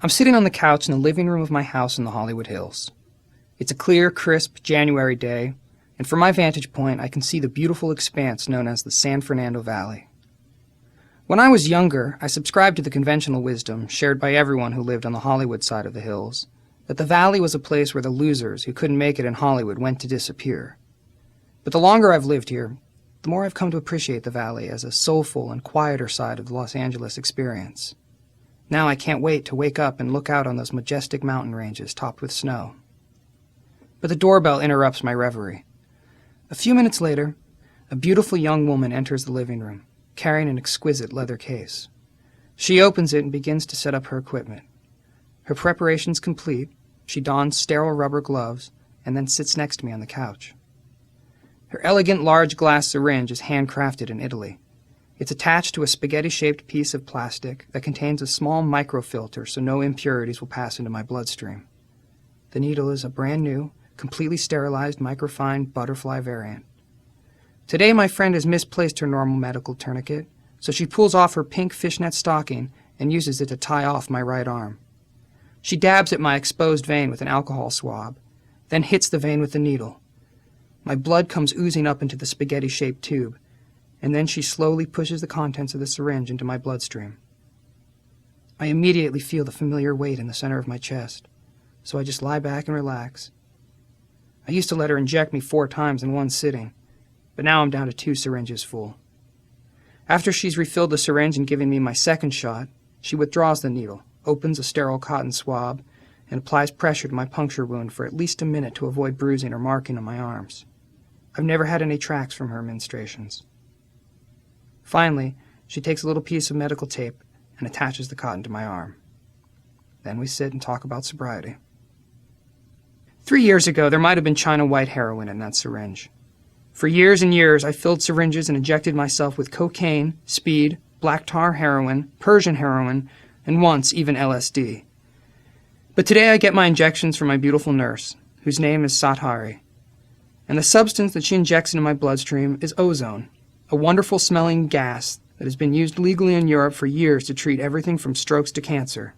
I'm sitting on the couch in the living room of my house in the Hollywood Hills. It's a clear, crisp January day, and from my vantage point I can see the beautiful expanse known as the San Fernando Valley. When I was younger, I subscribed to the conventional wisdom, shared by everyone who lived on the Hollywood side of the hills, that the valley was a place where the losers who couldn't make it in Hollywood went to disappear. But the longer I've lived here, the more I've come to appreciate the valley as a soulful and quieter side of the Los Angeles experience. Now I can't wait to wake up and look out on those majestic mountain ranges topped with snow. But the doorbell interrupts my reverie. A few minutes later, a beautiful young woman enters the living room, carrying an exquisite leather case. She opens it and begins to set up her equipment. Her preparations complete, she dons sterile rubber gloves and then sits next to me on the couch. Her elegant large glass syringe is handcrafted in Italy. It's attached to a spaghetti-shaped piece of plastic that contains a small microfilter so no impurities will pass into my bloodstream. The needle is a brand new, completely sterilized microfine butterfly variant. Today my friend has misplaced her normal medical tourniquet, so she pulls off her pink fishnet stocking and uses it to tie off my right arm. She dabs at my exposed vein with an alcohol swab, then hits the vein with the needle. My blood comes oozing up into the spaghetti-shaped tube, and then she slowly pushes the contents of the syringe into my bloodstream. I immediately feel the familiar weight in the center of my chest, so I just lie back and relax. I used to let her inject me 4 times in one sitting, but now I'm down to 2 syringes full. After she's refilled the syringe and given me my second shot, she withdraws the needle, opens a sterile cotton swab, and applies pressure to my puncture wound for at least a minute to avoid bruising or marking on my arms. I've never had any tracks from her menstruations. Finally, she takes a little piece of medical tape and attaches the cotton to my arm. Then we sit and talk about sobriety. 3 years ago, there might have been China White heroin in that syringe. For years and years, I filled syringes and injected myself with cocaine, speed, black tar heroin, Persian heroin, and once even LSD. But today I get my injections from my beautiful nurse, whose name is Sathari. And the substance that she injects into my bloodstream is ozone, a wonderful smelling gas that has been used legally in Europe for years to treat everything from strokes to cancer.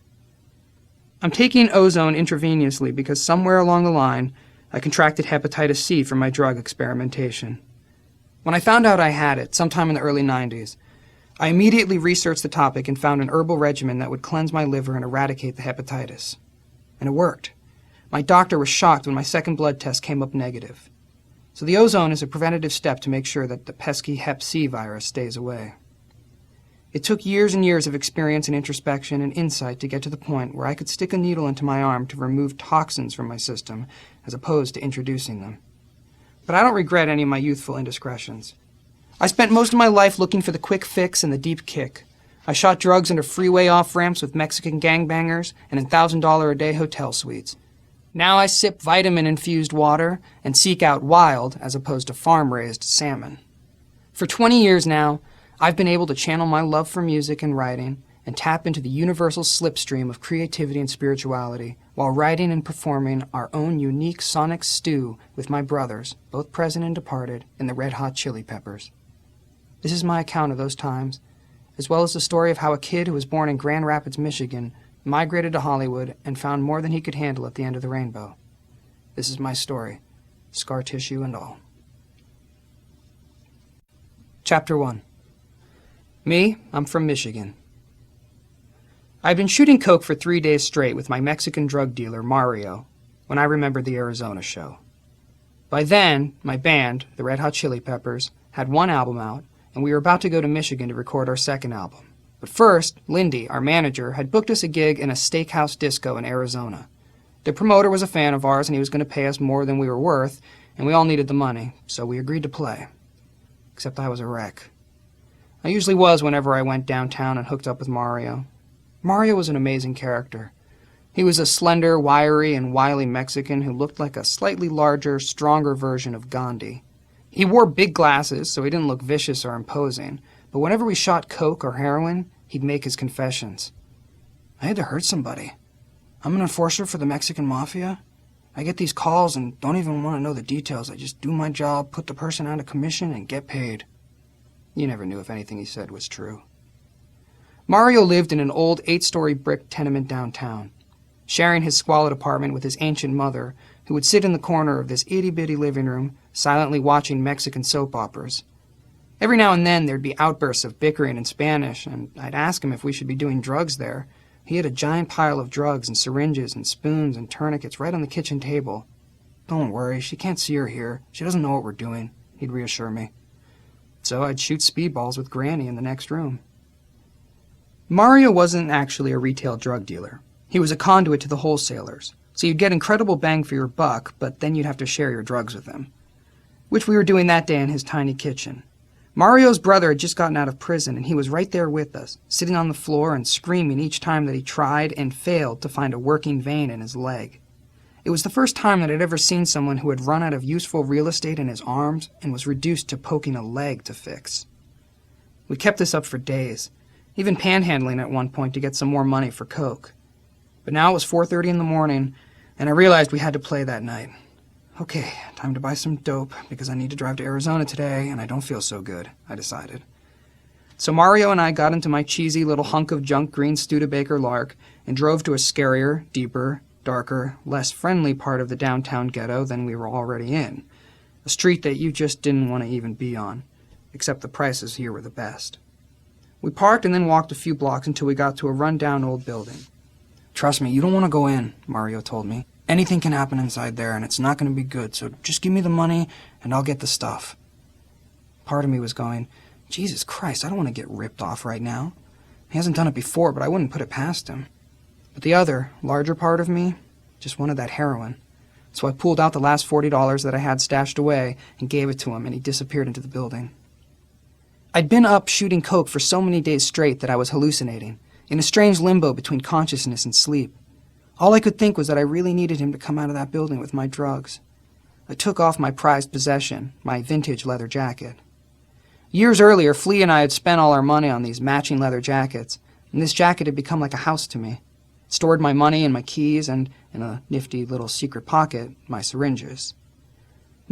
I'm taking ozone intravenously because somewhere along the line I contracted hepatitis C from my drug experimentation. When I found out I had it, sometime in the early 90s, I immediately researched the topic and found an herbal regimen that would cleanse my liver and eradicate the hepatitis. And it worked. My doctor was shocked when my second blood test came up negative. So the ozone is a preventative step to make sure that the pesky Hep C virus stays away. It took years and years of experience and introspection and insight to get to the point where I could stick a needle into my arm to remove toxins from my system as opposed to introducing them. But I don't regret any of my youthful indiscretions. I spent most of my life looking for the quick fix and the deep kick. I shot drugs into freeway off-ramps with Mexican gangbangers and in $1,000-a-day hotel suites. Now I sip vitamin-infused water and seek out wild as opposed to farm-raised salmon. For 20 years now, I've been able to channel my love for music and writing and tap into the universal slipstream of creativity and spirituality while writing and performing our own unique sonic stew with my brothers, both present and departed, in the Red Hot Chili Peppers. This is my account of those times, as well as the story of how a kid who was born in Grand Rapids, Michigan, migrated to Hollywood and found more than he could handle at the end of the rainbow. This is my story, scar tissue and all. Chapter 1. Me, I'm from Michigan. I'd been shooting coke for 3 days straight with my Mexican drug dealer, Mario, when I remembered the Arizona show. By then, my band, the Red Hot Chili Peppers, had 1 album out, and we were about to go to Michigan to record our second album. But first, Lindy, our manager, had booked us a gig in a steakhouse disco in Arizona. The promoter was a fan of ours, and he was going to pay us more than we were worth, and we all needed the money, so we agreed to play. Except I was a wreck. I usually was whenever I went downtown and hooked up with Mario. Mario was an amazing character. He was a slender, wiry, and wily Mexican who looked like a slightly larger, stronger version of Gandhi. He wore big glasses, so he didn't look vicious or imposing, but whenever we shot coke or heroin, he'd make his confessions. I had to hurt somebody. I'm an enforcer for the Mexican Mafia. I get these calls and don't even want to know the details. I just do my job, put the person out of commission, and get paid. You never knew if anything he said was true. Mario lived in an old 8-story brick tenement downtown, sharing his squalid apartment with his ancient mother, who would sit in the corner of this itty-bitty living room, silently watching Mexican soap operas. Every now and then there'd be outbursts of bickering in Spanish, and I'd ask him if we should be doing drugs there. He had a giant pile of drugs and syringes and spoons and tourniquets right on the kitchen table. "Don't worry, she can't see her here. She doesn't know what we're doing," he'd reassure me. So I'd shoot speedballs with Granny in the next room. Mario wasn't actually a retail drug dealer. He was a conduit to the wholesalers, so you'd get incredible bang for your buck, but then you'd have to share your drugs with him, which we were doing that day in his tiny kitchen. Mario's brother had just gotten out of prison, and he was right there with us, sitting on the floor and screaming each time that he tried and failed to find a working vein in his leg. It was the first time that I'd ever seen someone who had run out of useful real estate in his arms and was reduced to poking a leg to fix. We kept this up for days, even panhandling at one point to get some more money for coke. But now it was 4:30 in the morning, and I realized we had to play that night. Okay, time to buy some dope, because I need to drive to Arizona today, and I don't feel so good, I decided. So Mario and I got into my cheesy little hunk of junk green Studebaker Lark and drove to a scarier, deeper, darker, less friendly part of the downtown ghetto than we were already in. A street that you just didn't want to even be on, except the prices here were the best. We parked and then walked a few blocks until we got to a run-down old building. "Trust me, you don't want to go in," Mario told me. "Anything can happen inside there, and it's not going to be good, so just give me the money, and I'll get the stuff." Part of me was going, Jesus Christ, I don't want to get ripped off right now. He hasn't done it before, but I wouldn't put it past him. But the other, larger part of me just wanted that heroin. So I pulled out the last $40 that I had stashed away and gave it to him, and he disappeared into the building. I'd been up shooting coke for so many days straight that I was hallucinating, in a strange limbo between consciousness and sleep. All I could think was that I really needed him to come out of that building with my drugs. I took off my prized possession, my vintage leather jacket. Years earlier, Flea and I had spent all our money on these matching leather jackets, and this jacket had become like a house to me. It stored my money and my keys, and, in a nifty little secret pocket, my syringes.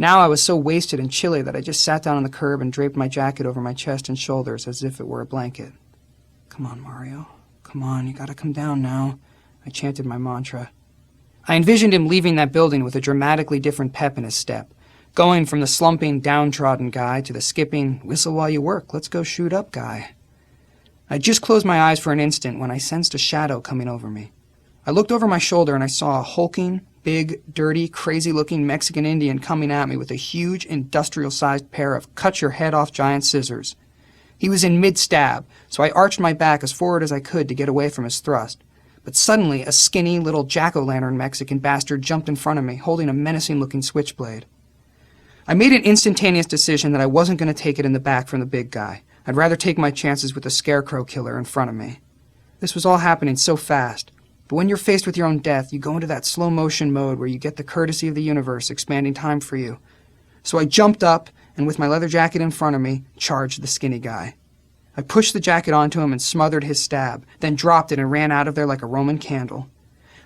Now I was so wasted and chilly that I just sat down on the curb and draped my jacket over my chest and shoulders as if it were a blanket. "Come on, Mario. Come on, you gotta come down now," I chanted my mantra. I envisioned him leaving that building with a dramatically different pep in his step, going from the slumping, downtrodden guy to the skipping, whistle while you work, let's go shoot up guy. I just closed my eyes for an instant when I sensed a shadow coming over me. I looked over my shoulder and I saw a hulking, big, dirty, crazy-looking Mexican Indian coming at me with a huge, industrial-sized pair of cut-your-head-off giant scissors. He was in mid-stab, so I arched my back as forward as I could to get away from his thrust. But suddenly, a skinny, little jack-o'-lantern Mexican bastard jumped in front of me, holding a menacing-looking switchblade. I made an instantaneous decision that I wasn't going to take it in the back from the big guy. I'd rather take my chances with the scarecrow killer in front of me. This was all happening so fast, but when you're faced with your own death, you go into that slow-motion mode where you get the courtesy of the universe expanding time for you. So I jumped up, and with my leather jacket in front of me, charged the skinny guy. I pushed the jacket onto him and smothered his stab, then dropped it and ran out of there like a Roman candle.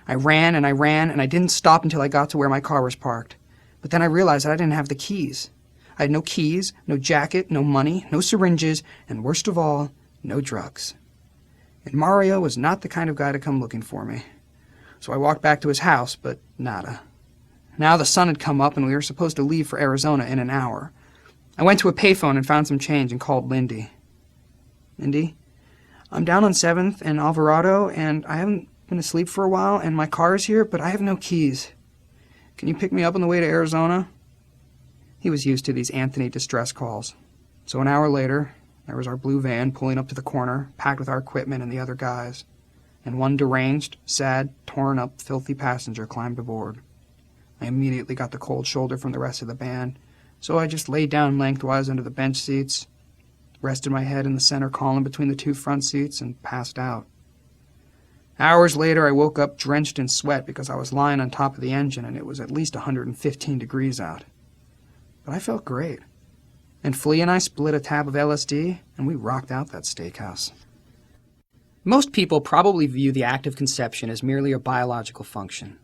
I ran, and I didn't stop until I got to where my car was parked. But then I realized that I didn't have the keys. I had no keys, no jacket, no money, no syringes, and worst of all, no drugs. And Mario was not the kind of guy to come looking for me. So I walked back to his house, but nada. Now the sun had come up and we were supposed to leave for Arizona in an hour. I went to a payphone and found some change and called Lindy. "Lindy, I'm down on 7th and Alvarado, and I haven't been asleep for a while, and my car is here, but I have no keys. Can you pick me up on the way to Arizona?" He was used to these Anthony distress calls. So an hour later, there was our blue van pulling up to the corner, packed with our equipment and the other guys. And one deranged, sad, torn-up, filthy passenger climbed aboard. I immediately got the cold shoulder from the rest of the band, so I just laid down lengthwise under the bench seats, rested my head in the center column between the two front seats, and passed out. Hours later, I woke up drenched in sweat because I was lying on top of the engine and it was at least 115 degrees out. But I felt great. And Flea and I split a tab of LSD, and we rocked out that steakhouse. Most people probably view the act of conception as merely a biological function.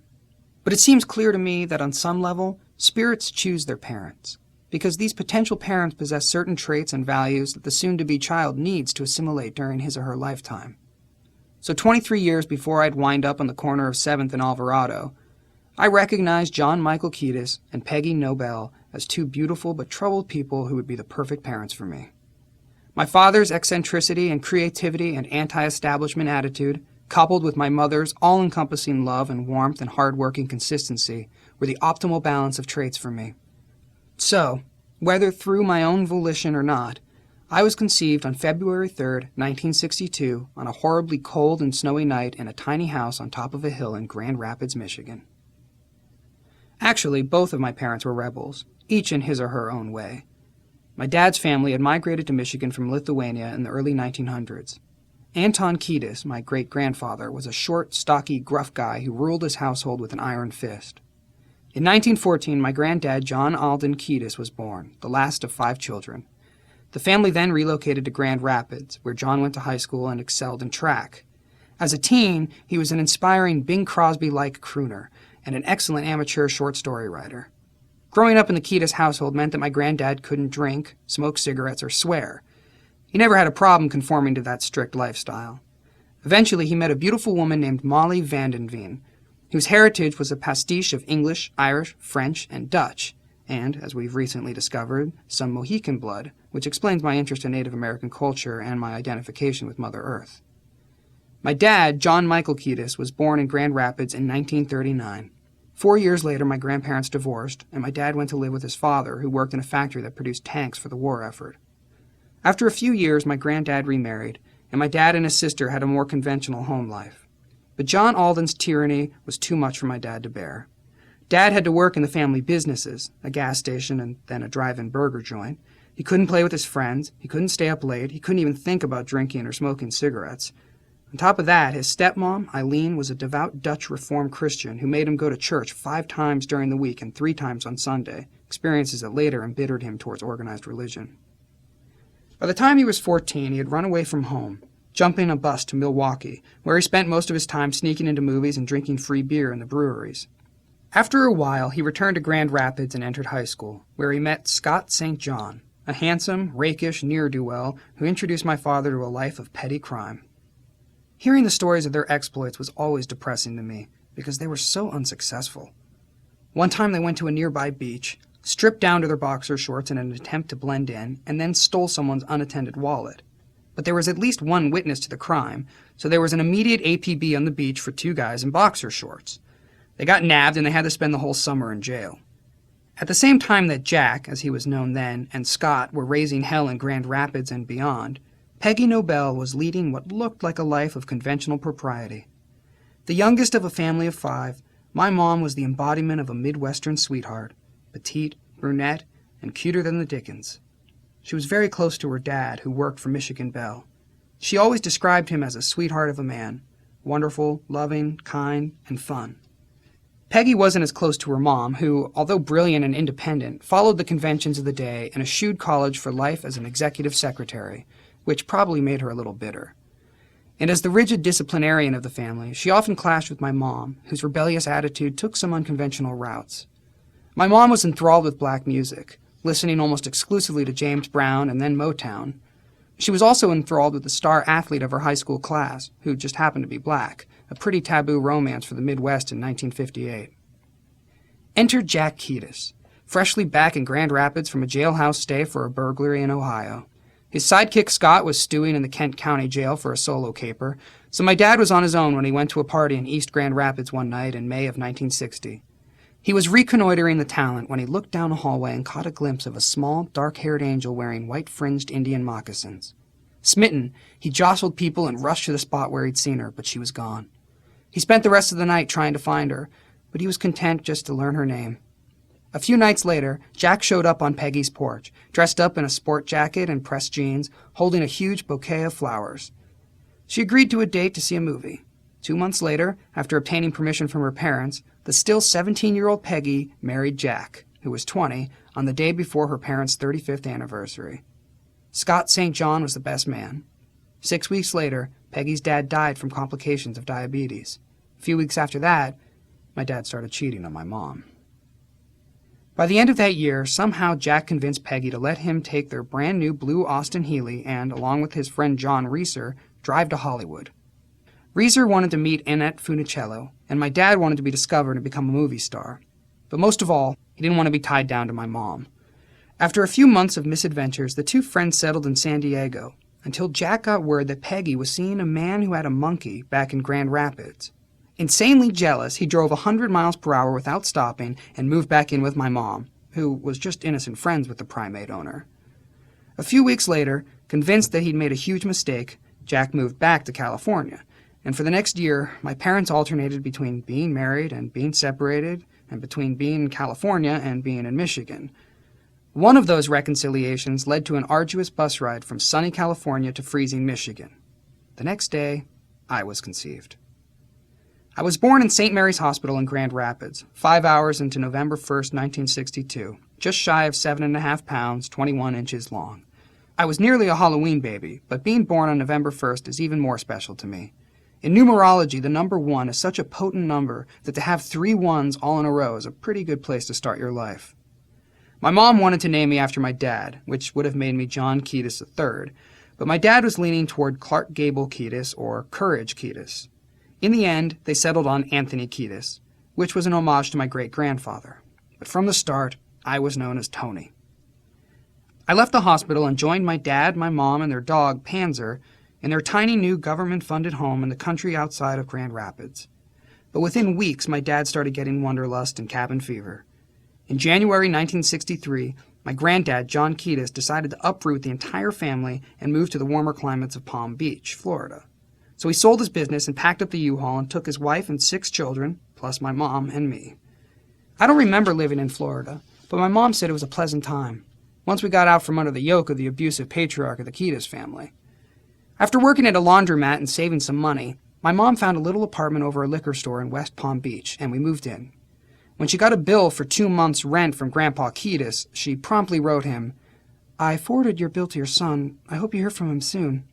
But it seems clear to me that on some level, spirits choose their parents, because these potential parents possess certain traits and values that the soon-to-be child needs to assimilate during his or her lifetime. So 23 years before I'd wind up on the corner of 7th and Alvarado, I recognized John Michael Kiedis and Peggy Nobel as two beautiful but troubled people who would be the perfect parents for me. My father's eccentricity and creativity and anti-establishment attitude, coupled with my mother's all-encompassing love and warmth and hard-working consistency, were the optimal balance of traits for me. So, whether through my own volition or not, I was conceived on February 3rd, 1962, on a horribly cold and snowy night in a tiny house on top of a hill in Grand Rapids, Michigan. Actually, both of my parents were rebels, each in his or her own way. My dad's family had migrated to Michigan from Lithuania in the early 1900s. Anton Kiedis, my great-grandfather, was a short, stocky, gruff guy who ruled his household with an iron fist. In 1914, my granddad, John Alden Kiedis, was born, the last of 5 children. The family then relocated to Grand Rapids, where John went to high school and excelled in track. As a teen, he was an inspiring Bing Crosby-like crooner and an excellent amateur short story writer. Growing up in the Kiedis household meant that my granddad couldn't drink, smoke cigarettes, or swear. He never had a problem conforming to that strict lifestyle. Eventually, he met a beautiful woman named Molly Vandenveen, whose heritage was a pastiche of English, Irish, French, and Dutch, and, as we've recently discovered, some Mohican blood, which explains my interest in Native American culture and my identification with Mother Earth. My dad, John Michael Kiedis, was born in Grand Rapids in 1939. 4 years later, my grandparents divorced, and my dad went to live with his father, who worked in a factory that produced tanks for the war effort. After a few years, my granddad remarried, and my dad and his sister had a more conventional home life. But John Alden's tyranny was too much for my dad to bear. Dad had to work in the family businesses, a gas station and then a drive-in burger joint. He couldn't play with his friends, he couldn't stay up late, he couldn't even think about drinking or smoking cigarettes. On top of that, his stepmom, Eileen, was a devout Dutch Reformed Christian who made him go to church 5 times during the week and 3 times on Sunday, experiences that later embittered him towards organized religion. By the time he was 14, he had run away from home, jumping a bus to Milwaukee, where he spent most of his time sneaking into movies and drinking free beer in the breweries. After a while, he returned to Grand Rapids and entered high school, where he met Scott St. John, a handsome, rakish ne'er-do-well who introduced my father to a life of petty crime. Hearing the stories of their exploits was always depressing to me, because they were so unsuccessful. One time they went to a nearby beach, stripped down to their boxer shorts in an attempt to blend in, and then stole someone's unattended wallet. But there was at least one witness to the crime, so there was an immediate APB on the beach for 2 guys in boxer shorts. They got nabbed and they had to spend the whole summer in jail. At the same time that Jack, as he was known then, and Scott were raising hell in Grand Rapids and beyond, Peggy Nobel was leading what looked like a life of conventional propriety. The youngest of a family of 5, my mom was the embodiment of a Midwestern sweetheart, petite, brunette, and cuter than the Dickens. She was very close to her dad, who worked for Michigan Bell. She always described him as a sweetheart of a man, wonderful, loving, kind, and fun. Peggy wasn't as close to her mom, who, although brilliant and independent, followed the conventions of the day and eschewed college for life as an executive secretary, which probably made her a little bitter. And as the rigid disciplinarian of the family, she often clashed with my mom, whose rebellious attitude took some unconventional routes. My mom was enthralled with black music, listening almost exclusively to James Brown and then Motown. She was also enthralled with the star athlete of her high school class, who just happened to be black, a pretty taboo romance for the Midwest in 1958. Enter Jack Kiedis, freshly back in Grand Rapids from a jailhouse stay for a burglary in Ohio. His sidekick Scott was stewing in the Kent County Jail for a solo caper, so my dad was on his own when he went to a party in East Grand Rapids one night in May of 1960. He was reconnoitering the talent when he looked down a hallway and caught a glimpse of a small, dark-haired angel wearing white-fringed Indian moccasins. Smitten, he jostled people and rushed to the spot where he'd seen her, but she was gone. He spent the rest of the night trying to find her, but he was content just to learn her name. A few nights later, Jack showed up on Peggy's porch, dressed up in a sport jacket and pressed jeans, holding a huge bouquet of flowers. She agreed to a date to see a movie. 2 months later, after obtaining permission from her parents, the still 17-year-old Peggy married Jack, who was 20, on the day before her parents' 35th anniversary. Scott St. John was the best man. 6 weeks later, Peggy's dad died from complications of diabetes. A few weeks after that, my dad started cheating on my mom. By the end of that year, somehow Jack convinced Peggy to let him take their brand-new blue Austin Healey and, along with his friend John Reeser, drive to Hollywood. Reeser wanted to meet Annette Funicello, and my dad wanted to be discovered and become a movie star. But most of all, he didn't want to be tied down to my mom. After a few months of misadventures, the two friends settled in San Diego, until Jack got word that Peggy was seeing a man who had a monkey back in Grand Rapids. Insanely jealous, he drove 100 miles per hour without stopping and moved back in with my mom, who was just innocent friends with the primate owner. A few weeks later, convinced that he'd made a huge mistake, Jack moved back to California, and for the next year, my parents alternated between being married and being separated, and between being in California and being in Michigan. One of those reconciliations led to an arduous bus ride from sunny California to freezing Michigan. The next day, I was conceived. I was born in St. Mary's Hospital in Grand Rapids, 5 hours into November 1st, 1962, just shy of 7.5 pounds, 21 inches long. I was nearly a Halloween baby, but being born on November 1st is even more special to me. In numerology, the number 1 is such a potent number that to have 3 ones all in a row is a pretty good place to start your life. My mom wanted to name me after my dad, which would have made me John Kiedis III, but my dad was leaning toward Clark Gable Kiedis or Courage Kiedis. In the end, they settled on Anthony Kiedis, which was an homage to my great-grandfather. But from the start, I was known as Tony. I left the hospital and joined my dad, my mom, and their dog, Panzer, in their tiny new government-funded home in the country outside of Grand Rapids. But within weeks, my dad started getting wanderlust and cabin fever. In January 1963, my granddad, John Kiedis, decided to uproot the entire family and move to the warmer climates of Palm Beach, Florida. So he sold his business and packed up the U-Haul and took his wife and 6 children, plus my mom and me. I don't remember living in Florida, but my mom said it was a pleasant time, once we got out from under the yoke of the abusive patriarch of the Kiedis family. After working at a laundromat and saving some money, my mom found a little apartment over a liquor store in West Palm Beach, and we moved in. When she got a bill for 2 months' rent from Grandpa Kiedis, she promptly wrote him, "I forwarded your bill to your son. I hope you hear from him soon."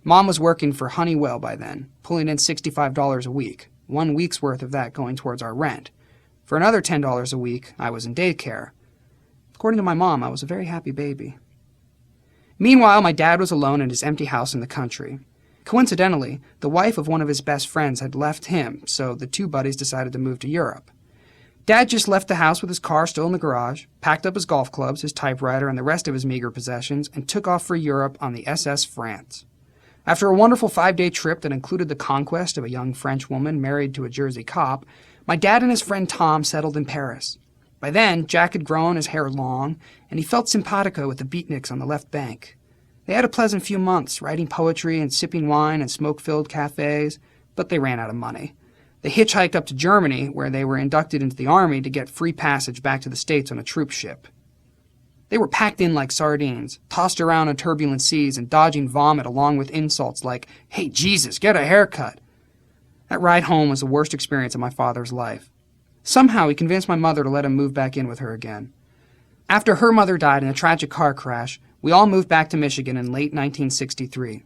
Mom was working for Honeywell by then, pulling in $65 a week, 1 week's worth of that going towards our rent. For another $10 a week, I was in daycare. According to my mom, I was a very happy baby. Meanwhile, my dad was alone in his empty house in the country. Coincidentally, the wife of one of his best friends had left him, so the 2 buddies decided to move to Europe. Dad just left the house with his car still in the garage, packed up his golf clubs, his typewriter, and the rest of his meager possessions, and took off for Europe on the SS France. After a wonderful 5-day trip that included the conquest of a young French woman married to a Jersey cop, my dad and his friend Tom settled in Paris. By then, Jack had grown his hair long, and he felt simpatico with the beatniks on the left bank. They had a pleasant few months, writing poetry and sipping wine in smoke-filled cafes, but they ran out of money. They hitchhiked up to Germany, where they were inducted into the army to get free passage back to the States on a troop ship. They were packed in like sardines, tossed around on turbulent seas and dodging vomit along with insults like, "Hey, Jesus, get a haircut." That ride home was the worst experience of my father's life. Somehow he convinced my mother to let him move back in with her again. After her mother died in a tragic car crash, we all moved back to Michigan in late 1963.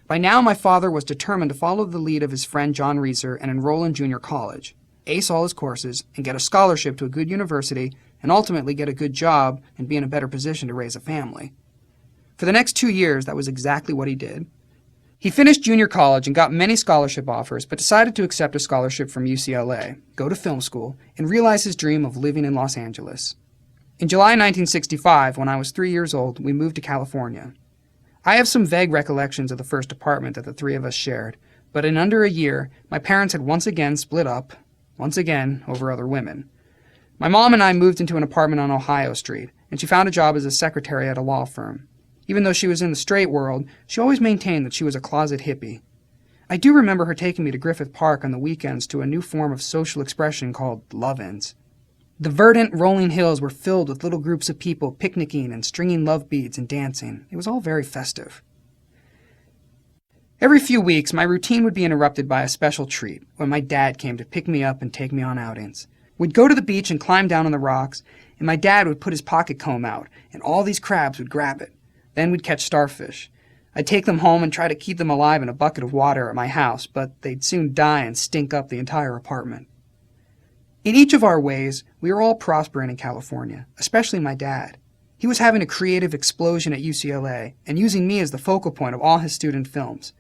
By now, my father was determined to follow the lead of his friend John Reeser and enroll in junior college, ace all his courses, and get a scholarship to a good university, and ultimately get a good job and be in a better position to raise a family. For the next 2 years, that was exactly what he did. He finished junior college and got many scholarship offers, but decided to accept a scholarship from UCLA, go to film school, and realize his dream of living in Los Angeles. In July 1965, when I was 3 years old, we moved to California. I have some vague recollections of the first apartment that the 3 of us shared, but in under a year, my parents had once again split up, once again over other women. My mom and I moved into an apartment on Ohio Street, and she found a job as a secretary at a law firm. Even though she was in the straight world, she always maintained that she was a closet hippie. I do remember her taking me to Griffith Park on the weekends to a new form of social expression called love-ins. The verdant, rolling hills were filled with little groups of people picnicking and stringing love beads and dancing. It was all very festive. Every few weeks, my routine would be interrupted by a special treat, when my dad came to pick me up and take me on outings. We'd go to the beach and climb down on the rocks, and my dad would put his pocket comb out, and all these crabs would grab it. Then we'd catch starfish. I'd take them home and try to keep them alive in a bucket of water at my house, but they'd soon die and stink up the entire apartment. In each of our ways, we were all prospering in California, especially my dad. He was having a creative explosion at UCLA and using me as the focal point of all his student films.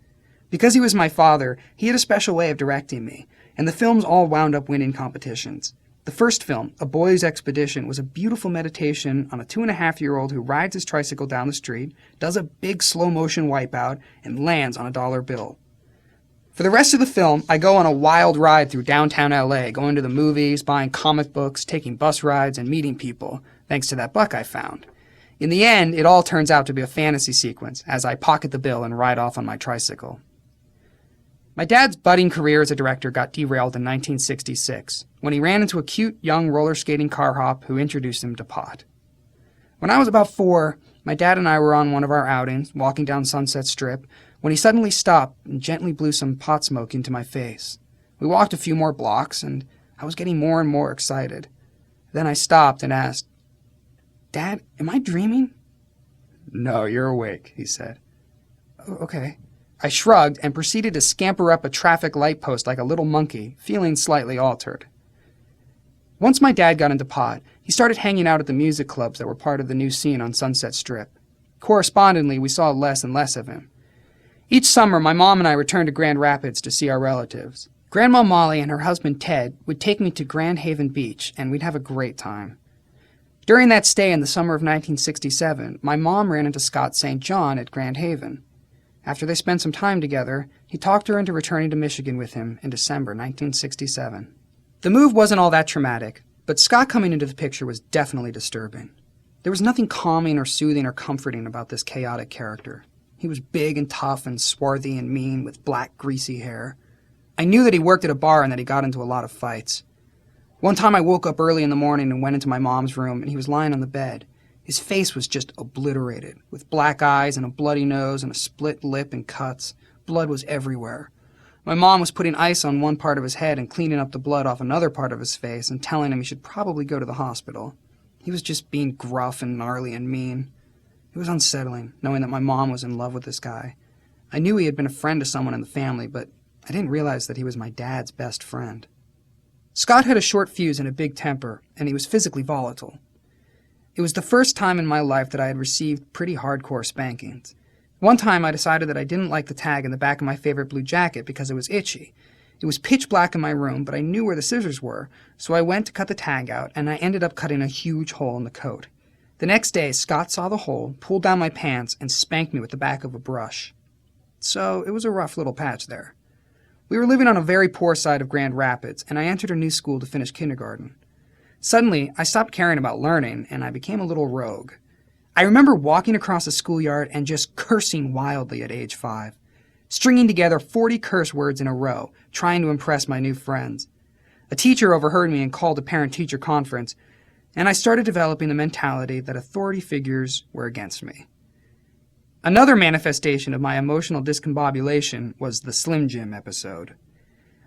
Because he was my father, he had a special way of directing me, and the films all wound up winning competitions. The first film, A Boy's Expedition, was a beautiful meditation on a 2.5-year-old who rides his tricycle down the street, does a big slow-motion wipeout, and lands on a dollar bill. For the rest of the film, I go on a wild ride through downtown LA, going to the movies, buying comic books, taking bus rides, and meeting people, thanks to that buck I found. In the end, it all turns out to be a fantasy sequence, as I pocket the bill and ride off on my tricycle. My dad's budding career as a director got derailed in 1966, when he ran into a cute young roller skating car hop who introduced him to pot. When I was about 4, my dad and I were on one of our outings, walking down Sunset Strip, when he suddenly stopped and gently blew some pot smoke into my face. We walked a few more blocks, and I was getting more and more excited. Then I stopped and asked, "Dad, am I dreaming?" "No, you're awake," he said. "Okay." I shrugged and proceeded to scamper up a traffic light post like a little monkey, feeling slightly altered. Once my dad got into pot, he started hanging out at the music clubs that were part of the new scene on Sunset Strip. Correspondingly, we saw less and less of him. Each summer, my mom and I returned to Grand Rapids to see our relatives. Grandma Molly and her husband Ted would take me to Grand Haven Beach, and we'd have a great time. During that stay in the summer of 1967, my mom ran into Scott St. John at Grand Haven. After they spent some time together, he talked her into returning to Michigan with him in December 1967. The move wasn't all that traumatic, but Scott coming into the picture was definitely disturbing. There was nothing calming or soothing or comforting about this chaotic character. He was big and tough and swarthy and mean with black, greasy hair. I knew that he worked at a bar and that he got into a lot of fights. One time I woke up early in the morning and went into my mom's room, and he was lying on the bed. His face was just obliterated, with black eyes and a bloody nose and a split lip and cuts. Blood was everywhere. My mom was putting ice on one part of his head and cleaning up the blood off another part of his face and telling him he should probably go to the hospital. He was just being gruff and gnarly and mean. It was unsettling, knowing that my mom was in love with this guy. I knew he had been a friend to someone in the family, but I didn't realize that he was my dad's best friend. Scott had a short fuse and a big temper, and he was physically volatile. It was the first time in my life that I had received pretty hardcore spankings. One time I decided that I didn't like the tag in the back of my favorite blue jacket because it was itchy. It was pitch black in my room, but I knew where the scissors were, so I went to cut the tag out, and I ended up cutting a huge hole in the coat. The next day, Scott saw the hole, pulled down my pants, and spanked me with the back of a brush. So it was a rough little patch there. We were living on a very poor side of Grand Rapids, and I entered a new school to finish kindergarten. Suddenly, I stopped caring about learning, and I became a little rogue. I remember walking across the schoolyard and just cursing wildly at age 5, stringing together 40 curse words in a row, trying to impress my new friends. A teacher overheard me and called a parent-teacher conference, and I started developing the mentality that authority figures were against me. Another manifestation of my emotional discombobulation was the Slim Jim episode.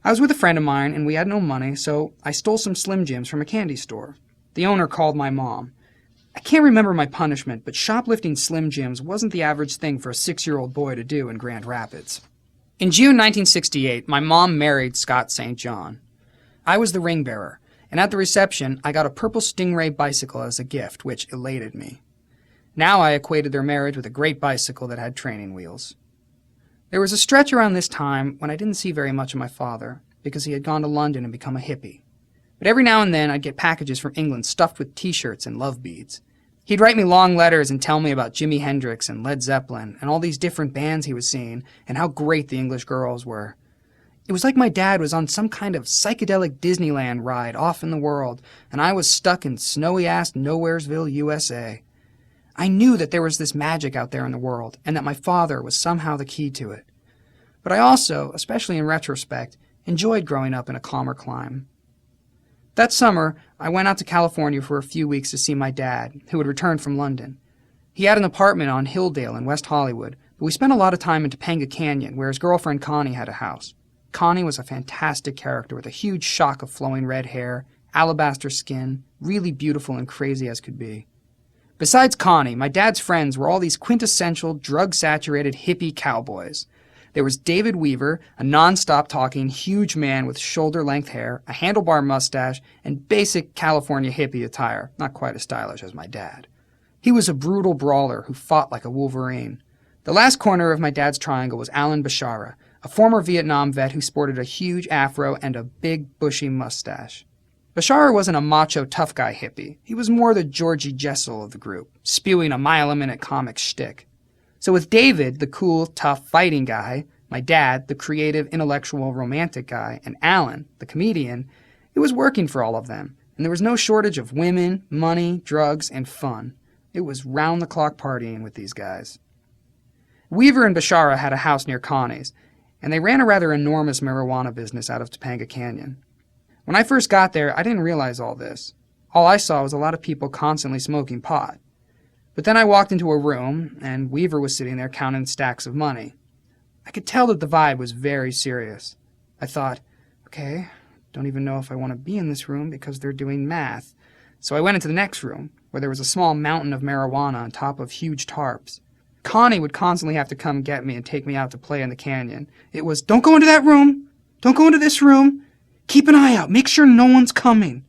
I was with a friend of mine, and we had no money, so I stole some Slim Jims from a candy store. The owner called my mom. I can't remember my punishment, but shoplifting Slim Jims wasn't the average thing for a 6-year-old boy to do in Grand Rapids. In June 1968, my mom married Scott St. John. I was the ring bearer, and at the reception, I got a purple Stingray bicycle as a gift, which elated me. Now I equated their marriage with a great bicycle that had training wheels. There was a stretch around this time when I didn't see very much of my father, because he had gone to London and become a hippie. But every now and then I'd get packages from England stuffed with t-shirts and love beads. He'd write me long letters and tell me about Jimi Hendrix and Led Zeppelin and all these different bands he was seeing and how great the English girls were. It was like my dad was on some kind of psychedelic Disneyland ride off in the world, and I was stuck in snowy-ass Nowheresville, USA. I knew that there was this magic out there in the world, and that my father was somehow the key to it. But I also, especially in retrospect, enjoyed growing up in a calmer clime. That summer, I went out to California for a few weeks to see my dad, who had returned from London. He had an apartment on Hilldale in West Hollywood, but we spent a lot of time in Topanga Canyon, where his girlfriend Connie had a house. Connie was a fantastic character with a huge shock of flowing red hair, alabaster skin, really beautiful and crazy as could be. Besides Connie, my dad's friends were all these quintessential, drug-saturated hippie cowboys. There was David Weaver, a non-stop talking, huge man with shoulder-length hair, a handlebar mustache, and basic California hippie attire, not quite as stylish as my dad. He was a brutal brawler who fought like a wolverine. The last corner of my dad's triangle was Alan Bashara, a former Vietnam vet who sported a huge afro and a big, bushy mustache. Bashara wasn't a macho tough guy hippie. He was more the Georgie Jessel of the group, spewing a mile-a-minute comic shtick. So with David, the cool, tough, fighting guy, my dad, the creative, intellectual, romantic guy, and Alan, the comedian, it was working for all of them, and there was no shortage of women, money, drugs, and fun. It was round-the-clock partying with these guys. Weaver and Bashara had a house near Connie's, and they ran a rather enormous marijuana business out of Topanga Canyon. When I first got there, I didn't realize all this. All I saw was a lot of people constantly smoking pot. But then I walked into a room, and Weaver was sitting there counting stacks of money. I could tell that the vibe was very serious. I thought, okay, don't even know if I want to be in this room because they're doing math. So I went into the next room, where there was a small mountain of marijuana on top of huge tarps. Connie would constantly have to come get me and take me out to play in the canyon. It was, don't go into that room! Don't go into this room! Keep an eye out! Make sure no one's coming!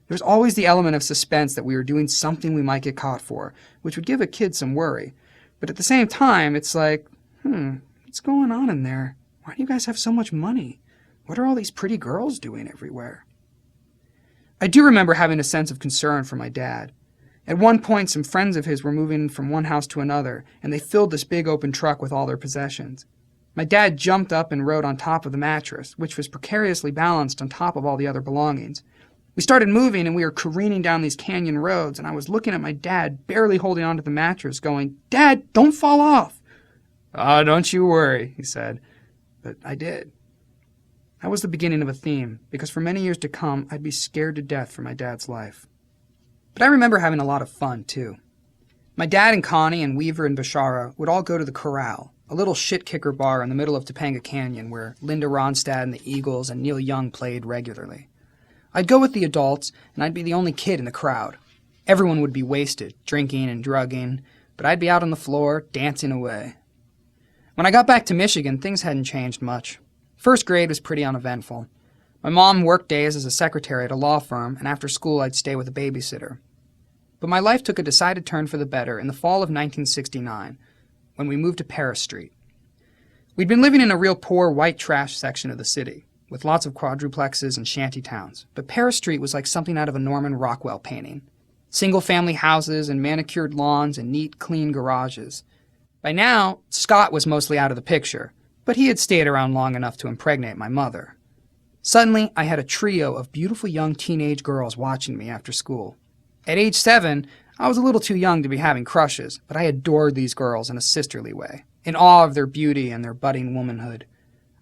There was always the element of suspense that we were doing something we might get caught for, which would give a kid some worry. But at the same time, it's like, what's going on in there? Why do you guys have so much money? What are all these pretty girls doing everywhere? I do remember having a sense of concern for my dad. At one point, some friends of his were moving from one house to another, and they filled this big open truck with all their possessions. My dad jumped up and rode on top of the mattress, which was precariously balanced on top of all the other belongings. We started moving, and we were careening down these canyon roads, and I was looking at my dad, barely holding onto the mattress, going, "Dad, don't fall off!" "Oh, don't you worry," he said. But I did. That was the beginning of a theme, because for many years to come, I'd be scared to death for my dad's life. But I remember having a lot of fun, too. My dad and Connie and Weaver and Bashara would all go to the Corral, a little shit-kicker bar in the middle of Topanga Canyon where Linda Ronstadt and the Eagles and Neil Young played regularly. I'd go with the adults, and I'd be the only kid in the crowd. Everyone would be wasted, drinking and drugging, but I'd be out on the floor, dancing away. When I got back to Michigan, things hadn't changed much. First grade was pretty uneventful. My mom worked days as a secretary at a law firm, and after school I'd stay with a babysitter. But my life took a decided turn for the better in the fall of 1969, when we moved to Paris Street. We'd been living in a real poor white trash section of the city, with lots of quadruplexes and shanty towns, but Paris Street was like something out of a Norman Rockwell painting. Single-family houses and manicured lawns and neat, clean garages. By now, Scott was mostly out of the picture, but he had stayed around long enough to impregnate my mother. Suddenly, I had a trio of beautiful young teenage girls watching me after school. At age 7, I was a little too young to be having crushes, but I adored these girls in a sisterly way, in awe of their beauty and their budding womanhood.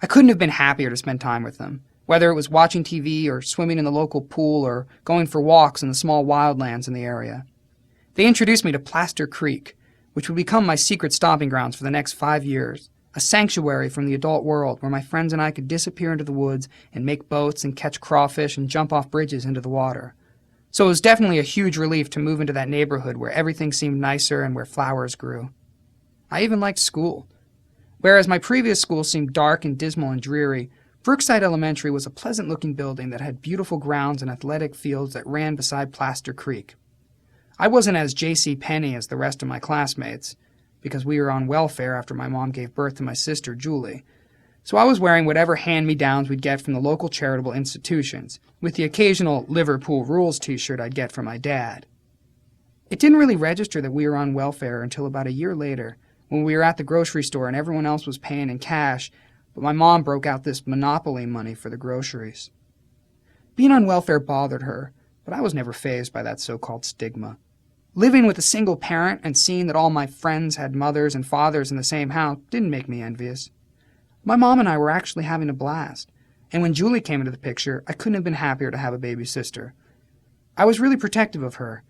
I couldn't have been happier to spend time with them, whether it was watching TV or swimming in the local pool or going for walks in the small wildlands in the area. They introduced me to Plaster Creek, which would become my secret stomping grounds for the next 5 years, a sanctuary from the adult world where my friends and I could disappear into the woods and make boats and catch crawfish and jump off bridges into the water. So it was definitely a huge relief to move into that neighborhood where everything seemed nicer and where flowers grew. I even liked school. Whereas my previous school seemed dark and dismal and dreary, Brookside Elementary was a pleasant-looking building that had beautiful grounds and athletic fields that ran beside Plaster Creek. I wasn't as J.C. Penney as the rest of my classmates, because we were on welfare after my mom gave birth to my sister, Julie. So I was wearing whatever hand-me-downs we'd get from the local charitable institutions, with the occasional Liverpool Rules t-shirt I'd get from my dad. It didn't really register that we were on welfare until about a year later, when we were at the grocery store and everyone else was paying in cash, but my mom broke out this Monopoly money for the groceries. Being on welfare bothered her, but I was never fazed by that so-called stigma. Living with a single parent and seeing that all my friends had mothers and fathers in the same house didn't make me envious. My mom and I were actually having a blast, and when Julie came into the picture, I couldn't have been happier to have a baby sister. I was really protective of her,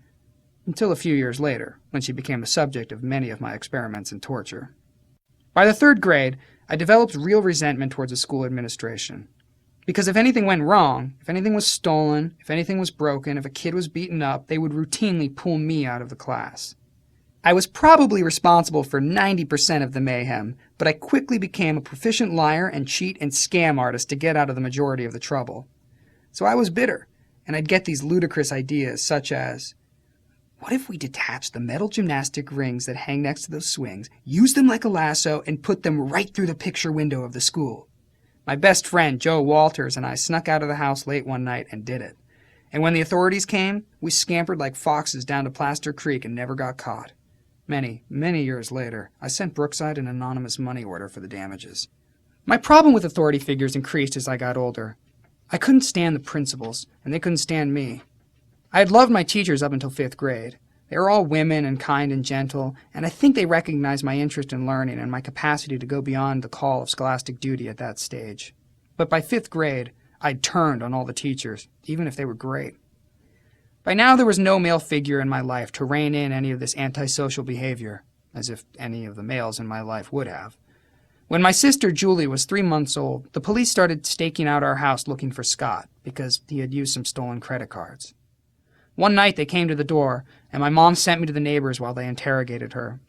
until a few years later, when she became the subject of many of my experiments in torture. By the 3rd grade, I developed real resentment towards the school administration. Because if anything went wrong, if anything was stolen, if anything was broken, if a kid was beaten up, they would routinely pull me out of the class. I was probably responsible for 90% of the mayhem, but I quickly became a proficient liar and cheat and scam artist to get out of the majority of the trouble. So I was bitter, and I'd get these ludicrous ideas such as, What if we detached the metal gymnastic rings that hang next to those swings, used them like a lasso, and put them right through the picture window of the school? My best friend, Joe Walters, and I snuck out of the house late one night and did it. And when the authorities came, we scampered like foxes down to Plaster Creek and never got caught. Many, many years later, I sent Brookside an anonymous money order for the damages. My problem with authority figures increased as I got older. I couldn't stand the principals, and they couldn't stand me. I had loved my teachers up until 5th grade. They were all women and kind and gentle, and I think they recognized my interest in learning and my capacity to go beyond the call of scholastic duty at that stage. But by 5th grade, I'd turned on all the teachers, even if they were great. By now, there was no male figure in my life to rein in any of this antisocial behavior, as if any of the males in my life would have. When my sister Julie was 3 months old, the police started staking out our house looking for Scott because he had used some stolen credit cards. One night they came to the door, and my mom sent me to the neighbors while they interrogated her.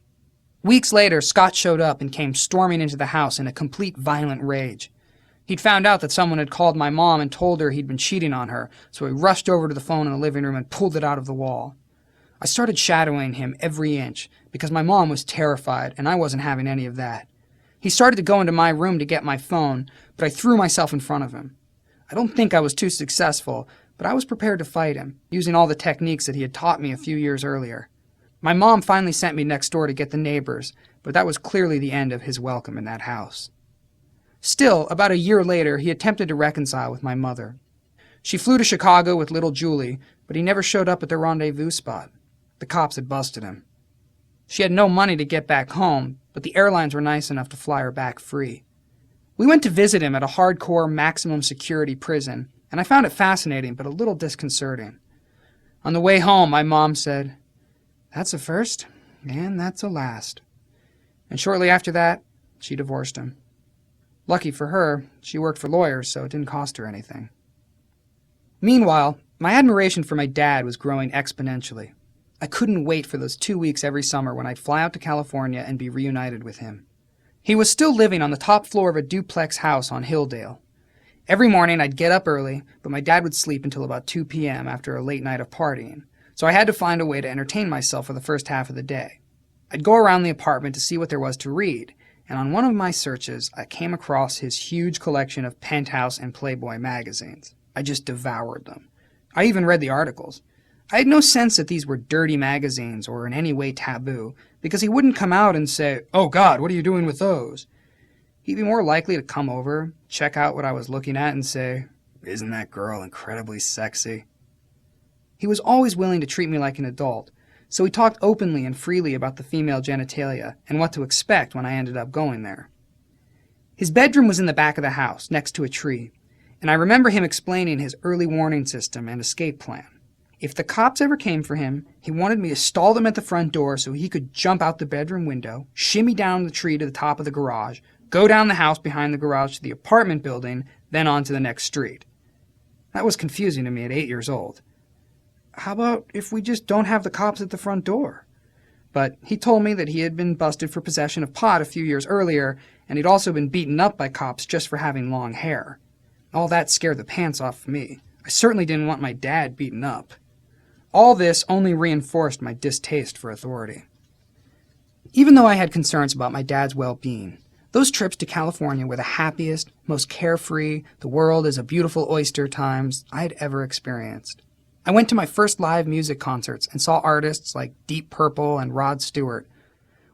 Weeks later, Scott showed up and came storming into the house in a complete violent rage. He'd found out that someone had called my mom and told her he'd been cheating on her, so he rushed over to the phone in the living room and pulled it out of the wall. I started shadowing him every inch because my mom was terrified and I wasn't having any of that. He started to go into my room to get my phone, but I threw myself in front of him. I don't think I was too successful, but I was prepared to fight him, using all the techniques that he had taught me a few years earlier. My mom finally sent me next door to get the neighbors, but that was clearly the end of his welcome in that house. Still, about a year later, he attempted to reconcile with my mother. She flew to Chicago with little Julie, but he never showed up at the rendezvous spot. The cops had busted him. She had no money to get back home, but the airlines were nice enough to fly her back free. We went to visit him at a hardcore maximum security prison, and I found it fascinating but a little disconcerting. On the way home, my mom said, "That's a first, and that's a last." And shortly after that, she divorced him. Lucky for her, she worked for lawyers, so it didn't cost her anything. Meanwhile, my admiration for my dad was growing exponentially. I couldn't wait for those 2 weeks every summer when I'd fly out to California and be reunited with him. He was still living on the top floor of a duplex house on Hilldale. Every morning I'd get up early, but my dad would sleep until about 2 p.m. after a late night of partying, so I had to find a way to entertain myself for the first half of the day. I'd go around the apartment to see what there was to read, and on one of my searches I came across his huge collection of Penthouse and Playboy magazines. I just devoured them. I even read the articles. I had no sense that these were dirty magazines or in any way taboo, because he wouldn't come out and say, "Oh God, what are you doing with those?" He'd be more likely to come over, check out what I was looking at, and say, "Isn't that girl incredibly sexy?" He was always willing to treat me like an adult, so we talked openly and freely about the female genitalia and what to expect when I ended up going there. His bedroom was in the back of the house, next to a tree, and I remember him explaining his early warning system and escape plan. If the cops ever came for him, he wanted me to stall them at the front door so he could jump out the bedroom window, shimmy down the tree to the top of the garage, go down the house behind the garage to the apartment building, then on to the next street. That was confusing to me at 8 years old. How about if we just don't have the cops at the front door? But he told me that he had been busted for possession of pot a few years earlier, and he'd also been beaten up by cops just for having long hair. All that scared the pants off me. I certainly didn't want my dad beaten up. All this only reinforced my distaste for authority. Even though I had concerns about my dad's well-being, those trips to California were the happiest, most carefree, the world is a beautiful oyster times I'd ever experienced. I went to my first live music concerts and saw artists like Deep Purple and Rod Stewart.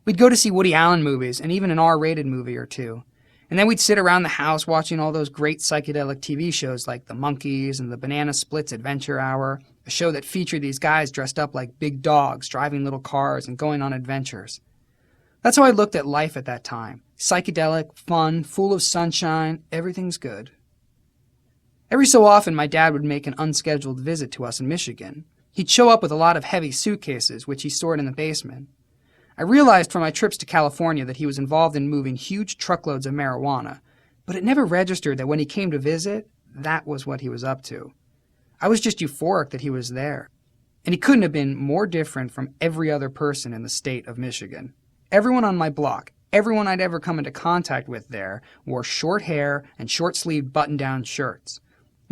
We'd go to see Woody Allen movies and even an R-rated movie or two. And then we'd sit around the house watching all those great psychedelic TV shows like The Monkees and the Banana Splits Adventure Hour, a show that featured these guys dressed up like big dogs, driving little cars and going on adventures. That's how I looked at life at that time. Psychedelic, fun, full of sunshine, everything's good. Every so often, my dad would make an unscheduled visit to us in Michigan. He'd show up with a lot of heavy suitcases, which he stored in the basement. I realized from my trips to California that he was involved in moving huge truckloads of marijuana, but it never registered that when he came to visit, that was what he was up to. I was just euphoric that he was there. And he couldn't have been more different from every other person in the state of Michigan. Everyone on my block, everyone I'd ever come into contact with there, wore short hair and short-sleeved button-down shirts.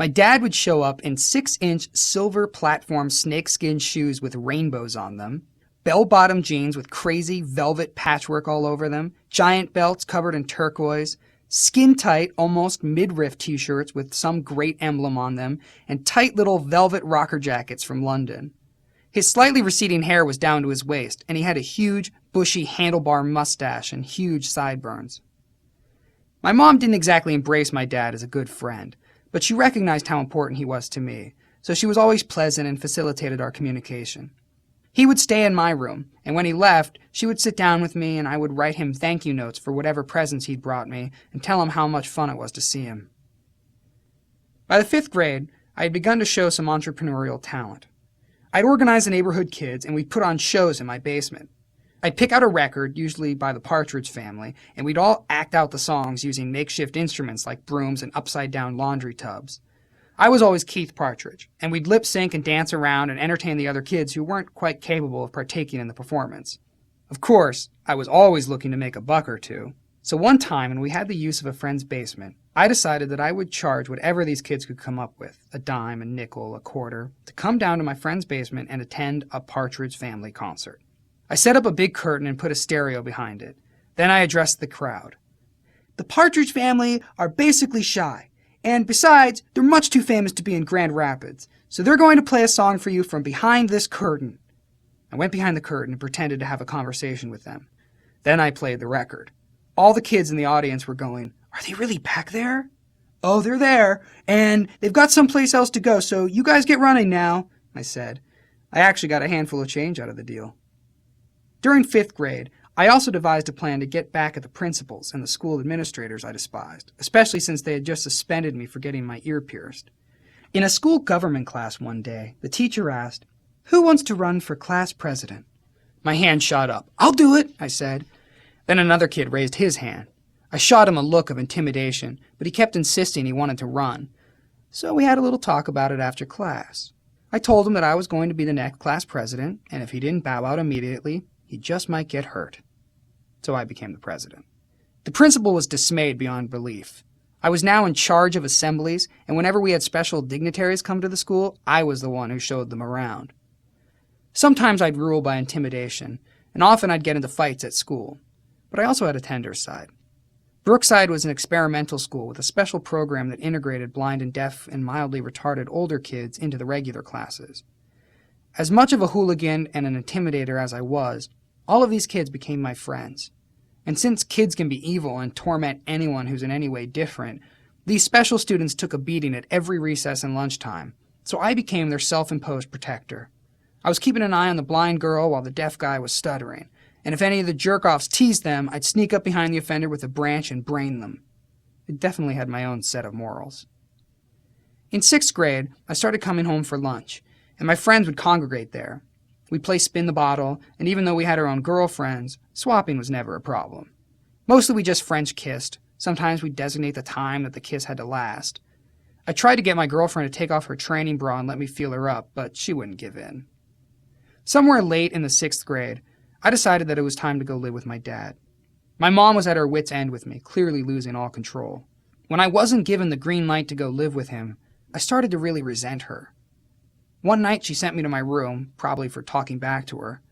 My dad would show up in 6-inch silver platform snakeskin shoes with rainbows on them, bell-bottom jeans with crazy velvet patchwork all over them, giant belts covered in turquoise, skin-tight, almost midriff t-shirts with some great emblem on them, and tight little velvet rocker jackets from London. His slightly receding hair was down to his waist, and he had a huge, bushy handlebar mustache and huge sideburns. My mom didn't exactly embrace my dad as a good friend, but she recognized how important he was to me, so she was always pleasant and facilitated our communication. He would stay in my room, and when he left, she would sit down with me and I would write him thank you notes for whatever presents he'd brought me and tell him how much fun it was to see him. By the 5th grade, I had begun to show some entrepreneurial talent. I'd organize the neighborhood kids and we'd put on shows in my basement. I'd pick out a record, usually by the Partridge Family, and we'd all act out the songs using makeshift instruments like brooms and upside-down laundry tubs. I was always Keith Partridge, and we'd lip-sync and dance around and entertain the other kids who weren't quite capable of partaking in the performance. Of course, I was always looking to make a buck or two, so one time when we had the use of a friend's basement, I decided that I would charge whatever these kids could come up with, a dime, a nickel, a quarter, to come down to my friend's basement and attend a Partridge Family concert. I set up a big curtain and put a stereo behind it. Then I addressed the crowd. The Partridge Family are basically shy. And besides, they're much too famous to be in Grand Rapids, so they're going to play a song for you from behind this curtain. I went behind the curtain and pretended to have a conversation with them. Then I played the record. All the kids in the audience were going, "Are they really back there?" "Oh, they're there, and they've got someplace else to go, so you guys get running now," I said. I actually got a handful of change out of the deal. During 5th grade, I also devised a plan to get back at the principals and the school administrators I despised, especially since they had just suspended me for getting my ear pierced. In a school government class one day, the teacher asked, "Who wants to run for class president?" My hand shot up. "I'll do it," I said. Then another kid raised his hand. I shot him a look of intimidation, but he kept insisting he wanted to run. So we had a little talk about it after class. I told him that I was going to be the next class president, and if he didn't bow out immediately, he just might get hurt. So I became the president. The principal was dismayed beyond belief. I was now in charge of assemblies, and whenever we had special dignitaries come to the school, I was the one who showed them around. Sometimes I'd rule by intimidation, and often I'd get into fights at school. But I also had a tender side. Brookside was an experimental school with a special program that integrated blind and deaf and mildly retarded older kids into the regular classes. As much of a hooligan and an intimidator as I was, all of these kids became my friends. And since kids can be evil and torment anyone who's in any way different, these special students took a beating at every recess and lunchtime, so I became their self-imposed protector. I was keeping an eye on the blind girl while the deaf guy was stuttering, and if any of the jerk-offs teased them, I'd sneak up behind the offender with a branch and brain them. I definitely had my own set of morals. In 6th grade, I started coming home for lunch, and my friends would congregate there. We'd play spin the bottle, and even though we had our own girlfriends, swapping was never a problem. Mostly we just French kissed. Sometimes we'd designate the time that the kiss had to last. I tried to get my girlfriend to take off her training bra and let me feel her up, but she wouldn't give in. Somewhere late in the 6th grade, I decided that it was time to go live with my dad. My mom was at her wit's end with me, clearly losing all control. When I wasn't given the green light to go live with him, I started to really resent her. One night she sent me to my room, probably for talking back to her.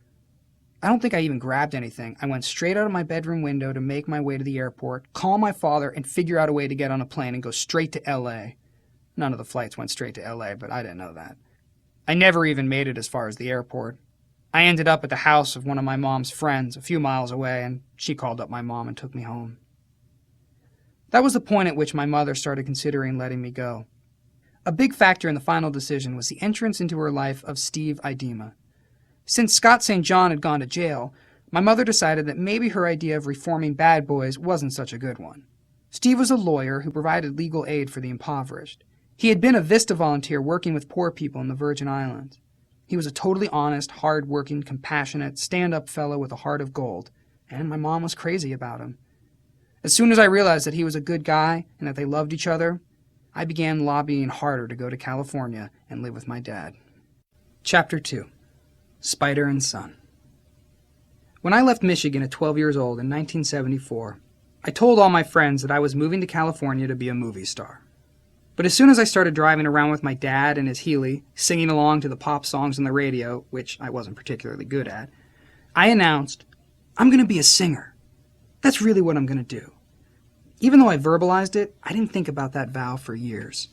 I don't think I even grabbed anything. I went straight out of my bedroom window to make my way to the airport, call my father, and figure out a way to get on a plane and go straight to LA. None of the flights went straight to LA, but I didn't know that. I never even made it as far as the airport. I ended up at the house of one of my mom's friends a few miles away, and she called up my mom and took me home. That was the point at which my mother started considering letting me go. A big factor in the final decision was the entrance into her life of Steve Idema. Since Scott St. John had gone to jail, my mother decided that maybe her idea of reforming bad boys wasn't such a good one. Steve was a lawyer who provided legal aid for the impoverished. He had been a Vista volunteer working with poor people in the Virgin Islands. He was a totally honest, hard-working, compassionate, stand-up fellow with a heart of gold, and my mom was crazy about him. As soon as I realized that he was a good guy and that they loved each other, I began lobbying harder to go to California and live with my dad. Chapter 2. Spider and Son. When I left Michigan at 12 years old in 1974, I told all my friends that I was moving to California to be a movie star. But as soon as I started driving around with my dad and his Healy, singing along to the pop songs on the radio, which I wasn't particularly good at, I announced, I'm going to be a singer. That's really what I'm going to do. Even though I verbalized it, I didn't think about that vow for years.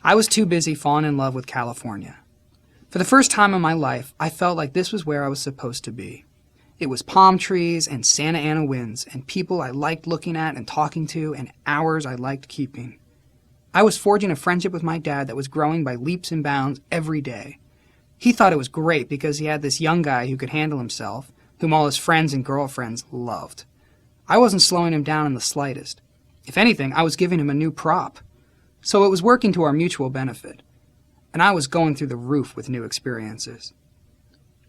I was too busy falling in love with California. For the first time in my life, I felt like this was where I was supposed to be. It was palm trees and Santa Ana winds and people I liked looking at and talking to and hours I liked keeping. I was forging a friendship with my dad that was growing by leaps and bounds every day. He thought it was great because he had this young guy who could handle himself, whom all his friends and girlfriends loved. I wasn't slowing him down in the slightest. If anything, I was giving him a new prop. So it was working to our mutual benefit. And I was going through the roof with new experiences.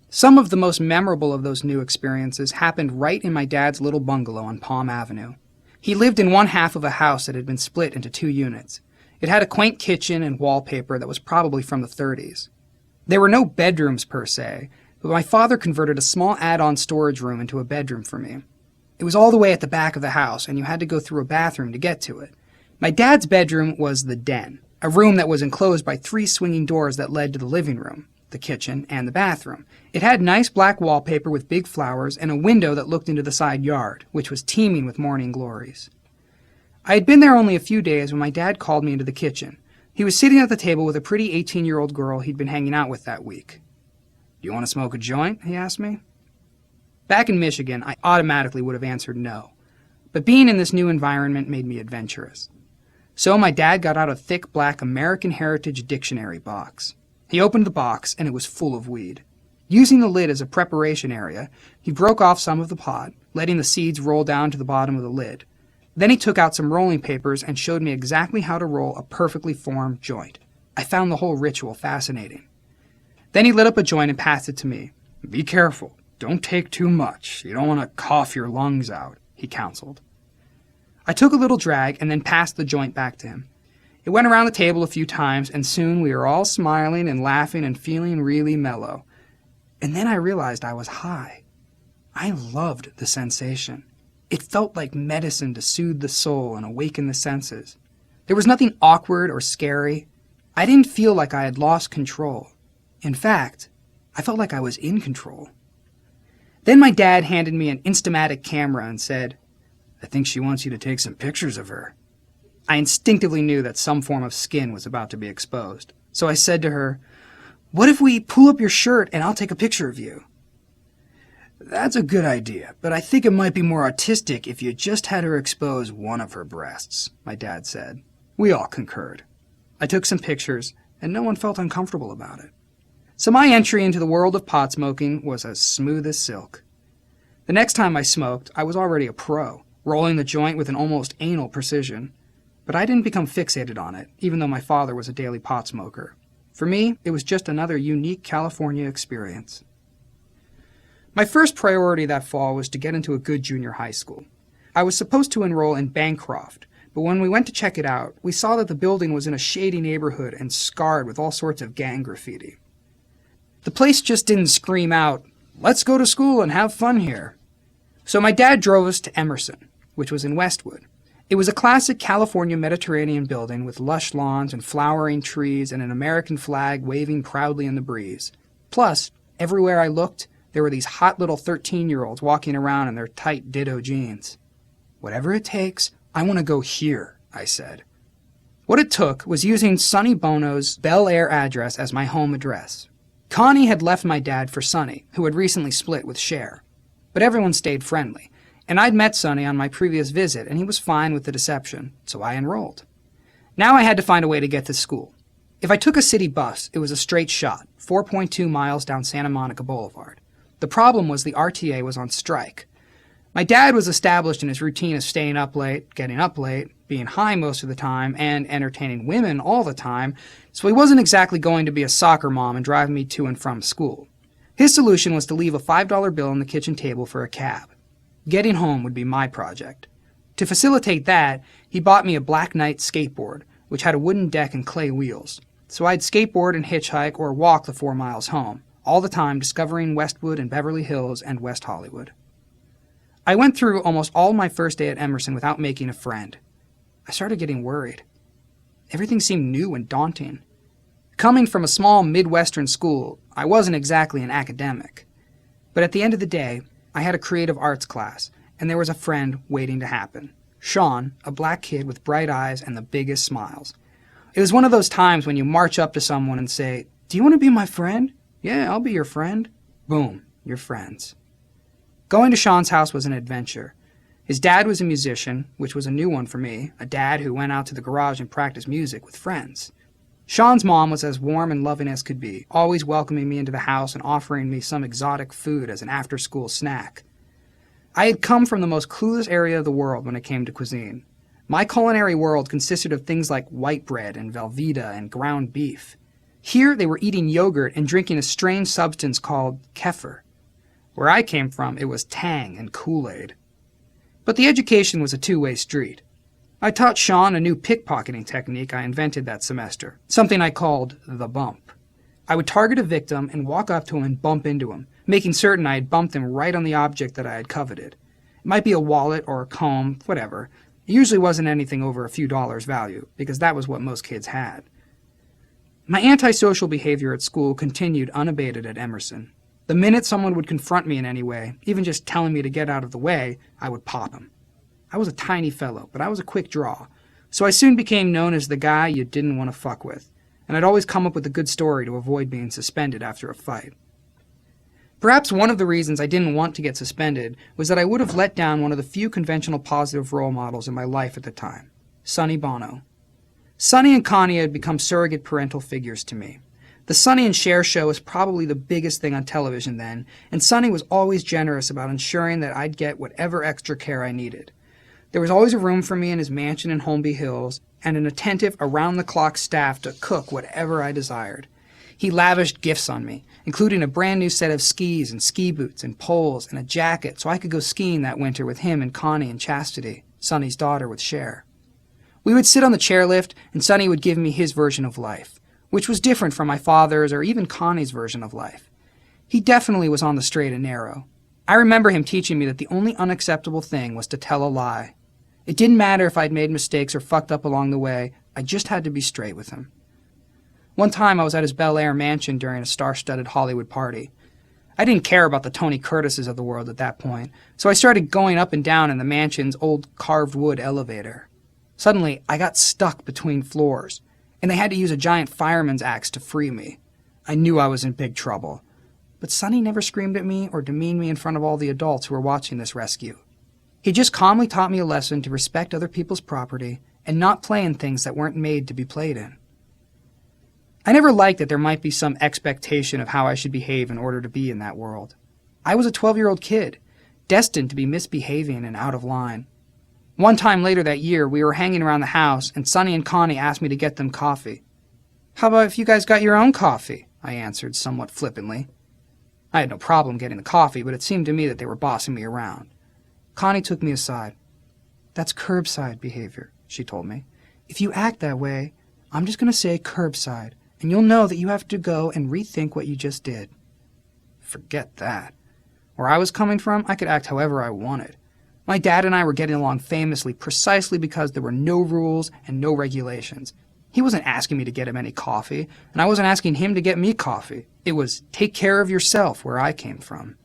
Some of the most memorable of those new experiences happened right in my dad's little bungalow on Palm Avenue. He lived in one half of a house that had been split into 2 units. It had a quaint kitchen and wallpaper that was probably from the 30s. There were no bedrooms per se, but my father converted a small add-on storage room into a bedroom for me. It was all the way at the back of the house, and you had to go through a bathroom to get to it. My dad's bedroom was the den, a room that was enclosed by 3 swinging doors that led to the living room, the kitchen, and the bathroom. It had nice black wallpaper with big flowers and a window that looked into the side yard, which was teeming with morning glories. I had been there only a few days when my dad called me into the kitchen. He was sitting at the table with a pretty 18-year-old girl he'd been hanging out with that week. "Do you want to smoke a joint?" he asked me. Back in Michigan, I automatically would have answered no. But being in this new environment made me adventurous. So my dad got out a thick black American Heritage dictionary box. He opened the box, and it was full of weed. Using the lid as a preparation area, he broke off some of the pod, letting the seeds roll down to the bottom of the lid. Then he took out some rolling papers and showed me exactly how to roll a perfectly formed joint. I found the whole ritual fascinating. Then he lit up a joint and passed it to me. "Be careful. Don't take too much. You don't want to cough your lungs out," he counseled. I took a little drag and then passed the joint back to him. It went around the table a few times, and soon we were all smiling and laughing and feeling really mellow. And then I realized I was high. I loved the sensation. It felt like medicine to soothe the soul and awaken the senses. There was nothing awkward or scary. I didn't feel like I had lost control. In fact, I felt like I was in control. Then my dad handed me an Instamatic camera and said, "I think she wants you to take some pictures of her." I instinctively knew that some form of skin was about to be exposed. So I said to her, "What if we pull up your shirt and I'll take a picture of you?" "That's a good idea, but I think it might be more artistic if you just had her expose one of her breasts," my dad said. We all concurred. I took some pictures, and no one felt uncomfortable about it. So my entry into the world of pot smoking was as smooth as silk. The next time I smoked, I was already a pro, rolling the joint with an almost anal precision. But I didn't become fixated on it, even though my father was a daily pot smoker. For me, it was just another unique California experience. My first priority that fall was to get into a good junior high school. I was supposed to enroll in Bancroft, but when we went to check it out, we saw that the building was in a shady neighborhood and scarred with all sorts of gang graffiti. The place just didn't scream out, "Let's go to school and have fun here." So my dad drove us to Emerson, which was in Westwood. It was a classic California Mediterranean building with lush lawns and flowering trees and an American flag waving proudly in the breeze. Plus, everywhere I looked, there were these hot little 13-year-olds walking around in their tight Ditto jeans. "Whatever it takes, I want to go here," I said. What it took was using Sonny Bono's Bel Air address as my home address. Connie had left my dad for Sonny, who had recently split with Cher. But everyone stayed friendly, and I'd met Sonny on my previous visit, and he was fine with the deception, so I enrolled. Now I had to find a way to get to school. If I took a city bus, it was a straight shot, 4.2 miles down Santa Monica Boulevard. The problem was the RTA was on strike. My dad was established in his routine of staying up late, getting up late, being high most of the time, and entertaining women all the time, so he wasn't exactly going to be a soccer mom and drive me to and from school. His solution was to leave a $5 bill on the kitchen table for a cab. Getting home would be my project. To facilitate that, he bought me a Black Knight skateboard, which had a wooden deck and clay wheels. So I'd skateboard and hitchhike or walk the 4 miles home, all the time discovering Westwood and Beverly Hills and West Hollywood. I went through almost all my first day at Emerson without making a friend. I started getting worried. Everything seemed new and daunting. Coming from a small Midwestern school, I wasn't exactly an academic. But at the end of the day, I had a creative arts class, and there was a friend waiting to happen. Sean, a black kid with bright eyes and the biggest smiles. It was one of those times when you march up to someone and say, "Do you want to be my friend?" "Yeah, I'll be your friend." Boom, you're friends. Going to Sean's house was an adventure. His dad was a musician, which was a new one for me, a dad who went out to the garage and practiced music with friends. Sean's mom was as warm and loving as could be, always welcoming me into the house and offering me some exotic food as an after-school snack. I had come from the most clueless area of the world when it came to cuisine. My culinary world consisted of things like white bread and Velveeta and ground beef. Here they were eating yogurt and drinking a strange substance called kefir. Where I came from, it was Tang and Kool-Aid. But the education was a two-way street. I taught Sean a new pickpocketing technique I invented that semester, something I called the bump. I would target a victim and walk up to him and bump into him, making certain I had bumped him right on the object that I had coveted. It might be a wallet or a comb, whatever. It usually wasn't anything over a few dollars value, because that was what most kids had. My antisocial behavior at school continued unabated at Emerson. The minute someone would confront me in any way, even just telling me to get out of the way, I would pop him. I was a tiny fellow, but I was a quick draw, so I soon became known as the guy you didn't want to fuck with, and I'd always come up with a good story to avoid being suspended after a fight. Perhaps one of the reasons I didn't want to get suspended was that I would have let down one of the few conventional positive role models in my life at the time, Sonny Bono. Sonny and Connie had become surrogate parental figures to me. The Sonny and Cher show was probably the biggest thing on television then, and Sonny was always generous about ensuring that I'd get whatever extra care I needed. There was always a room for me in his mansion in Holmby Hills, and an attentive, around-the-clock staff to cook whatever I desired. He lavished gifts on me, including a brand new set of skis and ski boots and poles and a jacket so I could go skiing that winter with him and Connie and Chastity, Sonny's daughter with Cher. We would sit on the chairlift, and Sonny would give me his version of life, which was different from my father's or even Connie's version of life. He definitely was on the straight and narrow. I remember him teaching me that the only unacceptable thing was to tell a lie. It didn't matter if I'd made mistakes or fucked up along the way, I just had to be straight with him. One time I was at his Bel Air mansion during a star-studded Hollywood party. I didn't care about the Tony Curtises of the world at that point, so I started going up and down in the mansion's old carved wood elevator. Suddenly, I got stuck between floors, and they had to use a giant fireman's axe to free me. I knew I was in big trouble. But Sonny never screamed at me or demeaned me in front of all the adults who were watching this rescue. He just calmly taught me a lesson to respect other people's property and not play in things that weren't made to be played in. I never liked that there might be some expectation of how I should behave in order to be in that world. I was a 12-year-old kid, destined to be misbehaving and out of line. One time later that year, we were hanging around the house, and Sonny and Connie asked me to get them coffee. "How about if you guys got your own coffee?" I answered somewhat flippantly. I had no problem getting the coffee, but it seemed to me that they were bossing me around. Connie took me aside. "That's curbside behavior," she told me. "If you act that way, I'm just going to say curbside, and you'll know that you have to go and rethink what you just did." Forget that. Where I was coming from, I could act however I wanted. My dad and I were getting along famously precisely because there were no rules and no regulations. He wasn't asking me to get him any coffee, and I wasn't asking him to get me coffee. It was take care of yourself where I came from.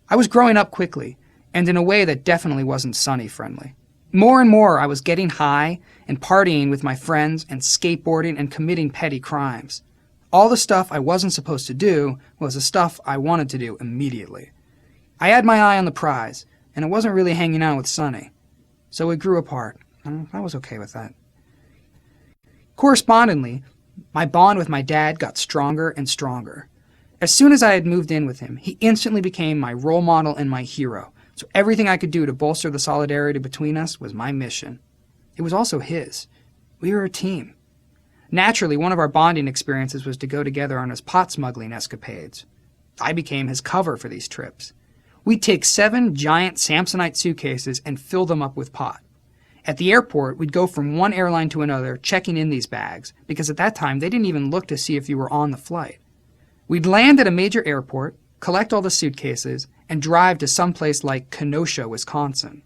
I was growing up quickly, and in a way that definitely wasn't Sonny-friendly. More and more, I was getting high and partying with my friends and skateboarding and committing petty crimes. All the stuff I wasn't supposed to do was the stuff I wanted to do immediately. I had my eye on the prize, and it wasn't really hanging out with Sonny. So we grew apart, and I was okay with that. Correspondingly, my bond with my dad got stronger and stronger. As soon as I had moved in with him, he instantly became my role model and my hero. So everything I could do to bolster the solidarity between us was my mission. It was also his. We were a team. Naturally, one of our bonding experiences was to go together on his pot smuggling escapades. I became his cover for these trips. We'd take 7 giant Samsonite suitcases and fill them up with pot. At the airport, we'd go from one airline to another checking in these bags, because at that time they didn't even look to see if you were on the flight. We'd land at a major airport, collect all the suitcases, and drive to someplace like Kenosha, Wisconsin.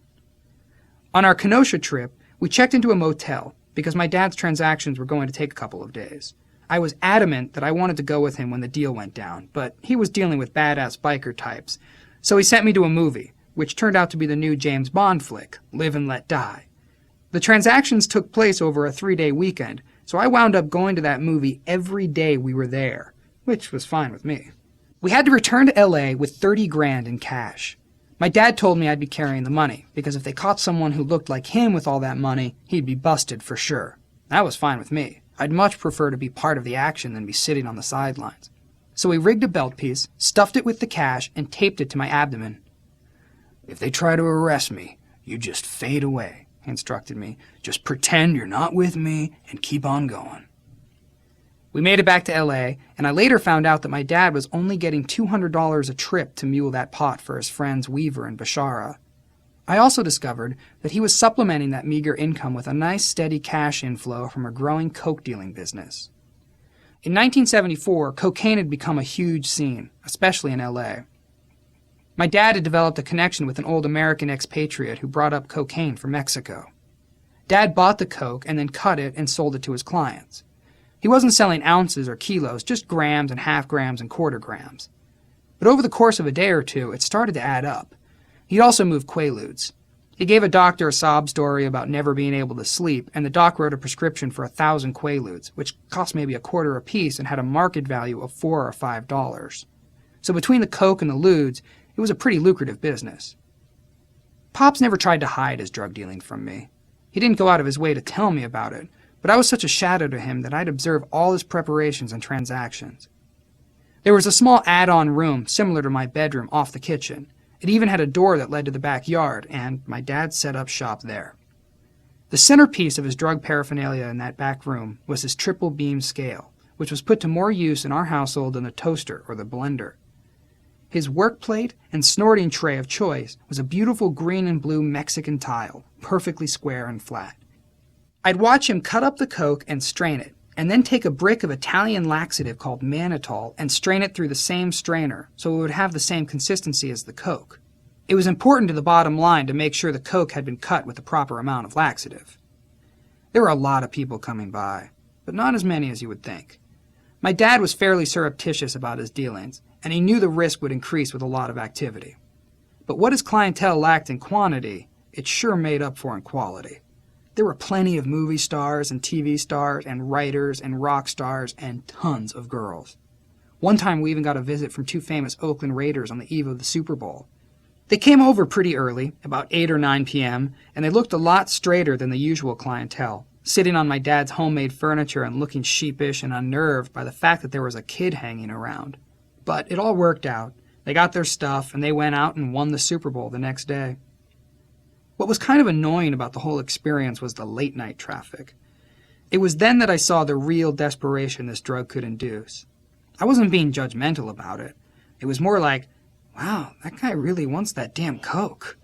On our Kenosha trip, we checked into a motel, because my dad's transactions were going to take a couple of days. I was adamant that I wanted to go with him when the deal went down, but he was dealing with badass biker types, so he sent me to a movie, which turned out to be the new James Bond flick, Live and Let Die. The transactions took place over a 3-day weekend, so I wound up going to that movie every day we were there, which was fine with me. We had to return to LA with 30 grand in cash. My dad told me I'd be carrying the money, because if they caught someone who looked like him with all that money, he'd be busted for sure. That was fine with me. I'd much prefer to be part of the action than be sitting on the sidelines. So we rigged a belt piece, stuffed it with the cash, and taped it to my abdomen. "If they try to arrest me, you just fade away," he instructed me. "Just pretend you're not with me and keep on going." We made it back to LA, and I later found out that my dad was only getting $200 a trip to mule that pot for his friends Weaver and Bashara. I also discovered that he was supplementing that meager income with a nice steady cash inflow from a growing coke dealing business. In 1974, cocaine had become a huge scene, especially in LA. My dad had developed a connection with an old American expatriate who brought up cocaine from Mexico. Dad bought the coke and then cut it and sold it to his clients. He wasn't selling ounces or kilos, just grams and half grams and quarter grams. But over the course of a day or two, it started to add up. He'd also moved Quaaludes. He gave a doctor a sob story about never being able to sleep, and the doc wrote a prescription for 1,000 Quaaludes, which cost maybe a quarter apiece and had a market value of $4 or $5. So between the coke and the ludes, it was a pretty lucrative business. Pops never tried to hide his drug dealing from me. He didn't go out of his way to tell me about it, but I was such a shadow to him that I'd observe all his preparations and transactions. There was a small add-on room similar to my bedroom off the kitchen. It even had a door that led to the backyard, and my dad set up shop there. The centerpiece of his drug paraphernalia in that back room was his triple beam scale, which was put to more use in our household than the toaster or the blender. His work plate and snorting tray of choice was a beautiful green and blue Mexican tile, perfectly square and flat. I'd watch him cut up the coke and strain it, and then take a brick of Italian laxative called mannitol and strain it through the same strainer so it would have the same consistency as the coke. It was important to the bottom line to make sure the coke had been cut with the proper amount of laxative. There were a lot of people coming by, but not as many as you would think. My dad was fairly surreptitious about his dealings, and he knew the risk would increase with a lot of activity. But what his clientele lacked in quantity, it sure made up for in quality. There were plenty of movie stars and TV stars and writers and rock stars and tons of girls. One time we even got a visit from 2 famous Oakland Raiders on the eve of the Super Bowl. They came over pretty early, about 8 or 9 p.m., and they looked a lot straighter than the usual clientele, sitting on my dad's homemade furniture and looking sheepish and unnerved by the fact that there was a kid hanging around. But it all worked out. They got their stuff, and they went out and won the Super Bowl the next day. What was kind of annoying about the whole experience was the late-night traffic. It was then that I saw the real desperation this drug could induce. I wasn't being judgmental about it. It was more like, wow, that guy really wants that damn coke.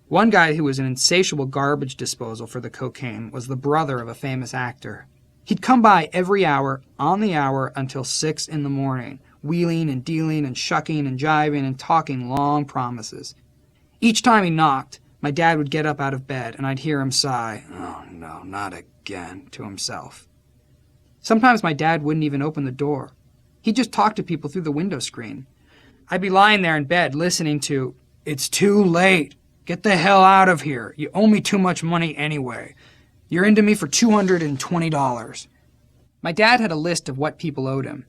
One guy who was an insatiable garbage disposal for the cocaine was the brother of a famous actor. He'd come by every hour, on the hour, until 6 in the morning, wheeling and dealing and shucking and jiving and talking long promises. Each time he knocked, my dad would get up out of bed, and I'd hear him sigh, "Oh no, not again," to himself. Sometimes my dad wouldn't even open the door. He'd just talk to people through the window screen. I'd be lying there in bed listening to, "It's too late. Get the hell out of here. You owe me too much money anyway. You're into me for $220. My dad had a list of what people owed him.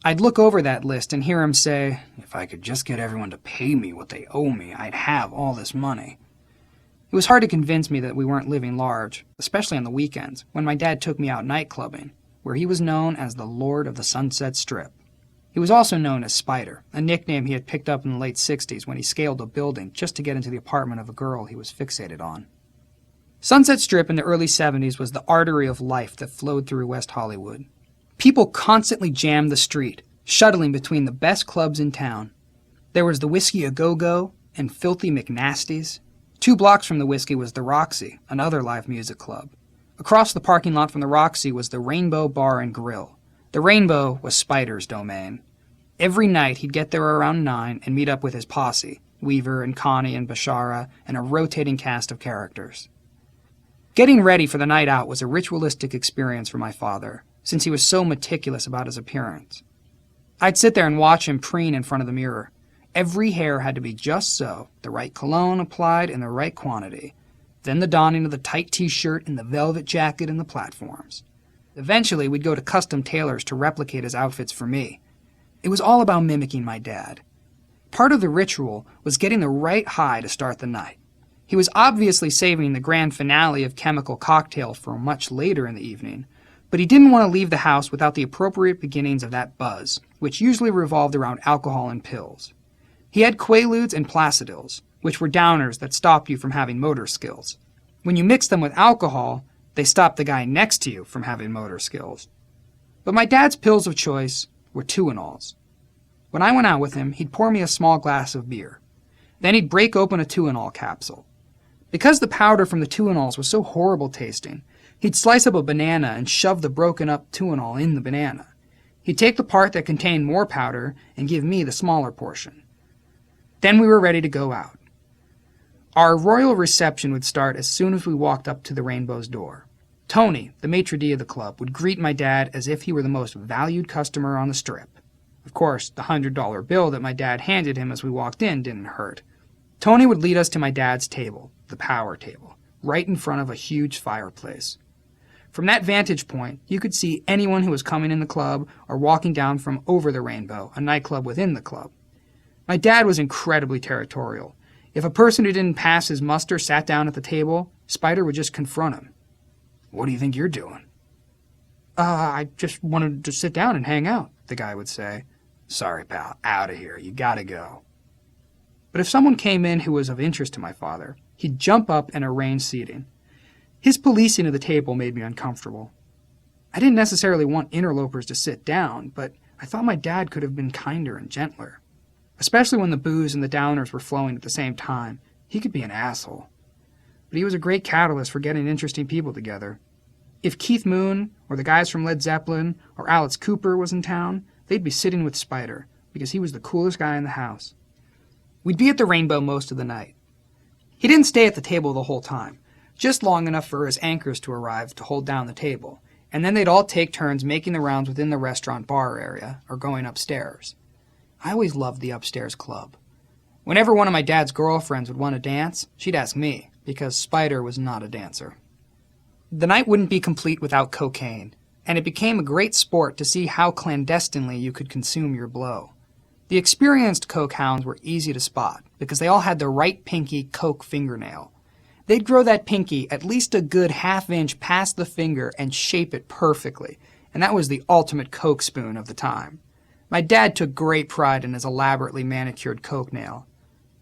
I'd look over that list and hear him say, "If I could just get everyone to pay me what they owe me, I'd have all this money." It was hard to convince me that we weren't living large, especially on the weekends, when my dad took me out nightclubbing, where he was known as the Lord of the Sunset Strip. He was also known as Spider, a nickname he had picked up in the late 60s when he scaled a building just to get into the apartment of a girl he was fixated on. Sunset Strip in the early 70s was the artery of life that flowed through West Hollywood. People constantly jammed the street, shuttling between the best clubs in town. There was the Whiskey A Go-Go and Filthy McNasty's. 2 blocks from the Whiskey was the Roxy, another live music club. Across the parking lot from the Roxy was the Rainbow Bar and Grill. The Rainbow was Spider's domain. Every night he'd get there around 9 and meet up with his posse, Weaver and Connie and Bashara, and a rotating cast of characters. Getting ready for the night out was a ritualistic experience for my father, since he was so meticulous about his appearance. I'd sit there and watch him preen in front of the mirror. Every hair had to be just so, the right cologne applied in the right quantity, then the donning of the tight t-shirt and the velvet jacket and the platforms. Eventually, we'd go to custom tailors to replicate his outfits for me. It was all about mimicking my dad. Part of the ritual was getting the right high to start the night. He was obviously saving the grand finale of Chemical Cocktail for much later in the evening, but he didn't want to leave the house without the appropriate beginnings of that buzz, which usually revolved around alcohol and pills. He had Quaaludes and Placidyls, which were downers that stopped you from having motor skills. When you mixed them with alcohol, they stopped the guy next to you from having motor skills. But my dad's pills of choice were Tuinals. When I went out with him, he'd pour me a small glass of beer. Then he'd break open a Tuinal capsule. Because the powder from the Tuinals was so horrible tasting, he'd slice up a banana and shove the broken up Tuinal in the banana. He'd take the part that contained more powder and give me the smaller portion. Then we were ready to go out. Our royal reception would start as soon as we walked up to the Rainbow's door. Tony, the maitre d' of the club, would greet my dad as if he were the most valued customer on the strip. Of course, the $100 bill that my dad handed him as we walked in didn't hurt. Tony would lead us to my dad's table, the power table, right in front of a huge fireplace. From that vantage point, you could see anyone who was coming in the club or walking down from Over the Rainbow, a nightclub within the club. My dad was incredibly territorial. If a person who didn't pass his muster sat down at the table, Spider would just confront him. "What do you think you're doing?" I just wanted to sit down and hang out," the guy would say. "Sorry, pal, out of here. You gotta go." But if someone came in who was of interest to my father, he'd jump up and arrange seating. His policing of the table made me uncomfortable. I didn't necessarily want interlopers to sit down, but I thought my dad could have been kinder and gentler. Especially when the booze and the downers were flowing at the same time. He could be an asshole. But he was a great catalyst for getting interesting people together. If Keith Moon, or the guys from Led Zeppelin, or Alice Cooper was in town, they'd be sitting with Spider, because he was the coolest guy in the house. We'd be at the Rainbow most of the night. He didn't stay at the table the whole time, just long enough for his anchors to arrive to hold down the table, and then they'd all take turns making the rounds within the restaurant bar area, or going upstairs. I always loved the upstairs club. Whenever one of my dad's girlfriends would want to dance, she'd ask me, because Spider was not a dancer. The night wouldn't be complete without cocaine, and it became a great sport to see how clandestinely you could consume your blow. The experienced coke hounds were easy to spot, because they all had the right pinky coke fingernail. They'd grow that pinky at least a good half-inch past the finger and shape it perfectly, and that was the ultimate coke spoon of the time. My dad took great pride in his elaborately manicured coke nail,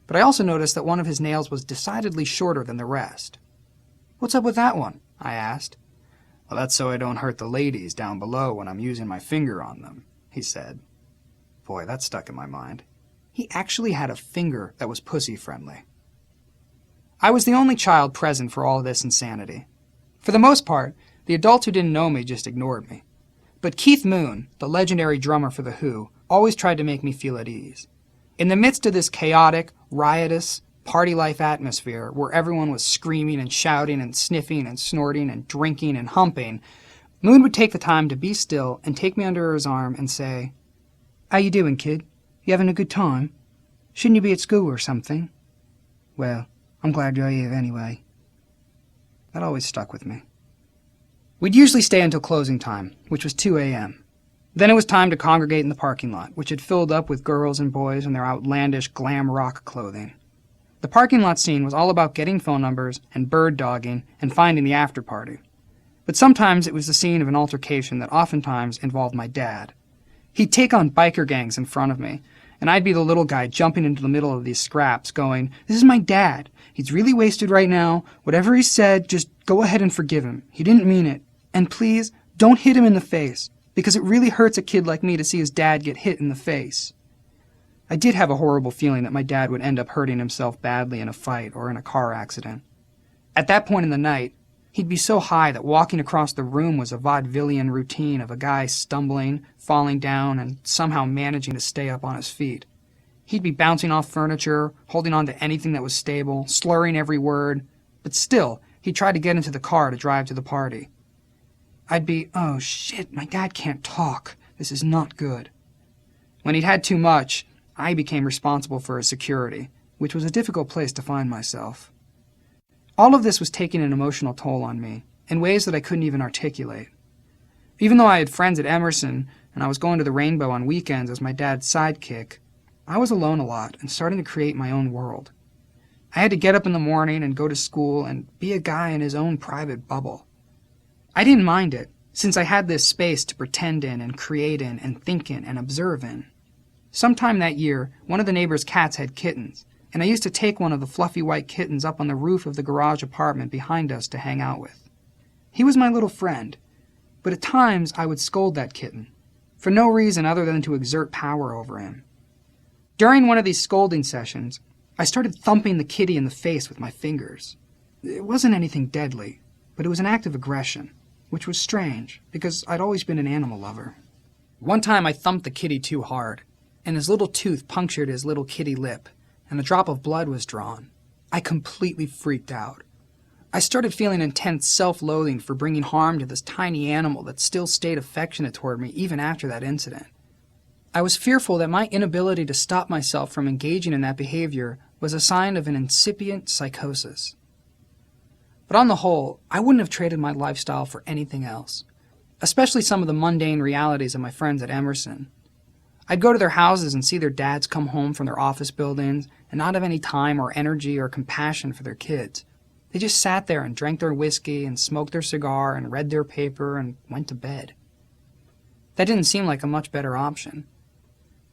but I also noticed that one of his nails was decidedly shorter than the rest. "What's up with that one?" I asked. "Well, that's so I don't hurt the ladies down below when I'm using my finger on them," he said. Boy, that stuck in my mind. He actually had a finger that was pussy-friendly. I was the only child present for all of this insanity. For the most part, the adults who didn't know me just ignored me. But Keith Moon, the legendary drummer for The Who, always tried to make me feel at ease. In the midst of this chaotic, riotous, party-life atmosphere where everyone was screaming and shouting and sniffing and snorting and drinking and humping, Moon would take the time to be still and take me under his arm and say, "How you doing, kid? You having a good time? Shouldn't you be at school or something?" "Well, I'm glad you're here anyway." That always stuck with me. We'd usually stay until closing time, which was 2 a.m. Then it was time to congregate in the parking lot, which had filled up with girls and boys in their outlandish glam rock clothing. The parking lot scene was all about getting phone numbers and bird dogging and finding the after party. But sometimes it was the scene of an altercation that oftentimes involved my dad. He'd take on biker gangs in front of me, and I'd be the little guy jumping into the middle of these scraps going, "This is my dad. He's really wasted right now. Whatever he said, just go ahead and forgive him. He didn't mean it. And please, don't hit him in the face, because it really hurts a kid like me to see his dad get hit in the face." I did have a horrible feeling that my dad would end up hurting himself badly in a fight or in a car accident. At that point in the night, he'd be so high that walking across the room was a vaudevillian routine of a guy stumbling, falling down, and somehow managing to stay up on his feet. He'd be bouncing off furniture, holding on to anything that was stable, slurring every word, but still He'd try to get into the car to drive to the party. I'd be, oh shit, my dad can't talk. This is not good. When he'd had too much, I became responsible for his security, which was a difficult place to find myself. All of this was taking an emotional toll on me, in ways that I couldn't even articulate. Even though I had friends at Emerson, and I was going to the Rainbow on weekends as my dad's sidekick, I was alone a lot and starting to create my own world. I had to get up in the morning and go to school and be a guy in his own private bubble. I didn't mind it, since I had this space to pretend in and create in and think in and observe in. Sometime that year, one of the neighbor's cats had kittens, and I used to take one of the fluffy white kittens up on the roof of the garage apartment behind us to hang out with. He was my little friend, but at times I would scold that kitten, for no reason other than to exert power over him. During one of these scolding sessions, I started thumping the kitty in the face with my fingers. It wasn't anything deadly, but it was an act of aggression, which was strange, because I'd always been an animal lover. One time I thumped the kitty too hard, and his little tooth punctured his little kitty lip, and a drop of blood was drawn. I completely freaked out. I started feeling intense self-loathing for bringing harm to this tiny animal that still stayed affectionate toward me even after that incident. I was fearful that my inability to stop myself from engaging in that behavior was a sign of an incipient psychosis. But on the whole, I wouldn't have traded my lifestyle for anything else, especially some of the mundane realities of my friends at Emerson. I'd go to their houses and see their dads come home from their office buildings and not have any time or energy or compassion for their kids. They just sat there and drank their whiskey and smoked their cigar and read their paper and went to bed. That didn't seem like a much better option.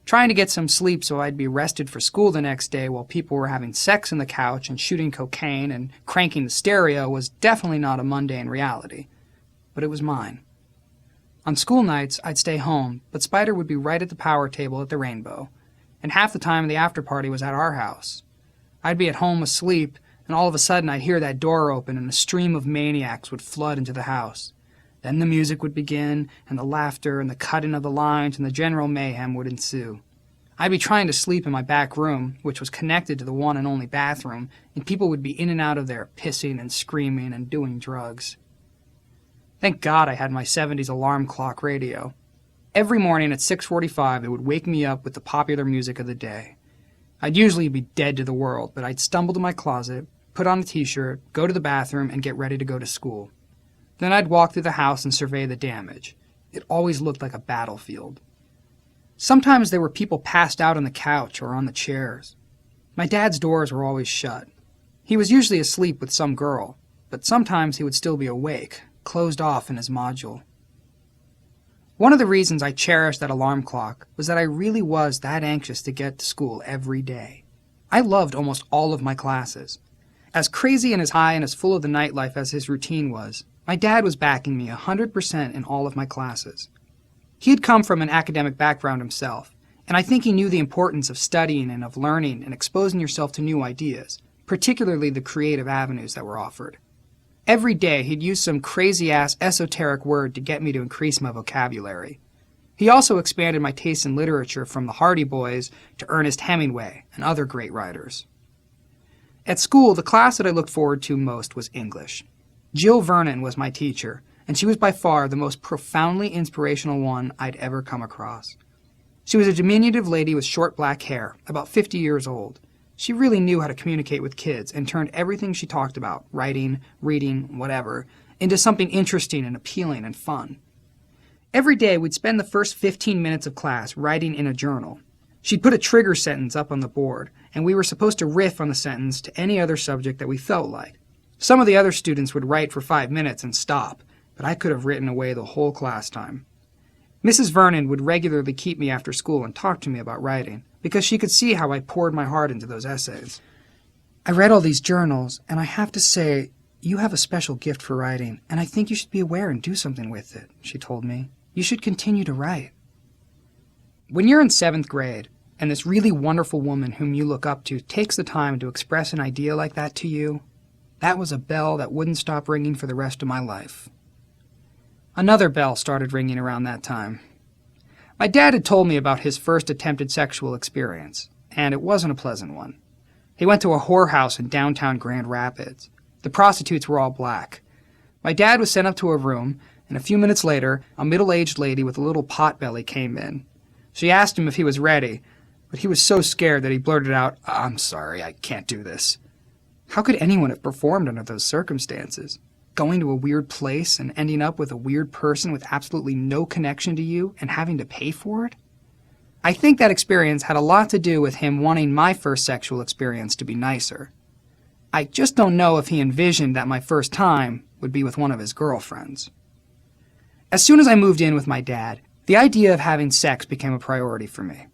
Trying to get some sleep so I'd be rested for school the next day while people were having sex on the couch and shooting cocaine and cranking the stereo was definitely not a mundane reality, but it was mine. On school nights, I'd stay home, but Spider would be right at the power table at the Rainbow, and half the time the after-party was at our house. I'd be at home asleep, and all of a sudden I'd hear that door open and a stream of maniacs would flood into the house. Then the music would begin, and the laughter and the cutting of the lines and the general mayhem would ensue. I'd be trying to sleep in my back room, which was connected to the one and only bathroom, and people would be in and out of there pissing and screaming and doing drugs. Thank God I had my 70s alarm clock radio. Every morning at 6:45 it would wake me up with the popular music of the day. I'd usually be dead to the world, but I'd stumble to my closet, put on a t-shirt, go to the bathroom, and get ready to go to school. Then I'd walk through the house and survey the damage. It always looked like a battlefield. Sometimes there were people passed out on the couch or on the chairs. My dad's doors were always shut. He was usually asleep with some girl, but sometimes he would still be awake, closed off in his module. One of the reasons I cherished that alarm clock was that I really was that anxious to get to school every day. I loved almost all of my classes. As crazy and as high and as full of the nightlife as his routine was, my dad was backing me 100% in all of my classes. He had come from an academic background himself, and I think he knew the importance of studying and of learning and exposing yourself to new ideas, particularly the creative avenues that were offered. Every day he'd use some crazy-ass esoteric word to get me to increase my vocabulary. He also expanded my taste in literature from the Hardy Boys to Ernest Hemingway and other great writers. At school, the class that I looked forward to most was English. Jill Vernon was my teacher, and she was by far the most profoundly inspirational one I'd ever come across. She was a diminutive lady with short black hair, about 50 years old. She really knew how to communicate with kids and turned everything she talked about, writing, reading, whatever, into something interesting and appealing and fun. Every day we'd spend the first 15 minutes of class writing in a journal. She'd put a trigger sentence up on the board, and we were supposed to riff on the sentence to any other subject that we felt like. Some of the other students would write for 5 minutes and stop, but I could have written away the whole class time. Mrs. Vernon would regularly keep me after school and talk to me about writing, because she could see how I poured my heart into those essays. I read all these journals, and I have to say, you have a special gift for writing, and I think you should be aware and do something with it, she told me. You should continue to write. When you're in 7th grade, and this really wonderful woman whom you look up to takes the time to express an idea like that to you, that was a bell that wouldn't stop ringing for the rest of my life. Another bell started ringing around that time. My dad had told me about his first attempted sexual experience, and it wasn't a pleasant one. He went to a whorehouse in downtown Grand Rapids. The prostitutes were all black. My dad was sent up to a room, and a few minutes later, a middle-aged lady with a little potbelly came in. She asked him if he was ready, but he was so scared that he blurted out, "I'm sorry, I can't do this." How could anyone have performed under those circumstances? Going to a weird place and ending up with a weird person with absolutely no connection to you and having to pay for it? I think that experience had a lot to do with him wanting my first sexual experience to be nicer. I just don't know if he envisioned that my first time would be with one of his girlfriends. As soon as I moved in with my dad, the idea of having sex became a priority for me.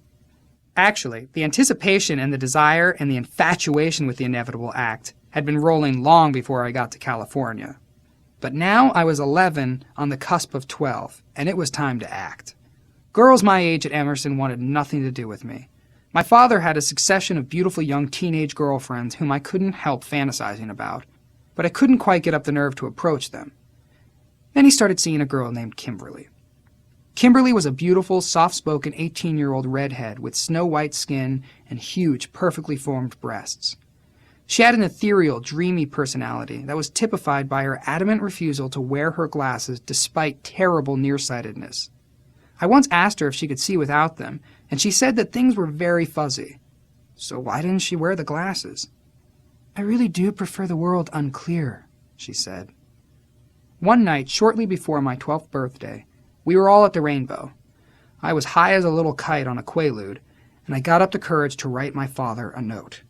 Actually, the anticipation and the desire and the infatuation with the inevitable act had been rolling long before I got to California. But now I was 11 on the cusp of 12, and it was time to act. Girls my age at Emerson wanted nothing to do with me. My father had a succession of beautiful young teenage girlfriends whom I couldn't help fantasizing about, but I couldn't quite get up the nerve to approach them. Then he started seeing a girl named Kimberly. Kimberly was a beautiful, soft-spoken 18-year-old redhead with snow-white skin and huge, perfectly formed breasts. She had an ethereal, dreamy personality that was typified by her adamant refusal to wear her glasses despite terrible nearsightedness. I once asked her if she could see without them, and she said that things were very fuzzy. So why didn't she wear the glasses? "I really do prefer the world unclear," she said. One night, shortly before my 12th birthday, we were all at the Rainbow. I was high as a little kite on a quaalude, and I got up the courage to write my father a note.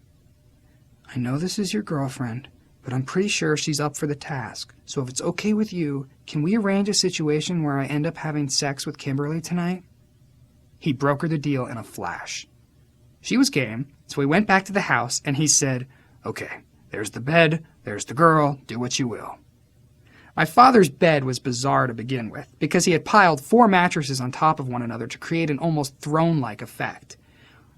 "I know this is your girlfriend, but I'm pretty sure she's up for the task, so if it's okay with you, can we arrange a situation where I end up having sex with Kimberly tonight?" He brokered the deal in a flash. She was game, so we went back to the house, and he said, "Okay, there's the bed, there's the girl, do what you will." My father's bed was bizarre to begin with, because he had piled 4 mattresses on top of one another to create an almost throne-like effect.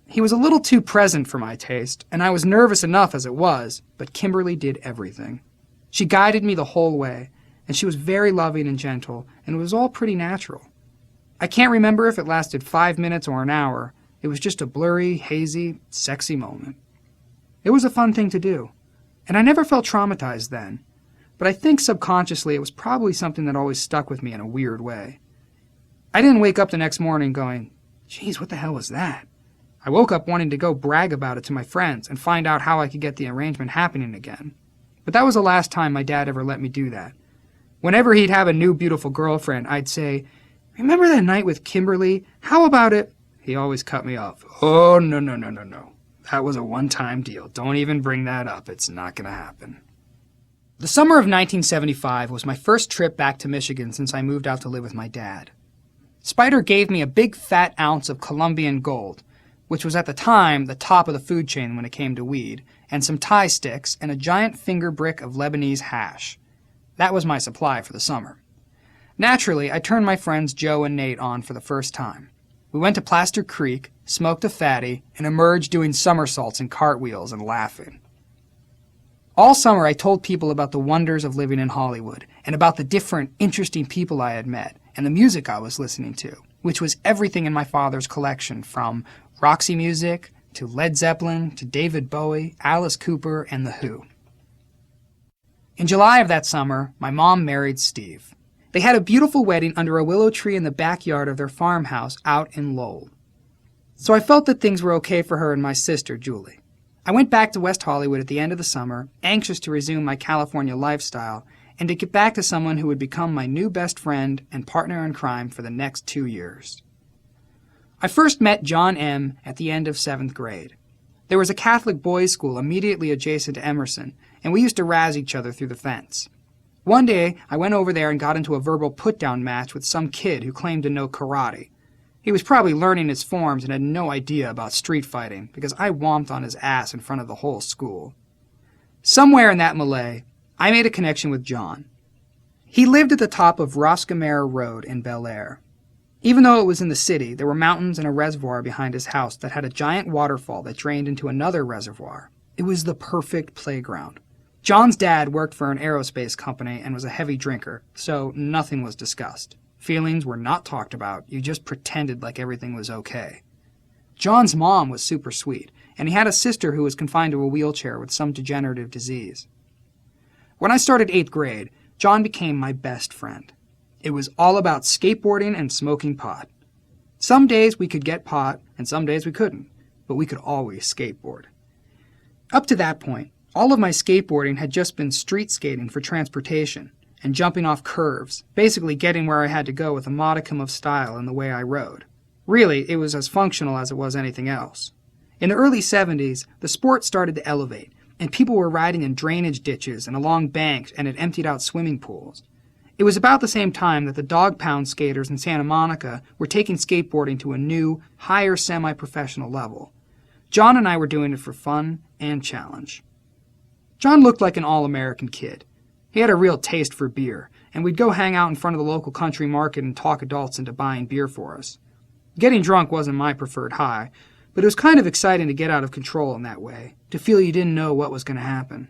He was a little too present for my taste, and I was nervous enough as it was, but Kimberly did everything. She guided me the whole way, and she was very loving and gentle, and it was all pretty natural. I can't remember if it lasted 5 minutes or an hour. It was just a blurry, hazy, sexy moment. It was a fun thing to do, and I never felt traumatized then. But I think subconsciously it was probably something that always stuck with me in a weird way. I didn't wake up the next morning going, "Geez, what the hell was that?" I woke up wanting to go brag about it to my friends and find out how I could get the arrangement happening again. But that was the last time my dad ever let me do that. Whenever he'd have a new beautiful girlfriend, I'd say, "Remember that night with Kimberly? How about it?" He always cut me off. "Oh, no. That was a one-time deal. Don't even bring that up. It's not going to happen." The summer of 1975 was my first trip back to Michigan since I moved out to live with my dad. Spider gave me a big fat ounce of Colombian gold, which was at the time the top of the food chain when it came to weed, and some Thai sticks and a giant finger brick of Lebanese hash. That was my supply for the summer. Naturally, I turned my friends Joe and Nate on for the first time. We went to Plaster Creek, smoked a fatty, and emerged doing somersaults and cartwheels and laughing. All summer I told people about the wonders of living in Hollywood and about the different, interesting people I had met and the music I was listening to, which was everything in my father's collection, from Roxy music to Led Zeppelin to David Bowie, Alice Cooper, and The Who. In July of that summer, my mom married Steve. They had a beautiful wedding under a willow tree in the backyard of their farmhouse out in Lowell. So I felt that things were okay for her and my sister, Julie. I went back to West Hollywood at the end of the summer, anxious to resume my California lifestyle and to get back to someone who would become my new best friend and partner in crime for the next 2 years. I first met John M. at the end of 7th grade. There was a Catholic boys' school immediately adjacent to Emerson, and we used to razz each other through the fence. One day, I went over there and got into a verbal put-down match with some kid who claimed to know karate. He was probably learning its forms and had no idea about street fighting, because I whomped on his ass in front of the whole school. Somewhere in that melee, I made a connection with John. He lived at the top of Roscommare Road in Bel Air. Even though it was in the city, there were mountains and a reservoir behind his house that had a giant waterfall that drained into another reservoir. It was the perfect playground. John's dad worked for an aerospace company and was a heavy drinker, so nothing was discussed. Feelings were not talked about. You just pretended like everything was okay. John's mom was super sweet, and he had a sister who was confined to a wheelchair with some degenerative disease. When I started 8th grade, John became my best friend. It was all about skateboarding and smoking pot. Some days we could get pot, and some days we couldn't, but we could always skateboard. Up to that point, all of my skateboarding had just been street skating for transportation and jumping off curves, basically getting where I had to go with a modicum of style in the way I rode. Really, it was as functional as it was anything else. In the early 70s, the sport started to elevate, and people were riding in drainage ditches and along banks and at emptied-out swimming pools. It was about the same time that the dog pound skaters in Santa Monica were taking skateboarding to a new, higher semi-professional level. John and I were doing it for fun and challenge. John looked like an all-American kid. He had a real taste for beer, and we'd go hang out in front of the local country market and talk adults into buying beer for us. Getting drunk wasn't my preferred high, but it was kind of exciting to get out of control in that way, to feel you didn't know what was going to happen.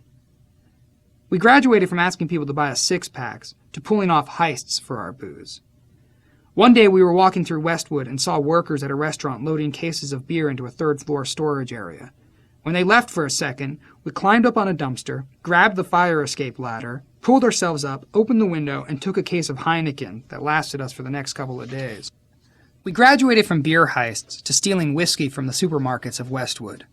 We graduated from asking people to buy us six-packs to pulling off heists for our booze. One day we were walking through Westwood and saw workers at a restaurant loading cases of beer into a third-floor storage area. When they left for a second, we climbed up on a dumpster, grabbed the fire escape ladder, pulled ourselves up, opened the window, and took a case of Heineken that lasted us for the next couple of days. We graduated from beer heists to stealing whiskey from the supermarkets of Westwood.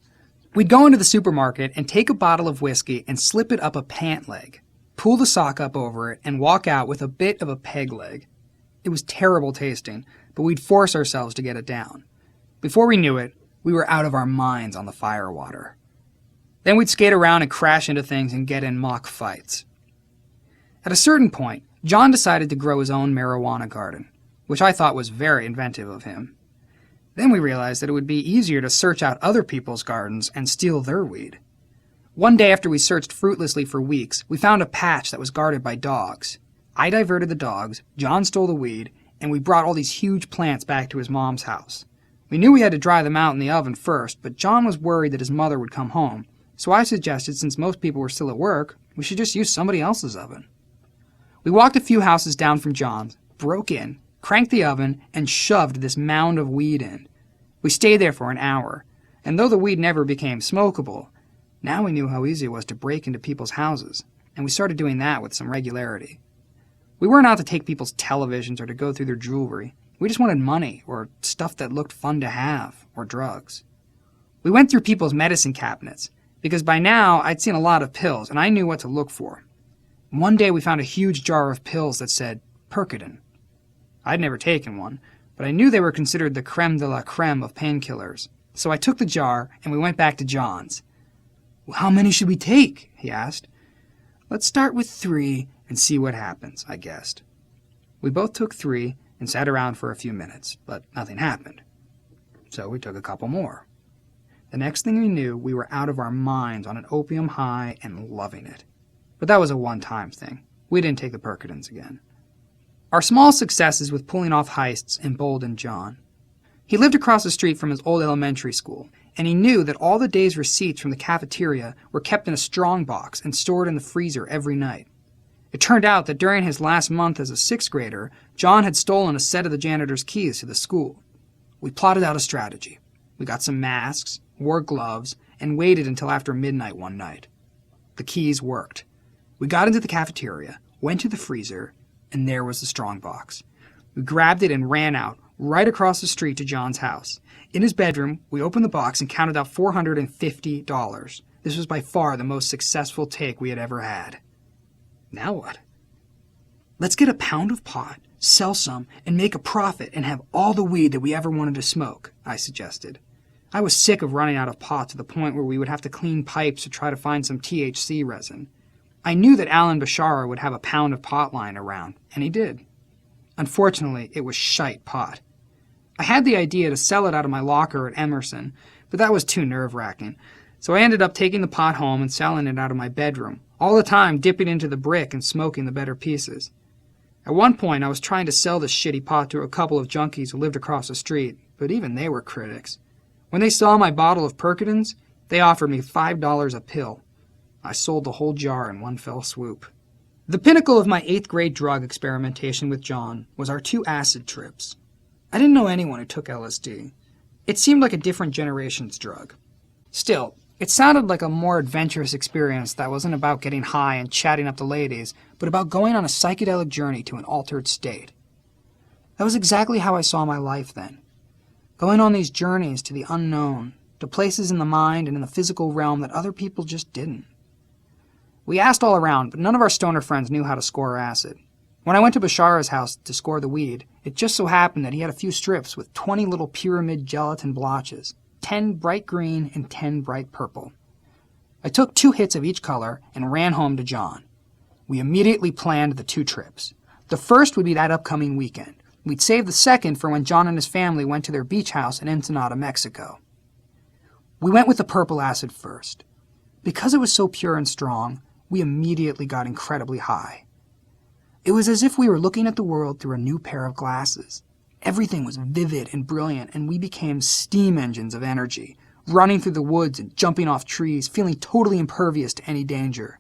We'd go into the supermarket and take a bottle of whiskey and slip it up a pant leg, pull the sock up over it, and walk out with a bit of a peg leg. It was terrible tasting, but we'd force ourselves to get it down. Before we knew it, we were out of our minds on the firewater. Then we'd skate around and crash into things and get in mock fights. At a certain point, John decided to grow his own marijuana garden, which I thought was very inventive of him. Then we realized that it would be easier to search out other people's gardens and steal their weed. One day after we searched fruitlessly for weeks, we found a patch that was guarded by dogs. I diverted the dogs, John stole the weed, and we brought all these huge plants back to his mom's house. We knew we had to dry them out in the oven first, but John was worried that his mother would come home, so I suggested since most people were still at work, we should just use somebody else's oven. We walked a few houses down from John's, broke in, cranked the oven, and shoved this mound of weed in. We stayed there for an hour, and though the weed never became smokable, now we knew how easy it was to break into people's houses, and we started doing that with some regularity. We weren't out to take people's televisions or to go through their jewelry. We just wanted money, or stuff that looked fun to have, or drugs. We went through people's medicine cabinets, because by now I'd seen a lot of pills, and I knew what to look for. One day we found a huge jar of pills that said Percodan. I'd never taken one, but I knew they were considered the creme de la creme of painkillers. So I took the jar, and we went back to John's. "Well, how many should we take?" he asked. "Let's start with 3 and see what happens," I guessed. We both took 3 and sat around for a few minutes, but nothing happened. So we took a couple more. The next thing we knew, we were out of our minds on an opium high and loving it. But that was a one-time thing. We didn't take the Percodans again. Our small successes with pulling off heists emboldened John. He lived across the street from his old elementary school, and he knew that all the day's receipts from the cafeteria were kept in a strong box and stored in the freezer every night. It turned out that during his last month as a 6th grader, John had stolen a set of the janitor's keys to the school. We plotted out a strategy. We got some masks, wore gloves, and waited until after midnight one night. The keys worked. We got into the cafeteria, went to the freezer, and there was the strongbox. We grabbed it and ran out, right across the street to John's house. In his bedroom, we opened the box and counted out $450. This was by far the most successful take we had ever had. Now what? "Let's get a pound of pot, sell some, and make a profit and have all the weed that we ever wanted to smoke," I suggested. I was sick of running out of pot to the point where we would have to clean pipes to try to find some THC resin. I knew that Alan Bashara would have a pound of pot lying around, and he did. Unfortunately, it was shite pot. I had the idea to sell it out of my locker at Emerson, but that was too nerve-wracking, so I ended up taking the pot home and selling it out of my bedroom, all the time dipping into the brick and smoking the better pieces. At one point, I was trying to sell this shitty pot to a couple of junkies who lived across the street, but even they were critics. When they saw my bottle of Percodans, they offered me $5 a pill. I sold the whole jar in one fell swoop. The pinnacle of my 8th grade drug experimentation with John was our 2 acid trips. I didn't know anyone who took LSD. It seemed like a different generation's drug. Still, It sounded like a more adventurous experience that wasn't about getting high and chatting up the ladies, but about going on a psychedelic journey to an altered state. That was exactly how I saw my life then. Going on these journeys to the unknown, to places in the mind and in the physical realm that other people just didn't. We asked all around, but none of our stoner friends knew how to score acid. When I went to Bashar's house to score the weed, it just so happened that he had a few strips with 20 little pyramid gelatin blotches, 10 bright green and 10 bright purple. I took 2 hits of each color and ran home to John. We immediately planned the 2 trips. The first would be that upcoming weekend. We'd save the second for when John and his family went to their beach house in Ensenada, Mexico. We went with the purple acid first. Because it was so pure and strong, we immediately got incredibly high. It was as if we were looking at the world through a new pair of glasses. Everything was vivid and brilliant, and we became steam engines of energy, running through the woods and jumping off trees, feeling totally impervious to any danger.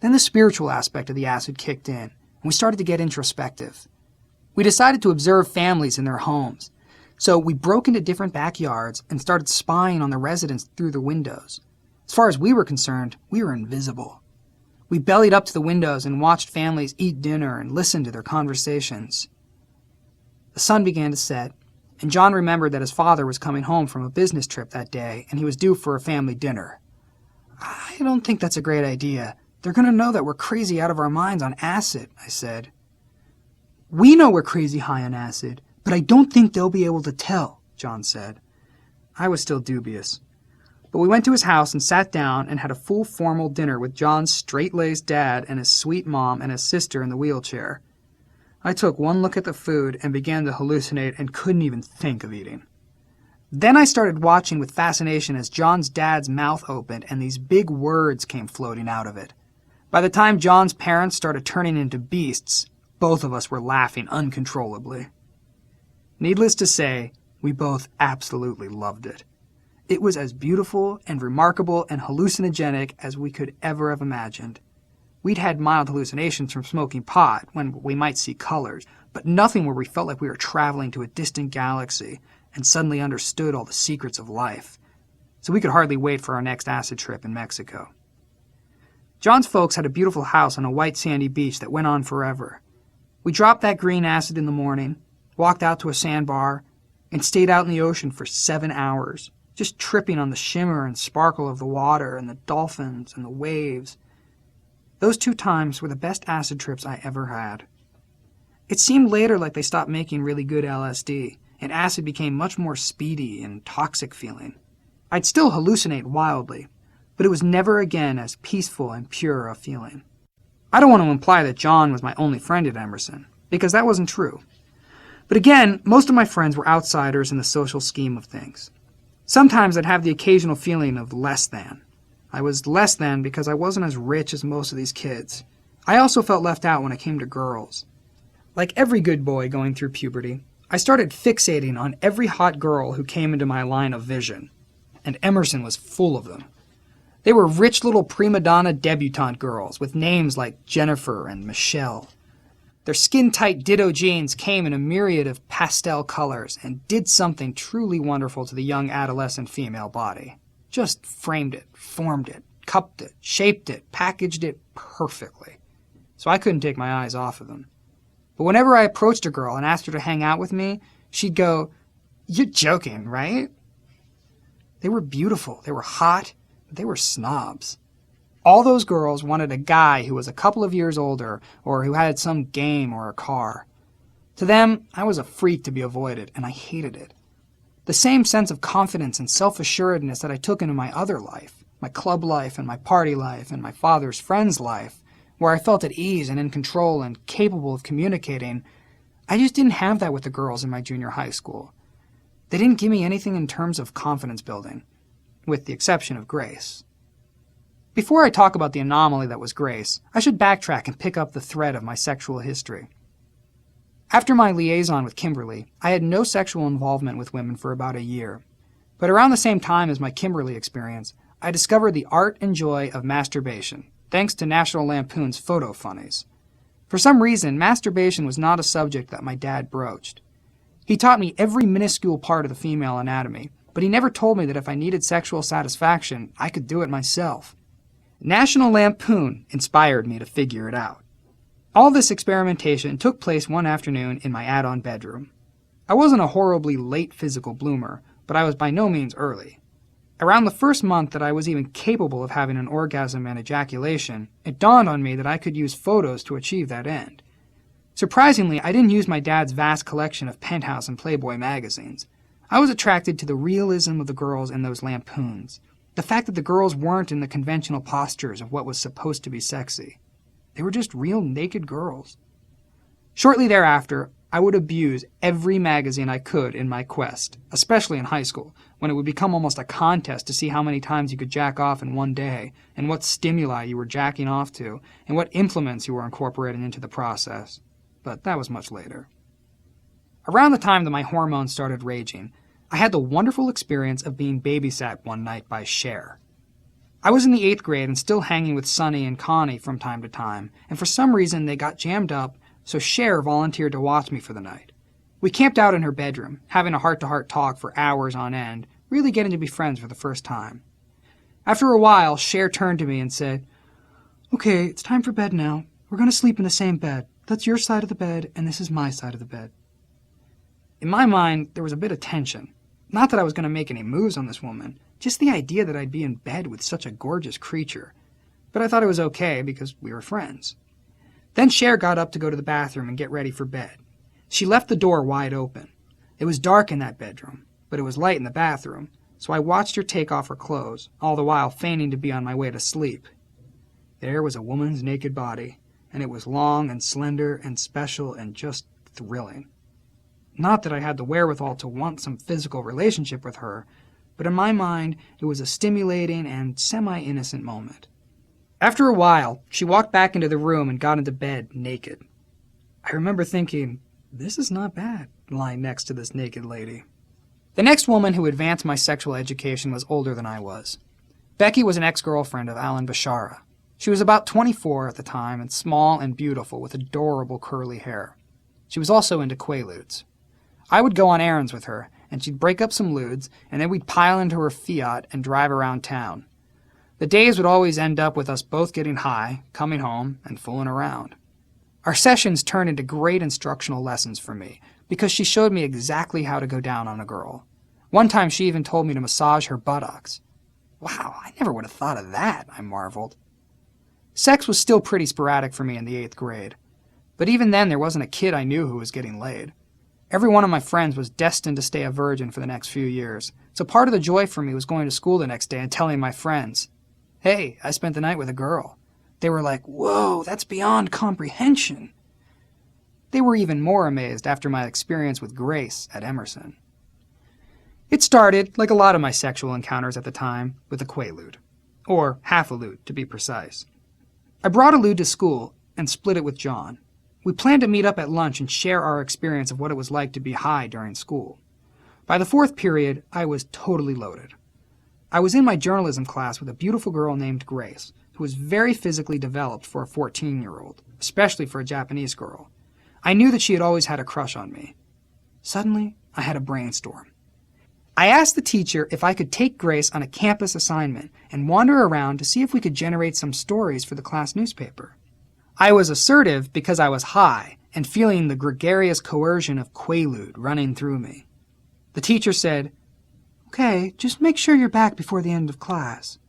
Then the spiritual aspect of the acid kicked in, and we started to get introspective. We decided to observe families in their homes. So we broke into different backyards and started spying on the residents through the windows. As far as we were concerned, we were invisible. We bellied up to the windows and watched families eat dinner and listened to their conversations. The sun began to set, and John remembered that his father was coming home from a business trip that day, and he was due for a family dinner. "I don't think that's a great idea. They're going to know that we're crazy out of our minds on acid," I said. "We know we're crazy high on acid, but I don't think they'll be able to tell," John said. I was still dubious. But we went to his house and sat down and had a full formal dinner with John's straight-laced dad and his sweet mom and his sister in the wheelchair. I took one look at the food and began to hallucinate and couldn't even think of eating. Then I started watching with fascination as John's dad's mouth opened and these big words came floating out of it. By the time John's parents started turning into beasts, both of us were laughing uncontrollably. Needless to say, we both absolutely loved it. It was as beautiful and remarkable and hallucinogenic as we could ever have imagined. We'd had mild hallucinations from smoking pot, when we might see colors, but nothing where we felt like we were traveling to a distant galaxy and suddenly understood all the secrets of life. So we could hardly wait for our next acid trip in Mexico. John's folks had a beautiful house on a white sandy beach that went on forever. We dropped that green acid in the morning, walked out to a sandbar, and stayed out in the ocean for 7 hours, just tripping on the shimmer and sparkle of the water and the dolphins and the waves. Those 2 times were the best acid trips I ever had. It seemed later like they stopped making really good LSD, and acid became much more speedy and toxic feeling. I'd still hallucinate wildly, but it was never again as peaceful and pure a feeling. I don't want to imply that John was my only friend at Emerson, because that wasn't true. But again, most of my friends were outsiders in the social scheme of things. Sometimes I'd have the occasional feeling of less than. I was less than because I wasn't as rich as most of these kids. I also felt left out when it came to girls. Like every good boy going through puberty, I started fixating on every hot girl who came into my line of vision. And Emerson was full of them. They were rich little prima donna debutante girls with names like Jennifer and Michelle. Their skin-tight ditto jeans came in a myriad of pastel colors and did something truly wonderful to the young adolescent female body. Just framed it, formed it, cupped it, shaped it, packaged it perfectly. So I couldn't take my eyes off of them. But whenever I approached a girl and asked her to hang out with me, she'd go, "You're joking, right?" They were beautiful, they were hot, but they were snobs. All those girls wanted a guy who was a couple of years older or who had some game or a car. To them, I was a freak to be avoided, and I hated it. The same sense of confidence and self-assuredness that I took into my other life, my club life and my party life and my father's friend's life, where I felt at ease and in control and capable of communicating, I just didn't have that with the girls in my junior high school. They didn't give me anything in terms of confidence building, with the exception of Grace. Before I talk about the anomaly that was Grace, I should backtrack and pick up the thread of my sexual history. After my liaison with Kimberly, I had no sexual involvement with women for about a year. But around the same time as my Kimberly experience, I discovered the art and joy of masturbation, thanks to National Lampoon's Photo Funnies. For some reason, masturbation was not a subject that my dad broached. He taught me every minuscule part of the female anatomy, but he never told me that if I needed sexual satisfaction, I could do it myself. National Lampoon inspired me to figure it out. All this experimentation took place one afternoon in my add-on bedroom. I wasn't a horribly late physical bloomer, but I was by no means early. Around the first month that I was even capable of having an orgasm and ejaculation, it dawned on me that I could use photos to achieve that end. Surprisingly, I didn't use my dad's vast collection of Penthouse and Playboy magazines. I was attracted to the realism of the girls in those lampoons, the fact that the girls weren't in the conventional postures of what was supposed to be sexy. They were just real naked girls. Shortly thereafter, I would abuse every magazine I could in my quest, especially in high school, when it would become almost a contest to see how many times you could jack off in one day, and what stimuli you were jacking off to, and what implements you were incorporating into the process. But that was much later. Around the time that my hormones started raging, I had the wonderful experience of being babysat one night by Cher. I was in the 8th grade and still hanging with Sonny and Connie from time to time, and for some reason they got jammed up, so Cher volunteered to watch me for the night. We camped out in her bedroom, having a heart-to-heart talk for hours on end, really getting to be friends for the first time. After a while, Cher turned to me and said, "Okay, it's time for bed now. We're going to sleep in the same bed. That's your side of the bed, and this is my side of the bed." In my mind, there was a bit of tension. Not that I was going to make any moves on this woman, just the idea that I'd be in bed with such a gorgeous creature. But I thought it was okay because we were friends. Then Cher got up to go to the bathroom and get ready for bed. She left the door wide open. It was dark in that bedroom, but it was light in the bathroom, so I watched her take off her clothes, all the while feigning to be on my way to sleep. There was a woman's naked body, and it was long and slender and special and just thrilling. Not that I had the wherewithal to want some physical relationship with her, but in my mind it was a stimulating and semi-innocent moment. After a while, she walked back into the room and got into bed naked. I remember thinking, this is not bad, lying next to this naked lady. The next woman who advanced my sexual education was older than I was. Becky was an ex-girlfriend of Alan Bashara. She was about 24 at the time and small and beautiful with adorable curly hair. She was also into Quaaludes. I would go on errands with her, and she'd break up some ludes, and then we'd pile into her Fiat and drive around town. The days would always end up with us both getting high, coming home, and fooling around. Our sessions turned into great instructional lessons for me, because she showed me exactly how to go down on a girl. One time she even told me to massage her buttocks. Wow, I never would have thought of that, I marveled. Sex was still pretty sporadic for me in the 8th grade, but even then there wasn't a kid I knew who was getting laid. Every one of my friends was destined to stay a virgin for the next few years, so part of the joy for me was going to school the next day and telling my friends, "Hey, I spent the night with a girl." They were like, "Whoa, that's beyond comprehension." They were even more amazed after my experience with Grace at Emerson. It started, like a lot of my sexual encounters at the time, with a Quaalude. Or half a lude, to be precise. I brought a lude to school and split it with John. We planned to meet up at lunch and share our experience of what it was like to be high during school. By the 4th period, I was totally loaded. I was in my journalism class with a beautiful girl named Grace, who was very physically developed for a 14-year-old, especially for a Japanese girl. I knew that she had always had a crush on me. Suddenly, I had a brainstorm. I asked the teacher if I could take Grace on a campus assignment and wander around to see if we could generate some stories for the class newspaper. I was assertive because I was high and feeling the gregarious coercion of Quaalude running through me. The teacher said, "Okay, just make sure you're back before the end of class."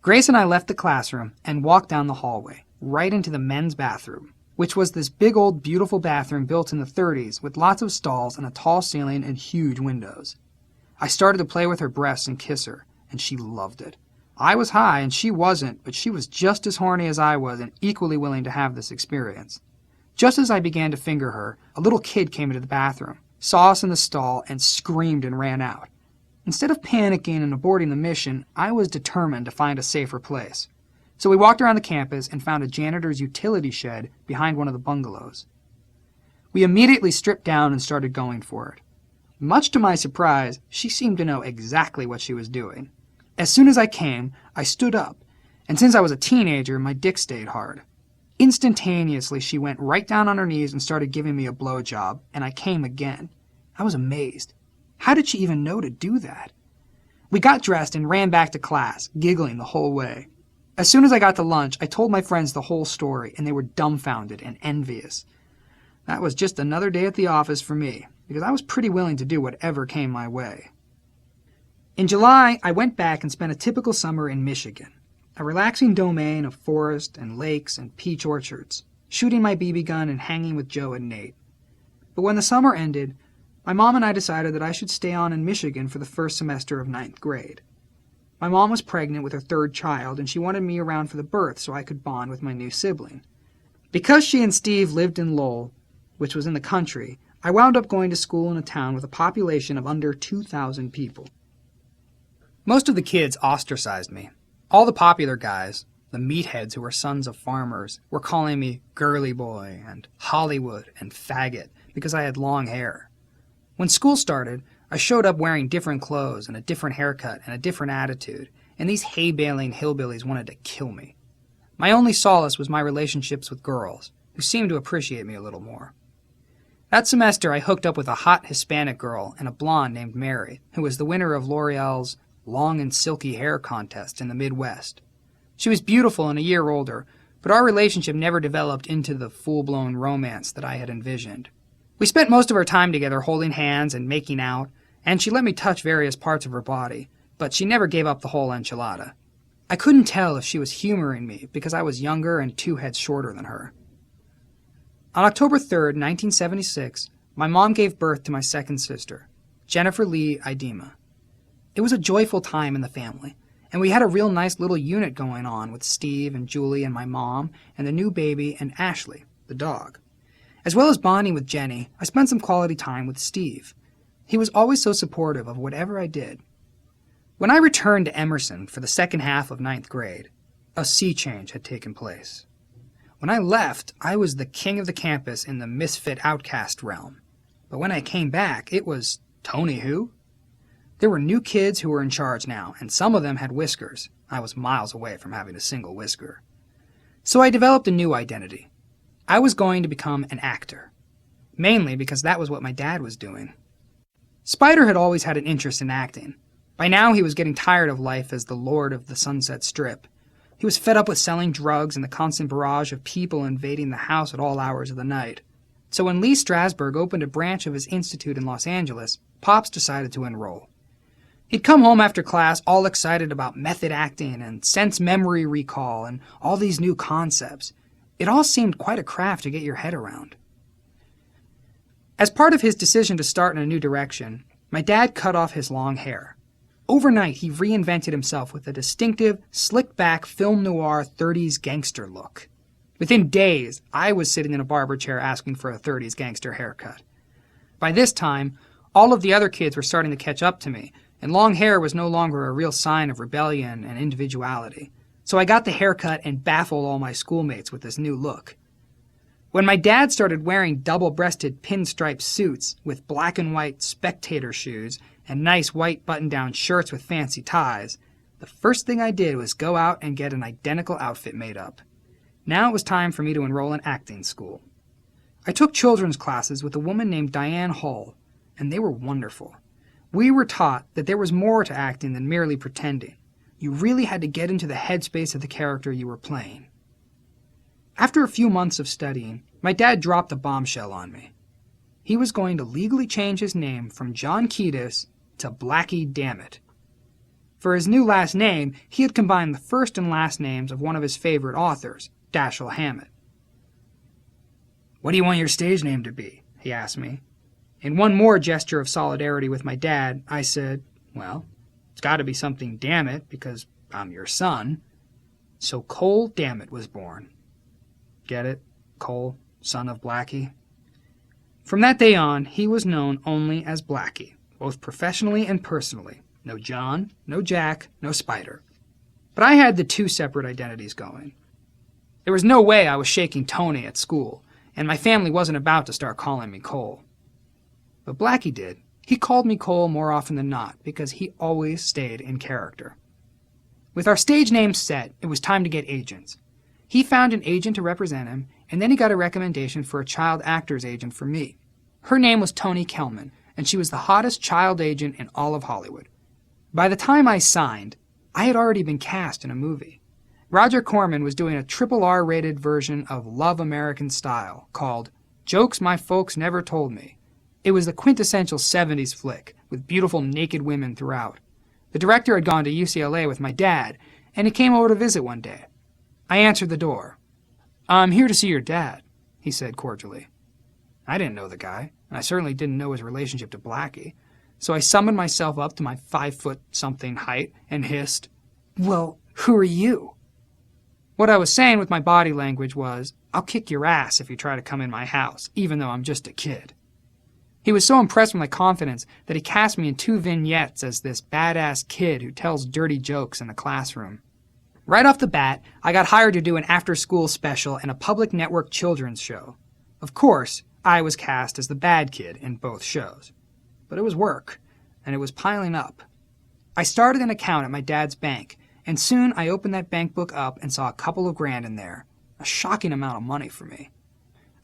Grace and I left the classroom and walked down the hallway, right into the men's bathroom, which was this big old beautiful bathroom built in the 30s with lots of stalls and a tall ceiling and huge windows. I started to play with her breasts and kiss her, and she loved it. I was high and she wasn't, but she was just as horny as I was and equally willing to have this experience. Just as I began to finger her, a little kid came into the bathroom, saw us in the stall, and screamed and ran out. Instead of panicking and aborting the mission, I was determined to find a safer place. So we walked around the campus and found a janitor's utility shed behind one of the bungalows. We immediately stripped down and started going for it. Much to my surprise, she seemed to know exactly what she was doing. As soon as I came, I stood up, and since I was a teenager, my dick stayed hard. Instantaneously, she went right down on her knees and started giving me a blowjob, and I came again. I was amazed. How did she even know to do that? We got dressed and ran back to class, giggling the whole way. As soon as I got to lunch, I told my friends the whole story, and they were dumbfounded and envious. That was just another day at the office for me, because I was pretty willing to do whatever came my way. In July, I went back and spent a typical summer in Michigan, a relaxing domain of forest and lakes and peach orchards, shooting my BB gun and hanging with Joe and Nate. But when the summer ended, my mom and I decided that I should stay on in Michigan for the first semester of 9th grade. My mom was pregnant with her 3rd child, and she wanted me around for the birth so I could bond with my new sibling. Because she and Steve lived in Lowell, which was in the country, I wound up going to school in a town with a population of under 2,000 people. Most of the kids ostracized me. All the popular guys, the meatheads who were sons of farmers, were calling me girly boy and Hollywood and faggot because I had long hair. When school started, I showed up wearing different clothes and a different haircut and a different attitude, and these hay-baling hillbillies wanted to kill me. My only solace was my relationships with girls, who seemed to appreciate me a little more. That semester, I hooked up with a hot Hispanic girl and a blonde named Mary, who was the winner of L'Oreal's Long and Silky Hair contest in the Midwest. She was beautiful and a year older, but our relationship never developed into the full-blown romance that I had envisioned. We spent most of our time together holding hands and making out, and she let me touch various parts of her body, but she never gave up the whole enchilada. I couldn't tell if she was humoring me because I was younger and 2 heads shorter than her. On October 3rd, 1976, my mom gave birth to my second sister, Jennifer Lee Idema. It was a joyful time in the family, and we had a real nice little unit going on with Steve and Julie and my mom and the new baby and Ashley, the dog. As well as bonding with Jenny, I spent some quality time with Steve. He was always so supportive of whatever I did. When I returned to Emerson for the second half of 9th grade, a sea change had taken place. When I left, I was the king of the campus in the misfit outcast realm. But when I came back, it was Tony who? There were new kids who were in charge now, and some of them had whiskers. I was miles away from having a single whisker. So I developed a new identity. I was going to become an actor, mainly because that was what my dad was doing. Spider had always had an interest in acting. By now he was getting tired of life as the Lord of the Sunset Strip. He was fed up with selling drugs and the constant barrage of people invading the house at all hours of the night. So when Lee Strasberg opened a branch of his institute in Los Angeles, Pops decided to enroll. He'd come home after class all excited about method acting and sense memory recall and all these new concepts. It all seemed quite a craft to get your head around. As part of his decision to start in a new direction, my dad cut off his long hair. Overnight, he reinvented himself with a distinctive, slick-back film noir 30s gangster look. Within days, I was sitting in a barber chair asking for a 30s gangster haircut. By this time, all of the other kids were starting to catch up to me, and long hair was no longer a real sign of rebellion and individuality. So I got the haircut and baffled all my schoolmates with this new look. When my dad started wearing double-breasted pinstripe suits with black and white spectator shoes and nice white button-down shirts with fancy ties, the first thing I did was go out and get an identical outfit made up. Now it was time for me to enroll in acting school. I took children's classes with a woman named Diane Hull, and they were wonderful. We were taught that there was more to acting than merely pretending. You really had to get into the headspace of the character you were playing. After a few months of studying, my dad dropped a bombshell on me. He was going to legally change his name from John Kiedis to Blackie Dammit. For his new last name, he had combined the first and last names of one of his favorite authors, Dashiell Hammett. "What do you want your stage name to be?" he asked me. In one more gesture of solidarity with my dad, I said, "Well, it's got to be something Dammit because I'm your son." So Cole Dammit was born. Get it? Cole, son of Blackie. From that day on, he was known only as Blackie, both professionally and personally. No John, no Jack, no Spider. But I had the 2 separate identities going. There was no way I was shaking Tony at school, and my family wasn't about to start calling me Cole. But Blackie did. He called me Cole more often than not, because he always stayed in character. With our stage names set, it was time to get agents. He found an agent to represent him, and then he got a recommendation for a child actor's agent for me. Her name was Toni Kelman, and she was the hottest child agent in all of Hollywood. By the time I signed, I had already been cast in a movie. Roger Corman was doing a triple R-rated version of Love American Style called Jokes My Folks Never Told Me. It was the quintessential 70s flick with beautiful naked women throughout. The director had gone to UCLA with my dad, and he came over to visit one day. I answered the door. "I'm here to see your dad," he said cordially. I didn't know the guy, and I certainly didn't know his relationship to Blackie, so I summoned myself up to my 5-foot-something height and hissed, "Well, who are you?" What I was saying with my body language was, "I'll kick your ass if you try to come in my house, even though I'm just a kid." He was so impressed with my confidence that he cast me in 2 vignettes as this badass kid who tells dirty jokes in the classroom. Right off the bat, I got hired to do an after-school special in a public network children's show. Of course, I was cast as the bad kid in both shows. But it was work, and it was piling up. I started an account at my dad's bank, and soon I opened that bank book up and saw a couple of grand in there, a shocking amount of money for me.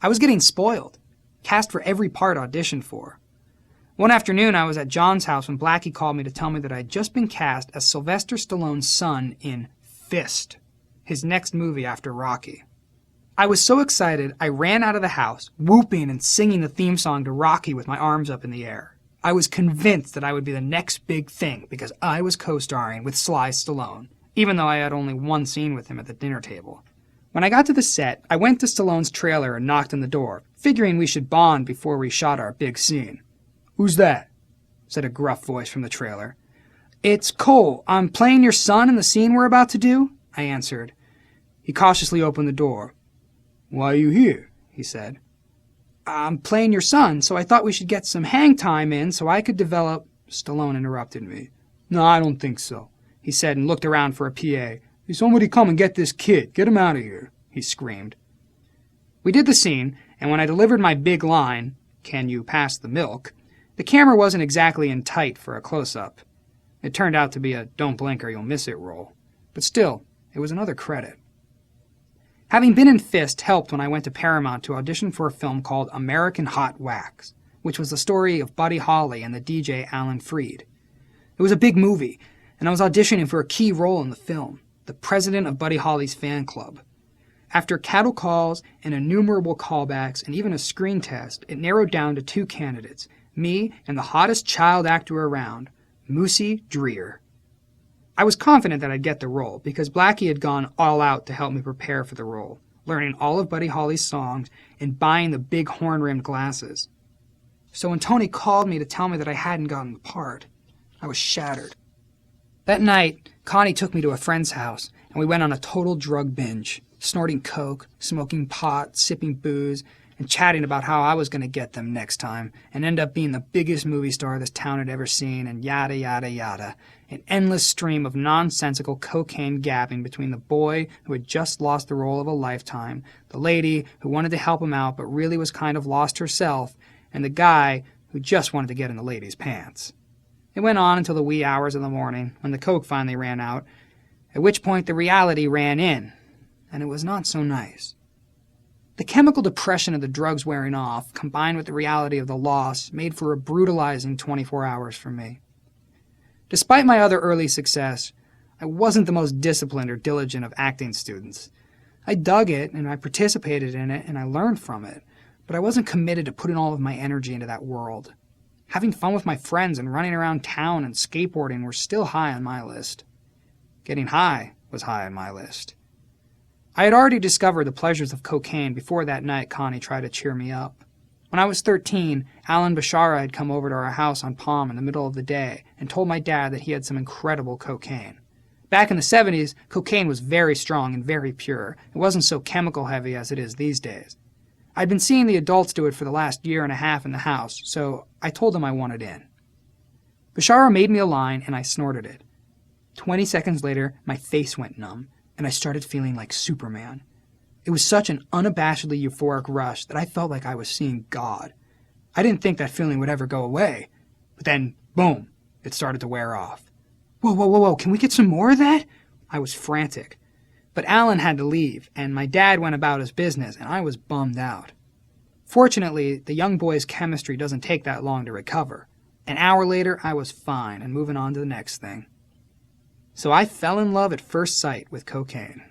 I was getting spoiled, cast for every part auditioned for. One afternoon I was at John's house when Blackie called me to tell me that I had just been cast as Sylvester Stallone's son in Fist, his next movie after Rocky. I was so excited I ran out of the house, whooping and singing the theme song to Rocky with my arms up in the air. I was convinced that I would be the next big thing because I was co-starring with Sly Stallone, even though I had only one scene with him at the dinner table. When I got to the set, I went to Stallone's trailer and knocked on the door, figuring we should bond before we shot our big scene. "Who's that?" said a gruff voice from the trailer. "It's Cole. I'm playing your son in the scene we're about to do," I answered. He cautiously opened the door. "Why are you here?" he said. "I'm playing your son, so I thought we should get some hang time in so I could develop—" Stallone interrupted me. "No, I don't think so," he said and looked around for a PA. "Hey, somebody come and get this kid. Get him out of here," he screamed. We did the scene, and when I delivered my big line, "Can you pass the milk?" the camera wasn't exactly in tight for a close-up. It turned out to be a don't blink or you'll miss it role. But still, it was another credit. Having been in Fist helped when I went to Paramount to audition for a film called American Hot Wax, which was the story of Buddy Holly and the DJ Alan Freed. It was a big movie, and I was auditioning for a key role in the film, the president of Buddy Holly's fan club. After cattle calls and innumerable callbacks and even a screen test, it narrowed down to 2 candidates, me and the hottest child actor around, Moosey Dreer. I was confident that I'd get the role because Blackie had gone all out to help me prepare for the role, learning all of Buddy Holly's songs and buying the big horn-rimmed glasses. So when Tony called me to tell me that I hadn't gotten the part, I was shattered. That night, Connie took me to a friend's house, and we went on a total drug binge, snorting coke, smoking pot, sipping booze, and chatting about how I was going to get them next time and end up being the biggest movie star this town had ever seen, and yada, yada, yada. An endless stream of nonsensical cocaine gabbing between the boy who had just lost the role of a lifetime, the lady who wanted to help him out but really was kind of lost herself, and the guy who just wanted to get in the lady's pants. It went on until the wee hours of the morning, when the coke finally ran out, at which point the reality ran in, and it was not so nice. The chemical depression of the drugs wearing off, combined with the reality of the loss, made for a brutalizing 24 hours for me. Despite my other early success, I wasn't the most disciplined or diligent of acting students. I dug it, and I participated in it, and I learned from it, but I wasn't committed to putting all of my energy into that world. Having fun with my friends and running around town and skateboarding were still high on my list. Getting high was high on my list. I had already discovered the pleasures of cocaine before that night Connie tried to cheer me up. When I was 13, Alan Bashara had come over to our house on Palm in the middle of the day and told my dad that he had some incredible cocaine. Back in the 70s, cocaine was very strong and very pure. It wasn't so chemical heavy as it is these days. I'd been seeing the adults do it for the last year and a half in the house, so I told him I wanted in. Bashara made me a line and I snorted it. 20 seconds later, my face went numb, and I started feeling like Superman. It was such an unabashedly euphoric rush that I felt like I was seeing God. I didn't think that feeling would ever go away, but then, boom, it started to wear off. Whoa, can we get some more of that? I was frantic. But Alan had to leave, and my dad went about his business, and I was bummed out. Fortunately, the young boy's chemistry doesn't take that long to recover, An hour later, I was fine and moving on to the next thing. So I fell in love at first sight with cocaine.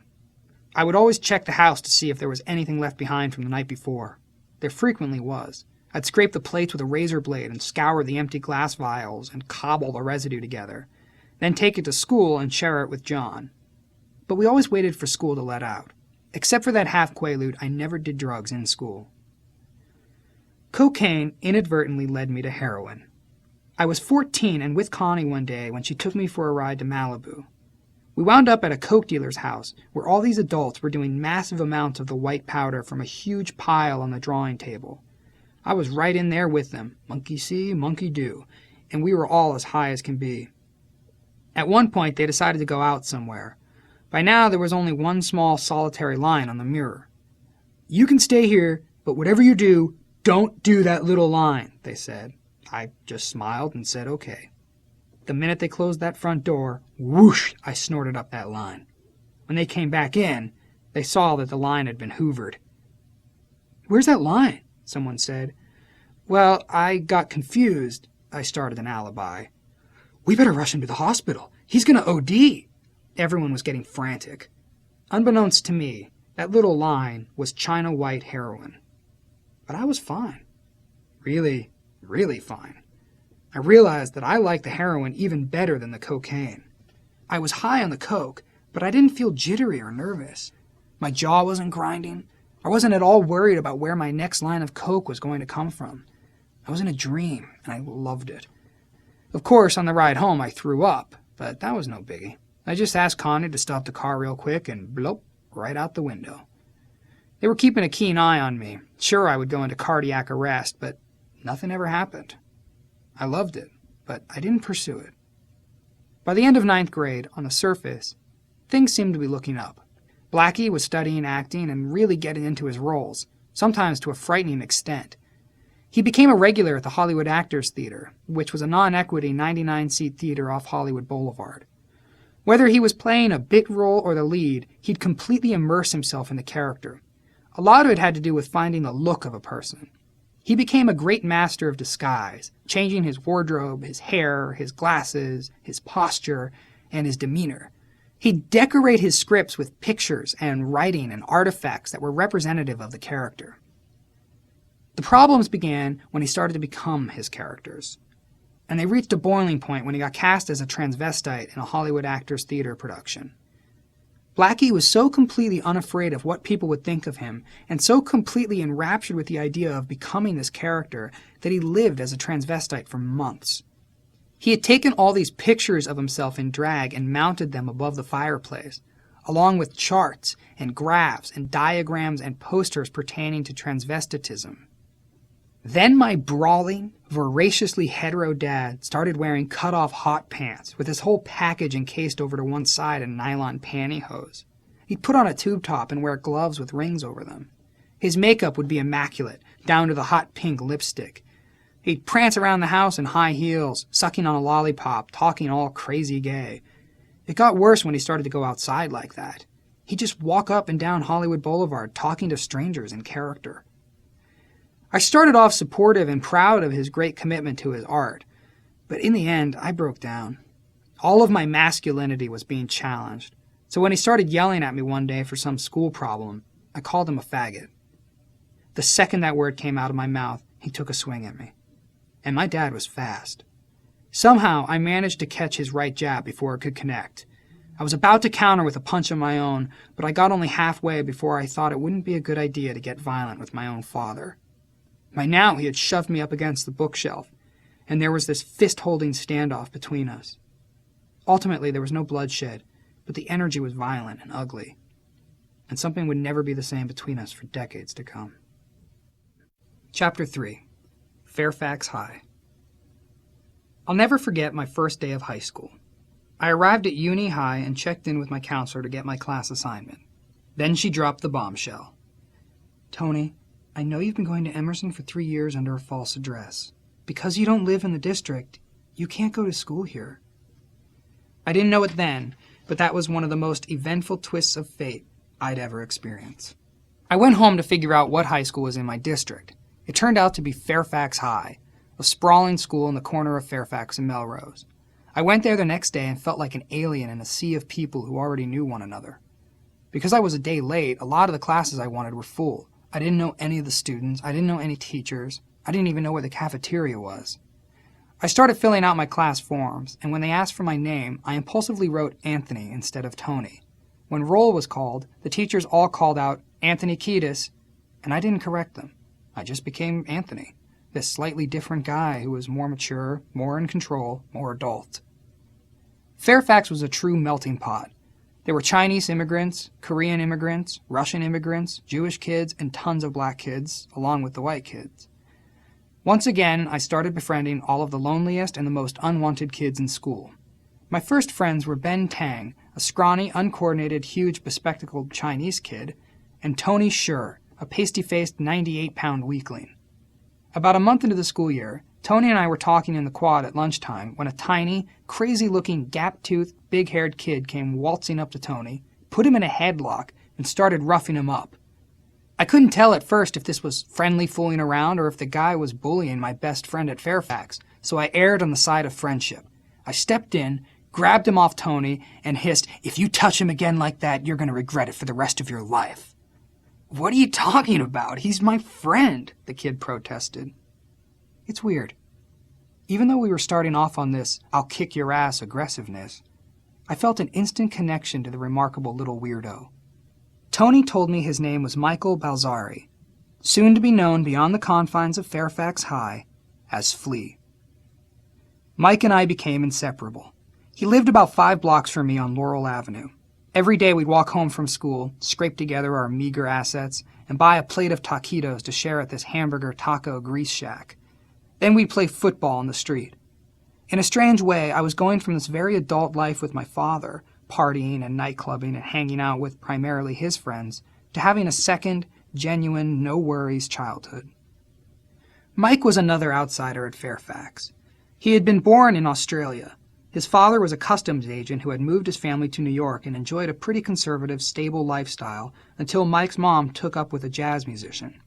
I would always check the house to see if there was anything left behind from the night before. There frequently was. I'd scrape the plates with a razor blade and scour the empty glass vials and cobble the residue together, then take it to school and share it with John. But we always waited for school to let out. Except for that half Quaalude, I never did drugs in school. Cocaine inadvertently led me to heroin. I was 14 and with Connie one day when she took me for a ride to Malibu. We wound up at a coke dealer's house where all these adults were doing massive amounts of the white powder from a huge pile on the drawing table. I was right in there with them, monkey see, monkey do, and we were all as high as can be. At one point, they decided to go out somewhere. By now, there was only one small solitary line on the mirror. "You can stay here, but whatever you do, don't do that little line," they said. I just smiled and said okay. The minute they closed that front door, whoosh, I snorted up that line. When they came back in, they saw that the line had been hoovered. "Where's that line?" someone said. "Well, I got confused," I started an alibi. "We better rush him to the hospital. He's going to OD." Everyone was getting frantic. Unbeknownst to me, that little line was China white heroin. But I was fine. Really, really fine. I realized that I liked the heroin even better than the cocaine. I was high on the coke, but I didn't feel jittery or nervous. My jaw wasn't grinding. I wasn't at all worried about where my next line of coke was going to come from. I was in a dream, and I loved it. Of course, on the ride home, I threw up, but that was no biggie. I just asked Connie to stop the car real quick and blop, right out the window. They were keeping a keen eye on me. Sure, I would go into cardiac arrest, but nothing ever happened. I loved it, but I didn't pursue it. By the end of 9th grade, on the surface, things seemed to be looking up. Blackie was studying acting and really getting into his roles, sometimes to a frightening extent. He became a regular at the Hollywood Actors Theater, which was a non-equity 99-seat theater off Hollywood Boulevard. Whether he was playing a bit role or the lead, he'd completely immerse himself in the character. A lot of it had to do with finding the look of a person. He became a great master of disguise, changing his wardrobe, his hair, his glasses, his posture, and his demeanor. He'd decorate his scripts with pictures and writing and artifacts that were representative of the character. The problems began when he started to become his characters, and they reached a boiling point when he got cast as a transvestite in a Hollywood Actors Theater production. Blackie was so completely unafraid of what people would think of him, and so completely enraptured with the idea of becoming this character, that he lived as a transvestite for months. He had taken all these pictures of himself in drag and mounted them above the fireplace, along with charts and graphs and diagrams and posters pertaining to transvestitism. Then my brawling, voraciously hetero dad started wearing cut-off hot pants with his whole package encased over to one side in nylon pantyhose. He'd put on a tube top and wear gloves with rings over them. His makeup would be immaculate, down to the hot pink lipstick. He'd prance around the house in high heels, sucking on a lollipop, talking all crazy gay. It got worse when he started to go outside like that. He'd just walk up and down Hollywood Boulevard talking to strangers in character. I started off supportive and proud of his great commitment to his art, but in the end, I broke down. All of my masculinity was being challenged, so when he started yelling at me one day for some school problem, I called him a faggot. The second that word came out of my mouth, he took a swing at me. And my dad was fast. Somehow, I managed to catch his right jab before it could connect. I was about to counter with a punch of my own, but I got only halfway before I thought it wouldn't be a good idea to get violent with my own father. By now, he had shoved me up against the bookshelf, and there was this fist-holding standoff between us. Ultimately, there was no bloodshed, but the energy was violent and ugly, and something would never be the same between us for decades to come. Chapter 3. Fairfax High. I'll never forget my first day of high school. I arrived at Uni High and checked in with my counselor to get my class assignment. Then she dropped the bombshell. "Tony, I know you've been going to Emerson for 3 years under a false address. Because you don't live in the district, you can't go to school here." I didn't know it then, but that was one of the most eventful twists of fate I'd ever experienced. I went home to figure out what high school was in my district. It turned out to be Fairfax High, a sprawling school in the corner of Fairfax and Melrose. I went there the next day and felt like an alien in a sea of people who already knew one another. Because I was a day late, a lot of the classes I wanted were full. I didn't know any of the students, I didn't know any teachers, I didn't even know where the cafeteria was. I started filling out my class forms, and when they asked for my name, I impulsively wrote Anthony instead of Tony. When roll was called, the teachers all called out, "Anthony Kiedis," and I didn't correct them. I just became Anthony, this slightly different guy who was more mature, more in control, more adult. Fairfax was a true melting pot. There were Chinese immigrants, Korean immigrants, Russian immigrants, Jewish kids, and tons of black kids, along with the white kids. Once again, I started befriending all of the loneliest and the most unwanted kids in school. My first friends were Ben Tang, a scrawny, uncoordinated, huge, bespectacled Chinese kid, and Tony Schur, a pasty-faced 98-pound weakling. About a month into the school year, Tony and I were talking in the quad at lunchtime when a tiny, crazy-looking, gap-toothed, big-haired kid came waltzing up to Tony, put him in a headlock, and started roughing him up. I couldn't tell at first if this was friendly fooling around or if the guy was bullying my best friend at Fairfax, so I erred on the side of friendship. I stepped in, grabbed him off Tony, and hissed, "If you touch him again like that, you're going to regret it for the rest of your life." "What are you talking about? He's my friend," the kid protested. It's weird. Even though we were starting off on this "I'll kick your ass" aggressiveness, I felt an instant connection to the remarkable little weirdo. Tony told me his name was Michael Balzari, soon to be known beyond the confines of Fairfax High as Flea. Mike and I became inseparable. He lived about 5 blocks from me on Laurel Avenue. Every day we'd walk home from school, scrape together our meager assets, and buy a plate of taquitos to share at this hamburger taco grease shack. Then we'd play football on the street. In a strange way, I was going from this very adult life with my father, partying and nightclubbing and hanging out with primarily his friends, to having a second, genuine, no-worries childhood. Mike was another outsider at Fairfax. He had been born in Australia. His father was a customs agent who had moved his family to New York and enjoyed a pretty conservative, stable lifestyle until Mike's mom took up with a jazz musician.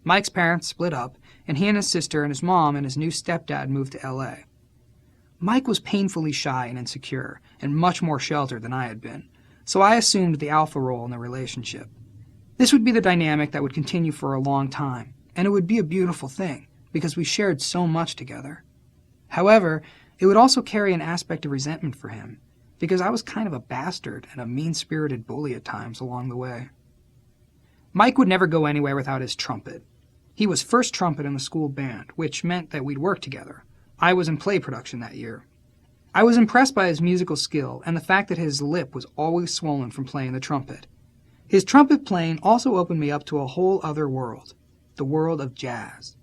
Mike's parents split up, and he and his sister and his mom and his new stepdad moved to LA. Mike was painfully shy and insecure, and much more sheltered than I had been, so I assumed the alpha role in the relationship. This would be the dynamic that would continue for a long time, and it would be a beautiful thing, because we shared so much together. However, it would also carry an aspect of resentment for him, because I was kind of a bastard and a mean-spirited bully at times along the way. Mike would never go anywhere without his trumpet. He was first trumpet in the school band, which meant that we'd work together. I was in play production that year. I was impressed by his musical skill and the fact that his lip was always swollen from playing the trumpet. His trumpet playing also opened me up to a whole other world, the world of jazz.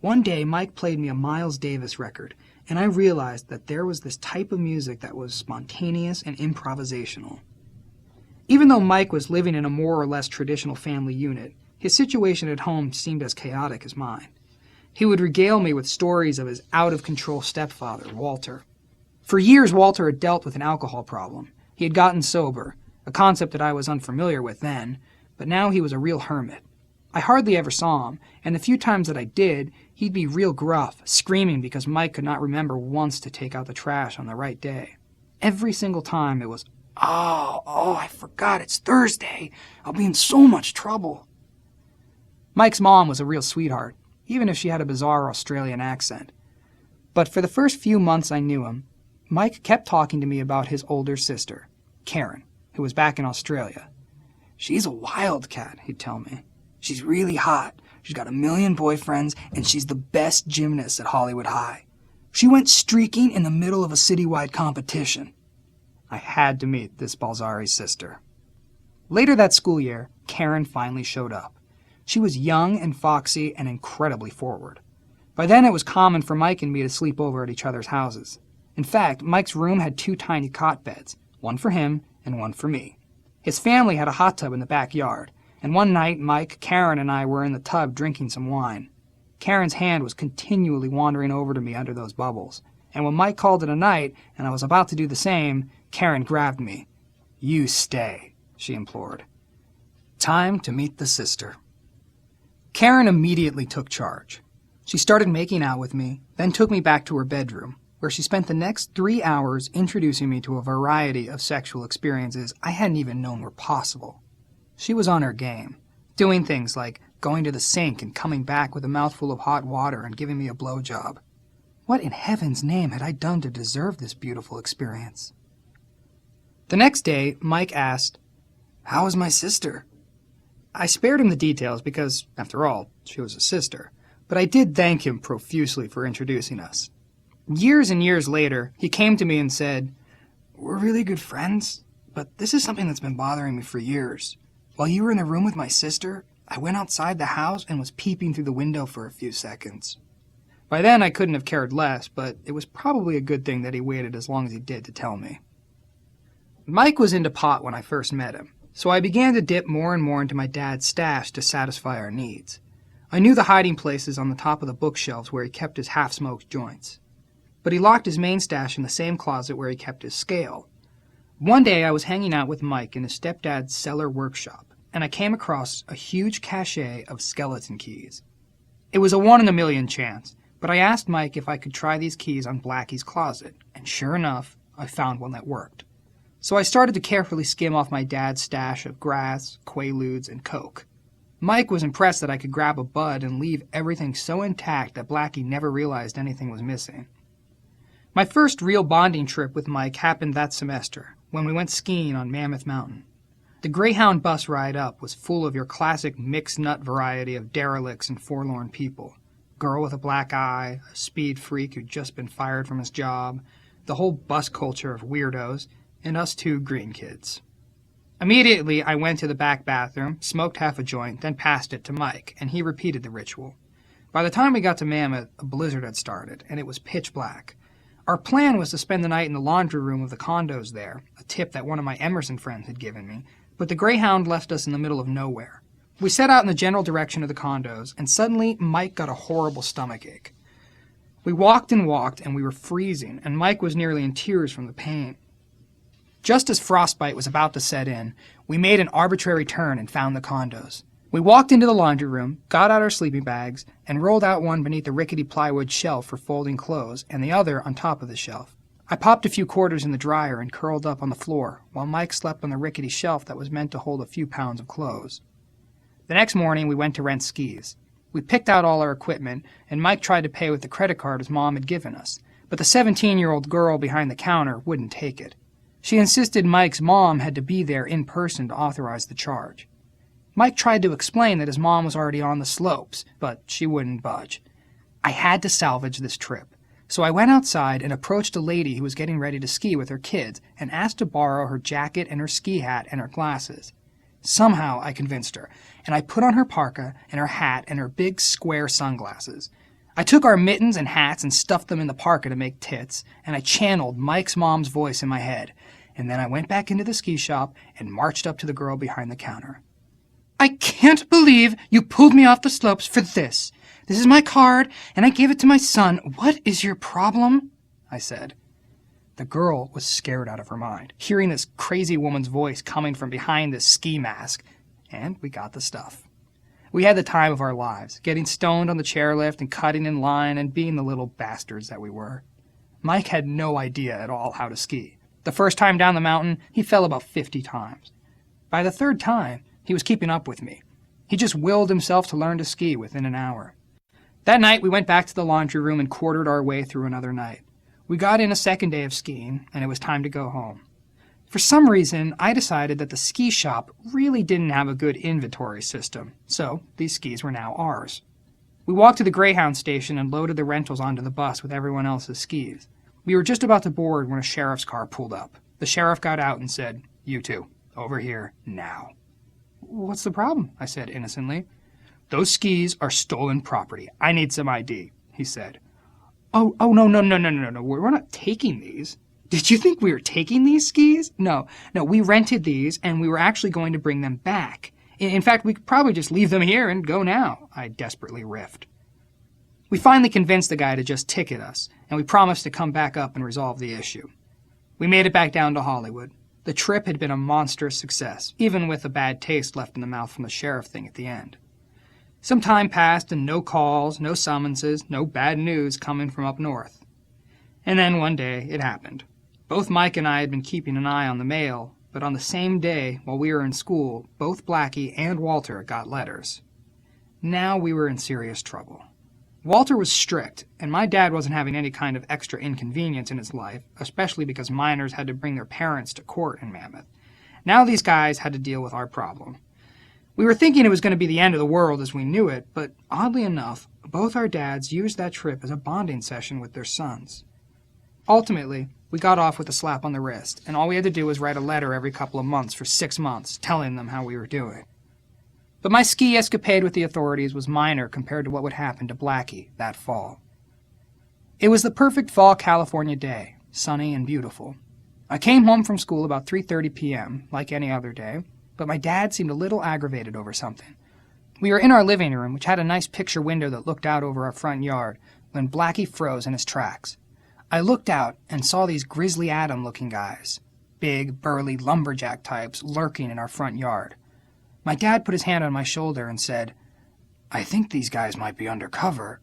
One day, Mike played me a Miles Davis record, and I realized that there was this type of music that was spontaneous and improvisational. Even though Mike was living in a more or less traditional family unit, his situation at home seemed as chaotic as mine. He would regale me with stories of his out-of-control stepfather, Walter. For years, Walter had dealt with an alcohol problem. He had gotten sober, a concept that I was unfamiliar with then, but now he was a real hermit. I hardly ever saw him, and the few times that I did, he'd be real gruff, screaming because Mike could not remember once to take out the trash on the right day. Every single time it was, Oh, I forgot, it's Thursday. I'll be in so much trouble." Mike's mom was a real sweetheart, even if she had a bizarre Australian accent. But for the first few months I knew him, Mike kept talking to me about his older sister, Karen, who was back in Australia. "She's a wildcat," he'd tell me. "She's really hot. She's got 1 million boyfriends, and she's the best gymnast at Hollywood High. She went streaking in the middle of a citywide competition." I had to meet this Balzari's sister. Later that school year, Karen finally showed up. She was young and foxy and incredibly forward. By then it was common for Mike and me to sleep over at each other's houses. In fact, Mike's room had 2 tiny cot beds, one for him and one for me. His family had a hot tub in the backyard, and one night Mike, Karen, and I were in the tub drinking some wine. Karen's hand was continually wandering over to me under those bubbles, and when Mike called it a night and I was about to do the same, Karen grabbed me. "You stay," she implored. Time to meet the sister. Karen immediately took charge. She started making out with me, then took me back to her bedroom, where she spent the next 3 hours introducing me to a variety of sexual experiences I hadn't even known were possible. She was on her game, doing things like going to the sink and coming back with a mouthful of hot water and giving me a blowjob. What in heaven's name had I done to deserve this beautiful experience? The next day, Mike asked, "How is my sister?" I spared him the details because, after all, she was a sister, but I did thank him profusely for introducing us. Years and years later, he came to me and said, "We're really good friends, but this is something that's been bothering me for years. While you were in the room with my sister, I went outside the house and was peeping through the window for a few seconds." By then, I couldn't have cared less, but it was probably a good thing that he waited as long as he did to tell me. Mike was into pot when I first met him, so I began to dip more and more into my dad's stash to satisfy our needs. I knew the hiding places on the top of the bookshelves where he kept his half-smoked joints. But he locked his main stash in the same closet where he kept his scale. One day I was hanging out with Mike in his stepdad's cellar workshop, and I came across a huge cache of skeleton keys. It was a 1-in-a-million chance, but I asked Mike if I could try these keys on Blackie's closet, and sure enough, I found one that worked. So I started to carefully skim off my dad's stash of grass, Quaaludes, and Coke. Mike was impressed that I could grab a bud and leave everything so intact that Blackie never realized anything was missing. My first real bonding trip with Mike happened that semester, when we went skiing on Mammoth Mountain. The Greyhound bus ride up was full of your classic mixed nut variety of derelicts and forlorn people. Girl with a black eye, a speed freak who'd just been fired from his job, the whole bus culture of weirdos, and us two green kids. Immediately, I went to the back bathroom, smoked half a joint, then passed it to Mike, and he repeated the ritual. By the time we got to Mammoth, a blizzard had started, and it was pitch black. Our plan was to spend the night in the laundry room of the condos there, a tip that one of my Emerson friends had given me, but the Greyhound left us in the middle of nowhere. We set out in the general direction of the condos, and suddenly Mike got a horrible stomachache. We walked, and we were freezing, and Mike was nearly in tears from the pain. Just as frostbite was about to set in, we made an arbitrary turn and found the condos. We walked into the laundry room, got out our sleeping bags, and rolled out one beneath the rickety plywood shelf for folding clothes, and the other on top of the shelf. I popped a few quarters in the dryer and curled up on the floor, while Mike slept on the rickety shelf that was meant to hold a few pounds of clothes. The next morning, we went to rent skis. We picked out all our equipment, and Mike tried to pay with the credit card his mom had given us, but the 17-year-old girl behind the counter wouldn't take it. She insisted Mike's mom had to be there in person to authorize the charge. Mike tried to explain that his mom was already on the slopes, but she wouldn't budge. I had to salvage this trip, so I went outside and approached a lady who was getting ready to ski with her kids and asked to borrow her jacket and her ski hat and her glasses. Somehow I convinced her, and I put on her parka and her hat and her big square sunglasses. I took our mittens and hats and stuffed them in the parka to make tits, and I channeled Mike's mom's voice in my head, and then I went back into the ski shop and marched up to the girl behind the counter. "I can't believe you pulled me off the slopes for this. This is my card, and I gave it to my son. What is your problem?" I said. The girl was scared out of her mind, hearing this crazy woman's voice coming from behind this ski mask, and we got the stuff. We had the time of our lives, getting stoned on the chairlift and cutting in line and being the little bastards that we were. Mike had no idea at all how to ski. The first time down the mountain, he fell about 50 times. By the third time, he was keeping up with me. He just willed himself to learn to ski within an hour. That night, we went back to the laundry room and quartered our way through another night. We got in a second day of skiing, and it was time to go home. For some reason, I decided that the ski shop really didn't have a good inventory system, so these skis were now ours. We walked to the Greyhound station and loaded the rentals onto the bus with everyone else's skis. We were just about to board when a sheriff's car pulled up. The sheriff got out and said, "You two, over here, now." "What's the problem?" I said innocently. "Those skis are stolen property. I need some ID," he said. No, we're not taking these. Did you think we were taking these skis? No, we rented these, and we were actually going to bring them back. In fact, we could probably just leave them here and go now," I desperately riffed. We finally convinced the guy to just ticket us, and we promised to come back up and resolve the issue. We made it back down to Hollywood. The trip had been a monstrous success, even with a bad taste left in the mouth from the sheriff thing at the end. Some time passed and no calls, no summonses, no bad news coming from up north. And then one day it happened. Both Mike and I had been keeping an eye on the mail, but on the same day, while we were in school, both Blackie and Walter got letters. Now we were in serious trouble. Walter was strict, and my dad wasn't having any kind of extra inconvenience in his life, especially because minors had to bring their parents to court in Mammoth. Now these guys had to deal with our problem. We were thinking it was going to be the end of the world as we knew it, but oddly enough, both our dads used that trip as a bonding session with their sons. Ultimately, we got off with a slap on the wrist, and all we had to do was write a letter every couple of months for 6 months, telling them how we were doing. But my ski escapade with the authorities was minor compared to what would happen to Blackie that fall. It was the perfect fall California day, sunny and beautiful. I came home from school about 3:30 p.m., like any other day, but my dad seemed a little aggravated over something. We were in our living room, which had a nice picture window that looked out over our front yard, when Blackie froze in his tracks. I looked out and saw these Grizzly Adam-looking guys, big, burly lumberjack types lurking in our front yard. My dad put his hand on my shoulder and said, "I think these guys might be undercover."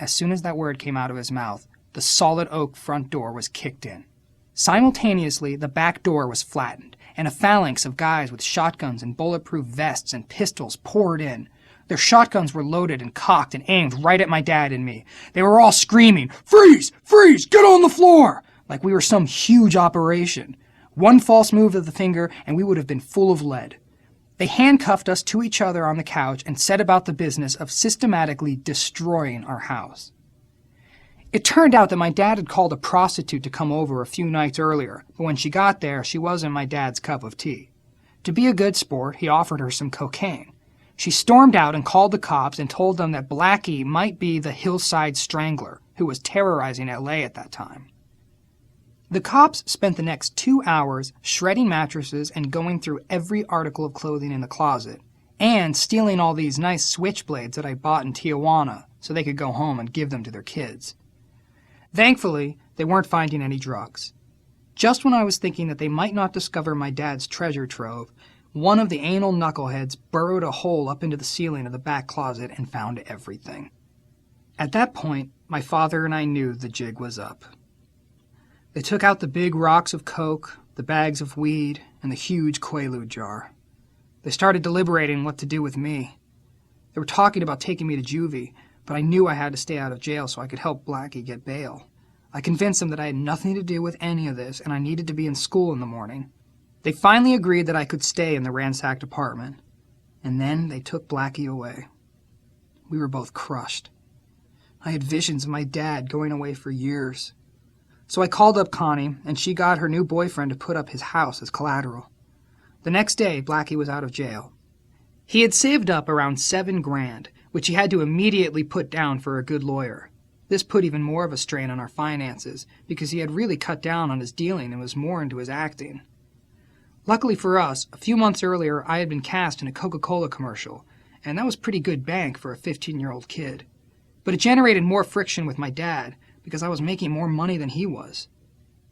As soon as that word came out of his mouth, the solid oak front door was kicked in. Simultaneously, the back door was flattened, and a phalanx of guys with shotguns and bulletproof vests and pistols poured in. Their shotguns were loaded and cocked and aimed right at my dad and me. They were all screaming, "Freeze! Freeze! Get on the floor!" like we were some huge operation. One false move of the finger and we would have been full of lead. They handcuffed us to each other on the couch and set about the business of systematically destroying our house. It turned out that my dad had called a prostitute to come over a few nights earlier, but when she got there, she wasn't my dad's cup of tea. To be a good sport, he offered her some cocaine. She stormed out and called the cops and told them that Blackie might be the hillside strangler who was terrorizing LA at that time. The cops spent the next 2 hours shredding mattresses and going through every article of clothing in the closet, and stealing all these nice switchblades that I bought in Tijuana so they could go home and give them to their kids. Thankfully, they weren't finding any drugs. Just when I was thinking that they might not discover my dad's treasure trove, one of the anal knuckleheads burrowed a hole up into the ceiling of the back closet and found everything. At that point, my father and I knew the jig was up. They took out the big rocks of coke, the bags of weed, and the huge Quaalude jar. They started deliberating what to do with me. They were talking about taking me to juvie, but I knew I had to stay out of jail so I could help Blackie get bail. I convinced them that I had nothing to do with any of this and I needed to be in school in the morning. They finally agreed that I could stay in the ransacked apartment. And then they took Blackie away. We were both crushed. I had visions of my dad going away for years. So I called up Connie, and she got her new boyfriend to put up his house as collateral. The next day, Blackie was out of jail. He had saved up around $7,000, which he had to immediately put down for a good lawyer. This put even more of a strain on our finances, because he had really cut down on his dealing and was more into his acting. Luckily for us, a few months earlier, I had been cast in a Coca-Cola commercial, and that was pretty good bank for a 15-year-old kid. But it generated more friction with my dad, because I was making more money than he was.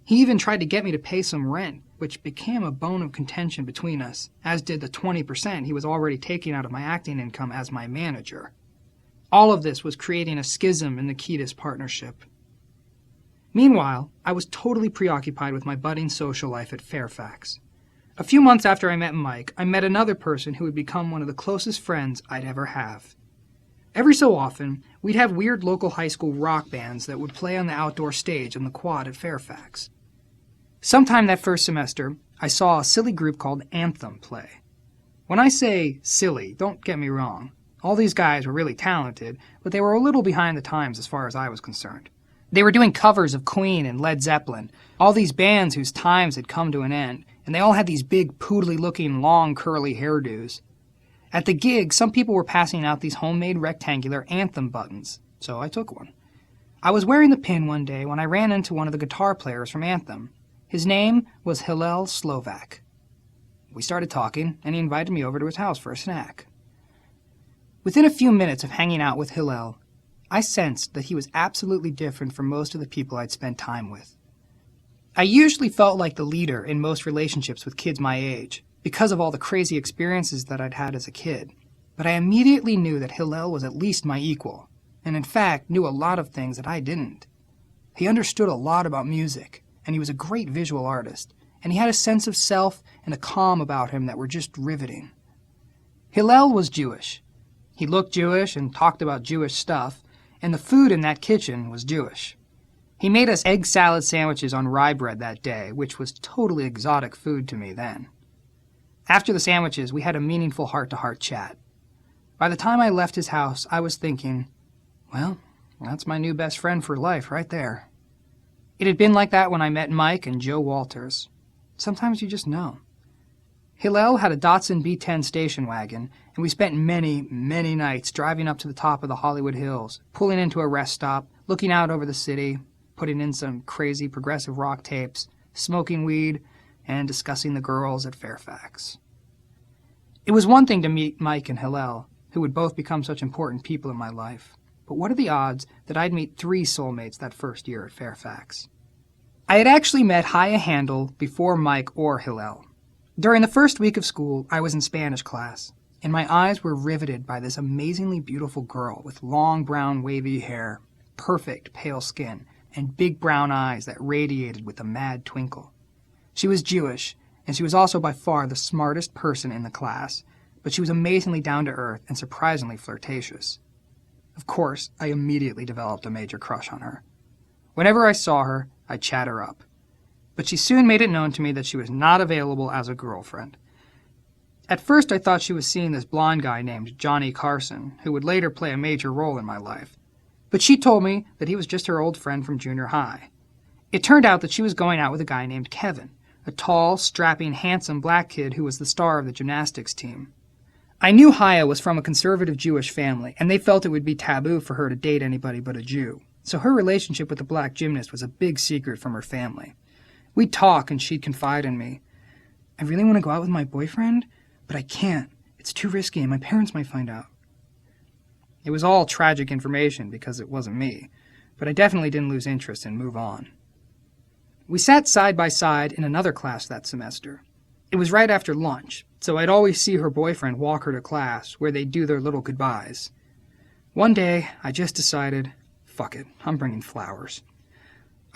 He even tried to get me to pay some rent, which became a bone of contention between us, as did the 20% he was already taking out of my acting income as my manager. All of this was creating a schism in the Kiedis partnership. Meanwhile, I was totally preoccupied with my budding social life at Fairfax. A few months after I met Mike, I met another person who would become one of the closest friends I'd ever have. Every so often, we'd have weird local high school rock bands that would play on the outdoor stage on the quad at Fairfax. Sometime that first semester, I saw a silly group called Anthem play. When I say silly, don't get me wrong. All these guys were really talented, but they were a little behind the times as far as I was concerned. They were doing covers of Queen and Led Zeppelin, all these bands whose times had come to an end, and they all had these big, poodly-looking, long, curly hairdos. At the gig, some people were passing out these homemade rectangular Anthem buttons, so I took one. I was wearing the pin one day when I ran into one of the guitar players from Anthem. His name was Hillel Slovak. We started talking, and he invited me over to his house for a snack. Within a few minutes of hanging out with Hillel, I sensed that he was absolutely different from most of the people I'd spent time with. I usually felt like the leader in most relationships with kids my age, because of all the crazy experiences that I'd had as a kid. But I immediately knew that Hillel was at least my equal, and in fact knew a lot of things that I didn't. He understood a lot about music, and he was a great visual artist, and he had a sense of self and a calm about him that were just riveting. Hillel was Jewish. He looked Jewish and talked about Jewish stuff, and the food in that kitchen was Jewish. He made us egg salad sandwiches on rye bread that day, which was totally exotic food to me then. After the sandwiches, we had a meaningful heart-to-heart chat. By the time I left his house, I was thinking, well, that's my new best friend for life right there. It had been like that when I met Mike and Joe Walters. Sometimes you just know. Hillel had a Datsun B10 station wagon, and we spent many, many nights driving up to the top of the Hollywood Hills, pulling into a rest stop, looking out over the city, putting in some crazy progressive rock tapes, smoking weed, and discussing the girls at Fairfax. It was one thing to meet Mike and Hillel, who would both become such important people in my life. But what are the odds that I'd meet 3 soulmates that first year at Fairfax? I had actually met Haya Handel before Mike or Hillel. During the first week of school, I was in Spanish class, and my eyes were riveted by this amazingly beautiful girl with long brown wavy hair, perfect pale skin, and big brown eyes that radiated with a mad twinkle. She was Jewish, and she was also by far the smartest person in the class, but she was amazingly down-to-earth and surprisingly flirtatious. Of course, I immediately developed a major crush on her. Whenever I saw her, I'd chat her up. But she soon made it known to me that she was not available as a girlfriend. At first, I thought she was seeing this blonde guy named Johnny Carson, who would later play a major role in my life. But she told me that he was just her old friend from junior high. It turned out that she was going out with a guy named Kevin, a tall, strapping, handsome black kid who was the star of the gymnastics team. I knew Haya was from a conservative Jewish family, and they felt it would be taboo for her to date anybody but a Jew. So her relationship with the black gymnast was a big secret from her family. We'd talk, and she'd confide in me. I really want to go out with my boyfriend, but I can't. It's too risky, and my parents might find out. It was all tragic information because it wasn't me, but I definitely didn't lose interest and move on. We sat side by side in another class that semester. It was right after lunch, so I'd always see her boyfriend walk her to class, where they'd do their little goodbyes. One day, I just decided, fuck it, I'm bringing flowers.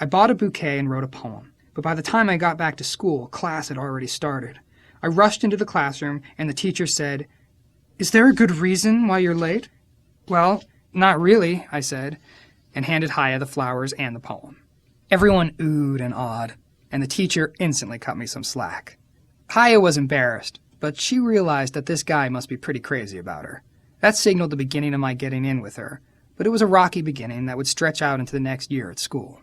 I bought a bouquet and wrote a poem, but by the time I got back to school, class had already started. I rushed into the classroom, and the teacher said, "Is there a good reason why you're late?" "Well, not really," I said, and handed Haya the flowers and the poem. Everyone oohed and awed, and the teacher instantly cut me some slack. Haya was embarrassed, but she realized that this guy must be pretty crazy about her. That signaled the beginning of my getting in with her, but it was a rocky beginning that would stretch out into the next year at school.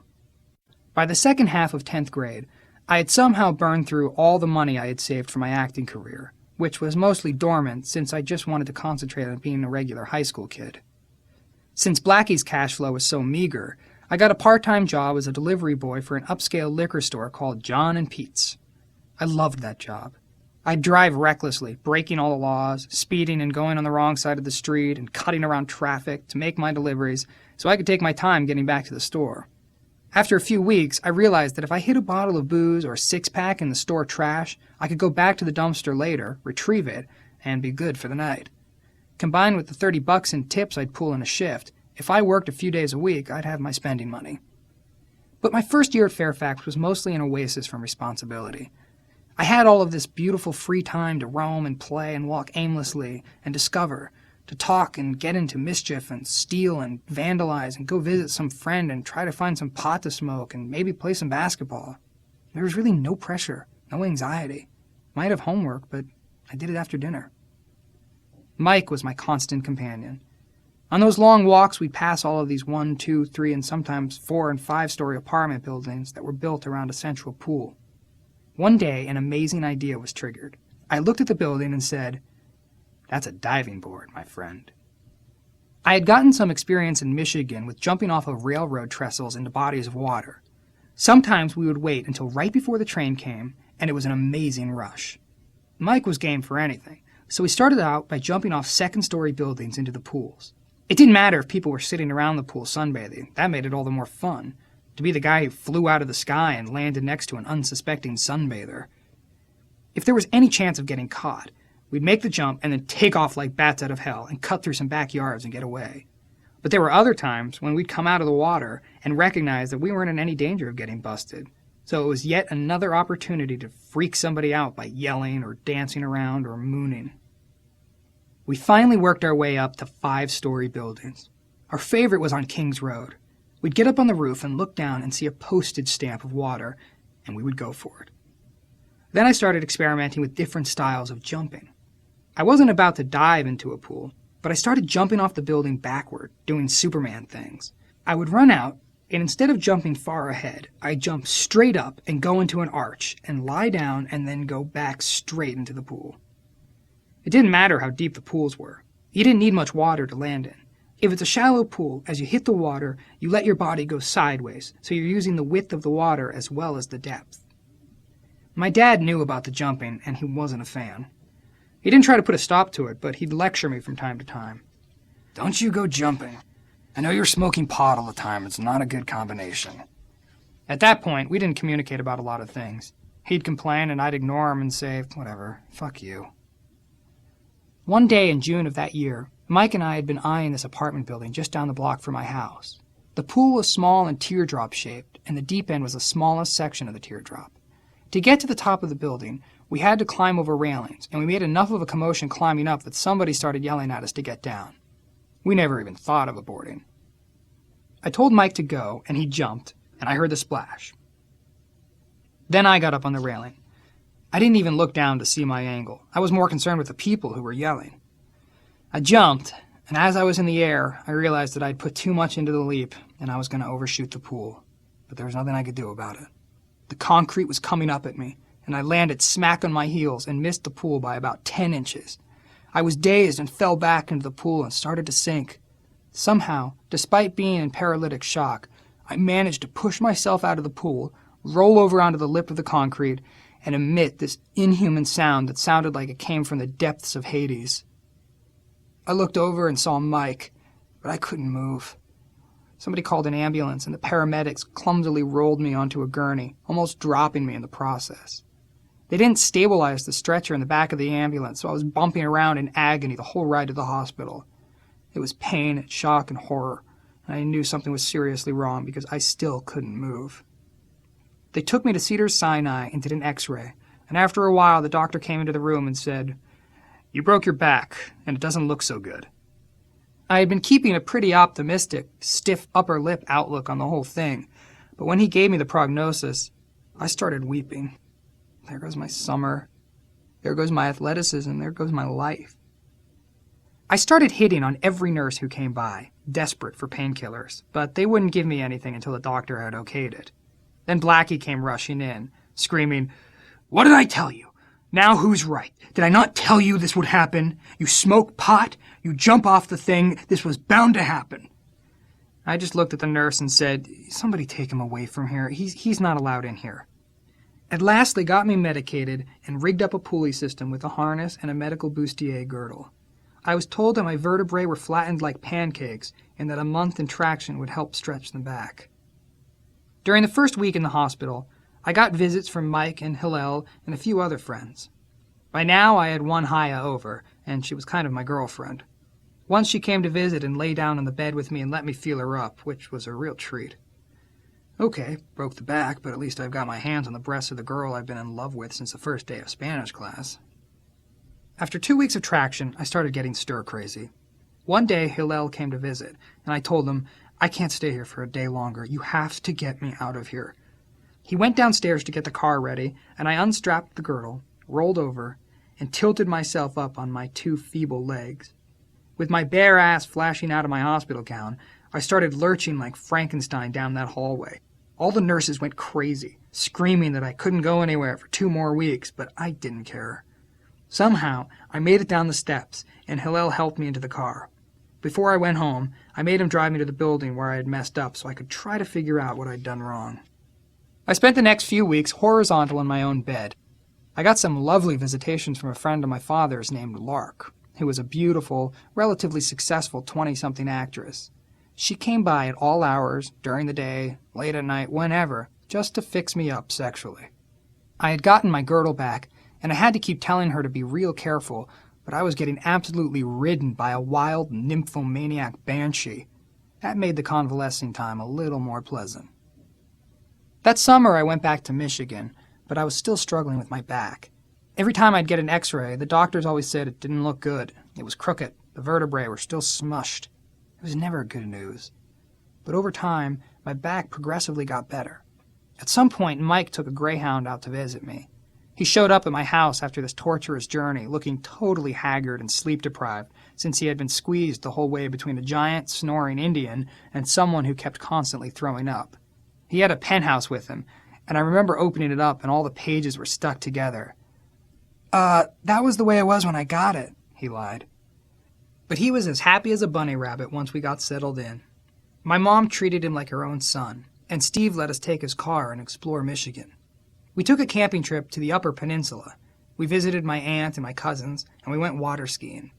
By the second half of 10th grade, I had somehow burned through all the money I had saved for my acting career, which was mostly dormant since I just wanted to concentrate on being a regular high school kid. Since Blackie's cash flow was so meager, I got a part-time job as a delivery boy for an upscale liquor store called John and Pete's. I loved that job. I'd drive recklessly, breaking all the laws, speeding and going on the wrong side of the street, and cutting around traffic to make my deliveries so I could take my time getting back to the store. After a few weeks, I realized that if I hid a bottle of booze or a six-pack in the store trash, I could go back to the dumpster later, retrieve it, and be good for the night. Combined with the $30 in tips I'd pull in a shift, if I worked a few days a week, I'd have my spending money. But my first year at Fairfax was mostly an oasis from responsibility. I had all of this beautiful free time to roam and play and walk aimlessly and discover, to talk and get into mischief and steal and vandalize and go visit some friend and try to find some pot to smoke and maybe play some basketball. There was really no pressure, no anxiety. Might have homework, but I did it after dinner. Mike was my constant companion. On those long walks, we'd pass all of these 1, 2, 3, and sometimes 4 and 5-story apartment buildings that were built around a central pool. One day, an amazing idea was triggered. I looked at the building and said, "That's a diving board, my friend." I had gotten some experience in Michigan with jumping off of railroad trestles into bodies of water. Sometimes we would wait until right before the train came, and it was an amazing rush. Mike was game for anything, so we started out by jumping off second-story buildings into the pools. It didn't matter if people were sitting around the pool sunbathing. That made it all the more fun, to be the guy who flew out of the sky and landed next to an unsuspecting sunbather. If there was any chance of getting caught, We'd make the jump and then take off like bats out of hell and cut through some backyards and get away. But there were other times when we'd come out of the water and recognize that we weren't in any danger of getting busted. So it was yet another opportunity to freak somebody out by yelling or dancing around or mooning. We finally worked our way up to 5-story buildings. Our favorite was on Kings Road. We'd get up on the roof and look down and see a postage stamp of water, and we would go for it. Then I started experimenting with different styles of jumping. I wasn't about to dive into a pool, but I started jumping off the building backward, doing Superman things. I would run out, and instead of jumping far ahead, I'd jump straight up and go into an arch and lie down and then go back straight into the pool. It didn't matter how deep the pools were. You didn't need much water to land in. If it's a shallow pool, as you hit the water, you let your body go sideways, so you're using the width of the water as well as the depth. My dad knew about the jumping, and he wasn't a fan. He didn't try to put a stop to it, but he'd lecture me from time to time. "Don't you go jumping. I know you're smoking pot all the time. It's not a good combination." At that point, we didn't communicate about a lot of things. He'd complain, and I'd ignore him and say, "Whatever, fuck you." One day in June of that year, Mike and I had been eyeing this apartment building just down the block from my house. The pool was small and teardrop-shaped, and the deep end was the smallest section of the teardrop. To get to the top of the building, we had to climb over railings, and we made enough of a commotion climbing up that somebody started yelling at us to get down. We never even thought of aborting. I told Mike to go, and he jumped, and I heard the splash. Then I got up on the railing. I didn't even look down to see my angle. I was more concerned with the people who were yelling. I jumped, and as I was in the air, I realized that I'd put too much into the leap, and I was going to overshoot the pool. But there was nothing I could do about it. The concrete was coming up at me, and I landed smack on my heels and missed the pool by about 10 inches. I was dazed and fell back into the pool and started to sink. Somehow, despite being in paralytic shock, I managed to push myself out of the pool, roll over onto the lip of the concrete, and emit this inhuman sound that sounded like it came from the depths of Hades. I looked over and saw Mike, but I couldn't move. Somebody called an ambulance, and the paramedics clumsily rolled me onto a gurney, almost dropping me in the process. They didn't stabilize the stretcher in the back of the ambulance, so I was bumping around in agony the whole ride to the hospital. It was pain and shock and horror, and I knew something was seriously wrong because I still couldn't move. They took me to Cedars-Sinai and did an x-ray, and after a while the doctor came into the room and said, "You broke your back, and it doesn't look so good." I had been keeping a pretty optimistic, stiff upper lip outlook on the whole thing, but when he gave me the prognosis, I started weeping. There goes my summer. There goes my athleticism. There goes my life. I started hitting on every nurse who came by, desperate for painkillers, but they wouldn't give me anything until the doctor had okayed it. Then Blackie came rushing in, screaming, "What did I tell you? Now who's right? Did I not tell you this would happen? You smoke pot, you jump off the thing, this was bound to happen." I just looked at the nurse and said, "Somebody take him away from here. He's not allowed in here." At last they got me medicated and rigged up a pulley system with a harness and a medical bustier girdle. I was told that my vertebrae were flattened like pancakes and that a month in traction would help stretch them back. During the first week in the hospital, I got visits from Mike and Hillel and a few other friends. By now I had one Haya over, and she was kind of my girlfriend. Once she came to visit and lay down on the bed with me and let me feel her up, which was a real treat. Okay, broke the back, but at least I've got my hands on the breasts of the girl I've been in love with since the first day of Spanish class. After 2 weeks of traction, I started getting stir-crazy. One day, Hillel came to visit, and I told him, "I can't stay here for a day longer. You have to get me out of here." He went downstairs to get the car ready, and I unstrapped the girdle, rolled over, and tilted myself up on my 2 feeble legs. With my bare ass flashing out of my hospital gown, I started lurching like Frankenstein down that hallway. All the nurses went crazy, screaming that I couldn't go anywhere for 2 more weeks, but I didn't care. Somehow, I made it down the steps, and Hillel helped me into the car. Before I went home, I made him drive me to the building where I had messed up so I could try to figure out what I'd done wrong. I spent the next few weeks horizontal in my own bed. I got some lovely visitations from a friend of my father's named Lark, who was a beautiful, relatively successful 20-something actress. She came by at all hours, during the day, late at night, whenever, just to fix me up sexually. I had gotten my girdle back, and I had to keep telling her to be real careful, but I was getting absolutely ridden by a wild nymphomaniac banshee. That made the convalescing time a little more pleasant. That summer I went back to Michigan, but I was still struggling with my back. Every time I'd get an x-ray, the doctors always said it didn't look good. It was crooked. The vertebrae were still smushed. It was never good news. But over time, my back progressively got better. At some point, Mike took a Greyhound out to visit me. He showed up at my house after this torturous journey, looking totally haggard and sleep-deprived, since he had been squeezed the whole way between a giant, snoring Indian and someone who kept constantly throwing up. He had a penthouse with him, and I remember opening it up and all the pages were stuck together. That was the way it was when I got it," he lied. But he was as happy as a bunny rabbit once we got settled in. My mom treated him like her own son, and Steve let us take his car and explore Michigan. We took a camping trip to the Upper Peninsula. We visited my aunt and my cousins, and we went water skiing.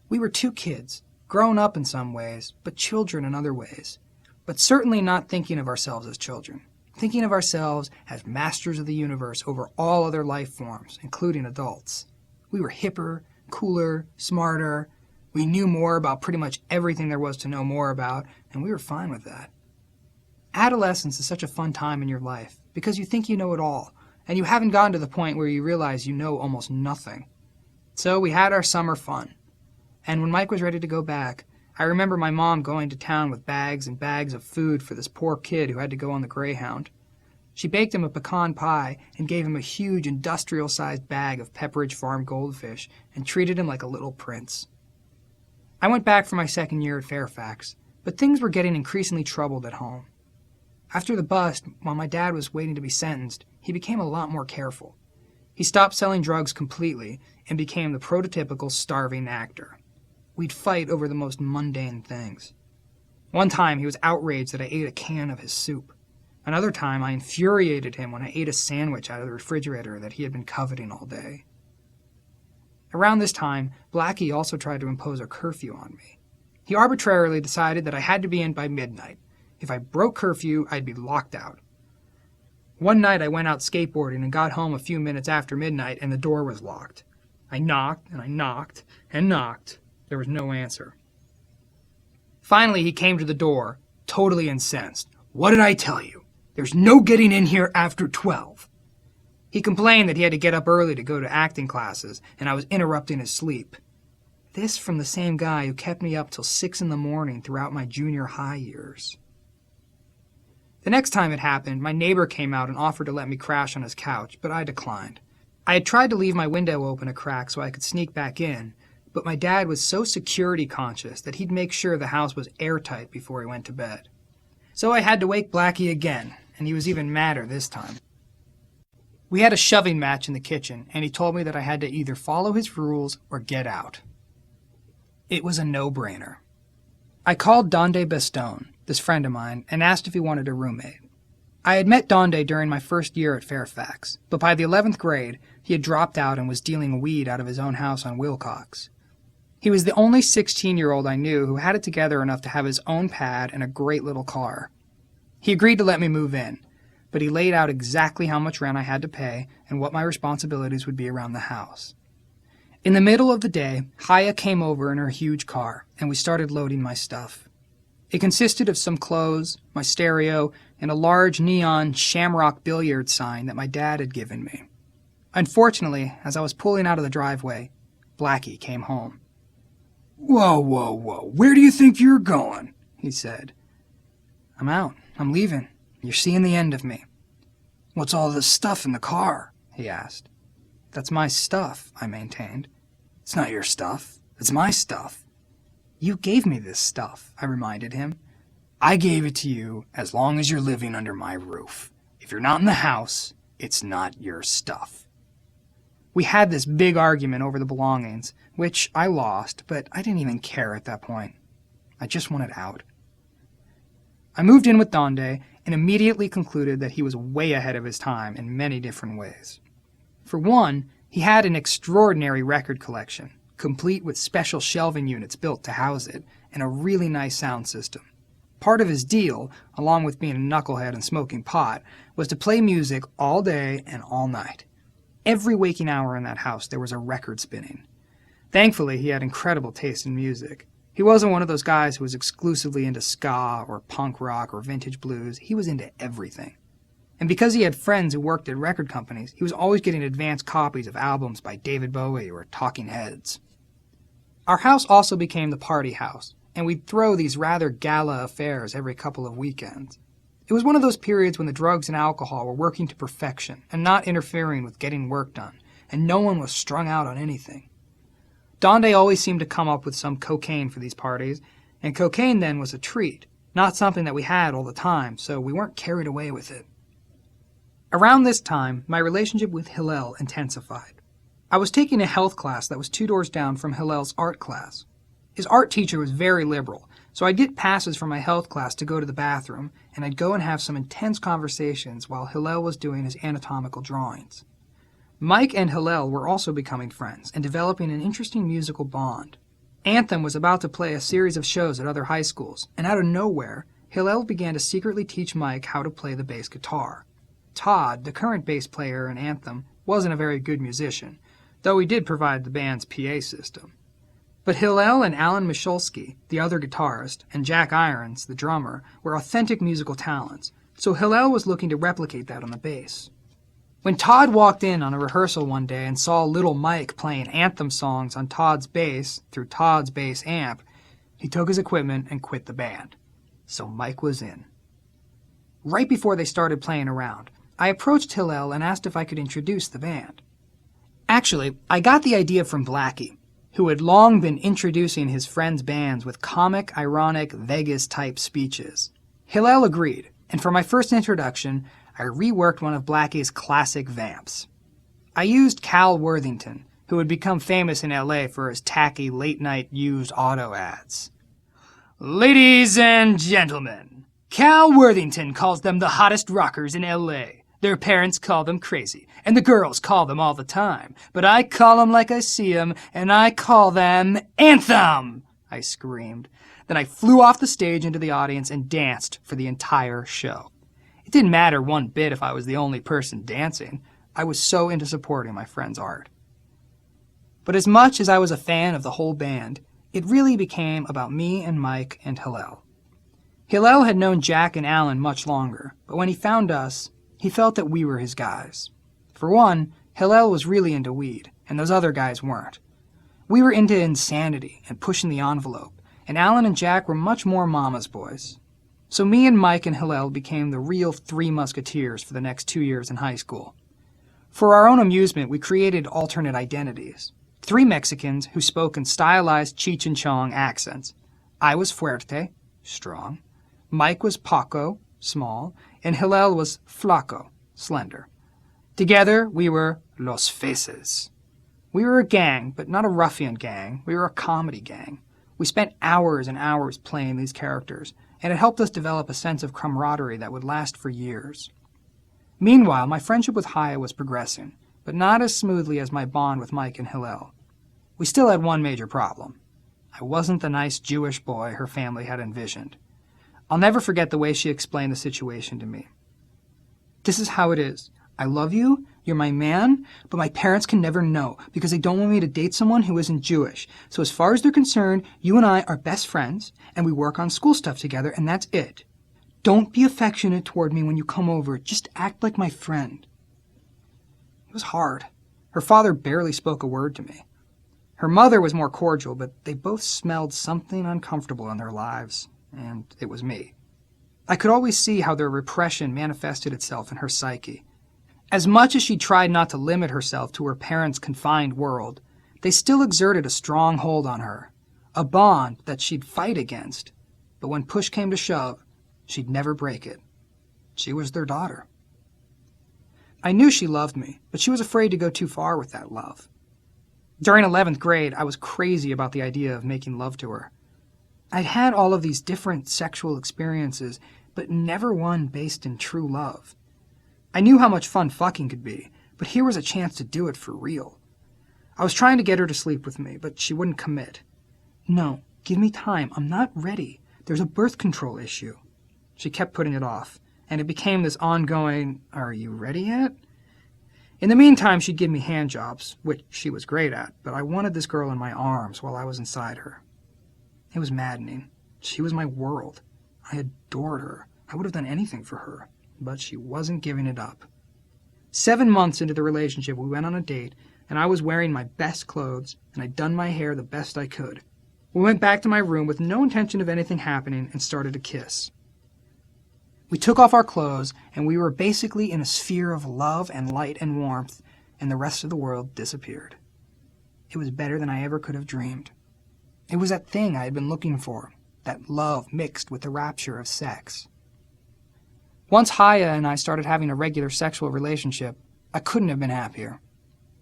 We were 2 kids, grown up in some ways, but children in other ways. But certainly not thinking of ourselves as children. Thinking of ourselves as masters of the universe over all other life forms, including adults. We were hipper, cooler, smarter. We knew more about pretty much everything there was to know more about, and we were fine with that. Adolescence is such a fun time in your life because you think you know it all, and you haven't gotten to the point where you realize you know almost nothing. So we had our summer fun. And when Mike was ready to go back, I remember my mom going to town with bags and bags of food for this poor kid who had to go on the Greyhound. She baked him a pecan pie and gave him a huge industrial-sized bag of Pepperidge Farm goldfish and treated him like a little prince. I went back for my second year at Fairfax, but things were getting increasingly troubled at home. After the bust, while my dad was waiting to be sentenced, he became a lot more careful. He stopped selling drugs completely and became the prototypical starving actor. We'd fight over the most mundane things. One time he was outraged that I ate a can of his soup. Another time I infuriated him when I ate a sandwich out of the refrigerator that he had been coveting all day. Around this time, Blackie also tried to impose a curfew on me. He arbitrarily decided that I had to be in by midnight. If I broke curfew, I'd be locked out. One night I went out skateboarding and got home a few minutes after midnight and the door was locked. I knocked and I knocked and knocked. There was no answer. Finally, he came to the door, totally incensed. "What did I tell you? There's no getting in here after 12. He complained that he had to get up early to go to acting classes, and I was interrupting his sleep. This from the same guy who kept me up till 6 in the morning throughout my junior high years. The next time it happened, my neighbor came out and offered to let me crash on his couch, but I declined. I had tried to leave my window open a crack so I could sneak back in, but my dad was so security conscious that he'd make sure the house was airtight before he went to bed. So I had to wake Blackie again, and he was even madder this time. We had a shoving match in the kitchen, and he told me that I had to either follow his rules or get out. It was a no-brainer. I called Donde Bestone, this friend of mine, and asked if he wanted a roommate. I had met Donde during my first year at Fairfax, but by the 11th grade, he had dropped out and was dealing weed out of his own house on Wilcox. He was the only 16-year-old I knew who had it together enough to have his own pad and a great little car. He agreed to let me move in, but he laid out exactly how much rent I had to pay and what my responsibilities would be around the house. In the middle of the day, Haya came over in her huge car, and we started loading my stuff. It consisted of some clothes, my stereo, and a large neon shamrock billiard sign that my dad had given me. Unfortunately, as I was pulling out of the driveway, Blackie came home. Whoa, where do you think you're going? He said. I'm out. I'm leaving. You're seeing the end of me. What's all this stuff in the car? He asked. That's my stuff, I maintained. It's not your stuff. It's my stuff. You gave me this stuff, I reminded him. I gave it to you as long as you're living under my roof. If you're not in the house, it's not your stuff. We had this big argument over the belongings, which I lost, but I didn't even care at that point. I just wanted out. I moved in with Donde and immediately concluded that he was way ahead of his time in many different ways. For one, he had an extraordinary record collection, complete with special shelving units built to house it, and a really nice sound system. Part of his deal, along with being a knucklehead and smoking pot, was to play music all day and all night. Every waking hour in that house, there was a record spinning. Thankfully, he had incredible taste in music. He wasn't one of those guys who was exclusively into ska or punk rock or vintage blues. He was into everything. And because he had friends who worked at record companies, he was always getting advanced copies of albums by David Bowie or Talking Heads. Our house also became the party house, and we'd throw these rather gala affairs every couple of weekends. It was one of those periods when the drugs and alcohol were working to perfection and not interfering with getting work done, and no one was strung out on anything. Donde always seemed to come up with some cocaine for these parties, and cocaine then was a treat, not something that we had all the time, so we weren't carried away with it. Around this time, my relationship with Hillel intensified. I was taking a health class that was 2 doors down from Hillel's art class. His art teacher was very liberal, so I'd get passes from my health class to go to the bathroom, and I'd go and have some intense conversations while Hillel was doing his anatomical drawings. Mike and Hillel were also becoming friends and developing an interesting musical bond. Anthem was about to play a series of shows at other high schools, and out of nowhere, Hillel began to secretly teach Mike how to play the bass guitar. Todd, the current bass player in Anthem, wasn't a very good musician, though he did provide the band's PA system. But Hillel and Alan Michalski, the other guitarist, and Jack Irons, the drummer, were authentic musical talents, so Hillel was looking to replicate that on the bass. When Todd walked in on a rehearsal one day and saw little Mike playing Anthem songs on Todd's bass through Todd's bass amp, he took his equipment and quit the band. So Mike was in. Right before they started playing around, I approached Hillel and asked if I could introduce the band. Actually, I got the idea from Blackie, who had long been introducing his friends' bands with comic, ironic, Vegas-type speeches. Hillel agreed, and for my first introduction, I reworked one of Blackie's classic vamps. I used Cal Worthington, who had become famous in LA for his tacky late-night used auto ads. "Ladies and gentlemen, Cal Worthington calls them the hottest rockers in LA. Their parents call them crazy, and the girls call them all the time. But I call them like I see them, and I call them Anthem!" I screamed. Then I flew off the stage into the audience and danced for the entire show. It didn't matter one bit if I was the only person dancing. I was so into supporting my friend's art. But as much as I was a fan of the whole band, it really became about me and Mike and Hillel. Hillel had known Jack and Alan much longer, but when he found us, he felt that we were his guys. For one, Hillel was really into weed, and those other guys weren't. We were into insanity and pushing the envelope, and Alan and Jack were much more mama's boys. So me and Mike and Hillel became the real Three Musketeers for the next 2 years in high school. For our own amusement, we created alternate identities. 3 Mexicans who spoke in stylized Cheech and Chong accents. I was Fuerte, strong. Mike was Paco, small, and Hillel was Flaco, slender. Together, we were Los Faces. We were a gang, but not a ruffian gang. We were a comedy gang. We spent hours and hours playing these characters, and it helped us develop a sense of camaraderie that would last for years. Meanwhile, my friendship with Haya was progressing, but not as smoothly as my bond with Mike and Hillel. We still had one major problem. I wasn't the nice Jewish boy her family had envisioned. I'll never forget the way she explained the situation to me. "This is how it is. I love you, you're my man, but my parents can never know because they don't want me to date someone who isn't Jewish. So as far as they're concerned, you and I are best friends, and we work on school stuff together, and that's it. Don't be affectionate toward me when you come over. Just act like my friend." It was hard. Her father barely spoke a word to me. Her mother was more cordial, but they both smelled something uncomfortable in their lives, and it was me. I could always see how their repression manifested itself in her psyche. As much as she tried not to limit herself to her parents' confined world, they still exerted a strong hold on her, a bond that she'd fight against, but when push came to shove, she'd never break it. She was their daughter. I knew she loved me, but she was afraid to go too far with that love. During 11th grade, I was crazy about the idea of making love to her. I'd had all of these different sexual experiences, but never one based in true love. I knew how much fun fucking could be, but here was a chance to do it for real. I was trying to get her to sleep with me, but she wouldn't commit. "No, give me time. I'm not ready. There's a birth control issue." She kept putting it off, and it became this ongoing, "Are you ready yet?" In the meantime, she'd give me handjobs, which she was great at, but I wanted this girl in my arms while I was inside her. It was maddening. She was my world. I adored her. I would have done anything for her, but she wasn't giving it up. 7 months into the relationship, we went on a date, and I was wearing my best clothes, and I'd done my hair the best I could. We went back to my room with no intention of anything happening and started to kiss. We took off our clothes, and we were basically in a sphere of love and light and warmth, and the rest of the world disappeared. It was better than I ever could have dreamed. It was that thing I had been looking for, that love mixed with the rapture of sex. Once Haya and I started having a regular sexual relationship, I couldn't have been happier.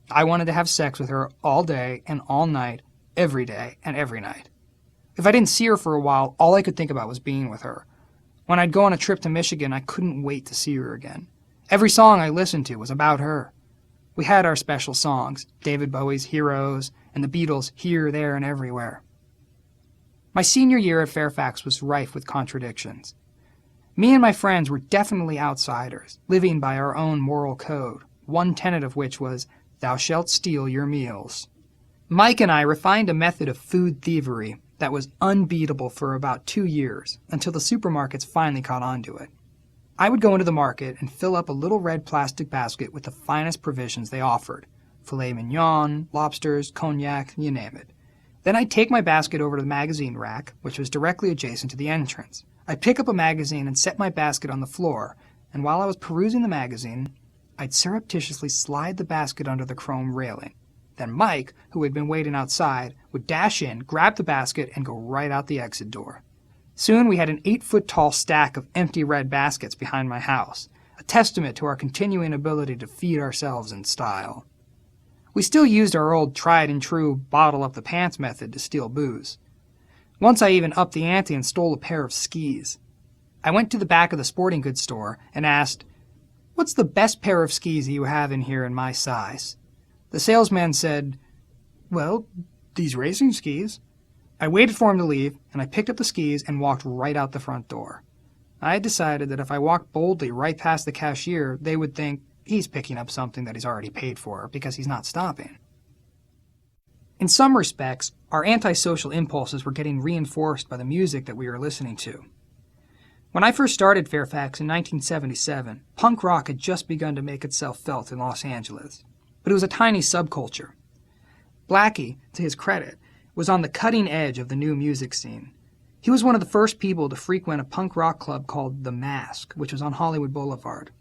I wanted to have sex with her all day and all night, every day and every night. If I didn't see her for a while, all I could think about was being with her. When I'd go on a trip to Michigan, I couldn't wait to see her again. Every song I listened to was about her. We had our special songs, David Bowie's Heroes and the Beatles' Here, There, and Everywhere. My senior year at Fairfax was rife with contradictions. Me and my friends were definitely outsiders, living by our own moral code, one tenet of which was, "Thou shalt steal your meals." Mike and I refined a method of food thievery that was unbeatable for about 2 years, until the supermarkets finally caught on to it. I would go into the market and fill up a little red plastic basket with the finest provisions they offered, filet mignon, lobsters, cognac, you name it. Then I'd take my basket over to the magazine rack, which was directly adjacent to the entrance. I'd pick up a magazine and set my basket on the floor, and while I was perusing the magazine, I'd surreptitiously slide the basket under the chrome railing. Then Mike, who had been waiting outside, would dash in, grab the basket, and go right out the exit door. Soon we had an 8-foot-tall stack of empty red baskets behind my house, a testament to our continuing ability to feed ourselves in style. We still used our old tried-and-true bottle-up-the-pants method to steal booze. Once I even upped the ante and stole a pair of skis. I went to the back of the sporting goods store and asked, "What's the best pair of skis you have in here in my size?" The salesman said, "Well, these racing skis." I waited for him to leave, and I picked up the skis and walked right out the front door. I had decided that if I walked boldly right past the cashier, they would think, he's picking up something that he's already paid for because he's not stopping. In some respects, our antisocial impulses were getting reinforced by the music that we were listening to. When I first started Fairfax in 1977, punk rock had just begun to make itself felt in Los Angeles, but it was a tiny subculture. Blackie, to his credit, was on the cutting edge of the new music scene. He was one of the first people to frequent a punk rock club called The Mask, which was on Hollywood Boulevard.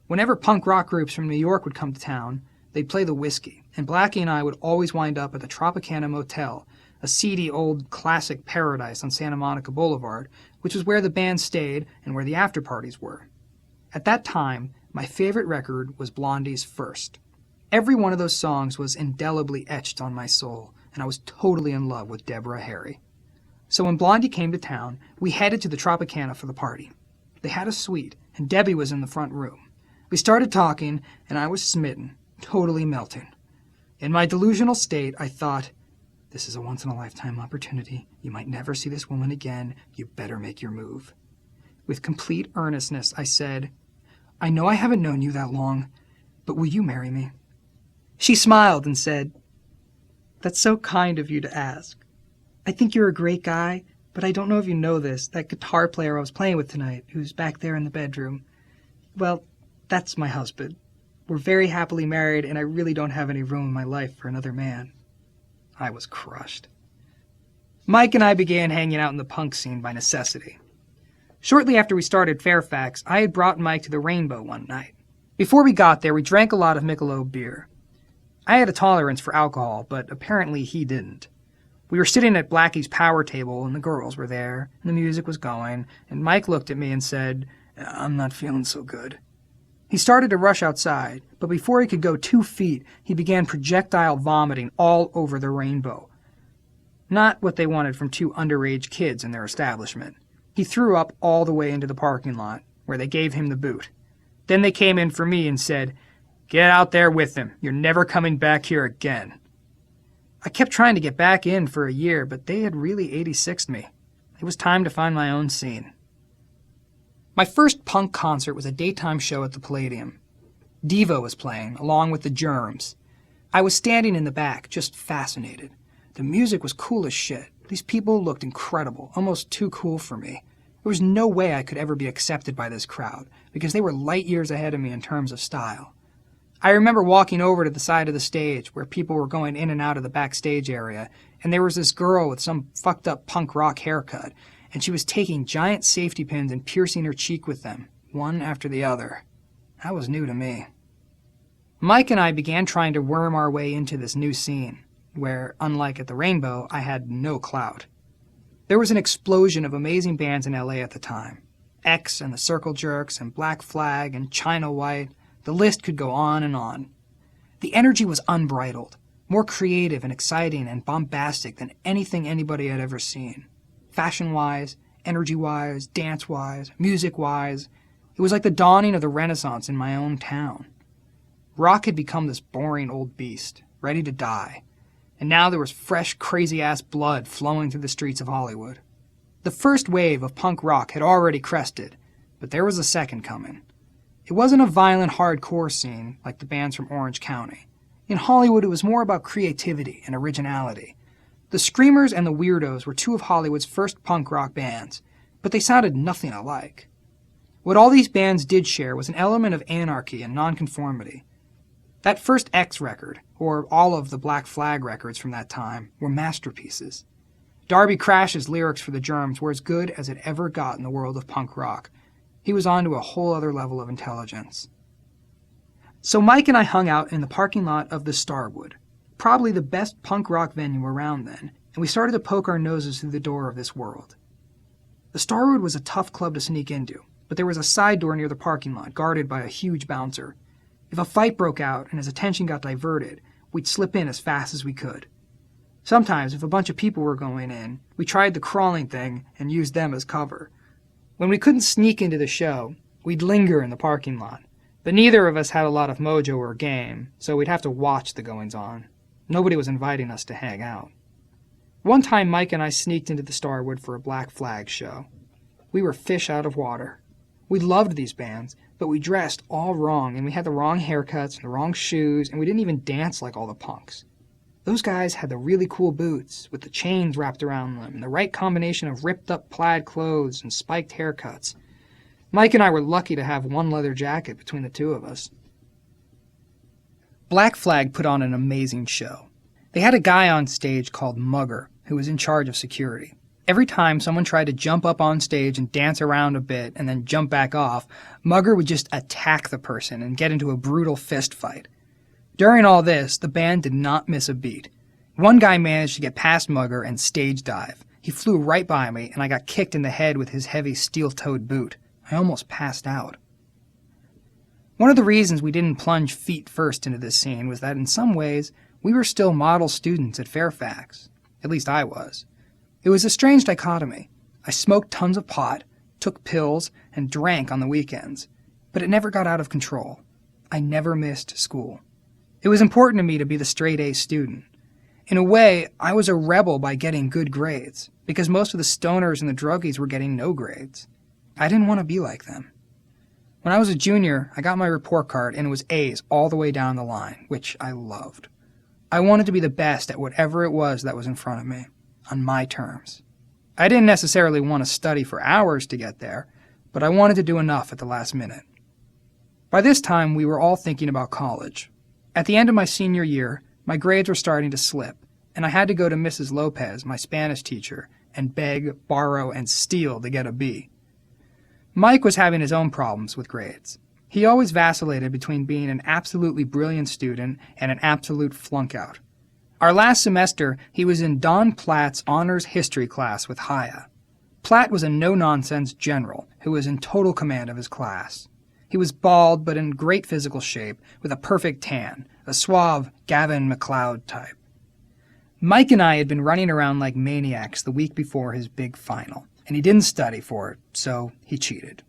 Whenever punk rock groups from New York would come to town, they'd play the whiskey, and Blackie and I would always wind up at the Tropicana Motel, a seedy old classic paradise on Santa Monica Boulevard, which was where the band stayed and where the after-parties were. At that time, my favorite record was Blondie's First. Every one of those songs was indelibly etched on my soul, and I was totally in love with Deborah Harry. So when Blondie came to town, we headed to the Tropicana for the party. They had a suite, and Debbie was in the front room. We started talking, and I was smitten, totally melting. In my delusional state, I thought, this is a once-in-a-lifetime opportunity. You might never see this woman again. You better make your move. With complete earnestness, I said, I know I haven't known you that long, but will you marry me? She smiled and said, That's so kind of you to ask. I think you're a great guy, but I don't know if you know this, that guitar player I was playing with tonight, who's back there in the bedroom. Well, that's my husband. We're very happily married, and I really don't have any room in my life for another man. I was crushed. Mike and I began hanging out in the punk scene by necessity. Shortly after we started Fairfax, I had brought Mike to the Rainbow one night. Before we got there, we drank a lot of Michelob beer. I had a tolerance for alcohol, but apparently he didn't. We were sitting at Blackie's power table, and the girls were there, and the music was going, and Mike looked at me and said, I'm not feeling so good. He started to rush outside, but before he could go 2 feet, he began projectile vomiting all over the Rainbow. Not what they wanted from 2 underage kids in their establishment. He threw up all the way into the parking lot, where they gave him the boot. Then they came in for me and said, Get out there with him. You're never coming back here again. I kept trying to get back in for a year, but they had really 86'd me. It was time to find my own scene. My first punk concert was a daytime show at the Palladium. Diva was playing, along with the Germs. I was standing in the back, just fascinated. The music was cool as shit. These people looked incredible, almost too cool for me. There was no way I could ever be accepted by this crowd, because they were light years ahead of me in terms of style. I remember walking over to the side of the stage where people were going in and out of the backstage area, and there was this girl with some fucked up punk rock haircut, and she was taking giant safety pins and piercing her cheek with them, one after the other. That was new to me. Mike and I began trying to worm our way into this new scene, where, unlike at the Rainbow, I had no clout. There was an explosion of amazing bands in LA at the time. X and the Circle Jerks and Black Flag and China White. The list could go on and on. The energy was unbridled, more creative and exciting and bombastic than anything anybody had ever seen. Fashion-wise, energy-wise, dance-wise, music-wise, it was like the dawning of the Renaissance in my own town. Rock had become this boring old beast, ready to die, and now there was fresh, crazy-ass blood flowing through the streets of Hollywood. The first wave of punk rock had already crested, but there was a second coming. It wasn't a violent, hardcore scene like the bands from Orange County. In Hollywood, it was more about creativity and originality. The Screamers and the Weirdos were two of Hollywood's first punk rock bands, but they sounded nothing alike. What all these bands did share was an element of anarchy and nonconformity. That first X record, or all of the Black Flag records from that time, were masterpieces. Darby Crash's lyrics for the Germs were as good as it ever got in the world of punk rock. He was on to a whole other level of intelligence. So Mike and I hung out in the parking lot of the Starwood, probably the best punk rock venue around then, and we started to poke our noses through the door of this world. The Starwood was a tough club to sneak into, but there was a side door near the parking lot, guarded by a huge bouncer. If a fight broke out and his attention got diverted, we'd slip in as fast as we could. Sometimes, if a bunch of people were going in, we tried the crawling thing and used them as cover. When we couldn't sneak into the show, we'd linger in the parking lot. But neither of us had a lot of mojo or game, so we'd have to watch the goings-on. Nobody was inviting us to hang out. One time Mike and I sneaked into the Starwood for a Black Flag show. We were fish out of water. We loved these bands, but we dressed all wrong, and we had the wrong haircuts and the wrong shoes, and we didn't even dance like all the punks. Those guys had the really cool boots with the chains wrapped around them and the right combination of ripped-up plaid clothes and spiked haircuts. Mike and I were lucky to have one leather jacket between the two of us. Black Flag put on an amazing show. They had a guy on stage called Mugger, who was in charge of security. Every time someone tried to jump up on stage and dance around a bit and then jump back off, Mugger would just attack the person and get into a brutal fist fight. During all this, the band did not miss a beat. One guy managed to get past Mugger and stage dive. He flew right by me, and I got kicked in the head with his heavy steel-toed boot. I almost passed out. One of the reasons we didn't plunge feet first into this scene was that in some ways, we were still model students at Fairfax. At least I was. It was a strange dichotomy. I smoked tons of pot, took pills, and drank on the weekends. But it never got out of control. I never missed school. It was important to me to be the straight-A student. In a way, I was a rebel by getting good grades, because most of the stoners and the druggies were getting no grades. I didn't want to be like them. When I was a junior, I got my report card and it was A's all the way down the line, which I loved. I wanted to be the best at whatever it was that was in front of me, on my terms. I didn't necessarily want to study for hours to get there, but I wanted to do enough at the last minute. By this time, we were all thinking about college. At the end of my senior year, my grades were starting to slip, and I had to go to Mrs. Lopez, my Spanish teacher, and beg, borrow, and steal to get a B. Mike was having his own problems with grades. He always vacillated between being an absolutely brilliant student and an absolute flunk-out. Our last semester, he was in Don Platt's honors history class with Haya. Platt was a no-nonsense general who was in total command of his class. He was bald but in great physical shape, with a perfect tan, a suave Gavin MacLeod type. Mike and I had been running around like maniacs the week before his big final, and he didn't study for it, so he cheated.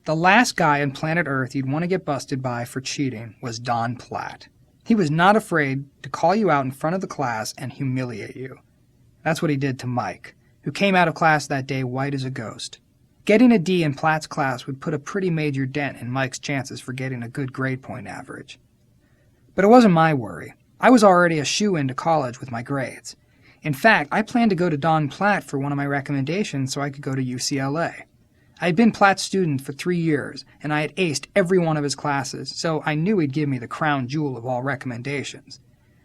The last guy on planet Earth you'd want to get busted by for cheating was Don Platt. He was not afraid to call you out in front of the class and humiliate you. That's what he did to Mike, who came out of class that day white as a ghost. Getting a D in Platt's class would put a pretty major dent in Mike's chances for getting a good grade point average. But it wasn't my worry. I was already a shoo-in to college with my grades. In fact, I planned to go to Don Platt for one of my recommendations so I could go to UCLA. I had been Platt's student for 3 years, and I had aced every one of his classes, so I knew he'd give me the crown jewel of all recommendations.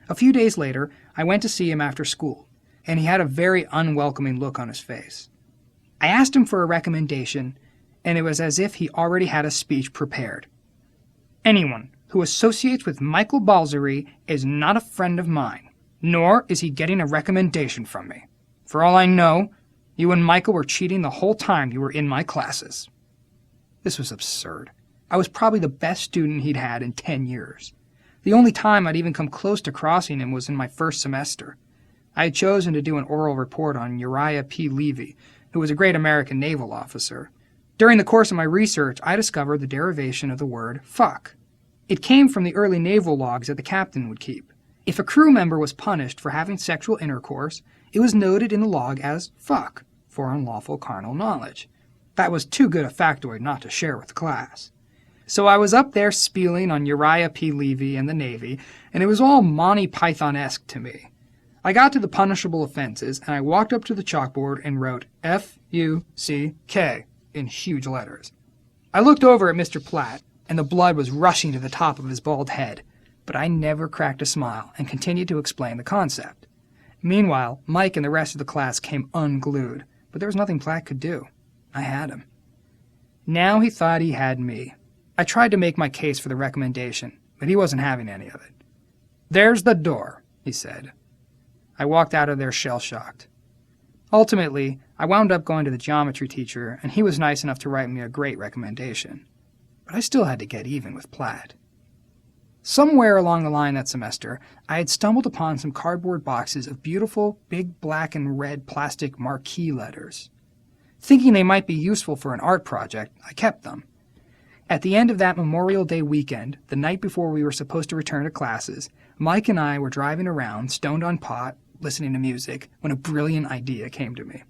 A few days later, I went to see him after school, and he had a very unwelcoming look on his face. I asked him for a recommendation, and it was as if he already had a speech prepared. Anyone who associates with Michael Balzery is not a friend of mine, nor is he getting a recommendation from me. For all I know, you and Michael were cheating the whole time you were in my classes. This was absurd. I was probably the best student he'd had in 10 years. The only time I'd even come close to crossing him was in my first semester. I had chosen to do an oral report on Uriah P. Levy, who was a great American naval officer. During the course of my research, I discovered the derivation of the word fuck. It came from the early naval logs that the captain would keep. If a crew member was punished for having sexual intercourse, it was noted in the log as fuck, for unlawful carnal knowledge. That was too good a factoid not to share with the class. So I was up there spieling on Uriah P. Levy and the Navy, and it was all Monty Python-esque to me. I got to the punishable offenses, and I walked up to the chalkboard and wrote F-U-C-K in huge letters. I looked over at Mr. Platt, and the blood was rushing to the top of his bald head, but I never cracked a smile and continued to explain the concept. Meanwhile, Mike and the rest of the class came unglued, but there was nothing Platt could do. I had him. Now he thought he had me. I tried to make my case for the recommendation, but he wasn't having any of it. "There's the door," he said. I walked out of there shell-shocked. Ultimately, I wound up going to the geometry teacher, and he was nice enough to write me a great recommendation. But I still had to get even with Platt. Somewhere along the line that semester, I had stumbled upon some cardboard boxes of beautiful, big black and red plastic marquee letters. Thinking they might be useful for an art project, I kept them. At the end of that Memorial Day weekend, the night before we were supposed to return to classes, Mike and I were driving around, stoned on pot, listening to music, when a brilliant idea came to me.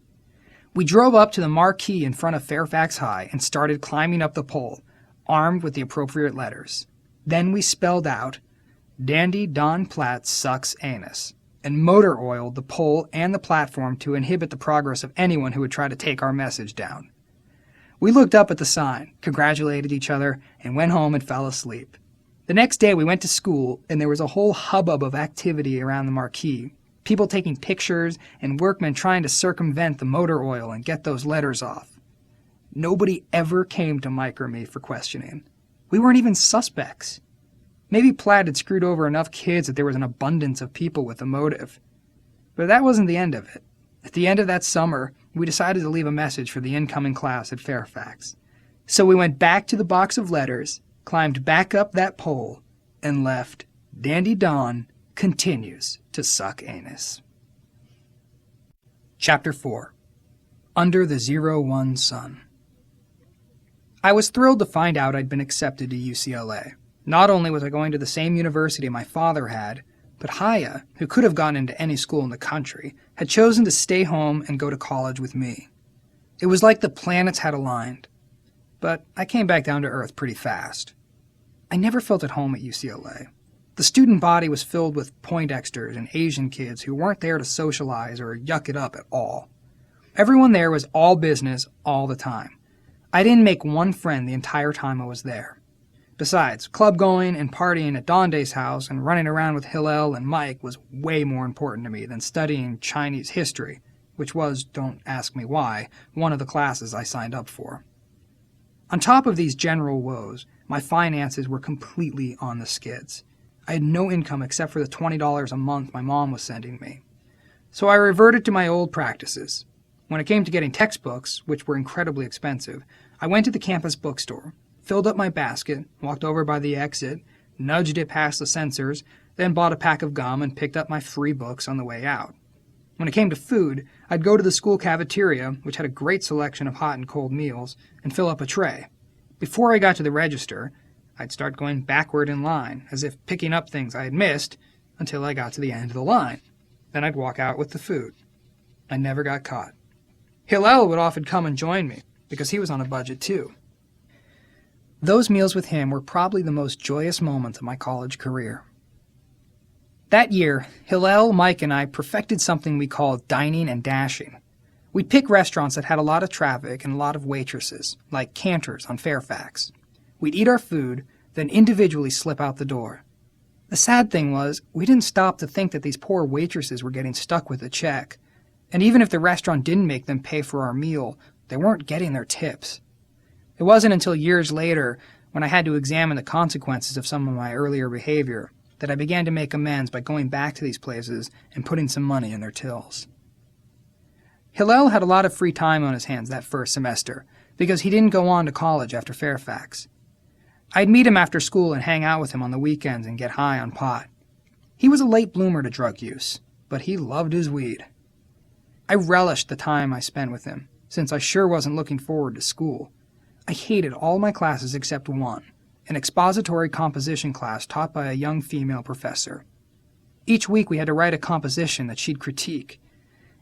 We drove up to the marquee in front of Fairfax High and started climbing up the pole, armed with the appropriate letters. Then we spelled out, "Dandy Don Platt sucks anus," and motor oiled the pole and the platform to inhibit the progress of anyone who would try to take our message down. We looked up at the sign, congratulated each other, and went home and fell asleep. The next day we went to school, and there was a whole hubbub of activity around the marquee. People taking pictures, and workmen trying to circumvent the motor oil and get those letters off. Nobody ever came to Mike or me for questioning. We weren't even suspects. Maybe Platt had screwed over enough kids that there was an abundance of people with a motive. But that wasn't the end of it. At the end of that summer, we decided to leave a message for the incoming class at Fairfax. So we went back to the box of letters, climbed back up that pole, and left Dandy Don continues to suck anus. Chapter 4. Under the 01 Sun. I was thrilled to find out I'd been accepted to UCLA. Not only was I going to the same university my father had, but Haya, who could have gone into any school in the country, had chosen to stay home and go to college with me. It was like the planets had aligned. But I came back down to earth pretty fast. I never felt at home at UCLA. The student body was filled with Poindexters and Asian kids who weren't there to socialize or yuck it up at all. Everyone there was all business all the time. I didn't make one friend the entire time I was there. Besides, club going and partying at Donde's house and running around with Hillel and Mike was way more important to me than studying Chinese history, which was, don't ask me why, one of the classes I signed up for. On top of these general woes, my finances were completely on the skids. I had no income except for the $20 a month my mom was sending me. So I reverted to my old practices. When it came to getting textbooks, which were incredibly expensive, I went to the campus bookstore, filled up my basket, walked over by the exit, nudged it past the censors, then bought a pack of gum and picked up my free books on the way out. When it came to food, I'd go to the school cafeteria, which had a great selection of hot and cold meals, and fill up a tray. Before I got to the register, I'd start going backward in line, as if picking up things I had missed, until I got to the end of the line. Then I'd walk out with the food. I never got caught. Hillel would often come and join me. because he was on a budget too. Those meals with him were probably the most joyous moments of my college career. That year, Hillel, Mike, and I perfected something we called dining and dashing. We'd pick restaurants that had a lot of traffic and a lot of waitresses, like Cantor's on Fairfax. We'd eat our food, then individually slip out the door. The sad thing was, we didn't stop to think that these poor waitresses were getting stuck with a check. And even if the restaurant didn't make them pay for our meal, they weren't getting their tips. It wasn't until years later, when I had to examine the consequences of some of my earlier behavior, that I began to make amends by going back to these places and putting some money in their tills. Hillel had a lot of free time on his hands that first semester, because he didn't go on to college after Fairfax. I'd meet him after school and hang out with him on the weekends and get high on pot. He was a late bloomer to drug use, but he loved his weed. I relished the time I spent with him, since I sure wasn't looking forward to school. I hated all my classes except one, an expository composition class taught by a young female professor. Each week we had to write a composition that she'd critique.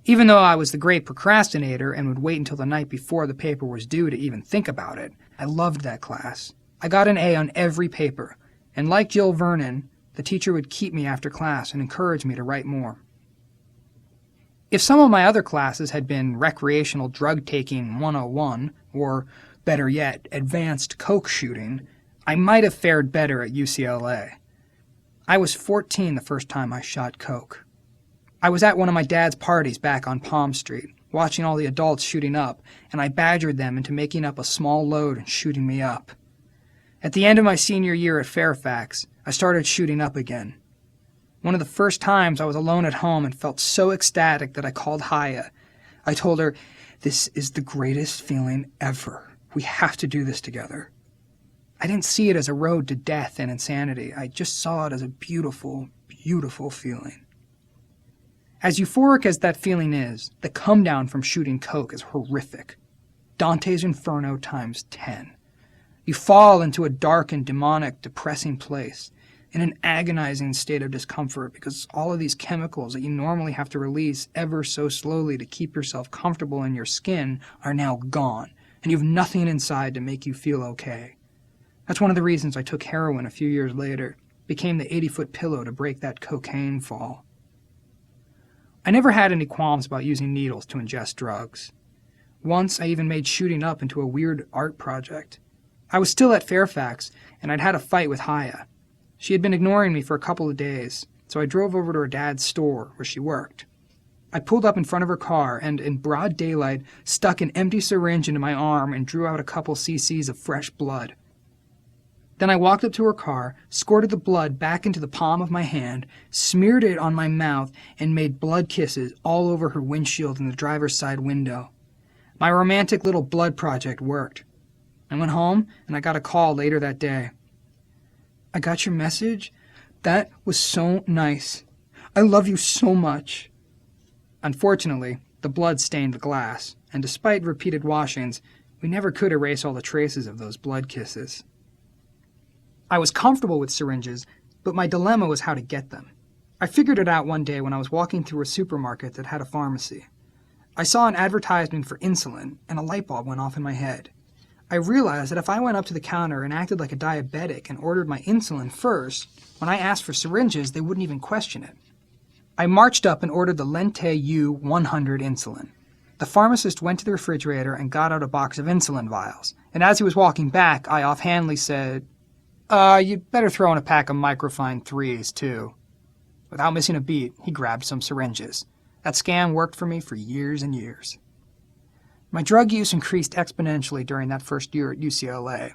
Even though I was the great procrastinator and would wait until the night before the paper was due to even think about it, I loved that class. I got an A on every paper, and like Jill Vernon, the teacher would keep me after class and encourage me to write more. If some of my other classes had been Recreational Drug Taking 101, or better yet, Advanced Coke Shooting, I might have fared better at UCLA. I was 14 the first time I shot coke. I was at one of my dad's parties back on Palm Street, watching all the adults shooting up, and I badgered them into making up a small load and shooting me up. At the end of my senior year at Fairfax, I started shooting up again. One of the first times I was alone at home and felt so ecstatic that I called Haya. I told her, "This is the greatest feeling ever. We have to do this together." I didn't see it as a road to death and insanity. I just saw it as a beautiful, beautiful feeling. As euphoric as that feeling is, the come down from shooting coke is horrific. Dante's Inferno times 10. You fall into a dark and demonic, depressing place, in an agonizing state of discomfort because all of these chemicals that you normally have to release ever so slowly to keep yourself comfortable in your skin are now gone, and you have nothing inside to make you feel okay. That's one of the reasons I took heroin a few years later, became the 80-foot pillow to break that cocaine fall. I never had any qualms about using needles to ingest drugs. Once I even made shooting up into a weird art project. I was still at Fairfax, and I'd had a fight with Haya. She had been ignoring me for a couple of days, so I drove over to her dad's store where she worked. I pulled up in front of her car and, in broad daylight, stuck an empty syringe into my arm and drew out a couple cc's of fresh blood. Then I walked up to her car, squirted the blood back into the palm of my hand, smeared it on my mouth, and made blood kisses all over her windshield and the driver's side window. My romantic little blood project worked. I went home, and I got a call later that day. "I got your message. That was so nice. I love you so much." Unfortunately, the blood stained the glass, and despite repeated washings, we never could erase all the traces of those blood kisses. I was comfortable with syringes, but my dilemma was how to get them. I figured it out one day when I was walking through a supermarket that had a pharmacy. I saw an advertisement for insulin, and a light bulb went off in my head. I realized that if I went up to the counter and acted like a diabetic and ordered my insulin first, when I asked for syringes, they wouldn't even question it. I marched up and ordered the Lente U100 insulin. The pharmacist went to the refrigerator and got out a box of insulin vials, and as he was walking back, I offhandedly said, "You'd better throw in a pack of microfine 3s, too." Without missing a beat, he grabbed some syringes. That scam worked for me for years and years. My drug use increased exponentially during that first year at UCLA.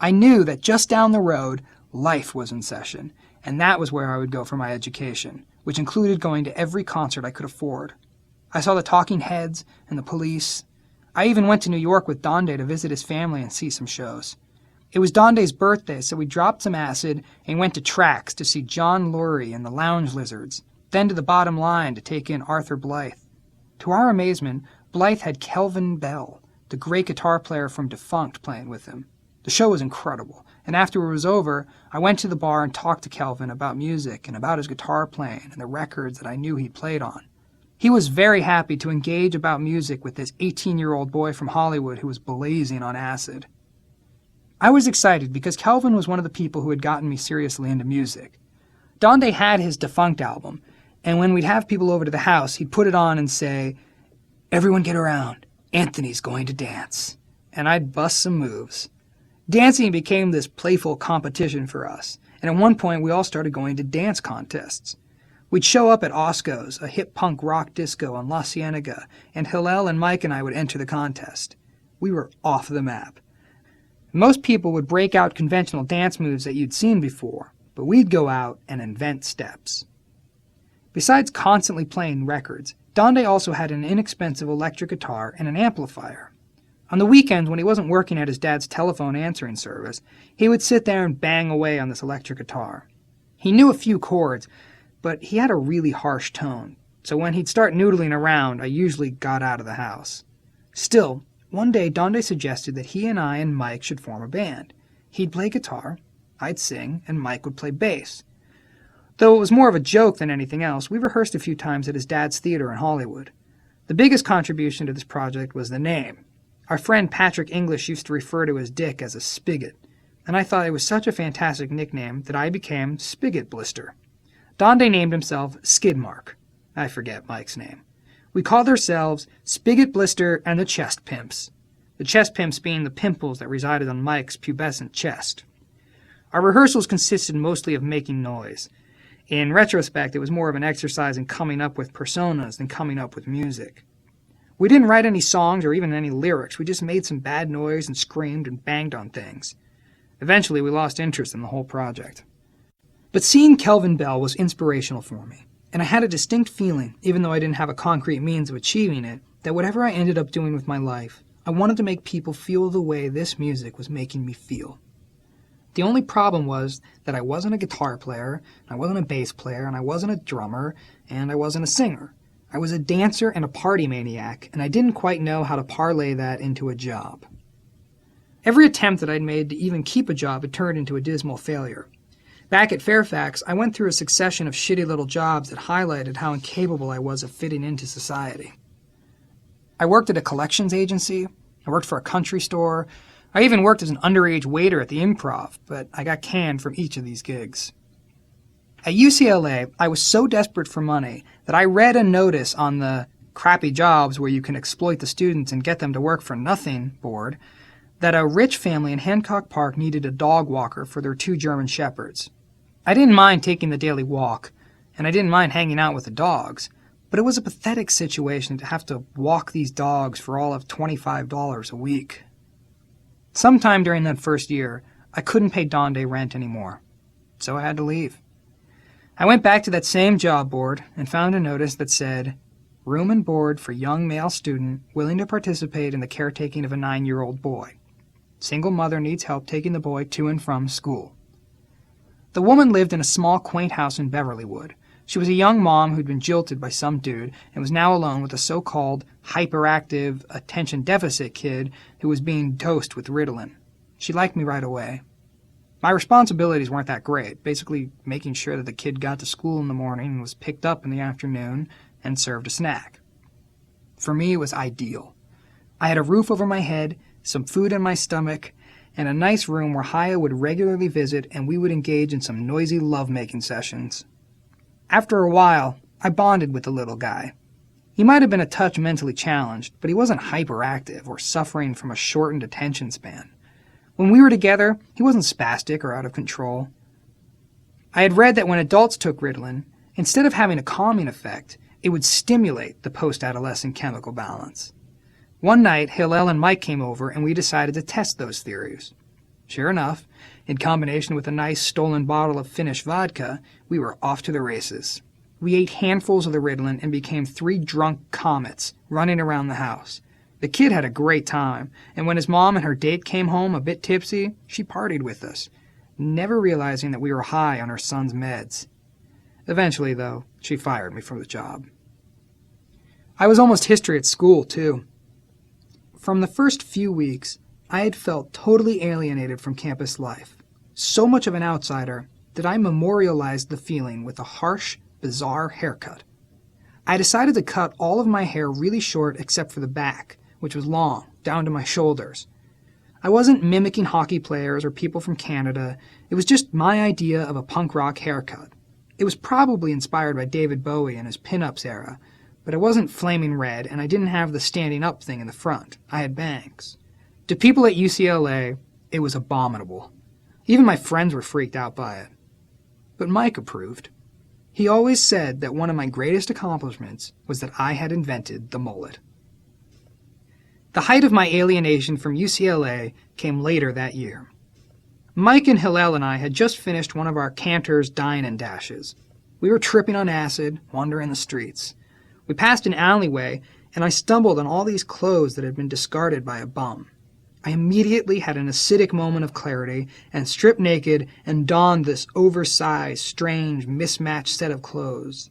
I knew that just down the road, Life was in session, and that was where I would go for my education, which included going to every concert I could afford. I saw the Talking Heads and the Police. I even went to New York with Donde to visit his family and see some shows. It was Donde's birthday, so we dropped some acid and went to Trax to see John Lurie and the Lounge Lizards, then to the Bottom Line to take in Arthur Blythe. To our amazement, Blythe had Kelvin Bell, the great guitar player from Defunct, playing with him. The show was incredible, and after it was over, I went to the bar and talked to Kelvin about music and about his guitar playing and the records that I knew he played on. He was very happy to engage about music with this 18-year-old boy from Hollywood who was blazing on acid. I was excited because Kelvin was one of the people who had gotten me seriously into music. Donde had his defunct album, and when we'd have people over to the house, he'd put it on and say, "Everyone get around, Anthony's going to dance." And I'd bust some moves. Dancing became this playful competition for us, and at one point we all started going to dance contests. We'd show up at Osco's, a hip punk rock disco on La Cienega, and Hillel and Mike and I would enter the contest. We were off the map. Most people would break out conventional dance moves that you'd seen before, but we'd go out and invent steps. Besides constantly playing records, Donde also had an inexpensive electric guitar and an amplifier. On the weekends, when he wasn't working at his dad's telephone answering service, he would sit there and bang away on this electric guitar. He knew a few chords, but he had a really harsh tone, so when he'd start noodling around, I usually got out of the house. Still, one day Donde suggested that he and I and Mike should form a band. He'd play guitar, I'd sing, and Mike would play bass. Though it was more of a joke than anything else, we rehearsed a few times at his dad's theater in Hollywood. The biggest contribution to this project was the name. Our friend Patrick English used to refer to his dick as a spigot, and I thought it was such a fantastic nickname that I became Spigot Blister. Donde named himself Skidmark. I forget Mike's name. We called ourselves Spigot Blister and the Chest Pimps. The chest pimps being the pimples that resided on Mike's pubescent chest. Our rehearsals consisted mostly of making noise. In retrospect, it was more of an exercise in coming up with personas than coming up with music. We didn't write any songs or even any lyrics. We just made some bad noise and screamed and banged on things. Eventually, we lost interest in the whole project. But seeing Kelvin Bell was inspirational for me, and I had a distinct feeling, even though I didn't have a concrete means of achieving it, that whatever I ended up doing with my life, I wanted to make people feel the way this music was making me feel. The only problem was that I wasn't a guitar player, I wasn't a bass player, and I wasn't a drummer, and I wasn't a singer. I was a dancer and a party maniac, and I didn't quite know how to parlay that into a job. Every attempt that I'd made to even keep a job had turned into a dismal failure. Back at Fairfax, I went through a succession of shitty little jobs that highlighted how incapable I was of fitting into society. I worked at a collections agency, I worked for a country store, I even worked as an underage waiter at the Improv, but I got canned from each of these gigs. At UCLA, I was so desperate for money that I read a notice on the crappy jobs where you can exploit the students and get them to work for nothing board that a rich family in Hancock Park needed a dog walker for their 2 German shepherds. I didn't mind taking the daily walk, and I didn't mind hanging out with the dogs, but it was a pathetic situation to have to walk these dogs for all of $25 a week. Sometime during that first year, I couldn't pay Donde rent anymore, so I had to leave. I went back to that same job board and found a notice that said, "Room and board for young male student willing to participate in the caretaking of a 9-year-old boy. Single mother needs help taking the boy to and from school." The woman lived in a small, quaint house in Beverlywood. She was a young mom who'd been jilted by some dude and was now alone with a so-called hyperactive, attention deficit kid who was being dosed with Ritalin. She liked me right away. My responsibilities weren't that great, basically making sure that the kid got to school in the morning and was picked up in the afternoon and served a snack. For me, it was ideal. I had a roof over my head, some food in my stomach, and a nice room where Haya would regularly visit and we would engage in some noisy lovemaking sessions. After a while, I bonded with the little guy. He might have been a touch mentally challenged, but he wasn't hyperactive or suffering from a shortened attention span. When we were together, he wasn't spastic or out of control. I had read that when adults took Ritalin, instead of having a calming effect, it would stimulate the post-adolescent chemical balance. One night, Hillel and Mike came over and we decided to test those theories. Sure enough, in combination with a nice stolen bottle of Finnish vodka, we were off to the races. We ate handfuls of the Ritalin and became 3 drunk comets running around the house. The kid had a great time, and when his mom and her date came home a bit tipsy, she partied with us, never realizing that we were high on her son's meds. Eventually, though, she fired me from the job. I was almost history at school, too. From the first few weeks, I had felt totally alienated from campus life, so much of an outsider that I memorialized the feeling with a harsh, bizarre haircut. I decided to cut all of my hair really short except for the back, which was long, down to my shoulders. I wasn't mimicking hockey players or people from Canada. It was just my idea of a punk rock haircut. It was probably inspired by David Bowie and his pin-ups era, but it wasn't flaming red, and I didn't have the standing up thing in the front. I had bangs. To people at UCLA, it was abominable. Even my friends were freaked out by it. But Mike approved. He always said that one of my greatest accomplishments was that I had invented the mullet. The height of my alienation from UCLA came later that year. Mike and Hillel and I had just finished one of our Cantor's Dine and Dashes. We were tripping on acid, wandering the streets. We passed an alleyway, and I stumbled on all these clothes that had been discarded by a bum. I immediately had an acidic moment of clarity and stripped naked and donned this oversized, strange, mismatched set of clothes.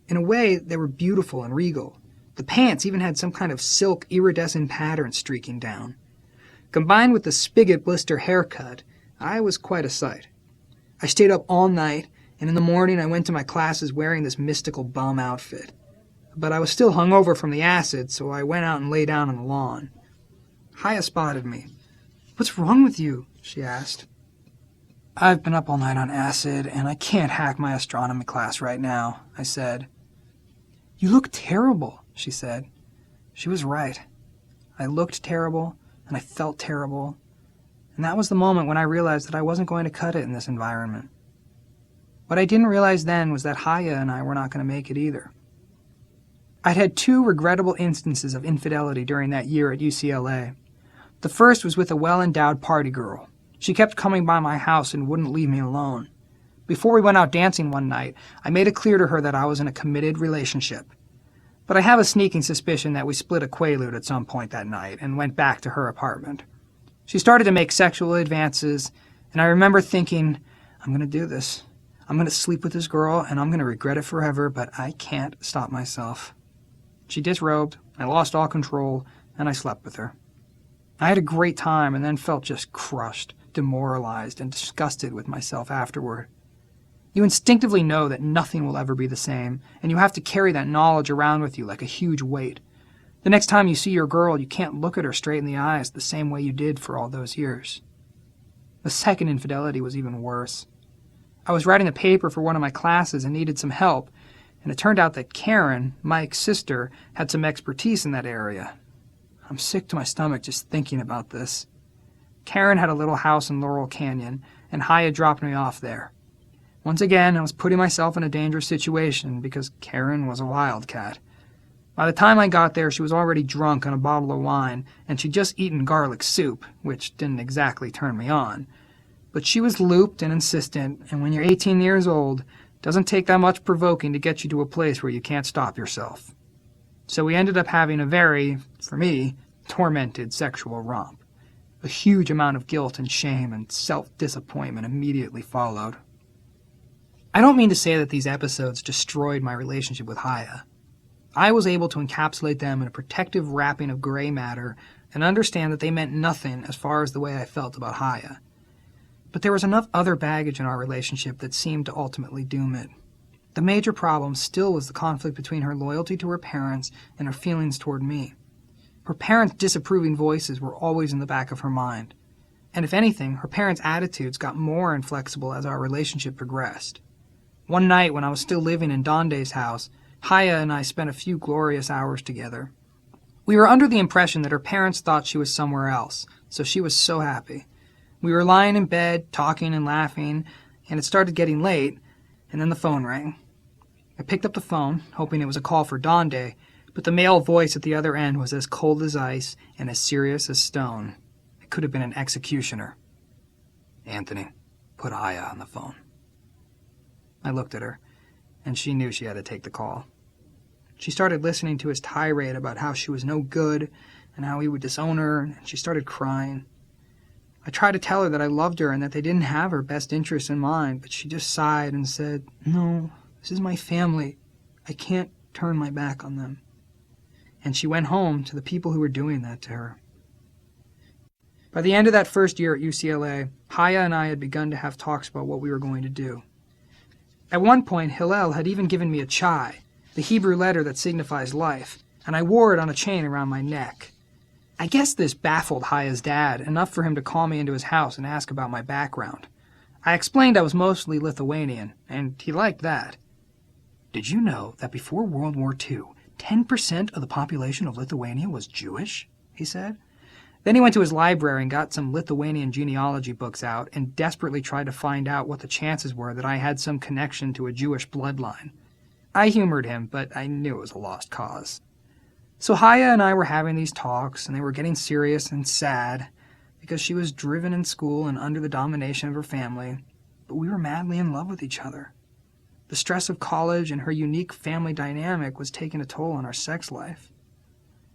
In a way, they were beautiful and regal. The pants even had some kind of silk iridescent pattern streaking down. Combined with the spigot blister haircut, I was quite a sight. I stayed up all night, and in the morning I went to my classes wearing this mystical bum outfit. But I was still hungover from the acid, so I went out and lay down on the lawn. Haya spotted me. "What's wrong with you?" she asked. "I've been up all night on acid, and I can't hack my astronomy class right now," I said. "You look terrible," she said. She was right. I looked terrible, and I felt terrible, and that was the moment when I realized that I wasn't going to cut it in this environment. What I didn't realize then was that Haya and I were not going to make it either. I'd had 2 regrettable instances of infidelity during that year at UCLA. The first was with a well-endowed party girl. She kept coming by my house and wouldn't leave me alone. Before we went out dancing one night, I made it clear to her that I was in a committed relationship. But I have a sneaking suspicion that we split a quaalude at some point that night and went back to her apartment. She started to make sexual advances, and I remember thinking, I'm going to do this. I'm going to sleep with this girl, and I'm going to regret it forever, but I can't stop myself. She disrobed, I lost all control, and I slept with her. I had a great time and then felt just crushed, demoralized, and disgusted with myself afterward. You instinctively know that nothing will ever be the same, and you have to carry that knowledge around with you like a huge weight. The next time you see your girl, you can't look at her straight in the eyes the same way you did for all those years. The second infidelity was even worse. I was writing a paper for one of my classes and needed some help, and it turned out that Karen, Mike's sister, had some expertise in that area. I'm sick to my stomach just thinking about this. Karen had a little house in Laurel Canyon, and Haya dropped me off there. Once again, I was putting myself in a dangerous situation because Karen was a wildcat. By the time I got there, she was already drunk on a bottle of wine, and she'd just eaten garlic soup, which didn't exactly turn me on. But she was looped and insistent, and when you're 18 years old, it doesn't take that much provoking to get you to a place where you can't stop yourself. So we ended up having a very, for me, tormented sexual romp. A huge amount of guilt and shame and self-disappointment immediately followed. I don't mean to say that these episodes destroyed my relationship with Haya. I was able to encapsulate them in a protective wrapping of gray matter and understand that they meant nothing as far as the way I felt about Haya. But there was enough other baggage in our relationship that seemed to ultimately doom it. The major problem still was the conflict between her loyalty to her parents and her feelings toward me. Her parents' disapproving voices were always in the back of her mind. And if anything, her parents' attitudes got more inflexible as our relationship progressed. One night when I was still living in Donde's house, Haya and I spent a few glorious hours together. We were under the impression that her parents thought she was somewhere else, so she was so happy. We were lying in bed, talking and laughing, and it started getting late, and then the phone rang. I picked up the phone, hoping it was a call for Donde, but the male voice at the other end was as cold as ice and as serious as stone. It could have been an executioner. "Anthony, put Haya on the phone." I looked at her, and she knew she had to take the call. She started listening to his tirade about how she was no good and how he would disown her, and she started crying. I tried to tell her that I loved her and that they didn't have her best interests in mind, but she just sighed and said, "No, this is my family. I can't turn my back on them." And she went home to the people who were doing that to her. By the end of that first year at UCLA, Haya and I had begun to have talks about what we were going to do. At one point, Hillel had even given me a chai. the Hebrew letter that signifies life, and I wore it on a chain around my neck. I guess this baffled Haya's dad enough for him to call me into his house and ask about my background. I explained I was mostly Lithuanian, and he liked that. "Did you know that before World War II, 10% of the population of Lithuania was Jewish?" he said. Then he went to his library and got some Lithuanian genealogy books out and desperately tried to find out what the chances were that I had some connection to a Jewish bloodline. I humored him, but I knew it was a lost cause. So Haya and I were having these talks, and they were getting serious and sad, because she was driven in school and under the domination of her family, but we were madly in love with each other. The stress of college and her unique family dynamic was taking a toll on our sex life.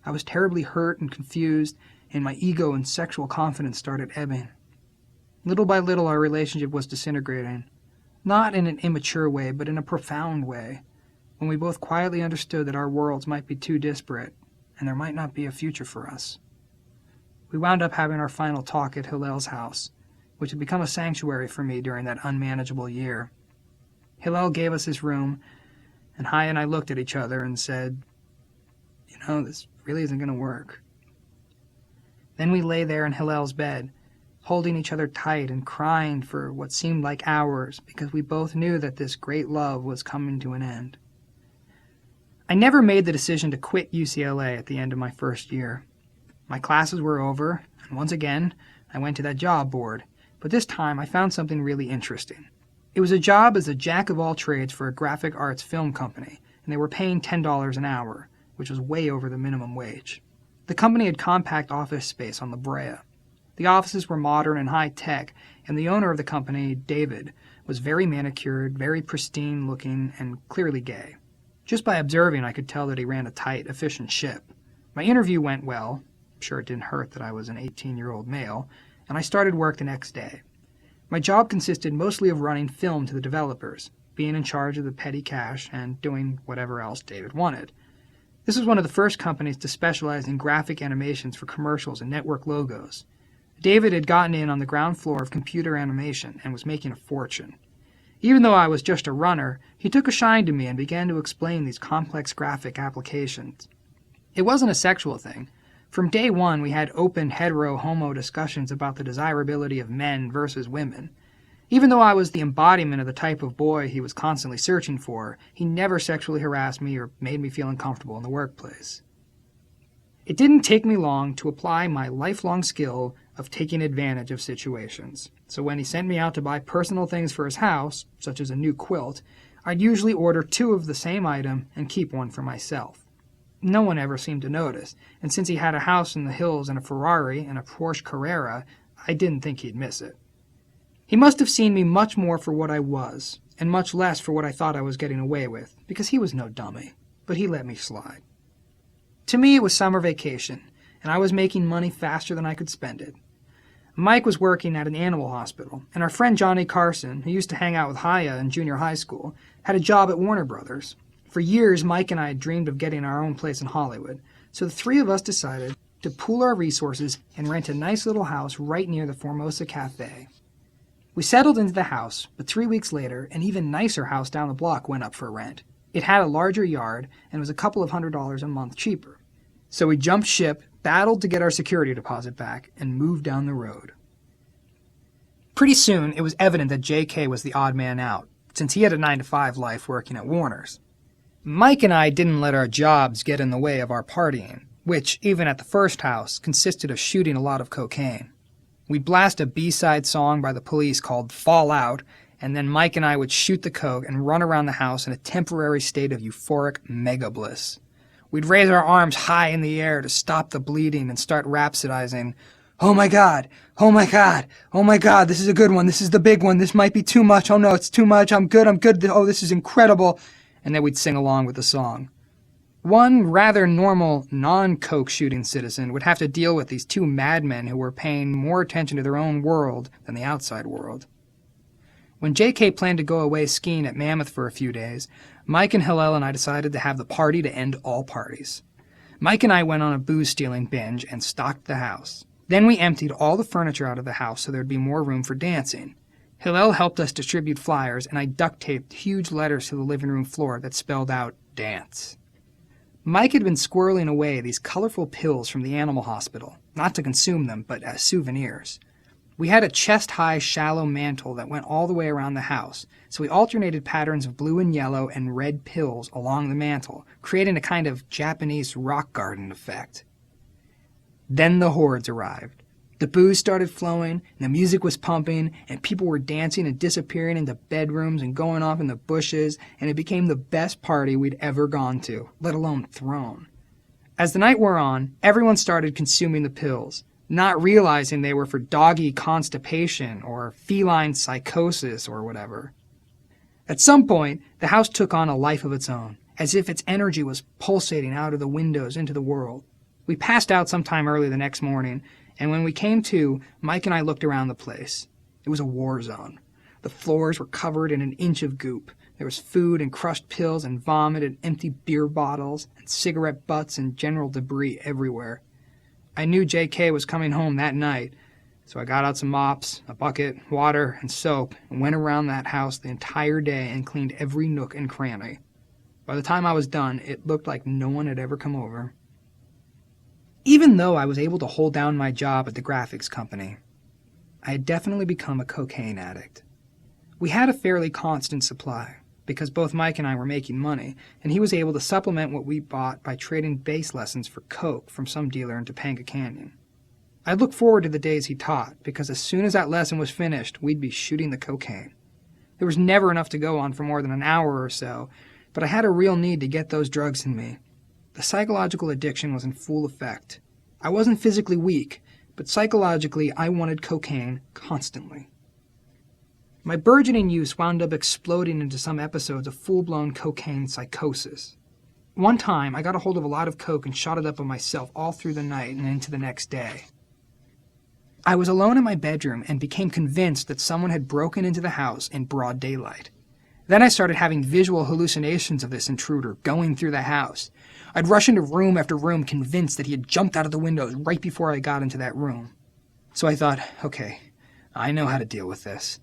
I was terribly hurt and confused, and my ego and sexual confidence started ebbing. Little by little, our relationship was disintegrating, not in an immature way, but in a profound way, when we both quietly understood that our worlds might be too disparate, and there might not be a future for us. We wound up having our final talk at Hillel's house, which had become a sanctuary for me during that unmanageable year. Hillel gave us his room, and Haya and I looked at each other and said, this really isn't going to work. Then we lay there in Hillel's bed, holding each other tight and crying for what seemed like hours, because we both knew that this great love was coming to an end. I never made the decision to quit UCLA at the end of my first year. My classes were over, and once again, I went to that job board, but this time I found something really interesting. It was a job as a jack-of-all-trades for a graphic arts film company, and they were paying $10 an hour, which was way over the minimum wage. The company had compact office space on La Brea. The offices were modern and high-tech, and the owner of the company, David, was very manicured, very pristine-looking, and clearly gay. Just by observing, I could tell that he ran a tight, efficient ship. My interview went well. I'm sure it didn't hurt that I was an 18-year-old male, and I started work the next day. My job consisted mostly of running film to the developers, being in charge of the petty cash, and doing whatever else David wanted. This was one of the first companies to specialize in graphic animations for commercials and network logos. David had gotten in on the ground floor of computer animation and was making a fortune. Even though I was just a runner, he took a shine to me and began to explain these complex graphic applications. It wasn't a sexual thing. From day one, we had open hetero-homo discussions about the desirability of men versus women. Even though I was the embodiment of the type of boy he was constantly searching for, he never sexually harassed me or made me feel uncomfortable in the workplace. It didn't take me long to apply my lifelong skill of taking advantage of situations. So when he sent me out to buy personal things for his house, such as a new quilt, I'd usually order 2 of the same item and keep one for myself. No one ever seemed to notice, and since he had a house in the hills and a Ferrari and a Porsche Carrera, I didn't think he'd miss it. He must have seen me much more for what I was, and much less for what I thought I was getting away with, because he was no dummy, but he let me slide. To me, it was summer vacation, and I was making money faster than I could spend it. Mike was working at an animal hospital, and our friend Johnny Carson, who used to hang out with Haya in junior high school, had a job at Warner Brothers. For years, Mike and I had dreamed of getting our own place in Hollywood, so the 3 of us decided to pool our resources and rent a nice little house right near the Formosa Cafe. We settled into the house, but 3 weeks later, an even nicer house down the block went up for rent. It had a larger yard and was a couple of $100 a month cheaper. So we jumped ship, battled to get our security deposit back, and moved down the road. Pretty soon, it was evident that J.K. was the odd man out, since he had a 9-to-5 life working at Warner's. Mike and I didn't let our jobs get in the way of our partying, which, even at the first house, consisted of shooting a lot of cocaine. We'd blast a B-side song by the Police called Fall Out, and then Mike and I would shoot the coke and run around the house in a temporary state of euphoric mega bliss. We'd raise our arms high in the air to stop the bleeding and start rhapsodizing, "Oh my God, oh my God, oh my God, this is a good one, this is the big one, this might be too much, oh no, it's too much, I'm good, oh this is incredible," and then we'd sing along with the song. One rather normal, non-coke shooting citizen would have to deal with these 2 madmen who were paying more attention to their own world than the outside world. When J.K. planned to go away skiing at Mammoth for a few days, Mike and Hillel and I decided to have the party to end all parties. Mike and I went on a booze-stealing binge and stocked the house. Then we emptied all the furniture out of the house so there'd be more room for dancing. Hillel helped us distribute flyers, and I duct-taped huge letters to the living room floor that spelled out dance. Mike had been squirreling away these colorful pills from the animal hospital, not to consume them, but as souvenirs. We had a chest-high, shallow mantle that went all the way around the house, so we alternated patterns of blue and yellow and red pills along the mantle, creating a kind of Japanese rock garden effect. Then the hordes arrived. The booze started flowing, and the music was pumping, and people were dancing and disappearing into bedrooms and going off in the bushes, and it became the best party we'd ever gone to, let alone thrown. As the night wore on, everyone started consuming the pills, not realizing they were for doggy constipation or feline psychosis or whatever. At some point, the house took on a life of its own, as if its energy was pulsating out of the windows into the world. We passed out sometime early the next morning, and when we came to, Mike and I looked around the place. It was a war zone. The floors were covered in an inch of goop. There was food and crushed pills and vomit and empty beer bottles and cigarette butts and general debris everywhere. I knew J.K. was coming home that night, so I got out some mops, a bucket, water, and soap, and went around that house the entire day and cleaned every nook and cranny. By the time I was done, it looked like no one had ever come over. Even though I was able to hold down my job at the graphics company, I had definitely become a cocaine addict. We had a fairly constant supply, because both Mike and I were making money, and he was able to supplement what we bought by trading bass lessons for coke from some dealer in Topanga Canyon. I looked forward to the days he taught, because as soon as that lesson was finished, we'd be shooting the cocaine. There was never enough to go on for more than an hour or so, but I had a real need to get those drugs in me. The psychological addiction was in full effect. I wasn't physically weak, but psychologically I wanted cocaine constantly. My burgeoning use wound up exploding into some episodes of full-blown cocaine psychosis. One time, I got a hold of a lot of coke and shot it up on myself all through the night and into the next day. I was alone in my bedroom and became convinced that someone had broken into the house in broad daylight. Then I started having visual hallucinations of this intruder going through the house. I'd rush into room after room convinced that he had jumped out of the windows right before I got into that room. So I thought, okay, I know how to deal with this.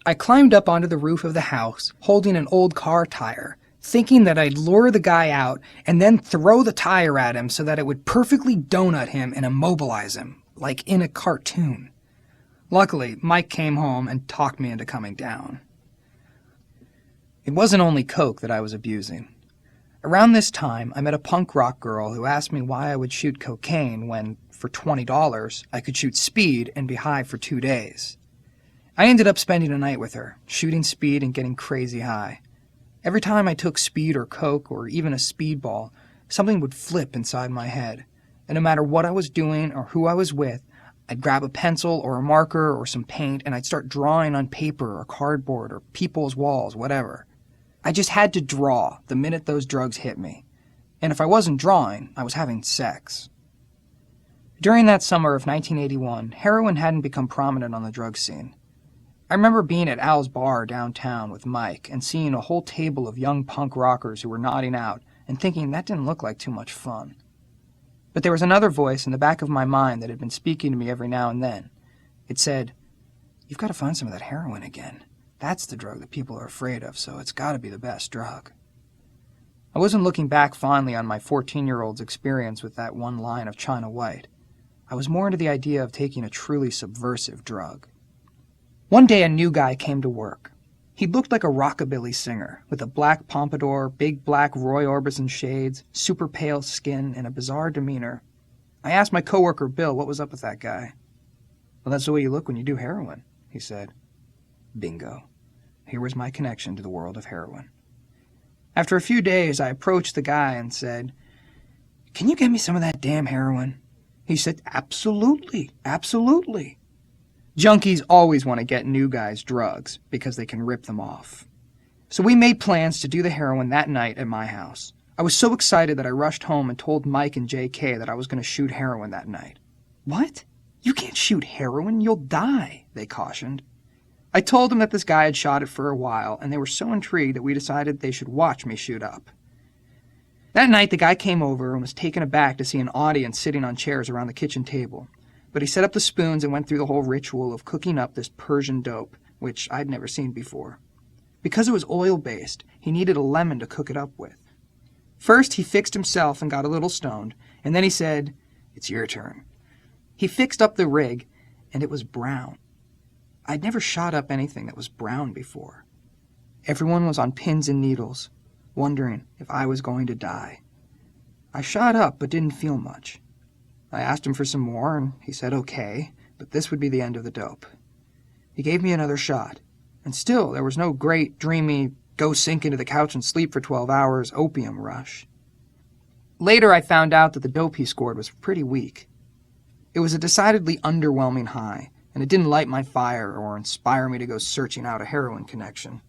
I climbed up onto the roof of the house, holding an old car tire, thinking that I'd lure the guy out and then throw the tire at him so that it would perfectly donut him and immobilize him, like in a cartoon. Luckily, Mike came home and talked me into coming down. It wasn't only coke that I was abusing. Around this time, I met a punk rock girl who asked me why I would shoot cocaine when, for $20, I could shoot speed and be high for 2 days. I ended up spending a night with her, shooting speed and getting crazy high. Every time I took speed or coke or even a speedball, something would flip inside my head. And no matter what I was doing or who I was with, I'd grab a pencil or a marker or some paint and I'd start drawing on paper or cardboard or people's walls, whatever. I just had to draw the minute those drugs hit me. And if I wasn't drawing, I was having sex. During that summer of 1981, heroin hadn't become prominent on the drug scene. I remember being at Al's bar downtown with Mike and seeing a whole table of young punk rockers who were nodding out and thinking that didn't look like too much fun. But there was another voice in the back of my mind that had been speaking to me every now and then. It said, "You've got to find some of that heroin again. That's the drug that people are afraid of, so it's got to be the best drug." I wasn't looking back fondly on my 14-year-old's experience with that one line of China White. I was more into the idea of taking a truly subversive drug. One day a new guy came to work. He looked like a rockabilly singer, with a black pompadour, big black Roy Orbison shades, super pale skin, and a bizarre demeanor. I asked my coworker Bill what was up with that guy. "Well, that's the way you look when you do heroin," he said. Bingo. Here was my connection to the world of heroin. After a few days, I approached the guy and said, "Can you get me some of that damn heroin?" He said, "Absolutely, absolutely." Junkies always want to get new guys drugs because they can rip them off. So we made plans to do the heroin that night at my house. I was so excited that I rushed home and told Mike and J.K. that I was going to shoot heroin that night. "What? You can't shoot heroin, you'll die," they cautioned. I told them that this guy had shot it for a while, and they were so intrigued that we decided they should watch me shoot up. That night, the guy came over and was taken aback to see an audience sitting on chairs around the kitchen table. But he set up the spoons and went through the whole ritual of cooking up this Persian dope, which I'd never seen before. Because it was oil-based, he needed a lemon to cook it up with. First, he fixed himself and got a little stoned, and then he said, "It's your turn." He fixed up the rig, and it was brown. I'd never shot up anything that was brown before. Everyone was on pins and needles, wondering if I was going to die. I shot up but didn't feel much. I asked him for some more, and he said okay, but this would be the end of the dope. He gave me another shot, and still there was no great, dreamy, go sink into the couch and sleep for 12 hours opium rush. Later I found out that the dope he scored was pretty weak. It was a decidedly underwhelming high, and it didn't light my fire or inspire me to go searching out a heroin connection.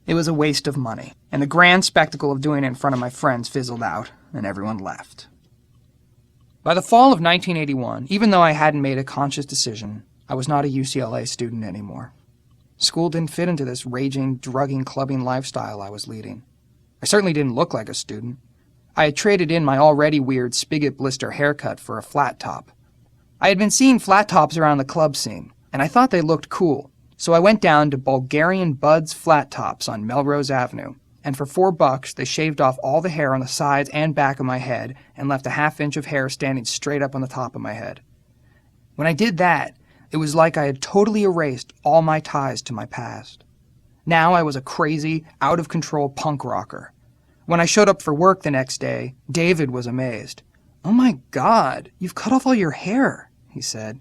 It was a waste of money, and the grand spectacle of doing it in front of my friends fizzled out, and everyone left. By the fall of 1981, even though I hadn't made a conscious decision, I was not a UCLA student anymore. School didn't fit into this raging, drugging, clubbing lifestyle I was leading. I certainly didn't look like a student. I had traded in my already weird spigot blister haircut for a flat top. I had been seeing flat tops around the club scene, and I thought they looked cool, so I went down to Bulgarian Bud's Flat Tops on Melrose Avenue, and for $4 they shaved off all the hair on the sides and back of my head and left a half-inch of hair standing straight up on the top of my head. When I did that, it was like I had totally erased all my ties to my past. Now I was a crazy, out-of-control punk rocker. When I showed up for work the next day, David was amazed. "Oh my God, you've cut off all your hair," he said.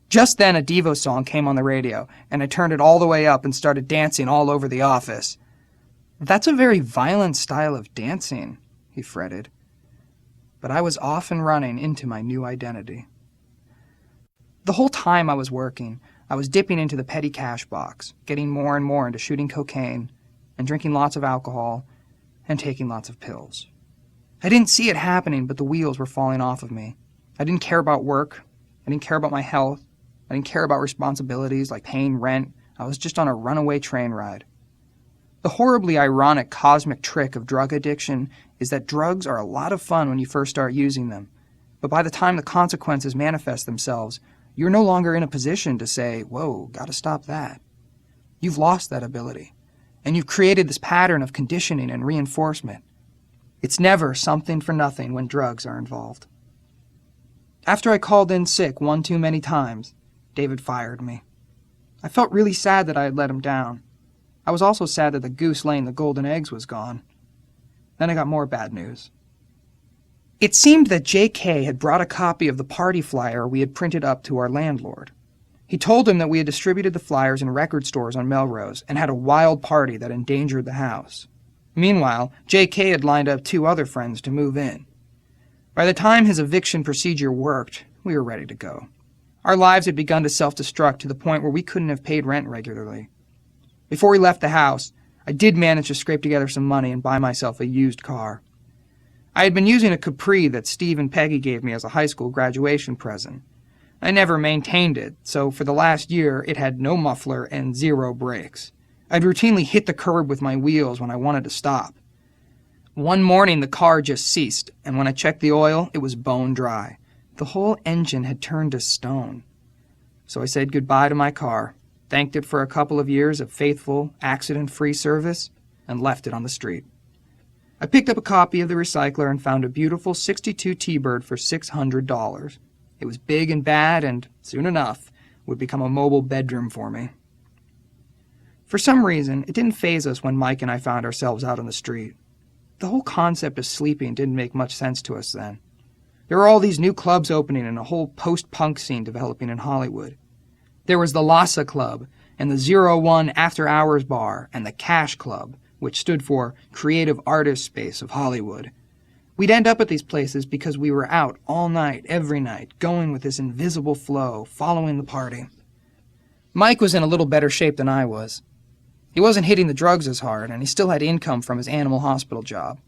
Just then a Devo song came on the radio, and I turned it all the way up and started dancing all over the office. "That's a very violent style of dancing," he fretted. But I was off and running into my new identity. The whole time I was working, I was dipping into the petty cash box, getting more and more into shooting cocaine, and drinking lots of alcohol, and taking lots of pills. I didn't see it happening, but the wheels were falling off of me. I didn't care about work. I didn't care about my health. I didn't care about responsibilities like paying rent. I was just on a runaway train ride. The horribly ironic cosmic trick of drug addiction is that drugs are a lot of fun when you first start using them, but by the time the consequences manifest themselves, you're no longer in a position to say, "Whoa, gotta stop that." You've lost that ability, and you've created this pattern of conditioning and reinforcement. It's never something for nothing when drugs are involved. After I called in sick one too many times, David fired me. I felt really sad that I had let him down. I was also sad that the goose laying the golden eggs was gone. Then I got more bad news. It seemed that J.K. had brought a copy of the party flyer we had printed up to our landlord. He told him that we had distributed the flyers in record stores on Melrose and had a wild party that endangered the house. Meanwhile, J.K. had lined up 2 other friends to move in. By the time his eviction procedure worked, we were ready to go. Our lives had begun to self-destruct to the point where we couldn't have paid rent regularly. Before we left the house, I did manage to scrape together some money and buy myself a used car. I had been using a Capri that Steve and Peggy gave me as a high school graduation present. I never maintained it, so for the last year it had no muffler and 0 brakes. I'd routinely hit the curb with my wheels when I wanted to stop. One morning the car just ceased, and when I checked the oil, it was bone dry. The whole engine had turned to stone. So I said goodbye to my car, thanked it for a couple of years of faithful, accident-free service, and left it on the street. I picked up a copy of The Recycler and found a beautiful 62 T-Bird for $600. It was big and bad and, soon enough, would become a mobile bedroom for me. For some reason, it didn't faze us when Mike and I found ourselves out on the street. The whole concept of sleeping didn't make much sense to us then. There were all these new clubs opening and a whole post-punk scene developing in Hollywood. There was the Lhasa Club and the 01 After Hours Bar and the Cash Club, which stood for Creative Artist Space of Hollywood. We'd end up at these places because we were out all night, every night, going with this invisible flow, following the party. Mike was in a little better shape than I was. He wasn't hitting the drugs as hard, and he still had income from his animal hospital job.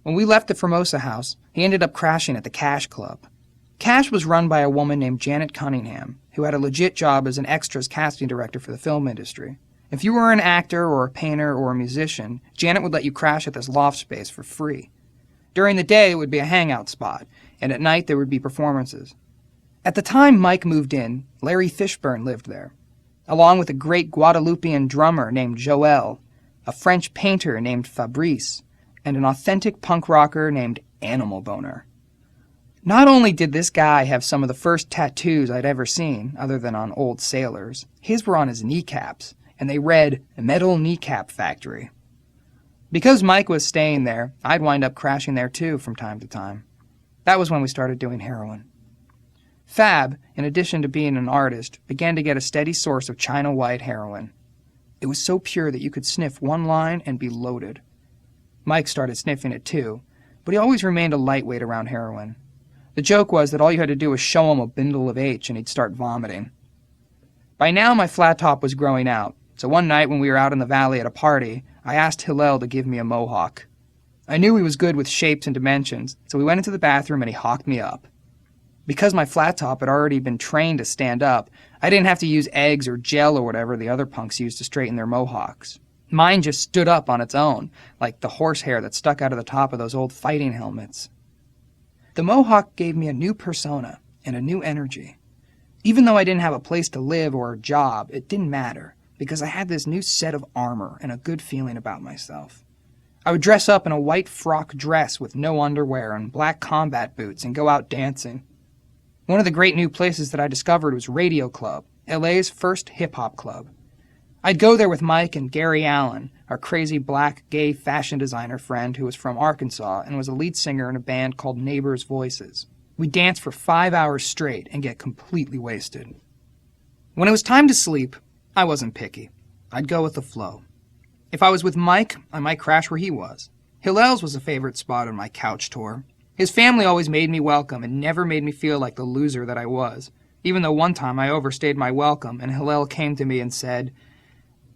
When we left the Formosa house, he ended up crashing at the Cash Club. Cash was run by a woman named Janet Cunningham, who had a legit job as an extras casting director for the film industry. If you were an actor or a painter or a musician, Janet would let you crash at this loft space for free. During the day, it would be a hangout spot, and at night there would be performances. At the time Mike moved in, Larry Fishburne lived there. along with a great Guadeloupean drummer named Joël, a French painter named Fabrice, and an authentic punk rocker named Animal Boner. Not only did this guy have some of the first tattoos I'd ever seen, other than on old sailors, his were on his kneecaps, and they read Metal Kneecap Factory. Because Mike was staying there, I'd wind up crashing there too from time to time. That was when we started doing heroin. Fab, in addition to being an artist, began to get a steady source of China White heroin. It was so pure that you could sniff one line and be loaded. Mike started sniffing it too, but he always remained a lightweight around heroin. The joke was that all you had to do was show him a bindle of H and he'd start vomiting. By now my flat top was growing out, so one night when we were out in the valley at a party, I asked Hillel to give me a mohawk. I knew he was good with shapes and dimensions, so we went into the bathroom and he hawked me up. Because my flat top had already been trained to stand up, I didn't have to use eggs or gel or whatever the other punks used to straighten their mohawks. Mine just stood up on its own, like the horsehair that stuck out of the top of those old fighting helmets. The mohawk gave me a new persona and a new energy. Even though I didn't have a place to live or a job, it didn't matter, because I had this new set of armor and a good feeling about myself. I would dress up in a white frock dress with no underwear and black combat boots and go out dancing. One of the great new places that I discovered was Radio Club, LA's first hip-hop club. I'd go there with Mike and Gary Allen, our crazy black gay fashion designer friend who was from Arkansas and was a lead singer in a band called Neighbors Voices. We'd dance for 5 hours straight and get completely wasted. When it was time to sleep, I wasn't picky. I'd go with the flow. If I was with Mike, I might crash where he was. Hillel's was a favorite spot on my couch tour. His family always made me welcome and never made me feel like the loser that I was, even though one time I overstayed my welcome and Hillel came to me and said,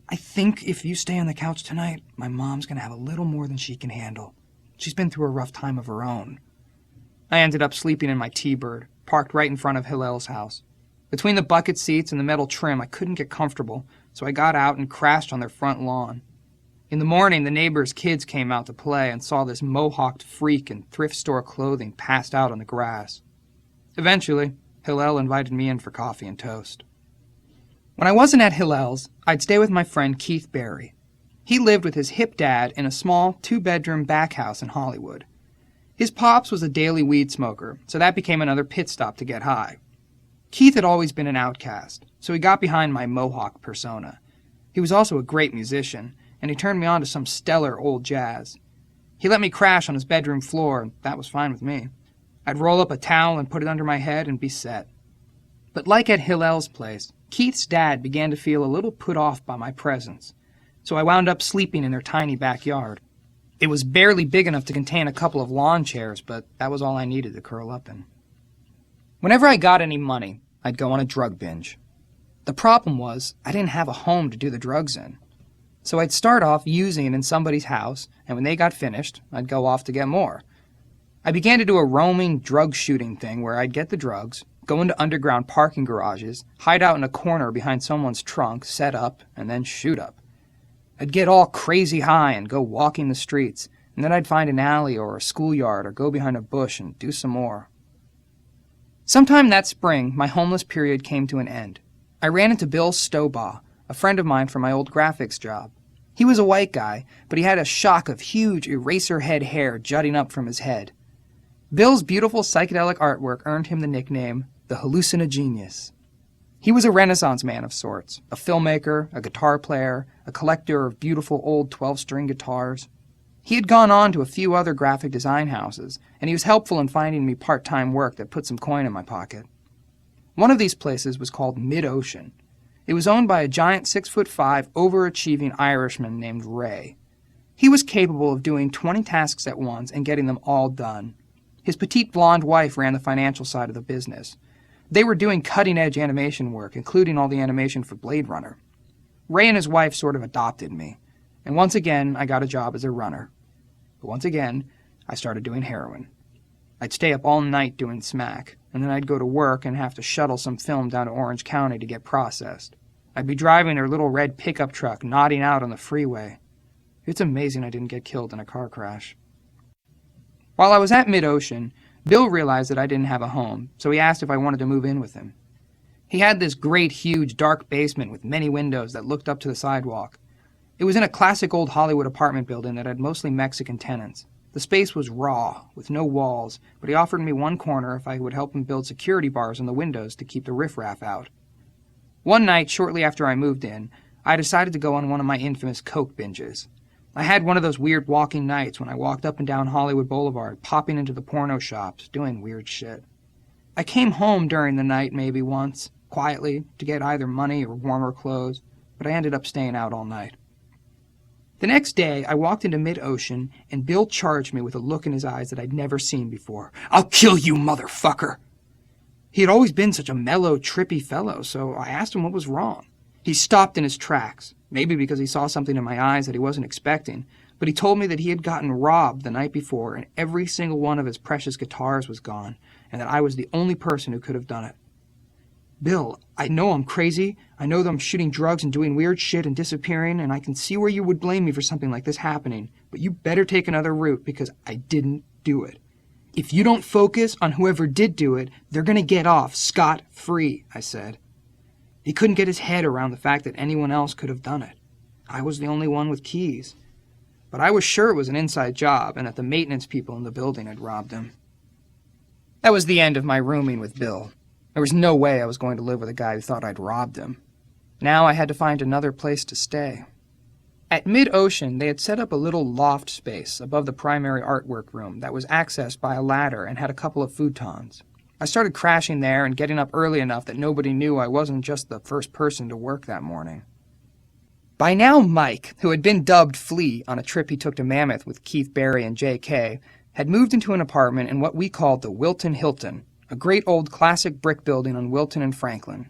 "I think if you stay on the couch tonight, my mom's going to have a little more than she can handle. She's been through a rough time of her own." I ended up sleeping in my T-Bird, parked right in front of Hillel's house. Between the bucket seats and the metal trim, I couldn't get comfortable, so I got out and crashed on their front lawn. In the morning, the neighbors' kids came out to play and saw this mohawked freak in thrift store clothing passed out on the grass. Eventually, Hillel invited me in for coffee and toast. When I wasn't at Hillel's, I'd stay with my friend Keith Barry. He lived with his hip dad in a small 2-bedroom back house in Hollywood. His pops was a daily weed smoker, so that became another pit stop to get high. Keith had always been an outcast, so he got behind my mohawk persona. He was also a great musician, and he turned me on to some stellar old jazz. He let me crash on his bedroom floor, and that was fine with me. I'd roll up a towel and put it under my head and be set. But like at Hillel's place, Keith's dad began to feel a little put off by my presence, so I wound up sleeping in their tiny backyard. It was barely big enough to contain a couple of lawn chairs, but that was all I needed to curl up in. Whenever I got any money, I'd go on a drug binge. The problem was, I didn't have a home to do the drugs in. So I'd start off using in somebody's house, and when they got finished, I'd go off to get more. I began to do a roaming drug shooting thing where I'd get the drugs, go into underground parking garages, hide out in a corner behind someone's trunk, set up, and then shoot up. I'd get all crazy high and go walking the streets, and then I'd find an alley or a schoolyard or go behind a bush and do some more. Sometime that spring, my homeless period came to an end. I ran into Bill Stobaugh, a friend of mine from my old graphics job. He was a white guy, but he had a shock of huge eraser head hair jutting up from his head. Bill's beautiful psychedelic artwork earned him the nickname, the Hallucinogenius. He was a Renaissance man of sorts, a filmmaker, a guitar player, a collector of beautiful old 12-string guitars. He had gone on to a few other graphic design houses, and he was helpful in finding me part-time work that put some coin in my pocket. One of these places was called Mid-Ocean. It was owned by a giant 6'5", overachieving Irishman named Ray. He was capable of doing 20 tasks at once and getting them all done. His petite blonde wife ran the financial side of the business. They were doing cutting-edge animation work, including all the animation for Blade Runner. Ray and his wife sort of adopted me, and once again I got a job as a runner. But once again, I started doing heroin. I'd stay up all night doing smack, and then I'd go to work and have to shuttle some film down to Orange County to get processed. I'd be driving their little red pickup truck, nodding out on the freeway. It's amazing I didn't get killed in a car crash. While I was at Mid-Ocean, Bill realized that I didn't have a home, so he asked if I wanted to move in with him. He had this great, huge, dark basement with many windows that looked up to the sidewalk. It was in a classic old Hollywood apartment building that had mostly Mexican tenants. The space was raw, with no walls, but he offered me one corner if I would help him build security bars on the windows to keep the riffraff out. One night, shortly after I moved in, I decided to go on one of my infamous coke binges. I had one of those weird walking nights when I walked up and down Hollywood Boulevard, popping into the porno shops, doing weird shit. I came home during the night maybe once, quietly, to get either money or warmer clothes, but I ended up staying out all night. The next day, I walked into mid-ocean, and Bill charged me with a look in his eyes that I'd never seen before. "I'll kill you, motherfucker!" He had always been such a mellow, trippy fellow, so I asked him what was wrong. He stopped in his tracks, maybe because he saw something in my eyes that he wasn't expecting, but he told me that he had gotten robbed the night before and every single one of his precious guitars was gone, and that I was the only person who could have done it. "Bill, I know I'm crazy. I know that I'm shooting drugs and doing weird shit and disappearing, and I can see where you would blame me for something like this happening, but you better take another route because I didn't do it. If you don't focus on whoever did do it, they're going to get off scot-free," I said. He couldn't get his head around the fact that anyone else could have done it. I was the only one with keys. But I was sure it was an inside job and that the maintenance people in the building had robbed him. That was the end of my rooming with Bill. There was no way I was going to live with a guy who thought I'd robbed him. Now I had to find another place to stay. At mid-ocean, they had set up a little loft space above the primary artwork room that was accessed by a ladder and had a couple of futons. I started crashing there and getting up early enough that nobody knew I wasn't just the first person to work that morning. By now, Mike, who had been dubbed Flea on a trip he took to Mammoth with Keith Barry and J.K., had moved into an apartment in what we called the Wilton Hilton, a great old classic brick building on Wilton and Franklin.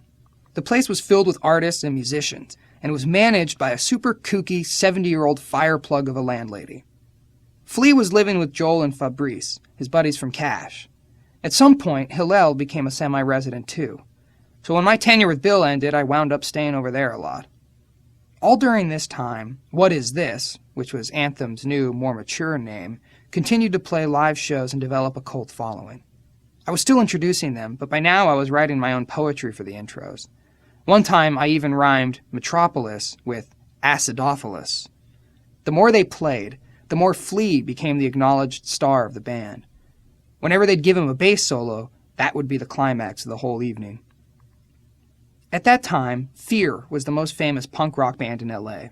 The place was filled with artists and musicians, and was managed by a super kooky 70-year-old fireplug of a landlady. Flea was living with Joel and Fabrice, his buddies from Cash. At some point, Hillel became a semi-resident too. So when my tenure with Bill ended, I wound up staying over there a lot. All during this time, What Is This, which was Anthem's new, more mature name, continued to play live shows and develop a cult following. I was still introducing them, but by now I was writing my own poetry for the intros. One time I even rhymed Metropolis with Acidophilus. The more they played, the more Flea became the acknowledged star of the band. Whenever they'd give him a bass solo, that would be the climax of the whole evening. At that time, Fear was the most famous punk rock band in LA.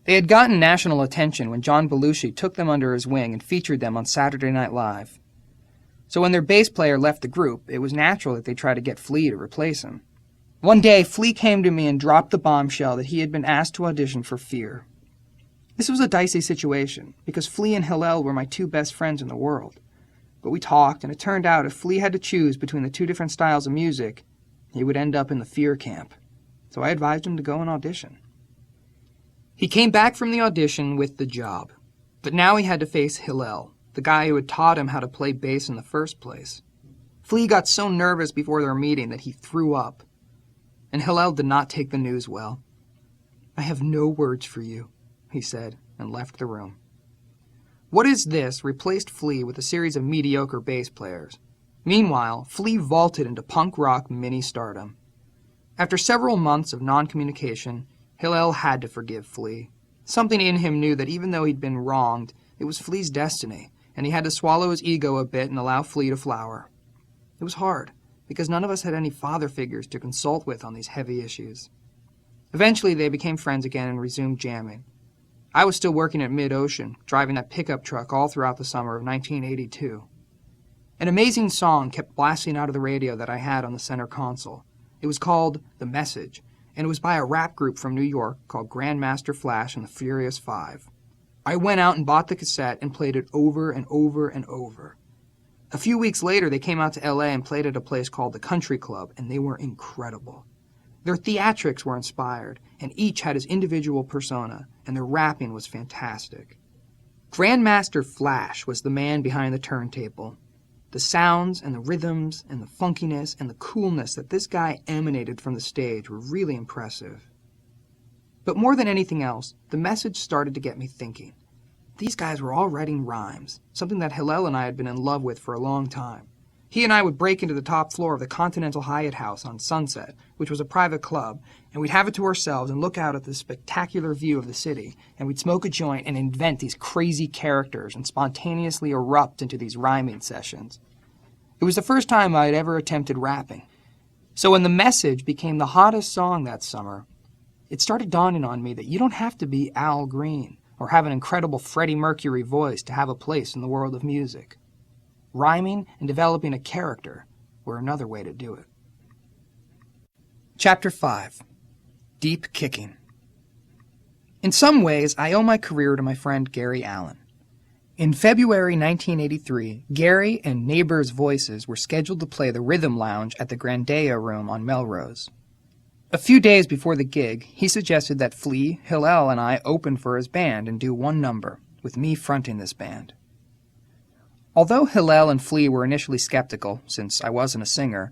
They had gotten national attention when John Belushi took them under his wing and featured them on Saturday Night Live. So when their bass player left the group, it was natural that they try to get Flea to replace him. One day, Flea came to me and dropped the bombshell that he had been asked to audition for Fear. This was a dicey situation, because Flea and Hillel were my two best friends in the world. But we talked, and it turned out if Flea had to choose between the two different styles of music, he would end up in the Fear camp. So I advised him to go and audition. He came back from the audition with the job, but now he had to face Hillel, the guy who had taught him how to play bass in the first place. Flea got so nervous before their meeting that he threw up, and Hillel did not take the news well. "I have no words for you," he said, and left the room. What Is This replaced Flea with a series of mediocre bass players. Meanwhile, Flea vaulted into punk rock mini-stardom. After several months of non-communication, Hillel had to forgive Flea. Something in him knew that even though he'd been wronged, it was Flea's destiny, and he had to swallow his ego a bit and allow Flea to flower. It was hard, because none of us had any father figures to consult with on these heavy issues. Eventually, they became friends again and resumed jamming. I was still working at mid-ocean, driving that pickup truck all throughout the summer of 1982. An amazing song kept blasting out of the radio that I had on the center console. It was called The Message, and it was by a rap group from New York called Grandmaster Flash and the Furious Five. I went out and bought the cassette and played it over and over and over. A few weeks later, they came out to LA and played at a place called the Country Club, and they were incredible. Their theatrics were inspired, and each had his individual persona, and their rapping was fantastic. Grandmaster Flash was the man behind the turntable. The sounds and the rhythms and the funkiness and the coolness that this guy emanated from the stage were really impressive. But more than anything else, the message started to get me thinking. These guys were all writing rhymes, something that Hillel and I had been in love with for a long time. He and I would break into the top floor of the Continental Hyatt House on Sunset, which was a private club, and we'd have it to ourselves and look out at the spectacular view of the city, and we'd smoke a joint and invent these crazy characters and spontaneously erupt into these rhyming sessions. It was the first time I had ever attempted rapping. So when The Message became the hottest song that summer, it started dawning on me that you don't have to be Al Green or have an incredible Freddie Mercury voice to have a place in the world of music. Rhyming and developing a character were another way to do it. Chapter 5. Deep Kicking. In some ways, I owe my career to my friend Gary Allen. In February 1983, Gary and Neighbors Voices were scheduled to play the Rhythm Lounge at the Grandea Room on Melrose. A few days before the gig, he suggested that Flea, Hillel, and I open for his band and do one number, with me fronting this band. Although Hillel and Flea were initially skeptical, since I wasn't a singer,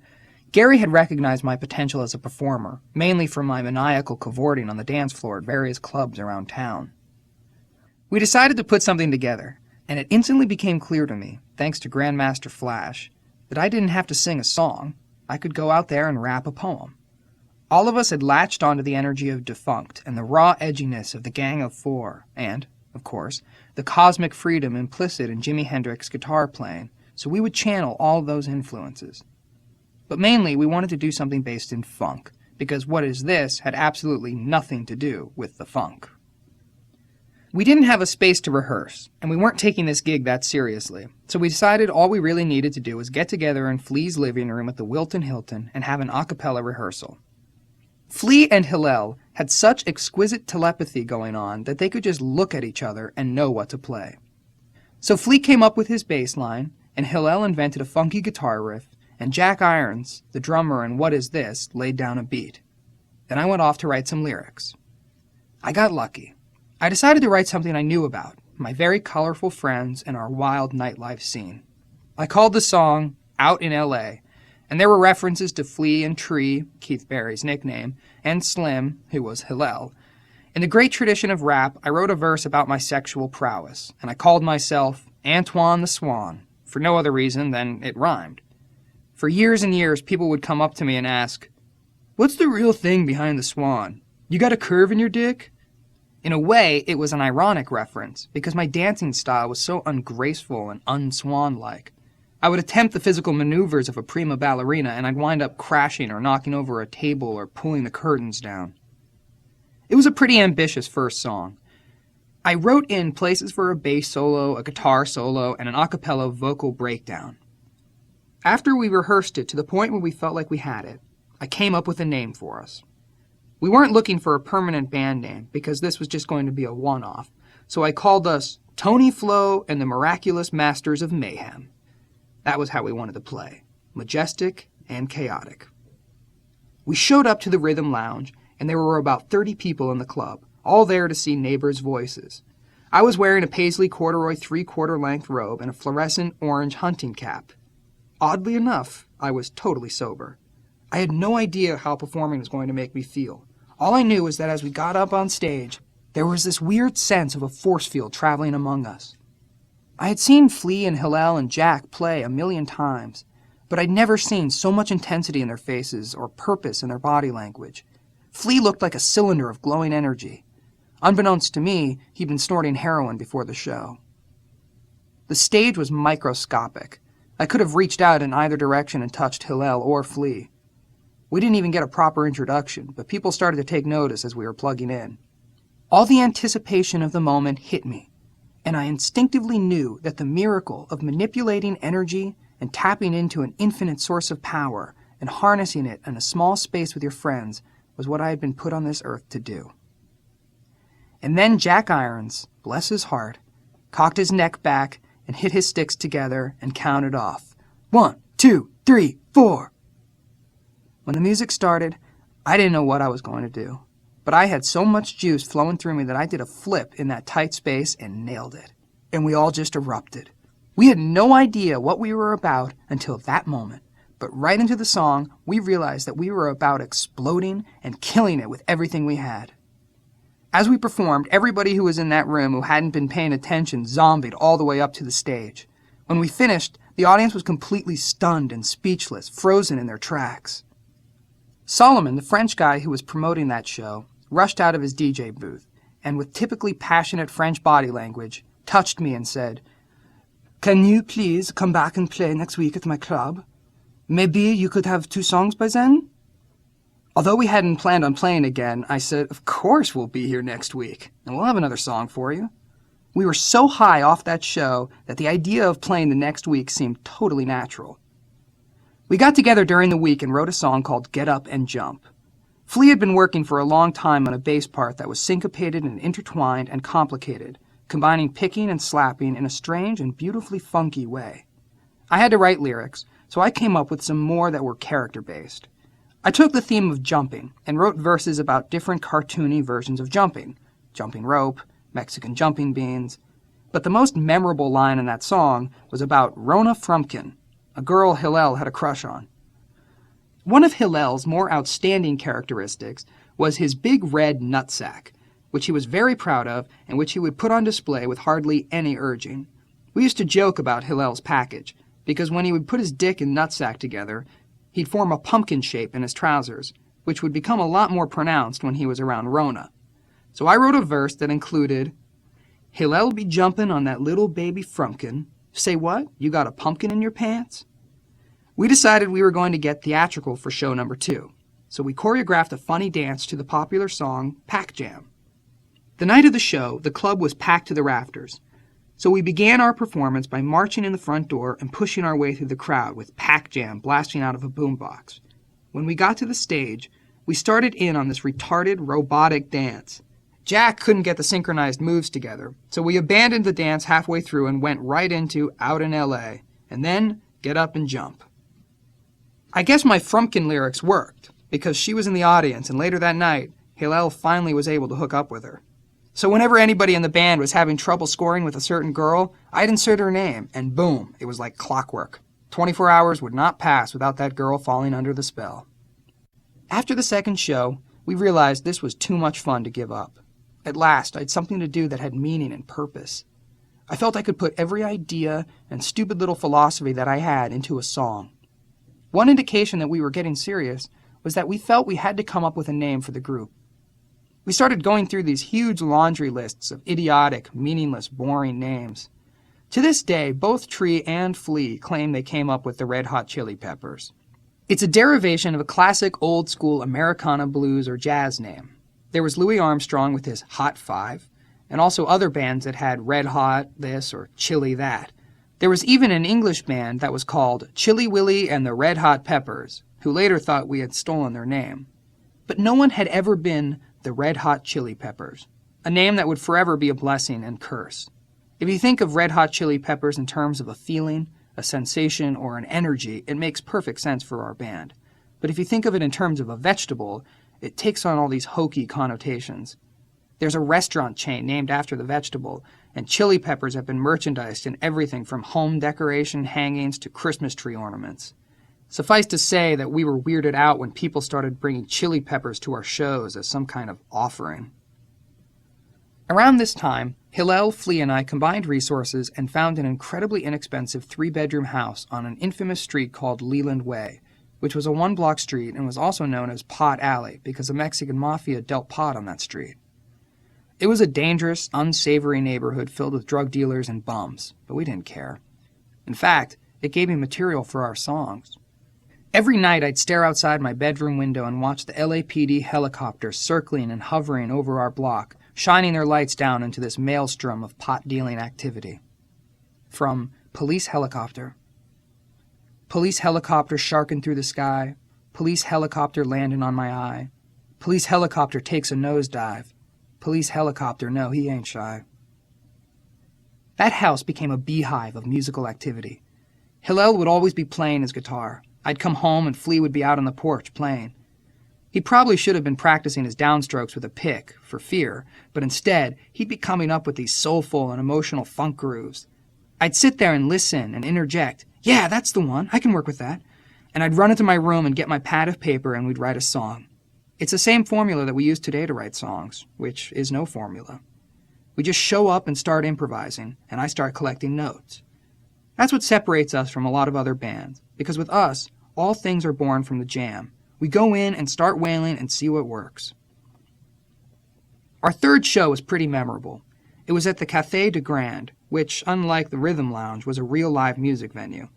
Gary had recognized my potential as a performer, mainly from my maniacal cavorting on the dance floor at various clubs around town. We decided to put something together, and it instantly became clear to me, thanks to Grandmaster Flash, that I didn't have to sing a song. I could go out there and rap a poem. All of us had latched onto the energy of Defunct and the raw edginess of the Gang of Four, and, of course, the cosmic freedom implicit in Jimi Hendrix's guitar playing, so we would channel all those influences. But mainly, we wanted to do something based in funk, because What Is This had absolutely nothing to do with the funk. We didn't have a space to rehearse, and we weren't taking this gig that seriously, so we decided all we really needed to do was get together in Flea's living room at the Wilton Hilton and have an a cappella rehearsal. Flea and Hillel had such exquisite telepathy going on that they could just look at each other and know what to play. So Flea came up with his bass line, and Hillel invented a funky guitar riff, and Jack Irons, the drummer in What Is This, laid down a beat. Then I went off to write some lyrics. I got lucky. I decided to write something I knew about, my very colorful friends and our wild nightlife scene. I called the song Out in L.A., and there were references to Flea and Tree, Keith Barry's nickname, and Slim, who was Hillel. In the great tradition of rap, I wrote a verse about my sexual prowess, and I called myself Antoine the Swan, for no other reason than it rhymed. For years and years, people would come up to me and ask, "What's the real thing behind the swan? You got a curve in your dick?" In a way, it was an ironic reference, because my dancing style was so ungraceful and unswan-like. I would attempt the physical maneuvers of a prima ballerina, and I'd wind up crashing or knocking over a table or pulling the curtains down. It was a pretty ambitious first song. I wrote in places for a bass solo, a guitar solo, and an a cappella vocal breakdown. After we rehearsed it to the point where we felt like we had it, I came up with a name for us. We weren't looking for a permanent band name, because this was just going to be a one-off, so I called us Tony Flo and the Miraculous Masters of Mayhem. That was how we wanted to play, majestic and chaotic. We showed up to the Rhythm Lounge, and there were about 30 people in the club, all there to see Neighbors' Voices. I was wearing a paisley corduroy 3/4 length robe and a fluorescent orange hunting cap. Oddly enough, I was totally sober. I had no idea how performing was going to make me feel. All I knew was that as we got up on stage, there was this weird sense of a force field traveling among us. I had seen Flea and Hillel and Jack play a million times, but I'd never seen so much intensity in their faces or purpose in their body language. Flea looked like a cylinder of glowing energy. Unbeknownst to me, he'd been snorting heroin before the show. The stage was microscopic. I could have reached out in either direction and touched Hillel or Flea. We didn't even get a proper introduction, but people started to take notice as we were plugging in. All the anticipation of the moment hit me, and I instinctively knew that the miracle of manipulating energy and tapping into an infinite source of power and harnessing it in a small space with your friends was what I had been put on this earth to do. And then Jack Irons, bless his heart, cocked his neck back and hit his sticks together and counted off. 1, 2, 3, 4. When the music started, I didn't know what I was going to do, but I had so much juice flowing through me that I did a flip in that tight space and nailed it. And we all just erupted. We had no idea what we were about until that moment, but right into the song, we realized that we were about exploding and killing it with everything we had. As we performed, everybody who was in that room who hadn't been paying attention zombied all the way up to the stage. When we finished, The audience was completely stunned and speechless, frozen in their tracks. Solomon, the French guy who was promoting that show, rushed out of his DJ booth and with typically passionate French body language, touched me and said, "Can you please come back and play next week at my club? Maybe you could have 2 songs by then?" Although we hadn't planned on playing again, I said, "Of course we'll be here next week, and we'll have another song for you." We were so high off that show that the idea of playing the next week seemed totally natural. We got together during the week and wrote a song called Get Up and Jump. Flea had been working for a long time on a bass part that was syncopated and intertwined and complicated, combining picking and slapping in a strange and beautifully funky way. I had to write lyrics, so I came up with some more that were character-based. I took the theme of jumping and wrote verses about different cartoony versions of jumping, jumping rope, Mexican jumping beans, but the most memorable line in that song was about Rona Frumkin, a girl Hillel had a crush on. One of Hillel's more outstanding characteristics was his big red nutsack, which he was very proud of and which he would put on display with hardly any urging. We used to joke about Hillel's package, because when he would put his dick and nutsack together, he'd form a pumpkin shape in his trousers, which would become a lot more pronounced when he was around Rona. So I wrote a verse that included, "Hillel be jumping on that little baby Frumkin. Say what? You got a pumpkin in your pants?" We decided we were going to get theatrical for show number 2, so we choreographed a funny dance to the popular song Pack Jam. The night of the show, the club was packed to the rafters, so we began our performance by marching in the front door and pushing our way through the crowd with Pack Jam blasting out of a boombox. When we got to the stage, we started in on this retarded, robotic dance. Jack couldn't get the synchronized moves together, so we abandoned the dance halfway through and went right into Out in L.A., and then Get Up and Jump. I guess my Frumkin lyrics worked, because she was in the audience, and later that night, Hillel finally was able to hook up with her. So whenever anybody in the band was having trouble scoring with a certain girl, I'd insert her name, and boom, it was like clockwork. 24 hours would not pass without that girl falling under the spell. After the second show, we realized this was too much fun to give up. At last, I had something to do that had meaning and purpose. I felt I could put every idea and stupid little philosophy that I had into a song. One indication that we were getting serious was that we felt we had to come up with a name for the group. We started going through these huge laundry lists of idiotic, meaningless, boring names. To this day, both Tree and Flea claim they came up with the Red Hot Chili Peppers. It's a derivation of a classic old-school Americana blues or jazz name. There was Louis Armstrong with his Hot Five, and also other bands that had Red Hot this or Chili that. There was even an English band that was called Chilly Willy and the Red Hot Peppers, who later thought we had stolen their name. But no one had ever been the Red Hot Chili Peppers, a name that would forever be a blessing and curse. If you think of Red Hot Chili Peppers in terms of a feeling, a sensation, or an energy, it makes perfect sense for our band. But if you think of it in terms of a vegetable, it takes on all these hokey connotations. There's a restaurant chain named after the vegetable, and chili peppers have been merchandised in everything from home decoration hangings to Christmas tree ornaments. Suffice to say that we were weirded out when people started bringing chili peppers to our shows as some kind of offering. Around this time, Hillel, Flea, and I combined resources and found an incredibly inexpensive 3-bedroom house on an infamous street called Leland Way, which was a 1-block street and was also known as Pot Alley because the Mexican mafia dealt pot on that street. It was a dangerous, unsavory neighborhood filled with drug dealers and bums, but we didn't care. In fact, it gave me material for our songs. Every night I'd stare outside my bedroom window and watch the LAPD helicopters circling and hovering over our block, shining their lights down into this maelstrom of pot-dealing activity. From police helicopter sharking through the sky, police helicopter landing on my eye, police helicopter takes a nosedive, police helicopter, no, he ain't shy. That house became a beehive of musical activity. Hillel would always be playing his guitar. I'd come home and Flea would be out on the porch playing. He probably should have been practicing his downstrokes with a pick, for fear, but instead, he'd be coming up with these soulful and emotional funk grooves. I'd sit there and listen and interject, "Yeah, that's the one, I can work with that." And I'd run into my room and get my pad of paper and we'd write a song. It's the same formula that we use today to write songs, which is no formula. We just show up and start improvising, and I start collecting notes. That's what separates us from a lot of other bands, because with us, all things are born from the jam. We go in and start wailing and see what works. Our third show was pretty memorable. It was at the Café de Grande, which, unlike the Rhythm Lounge, was a real live music venue.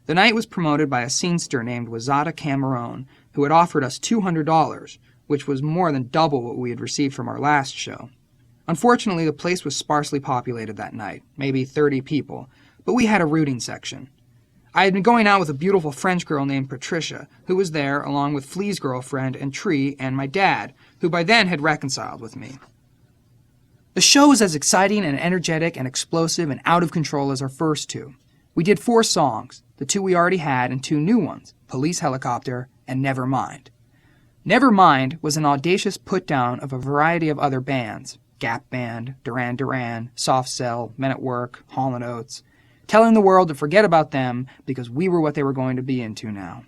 The night was promoted by a scenester named Wazada Cameron, who had offered us $200, which was more than double what we had received from our last show. Unfortunately, the place was sparsely populated that night, maybe 30 people, but we had a rooting section. I had been going out with a beautiful French girl named Patricia, who was there along with Flea's girlfriend and Tree and my dad, who by then had reconciled with me. The show was as exciting and energetic and explosive and out of control as our first two. We did 4 songs, the 2 we already had and 2 new ones, Police Helicopter and Nevermind. Nevermind was an audacious put-down of a variety of other bands, Gap Band, Duran Duran, Soft Cell, Men at Work, Hall & Oates, telling the world to forget about them because we were what they were going to be into now.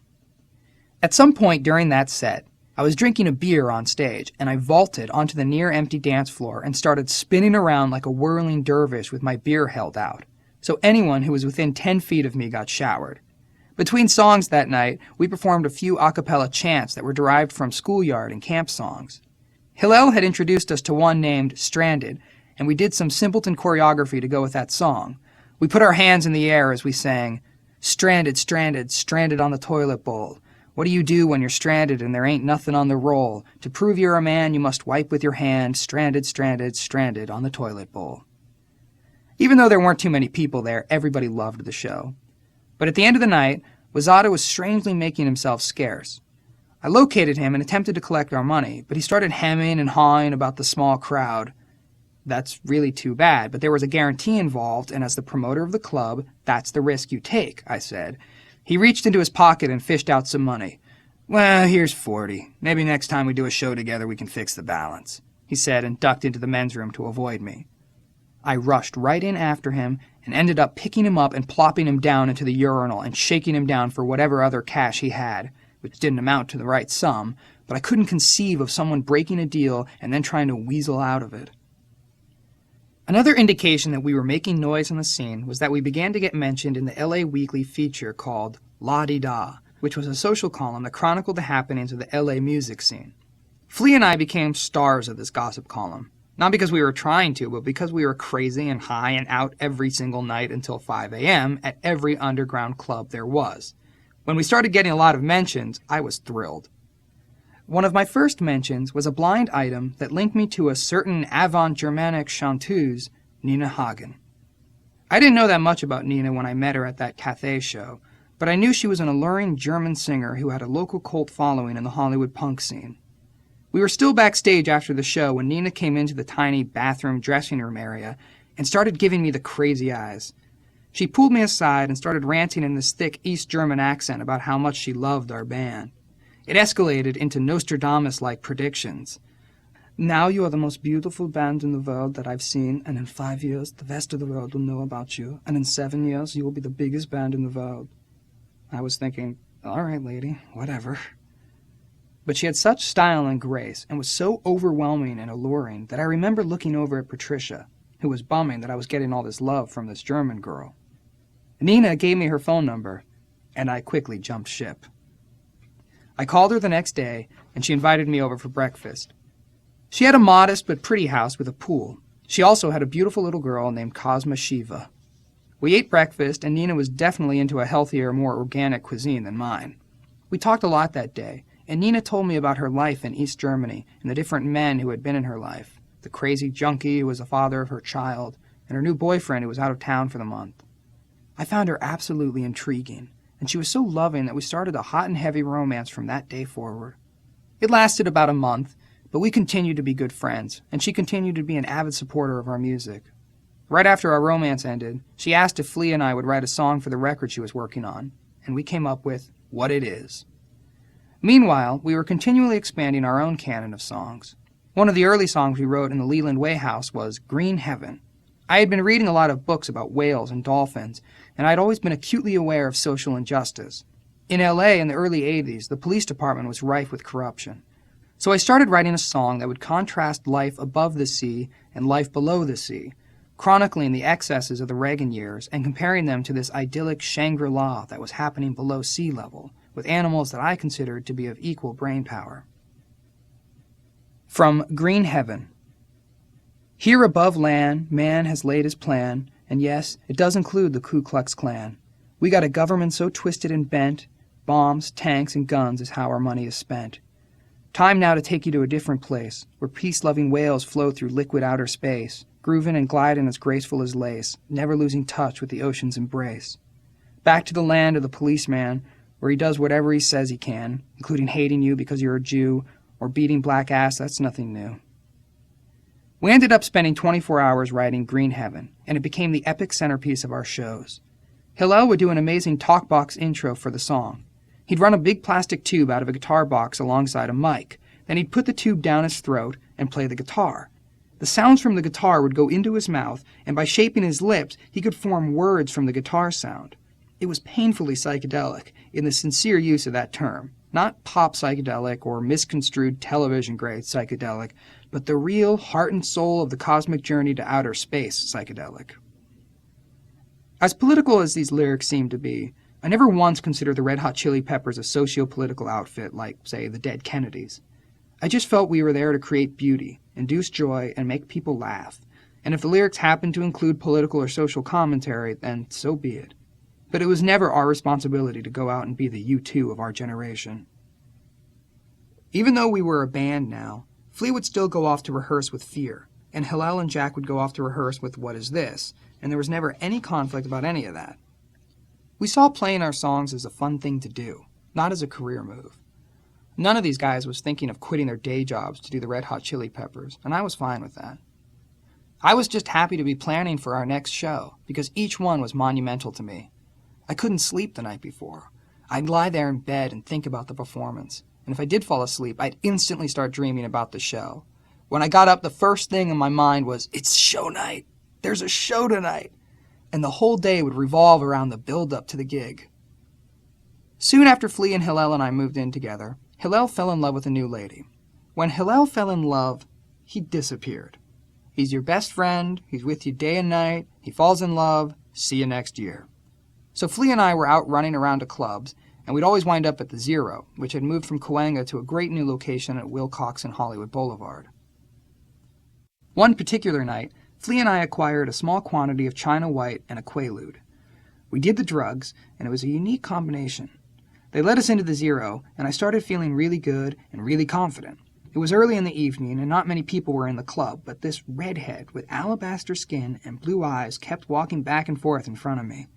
At some point during that set, I was drinking a beer on stage, and I vaulted onto the near-empty dance floor and started spinning around like a whirling dervish with my beer held out, so anyone who was within 10 feet of me got showered. Between songs that night, we performed a few a cappella chants that were derived from schoolyard and camp songs. Hillel had introduced us to one named Stranded, and we did some simpleton choreography to go with that song. We put our hands in the air as we sang, "Stranded, stranded, stranded on the toilet bowl. What do you do when you're stranded and there ain't nothing on the roll? To prove you're a man, you must wipe with your hand, stranded, stranded, stranded on the toilet bowl." Even though there weren't too many people there, everybody loved the show. But at the end of the night, Wazada was strangely making himself scarce. I located him and attempted to collect our money, but he started hemming and hawing about the small crowd. That's really too bad, but there was a guarantee involved, and as the promoter of the club, that's the risk you take, I said. He reached into his pocket and fished out some money. "Well, here's 40. Maybe next time we do a show together we can fix the balance," he said and ducked into the men's room to avoid me. I rushed right in after him and ended up picking him up and plopping him down into the urinal and shaking him down for whatever other cash he had, which didn't amount to the right sum, but I couldn't conceive of someone breaking a deal and then trying to weasel out of it. Another indication that we were making noise on the scene was that we began to get mentioned in the LA Weekly feature called La-Di-Da, which was a social column that chronicled the happenings of the LA music scene. Flea and I became stars of this gossip column, not because we were trying to, but because we were crazy and high and out every single night until 5 a.m. at every underground club there was. When we started getting a lot of mentions, I was thrilled. One of my first mentions was a blind item that linked me to a certain avant-Germanic chanteuse, Nina Hagen. I didn't know that much about Nina when I met her at that Cathay show, but I knew she was an alluring German singer who had a local cult following in the Hollywood punk scene. We were still backstage after the show when Nina came into the tiny bathroom dressing room area and started giving me the crazy eyes. She pulled me aside and started ranting in this thick East German accent about how much she loved our band. It escalated into Nostradamus-like predictions. "Now you are the most beautiful band in the world that I've seen, and in 5 years the rest of the world will know about you, and in 7 years you will be the biggest band in the world." I was thinking, all right, lady, whatever. But she had such style and grace, and was so overwhelming and alluring, that I remember looking over at Patricia, who was bumming that I was getting all this love from this German girl. Nina gave me her phone number, and I quickly jumped ship. I called her the next day, and she invited me over for breakfast. She had a modest but pretty house with a pool. She also had a beautiful little girl named Cosma Shiva. We ate breakfast, and Nina was definitely into a healthier, more organic cuisine than mine. We talked a lot that day, and Nina told me about her life in East Germany and the different men who had been in her life, the crazy junkie who was the father of her child, and her new boyfriend who was out of town for the month. I found her absolutely intriguing, and she was so loving that we started a hot and heavy romance from that day forward. It lasted about a month, but we continued to be good friends, and she continued to be an avid supporter of our music. Right after our romance ended, she asked if Flea and I would write a song for the record she was working on, and we came up with What It Is. Meanwhile, we were continually expanding our own canon of songs. One of the early songs we wrote in the Leland Way house was Green Heaven. I had been reading a lot of books about whales and dolphins, and I had always been acutely aware of social injustice. In LA in the early 80s, the police department was rife with corruption. So I started writing a song that would contrast life above the sea and life below the sea, chronicling the excesses of the Reagan years and comparing them to this idyllic Shangri-La that was happening below sea level, with animals that I considered to be of equal brain power. From Green Heaven. Here above land, man has laid his plan, and yes, it does include the Ku Klux Klan. We got a government so twisted and bent, bombs, tanks, and guns is how our money is spent. Time now to take you to a different place, where peace-loving whales flow through liquid outer space, grooving and gliding as graceful as lace, never losing touch with the ocean's embrace. Back to the land of the policeman, where he does whatever he says he can, including hating you because you're a Jew, or beating black ass, that's nothing new. We ended up spending 24 hours writing Green Heaven, and it became the epic centerpiece of our shows. Hillel would do an amazing talk box intro for the song. He'd run a big plastic tube out of a guitar box alongside a mic. Then he'd put the tube down his throat and play the guitar. The sounds from the guitar would go into his mouth, and by shaping his lips, he could form words from the guitar sound. It was painfully psychedelic, in the sincere use of that term. Not pop psychedelic or misconstrued television-grade psychedelic, but the real heart and soul of the cosmic journey to outer space psychedelic. As political as these lyrics seem to be, I never once considered the Red Hot Chili Peppers a socio-political outfit like, say, the Dead Kennedys. I just felt we were there to create beauty, induce joy, and make people laugh. And if the lyrics happened to include political or social commentary, then so be it. But it was never our responsibility to go out and be the U2 of our generation. Even though we were a band now, Flea would still go off to rehearse with Fear, and Hillel and Jack would go off to rehearse with What Is This, and there was never any conflict about any of that. We saw playing our songs as a fun thing to do, not as a career move. None of these guys was thinking of quitting their day jobs to do the Red Hot Chili Peppers, and I was fine with that. I was just happy to be planning for our next show, because each one was monumental to me. I couldn't sleep the night before. I'd lie there in bed and think about the performance, and if I did fall asleep, I'd instantly start dreaming about the show. When I got up, the first thing in my mind was, it's show night! There's a show tonight! And the whole day would revolve around the build-up to the gig. Soon after Flea and Hillel and I moved in together, Hillel fell in love with a new lady. When Hillel fell in love, he disappeared. He's your best friend, he's with you day and night, he falls in love, see you next year. So Flea and I were out running around to clubs, and we'd always wind up at the Zero, which had moved from Cahuenga to a great new location at Wilcox and Hollywood Boulevard. One particular night, Flea and I acquired a small quantity of China White and a Quaalude. We did the drugs, and it was a unique combination. They let us into the Zero, and I started feeling really good and really confident. It was early in the evening, and not many people were in the club, but this redhead with alabaster skin and blue eyes kept walking back and forth in front of me.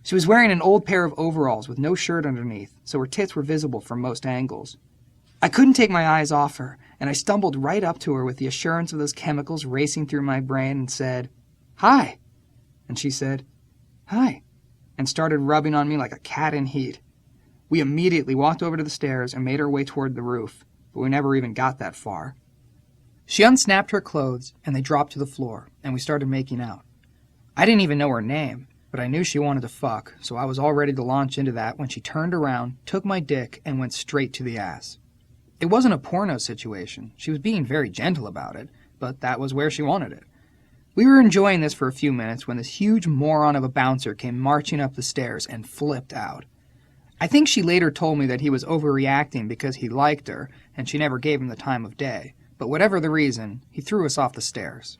She was wearing an old pair of overalls with no shirt underneath, so her tits were visible from most angles. I couldn't take my eyes off her, and I stumbled right up to her with the assurance of those chemicals racing through my brain and said, "Hi." And she said, "Hi," and started rubbing on me like a cat in heat. We immediately walked over to the stairs and made our way toward the roof, but we never even got that far. She unsnapped her clothes, and they dropped to the floor, and we started making out. I didn't even know her name, but I knew she wanted to fuck, so I was all ready to launch into that when she turned around, took my dick, and went straight to the ass. It wasn't a porno situation. She was being very gentle about it, but that was where she wanted it. We were enjoying this for a few minutes when this huge moron of a bouncer came marching up the stairs and flipped out. I think she later told me that he was overreacting because he liked her, and she never gave him the time of day, but whatever the reason, he threw us off the stairs.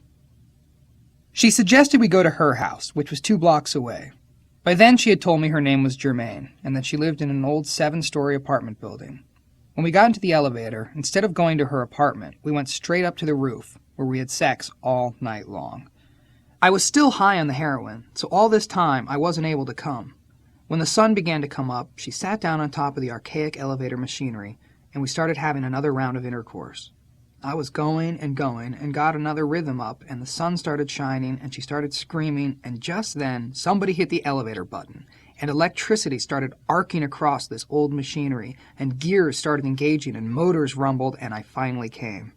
She suggested we go to her house, which was 2 blocks away. By then she had told me her name was Germaine, and that she lived in an old 7-story apartment building. When we got into the elevator, instead of going to her apartment, we went straight up to the roof, where we had sex all night long. I was still high on the heroin, so all this time I wasn't able to come. When the sun began to come up, she sat down on top of the archaic elevator machinery, and we started having another round of intercourse. I was going and got another rhythm up, and the sun started shining, and she started screaming, and just then somebody hit the elevator button, and electricity started arcing across this old machinery, and gears started engaging, and motors rumbled, and I finally came.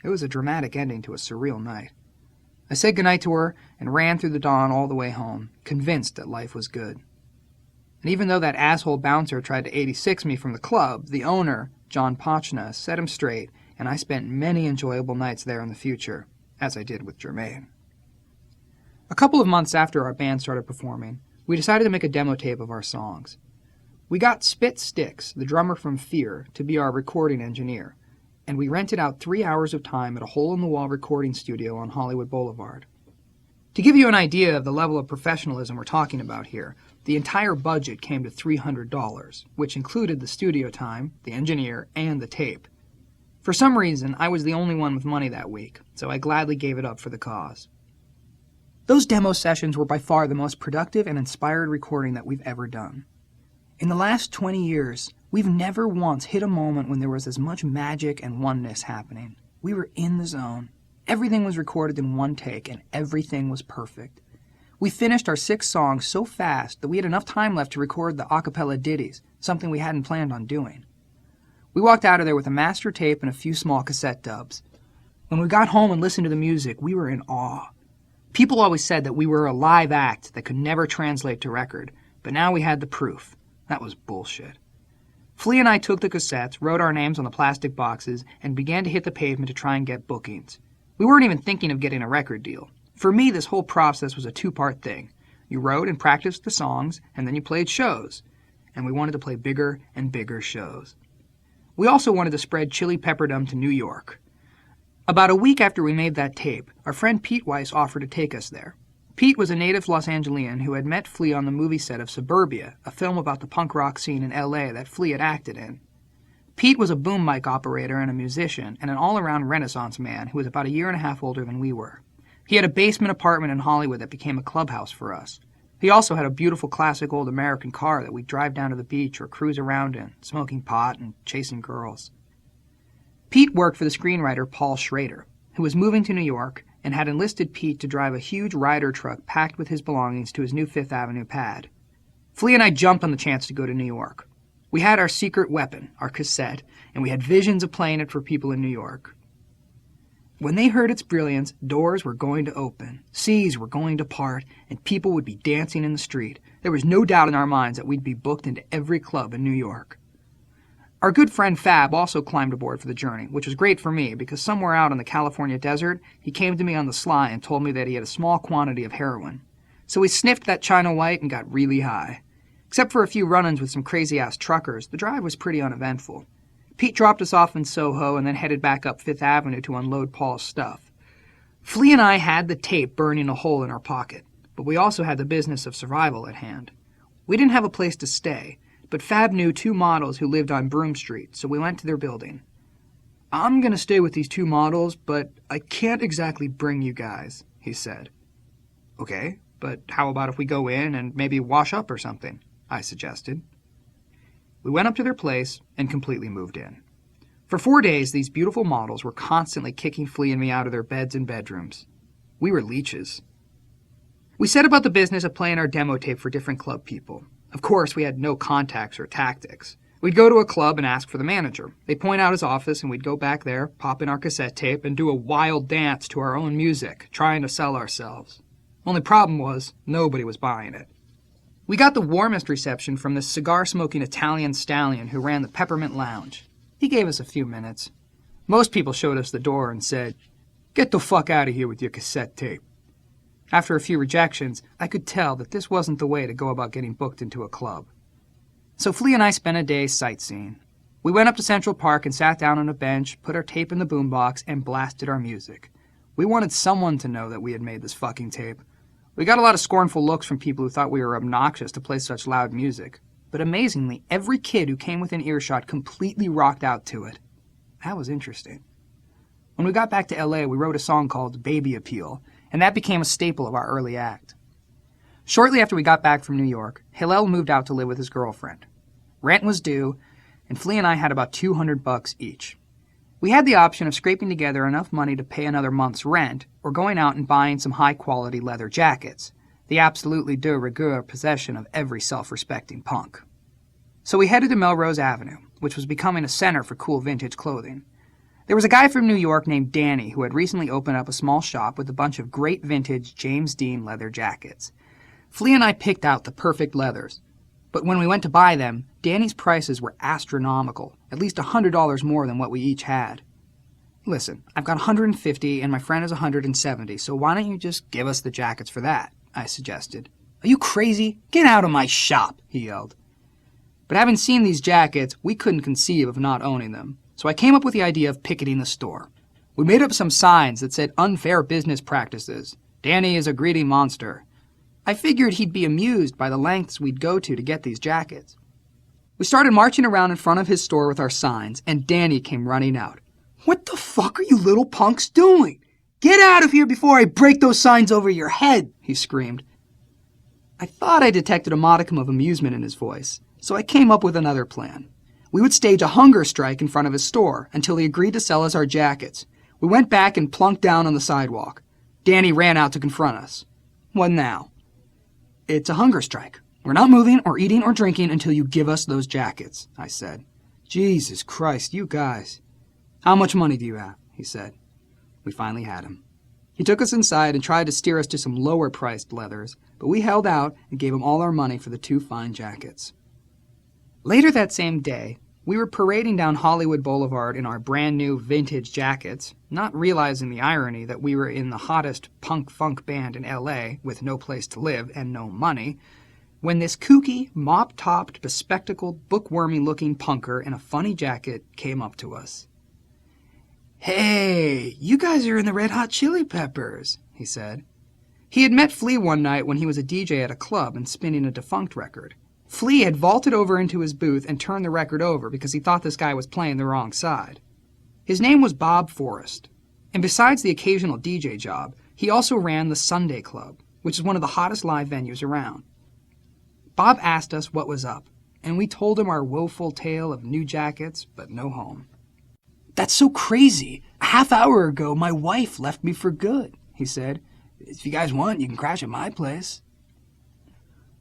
It was a dramatic ending to a surreal night. I said goodnight to her and ran through the dawn all the way home, convinced that life was good. And even though that asshole bouncer tried to 86 me from the club, the owner, John Pochna, set him straight, and I spent many enjoyable nights there in the future, as I did with Germaine. A couple of months after our band started performing, we decided to make a demo tape of our songs. We got Spit Sticks, the drummer from Fear, to be our recording engineer, and we rented out 3 hours of time at a hole-in-the-wall recording studio on Hollywood Boulevard. To give you an idea of the level of professionalism we're talking about here, the entire budget came to $300, which included the studio time, the engineer, and the tape. For some reason, I was the only one with money that week, so I gladly gave it up for the cause. Those demo sessions were by far the most productive and inspired recording that we've ever done. In the last 20 years, we've never once hit a moment when there was as much magic and oneness happening. We were in the zone. Everything was recorded in one take, and everything was perfect. We finished our 6 songs so fast that we had enough time left to record the a cappella ditties, something we hadn't planned on doing. We walked out of there with a master tape and a few small cassette dubs. When we got home and listened to the music, we were in awe. People always said that we were a live act that could never translate to record, but now we had the proof. That was bullshit. Flea and I took the cassettes, wrote our names on the plastic boxes, and began to hit the pavement to try and get bookings. We weren't even thinking of getting a record deal. For me, this whole process was a 2-part thing. You wrote and practiced the songs, and then you played shows. And we wanted to play bigger and bigger shows. We also wanted to spread Chili Pepperdom to New York. About a week after we made that tape, our friend Pete Weiss offered to take us there. Pete was a native Los Angelian who had met Flea on the movie set of Suburbia, a film about the punk rock scene in LA that Flea had acted in. Pete was a boom mic operator and a musician, and an all-around Renaissance man who was about a year and a half older than we were. He had a basement apartment in Hollywood that became a clubhouse for us. He also had a beautiful classic old American car that we'd drive down to the beach or cruise around in, smoking pot and chasing girls. Pete worked for the screenwriter Paul Schrader, who was moving to New York and had enlisted Pete to drive a huge Ryder truck packed with his belongings to his new Fifth Avenue pad. Flea and I jumped on the chance to go to New York. We had our secret weapon, our cassette, and we had visions of playing it for people in New York. When they heard its brilliance, doors were going to open, seas were going to part, and people would be dancing in the street. There was no doubt in our minds that we'd be booked into every club in New York. Our good friend Fab also climbed aboard for the journey, which was great for me because somewhere out in the California desert, he came to me on the sly and told me that he had a small quantity of heroin. So we sniffed that China White and got really high. Except for a few run-ins with some crazy-ass truckers, the drive was pretty uneventful. Pete dropped us off in Soho and then headed back up Fifth Avenue to unload Paul's stuff. Flea and I had the tape burning a hole in our pocket, but we also had the business of survival at hand. We didn't have a place to stay, but Fab knew 2 models who lived on Broome Street, so we went to their building. "I'm going to stay with these 2 models, but I can't exactly bring you guys," he said. "Okay, but how about if we go in and maybe wash up or something?" I suggested. We went up to their place and completely moved in. For 4 days, these beautiful models were constantly kicking Flea and me out of their beds and bedrooms. We were leeches. We set about the business of playing our demo tape for different club people. Of course, we had no contacts or tactics. We'd go to a club and ask for the manager. They'd point out his office, and we'd go back there, pop in our cassette tape, and do a wild dance to our own music, trying to sell ourselves. Only problem was, nobody was buying it. We got the warmest reception from this cigar-smoking Italian stallion who ran the Peppermint Lounge. He gave us a few minutes. Most people showed us the door and said, "Get the fuck out of here with your cassette tape." After a few rejections, I could tell that this wasn't the way to go about getting booked into a club. So Flea and I spent a day sightseeing. We went up to Central Park and sat down on a bench, put our tape in the boombox, and blasted our music. We wanted someone to know that we had made this fucking tape. We got a lot of scornful looks from people who thought we were obnoxious to play such loud music. But amazingly, every kid who came within earshot completely rocked out to it. That was interesting. When we got back to LA, we wrote a song called Baby Appeal, and that became a staple of our early act. Shortly after we got back from New York, Hillel moved out to live with his girlfriend. Rent was due, and Flea and I had about $200 each. We had the option of scraping together enough money to pay another month's rent, or going out and buying some high-quality leather jackets, the absolutely de rigueur possession of every self-respecting punk. So we headed to Melrose Avenue, which was becoming a center for cool vintage clothing. There was a guy from New York named Danny who had recently opened up a small shop with a bunch of great vintage James Dean leather jackets. Flea and I picked out the perfect leathers, but when we went to buy them, Danny's prices were astronomical, at least $100 more than what we each had. Listen, I've got 150 and my friend has 170, so why don't you just give us the jackets for that? I suggested. Are you crazy? Get out of my shop, he yelled. But having seen these jackets, we couldn't conceive of not owning them, so I came up with the idea of picketing the store. We made up some signs that said unfair business practices. Danny is a greedy monster. I figured he'd be amused by the lengths we'd go to get these jackets. We started marching around in front of his store with our signs, and Danny came running out. What the fuck are you little punks doing? Get out of here before I break those signs over your head, he screamed. I thought I detected a modicum of amusement in his voice, so I came up with another plan. We would stage a hunger strike in front of his store until he agreed to sell us our jackets. We went back and plunked down on the sidewalk. Danny ran out to confront us. What now? It's a hunger strike. We're not moving or eating or drinking until you give us those jackets, I said. Jesus Christ, you guys. How much money do you have? He said. We finally had him. He took us inside and tried to steer us to some lower-priced leathers, but we held out and gave him all our money for the 2 fine jackets. Later that same day, we were parading down Hollywood Boulevard in our brand-new vintage jackets, not realizing the irony that we were in the hottest punk-funk band in L.A. with no place to live and no money, when this kooky, mop-topped, bespectacled, bookwormy-looking punker in a funny jacket came up to us. Hey, you guys are in the Red Hot Chili Peppers, he said. He had met Flea one night when he was a DJ at a club and spinning a defunct record. Flea had vaulted over into his booth and turned the record over because he thought this guy was playing the wrong side. His name was Bob Forrest, and besides the occasional DJ job, he also ran the Sunday Club, which is one of the hottest live venues around. Bob asked us what was up, and we told him our woeful tale of new jackets, but no home. That's so crazy. A half hour ago, my wife left me for good, he said. If you guys want, you can crash at my place.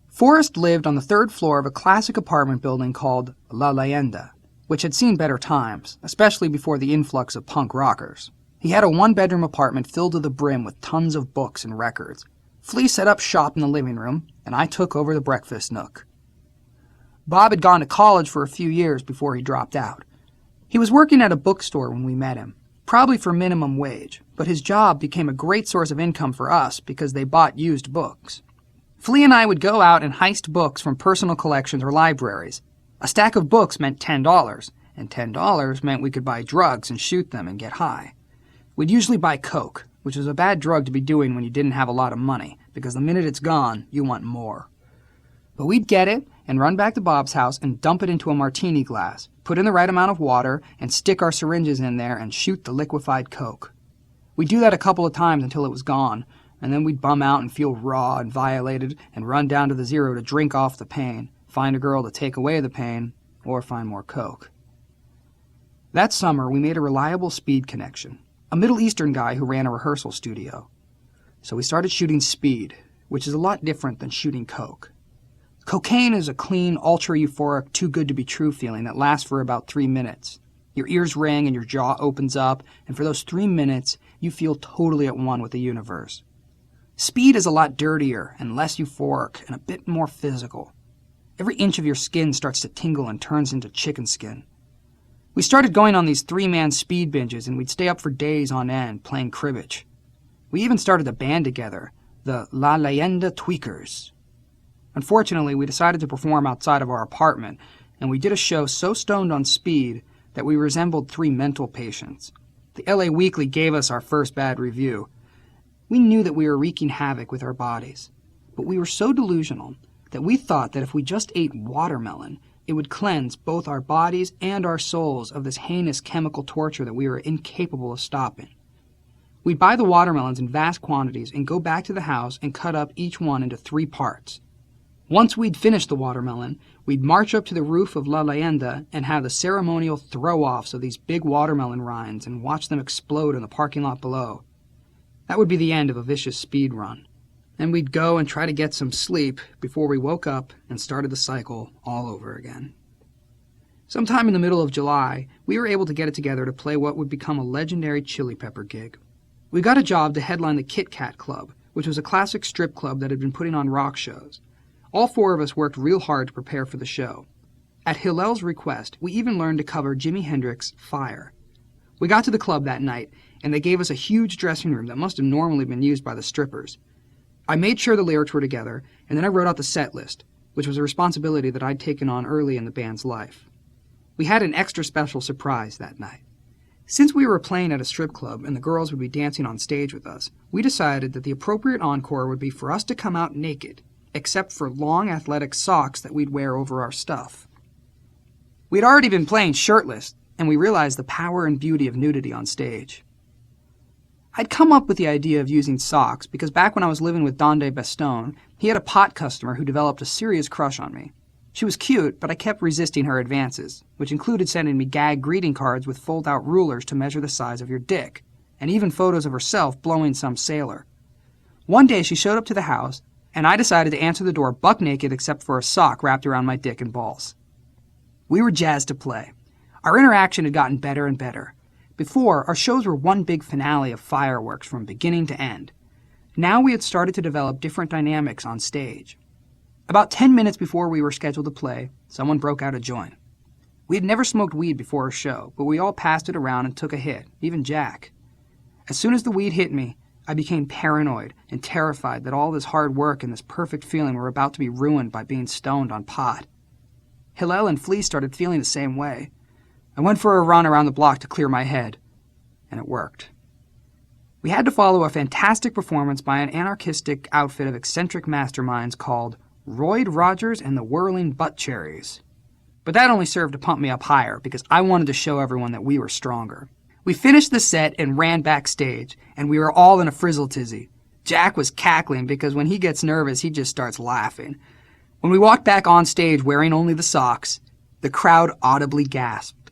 Forrest lived on the 3rd floor of a classic apartment building called La Leyenda, which had seen better times, especially before the influx of punk rockers. He had a 1-bedroom apartment filled to the brim with tons of books and records. Flea set up shop in the living room, and I took over the breakfast nook. Bob had gone to college for a few years before he dropped out. He was working at a bookstore when we met him, probably for minimum wage, but his job became a great source of income for us because they bought used books. Flea and I would go out and heist books from personal collections or libraries. A stack of books meant $10, and $10 meant we could buy drugs and shoot them and get high. We'd usually buy coke, which is a bad drug to be doing when you didn't have a lot of money, because the minute it's gone, you want more. But we'd get it and run back to Bob's house and dump it into a martini glass, put in the right amount of water, and stick our syringes in there and shoot the liquefied coke. We'd do that a couple of times until it was gone, and then we'd bum out and feel raw and violated and run down to the Zero to drink off the pain, find a girl to take away the pain, or find more coke. That summer, we made a reliable speed connection, a Middle Eastern guy who ran a rehearsal studio. So we started shooting speed, which is a lot different than shooting coke. Cocaine is a clean, ultra-euphoric, too-good-to-be-true feeling that lasts for about 3 minutes. Your ears ring and your jaw opens up, and for those 3 minutes, you feel totally at one with the universe. Speed is a lot dirtier and less euphoric and a bit more physical. Every inch of your skin starts to tingle and turns into chicken skin. We started going on these 3-man speed binges, and we'd stay up for days on end playing cribbage. We even started a band together, the La Leyenda Tweakers. Unfortunately, we decided to perform outside of our apartment, and we did a show so stoned on speed that we resembled 3 mental patients. The LA Weekly gave us our first bad review. We knew that we were wreaking havoc with our bodies, but we were so delusional that we thought that if we just ate watermelon, it would cleanse both our bodies and our souls of this heinous chemical torture that we were incapable of stopping. We'd buy the watermelons in vast quantities and go back to the house and cut up each one into 3 parts. Once we'd finished the watermelon, we'd march up to the roof of La Leyenda and have the ceremonial throw-offs of these big watermelon rinds and watch them explode in the parking lot below. That would be the end of a vicious speed run. Then we'd go and try to get some sleep before we woke up and started the cycle all over again. Sometime in the middle of July, we were able to get it together to play what would become a legendary Chili Pepper gig. We got a job to headline the Kit Kat Club, which was a classic strip club that had been putting on rock shows. All 4 of us worked real hard to prepare for the show. At Hillel's request, we even learned to cover Jimi Hendrix's Fire. We got to the club that night, and they gave us a huge dressing room that must have normally been used by the strippers. I made sure the lyrics were together, and then I wrote out the set list, which was a responsibility that I'd taken on early in the band's life. We had an extra special surprise that night. Since we were playing at a strip club and the girls would be dancing on stage with us, we decided that the appropriate encore would be for us to come out naked, except for long athletic socks that we'd wear over our stuff. We'd already been playing shirtless, and we realized the power and beauty of nudity on stage. I'd come up with the idea of using socks because back when I was living with Donde Bastone, he had a pot customer who developed a serious crush on me. She was cute, but I kept resisting her advances, which included sending me gag greeting cards with fold-out rulers to measure the size of your dick, and even photos of herself blowing some sailor. One day she showed up to the house, and I decided to answer the door buck naked except for a sock wrapped around my dick and balls. We were jazzed to play. Our interaction had gotten better and better. Before, our shows were one big finale of fireworks from beginning to end. Now we had started to develop different dynamics on stage. About 10 minutes before we were scheduled to play, someone broke out a joint. We had never smoked weed before a show, but we all passed it around and took a hit, even Jack. As soon as the weed hit me, I became paranoid and terrified that all this hard work and this perfect feeling were about to be ruined by being stoned on pot. Hillel and Flea started feeling the same way. I went for a run around the block to clear my head, and it worked. We had to follow a fantastic performance by an anarchistic outfit of eccentric masterminds called Royd Rogers and the Whirling Butt Cherries. But that only served to pump me up higher because I wanted to show everyone that we were stronger. We finished the set and ran backstage, and we were all in a frizzle tizzy. Jack was cackling because when he gets nervous, he just starts laughing. When we walked back on stage wearing only the socks, the crowd audibly gasped.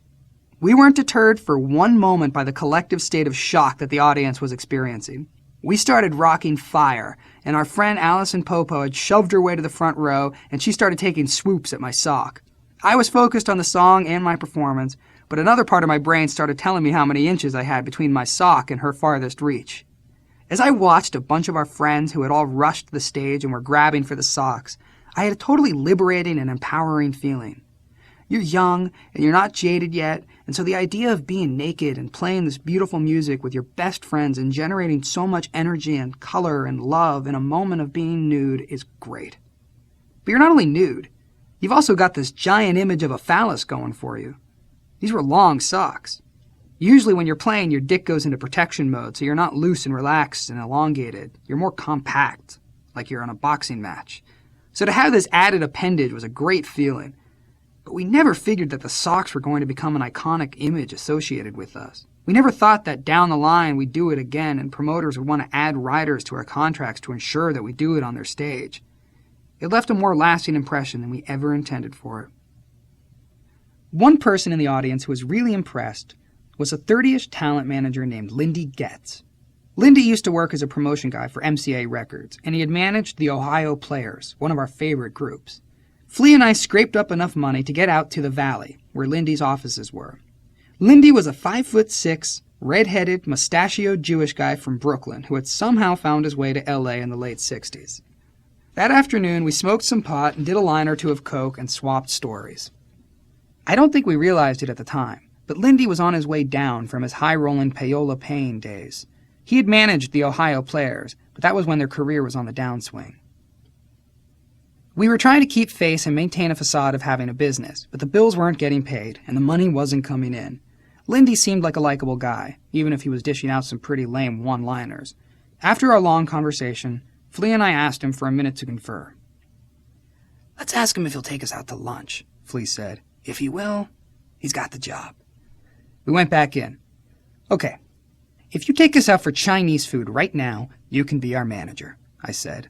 We weren't deterred for one moment by the collective state of shock that the audience was experiencing. We started rocking fire, and our friend Allison Popo had shoved her way to the front row, and she started taking swoops at my sock. I was focused on the song and my performance, but another part of my brain started telling me how many inches I had between my sock and her farthest reach. As I watched a bunch of our friends who had all rushed the stage and were grabbing for the socks, I had a totally liberating and empowering feeling. You're young, and you're not jaded yet, and so the idea of being naked and playing this beautiful music with your best friends and generating so much energy and color and love in a moment of being nude is great. But you're not only nude, you've also got this giant image of a phallus going for you. These were long socks. Usually when you're playing, your dick goes into protection mode, so you're not loose and relaxed and elongated. You're more compact, like you're in a boxing match. So to have this added appendage was a great feeling. But we never figured that the socks were going to become an iconic image associated with us. We never thought that down the line we'd do it again and promoters would want to add riders to our contracts to ensure that we do it on their stage. It left a more lasting impression than we ever intended for it. One person in the audience who was really impressed was a 30-ish talent manager named Lindy Getz. Lindy used to work as a promotion guy for MCA Records, and he had managed the Ohio Players, one of our favorite groups. Flea and I scraped up enough money to get out to the Valley, where Lindy's offices were. Lindy was a 5'6", red-headed, mustachioed Jewish guy from Brooklyn who had somehow found his way to LA in the late 60s. That afternoon, we smoked some pot and did a line or two of coke and swapped stories. I don't think we realized it at the time, but Lindy was on his way down from his high-rolling payola paying days. He had managed the Ohio Players, but that was when their career was on the downswing. We were trying to keep face and maintain a facade of having a business, but the bills weren't getting paid, and the money wasn't coming in. Lindy seemed like a likable guy, even if he was dishing out some pretty lame one-liners. After our long conversation, Flea and I asked him for a minute to confer. "Let's ask him if he'll take us out to lunch," Flea said. "If he will, he's got the job." We went back in. "Okay, if you take us out for Chinese food right now, you can be our manager," I said.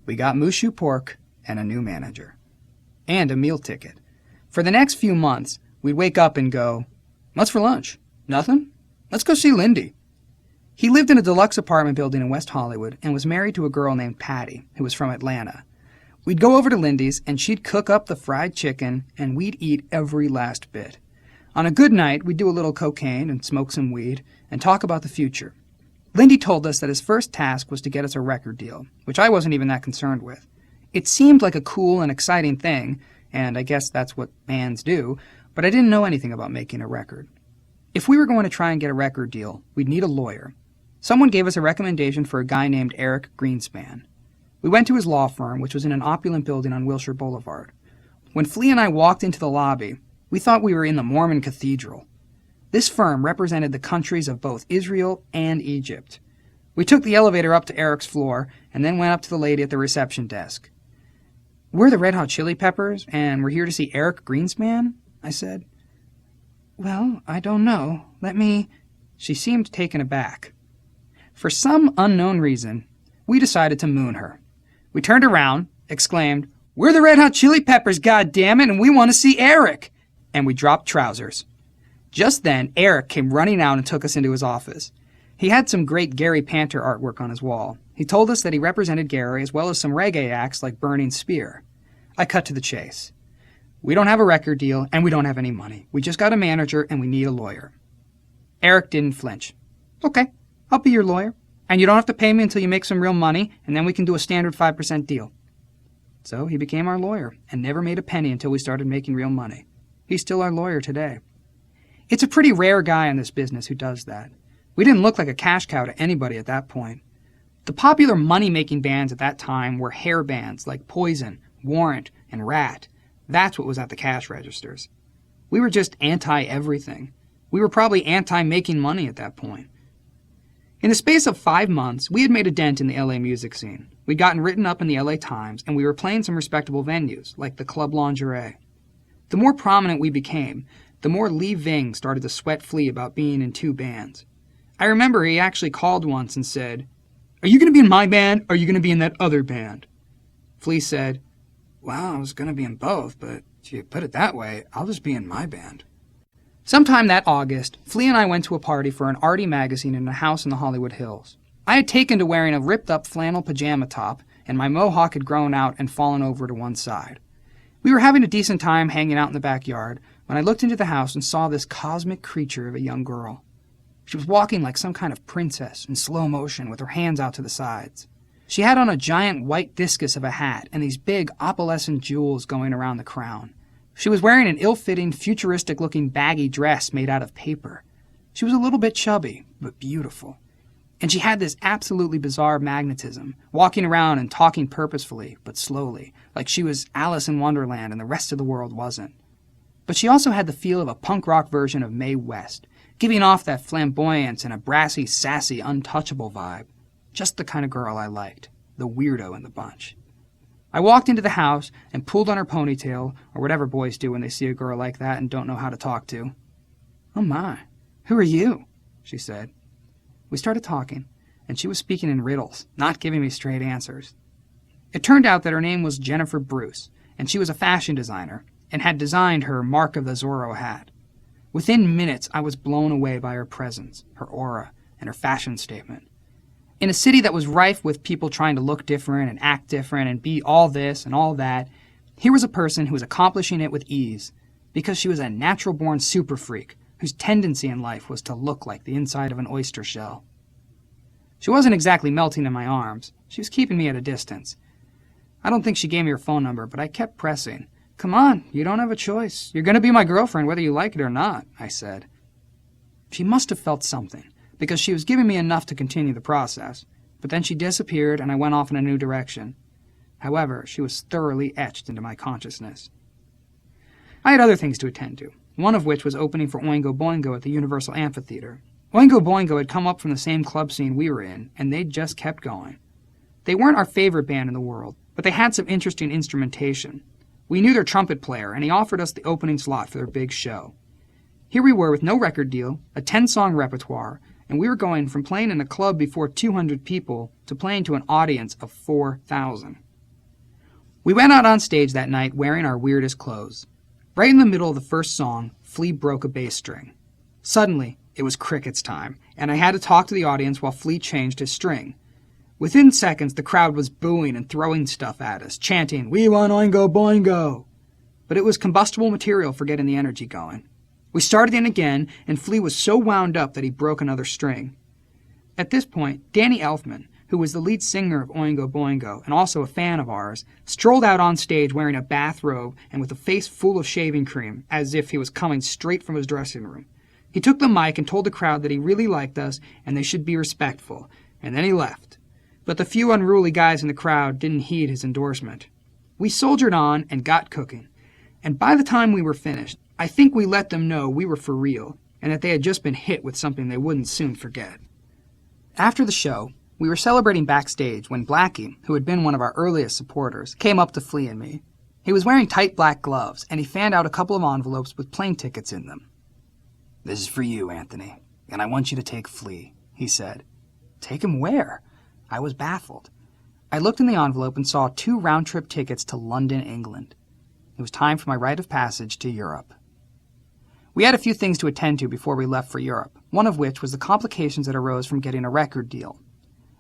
We got Mushu pork and a new manager. And a meal ticket. For the next few months, we'd wake up and go, "What's for lunch? Nothing? Let's go see Lindy." He lived in a deluxe apartment building in West Hollywood and was married to a girl named Patty, who was from Atlanta. We'd go over to Lindy's, and she'd cook up the fried chicken, and we'd eat every last bit. On a good night, we'd do a little cocaine and smoke some weed and talk about the future. Lindy told us that his first task was to get us a record deal, which I wasn't even that concerned with. It seemed like a cool and exciting thing, and I guess that's what bands do, but I didn't know anything about making a record. If we were going to try and get a record deal, we'd need a lawyer. Someone gave us a recommendation for a guy named Eric Greenspan. We went to his law firm, which was in an opulent building on Wilshire Boulevard. When Flea and I walked into the lobby, we thought we were in the Mormon cathedral. This firm represented the countries of both Israel and Egypt. We took the elevator up to Eric's floor and then went up to the lady at the reception desk. "We're the Red Hot Chili Peppers, and we're here to see Eric Greenspan," I said. "Well, I don't know. Let me..." She seemed taken aback. For some unknown reason, we decided to moon her. We turned around, exclaimed, "We're the Red Hot Chili Peppers, goddammit, and we want to see Eric!" And we dropped trousers. Just then, Eric came running out and took us into his office. He had some great Gary Panter artwork on his wall. He told us that he represented Gary as well as some reggae acts like Burning Spear. I cut to the chase. "We don't have a record deal, and we don't have any money. We just got a manager, and we need a lawyer." Eric didn't flinch. "Okay, I'll be your lawyer, and you don't have to pay me until you make some real money, and then we can do a standard 5% deal." So he became our lawyer, and never made a penny until we started making real money. He's still our lawyer today. It's a pretty rare guy in this business who does that. We didn't look like a cash cow to anybody at that point. The popular money-making bands at that time were hair bands like Poison, Warrant, and Rat. That's what was at the cash registers. We were just anti-everything. We were probably anti-making money at that point. In the space of 5 months, we had made a dent in the LA music scene. We'd gotten written up in the LA Times, and we were playing some respectable venues, like the Club Lingerie. The more prominent we became, the more Lee Ving started to sweat Flea about being in 2 bands. I remember he actually called once and said, "Are you going to be in my band, or are you going to be in that other band?" Flea said, "Well, I was going to be in both, but if you put it that way, I'll just be in my band." Sometime that August, Flea and I went to a party for an arty magazine in a house in the Hollywood Hills. I had taken to wearing a ripped-up flannel pajama top, and my mohawk had grown out and fallen over to one side. We were having a decent time hanging out in the backyard when I looked into the house and saw this cosmic creature of a young girl. She was walking like some kind of princess in slow motion with her hands out to the sides. She had on a giant white discus of a hat and these big opalescent jewels going around the crown. She was wearing an ill-fitting, futuristic-looking baggy dress made out of paper. She was a little bit chubby, but beautiful. And she had this absolutely bizarre magnetism, walking around and talking purposefully, but slowly, like she was Alice in Wonderland and the rest of the world wasn't. But she also had the feel of a punk rock version of Mae West, giving off that flamboyance and a brassy, sassy, untouchable vibe. Just the kind of girl I liked, the weirdo in the bunch. I walked into the house and pulled on her ponytail, or whatever boys do when they see a girl like that and don't know how to talk to. "Oh my, who are you?" she said. We started talking, and she was speaking in riddles, not giving me straight answers. It turned out that her name was Jennifer Bruce, and she was a fashion designer, and had designed her Mark of the Zorro hat. Within minutes, I was blown away by her presence, her aura, and her fashion statement. In a city that was rife with people trying to look different and act different and be all this and all that, here was a person who was accomplishing it with ease, because she was a natural-born super freak whose tendency in life was to look like the inside of an oyster shell. She wasn't exactly melting in my arms. She was keeping me at a distance. I don't think she gave me her phone number, but I kept pressing. "Come on, you don't have a choice. You're going to be my girlfriend whether you like it or not," I said. She must have felt something, because she was giving me enough to continue the process, but then she disappeared and I went off in a new direction. However, she was thoroughly etched into my consciousness. I had other things to attend to, one of which was opening for Oingo Boingo at the Universal Amphitheater. Oingo Boingo had come up from the same club scene we were in, and they'd just kept going. They weren't our favorite band in the world, but they had some interesting instrumentation. We knew their trumpet player, and he offered us the opening slot for their big show. Here we were with no record deal, a 10-song repertoire, and we were going from playing in a club before 200 people to playing to an audience of 4,000. We went out on stage that night wearing our weirdest clothes. Right in the middle of the first song, Flea broke a bass string. Suddenly, it was crickets time, and I had to talk to the audience while Flea changed his string. Within seconds, the crowd was booing and throwing stuff at us, chanting, "We want Oingo Boingo!" But it was combustible material for getting the energy going. We started in again, and Flea was so wound up that he broke another string. At this point, Danny Elfman, who was the lead singer of Oingo Boingo and also a fan of ours, strolled out on stage wearing a bathrobe and with a face full of shaving cream, as if he was coming straight from his dressing room. He took the mic and told the crowd that he really liked us and they should be respectful, and then he left. But the few unruly guys in the crowd didn't heed his endorsement. We soldiered on and got cooking, and by the time we were finished, I think we let them know we were for real and that they had just been hit with something they wouldn't soon forget. After the show, we were celebrating backstage when Blackie, who had been one of our earliest supporters, came up to Flea and me. He was wearing tight black gloves, and he fanned out a couple of envelopes with plane tickets in them. "This is for you, Anthony, and I want you to take Flea," he said. Take him where? I was baffled. I looked in the envelope and saw 2 round-trip tickets to London, England. It was time for my rite of passage to Europe. We had a few things to attend to before we left for Europe, one of which was the complications that arose from getting a record deal.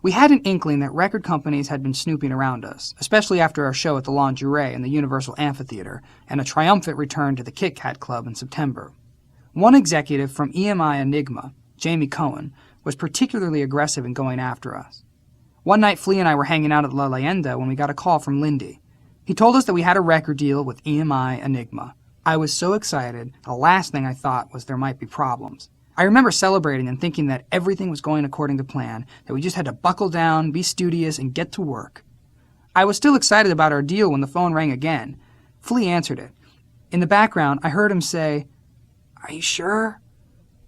We had an inkling that record companies had been snooping around us, especially after our show at the Lingerie in the Universal Amphitheater and a triumphant return to the Kit Kat Club in September. One executive from EMI Enigma, Jamie Cohen, was particularly aggressive in going after us. One night, Flea and I were hanging out at La Leyenda when we got a call from Lindy. He told us that we had a record deal with EMI Enigma. I was so excited, the last thing I thought was there might be problems. I remember celebrating and thinking that everything was going according to plan, that we just had to buckle down, be studious, and get to work. I was still excited about our deal when the phone rang again. Flea answered it. In the background, I heard him say, "Are you sure?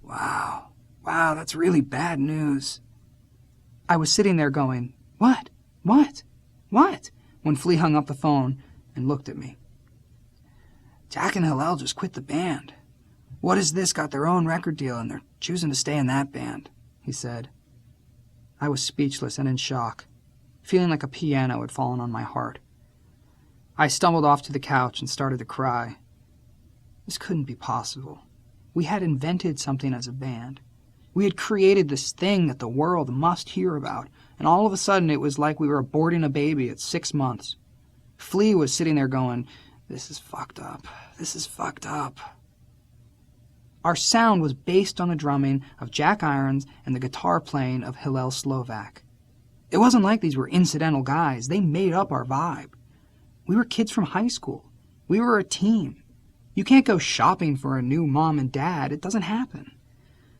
Wow, that's really bad news." I was sitting there going, What? When Flea hung up the phone and looked at me. "Jack and Hillel just quit the band. What Is This got their own record deal and they're choosing to stay in that band," he said. I was speechless and in shock, feeling like a piano had fallen on my heart. I stumbled off to the couch and started to cry. This couldn't be possible. We had invented something as a band. We had created this thing that the world must hear about, and all of a sudden it was like we were aborting a baby at 6 months. Flea was sitting there going, "This is fucked up. This is fucked up." Our sound was based on the drumming of Jack Irons and the guitar playing of Hillel Slovak. It wasn't like these were incidental guys. They made up our vibe. We were kids from high school. We were a team. You can't go shopping for a new mom and dad. It doesn't happen.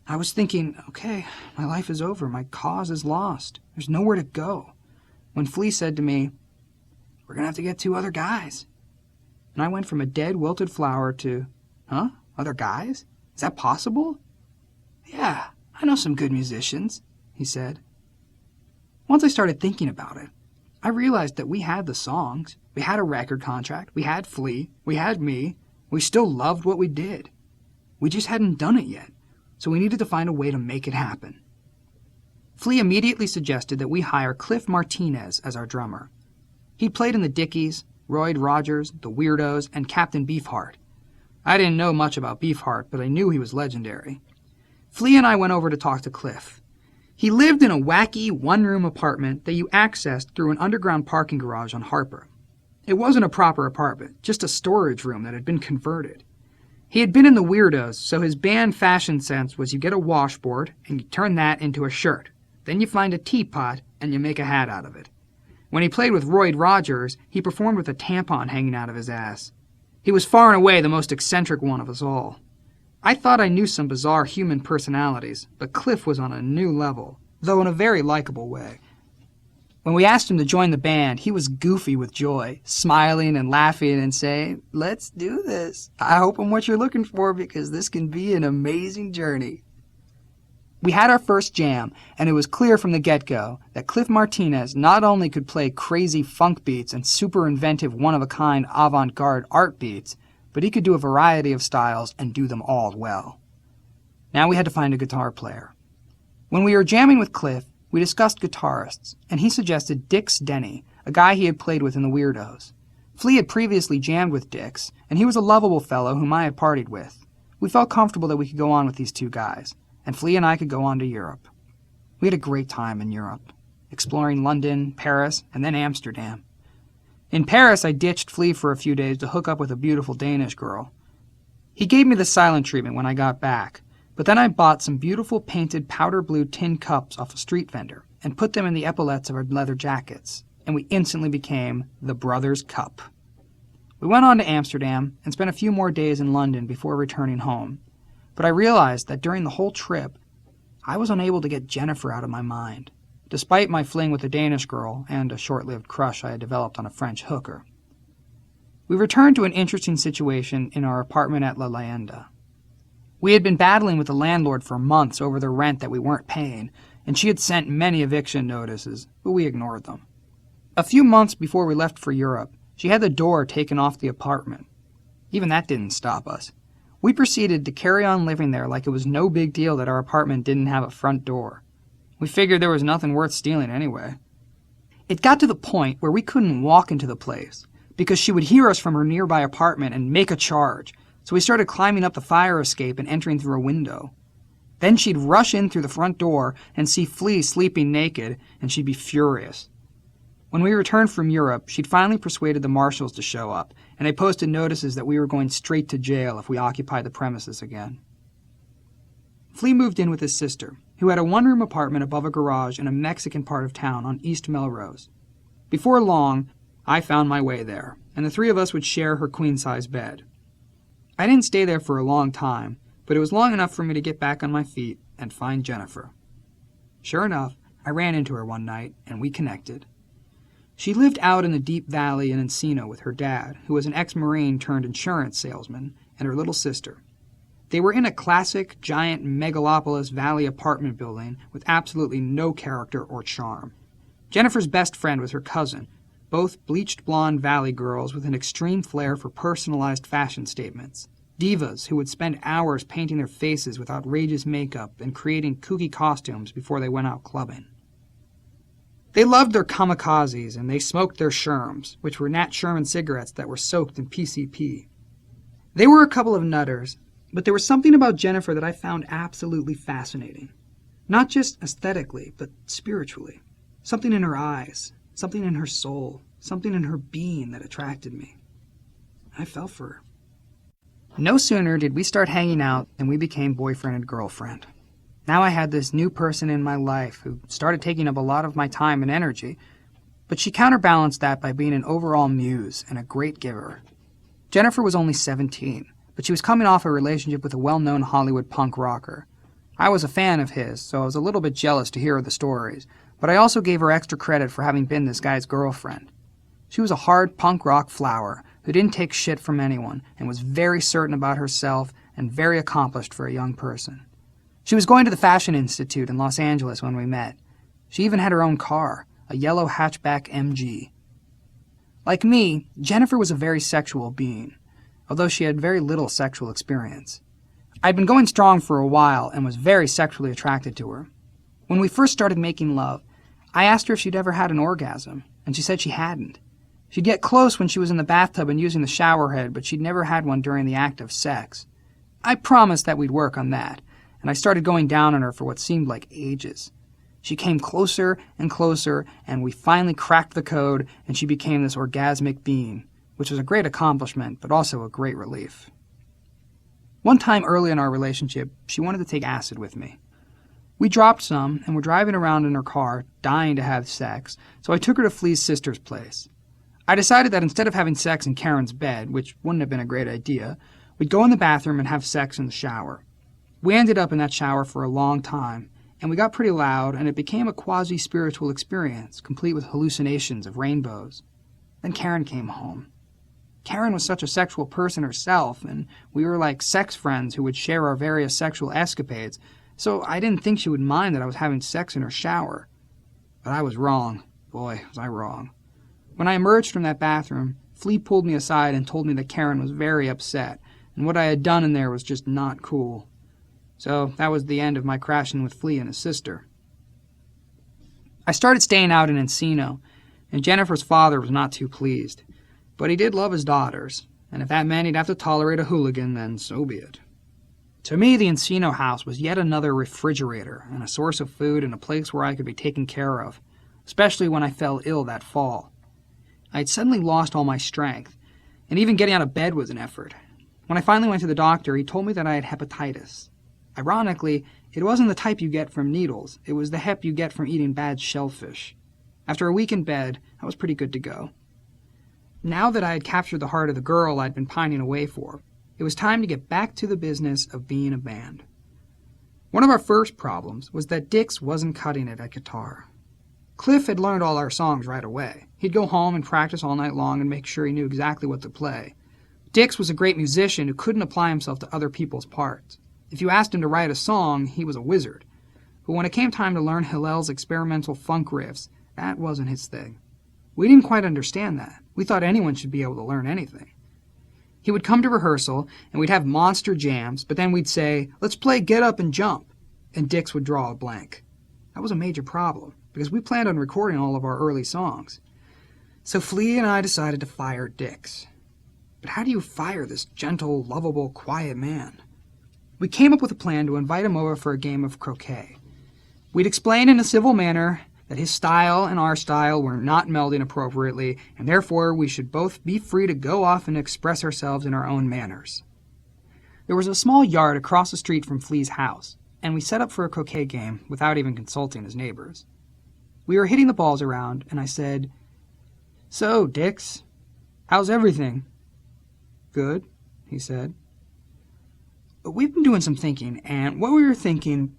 I was thinking, okay, my life is over. My cause is lost. There's nowhere to go. When Flea said to me, "We're going to have to get 2 other guys." And I went from a dead, wilted flower to, "Huh? Other guys? Is that possible?" "Yeah, I know some good musicians," he said. Once I started thinking about it, I realized that we had the songs. We had a record contract. We had Flea. We had me. We still loved what we did. We just hadn't done it yet, so we needed to find a way to make it happen. Flea immediately suggested that we hire Cliff Martinez as our drummer. He'd played in the Dickies, Roy Rogers, the Weirdos, and Captain Beefheart. I didn't know much about Beefheart, but I knew he was legendary. Flea and I went over to talk to Cliff. He lived in a wacky one-room apartment that you accessed through an underground parking garage on Harper. It wasn't a proper apartment, just a storage room that had been converted. He had been in the Weirdos, so his band fashion sense was you get a washboard and you turn that into a shirt. Then you find a teapot and you make a hat out of it. When he played with Roy Rogers, he performed with a tampon hanging out of his ass. He was far and away the most eccentric one of us all. I thought I knew some bizarre human personalities, but Cliff was on a new level, though in a very likable way. When we asked him to join the band, he was goofy with joy, smiling and laughing and saying, "Let's do this. I hope I'm what you're looking for because this can be an amazing journey." We had our first jam, and it was clear from the get-go that Cliff Martinez not only could play crazy funk beats and super inventive one-of-a-kind avant-garde art beats, but he could do a variety of styles and do them all well. Now we had to find a guitar player. When we were jamming with Cliff, we discussed guitarists, and he suggested Dix Denny, a guy he had played with in the Weirdos. Flea had previously jammed with Dix, and he was a lovable fellow whom I had partied with. We felt comfortable that we could go on with these 2 guys, and Flea and I could go on to Europe. We had a great time in Europe, exploring London, Paris, and then Amsterdam. In Paris, I ditched Flea for a few days to hook up with a beautiful Danish girl. He gave me the silent treatment when I got back, but then I bought some beautiful painted powder blue tin cups off a street vendor and put them in the epaulettes of our leather jackets, and we instantly became the Brothers Cup. We went on to Amsterdam and spent a few more days in London before returning home. but I realized that during the whole trip, I was unable to get Jennifer out of my mind, despite my fling with a Danish girl and a short-lived crush I had developed on a French hooker. We returned to an interesting situation in our apartment at La Leyenda. We had been battling with the landlord for months over the rent that we weren't paying, and she had sent many eviction notices, but we ignored them. A few months before we left for Europe, she had the door taken off the apartment. Even that didn't stop us. We proceeded to carry on living there like it was no big deal that our apartment didn't have a front door. We figured there was nothing worth stealing anyway. It got to the point where we couldn't walk into the place because she would hear us from her nearby apartment and make a charge, so we started climbing up the fire escape and entering through a window. Then she'd rush in through the front door and see Flea sleeping naked, and she'd be furious. When we returned from Europe, she'd finally persuaded the marshals to show up, and they posted notices that we were going straight to jail if we occupied the premises again. Flea moved in with his sister, who had a one-room apartment above a garage in a Mexican part of town on East Melrose. Before long, I found my way there, and the three of us would share her queen-size bed. I didn't stay there for a long time, but it was long enough for me to get back on my feet and find Jennifer. Sure enough, I ran into her one night, and we connected. She lived out in the deep valley in Encino with her dad, who was an ex-Marine turned insurance salesman, and her little sister. They were in a classic, giant megalopolis valley apartment building with absolutely no character or charm. Jennifer's best friend was her cousin, both bleached blonde valley girls with an extreme flair for personalized fashion statements. Divas who would spend hours painting their faces with outrageous makeup and creating kooky costumes before they went out clubbing. They loved their kamikazes, and they smoked their Sherms, which were Nat Sherman cigarettes that were soaked in PCP. They were a couple of nutters, but there was something about Jennifer that I found absolutely fascinating. Not just aesthetically, but spiritually. Something in her eyes, something in her soul, something in her being that attracted me. I fell for her. No sooner did we start hanging out than we became boyfriend and girlfriend. Now I had this new person in my life who started taking up a lot of my time and energy, but she counterbalanced that by being an overall muse and a great giver. Jennifer was only 17, but she was coming off a relationship with a well-known Hollywood punk rocker. I was a fan of his, so I was a little bit jealous to hear the stories, but I also gave her extra credit for having been this guy's girlfriend. She was a hard punk rock flower who didn't take shit from anyone and was very certain about herself and very accomplished for a young person. She was going to the Fashion Institute in Los Angeles when we met. She even had her own car, a yellow hatchback MG. Like me, Jennifer was a very sexual being, although she had very little sexual experience. I'd been going strong for a while and was very sexually attracted to her. When we first started making love, I asked her if she'd ever had an orgasm, and she said she hadn't. She'd get close when she was in the bathtub and using the shower head, but she'd never had one during the act of sex. I promised that we'd work on that, and I started going down on her for what seemed like ages. She came closer and closer, and we finally cracked the code, and she became this orgasmic being, which was a great accomplishment, but also a great relief. One time early in our relationship, she wanted to take acid with me. We dropped some, and were driving around in her car, dying to have sex, so I took her to Flea's sister's place. I decided that instead of having sex in Karen's bed, which wouldn't have been a great idea, we'd go in the bathroom and have sex in the shower. We ended up in that shower for a long time, and we got pretty loud, and it became a quasi-spiritual experience, complete with hallucinations of rainbows. Then Karen came home. Karen was such a sexual person herself, and we were like sex friends who would share our various sexual escapades, so I didn't think she would mind that I was having sex in her shower. But I was wrong. Boy, was I wrong. When I emerged from that bathroom, Flea pulled me aside and told me that Karen was very upset, and what I had done in there was just not cool. So that was the end of my crashing with Flea and his sister. I started staying out in Encino, and Jennifer's father was not too pleased. But he did love his daughters, and if that meant he'd have to tolerate a hooligan, then so be it. To me, the Encino house was yet another refrigerator and a source of food and a place where I could be taken care of, especially when I fell ill that fall. I had suddenly lost all my strength, and even getting out of bed was an effort. When I finally went to the doctor, he told me that I had hepatitis. Ironically, it wasn't the type you get from needles. It was the hep you get from eating bad shellfish. After a week in bed, I was pretty good to go. Now that I had captured the heart of the girl I'd been pining away for, it It was time to get back to the business of being a band. One of our first problems was that Dix wasn't cutting it at guitar. Cliff had learned all our songs right away. He'd go home and practice all night long and make sure he knew exactly what to play. Dix was a great musician who couldn't apply himself to other people's parts. If you asked him to write a song, he was a wizard. But when it came time to learn Hillel's experimental funk riffs, that wasn't his thing. We didn't quite understand that. We thought anyone should be able to learn anything. He would come to rehearsal, and we'd have monster jams, but then we'd say, "Let's play Get Up and Jump," and Dix would draw a blank. That was a major problem, because we planned on recording all of our early songs. So Flea and I decided to fire Dix. But how do you fire this gentle, lovable, quiet man? We came up with a plan to invite him over for a game of croquet. We'd explain in a civil manner that his style and our style were not melding appropriately, and therefore we should both be free to go off and express ourselves in our own manners. There was a small yard across the street from Flea's house, and we set up for a croquet game without even consulting his neighbors. We were hitting the balls around, and I said, "So, Dix, how's everything?" "Good," he said. "We've been doing some thinking, and what we were thinking..."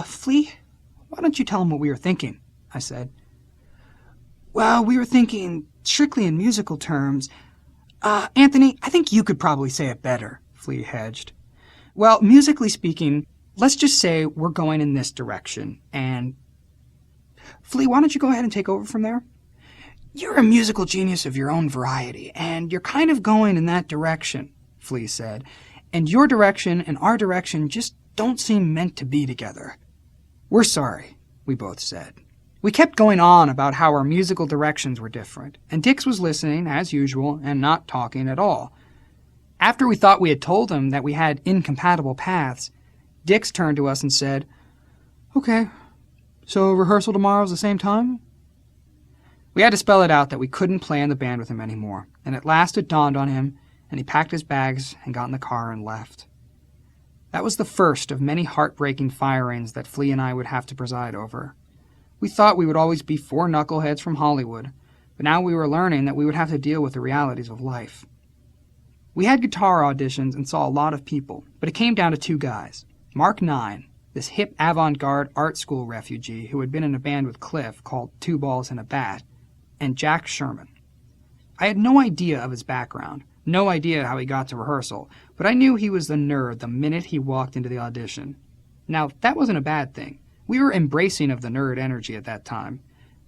Flea, why don't you tell him what we were thinking?" I said. "Well, we were thinking, strictly in musical terms..." Anthony, I think you could probably say it better," Flea hedged. "Well, musically speaking, let's just say we're going in this direction, and..." "Flea, why don't you go ahead and take over from there?" "You're a musical genius of your own variety, and you're kind of going in that direction," Flea said. "And your direction and our direction just don't seem meant to be together." "We're sorry," we both said. We kept going on about how our musical directions were different, and Dix was listening, as usual, and not talking at all. After we thought we had told him that we had incompatible paths, Dix turned to us and said, "Okay, so rehearsal tomorrow's the same time?" We had to spell it out that we couldn't play in the band with him anymore, and at last it dawned on him, and he packed his bags and got in the car and left. That was the first of many heartbreaking firings that Flea and I would have to preside over. We thought we would always be four knuckleheads from Hollywood, but now we were learning that we would have to deal with the realities of life. We had guitar auditions and saw a lot of people, but it came down to two guys. Mark Nine, this hip avant-garde art school refugee who had been in a band with Cliff called Two Balls and a Bat, and Jack Sherman. I had no idea of his background, no idea how he got to rehearsal, but I knew he was the nerd the minute he walked into the audition. Now, that wasn't a bad thing. We were embracing of the nerd energy at that time.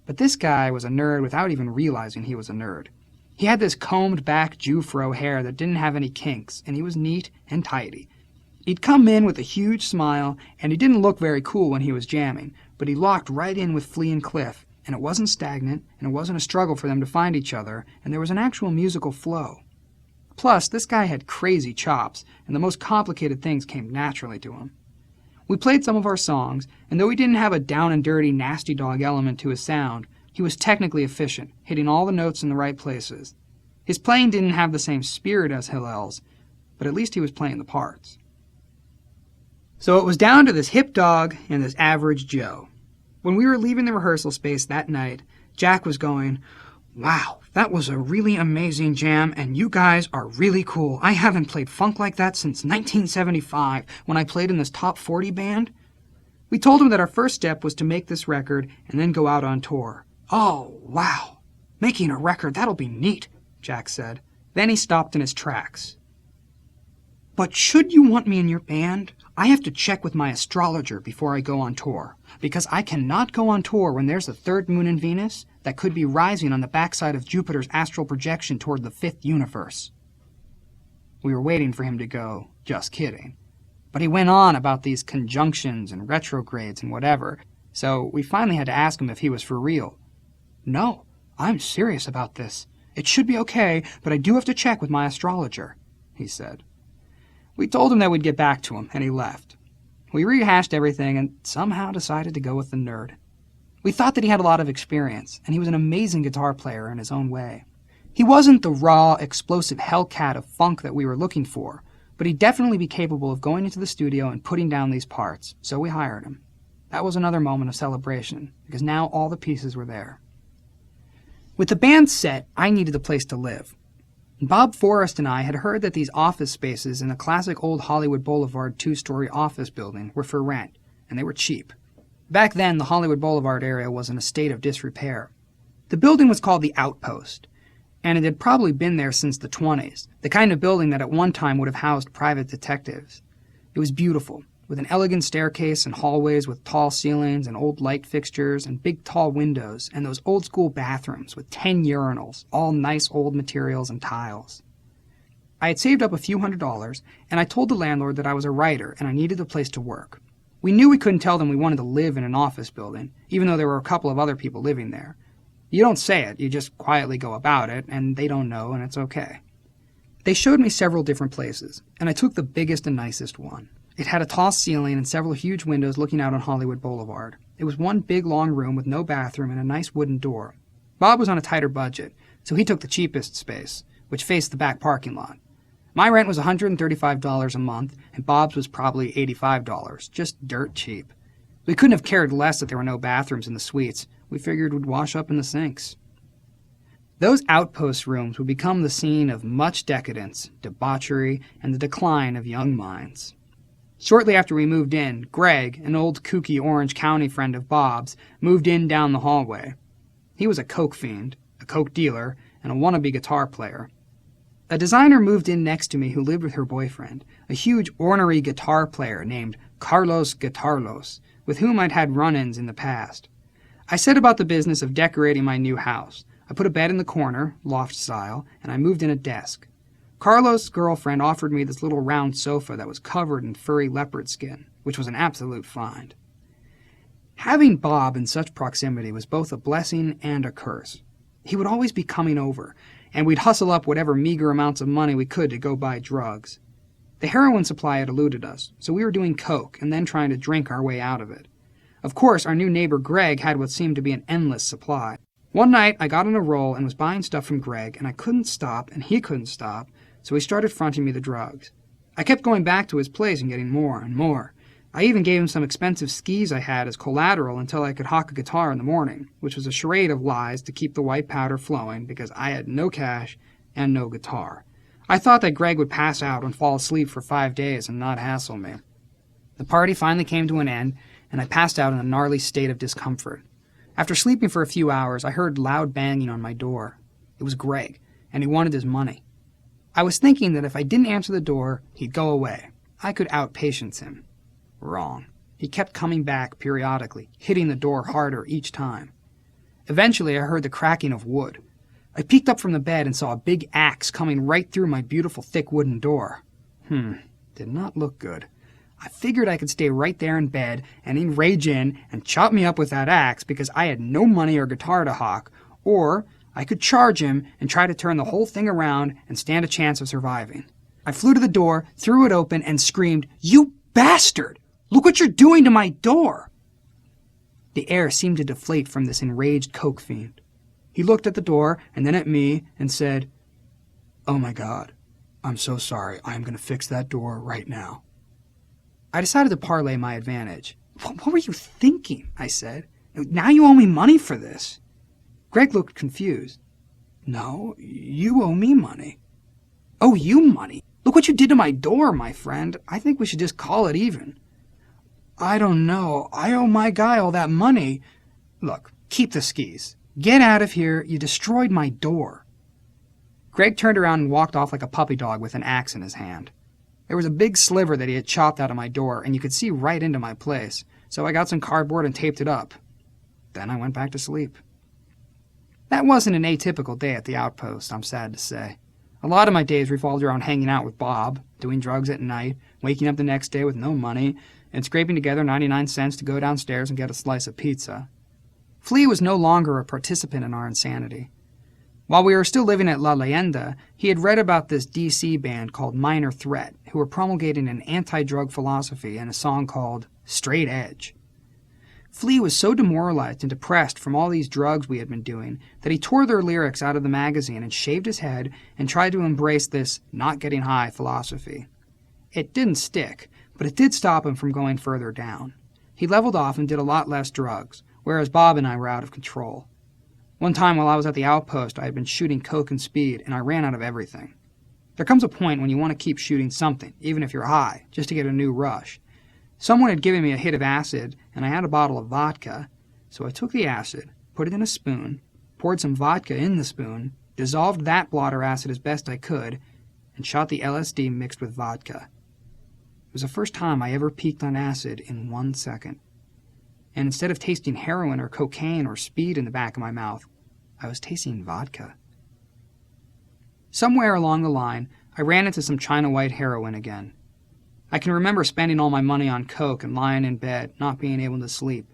But this guy was a nerd without even realizing he was a nerd. He had this combed-back Jew-fro hair that didn't have any kinks, and he was neat and tidy. He'd come in with a huge smile, and he didn't look very cool when he was jamming, but he locked right in with Flea and Cliff, and it wasn't stagnant, and it wasn't a struggle for them to find each other, and there was an actual musical flow. Plus, this guy had crazy chops, and the most complicated things came naturally to him. We played some of our songs, and though he didn't have a down-and-dirty, nasty dog element to his sound, he was technically efficient, hitting all the notes in the right places. His playing didn't have the same spirit as Hillel's, but at least he was playing the parts. So it was down to this hip dog and this average Joe. When we were leaving the rehearsal space that night, Jack was going, "Wow, that was a really amazing jam, and you guys are really cool. I haven't played funk like that since 1975, when I played in this top 40 band." We told him that our first step was to make this record and then go out on tour. "Oh, wow. Making a record, that'll be neat," Jack said. Then he stopped in his tracks. "But should you want me in your band, I have to check with my astrologer before I go on tour, because I cannot go on tour when there's a third moon in Venus that could be rising on the backside of Jupiter's astral projection toward the fifth universe." We were waiting for him to go, "Just kidding." But he went on about these conjunctions and retrogrades and whatever, so we finally had to ask him if he was for real. "No, I'm serious about this. It should be okay, but I do have to check with my astrologer," he said. We told him that we'd get back to him, and he left. We rehashed everything and somehow decided to go with the nerd. We thought that he had a lot of experience, and he was an amazing guitar player in his own way. He wasn't the raw, explosive hellcat of funk that we were looking for, but he'd definitely be capable of going into the studio and putting down these parts, so we hired him. That was another moment of celebration, because now all the pieces were there. With the band set, I needed a place to live. Bob Forrest and I had heard that these office spaces in the classic old Hollywood Boulevard two-story office building were for rent, and they were cheap. Back then, the Hollywood Boulevard area was in a state of disrepair. The building was called the Outpost, and it had probably been there since the 20s, the kind of building that at one time would have housed private detectives. It was beautiful, with an elegant staircase and hallways with tall ceilings and old light fixtures and big tall windows and those old-school bathrooms with 10 urinals, all nice old materials and tiles. I had saved up a few $100s, and I told the landlord that I was a writer and I needed a place to work. We knew we couldn't tell them we wanted to live in an office building, even though there were a couple of other people living there. You don't say it, you just quietly go about it, and they don't know, and it's okay. They showed me several different places, and I took the biggest and nicest one. It had a tall ceiling and several huge windows looking out on Hollywood Boulevard. It was one big long room with no bathroom and a nice wooden door. Bob was on a tighter budget, so he took the cheapest space, which faced the back parking lot. My rent was $135 a month, and Bob's was probably $85, just dirt cheap. We couldn't have cared less that there were no bathrooms in the suites. We figured we'd wash up in the sinks. Those outpost rooms would become the scene of much decadence, debauchery, and the decline of young minds. Shortly after we moved in, Greg, an old kooky Orange County friend of Bob's, moved in down the hallway. He was a coke fiend, a coke dealer, and a wannabe guitar player. A designer moved in next to me who lived with her boyfriend, a huge ornery guitar player named Carlos Guitarlos, with whom I'd had run-ins in the past. I set about the business of decorating my new house. I put a bed in the corner, loft style, and I moved in a desk. Carlos' girlfriend offered me this little round sofa that was covered in furry leopard skin, which was an absolute find. Having Bob in such proximity was both a blessing and a curse. He would always be coming over, and we'd hustle up whatever meager amounts of money we could to go buy drugs. The heroin supply had eluded us, so we were doing coke and then trying to drink our way out of it. Of course, our new neighbor Greg had what seemed to be an endless supply. One night, I got on a roll and was buying stuff from Greg, and I couldn't stop, and he couldn't stop, so he started fronting me the drugs. I kept going back to his place and getting more and more. I even gave him some expensive skis I had as collateral until I could hawk a guitar in the morning, which was a charade of lies to keep the white powder flowing because I had no cash and no guitar. I thought that Greg would pass out and fall asleep for 5 days and not hassle me. The party finally came to an end, and I passed out in a gnarly state of discomfort. After sleeping for a few hours, I heard loud banging on my door. It was Greg, and he wanted his money. I was thinking that if I didn't answer the door, he'd go away. I could outpatience him. Wrong. He kept coming back periodically, hitting the door harder each time. Eventually, I heard the cracking of wood. I peeked up from the bed and saw a big axe coming right through my beautiful thick wooden door. Did not look good. I figured I could stay right there in bed and he'd rage in and chop me up with that axe because I had no money or guitar to hawk, or I could charge him and try to turn the whole thing around and stand a chance of surviving. I flew to the door, threw it open, and screamed, "You bastard! Look what you're doing to my door!" The air seemed to deflate from this enraged coke fiend. He looked at the door and then at me and said, "Oh my God, I'm so sorry. I'm going to fix that door right now." I decided to parlay my advantage. What were you thinking?" I said. "Now you owe me money for this." Greg looked confused. "No, you owe me money." "Owe you money? Look what you did to my door, my friend. I think we should just call it even." "I don't know. I owe my guy all that money." "Look, keep the skis. Get out of here. You destroyed my door." Greg turned around and walked off like a puppy dog with an axe in his hand. There was a big sliver that he had chopped out of my door, and you could see right into my place, so I got some cardboard and taped it up. Then I went back to sleep. That wasn't an atypical day at the Outpost, I'm sad to say. A lot of my days revolved around hanging out with Bob, doing drugs at night, waking up the next day with no money, and scraping together 99 cents to go downstairs and get a slice of pizza. Flea was no longer a participant in our insanity. While we were still living at La Leyenda, he had read about this DC band called Minor Threat, who were promulgating an anti-drug philosophy in a song called Straight Edge. Flea was so demoralized and depressed from all these drugs we had been doing that he tore their lyrics out of the magazine and shaved his head and tried to embrace this not getting high philosophy. It didn't stick, but it did stop him from going further down. He leveled off and did a lot less drugs, whereas Bob and I were out of control. One time while I was at the outpost, I had been shooting coke and speed, and I ran out of everything. There comes a point when you want to keep shooting something, even if you're high, just to get a new rush. Someone had given me a hit of acid, and I had a bottle of vodka, so I took the acid, put it in a spoon, poured some vodka in the spoon, dissolved that blotter acid as best I could, and shot the LSD mixed with vodka. It was the first time I ever peaked on acid in 1 second. And instead of tasting heroin or cocaine or speed in the back of my mouth, I was tasting vodka. Somewhere along the line, I ran into some China White heroin again. I can remember spending all my money on coke and lying in bed, not being able to sleep.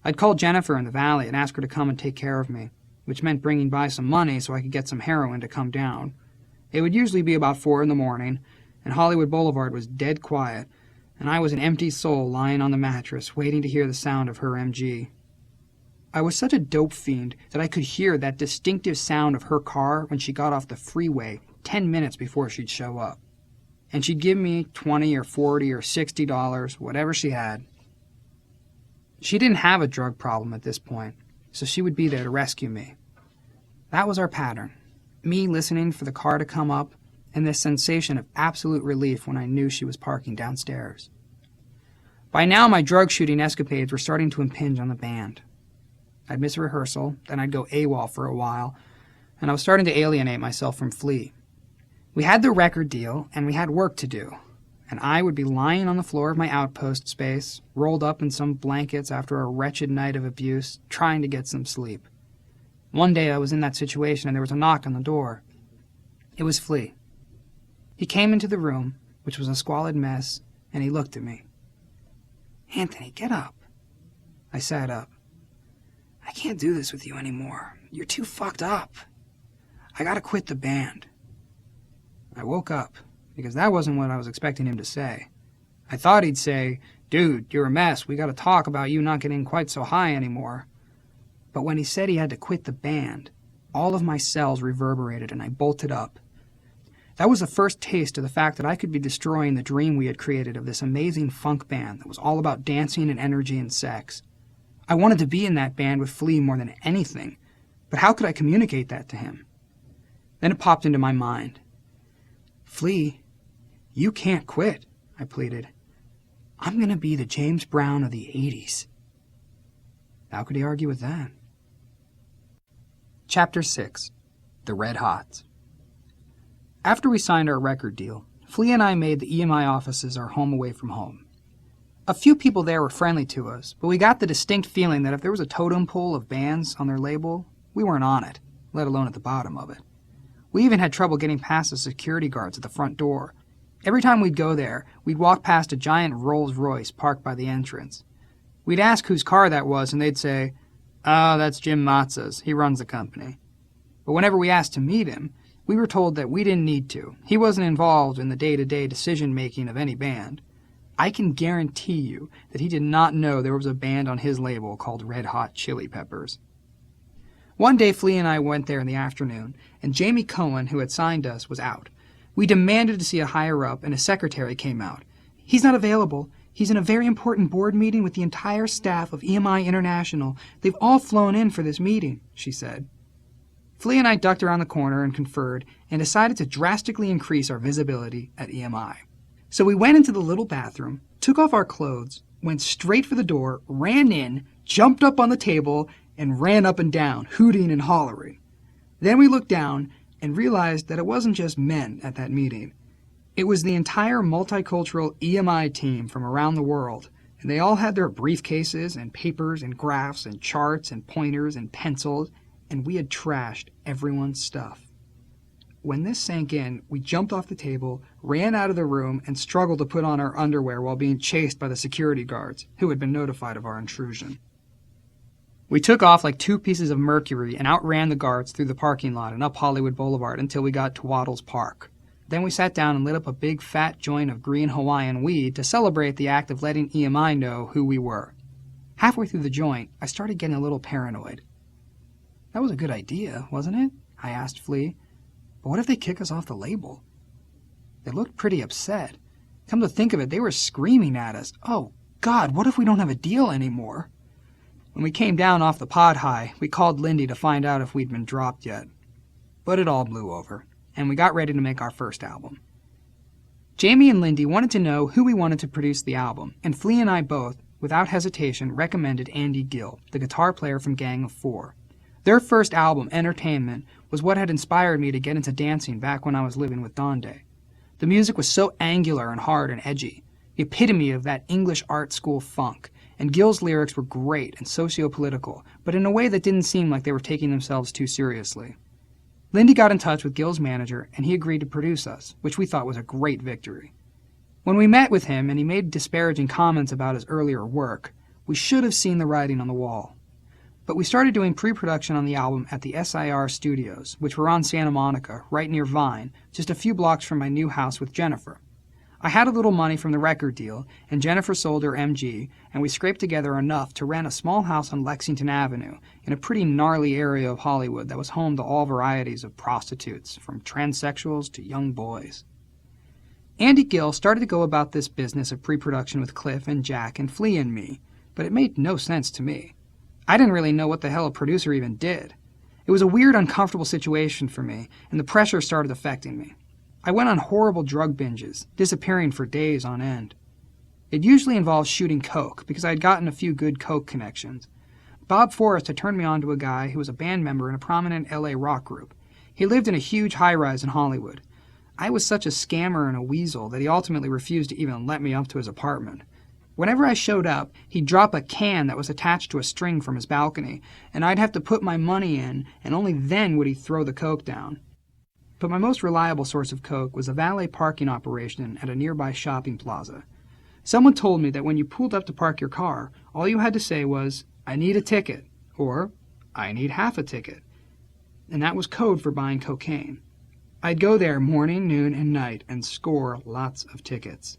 I'd call Jennifer in the valley and ask her to come and take care of me, which meant bringing by some money so I could get some heroin to come down. It would usually be about 4 a.m, and Hollywood Boulevard was dead quiet, and I was an empty soul lying on the mattress waiting to hear the sound of her MG. I was such a dope fiend that I could hear that distinctive sound of her car when she got off the freeway 10 minutes before she'd show up. And she'd give me $20 or $40 or $60, whatever she had. She didn't have a drug problem at this point, so she would be there to rescue me. That was our pattern. Me listening for the car to come up, and this sensation of absolute relief when I knew she was parking downstairs. By now, my drug-shooting escapades were starting to impinge on the band. I'd miss rehearsal, then I'd go AWOL for a while, and I was starting to alienate myself from Flea. We had the record deal, and we had work to do, and I would be lying on the floor of my outpost space, rolled up in some blankets after a wretched night of abuse, trying to get some sleep. One day I was in that situation, and there was a knock on the door. It was Flea. He came into the room, which was a squalid mess, and he looked at me. "Anthony, get up." I sat up. "I can't do this with you anymore. You're too fucked up. I gotta quit the band." I woke up, because that wasn't what I was expecting him to say. I thought he'd say, "Dude, you're a mess. We gotta talk about you not getting quite so high anymore." But when he said he had to quit the band, all of my cells reverberated and I bolted up. That was the first taste of the fact that I could be destroying the dream we had created of this amazing funk band that was all about dancing and energy and sex. I wanted to be in that band with Flea more than anything, but how could I communicate that to him? Then it popped into my mind. "Flea, you can't quit," I pleaded. "I'm going to be the James Brown of the 80s. How could he argue with that? Chapter 6. The Red Hots. After we signed our record deal, Flea and I made the EMI offices our home away from home. A few people there were friendly to us, but we got the distinct feeling that if there was a totem pole of bands on their label, we weren't on it, let alone at the bottom of it. We even had trouble getting past the security guards at the front door. Every time we'd go there, we'd walk past a giant Rolls Royce parked by the entrance. We'd ask whose car that was, and they'd say, "Oh, that's Jim Matza's. He runs the company." But whenever we asked to meet him, we were told that we didn't need to. He wasn't involved in the day-to-day decision-making of any band. I can guarantee you that he did not know there was a band on his label called Red Hot Chili Peppers. One day, Flea and I went there in the afternoon, and Jamie Cohen, who had signed us, was out. We demanded to see a higher-up, and a secretary came out. "He's not available. He's in a very important board meeting with the entire staff of EMI International. They've all flown in for this meeting," she said. Flea and I ducked around the corner and conferred, and decided to drastically increase our visibility at EMI. So we went into the little bathroom, took off our clothes, went straight for the door, ran in, jumped up on the table, and ran up and down, hooting and hollering. Then we looked down and realized that it wasn't just men at that meeting. It was the entire multicultural EMI team from around the world, and they all had their briefcases and papers and graphs and charts and pointers and pencils, and we had trashed everyone's stuff. When this sank in, we jumped off the table, ran out of the room, and struggled to put on our underwear while being chased by the security guards, who had been notified of our intrusion. We took off like 2 pieces of mercury and outran the guards through the parking lot and up Hollywood Boulevard until we got to Waddles Park. Then we sat down and lit up a big fat joint of green Hawaiian weed to celebrate the act of letting EMI know who we were. Halfway through the joint, I started getting a little paranoid. "That was a good idea, wasn't it?" I asked Flea. "But what if they kick us off the label?" They looked pretty upset. Come to think of it, they were screaming at us, "Oh, God, what if we don't have a deal anymore?" When we came down off the pod high, we called Lindy to find out if we'd been dropped yet. But it all blew over, and we got ready to make our first album. Jamie and Lindy wanted to know who we wanted to produce the album, and Flea and I both, without hesitation, recommended Andy Gill, the guitar player from Gang of Four. Their first album, Entertainment, was what had inspired me to get into dancing back when I was living with Donde. The music was so angular and hard and edgy, the epitome of that English art school funk, and Gill's lyrics were great and socio-political, but in a way that didn't seem like they were taking themselves too seriously. Lindy got in touch with Gill's manager, and he agreed to produce us, which we thought was a great victory. When we met with him and he made disparaging comments about his earlier work, we should have seen the writing on the wall. But we started doing pre-production on the album at the SIR studios, which were on Santa Monica, right near Vine, just a few blocks from my new house with Jennifer. I had a little money from the record deal, and Jennifer sold her MG, and we scraped together enough to rent a small house on Lexington Avenue, in a pretty gnarly area of Hollywood that was home to all varieties of prostitutes, from transsexuals to young boys. Andy Gill started to go about this business of pre-production with Cliff and Jack and Flea and me, but it made no sense to me. I didn't really know what the hell a producer even did. It was a weird, uncomfortable situation for me, and the pressure started affecting me. I went on horrible drug binges, disappearing for days on end. It usually involved shooting coke, because I had gotten a few good coke connections. Bob Forrest had turned me on to a guy who was a band member in a prominent LA rock group. He lived in a huge high-rise in Hollywood. I was such a scammer and a weasel that he ultimately refused to even let me up to his apartment. Whenever I showed up, he'd drop a can that was attached to a string from his balcony, and I'd have to put my money in, and only then would he throw the coke down. But my most reliable source of coke was a valet parking operation at a nearby shopping plaza. Someone told me that when you pulled up to park your car, all you had to say was, "I need a ticket," or "I need half a ticket." And that was code for buying cocaine. I'd go there morning, noon, and night and score lots of tickets.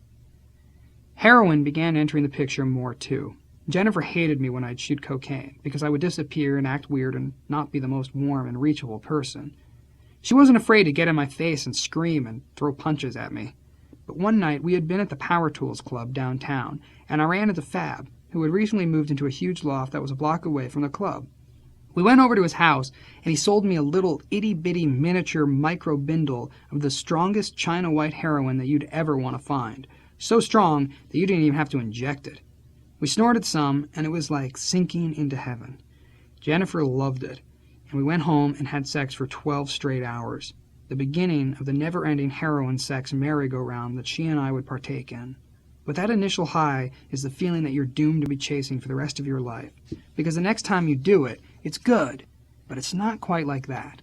Heroin began entering the picture more too. Jennifer hated me when I'd shoot cocaine, because I would disappear and act weird and not be the most warm and reachable person. She wasn't afraid to get in my face and scream and throw punches at me. But one night we had been at the Power Tools Club downtown, and I ran into Fab, who had recently moved into a huge loft that was a block away from the club. We went over to his house, and he sold me a little itty-bitty miniature micro-bindle of the strongest China white heroin that you'd ever want to find, so strong that you didn't even have to inject it. We snorted some, and it was like sinking into heaven. Jennifer loved it, and we went home and had sex for 12 straight hours, the beginning of the never-ending heroin sex merry-go-round that she and I would partake in. But that initial high is the feeling that you're doomed to be chasing for the rest of your life, because the next time you do it, it's good, but it's not quite like that.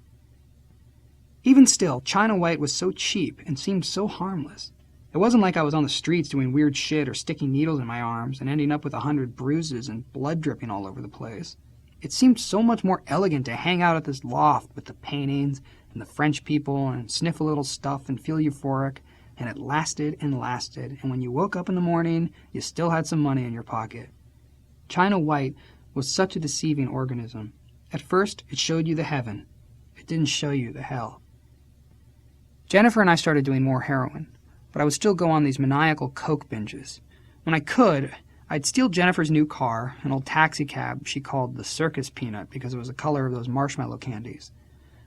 Even still, China White was so cheap and seemed so harmless. It wasn't like I was on the streets doing weird shit or sticking needles in my arms and ending up with 100 bruises and blood dripping all over the place. It seemed so much more elegant to hang out at this loft with the paintings and the French people and sniff a little stuff and feel euphoric, and it lasted and lasted, and when you woke up in the morning, you still had some money in your pocket. China White was such a deceiving organism. At first, it showed you the heaven. It didn't show you the hell. Jennifer and I started doing more heroin, but I would still go on these maniacal coke binges. When I could, I'd steal Jennifer's new car, an old taxi cab she called the Circus Peanut because it was the color of those marshmallow candies.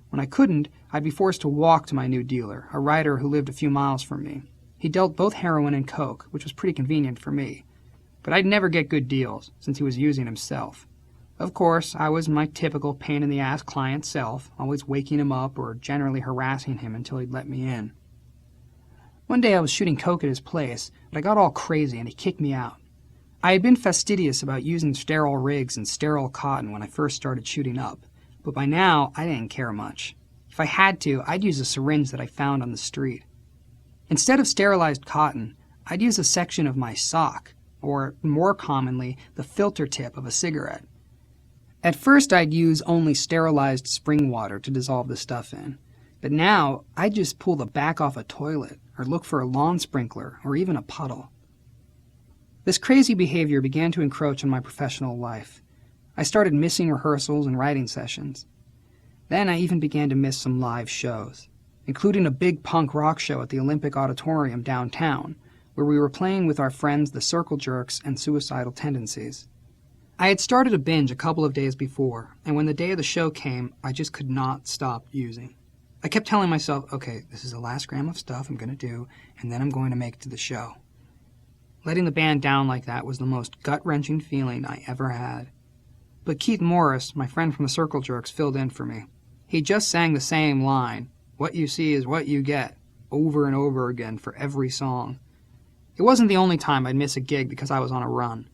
When I couldn't, I'd be forced to walk to my new dealer, a writer who lived a few miles from me. He dealt both heroin and coke, which was pretty convenient for me. But I'd never get good deals, since he was using himself. Of course, I was my typical pain-in-the-ass client self, always waking him up or generally harassing him until he'd let me in. One day I was shooting coke at his place, but I got all crazy and he kicked me out. I had been fastidious about using sterile rigs and sterile cotton when I first started shooting up, but by now I didn't care much. If I had to, I'd use a syringe that I found on the street. Instead of sterilized cotton, I'd use a section of my sock, or more commonly, the filter tip of a cigarette. At first I'd use only sterilized spring water to dissolve the stuff in, but now I'd just pull the back off a toilet, or look for a lawn sprinkler, or even a puddle. This crazy behavior began to encroach on my professional life. I started missing rehearsals and writing sessions. Then I even began to miss some live shows, including a big punk rock show at the Olympic Auditorium downtown, where we were playing with our friends the Circle Jerks and Suicidal Tendencies. I had started a binge a couple of days before, and when the day of the show came, I just could not stop using. I kept telling myself, okay, this is the last gram of stuff I'm going to do, and then I'm going to make it to the show. Letting the band down like that was the most gut-wrenching feeling I ever had. But Keith Morris, my friend from the Circle Jerks, filled in for me. He just sang the same line, "What you see is what you get," over and over again for every song. It wasn't the only time I'd miss a gig because I was on a run.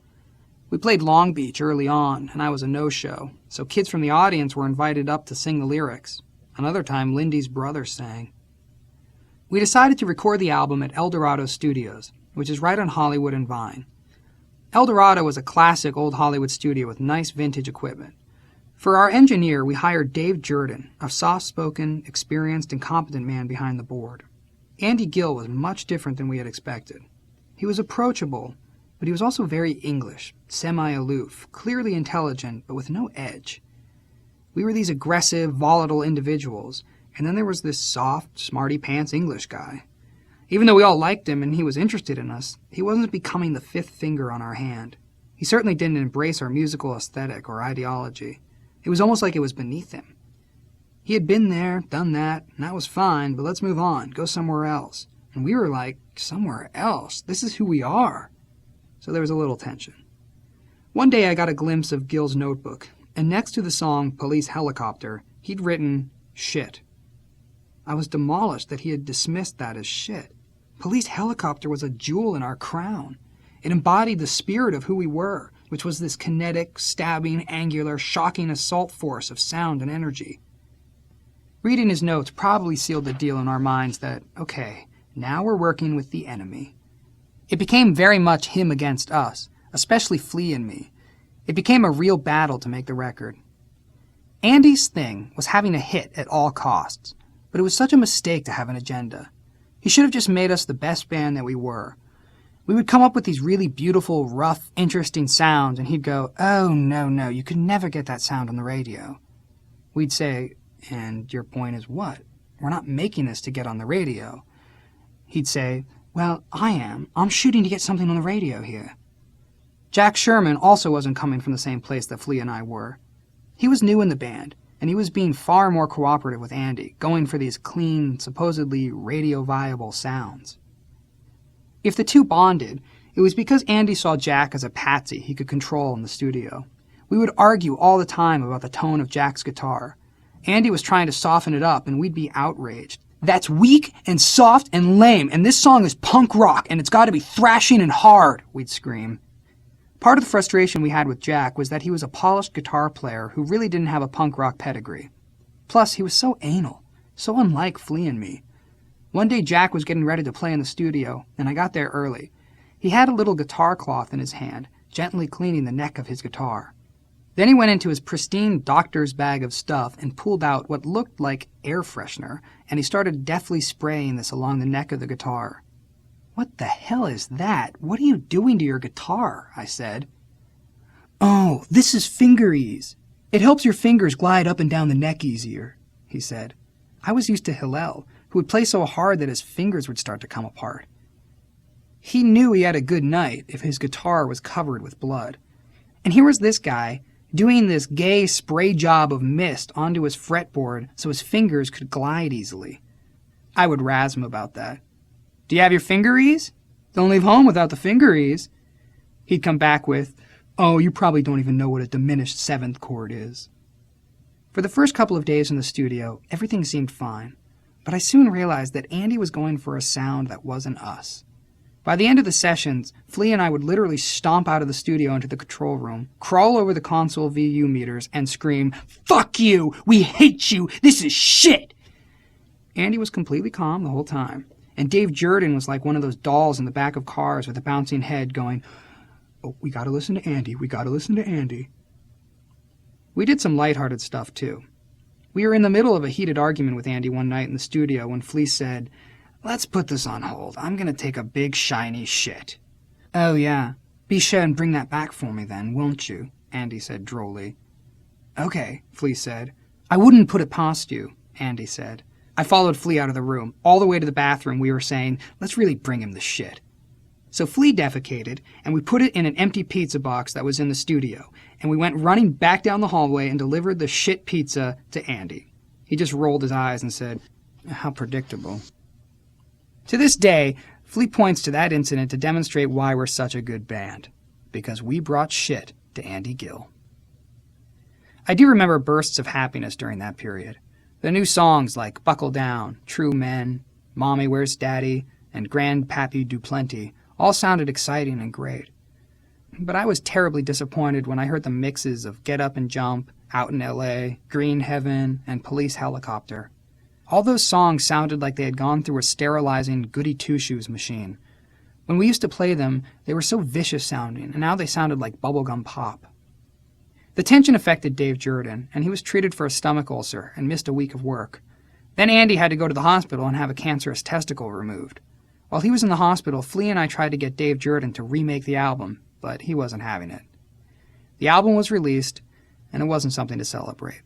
We played Long Beach early on, and I was a no-show, so kids from the audience were invited up to sing the lyrics. Another time, Lindy's brother sang. We decided to record the album at El Dorado Studios, which is right on Hollywood and Vine. El Dorado was a classic old Hollywood studio with nice vintage equipment. For our engineer, we hired Dave Jordan, a soft-spoken, experienced, and competent man behind the board. Andy Gill was much different than we had expected. He was approachable, but he was also very English, semi-aloof, clearly intelligent, but with no edge. We were these aggressive, volatile individuals, and then there was this soft, smarty-pants English guy. Even though we all liked him and he was interested in us, he wasn't becoming the fifth finger on our hand. He certainly didn't embrace our musical aesthetic or ideology. It was almost like it was beneath him. He had been there, done that, and that was fine, but let's move on, go somewhere else. And we were like, somewhere else? This is who we are. So there was a little tension. One day I got a glimpse of Gil's notebook, and next to the song Police Helicopter, he'd written, shit. I was demolished that he had dismissed that as shit. Police Helicopter was a jewel in our crown. It embodied the spirit of who we were, which was this kinetic, stabbing, angular, shocking assault force of sound and energy. Reading his notes probably sealed the deal in our minds that, okay, now we're working with the enemy. It became very much him against us, especially Flea and me. It became a real battle to make the record. Andy's thing was having a hit at all costs, but it was such a mistake to have an agenda. He should have just made us the best band that we were. We would come up with these really beautiful, rough, interesting sounds, and he'd go, "Oh, no, you could never get that sound on the radio." We'd say, "And your point is what? We're not making this to get on the radio." He'd say, "Well, I am. I'm shooting to get something on the radio here." Jack Sherman also wasn't coming from the same place that Flea and I were. He was new in the band, and he was being far more cooperative with Andy, going for these clean, supposedly radio-viable sounds. If the two bonded, it was because Andy saw Jack as a patsy he could control in the studio. We would argue all the time about the tone of Jack's guitar. Andy was trying to soften it up, and we'd be outraged. "That's weak and soft and lame, and this song is punk rock, and it's got to be thrashing and hard," we'd scream. Part of the frustration we had with Jack was that he was a polished guitar player who really didn't have a punk rock pedigree. Plus, he was so anal, so unlike Flea and me. One day Jack was getting ready to play in the studio, and I got there early. He had a little guitar cloth in his hand, gently cleaning the neck of his guitar. Then he went into his pristine doctor's bag of stuff and pulled out what looked like air freshener, and he started deftly spraying this along the neck of the guitar. "What the hell is that? What are you doing to your guitar?" I said. "Oh, this is finger ease. It helps your fingers glide up and down the neck easier," he said. I was used to Hillel, who would play so hard that his fingers would start to come apart. He knew he had a good night if his guitar was covered with blood. And here was this guy doing this gay spray job of mist onto his fretboard so his fingers could glide easily. I would razz him about that. "Do you have your finger ease? Don't leave home without the finger ease." He'd come back with, "Oh, you probably don't even know what a diminished seventh chord is." For the first couple of days in the studio, everything seemed fine, but I soon realized that Andy was going for a sound that wasn't us. By the end of the sessions, Flea and I would literally stomp out of the studio into the control room, crawl over the console VU meters, and scream, "Fuck you! We hate you! This is shit!" Andy was completely calm the whole time, and Dave Jordan was like one of those dolls in the back of cars with a bouncing head going, "Oh, we gotta listen to Andy, we gotta listen to Andy." We did some lighthearted stuff, too. We were in the middle of a heated argument with Andy one night in the studio when Flea said, "Let's put this on hold. I'm going to take a big, shiny shit." "Oh, yeah. Be sure and bring that back for me then, won't you?" Andy said drolly. "Okay," Flea said. "I wouldn't put it past you," Andy said. I followed Flea out of the room. All the way to the bathroom, we were saying, "Let's really bring him the shit." So Flea defecated, and we put it in an empty pizza box that was in the studio, and we went running back down the hallway and delivered the shit pizza to Andy. He just rolled his eyes and said, "How predictable." To this day, Flea points to that incident to demonstrate why we're such a good band. Because we brought shit to Andy Gill. I do remember bursts of happiness during that period. The new songs like Buckle Down, True Men, Mommy Where's Daddy, and Grandpappy Do Plenty all sounded exciting and great. But I was terribly disappointed when I heard the mixes of Get Up and Jump, Out in L.A., Green Heaven, and Police Helicopter. All those songs sounded like they had gone through a sterilizing goody two-shoes machine. When we used to play them, they were so vicious sounding, and now they sounded like bubblegum pop. The tension affected Dave Jordan, and he was treated for a stomach ulcer and missed a week of work. Then Andy had to go to the hospital and have a cancerous testicle removed. While he was in the hospital, Flea and I tried to get Dave Jordan to remake the album, but he wasn't having it. The album was released, and it wasn't something to celebrate.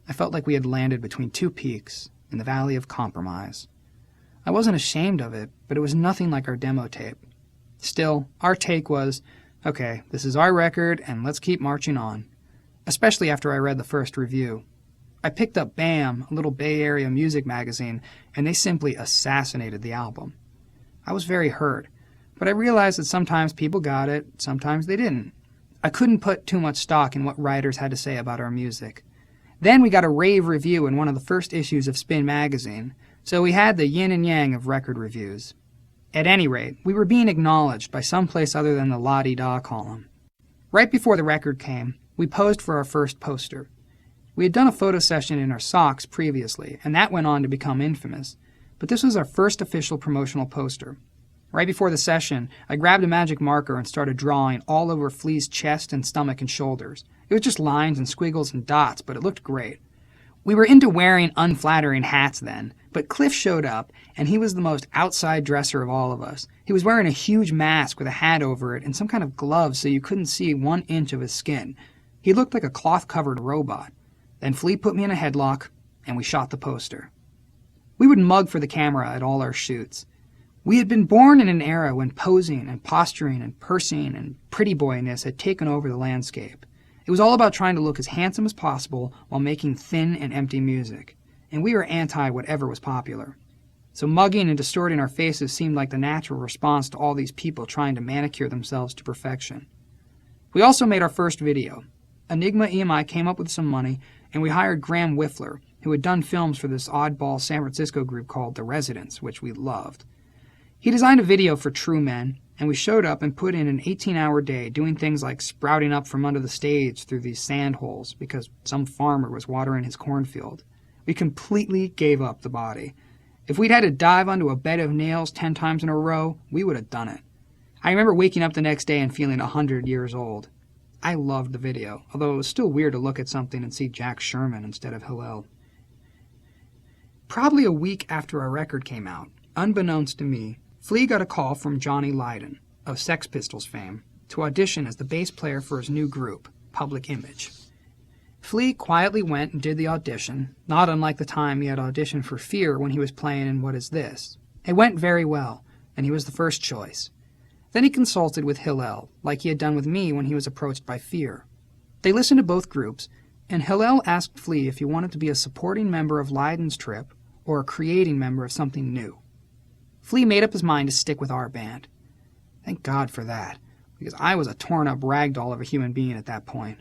I felt like we had landed between two peaks in the Valley of Compromise. I wasn't ashamed of it, but it was nothing like our demo tape. Still, our take was, okay, this is our record, and let's keep marching on. Especially after I read the first review. I picked up BAM, a little Bay Area music magazine, and they simply assassinated the album. I was very hurt, but I realized that sometimes people got it, sometimes they didn't. I couldn't put too much stock in what writers had to say about our music. Then we got a rave review in one of the first issues of Spin magazine, so we had the yin and yang of record reviews. At any rate, we were being acknowledged by some place other than the la-di-da column. Right before the record came, we posed for our first poster. We had done a photo session in our socks previously, and that went on to become infamous, but this was our first official promotional poster. Right before the session, I grabbed a magic marker and started drawing all over Flea's chest and stomach and shoulders. It was just lines and squiggles and dots, but it looked great. We were into wearing unflattering hats then, but Cliff showed up, and he was the most outside dresser of all of us. He was wearing a huge mask with a hat over it and some kind of gloves so you couldn't see 1 inch of his skin. He looked like a cloth-covered robot. Then Flea put me in a headlock, and we shot the poster. We would mug for the camera at all our shoots. We had been born in an era when posing and posturing and pursing and pretty boyness had taken over the landscape. It was all about trying to look as handsome as possible while making thin and empty music, and we were anti-whatever was popular. So mugging and distorting our faces seemed like the natural response to all these people trying to manicure themselves to perfection. We also made our first video. Enigma EMI came up with some money, and we hired Graham Whiffler, who had done films for this oddball San Francisco group called The Residents, which we loved. He designed a video for True Men, and we showed up and put in an 18-hour day doing things like sprouting up from under the stage through these sand holes because some farmer was watering his cornfield. We completely gave up the body. If we'd had to dive onto a bed of nails 10 times in a row, we would have done it. I remember waking up the next day and feeling 100 years old. I loved the video, although it was still weird to look at something and see Jack Sherman instead of Hillel. Probably a week after our record came out, unbeknownst to me, Flea got a call from Johnny Lydon, of Sex Pistols fame, to audition as the bass player for his new group, Public Image. Flea quietly went and did the audition, not unlike the time he had auditioned for Fear when he was playing in What Is This? It went very well, and he was the first choice. Then he consulted with Hillel, like he had done with me when he was approached by Fear. They listened to both groups, and Hillel asked Flea if he wanted to be a supporting member of Lydon's trip or a creating member of something new. Flea made up his mind to stick with our band. Thank God for that, because I was a torn-up ragdoll of a human being at that point.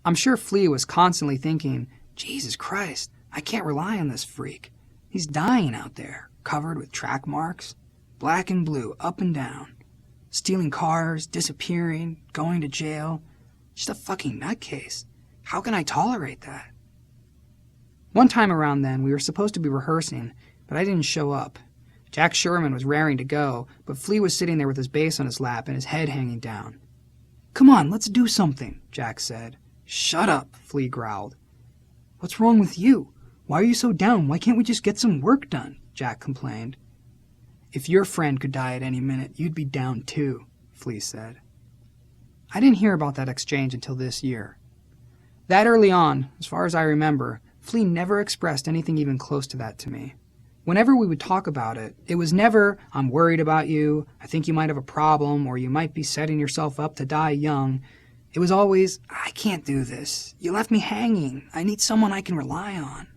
I'm sure Flea was constantly thinking, Jesus Christ, I can't rely on this freak. He's dying out there, covered with track marks, black and blue, up and down, stealing cars, disappearing, going to jail. Just a fucking nutcase. How can I tolerate that? One time around then, we were supposed to be rehearsing, but I didn't show up. Jack Sherman was raring to go, but Flea was sitting there with his bass on his lap and his head hanging down. Come on, let's do something, Jack said. Shut up, Flea growled. What's wrong with you? Why are you so down? Why can't we just get some work done? Jack complained. If your friend could die at any minute, you'd be down too, Flea said. I didn't hear about that exchange until this year. That early on, as far as I remember, Flea never expressed anything even close to that to me. Whenever we would talk about it, it was never, "I'm worried about you, I think you might have a problem, or you might be setting yourself up to die young." It was always, "I can't do this. You left me hanging. I need someone I can rely on."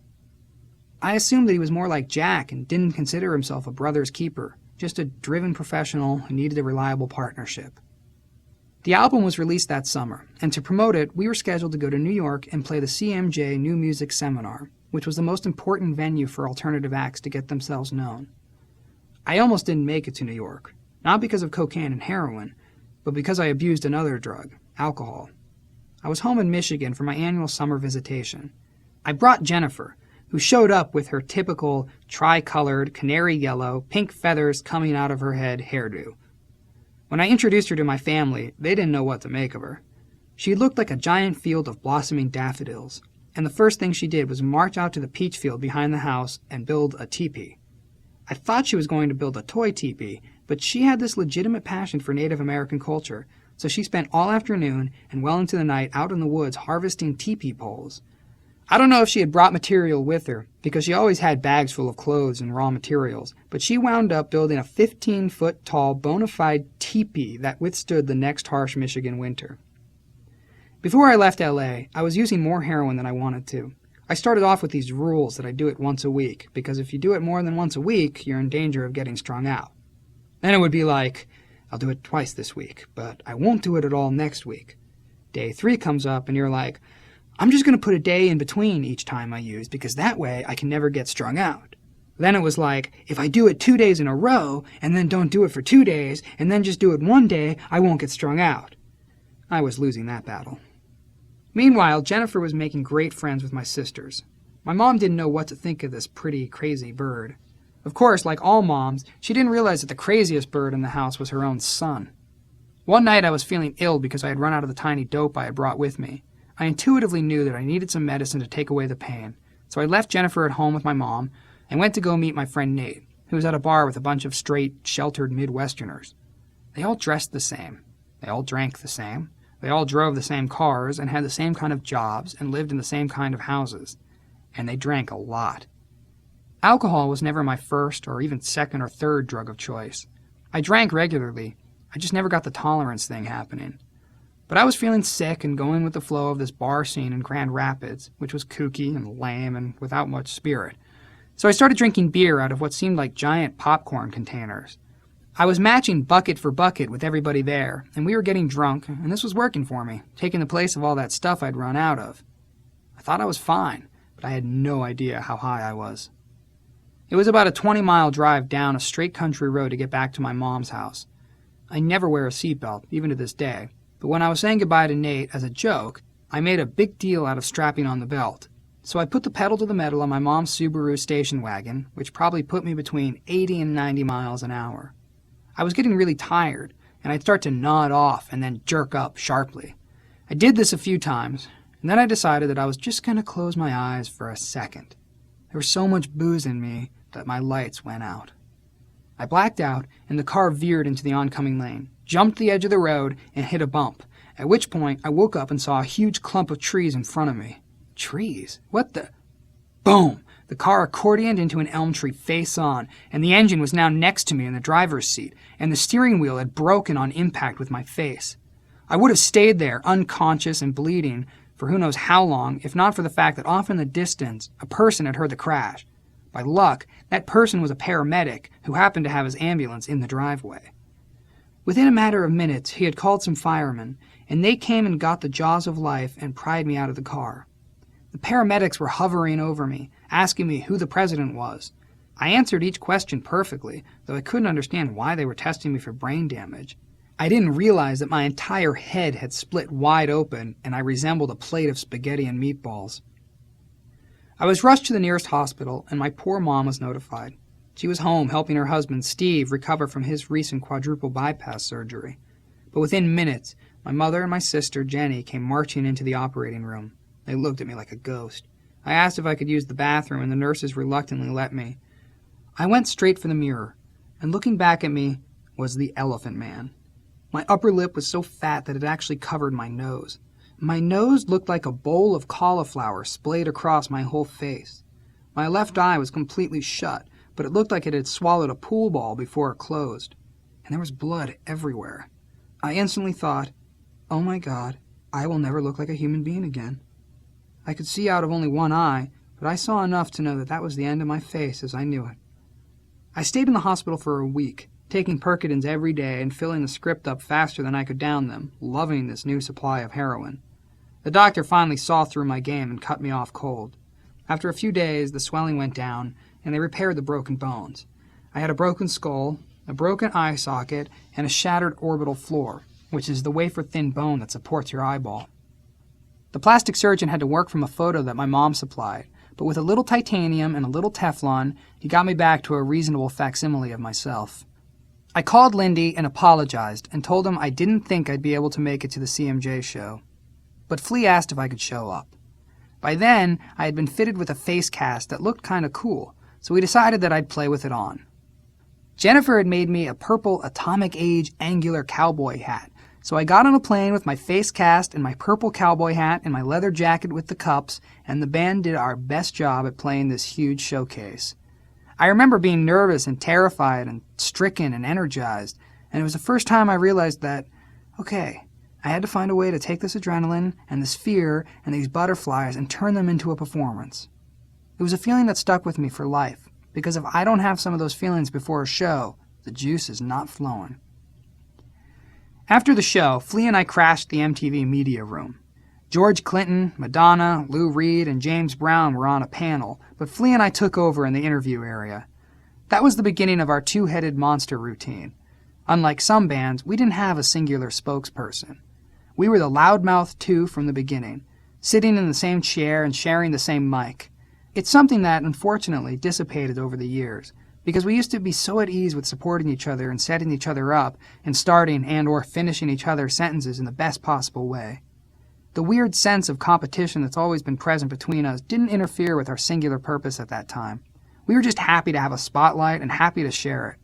I assumed that he was more like Jack and didn't consider himself a brother's keeper, just a driven professional who needed a reliable partnership. The album was released that summer, and to promote it, we were scheduled to go to New York and play the CMJ New Music Seminar, which was the most important venue for alternative acts to get themselves known. I almost didn't make it to New York, not because of cocaine and heroin, but because I abused another drug, alcohol. I was home in Michigan for my annual summer visitation. I brought Jennifer, who showed up with her typical tri-colored, canary yellow, pink feathers coming out of her head hairdo. When I introduced her to my family, they didn't know what to make of her. She looked like a giant field of blossoming daffodils, and the first thing she did was march out to the peach field behind the house and build a teepee. I thought she was going to build a toy teepee, but she had this legitimate passion for Native American culture, so she spent all afternoon and well into the night out in the woods harvesting teepee poles. I don't know if she had brought material with her, because she always had bags full of clothes and raw materials, but she wound up building a 15-foot-tall bona fide teepee that withstood the next harsh Michigan winter. Before I left LA, I was using more heroin than I wanted to. I started off with these rules that I do it once a week, because if you do it more than once a week, you're in danger of getting strung out. Then it would be like, I'll do it twice this week, but I won't do it at all next week. Day 3 comes up and you're like, I'm just going to put a day in between each time I use, because that way I can never get strung out. Then it was like, if I do it 2 days in a row, and then don't do it for 2 days, and then just do it one day, I won't get strung out. I was losing that battle. Meanwhile, Jennifer was making great friends with my sisters. My mom didn't know what to think of this pretty, crazy bird. Of course, like all moms, she didn't realize that the craziest bird in the house was her own son. One night I was feeling ill because I had run out of the tiny dope I had brought with me. I intuitively knew that I needed some medicine to take away the pain, so I left Jennifer at home with my mom and went to go meet my friend Nate, who was at a bar with a bunch of straight, sheltered Midwesterners. They all dressed the same. They all drank the same. They all drove the same cars and had the same kind of jobs and lived in the same kind of houses. And they drank a lot. Alcohol was never my first or even second or third drug of choice. I drank regularly. I just never got the tolerance thing happening. But I was feeling sick and going with the flow of this bar scene in Grand Rapids, which was kooky and lame and without much spirit. So I started drinking beer out of what seemed like giant popcorn containers. I was matching bucket for bucket with everybody there, and we were getting drunk, and this was working for me, taking the place of all that stuff I'd run out of. I thought I was fine, but I had no idea how high I was. It was about a 20-mile drive down a straight country road to get back to my mom's house. I never wear a seatbelt, even to this day. But when I was saying goodbye to Nate as a joke, I made a big deal out of strapping on the belt. So I put the pedal to the metal on my mom's Subaru station wagon, which probably put me between 80 and 90 miles an hour. I was getting really tired, and I'd start to nod off and then jerk up sharply. I did this a few times, and then I decided that I was just going to close my eyes for a second. There was so much booze in me that my lights went out. I blacked out, and the car veered into the oncoming lane, jumped the edge of the road, and hit a bump, at which point I woke up and saw a huge clump of trees in front of me. Trees? What the? Boom! The car accordioned into an elm tree face on, and the engine was now next to me in the driver's seat, and the steering wheel had broken on impact with my face. I would have stayed there, unconscious and bleeding, for who knows how long, if not for the fact that off in the distance, a person had heard the crash. By luck, that person was a paramedic who happened to have his ambulance in the driveway. Within a matter of minutes, he had called some firemen, and they came and got the jaws of life and pried me out of the car. The paramedics were hovering over me, asking me who the president was. I answered each question perfectly, though I couldn't understand why they were testing me for brain damage. I didn't realize that my entire head had split wide open, and I resembled a plate of spaghetti and meatballs. I was rushed to the nearest hospital, and my poor mom was notified. She was home helping her husband, Steve, recover from his recent quadruple bypass surgery. But within minutes, my mother and my sister, Jenny, came marching into the operating room. They looked at me like a ghost. I asked if I could use the bathroom, and the nurses reluctantly let me. I went straight for the mirror, and looking back at me was the Elephant Man. My upper lip was so fat that it actually covered my nose. My nose looked like a bowl of cauliflower splayed across my whole face. My left eye was completely shut, but it looked like it had swallowed a pool ball before it closed, and there was blood everywhere. I instantly thought, oh my God, I will never look like a human being again. I could see out of only one eye, but I saw enough to know that that was the end of my face as I knew it. I stayed in the hospital for a week, taking Percodins every day and filling the script up faster than I could down them, loving this new supply of heroin. The doctor finally saw through my game and cut me off cold. After a few days, the swelling went down, and they repaired the broken bones. I had a broken skull, a broken eye socket, and a shattered orbital floor, which is the wafer-thin bone that supports your eyeball. The plastic surgeon had to work from a photo that my mom supplied, but with a little titanium and a little Teflon, he got me back to a reasonable facsimile of myself. I called Lindy and apologized and told him I didn't think I'd be able to make it to the CMJ show. But Flea asked if I could show up. By then, I had been fitted with a face cast that looked kind of cool, so we decided that I'd play with it on. Jennifer had made me a purple Atomic Age angular cowboy hat, so I got on a plane with my face cast and my purple cowboy hat and my leather jacket with the cups, and the band did our best job at playing this huge showcase. I remember being nervous and terrified and stricken and energized, and it was the first time I realized that, okay, I had to find a way to take this adrenaline and this fear and these butterflies and turn them into a performance. It was a feeling that stuck with me for life, because if I don't have some of those feelings before a show, the juice is not flowing. After the show, Flea and I crashed the MTV media room. George Clinton, Madonna, Lou Reed, and James Brown were on a panel, but Flea and I took over in the interview area. That was the beginning of our two-headed monster routine. Unlike some bands, we didn't have a singular spokesperson. We were the loudmouth two from the beginning, sitting in the same chair and sharing the same mic. It's something that, unfortunately, dissipated over the years, because we used to be so at ease with supporting each other and setting each other up and starting and or finishing each other's sentences in the best possible way. The weird sense of competition that's always been present between us didn't interfere with our singular purpose at that time. We were just happy to have a spotlight and happy to share it.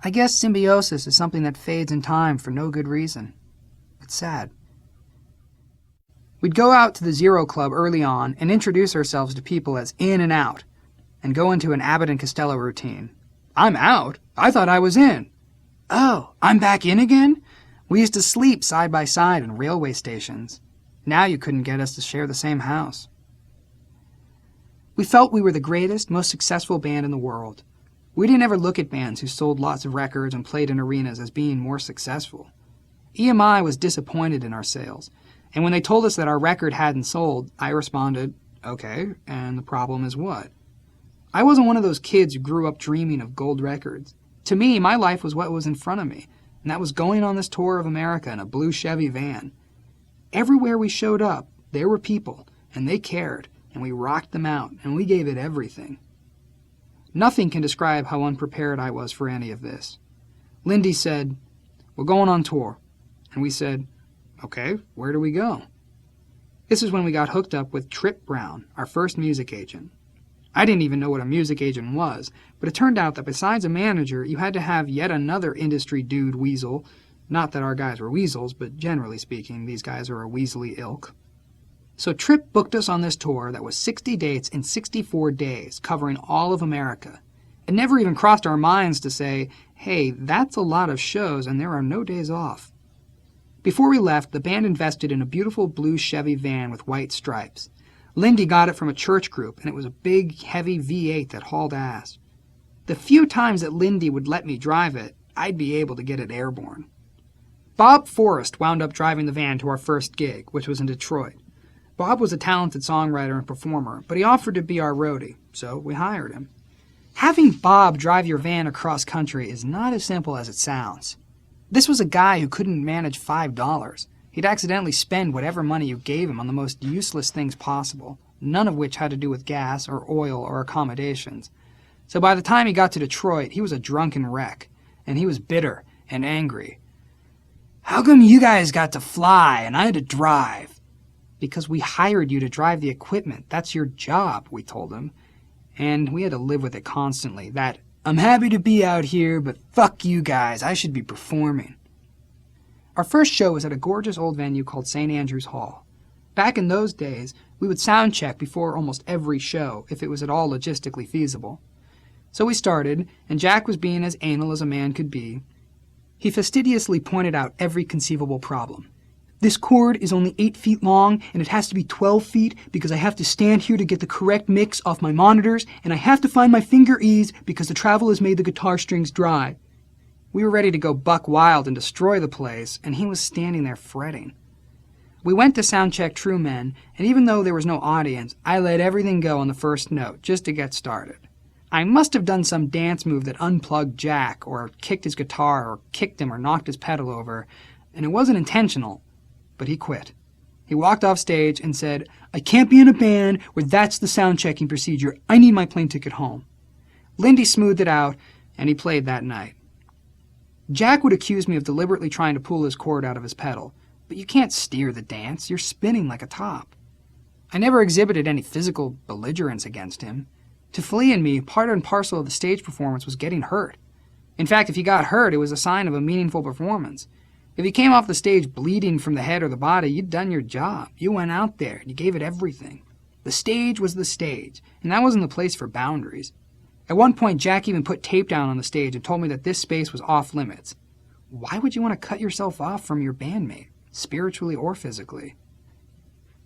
I guess symbiosis is something that fades in time for no good reason. It's sad. We'd go out to the Zero Club early on and introduce ourselves to people as in and out, and go into an Abbott and Costello routine. I'm out? I thought I was in. Oh, I'm back in again? We used to sleep side by side in railway stations. Now you couldn't get us to share the same house. We felt we were the greatest, most successful band in the world. We didn't ever look at bands who sold lots of records and played in arenas as being more successful. EMI was disappointed in our sales, and when they told us that our record hadn't sold, I responded, okay, and the problem is what? I wasn't one of those kids who grew up dreaming of gold records. To me, my life was what was in front of me, and that was going on this tour of America in a blue Chevy van. Everywhere we showed up, there were people, and they cared, and we rocked them out, and we gave it everything. Nothing can describe how unprepared I was for any of this. Lindy said, we're going on tour. And we said, okay, where do we go? This is when we got hooked up with Trip Brown, our first music agent. I didn't even know what a music agent was, but it turned out that besides a manager, you had to have yet another industry dude weasel. Not that our guys were weasels, but generally speaking, these guys are a weaselly ilk. So Trip booked us on this tour that was 60 dates in 64 days, covering all of America. It never even crossed our minds to say, hey, that's a lot of shows and there are no days off. Before we left, the band invested in a beautiful blue Chevy van with white stripes. Lindy got it from a church group, and it was a big, heavy V8 that hauled ass. The few times that Lindy would let me drive it, I'd be able to get it airborne. Bob Forrest wound up driving the van to our first gig, which was in Detroit. Bob was a talented songwriter and performer, but he offered to be our roadie, so we hired him. Having Bob drive your van across country is not as simple as it sounds. This was a guy who couldn't manage $5. He'd accidentally spend whatever money you gave him on the most useless things possible, none of which had to do with gas or oil or accommodations. So by the time he got to Detroit, he was a drunken wreck, and he was bitter and angry. How come you guys got to fly and I had to drive? Because we hired you to drive the equipment. That's your job, we told him. And we had to live with it constantly, that I'm happy to be out here, but fuck you guys, I should be performing. Our first show was at a gorgeous old venue called St. Andrew's Hall. Back in those days, we would sound check before almost every show, if it was at all logistically feasible. So we started, and Jack was being as anal as a man could be. He fastidiously pointed out every conceivable problem. This chord is only 8 feet long, and it has to be 12 feet because I have to stand here to get the correct mix off my monitors, and I have to find my finger E's because the travel has made the guitar strings dry. We were ready to go buck wild and destroy the place, and he was standing there fretting. We went to soundcheck True Men, and even though there was no audience, I let everything go on the first note just to get started. I must have done some dance move that unplugged Jack, or kicked his guitar, or kicked him, or knocked his pedal over, and it wasn't intentional. But he quit. He walked off stage and said, "I can't be in a band where that's the sound checking procedure. I need my plane ticket home." Lindy smoothed it out, and he played that night. Jack would accuse me of deliberately trying to pull his cord out of his pedal, but you can't steer the dance. You're spinning like a top. I never exhibited any physical belligerence against him. To Flea and me, part and parcel of the stage performance was getting hurt. In fact, if he got hurt, it was a sign of a meaningful performance. If you came off the stage bleeding from the head or the body, you'd done your job. You went out there, and you gave it everything. The stage was the stage, and that wasn't the place for boundaries. At one point, Jack even put tape down on the stage and told me that this space was off limits. Why would you want to cut yourself off from your bandmate, spiritually or physically?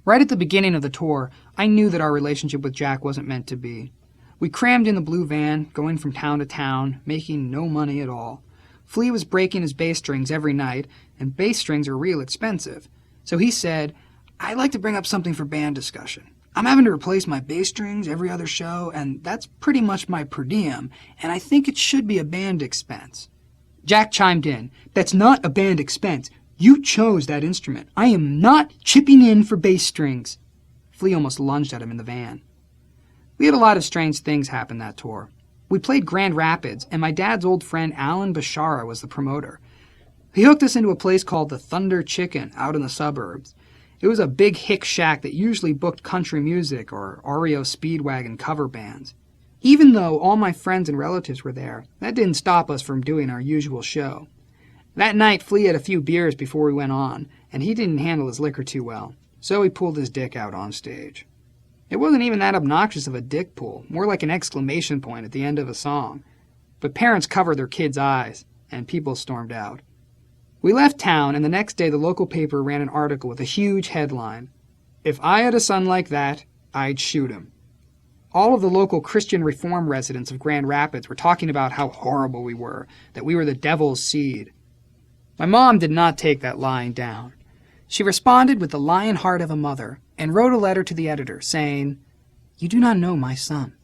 Right at the beginning of the tour, I knew that our relationship with Jack wasn't meant to be. We crammed in the blue van, going from town to town, making no money at all. Flea was breaking his bass strings every night, and bass strings are real expensive. So he said, "I'd like to bring up something for band discussion. I'm having to replace my bass strings every other show, and that's pretty much my per diem, and I think it should be a band expense." Jack chimed in, "That's not a band expense. You chose that instrument. I am not chipping in for bass strings." Flea almost lunged at him in the van. We had a lot of strange things happen that tour. We played Grand Rapids, and my dad's old friend Alan Bashara was the promoter. He hooked us into a place called the Thunder Chicken out in the suburbs. It was a big hick shack that usually booked country music or REO Speedwagon cover bands. Even though all my friends and relatives were there, that didn't stop us from doing our usual show. That night, Flea had a few beers before we went on, and he didn't handle his liquor too well, so he pulled his dick out on stage. It wasn't even that obnoxious of a dick pull, more like an exclamation point at the end of a song. But parents covered their kids' eyes, and people stormed out. We left town, and the next day the local paper ran an article with a huge headline, "If I had a son like that, I'd shoot him." All of the local Christian Reform residents of Grand Rapids were talking about how horrible we were, that we were the devil's seed. My mom did not take that lying down. She responded with the lion heart of a mother and wrote a letter to the editor saying, "You do not know my son.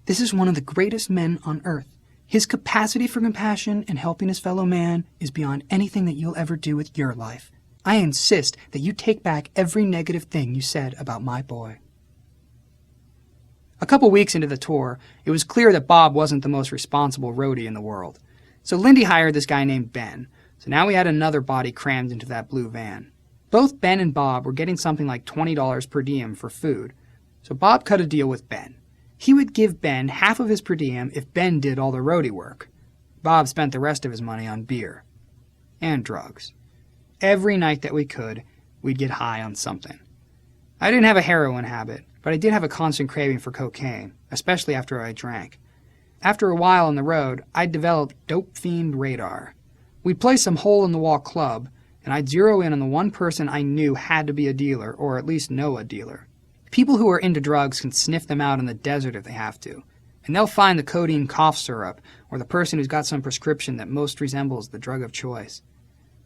This is one of the greatest men on earth. His capacity for compassion and helping his fellow man is beyond anything that you'll ever do with your life. I insist that you take back every negative thing you said about my boy." A couple weeks into the tour, it was clear that Bob wasn't the most responsible roadie in the world. So Lindy hired this guy named Ben. So now we had another body crammed into that blue van. Both Ben and Bob were getting something like $20 per diem for food. So Bob cut a deal with Ben. He would give Ben half of his per diem if Ben did all the roadie work. Bob spent the rest of his money on beer. And drugs. Every night that we could, we'd get high on something. I didn't have a heroin habit, but I did have a constant craving for cocaine, especially after I drank. After a while on the road, I'd developed dope fiend radar. We'd play some hole-in-the-wall club, and I'd zero in on the one person I knew had to be a dealer, or at least know a dealer. People who are into drugs can sniff them out in the desert if they have to, and they'll find the codeine cough syrup, or the person who's got some prescription that most resembles the drug of choice.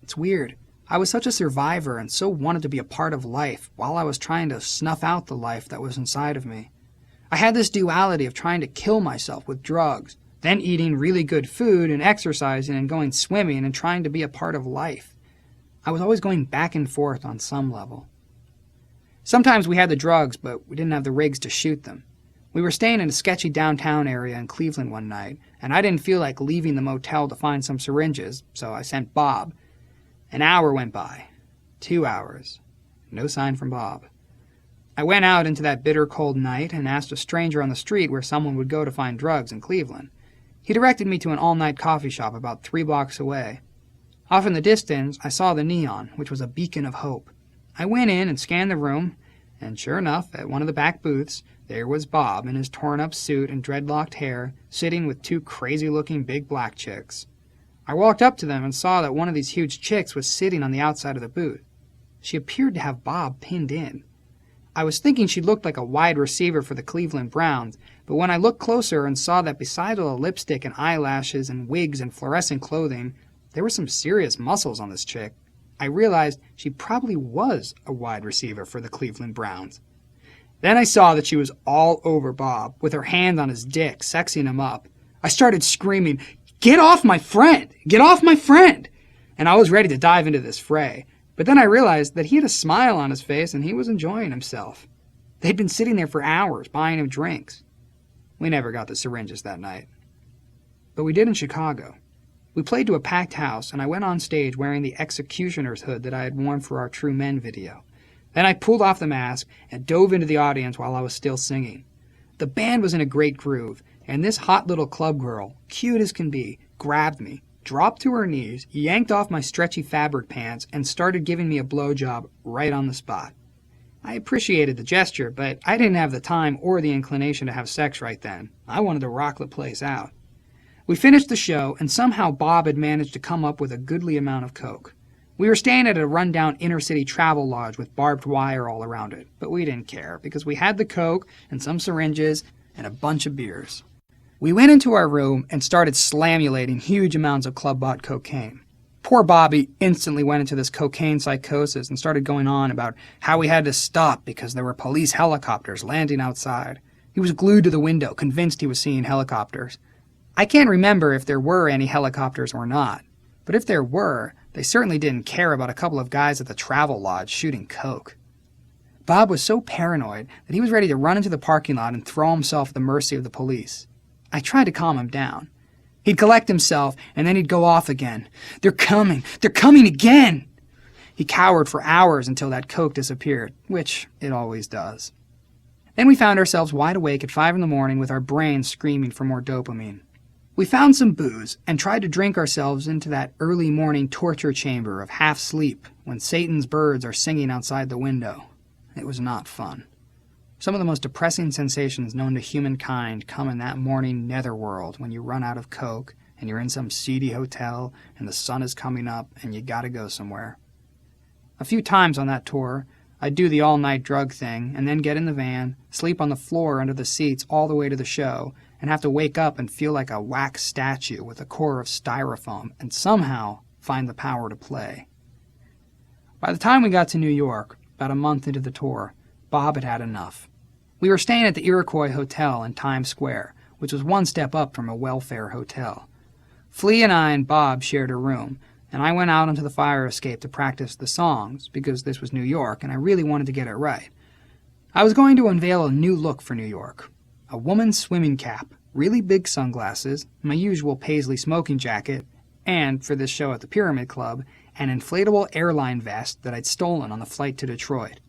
It's weird. I was such a survivor and so wanted to be a part of life while I was trying to snuff out the life that was inside of me. I had this duality of trying to kill myself with drugs, then eating really good food and exercising and going swimming and trying to be a part of life. I was always going back and forth on some level. Sometimes we had the drugs, but we didn't have the rigs to shoot them. We were staying in a sketchy downtown area in Cleveland one night, and I didn't feel like leaving the motel to find some syringes, so I sent Bob. An hour went by. 2 hours. No sign from Bob. I went out into that bitter cold night and asked a stranger on the street where someone would go to find drugs in Cleveland. He directed me to an all-night coffee shop about 3 blocks away. Off in the distance, I saw the neon, which was a beacon of hope. I went in and scanned the room, And sure enough, at one of the back booths, there was Bob in his torn-up suit and dreadlocked hair, sitting with two crazy-looking big black chicks. I walked up to them and saw that one of these huge chicks was sitting on the outside of the booth. She appeared to have Bob pinned in. I was thinking she looked like a wide receiver for the Cleveland Browns, but when I looked closer and saw that beside all the lipstick and eyelashes and wigs and fluorescent clothing, there were some serious muscles on this chick, I realized she probably was a wide receiver for the Cleveland Browns. Then I saw that she was all over Bob, with her hand on his dick, sexing him up. I started screaming, "Get off my friend! Get off my friend!" And I was ready to dive into this fray. But then I realized that he had a smile on his face and he was enjoying himself. They'd been sitting there for hours, buying him drinks. We never got the syringes that night. But we did in Chicago. We played to a packed house, and I went on stage wearing the executioner's hood that I had worn for our True Men video. Then I pulled off the mask and dove into the audience while I was still singing. The band was in a great groove, and this hot little club girl, cute as can be, grabbed me, dropped to her knees, yanked off my stretchy fabric pants, and started giving me a blowjob right on the spot. I appreciated the gesture, but I didn't have the time or the inclination to have sex right then. I wanted to rock the place out. We finished the show, and somehow Bob had managed to come up with a goodly amount of coke. We were staying at a rundown inner-city travel lodge with barbed wire all around it, but we didn't care because we had the coke and some syringes and a bunch of beers. We went into our room and started slamulating huge amounts of club-bought cocaine. Poor Bobby instantly went into this cocaine psychosis and started going on about how we had to stop because there were police helicopters landing outside. He was glued to the window, convinced he was seeing helicopters. I can't remember if there were any helicopters or not, but if there were, they certainly didn't care about a couple of guys at the travel lodge shooting coke. Bob was so paranoid that he was ready to run into the parking lot and throw himself at the mercy of the police. I tried to calm him down. He'd collect himself, and then he'd go off again. They're coming again! He cowered for hours until that coke disappeared, which it always does. Then we found ourselves wide awake at 5 a.m. with our brains screaming for more dopamine. We found some booze and tried to drink ourselves into that early morning torture chamber of half sleep when Satan's birds are singing outside the window. It was not fun. Some of the most depressing sensations known to humankind come in that morning netherworld when you run out of coke and you're in some seedy hotel and the sun is coming up and you gotta go somewhere. A few times on that tour, I'd do the all-night drug thing and then get in the van, sleep on the floor under the seats all the way to the show, and have to wake up and feel like a wax statue with a core of styrofoam and somehow find the power to play. By the time we got to New York, about a month into the tour, Bob had had enough. We were staying at the Iroquois Hotel in Times Square, which was one step up from a welfare hotel. Flea and I and Bob shared a room, and I went out onto the fire escape to practice the songs because this was New York and I really wanted to get it right. I was going to unveil a new look for New York. A woman's swimming cap, really big sunglasses, my usual paisley smoking jacket, and, for this show at the Pyramid Club, an inflatable airline vest that I'd stolen on the flight to Detroit.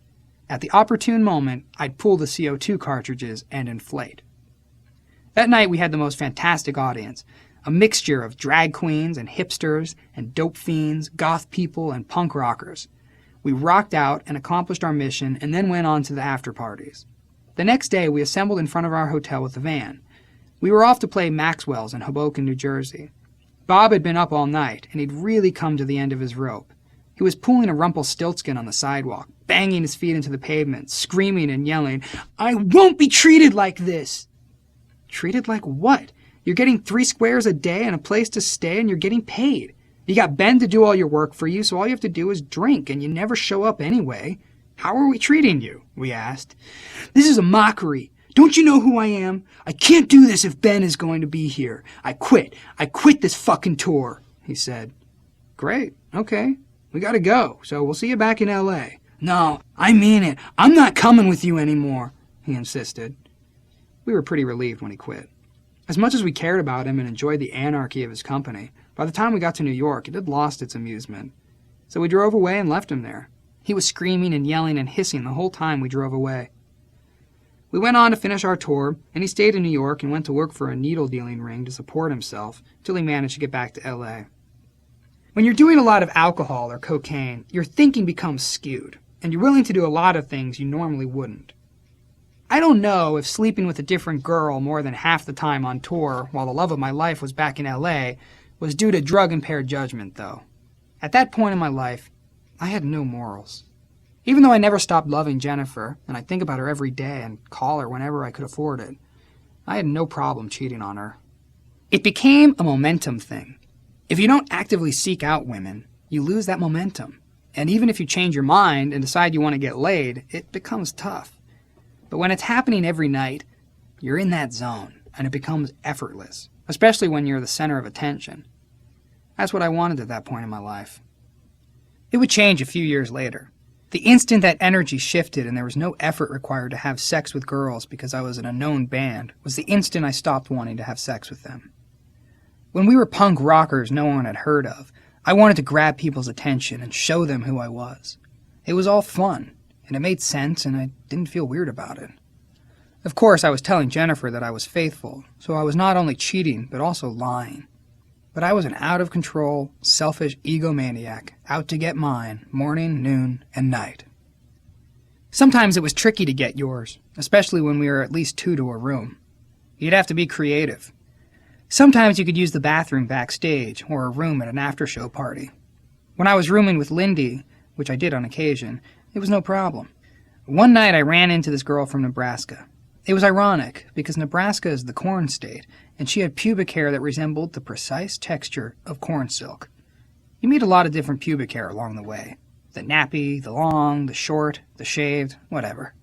At the opportune moment, I'd pull the CO2 cartridges and inflate. That night we had the most fantastic audience, a mixture of drag queens and hipsters and dope fiends, goth people and punk rockers. We rocked out and accomplished our mission and then went on to the after parties. The next day we assembled in front of our hotel with the van. We were off to play Maxwell's in Hoboken, New Jersey. Bob had been up all night, and he'd really come to the end of his rope. He was pulling a Rumpelstiltskin on the sidewalk, banging his feet into the pavement, screaming and yelling, "I won't be treated like this!" Treated like what? You're getting 3 squares a day and a place to stay, and you're getting paid. You got Ben to do all your work for you, so all you have to do is drink, and you never show up anyway. How are we treating you? We asked. This is a mockery. Don't you know who I am? I can't do this if Ben is going to be here. I quit. I quit this fucking tour, he said. Great. Okay. We gotta go, so we'll see you back in L.A. No, I mean it. I'm not coming with you anymore, he insisted. We were pretty relieved when he quit. As much as we cared about him and enjoyed the anarchy of his company, by the time we got to New York, it had lost its amusement. So we drove away and left him there. He was screaming and yelling and hissing the whole time we drove away. We went on to finish our tour, and he stayed in New York and went to work for a needle-dealing ring to support himself until he managed to get back to L.A. When you're doing a lot of alcohol or cocaine, your thinking becomes skewed. and you're willing to do a lot of things you normally wouldn't. I don't know if sleeping with a different girl more than half the time on tour while the love of my life was back in LA was due to drug-impaired judgment, though. At that point in my life, I had no morals. Even though I never stopped loving Jennifer, and I think about her every day and call her whenever I could afford it, I had no problem cheating on her. It became a momentum thing. If you don't actively seek out women, you lose that momentum. And even if you change your mind and decide you want to get laid, it becomes tough. But when it's happening every night, you're in that zone, and it becomes effortless, especially when you're the center of attention. That's what I wanted at that point in my life. It would change a few years later. The instant that energy shifted and there was no effort required to have sex with girls because I was in a known band was the instant I stopped wanting to have sex with them. When we were punk rockers no one had heard of, I wanted to grab people's attention and show them who I was. It was all fun, and it made sense, and I didn't feel weird about it. Of course, I was telling Jennifer that I was faithful, so I was not only cheating, but also lying. But I was an out-of-control, selfish egomaniac, out to get mine, morning, noon, and night. Sometimes it was tricky to get yours, especially when we were at least 2 to a room. You'd have to be creative. Sometimes you could use the bathroom backstage, or a room at an after-show party. When I was rooming with Lindy, which I did on occasion, it was no problem. One night I ran into this girl from Nebraska. It was ironic, because Nebraska is the corn state, and she had pubic hair that resembled the precise texture of corn silk. You meet a lot of different pubic hair along the way. The nappy, the long, the short, the shaved, whatever.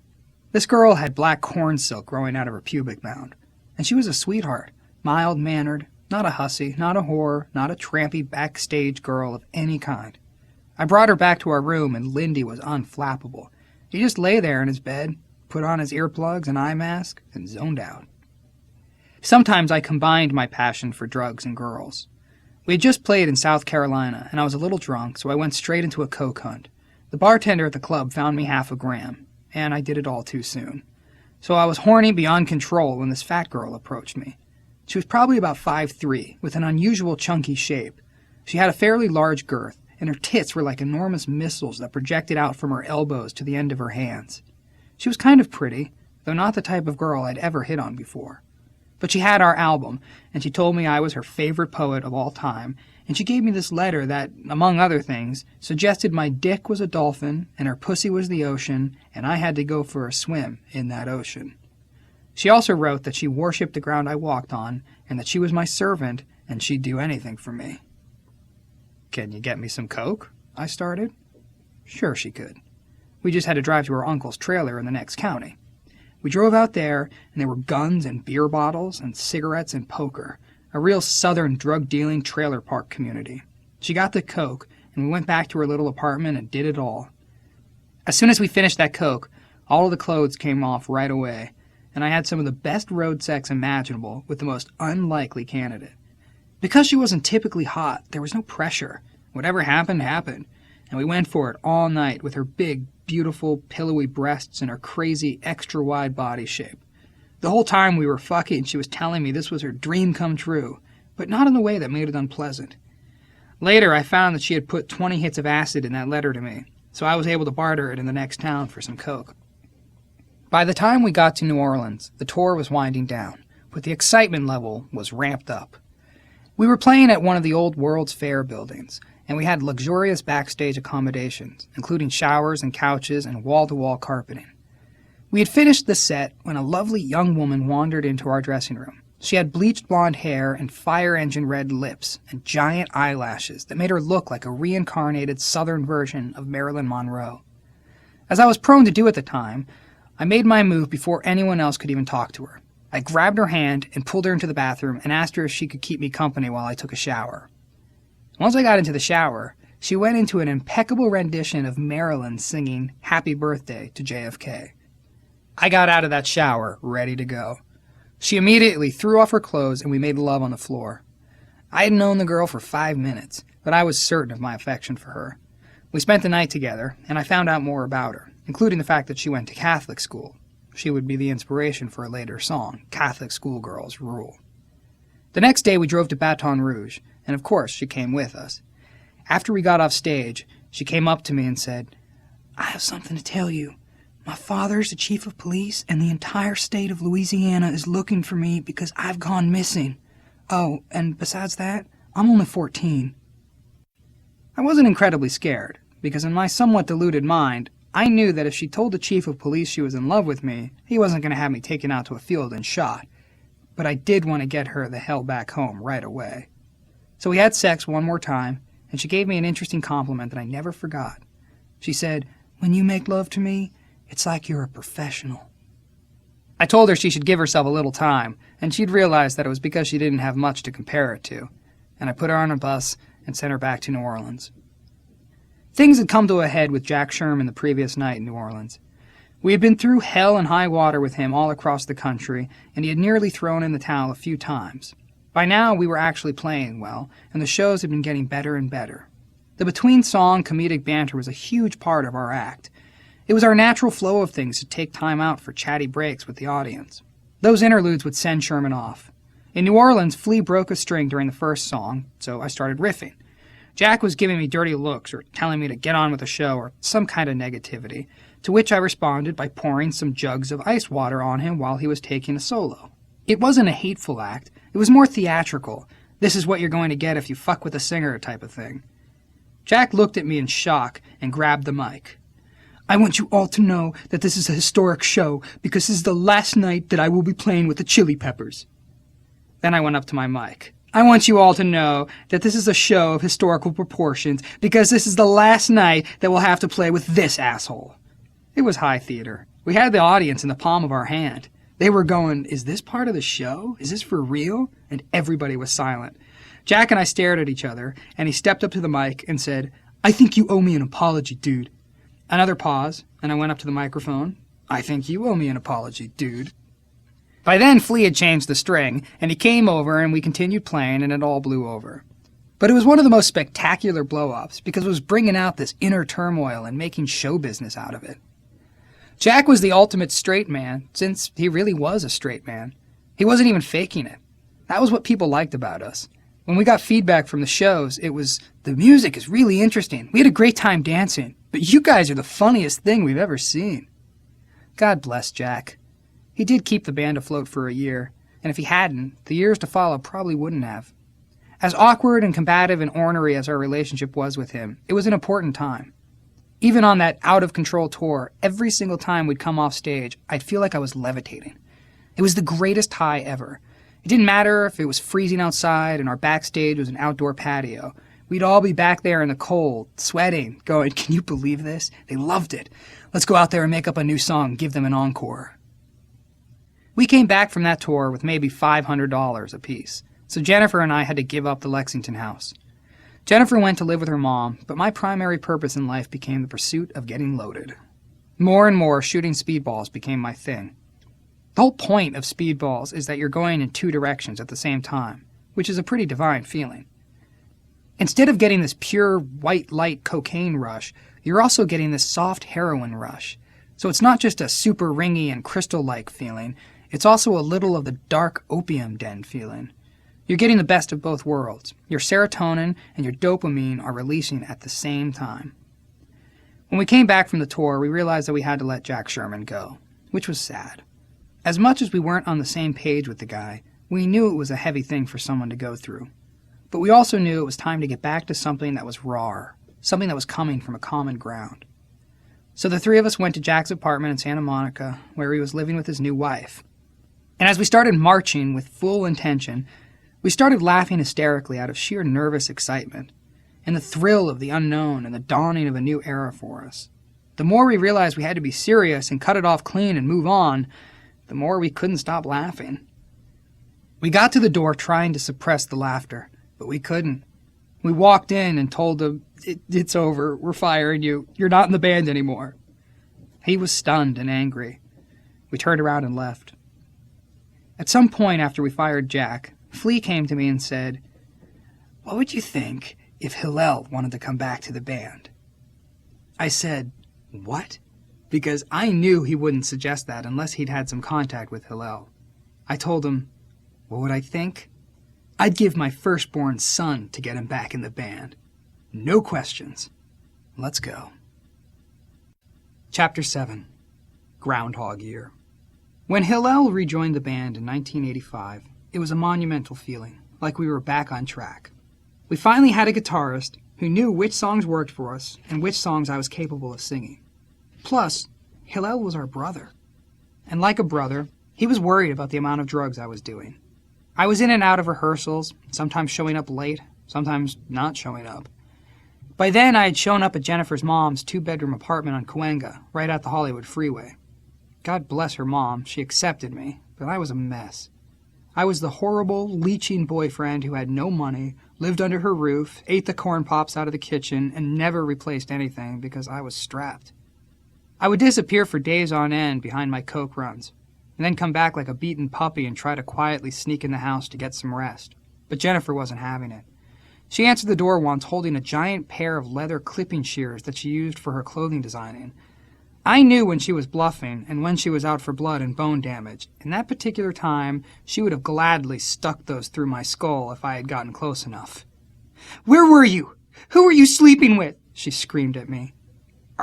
This girl had black corn silk growing out of her pubic mound, and she was a sweetheart, mild-mannered, not a hussy, not a whore, not a trampy backstage girl of any kind. I brought her back to our room, and Lindy was unflappable. He just lay there in his bed, put on his earplugs and eye mask, and zoned out. Sometimes I combined my passion for drugs and girls. We had just played in South Carolina, and I was a little drunk, so I went straight into a coke hunt. The bartender at the club found me half a gram, and I did it all too soon. So I was horny beyond control when this fat girl approached me. She was probably about 5'3", with an unusual chunky shape. She had a fairly large girth, and her tits were like enormous missiles that projected out from her elbows to the end of her hands. She was kind of pretty, though not the type of girl I'd ever hit on before. But she had our album, and she told me I was her favorite poet of all time, and she gave me this letter that, among other things, suggested my dick was a dolphin, and her pussy was the ocean, and I had to go for a swim in that ocean. She also wrote that she worshipped the ground I walked on, and that she was my servant, and she'd do anything for me. "Can you get me some coke?" I started. Sure she could. We just had to drive to her uncle's trailer in the next county. We drove out there, and there were guns and beer bottles and cigarettes and poker, a real southern drug-dealing trailer park community. She got the coke, and we went back to her little apartment and did it all. As soon as we finished that coke, all of the clothes came off right away, and I had some of the best road sex imaginable with the most unlikely candidate. Because she wasn't typically hot, there was no pressure. Whatever happened, happened. And we went for it all night with her big, beautiful, pillowy breasts and her crazy, extra-wide body shape. The whole time we were fucking, she was telling me this was her dream come true, but not in a way that made it unpleasant. Later, I found that she had put 20 hits of acid in that letter to me, so I was able to barter it in the next town for some coke. By the time we got to New Orleans, the tour was winding down, but the excitement level was ramped up. We were playing at one of the old World's Fair buildings, and we had luxurious backstage accommodations, including showers and couches and wall-to-wall carpeting. We had finished the set when a lovely young woman wandered into our dressing room. She had bleached blonde hair and fire-engine red lips and giant eyelashes that made her look like a reincarnated southern version of Marilyn Monroe. As I was prone to do at the time, I made my move before anyone else could even talk to her. I grabbed her hand and pulled her into the bathroom and asked her if she could keep me company while I took a shower. Once I got into the shower, she went into an impeccable rendition of Marilyn singing Happy Birthday to JFK. I got out of that shower ready to go. She immediately threw off her clothes and we made love on the floor. I had known the girl for 5 minutes, but I was certain of my affection for her. We spent the night together, and I found out more about her, including the fact that she went to Catholic school. She would be the inspiration for a later song, Catholic Schoolgirls Rule. The next day we drove to Baton Rouge, and of course she came with us. After we got off stage, she came up to me and said, I have something to tell you. My father's the chief of police, and the entire state of Louisiana is looking for me because I've gone missing. Oh, and besides that, I'm only 14. I wasn't incredibly scared, because in my somewhat deluded mind, I knew that if she told the chief of police she was in love with me, he wasn't going to have me taken out to a field and shot. But I did want to get her the hell back home right away. So we had sex one more time, and she gave me an interesting compliment that I never forgot. She said, "When you make love to me, it's like you're a professional." I told her she should give herself a little time, and she'd realize that it was because she didn't have much to compare it to. And I put her on a bus and sent her back to New Orleans. Things had come to a head with Jack Sherman the previous night in New Orleans. We had been through hell and high water with him all across the country, and he had nearly thrown in the towel a few times. By now, we were actually playing well, and the shows had been getting better and better. The between-song comedic banter was a huge part of our act. It was our natural flow of things to take time out for chatty breaks with the audience. Those interludes would send Sherman off. In New Orleans, Flea broke a string during the first song, so I started riffing. Jack was giving me dirty looks or telling me to get on with the show or some kind of negativity, to which I responded by pouring some jugs of ice water on him while he was taking a solo. It wasn't a hateful act. It was more theatrical. This is what you're going to get if you fuck with a singer type of thing. Jack looked at me in shock and grabbed the mic. "I want you all to know that this is a historic show because this is the last night that I will be playing with the Chili Peppers." Then I went up to my mic. "I want you all to know that this is a show of historical proportions because this is the last night that we'll have to play with this asshole." It was high theater. We had the audience in the palm of our hand. They were going, "Is this part of the show? Is this for real?" And everybody was silent. Jack and I stared at each other, and he stepped up to the mic and said, "I think you owe me an apology, dude." Another pause, and I went up to the microphone. "I think you owe me an apology, dude." By then, Flea had changed the string, and he came over, and we continued playing, and it all blew over. But it was one of the most spectacular blow-ups, because it was bringing out this inner turmoil and making show business out of it. Jack was the ultimate straight man, since he really was a straight man. He wasn't even faking it. That was what people liked about us. When we got feedback from the shows, it was, "The music is really interesting. We had a great time dancing, but you guys are the funniest thing we've ever seen." God bless Jack. He did keep the band afloat for a year, and if he hadn't, the years to follow probably wouldn't have. As awkward and combative and ornery as our relationship was with him, it was an important time. Even on that out-of-control tour, every single time we'd come off stage, I'd feel like I was levitating. It was the greatest high ever. It didn't matter if it was freezing outside and our backstage was an outdoor patio. We'd all be back there in the cold, sweating, going, "Can you believe this? They loved it. Let's go out there and make up a new song and give them an encore." We came back from that tour with maybe $500 apiece, so Jennifer and I had to give up the Lexington house. Jennifer went to live with her mom, but my primary purpose in life became the pursuit of getting loaded. More and more, shooting speedballs became my thing. The whole point of speedballs is that you're going in two directions at the same time, which is a pretty divine feeling. Instead of getting this pure white light cocaine rush, you're also getting this soft heroin rush. So it's not just a super ringy and crystal-like feeling, it's also a little of the dark opium den feeling. You're getting the best of both worlds. Your serotonin and your dopamine are releasing at the same time. When we came back from the tour, we realized that we had to let Jack Sherman go, which was sad. As much as we weren't on the same page with the guy, we knew it was a heavy thing for someone to go through. But we also knew it was time to get back to something that was raw, something that was coming from a common ground. So the three of us went to Jack's apartment in Santa Monica, where he was living with his new wife. And as we started marching with full intention, we started laughing hysterically out of sheer nervous excitement, and the thrill of the unknown and the dawning of a new era for us. The more we realized we had to be serious and cut it off clean and move on, the more we couldn't stop laughing. We got to the door trying to suppress the laughter, but we couldn't. We walked in and told him, it's over, we're firing you, you're not in the band anymore. He was stunned and angry. We turned around and left. At some point after we fired Jack, Flea came to me and said, "What would you think if Hillel wanted to come back to the band?" I said, "What?" Because I knew he wouldn't suggest that unless he'd had some contact with Hillel. I told him, "What would I think? I'd give my firstborn son to get him back in the band. No questions. Let's go." Chapter 7. Groundhog Year. When Hillel rejoined the band in 1985, it was a monumental feeling, like we were back on track. We finally had a guitarist who knew which songs worked for us and which songs I was capable of singing. Plus, Hillel was our brother. And like a brother, he was worried about the amount of drugs I was doing. I was in and out of rehearsals, sometimes showing up late, sometimes not showing up. By then, I had shown up at Jennifer's mom's 2-bedroom apartment on Cahuenga, right at the Hollywood freeway. God bless her mom, she accepted me, but I was a mess. I was the horrible, leeching boyfriend who had no money, lived under her roof, ate the corn pops out of the kitchen, and never replaced anything because I was strapped. I would disappear for days on end behind my coke runs, and then come back like a beaten puppy and try to quietly sneak in the house to get some rest. But Jennifer wasn't having it. She answered the door once holding a giant pair of leather clipping shears that she used for her clothing designing. I knew when she was bluffing and when she was out for blood and bone damage. In that particular time, she would have gladly stuck those through my skull if I had gotten close enough. "Where were you? Who were you sleeping with?" she screamed at me.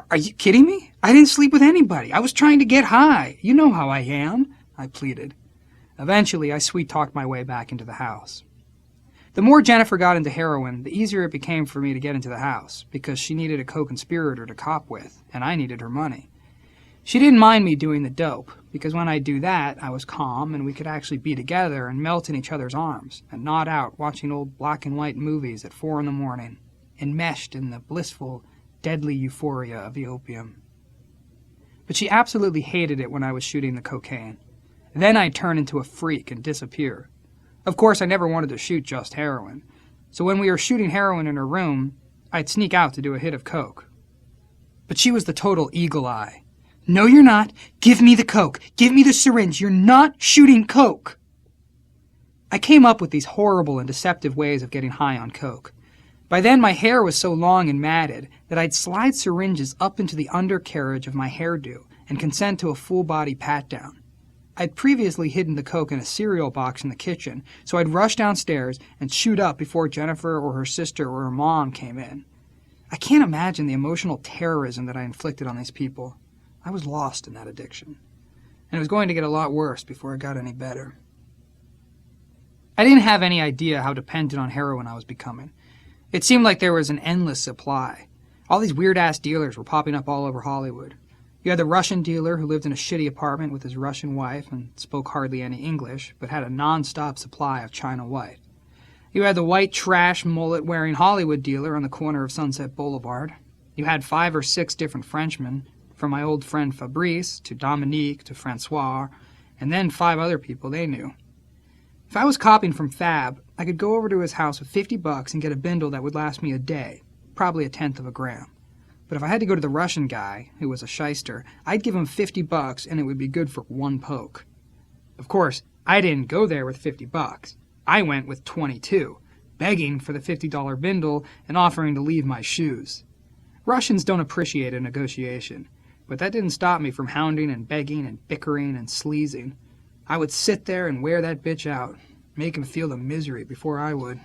Are you kidding me? I didn't sleep with anybody. I was trying to get high. You know how I am," I pleaded. Eventually, I sweet-talked my way back into the house. The more Jennifer got into heroin, the easier it became for me to get into the house, because she needed a co-conspirator to cop with, and I needed her money. She didn't mind me doing the dope, because when I'd do that, I was calm and we could actually be together and melt in each other's arms and nod out watching old black and white movies at 4 a.m, enmeshed in the blissful, deadly euphoria of the opium. But she absolutely hated it when I was shooting the cocaine. Then I'd turn into a freak and disappear. Of course, I never wanted to shoot just heroin, so when we were shooting heroin in her room, I'd sneak out to do a hit of coke. But she was the total eagle eye. "No, you're not. Give me the coke. Give me the syringe. You're not shooting coke." I came up with these horrible and deceptive ways of getting high on coke. By then, my hair was so long and matted that I'd slide syringes up into the undercarriage of my hairdo and consent to a full-body pat-down. I'd previously hidden the coke in a cereal box in the kitchen, so I'd rush downstairs and shoot up before Jennifer or her sister or her mom came in. I can't imagine the emotional terrorism that I inflicted on these people. I was lost in that addiction, and it was going to get a lot worse before it got any better. I didn't have any idea how dependent on heroin I was becoming. It seemed like there was an endless supply. All these weird-ass dealers were popping up all over Hollywood. You had the Russian dealer who lived in a shitty apartment with his Russian wife and spoke hardly any English, but had a non-stop supply of China White. You had the white trash mullet-wearing Hollywood dealer on the corner of Sunset Boulevard. You had 5 or 6 different Frenchmen, from my old friend Fabrice to Dominique to Francois, and then 5 other people they knew. If I was copying from Fab, I could go over to his house with $50 and get a bindle that would last me a day, probably 1/10 of a gram. But if I had to go to the Russian guy, who was a shyster, I'd give him $50 and it would be good for 1 poke. Of course, I didn't go there with $50. I went with 22, begging for the $50 bindle and offering to leave my shoes. Russians don't appreciate a negotiation, but that didn't stop me from hounding and begging and bickering and sleazing. I would sit there and wear that bitch out, make him feel the misery before I would.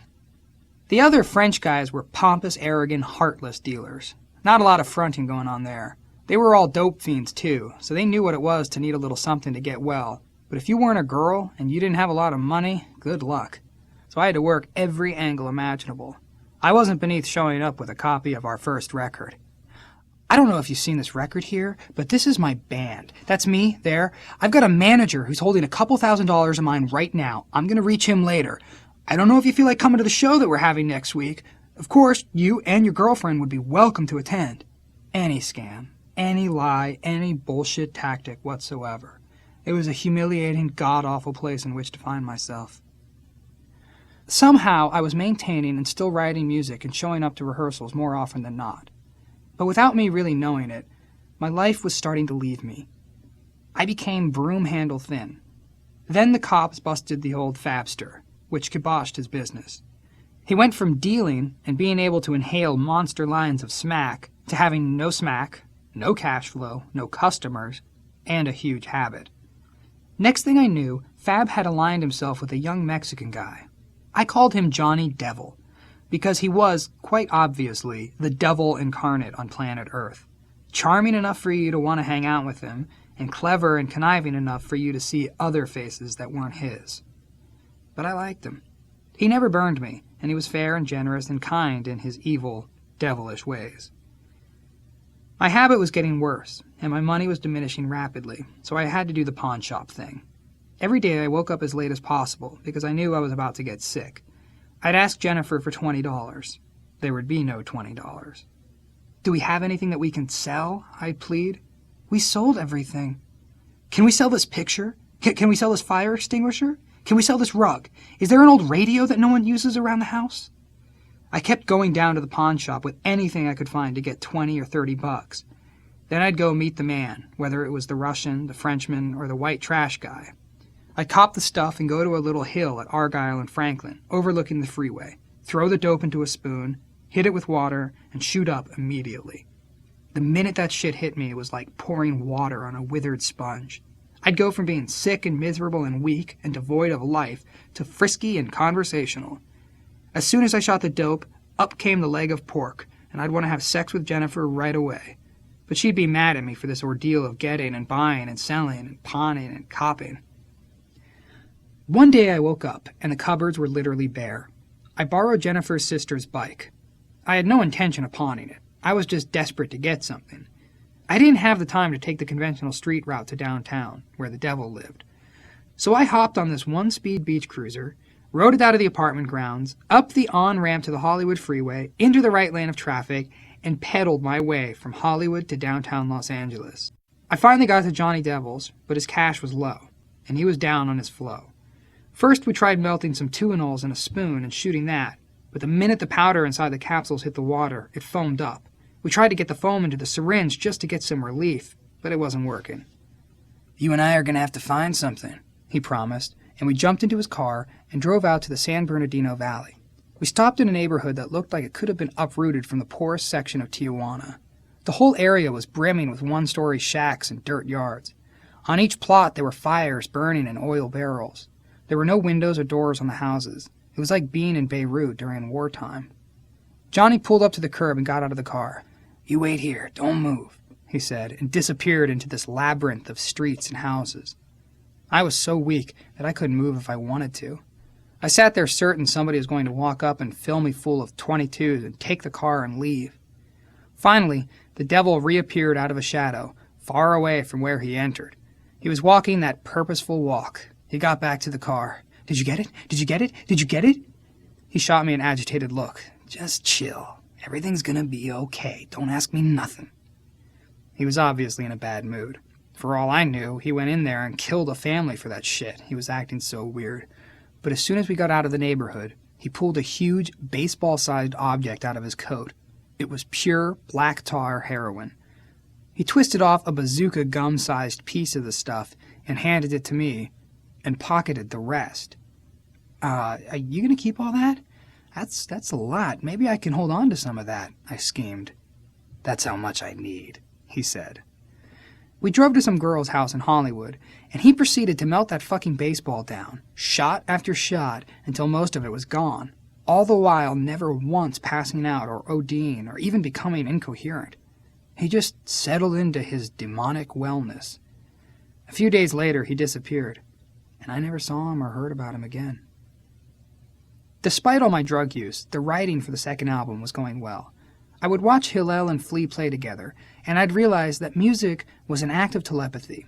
The other French guys were pompous, arrogant, heartless dealers. Not a lot of fronting going on there. They were all dope fiends too, so they knew what it was to need a little something to get well. But if you weren't a girl and you didn't have a lot of money, good luck. So I had to work every angle imaginable. I wasn't beneath showing up with a copy of our first record. "I don't know if you've seen this record here, but this is my band. That's me, there. I've got a manager who's holding a couple $1,000s of mine right now. I'm going to reach him later. I don't know if you feel like coming to the show that we're having next week. Of course, you and your girlfriend would be welcome to attend." Any scam, any lie, any bullshit tactic whatsoever. It was a humiliating, god-awful place in which to find myself. Somehow, I was maintaining and still writing music and showing up to rehearsals more often than not. But without me really knowing it, my life was starting to leave me. I became broom-handle thin. Then the cops busted the old Fabster, which kiboshed his business. He went from dealing and being able to inhale monster lines of smack to having no smack, no cash flow, no customers, and a huge habit. Next thing I knew, Fab had aligned himself with a young Mexican guy. I called him Johnny Devil, because he was, quite obviously, the devil incarnate on planet Earth. Charming enough for you to want to hang out with him, and clever and conniving enough for you to see other faces that weren't his. But I liked him. He never burned me, and he was fair and generous and kind in his evil, devilish ways. My habit was getting worse, and my money was diminishing rapidly, so I had to do the pawn shop thing. Every day I woke up as late as possible because I knew I was about to get sick. I'd ask Jennifer for $20. There would be no $20. Do we have anything that we can sell? I'd plead. We sold everything. Can we sell this picture? Can we sell this fire extinguisher? Can we sell this rug? Is there an old radio that no one uses around the house? I kept going down to the pawn shop with anything I could find to get $20 or $30. Then I'd go meet the man, whether it was the Russian, the Frenchman, or the white trash guy. I'd cop the stuff and go to a little hill at Argyle and Franklin, overlooking the freeway, throw the dope into a spoon, hit it with water, and shoot up immediately. The minute that shit hit me, it was like pouring water on a withered sponge. I'd go from being sick and miserable and weak and devoid of life to frisky and conversational. As soon as I shot the dope, up came the leg of pork, and I'd want to have sex with Jennifer right away. But she'd be mad at me for this ordeal of getting and buying and selling and pawning and copying. One day I woke up, and the cupboards were literally bare. I borrowed Jennifer's sister's bike. I had no intention of pawning it. I was just desperate to get something. I didn't have the time to take the conventional street route to downtown, where the devil lived. So I hopped on this one-speed beach cruiser, rode it out of the apartment grounds, up the on-ramp to the Hollywood freeway, into the right lane of traffic, and pedaled my way from Hollywood to downtown Los Angeles. I finally got to Johnny Devil's, but his cash was low, and he was down on his flow. First, we tried melting some tuinals in a spoon and shooting that, but the minute the powder inside the capsules hit the water, it foamed up. We tried to get the foam into the syringe just to get some relief, but it wasn't working. "You and I are going to have to find something," he promised, and we jumped into his car and drove out to the San Bernardino Valley. We stopped in a neighborhood that looked like it could have been uprooted from the poorest section of Tijuana. The whole area was brimming with one-story shacks and dirt yards. On each plot there were fires burning in oil barrels. There were no windows or doors on the houses. It was like being in Beirut during wartime. Johnny pulled up to the curb and got out of the car. "You wait here, don't move," he said, and disappeared into this labyrinth of streets and houses. I was so weak that I couldn't move if I wanted to. I sat there certain somebody was going to walk up and fill me full of .22s and take the car and leave. Finally, the devil reappeared out of a shadow, far away from where he entered. He was walking that purposeful walk. He got back to the car. "Did you get it? Did you get it? Did you get it?" He shot me an agitated look. "Just chill. Everything's gonna be okay. Don't ask me nothing." He was obviously in a bad mood. For all I knew, he went in there and killed a family for that shit. He was acting so weird. But as soon as we got out of the neighborhood, he pulled a huge, baseball-sized object out of his coat. It was pure black tar heroin. He twisted off a bazooka gum-sized piece of the stuff and handed it to me, and pocketed the rest. Are you going to keep all that? That's a lot. Maybe I can hold on to some of that," I schemed. "That's how much I need," he said. We drove to some girl's house in Hollywood, and he proceeded to melt that fucking baseball down, shot after shot, until most of it was gone, all the while never once passing out or ODing or even becoming incoherent. He just settled into his demonic wellness. A few days later, he disappeared, and I never saw him or heard about him again. Despite all my drug use, the writing for the second album was going well. I would watch Hillel and Flea play together, and I'd realize that music was an act of telepathy.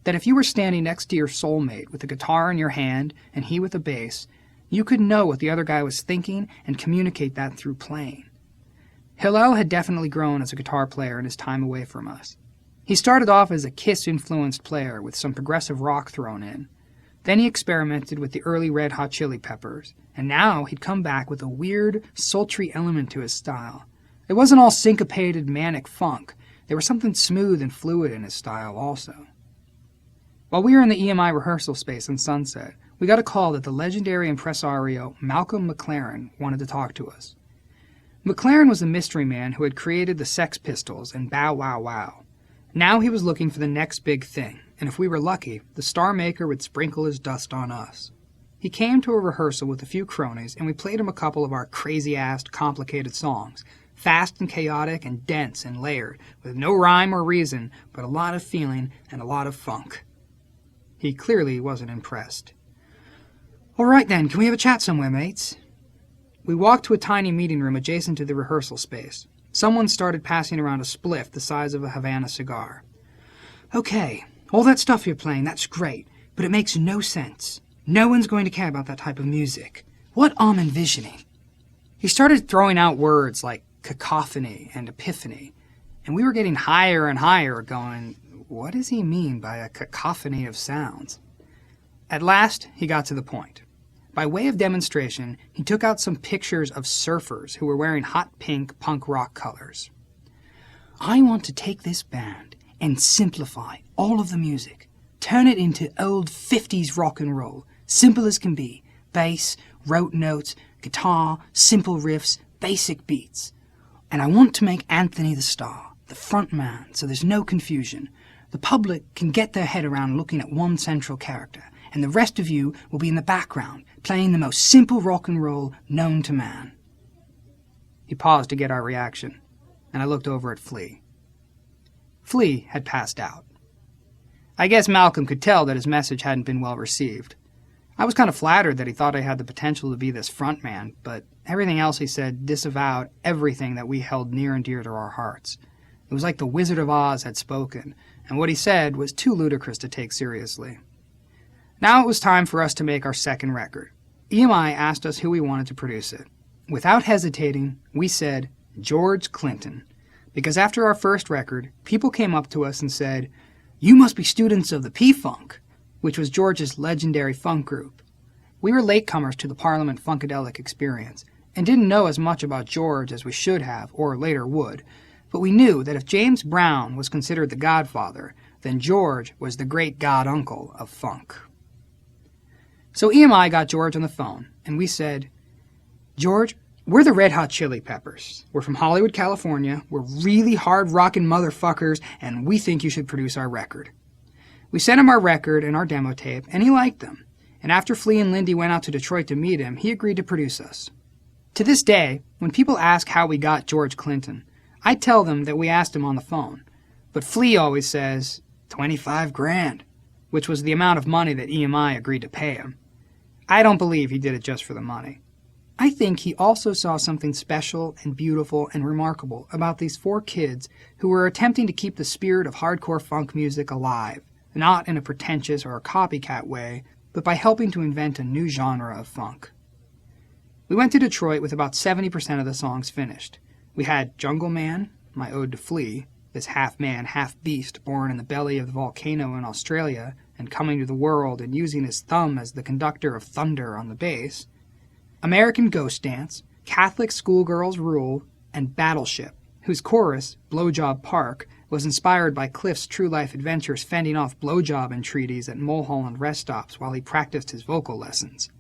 That if you were standing next to your soulmate with a guitar in your hand and he with a bass, you could know what the other guy was thinking and communicate that through playing. Hillel had definitely grown as a guitar player in his time away from us. He started off as a Kiss-influenced player with some progressive rock thrown in. Then he experimented with the early Red Hot Chili Peppers, and now he'd come back with a weird, sultry element to his style. It wasn't all syncopated, manic funk. There was something smooth and fluid in his style also. While we were in the EMI rehearsal space on Sunset, we got a call that the legendary impresario Malcolm McLaren wanted to talk to us. McLaren was the mystery man who had created the Sex Pistols and Bow Wow Wow. Now he was looking for the next big thing, and if we were lucky, the star maker would sprinkle his dust on us. He came to a rehearsal with a few cronies, and we played him a couple of our crazy-assed, complicated songs, fast and chaotic and dense and layered, with no rhyme or reason, but a lot of feeling and a lot of funk. He clearly wasn't impressed. "All right then, can we have a chat somewhere, mates?" We walked to a tiny meeting room adjacent to the rehearsal space. Someone started passing around a spliff the size of a Havana cigar. "Okay, all that stuff you're playing, that's great, but it makes no sense. No one's going to care about that type of music. What I'm envisioning." He started throwing out words like cacophony and epiphany, and we were getting higher and higher, going, what does he mean by a cacophony of sounds? At last, he got to the point. By way of demonstration, he took out some pictures of surfers who were wearing hot pink punk rock colors. "I want to take this band and simplify all of the music, turn it into old 50s rock and roll, simple as can be, bass, rote notes, guitar, simple riffs, basic beats. And I want to make Anthony the star, the front man, so there's no confusion. The public can get their head around looking at one central character, and the rest of you will be in the background, playing the most simple rock and roll known to man." He paused to get our reaction, and I looked over at Flea. Flea had passed out. I guess Malcolm could tell that his message hadn't been well received. I was kind of flattered that he thought I had the potential to be this front man, but everything else he said disavowed everything that we held near and dear to our hearts. It was like the Wizard of Oz had spoken, and what he said was too ludicrous to take seriously. Now it was time for us to make our second record. EMI asked us who we wanted to produce it. Without hesitating, we said George Clinton, because after our first record, people came up to us and said, "You must be students of the P-Funk," which was George's legendary funk group. We were latecomers to the Parliament Funkadelic experience, and didn't know as much about George as we should have, or later would, but we knew that if James Brown was considered the godfather, then George was the great god-uncle of funk. So EMI got George on the phone, and we said, "George, we're the Red Hot Chili Peppers. We're from Hollywood, California. We're really hard-rockin' motherfuckers, and we think you should produce our record." We sent him our record and our demo tape, and he liked them. And after Flea and Lindy went out to Detroit to meet him, he agreed to produce us. To this day, when people ask how we got George Clinton, I tell them that we asked him on the phone. But Flea always says, 25 grand, which was the amount of money that EMI agreed to pay him. I don't believe he did it just for the money. I think he also saw something special and beautiful and remarkable about these 4 kids who were attempting to keep the spirit of hardcore funk music alive, not in a pretentious or a copycat way, but by helping to invent a new genre of funk. We went to Detroit with about 70% of the songs finished. We had Jungle Man, my ode to Flea, this half-man, half-beast born in the belly of the volcano in Australia and coming to the world and using his thumb as the conductor of thunder on the bass, American Ghost Dance, Catholic Schoolgirls Rule, and Battleship, whose chorus, Blowjob Park, was inspired by Cliff's true-life adventures fending off blowjob entreaties at Mulholland rest stops while he practiced his vocal lessons.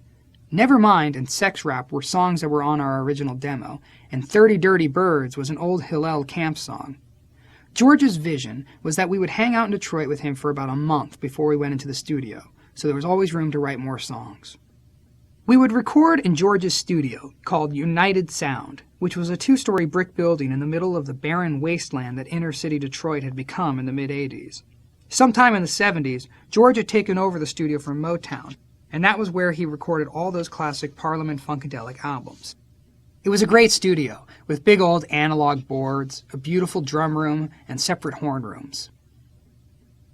Nevermind and Sex Rap were songs that were on our original demo, and 30 Dirty Birds was an old Hillel camp song. George's vision was that we would hang out in Detroit with him for about a month before we went into the studio, so there was always room to write more songs. We would record in George's studio, called United Sound, which was a 2-story brick building in the middle of the barren wasteland that inner-city Detroit had become in the mid-'80s. Sometime in the 70s, George had taken over the studio from Motown, and that was where he recorded all those classic Parliament Funkadelic albums. It was a great studio, with big old analog boards, a beautiful drum room, and separate horn rooms.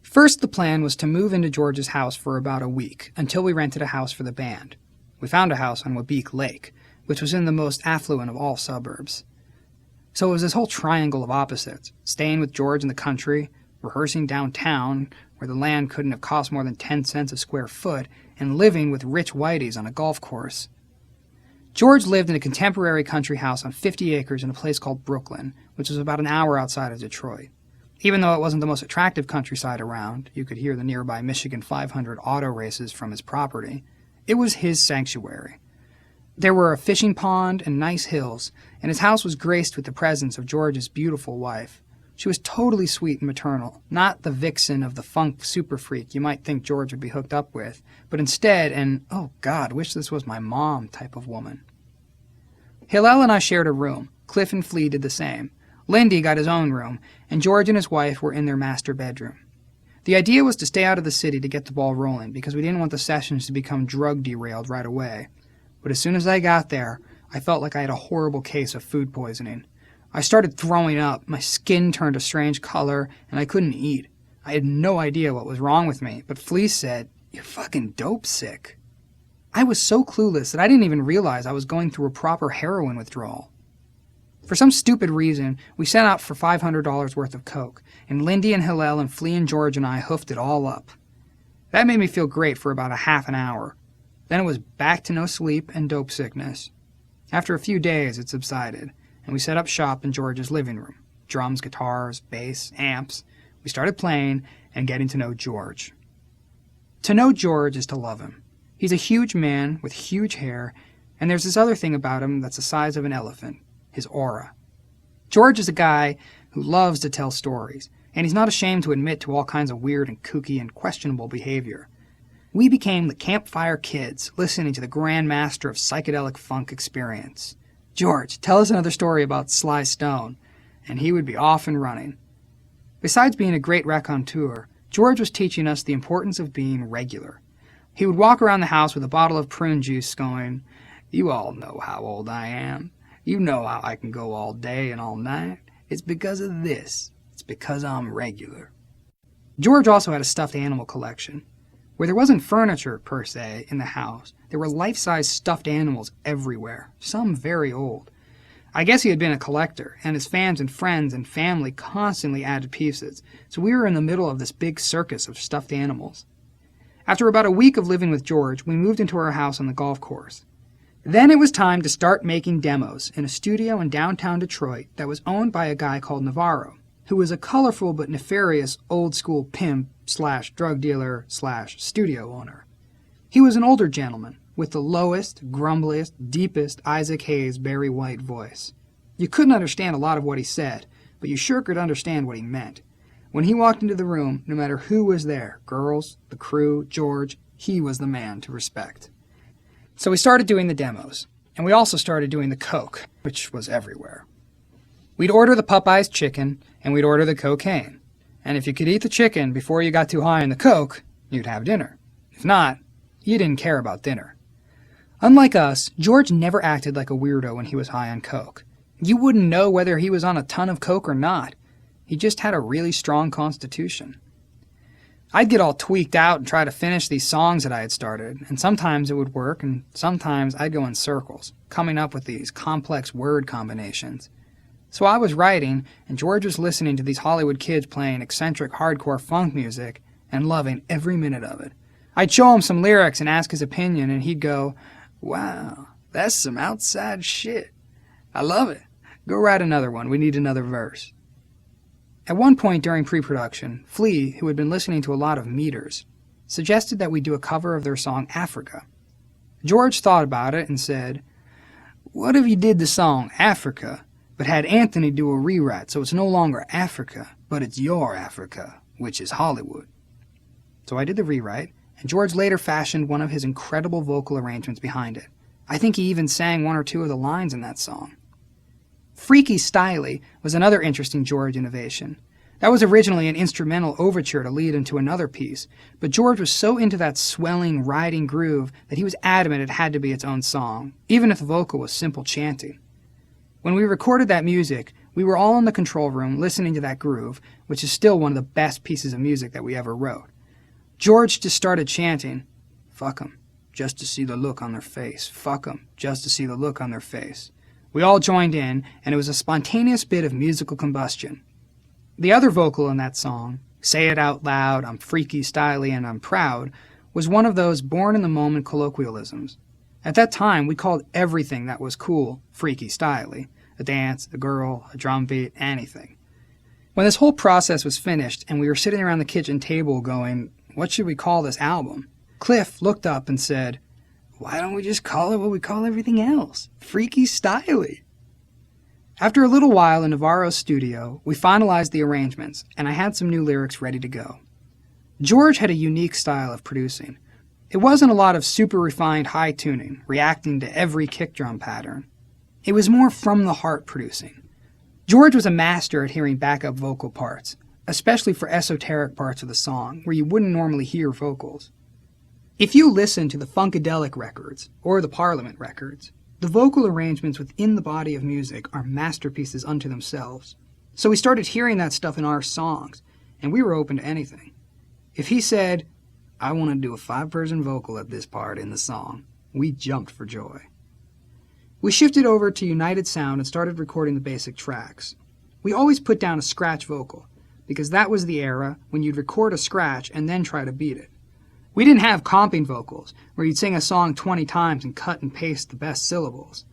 First, the plan was to move into George's house for about a week, until we rented a house for the band. We found a house on Wabeek Lake, which was in the most affluent of all suburbs. So it was this whole triangle of opposites, staying with George in the country, rehearsing downtown, where the land couldn't have cost more than 10 cents a square foot, and living with rich whiteys on a golf course. George lived in a contemporary country house on 50 acres in a place called Brooklyn, which was about an hour outside of Detroit. Even though it wasn't the most attractive countryside around, you could hear the nearby Michigan 500 auto races from his property, it was his sanctuary. There were a fishing pond and nice hills, and his house was graced with the presence of George's beautiful wife. She was totally sweet and maternal, not the vixen of the funk super freak you might think George would be hooked up with, but instead an, oh God, wish this was my mom type of woman. Hillel and I shared a room, Cliff and Flea did the same. Lindy got his own room, and George and his wife were in their master bedroom. The idea was to stay out of the city to get the ball rolling because we didn't want the sessions to become drug derailed right away. But as soon as I got there, I felt like I had a horrible case of food poisoning. I started throwing up, my skin turned a strange color, and I couldn't eat. I had no idea what was wrong with me, but Flea said, "You're fucking dope sick." I was so clueless that I didn't even realize I was going through a proper heroin withdrawal. For some stupid reason, we set out for $500 worth of coke, and Lindy and Hillel and Flea and George and I hoofed it all up. That made me feel great for about a half an hour. Then it was back to no sleep and dope sickness. After a few days, it subsided, and we set up shop in George's living room. Drums, guitars, bass, amps. We started playing and getting to know George. To know George is to love him. He's a huge man with huge hair, and there's this other thing about him that's the size of an elephant, his aura. George is a guy who loves to tell stories, and he's not ashamed to admit to all kinds of weird and kooky and questionable behavior. We became the Campfire Kids, listening to the Grand Master of Psychedelic Funk Experience. "George, tell us another story about Sly Stone," and he would be off and running. Besides being a great raconteur, George was teaching us the importance of being regular. He would walk around the house with a bottle of prune juice going, "You all know how old I am. You know how I can go all day and all night. It's because of this. It's because I'm regular." George also had a stuffed animal collection. Where there wasn't furniture, per se, in the house, there were life-size stuffed animals everywhere, some very old. I guess he had been a collector, and his fans and friends and family constantly added pieces, so we were in the middle of this big circus of stuffed animals. After about a week of living with George, we moved into our house on the golf course. Then it was time to start making demos in a studio in downtown Detroit that was owned by a guy called Navarro, who was a colorful but nefarious old-school pimp/drug dealer/studio owner. He was an older gentleman with the lowest, grumbliest, deepest Isaac Hayes Barry White voice. You couldn't understand a lot of what he said, but you sure could understand what he meant. When he walked into the room, no matter who was there, girls, the crew, George, he was the man to respect. So we started doing the demos, and we also started doing the coke, which was everywhere. We'd order the Popeyes chicken, and we'd order the cocaine. And if you could eat the chicken before you got too high on the coke, you'd have dinner. If not, you didn't care about dinner. Unlike us, George never acted like a weirdo when he was high on coke. You wouldn't know whether he was on a ton of coke or not. He just had a really strong constitution. I'd get all tweaked out and try to finish these songs that I had started, and sometimes it would work, and sometimes I'd go in circles, coming up with these complex word combinations. So I was writing, and George was listening to these Hollywood kids playing eccentric hardcore funk music and loving every minute of it. I'd show him some lyrics and ask his opinion, and he'd go, "Wow, that's some outside shit. I love it. Go write another one. We need another verse." At one point during pre-production, Flea, who had been listening to a lot of Meters, suggested that we do a cover of their song Africa. George thought about it and said, "What if you did the song Africa, but had Anthony do a rewrite so it's no longer Africa, but it's your Africa, which is Hollywood?" So I did the rewrite, and George later fashioned one of his incredible vocal arrangements behind it. I think he even sang one or two of the lines in that song. Freaky Styley was another interesting George innovation. That was originally an instrumental overture to lead into another piece, but George was so into that swelling, riding groove that he was adamant it had to be its own song, even if the vocal was simple chanting. When we recorded that music, we were all in the control room listening to that groove, which is still one of the best pieces of music that we ever wrote. George just started chanting, "Fuck 'em, just to see the look on their face. Fuck 'em, just to see the look on their face." We all joined in, and it was a spontaneous bit of musical combustion. The other vocal in that song, "Say It Out Loud, I'm Freaky, Styley, and I'm Proud," was one of those born-in-the-moment colloquialisms. At that time, we called everything that was cool freaky styley. A dance, a girl, a drum beat, anything. When this whole process was finished and we were sitting around the kitchen table going, "What should we call this album?" Cliff looked up and said, "Why don't we just call it what we call everything else? Freaky Styley." After a little while in Navarro's studio, we finalized the arrangements, and I had some new lyrics ready to go. George had a unique style of producing. It wasn't a lot of super refined high tuning, reacting to every kick drum pattern. It was more from the heart producing. George was a master at hearing backup vocal parts, especially for esoteric parts of the song where you wouldn't normally hear vocals. If you listen to the Funkadelic records or the Parliament records, the vocal arrangements within the body of music are masterpieces unto themselves. So we started hearing that stuff in our songs, and we were open to anything. If he said, "I want to do a 5-person vocal at this part in the song," we jumped for joy. We shifted over to United Sound and started recording the basic tracks. We always put down a scratch vocal, because that was the era when you'd record a scratch and then try to beat it. We didn't have comping vocals, where you'd sing a song 20 times and cut and paste the best syllables.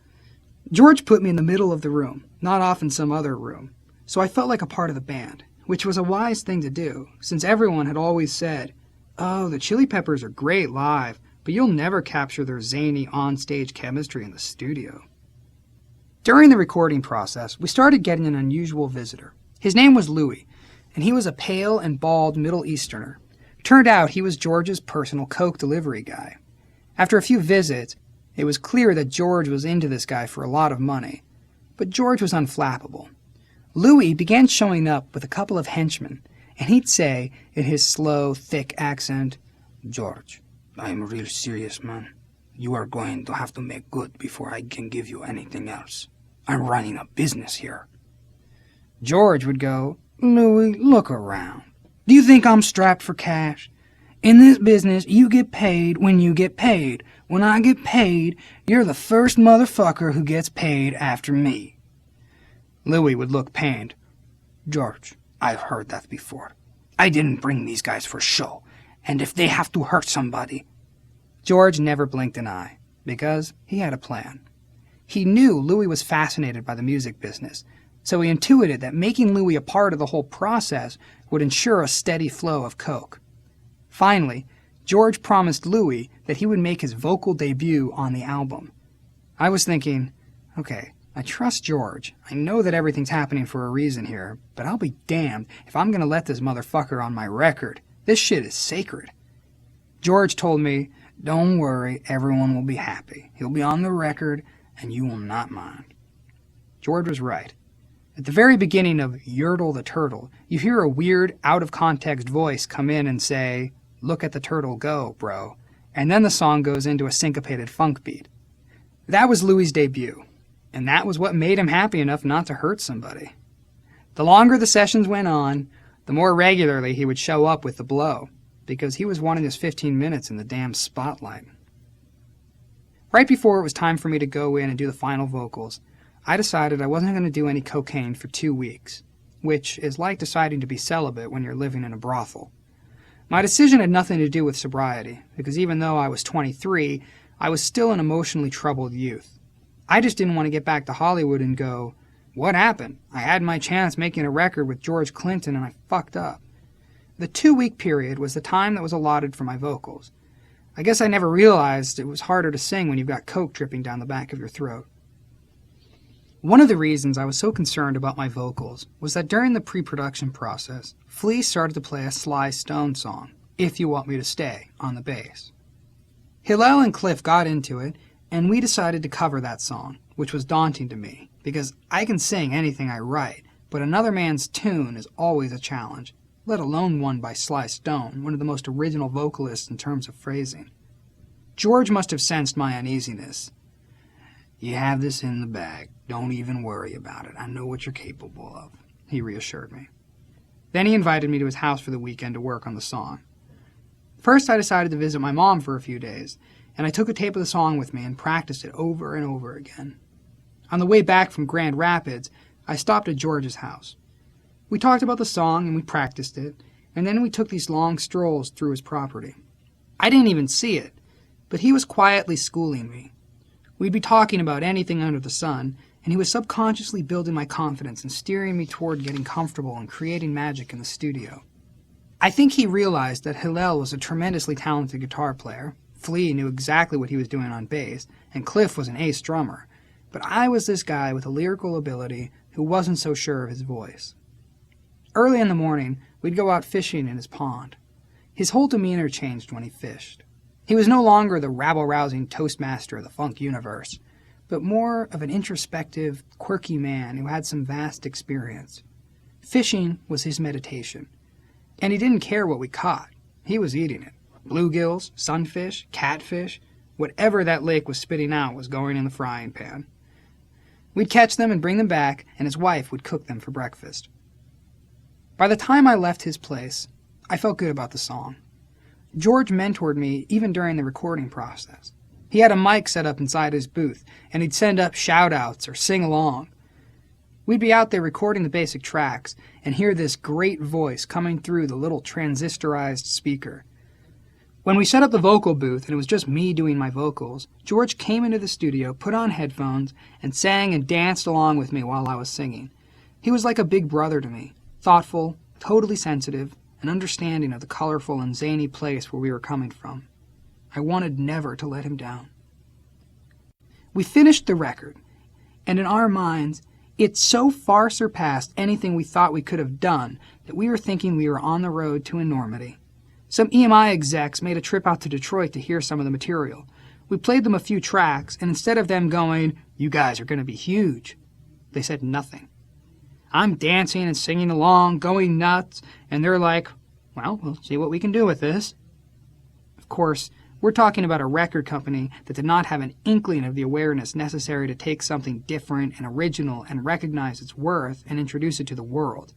George put me in the middle of the room, not off in some other room, so I felt like a part of the band, which was a wise thing to do, since everyone had always said, "Oh, the Chili Peppers are great live, but you'll never capture their zany on-stage chemistry in the studio." During the recording process, we started getting an unusual visitor. His name was Louis, and he was a pale and bald Middle Easterner. Turned out he was George's personal Coke delivery guy. After a few visits, it was clear that George was into this guy for a lot of money, but George was unflappable. Louis began showing up with a couple of henchmen, and he'd say, in his slow, thick accent, "George, I'm real serious, man. You are going to have to make good before I can give you anything else. I'm running a business here." George would go, "Louis, look around. Do you think I'm strapped for cash? In this business, you get paid when you get paid. When I get paid, you're the first motherfucker who gets paid after me." Louis would look pained. "George, I've heard that before. I didn't bring these guys for show, and if they have to hurt somebody..." George never blinked an eye, because he had a plan. He knew Louis was fascinated by the music business, so he intuited that making Louis a part of the whole process would ensure a steady flow of coke. Finally, George promised Louis that he would make his vocal debut on the album. I was thinking, okay, I trust George. I know that everything's happening for a reason here, but I'll be damned if I'm going to let this motherfucker on my record. This shit is sacred. George told me, "Don't worry, everyone will be happy. He'll be on the record, and you will not mind." George was right. At the very beginning of Yertle the Turtle, you hear a weird, out-of-context voice come in and say, "Look at the turtle go, bro." And then the song goes into a syncopated funk beat. That was Louis' debut, and that was what made him happy enough not to hurt somebody. The longer the sessions went on, the more regularly he would show up with the blow, because he was wanting his 15 minutes in the damn spotlight. Right before it was time for me to go in and do the final vocals, I decided I wasn't going to do any cocaine for 2 weeks, which is like deciding to be celibate when you're living in a brothel. My decision had nothing to do with sobriety, because even though I was 23, I was still an emotionally troubled youth. I just didn't want to get back to Hollywood and go, "What happened? I had my chance making a record with George Clinton and I fucked up." The 2-week period was the time that was allotted for my vocals. I guess I never realized it was harder to sing when you've got coke dripping down the back of your throat. One of the reasons I was so concerned about my vocals was that during the pre-production process, Flea started to play a Sly Stone song, "If You Want Me to Stay," on the bass. Hillel and Cliff got into it, and we decided to cover that song, which was daunting to me, because I can sing anything I write, but another man's tune is always a challenge, let alone one by Sly Stone, one of the most original vocalists in terms of phrasing. George must have sensed my uneasiness. "You have this in the bag. Don't even worry about it. I know what you're capable of," he reassured me. Then he invited me to his house for the weekend to work on the song. First, I decided to visit my mom for a few days, and I took a tape of the song with me and practiced it over and over again. On the way back from Grand Rapids, I stopped at George's house. We talked about the song and we practiced it, and then we took these long strolls through his property. I didn't even see it, but he was quietly schooling me. We'd be talking about anything under the sun, and he was subconsciously building my confidence and steering me toward getting comfortable and creating magic in the studio. I think he realized that Hillel was a tremendously talented guitar player, Flea knew exactly what he was doing on bass, and Cliff was an ace drummer, but I was this guy with a lyrical ability who wasn't so sure of his voice. Early in the morning, we'd go out fishing in his pond. His whole demeanor changed when he fished. He was no longer the rabble-rousing toastmaster of the funk universe, but more of an introspective, quirky man who had some vast experience. Fishing was his meditation, and he didn't care what we caught. He was eating it. Bluegills, sunfish, catfish, whatever that lake was spitting out was going in the frying pan. We'd catch them and bring them back, and his wife would cook them for breakfast. By the time I left his place, I felt good about the song. George mentored me even during the recording process. He had a mic set up inside his booth, and he'd send up shout-outs or sing along. We'd be out there recording the basic tracks and hear this great voice coming through the little transistorized speaker. When we set up the vocal booth and it was just me doing my vocals, George came into the studio, put on headphones, and sang and danced along with me while I was singing. He was like a big brother to me, thoughtful, totally sensitive, and understanding of the colorful and zany place where we were coming from. I wanted never to let him down. We finished the record, and in our minds, it so far surpassed anything we thought we could have done that we were thinking we were on the road to enormity. Some EMI execs made a trip out to Detroit to hear some of the material. We played them a few tracks, and instead of them going, "You guys are going to be huge," they said nothing. I'm dancing and singing along, going nuts, and they're like, "Well, we'll see what we can do with this." Of course, we're talking about a record company that did not have an inkling of the awareness necessary to take something different and original and recognize its worth and introduce it to the world.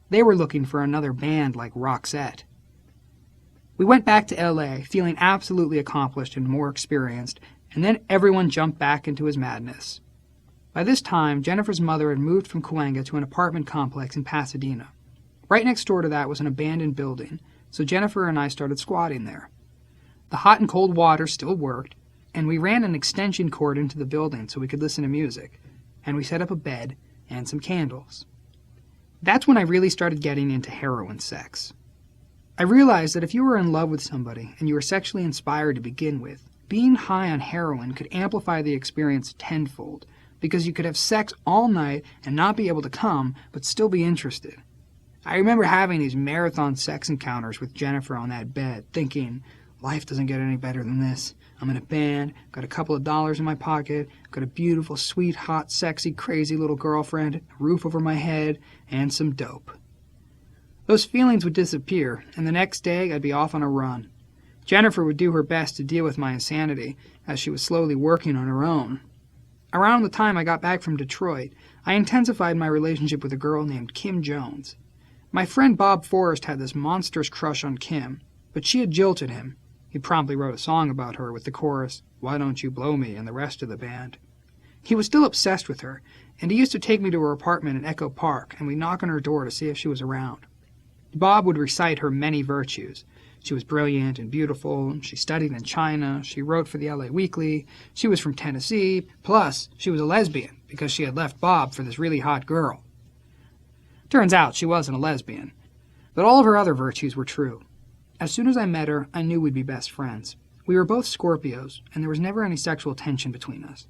They were looking for another band like Roxette. We went back to LA feeling absolutely accomplished and more experienced, and then everyone jumped back into his madness. By this time, Jennifer's mother had moved from Cahuenga to an apartment complex in Pasadena. Right next door to that was an abandoned building, so Jennifer and I started squatting there. The hot and cold water still worked, and we ran an extension cord into the building so we could listen to music, and we set up a bed and some candles. That's when I really started getting into heroin sex. I realized that if you were in love with somebody and you were sexually inspired to begin with, being high on heroin could amplify the experience tenfold, because you could have sex all night and not be able to come, but still be interested. I remember having these marathon sex encounters with Jennifer on that bed, thinking, life doesn't get any better than this. I'm in a band, got a couple of dollars in my pocket, got a beautiful, sweet, hot, sexy, crazy little girlfriend, a roof over my head, and some dope. Those feelings would disappear, and the next day I'd be off on a run. Jennifer would do her best to deal with my insanity, as she was slowly working on her own. Around the time I got back from Detroit, I intensified my relationship with a girl named Kim Jones. My friend Bob Forrest had this monstrous crush on Kim, but she had jilted him. He promptly wrote a song about her with the chorus, "Why Don't You Blow Me," and the rest of the band. He was still obsessed with her, and he used to take me to her apartment in Echo Park, and we'd knock on her door to see if she was around. Bob would recite her many virtues. She was brilliant and beautiful, she studied in China, she wrote for the LA Weekly, she was from Tennessee, plus she was a lesbian because she had left Bob for this really hot girl. Turns out she wasn't a lesbian, but all of her other virtues were true. As soon as I met her, I knew we'd be best friends. We were both Scorpios, and there was never any sexual tension between us.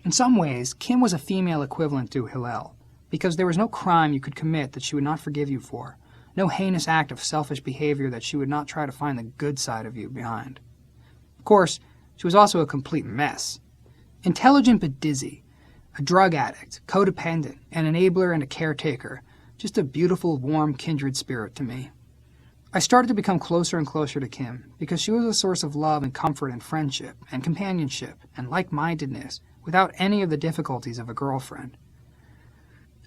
In some ways, Kim was a female equivalent to Hillel, because there was no crime you could commit that she would not forgive you for. No heinous act of selfish behavior that she would not try to find the good side of you behind. Of course, she was also a complete mess. Intelligent but dizzy, a drug addict, codependent, an enabler and a caretaker, just a beautiful, warm, kindred spirit to me. I started to become closer and closer to Kim because she was a source of love and comfort and friendship and companionship and like-mindedness without any of the difficulties of a girlfriend.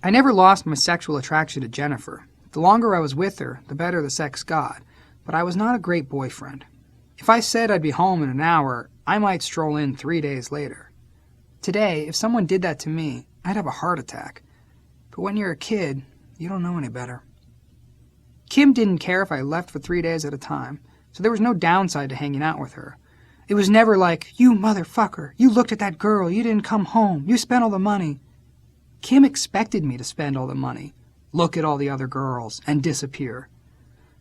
I never lost my sexual attraction to Jennifer. The longer I was with her, the better the sex got, but I was not a great boyfriend. If I said I'd be home in an hour, I might stroll in 3 days later. Today, if someone did that to me, I'd have a heart attack. But when you're a kid, you don't know any better. Kim didn't care if I left for 3 days at a time, so there was no downside to hanging out with her. It was never like, "You motherfucker, you looked at that girl, you didn't come home, you spent all the money." Kim expected me to spend all the money, look at all the other girls, and disappear.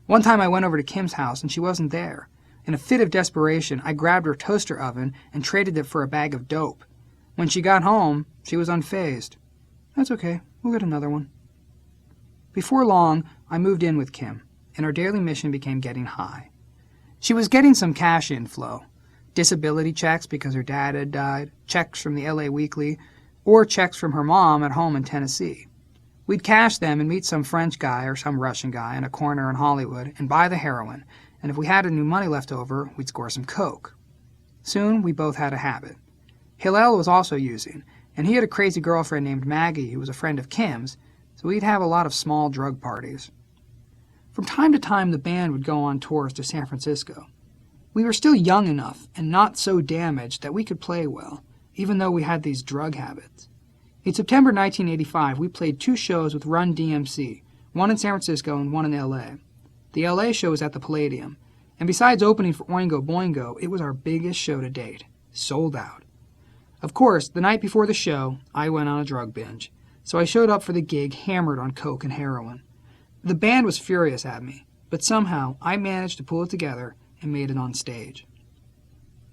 One time I went over to Kim's house and she wasn't there. In a fit of desperation, I grabbed her toaster oven and traded it for a bag of dope. When she got home, she was unfazed. "That's okay, we'll get another one." Before long, I moved in with Kim, and our daily mission became getting high. She was getting some cash inflow. disability checks because her dad had died, checks from the LA Weekly, or checks from her mom at home in Tennessee. We'd cash them and meet some French guy or some Russian guy in a corner in Hollywood and buy the heroin, and if we had any money left over, we'd score some coke. Soon, we both had a habit. Hillel was also using, and he had a crazy girlfriend named Maggie who was a friend of Kim's, so we'd have a lot of small drug parties. From time to time, the band would go on tours to San Francisco. We were still young enough and not so damaged that we could play well, even though we had these drug habits. In September 1985, we played 2 shows with Run DMC, one in San Francisco and one in LA. The LA show was at the Palladium, and besides opening for Oingo Boingo, it was our biggest show to date, sold out. Of course, the night before the show, I went on a drug binge, so I showed up for the gig hammered on coke and heroin. The band was furious at me, but somehow I managed to pull it together and made it on stage.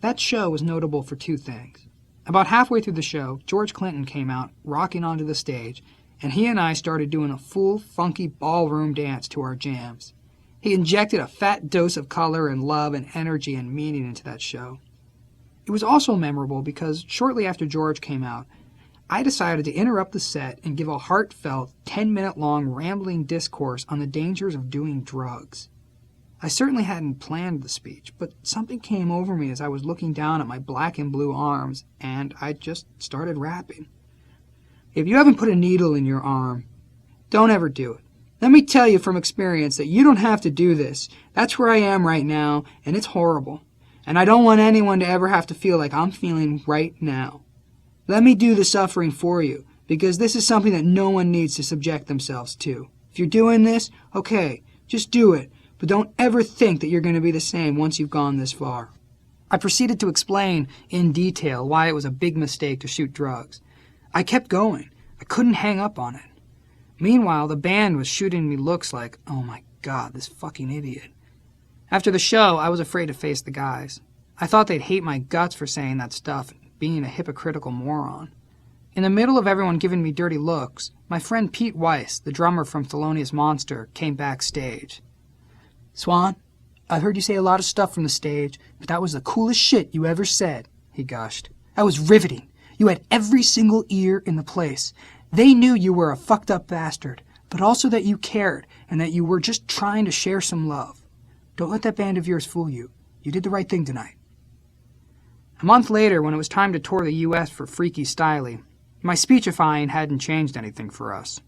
That show was notable for 2 things. About halfway through the show, George Clinton came out, rocking onto the stage, and he and I started doing a full, funky ballroom dance to our jams. He injected a fat dose of color and love and energy and meaning into that show. It was also memorable because shortly after George came out, I decided to interrupt the set and give a heartfelt, 10-minute-long rambling discourse on the dangers of doing drugs. I certainly hadn't planned the speech, but something came over me as I was looking down at my black and blue arms, and I just started rapping. If you haven't put a needle in your arm, don't ever do it. Let me tell you from experience that you don't have to do this. That's where I am right now, and it's horrible. And I don't want anyone to ever have to feel like I'm feeling right now. Let me do the suffering for you, because this is something that no one needs to subject themselves to. If you're doing this, okay, just do it. But don't ever think that you're going to be the same once you've gone this far. I proceeded to explain in detail why it was a big mistake to shoot drugs. I kept going. I couldn't hang up on it. Meanwhile, the band was shooting me looks like, oh my God, this fucking idiot. After the show, I was afraid to face the guys. I thought they'd hate my guts for saying that stuff and being a hypocritical moron. In the middle of everyone giving me dirty looks, my friend Pete Weiss, the drummer from Thelonious Monster, came backstage. "Swan, I've heard you say a lot of stuff from the stage, but that was the coolest shit you ever said," he gushed. "That was riveting. You had every single ear in the place. They knew you were a fucked up bastard, but also that you cared and that you were just trying to share some love. Don't let that band of yours fool you. You did the right thing tonight." A month later, when it was time to tour the U.S. for Freaky Styley, my speechifying hadn't changed anything for us.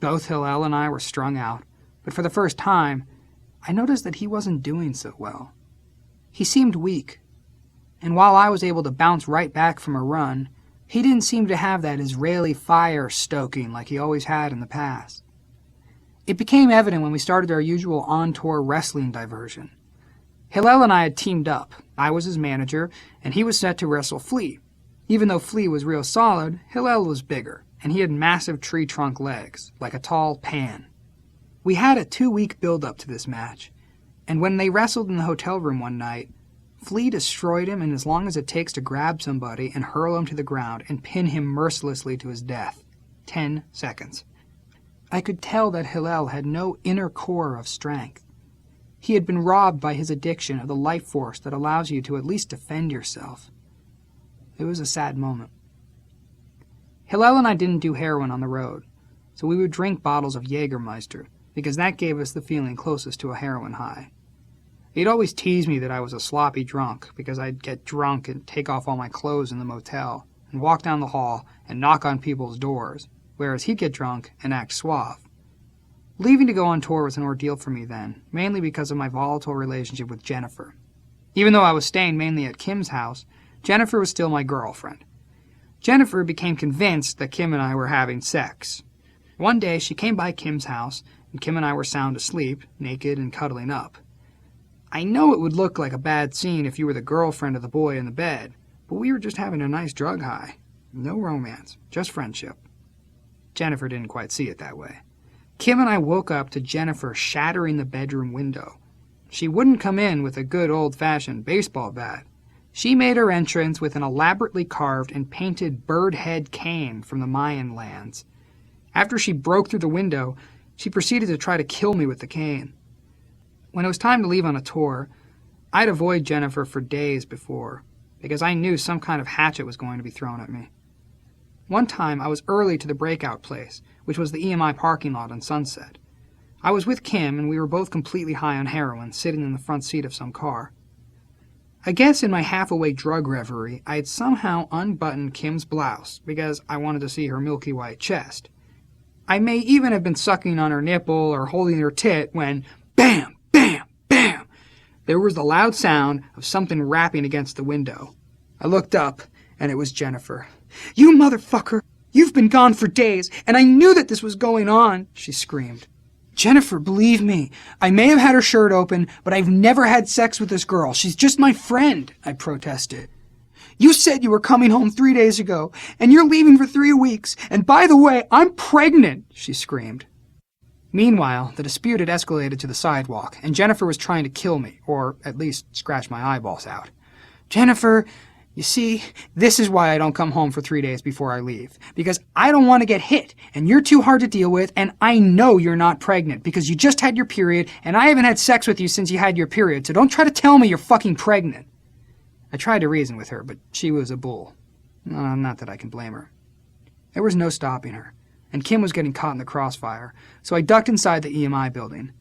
Both Hillel and I were strung out, but for the first time, I noticed that he wasn't doing so well. He seemed weak, and while I was able to bounce right back from a run, he didn't seem to have that Israeli fire stoking like he always had in the past. It became evident when we started our usual on-tour wrestling diversion. Hillel and I had teamed up. I was his manager, and he was set to wrestle Flea. Even though Flea was real solid, Hillel was bigger, and he had massive tree trunk legs, like a tall pan. We had a 2-week build-up to this match, and when they wrestled in the hotel room one night, Flea destroyed him in as long as it takes to grab somebody and hurl him to the ground and pin him mercilessly to his death. 10 seconds. I could tell that Hillel had no inner core of strength. He had been robbed by his addiction of the life force that allows you to at least defend yourself. It was a sad moment. Hillel and I didn't do heroin on the road, so we would drink bottles of Jägermeister, because that gave us the feeling closest to a heroin high. He'd always tease me that I was a sloppy drunk, because I'd get drunk and take off all my clothes in the motel, and walk down the hall and knock on people's doors, whereas he'd get drunk and act suave. Leaving to go on tour was an ordeal for me then, mainly because of my volatile relationship with Jennifer. Even though I was staying mainly at Kim's house, Jennifer was still my girlfriend. Jennifer became convinced that Kim and I were having sex. One day she came by Kim's house, and Kim and I were sound asleep, naked and cuddling up. I know it would look like a bad scene if you were the girlfriend of the boy in the bed, but we were just having a nice drug high. No romance, just friendship. Jennifer didn't quite see it that way. Kim and I woke up to Jennifer shattering the bedroom window. She wouldn't come in with a good old-fashioned baseball bat. She made her entrance with an elaborately carved and painted bird head cane from the Mayan lands. After she broke through the window, she proceeded to try to kill me with the cane. When it was time to leave on a tour, I'd avoid Jennifer for days before, because I knew some kind of hatchet was going to be thrown at me. One time, I was early to the breakout place, which was the EMI parking lot on Sunset. I was with Kim, and we were both completely high on heroin, sitting in the front seat of some car. I guess in my half-awake drug reverie, I had somehow unbuttoned Kim's blouse because I wanted to see her milky white chest. I may even have been sucking on her nipple or holding her tit when, bam, bam, bam, there was the loud sound of something rapping against the window. I looked up, and it was Jennifer. "You motherfucker! You've been gone for days, and I knew that this was going on!" she screamed. "Jennifer, believe me, I may have had her shirt open, but I've never had sex with this girl. She's just my friend," I protested. "You said you were coming home 3 days ago, and you're leaving for 3 weeks, and by the way, I'm pregnant," she screamed. Meanwhile, the dispute had escalated to the sidewalk, and Jennifer was trying to kill me, or at least scratch my eyeballs out. "Jennifer, you see, this is why I don't come home for 3 days before I leave. Because I don't want to get hit, and you're too hard to deal with, and I know you're not pregnant because you just had your period, and I haven't had sex with you since you had your period, so don't try to tell me you're fucking pregnant." I tried to reason with her, but she was a bull. Not that I can blame her. There was no stopping her, and Kim was getting caught in the crossfire, so I ducked inside the EMI building.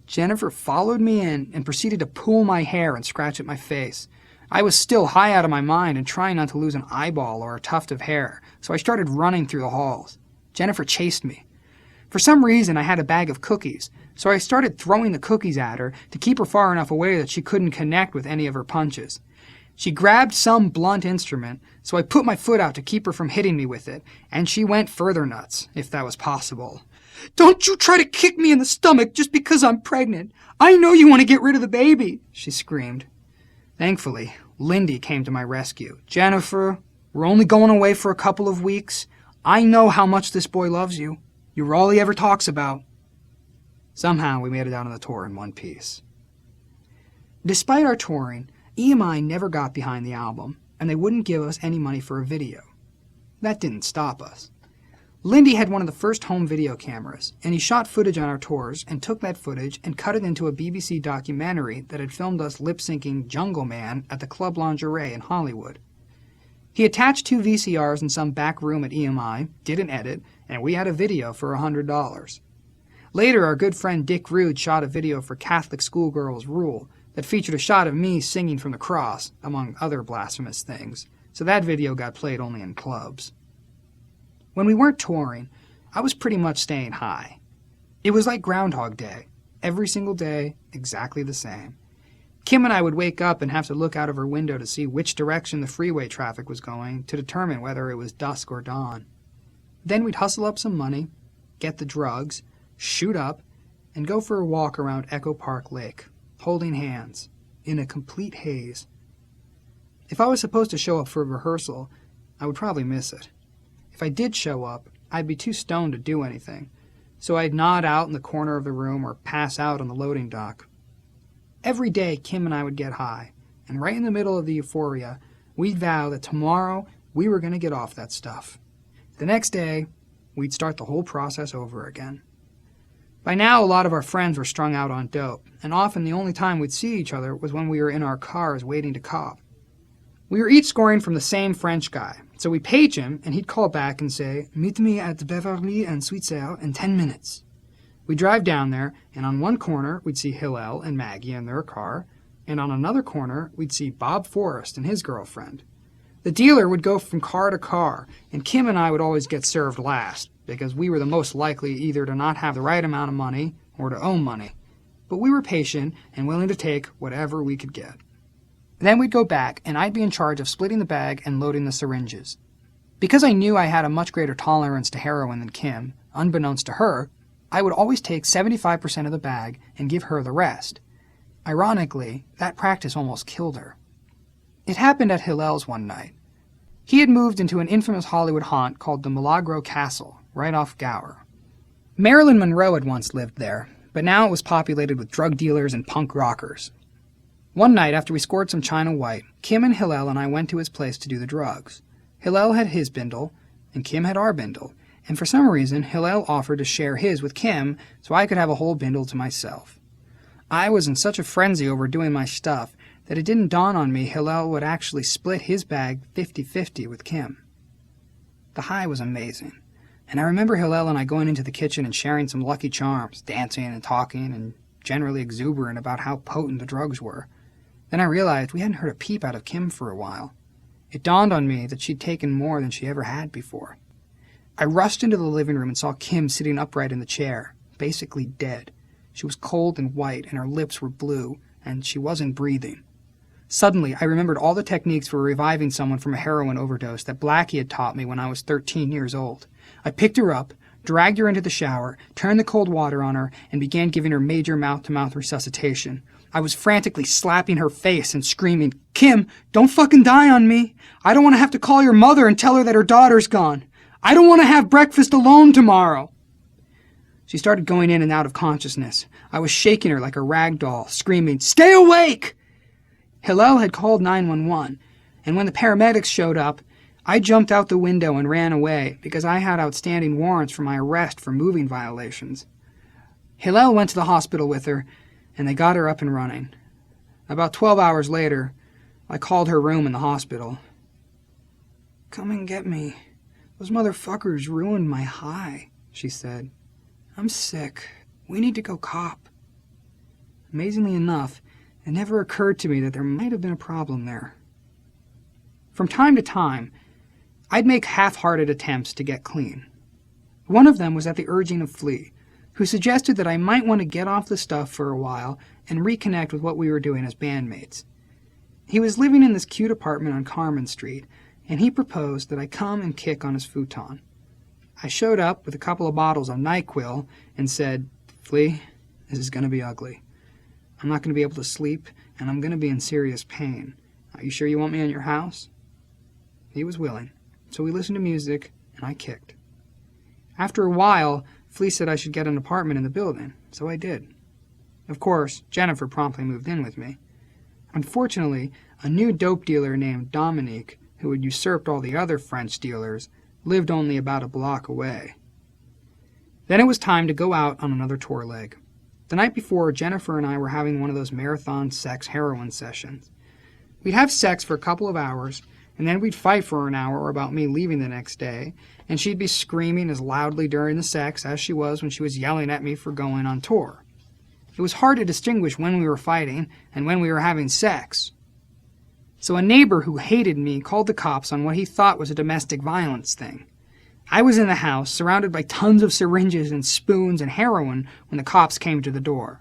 Jennifer followed me in and proceeded to pull my hair and scratch at my face. I was still high out of my mind and trying not to lose an eyeball or a tuft of hair, so I started running through the halls. Jennifer chased me. For some reason, I had a bag of cookies, so I started throwing the cookies at her to keep her far enough away that she couldn't connect with any of her punches. She grabbed some blunt instrument, so I put my foot out to keep her from hitting me with it, and she went further nuts, if that was possible. "Don't you try to kick me in the stomach just because I'm pregnant. I know you want to get rid of the baby," she screamed. Thankfully, Lindy came to my rescue. "Jennifer, we're only going away for a couple of weeks. I know how much this boy loves you. You're all he ever talks about." Somehow we made it out on the tour in one piece. Despite our touring, EMI never got behind the album, and they wouldn't give us any money for a video. That didn't stop us. Lindy had one of the first home video cameras, and he shot footage on our tours and took that footage and cut it into a BBC documentary that had filmed us lip-syncing Jungle Man at the Club Lingerie in Hollywood. He attached 2 VCRs in some back room at EMI, did an edit, and we had a video for $100. Later, our good friend Dick Rude shot a video for Catholic Schoolgirls Rule that featured a shot of me singing from the cross, among other blasphemous things, so that video got played only in clubs. When we weren't touring, I was pretty much staying high. It was like Groundhog Day. Every single day, exactly the same. Kim and I would wake up and have to look out of her window to see which direction the freeway traffic was going to determine whether it was dusk or dawn. Then we'd hustle up some money, get the drugs, shoot up, and go for a walk around Echo Park Lake, holding hands, in a complete haze. If I was supposed to show up for a rehearsal, I would probably miss it. If I did show up, I'd be too stoned to do anything, so I'd nod out in the corner of the room or pass out on the loading dock. Every day, Kim and I would get high, and right in the middle of the euphoria, we'd vow that tomorrow we were going to get off that stuff. The next day, we'd start the whole process over again. By now, a lot of our friends were strung out on dope, and often the only time we'd see each other was when we were in our cars waiting to cop. We were each scoring from the same French guy, so we page him, and he'd call back and say, "Meet me at Beverly and Sweetsail in 10 minutes. We'd drive down there, and on one corner we'd see Hillel and Maggie in their car, and on another corner we'd see Bob Forrest and his girlfriend. The dealer would go from car to car, and Kim and I would always get served last, because we were the most likely either to not have the right amount of money or to owe money. But we were patient and willing to take whatever we could get. Then we'd go back, and I'd be in charge of splitting the bag and loading the syringes. Because I knew I had a much greater tolerance to heroin than Kim, unbeknownst to her, I would always take 75% of the bag and give her the rest. Ironically, that practice almost killed her. It happened at Hillel's one night. He had moved into an infamous Hollywood haunt called the Milagro Castle, right off Gower. Marilyn Monroe had once lived there, but now it was populated with drug dealers and punk rockers. One night, after we scored some China White, Kim and Hillel and I went to his place to do the drugs. Hillel had his bindle, and Kim had our bindle, and for some reason, Hillel offered to share his with Kim so I could have a whole bindle to myself. I was in such a frenzy over doing my stuff that it didn't dawn on me Hillel would actually split his bag 50-50 with Kim. The high was amazing, and I remember Hillel and I going into the kitchen and sharing some Lucky Charms, dancing and talking and generally exuberant about how potent the drugs were. Then I realized we hadn't heard a peep out of Kim for a while. It dawned on me that she'd taken more than she ever had before. I rushed into the living room and saw Kim sitting upright in the chair, basically dead. She was cold and white, and her lips were blue, and she wasn't breathing. Suddenly, I remembered all the techniques for reviving someone from a heroin overdose that Blackie had taught me when I was 13 years old. I picked her up, dragged her into the shower, turned the cold water on her, and began giving her major mouth-to-mouth resuscitation. I was frantically slapping her face and screaming, "Kim, don't fucking die on me! I don't want to have to call your mother and tell her that her daughter's gone! I don't want to have breakfast alone tomorrow!" She started going in and out of consciousness. I was shaking her like a rag doll, screaming, "Stay awake!" Hillel had called 911, and when the paramedics showed up, I jumped out the window and ran away because I had outstanding warrants for my arrest for moving violations. Hillel went to the hospital with her, and they got her up and running. About 12 hours later, I called her room in the hospital. "Come and get me. Those motherfuckers ruined my high," she said. "I'm sick. We need to go cop." Amazingly enough, it never occurred to me that there might have been a problem there. From time to time, I'd make half-hearted attempts to get clean. One of them was at the urging of Flea, who suggested that I might want to get off the stuff for a while and reconnect with what we were doing as bandmates. He was living in this cute apartment on Carmen Street, and he proposed that I come and kick on his futon. I showed up with a couple of bottles of NyQuil and said, "Flea, this is going to be ugly. I'm not going to be able to sleep, and I'm going to be in serious pain. Are you sure you want me in your house?" He was willing, so we listened to music, and I kicked. After a while, Flea said I should get an apartment in the building, so I did. Of course, Jennifer promptly moved in with me. Unfortunately, a new dope dealer named Dominique, who had usurped all the other French dealers, lived only about a block away. Then it was time to go out on another tour leg. The night before, Jennifer and I were having one of those marathon sex heroin sessions. We'd have sex for a couple of hours, and then we'd fight for an hour about me leaving the next day, and she'd be screaming as loudly during the sex as she was when she was yelling at me for going on tour. It was hard to distinguish when we were fighting and when we were having sex. So a neighbor who hated me called the cops on what he thought was a domestic violence thing. I was in the house, surrounded by tons of syringes and spoons and heroin when the cops came to the door.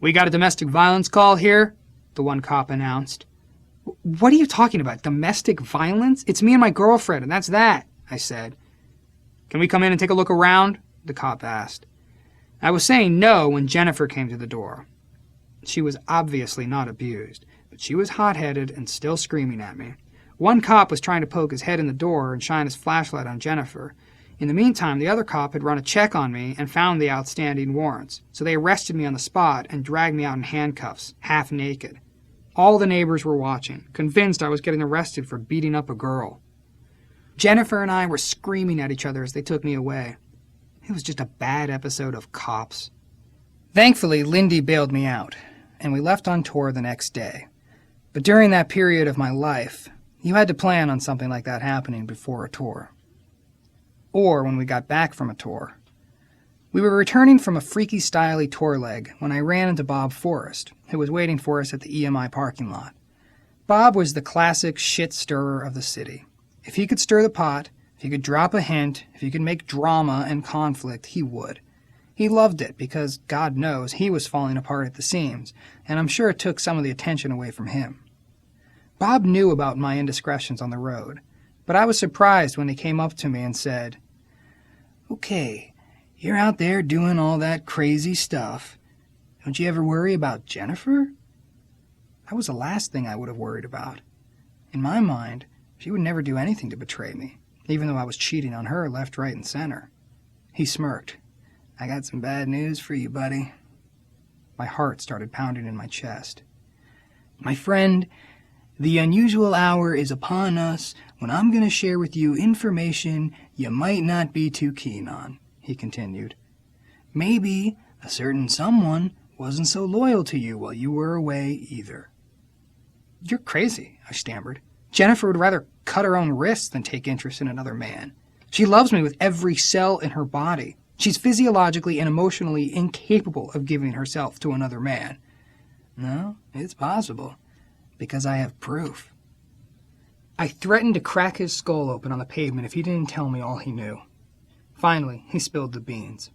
"We got a domestic violence call here," the one cop announced. "What are you talking about? Domestic violence? It's me and my girlfriend, and that's that," I said. "Can we come in and take a look around?" the cop asked. I was saying no when Jennifer came to the door. She was obviously not abused, but she was hot-headed and still screaming at me. One cop was trying to poke his head in the door and shine his flashlight on Jennifer. In the meantime, the other cop had run a check on me and found the outstanding warrants, so they arrested me on the spot and dragged me out in handcuffs, half naked. All the neighbors were watching, convinced I was getting arrested for beating up a girl. Jennifer and I were screaming at each other as they took me away. It was just a bad episode of Cops. Thankfully, Lindy bailed me out, and we left on tour the next day. But during that period of my life, you had to plan on something like that happening before a tour. Or when we got back from a tour. We were returning from a freaky-styly tour leg when I ran into Bob Forrest, who was waiting for us at the EMI parking lot. Bob was the classic shit-stirrer of the city. If he could stir the pot, if he could drop a hint, if he could make drama and conflict, he would. He loved it because, God knows, he was falling apart at the seams, and I'm sure it took some of the attention away from him. Bob knew about my indiscretions on the road, but I was surprised when he came up to me and said, "Okay, you're out there doing all that crazy stuff. Don't you ever worry about Jennifer?" That was the last thing I would have worried about. In my mind, she would never do anything to betray me, even though I was cheating on her left, right, and center. He smirked. "I got some bad news for you, buddy." My heart started pounding in my chest. "My friend, the unusual hour is upon us when I'm going to share with you information you might not be too keen on," he continued. "Maybe a certain someone wasn't so loyal to you while you were away either." You're crazy, I stammered. Jennifer would rather cut her own wrists than take interest in another man. She loves me with every cell in her body. She's physiologically and emotionally incapable of giving herself to another man. No, it's possible, because I have proof. I threatened to crack his skull open on the pavement if he didn't tell me all he knew. Finally, he spilled the beans.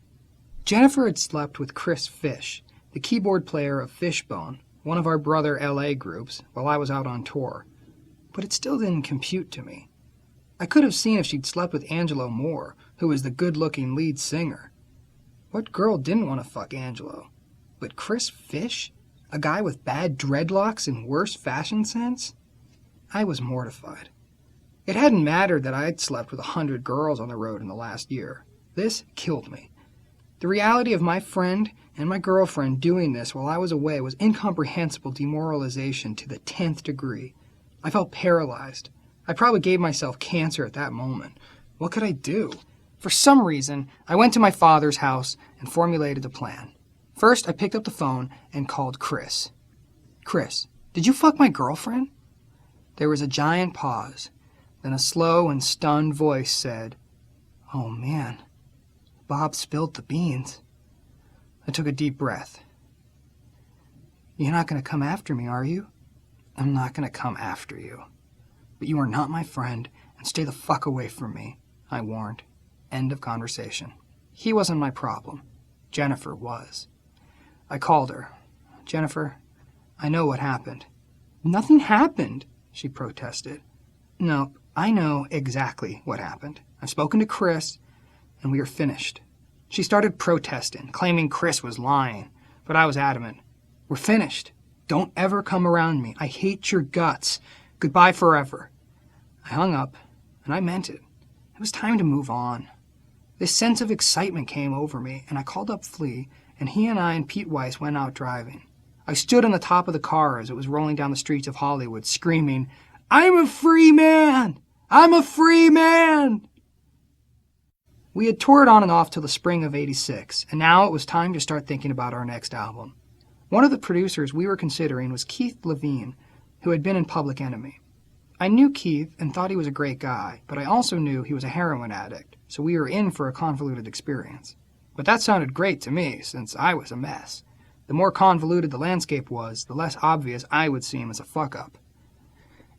Jennifer had slept with Chris Fish, the keyboard player of Fishbone, one of our brother LA groups, while I was out on tour. But it still didn't compute to me. I could have seen if she'd slept with Angelo Moore, who was the good-looking lead singer. What girl didn't want to fuck Angelo? But Chris Fish? A guy with bad dreadlocks and worse fashion sense? I was mortified. It hadn't mattered that I had slept with 100 girls on the road in the last year. This killed me. The reality of my friend and my girlfriend doing this while I was away was incomprehensible demoralization to the 10th degree. I felt paralyzed. I probably gave myself cancer at that moment. What could I do? For some reason, I went to my father's house and formulated a plan. First, I picked up the phone and called Chris. Chris, did you fuck my girlfriend? There was a giant pause. Then a slow and stunned voice said, "Oh man, Bob spilled the beans." I took a deep breath. You're not going to come after me, are you? I'm not going to come after you. But you are not my friend, and stay the fuck away from me, I warned. End of conversation. He wasn't my problem. Jennifer was. I called her. Jennifer, I know what happened. Nothing happened, she protested. No, I know exactly what happened. I've spoken to Chris, and we are finished. She started protesting, claiming Chris was lying, but I was adamant. We're finished. Don't ever come around me. I hate your guts. Goodbye forever. I hung up, and I meant it. It was time to move on. This sense of excitement came over me, and I called up Flea, and he and I and Pete Weiss went out driving. I stood on the top of the car as it was rolling down the streets of Hollywood, screaming, "I'm a free man! I'm a free man!" We had toured on and off till the spring of '86, and now it was time to start thinking about our next album. One of the producers we were considering was Keith Levine, who had been in Public Enemy. I knew Keith and thought he was a great guy, but I also knew he was a heroin addict, so we were in for a convoluted experience. But that sounded great to me, since I was a mess. The more convoluted the landscape was, the less obvious I would seem as a fuck-up.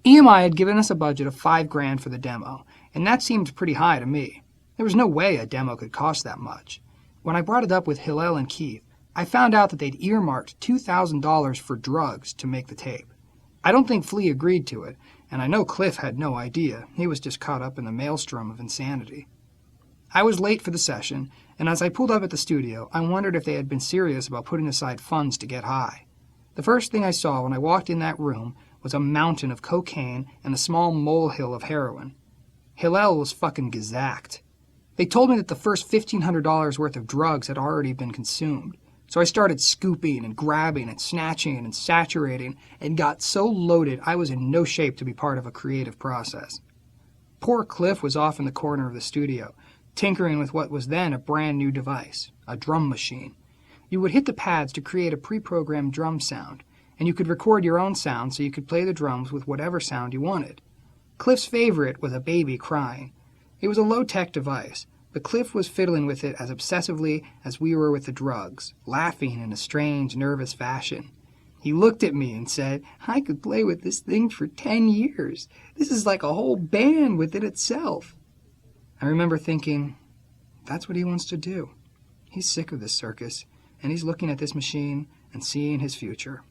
EMI had given us a budget of $5,000 for the demo, and that seemed pretty high to me. There was no way a demo could cost that much. When I brought it up with Hillel and Keith, I found out that they'd earmarked $2,000 for drugs to make the tape. I don't think Flea agreed to it, and I know Cliff had no idea. He was just caught up in the maelstrom of insanity. I was late for the session, and as I pulled up at the studio, I wondered if they had been serious about putting aside funds to get high. The first thing I saw when I walked in that room was a mountain of cocaine and a small molehill of heroin. Hillel was fucking gazacked. They told me that the first $1,500 worth of drugs had already been consumed. So I started scooping and grabbing and snatching and saturating and got so loaded I was in no shape to be part of a creative process. Poor Cliff was off in the corner of the studio, tinkering with what was then a brand new device, a drum machine. You would hit the pads to create a pre-programmed drum sound, and you could record your own sound so you could play the drums with whatever sound you wanted. Cliff's favorite was a baby crying. It was a low-tech device, but Cliff was fiddling with it as obsessively as we were with the drugs, laughing in a strange, nervous fashion. He looked at me and said, "I could play with this thing for 10 years. This is like a whole band within itself." I remember thinking, that's what he wants to do. He's sick of this circus, and he's looking at this machine and seeing his future.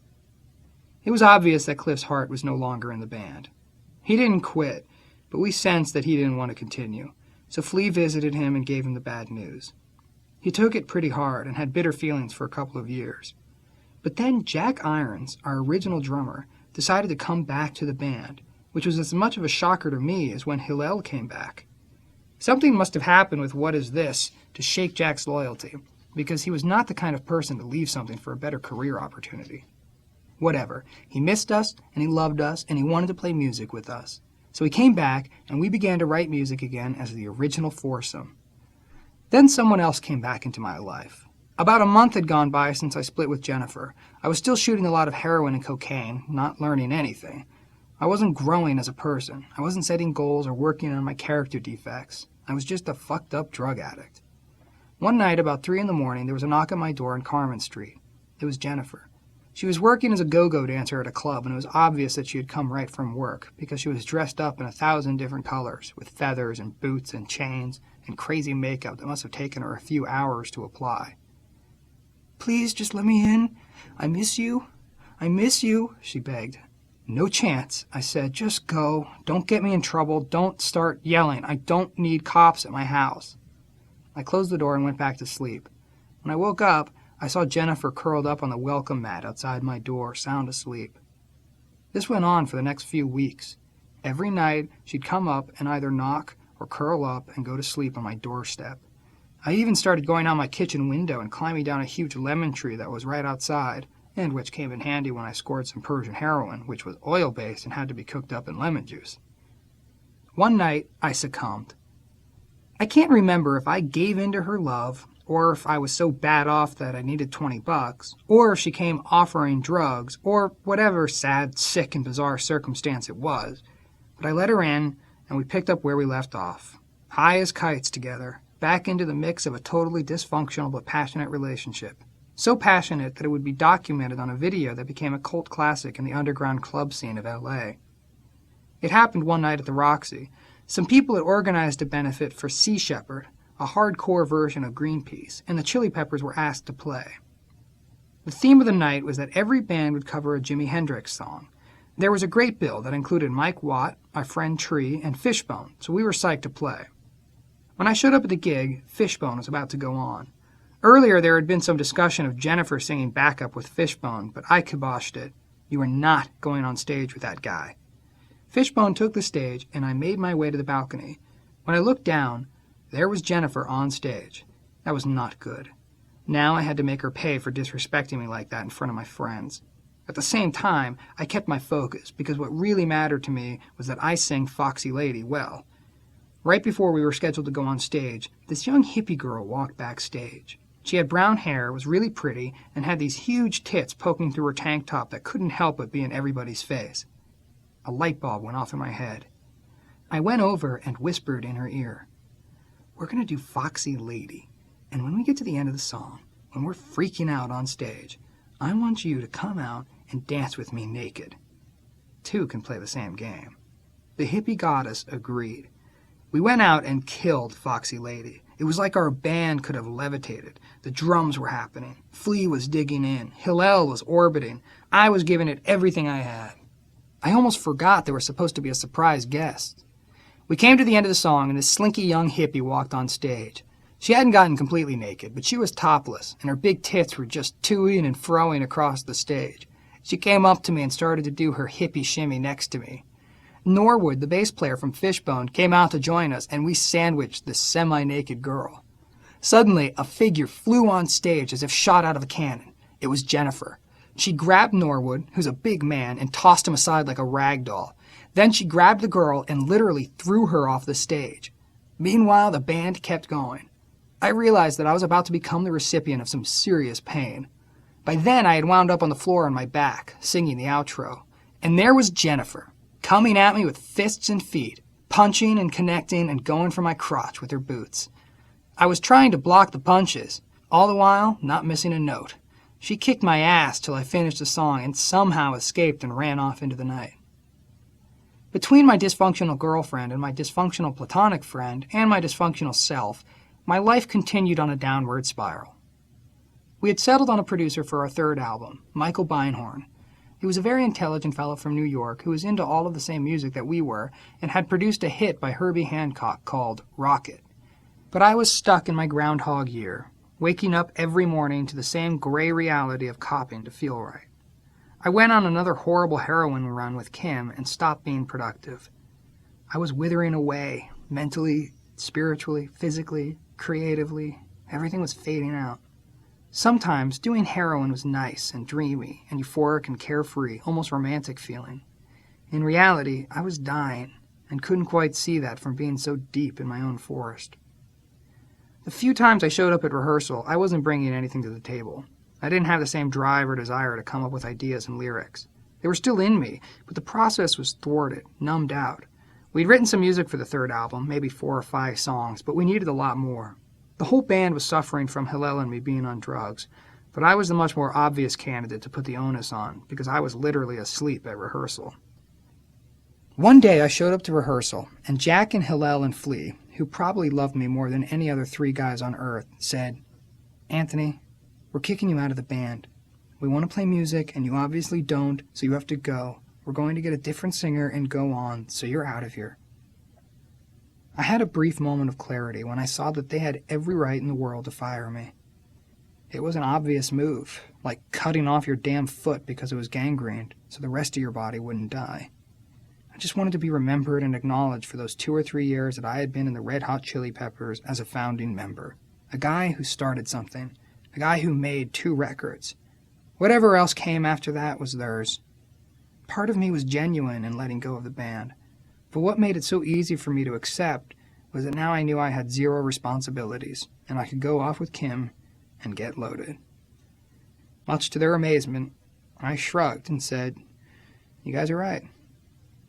It was obvious that Cliff's heart was no longer in the band. He didn't quit, but we sensed that he didn't want to continue, so Flea visited him and gave him the bad news. He took it pretty hard and had bitter feelings for a couple of years. But then Jack Irons, our original drummer, decided to come back to the band, which was as much of a shocker to me as when Hillel came back. Something must have happened with What Is This to shake Jack's loyalty, because he was not the kind of person to leave something for a better career opportunity. Whatever. He missed us, and he loved us, and he wanted to play music with us. So he came back, and we began to write music again as the original foursome. Then someone else came back into my life. About a month had gone by since I split with Jennifer. I was still shooting a lot of heroin and cocaine, not learning anything. I wasn't growing as a person. I wasn't setting goals or working on my character defects. I was just a fucked up drug addict. One night, about 3 in the morning, there was a knock at my door on Carmen Street. It was Jennifer. She was working as a go-go dancer at a club, and it was obvious that she had come right from work, because she was dressed up in 1,000 different colors, with feathers and boots and chains and crazy makeup that must have taken her a few hours to apply. "Please, just let me in. I miss you. I miss you," she begged. "No chance," I said. "Just go. Don't get me in trouble. Don't start yelling. I don't need cops at my house." I closed the door and went back to sleep. When I woke up, I saw Jennifer curled up on the welcome mat outside my door, sound asleep. This went on for the next few weeks. Every night, she'd come up and either knock or curl up and go to sleep on my doorstep. I even started going out my kitchen window and climbing down a huge lemon tree that was right outside, and which came in handy when I scored some Persian heroin, which was oil-based and had to be cooked up in lemon juice. One night, I succumbed. I can't remember if I gave in to her love, or if I was so bad off that I needed $20, or if she came offering drugs, or whatever sad, sick, and bizarre circumstance it was. But I let her in, and we picked up where we left off, high as kites together, back into the mix of a totally dysfunctional but passionate relationship. So passionate that it would be documented on a video that became a cult classic in the underground club scene of LA. It happened one night at the Roxy. Some people had organized a benefit for Sea Shepherd, a hardcore version of Greenpeace, and the Chili Peppers were asked to play. The theme of the night was that every band would cover a Jimi Hendrix song. There was a great bill that included Mike Watt, our friend Tree, and Fishbone, so we were psyched to play. When I showed up at the gig, Fishbone was about to go on. Earlier there had been some discussion of Jennifer singing backup with Fishbone, but I kiboshed it. You are not going on stage with that guy. Fishbone took the stage, and I made my way to the balcony. When I looked down, there was Jennifer on stage. That was not good. Now I had to make her pay for disrespecting me like that in front of my friends. At the same time, I kept my focus, because what really mattered to me was that I sang Foxy Lady well. Right before we were scheduled to go on stage, this young hippie girl walked backstage. She had brown hair, was really pretty, and had these huge tits poking through her tank top that couldn't help but be in everybody's face. A light bulb went off in my head. I went over and whispered in her ear, "We're going to do Foxy Lady, and when we get to the end of the song, when we're freaking out on stage, I want you to come out and dance with me naked." Two can play the same game. The hippie goddess agreed. We went out and killed Foxy Lady. It was like our band could have levitated. The drums were happening. Flea was digging in. Hillel was orbiting. I was giving it everything I had. I almost forgot there was supposed to be a surprise guest. We came to the end of the song, and this slinky young hippie walked on stage. She hadn't gotten completely naked, but she was topless, and her big tits were just to-ing and fro-ing across the stage. She came up to me and started to do her hippie shimmy next to me. Norwood, the bass player from Fishbone, came out to join us, and we sandwiched this semi-naked girl. Suddenly, a figure flew on stage as if shot out of a cannon. It was Jennifer. She grabbed Norwood, who's a big man, and tossed him aside like a rag doll. Then she grabbed the girl and literally threw her off the stage. Meanwhile, the band kept going. I realized that I was about to become the recipient of some serious pain. By then, I had wound up on the floor on my back, singing the outro. And there was Jennifer, coming at me with fists and feet, punching and connecting and going for my crotch with her boots. I was trying to block the punches, all the while not missing a note. She kicked my ass till I finished the song and somehow escaped and ran off into the night. Between my dysfunctional girlfriend and my dysfunctional platonic friend and my dysfunctional self, my life continued on a downward spiral. We had settled on a producer for our third album, Michael Beinhorn. He was a very intelligent fellow from New York who was into all of the same music that we were and had produced a hit by Herbie Hancock called Rocket. But I was stuck in my Groundhog Year, waking up every morning to the same gray reality of copying to feel right. I went on another horrible heroin run with Kim and stopped being productive. I was withering away, mentally, spiritually, physically, creatively. Everything was fading out. Sometimes doing heroin was nice and dreamy and euphoric and carefree, almost romantic feeling. In reality, I was dying and couldn't quite see that from being so deep in my own forest. The few times I showed up at rehearsal, I wasn't bringing anything to the table. I didn't have the same drive or desire to come up with ideas and lyrics. They were still in me, but the process was thwarted, numbed out. We'd written some music for the third album, maybe 4 or 5 songs, but we needed a lot more. The whole band was suffering from Hillel and me being on drugs, but I was the much more obvious candidate to put the onus on, because I was literally asleep at rehearsal. One day I showed up to rehearsal, and Jack and Hillel and Flea, who probably loved me more than any other 3 guys on earth, said, "Anthony, we're kicking you out of the band. We want to play music, and you obviously don't, so you have to go. We're going to get a different singer and go on, so you're out of here." I had a brief moment of clarity when I saw that they had every right in the world to fire me. It was an obvious move, like cutting off your damn foot because it was gangrened, so the rest of your body wouldn't die. I just wanted to be remembered and acknowledged for those 2 or 3 years that I had been in the Red Hot Chili Peppers as a founding member. A guy who started something. A guy who made 2 records. Whatever else came after that was theirs. Part of me was genuine in letting go of the band. But what made it so easy for me to accept was that now I knew I had 0 responsibilities, and I could go off with Kim and get loaded. Much to their amazement, I shrugged and said, "You guys are right.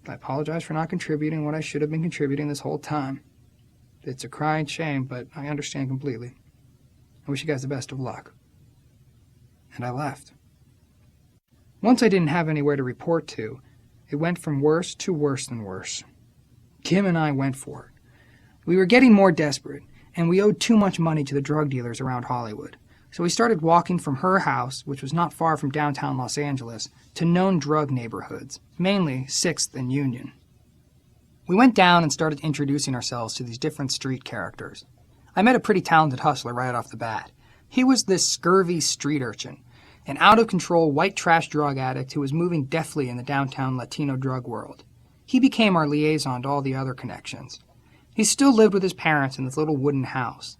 I apologize for not contributing what I should have been contributing this whole time. It's a crying shame, but I understand completely. I wish you guys the best of luck." And I left. Once I didn't have anywhere to report to, it went from worse to worse than worse. Kim and I went for it. We were getting more desperate, and we owed too much money to the drug dealers around Hollywood. So we started walking from her house, which was not far from downtown Los Angeles, to known drug neighborhoods, mainly 6th and Union. We went down and started introducing ourselves to these different street characters. I met a pretty talented hustler right off the bat. He was this scurvy street urchin, an out-of-control white trash drug addict who was moving deftly in the downtown Latino drug world. He became our liaison to all the other connections. He still lived with his parents in this little wooden house.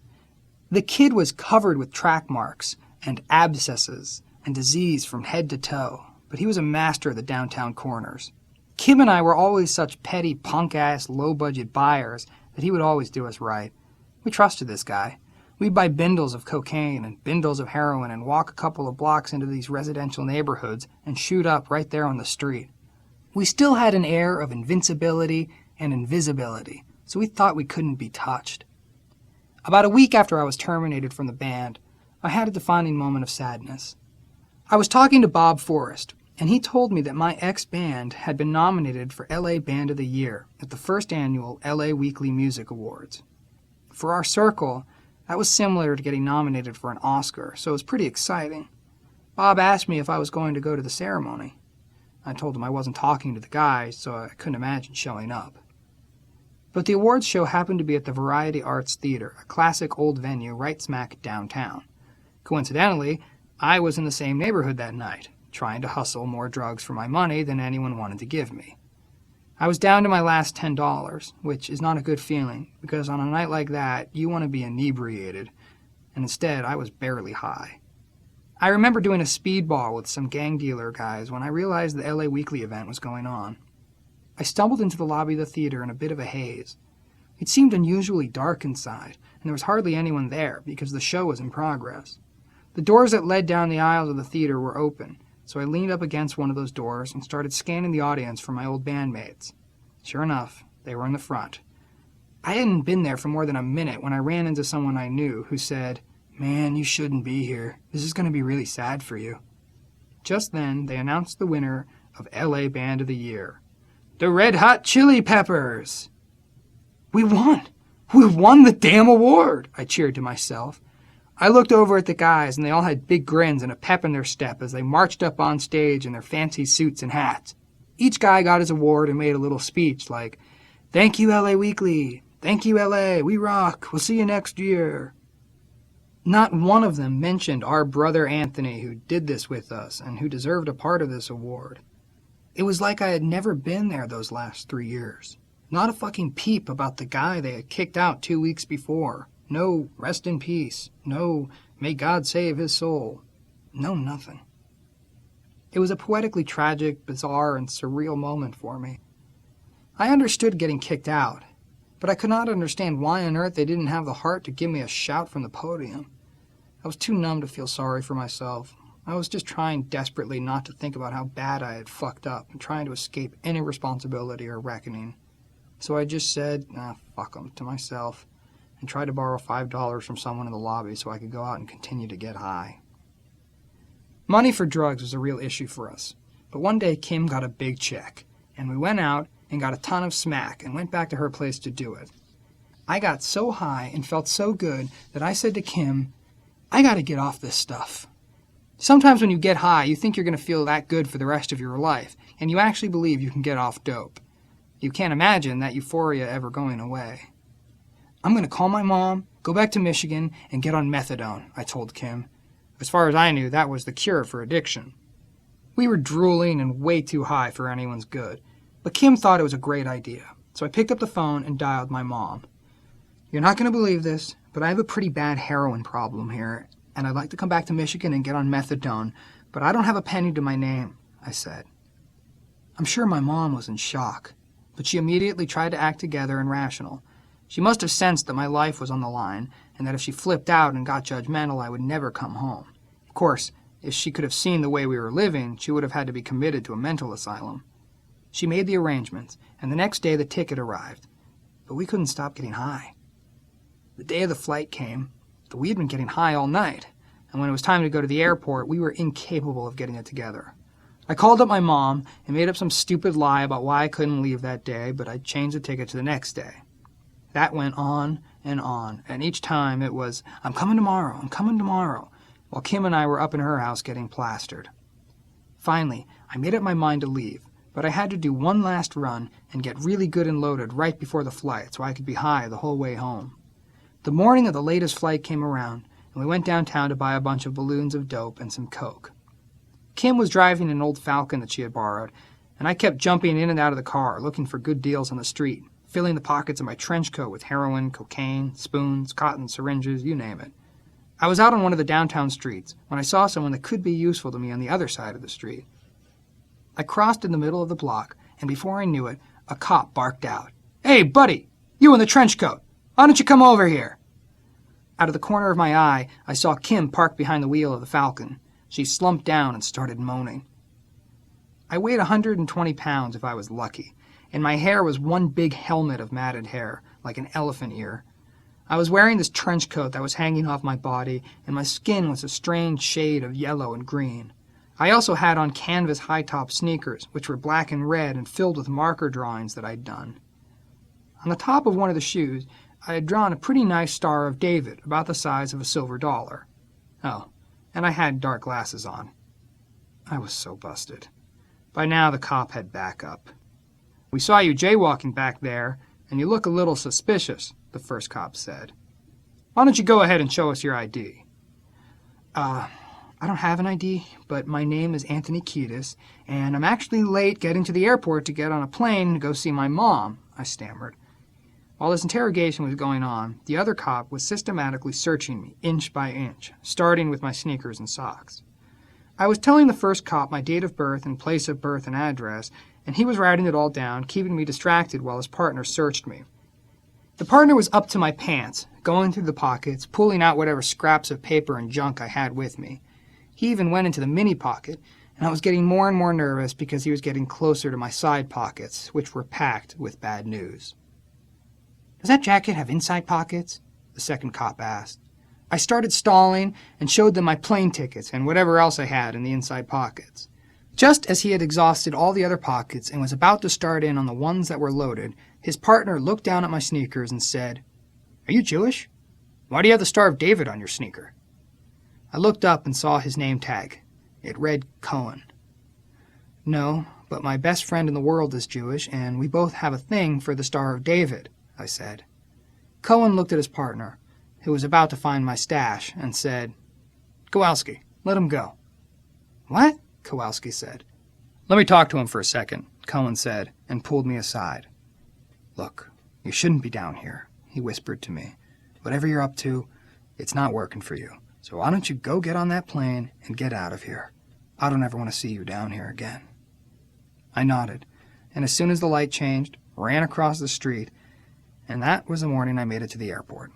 The kid was covered with track marks and abscesses and disease from head to toe, but he was a master of the downtown corners. Kim and I were always such petty, punk-ass, low-budget buyers that he would always do us right. We trusted this guy. We'd buy bindles of cocaine and bindles of heroin and walk a couple of blocks into these residential neighborhoods and shoot up right there on the street. We still had an air of invincibility and invisibility, so we thought we couldn't be touched. About a week after I was terminated from the band, I had a defining moment of sadness. I was talking to Bob Forrest, and he told me that my ex-band had been nominated for LA Band of the Year at the first annual LA Weekly Music Awards. For our circle, that was similar to getting nominated for an Oscar, so it was pretty exciting. Bob asked me if I was going to go to the ceremony. I told him I wasn't talking to the guys, so I couldn't imagine showing up. But the awards show happened to be at the Variety Arts Theater, a classic old venue right smack downtown. Coincidentally, I was in the same neighborhood that night, trying to hustle more drugs for my money than anyone wanted to give me. I was down to my last $10, which is not a good feeling, because on a night like that, you want to be inebriated, and instead I was barely high. I remember doing a speedball with some gang dealer guys when I realized the LA Weekly event was going on. I stumbled into the lobby of the theater in a bit of a haze. It seemed unusually dark inside, and there was hardly anyone there because the show was in progress. The doors that led down the aisles of the theater were open, so I leaned up against one of those doors and started scanning the audience for my old bandmates. Sure enough, they were in the front. I hadn't been there for more than a minute when I ran into someone I knew who said, "Man, you shouldn't be here. This is going to be really sad for you." Just then, they announced the winner of LA Band of the Year, the Red Hot Chili Peppers. "We won! We won the damn award!" I cheered to myself. I looked over at the guys, and they all had big grins and a pep in their step as they marched up on stage in their fancy suits and hats. Each guy got his award and made a little speech like, "Thank you, LA Weekly. Thank you, LA. We rock. We'll see you next year." Not one of them mentioned our brother Anthony, who did this with us and who deserved a part of this award. It was like I had never been there those last 3 years. Not a fucking peep about the guy they had kicked out 2 weeks before. No rest in peace. No may God save his soul. No nothing. It was a poetically tragic, bizarre, and surreal moment for me. I understood getting kicked out. but I could not understand why on earth they didn't have the heart to give me a shout from the podium. I was too numb to feel sorry for myself. I was just trying desperately not to think about how bad I had fucked up and trying to escape any responsibility or reckoning. So I just said, fuck 'em, to myself, and tried to borrow $5 from someone in the lobby so I could go out and continue to get high. Money for drugs was a real issue for us, but one day Kim got a big check, and we went out and got a ton of smack and went back to her place to do it. I got so high and felt so good that I said to Kim, I gotta get off this stuff. Sometimes when you get high, you think you're going to feel that good for the rest of your life, and you actually believe you can get off dope. You can't imagine that euphoria ever going away. I'm going to call my mom, go back to Michigan, and get on methadone, I told Kim. As far as I knew, that was the cure for addiction. We were drooling and way too high for anyone's good, but Kim thought it was a great idea, so I picked up the phone and dialed my mom. You're not going to believe this, but I have a pretty bad heroin problem here, and I'd like to come back to Michigan and get on methadone, but I don't have a penny to my name, I said. I'm sure my mom was in shock, but she immediately tried to act together and rational. She must have sensed that my life was on the line, and that if she flipped out and got judgmental, I would never come home. Of course, if she could have seen the way we were living, she would have had to be committed to a mental asylum. She made the arrangements, and the next day the ticket arrived, but we couldn't stop getting high. The day of the flight came, but we had been getting high all night, and when it was time to go to the airport, we were incapable of getting it together. I called up my mom and made up some stupid lie about why I couldn't leave that day, but I changed the ticket to the next day. That went on, and each time it was, I'm coming tomorrow, while Kim and I were up in her house getting plastered. Finally, I made up my mind to leave, but I had to do one last run and get really good and loaded right before the flight so I could be high the whole way home. The morning of the latest flight came around, and we went downtown to buy a bunch of balloons of dope and some coke. Kim was driving an old Falcon that she had borrowed, and I kept jumping in and out of the car, looking for good deals on the street, filling the pockets of my trench coat with heroin, cocaine, spoons, cotton, syringes, you name it. I was out on one of the downtown streets when I saw someone that could be useful to me on the other side of the street. I crossed in the middle of the block, and before I knew it, a cop barked out, Hey, buddy, you in the trench coat, why don't you come over here? Out of the corner of my eye, I saw Kim parked behind the wheel of the Falcon. She slumped down and started moaning. I weighed 120 pounds if I was lucky, and my hair was one big helmet of matted hair, like an elephant ear. I was wearing this trench coat that was hanging off my body, and my skin was a strange shade of yellow and green. I also had on canvas high-top sneakers, which were black and red and filled with marker drawings that I'd done. On the top of one of the shoes, I had drawn a pretty nice Star of David, about the size of a silver dollar. Oh, and I had dark glasses on. I was so busted. By now the cop had backup. We saw you jaywalking back there, and you look a little suspicious, the first cop said. Why don't you go ahead and show us your ID? I don't have an ID, but my name is Anthony Kiedis, and I'm actually late getting to the airport to get on a plane to go see my mom, I stammered. While this interrogation was going on, the other cop was systematically searching me, inch by inch, starting with my sneakers and socks. I was telling the first cop my date of birth and place of birth and address, and he was writing it all down, keeping me distracted while his partner searched me. The partner was up to my pants, going through the pockets, pulling out whatever scraps of paper and junk I had with me. He even went into the mini pocket, and I was getting more and more nervous because he was getting closer to my side pockets, which were packed with bad news. Does that jacket have inside pockets? The second cop asked. I started stalling and showed them my plane tickets and whatever else I had in the inside pockets. Just as he had exhausted all the other pockets and was about to start in on the ones that were loaded, his partner looked down at my sneakers and said, Are you Jewish? Why do you have the Star of David on your sneaker? I looked up and saw his name tag. It read Cohen. No, but my best friend in the world is Jewish, and we both have a thing for the Star of David, I said. Cohen looked at his partner, who was about to find my stash, and said, Kowalski, let him go. What? Kowalski said. Let me talk to him for a second, Cohen said, and pulled me aside. Look, you shouldn't be down here, he whispered to me. Whatever you're up to, it's not working for you. So why don't you go get on that plane and get out of here? I don't ever want to see you down here again. I nodded, and as soon as the light changed, ran across the street, And that was the morning I made it to the airport.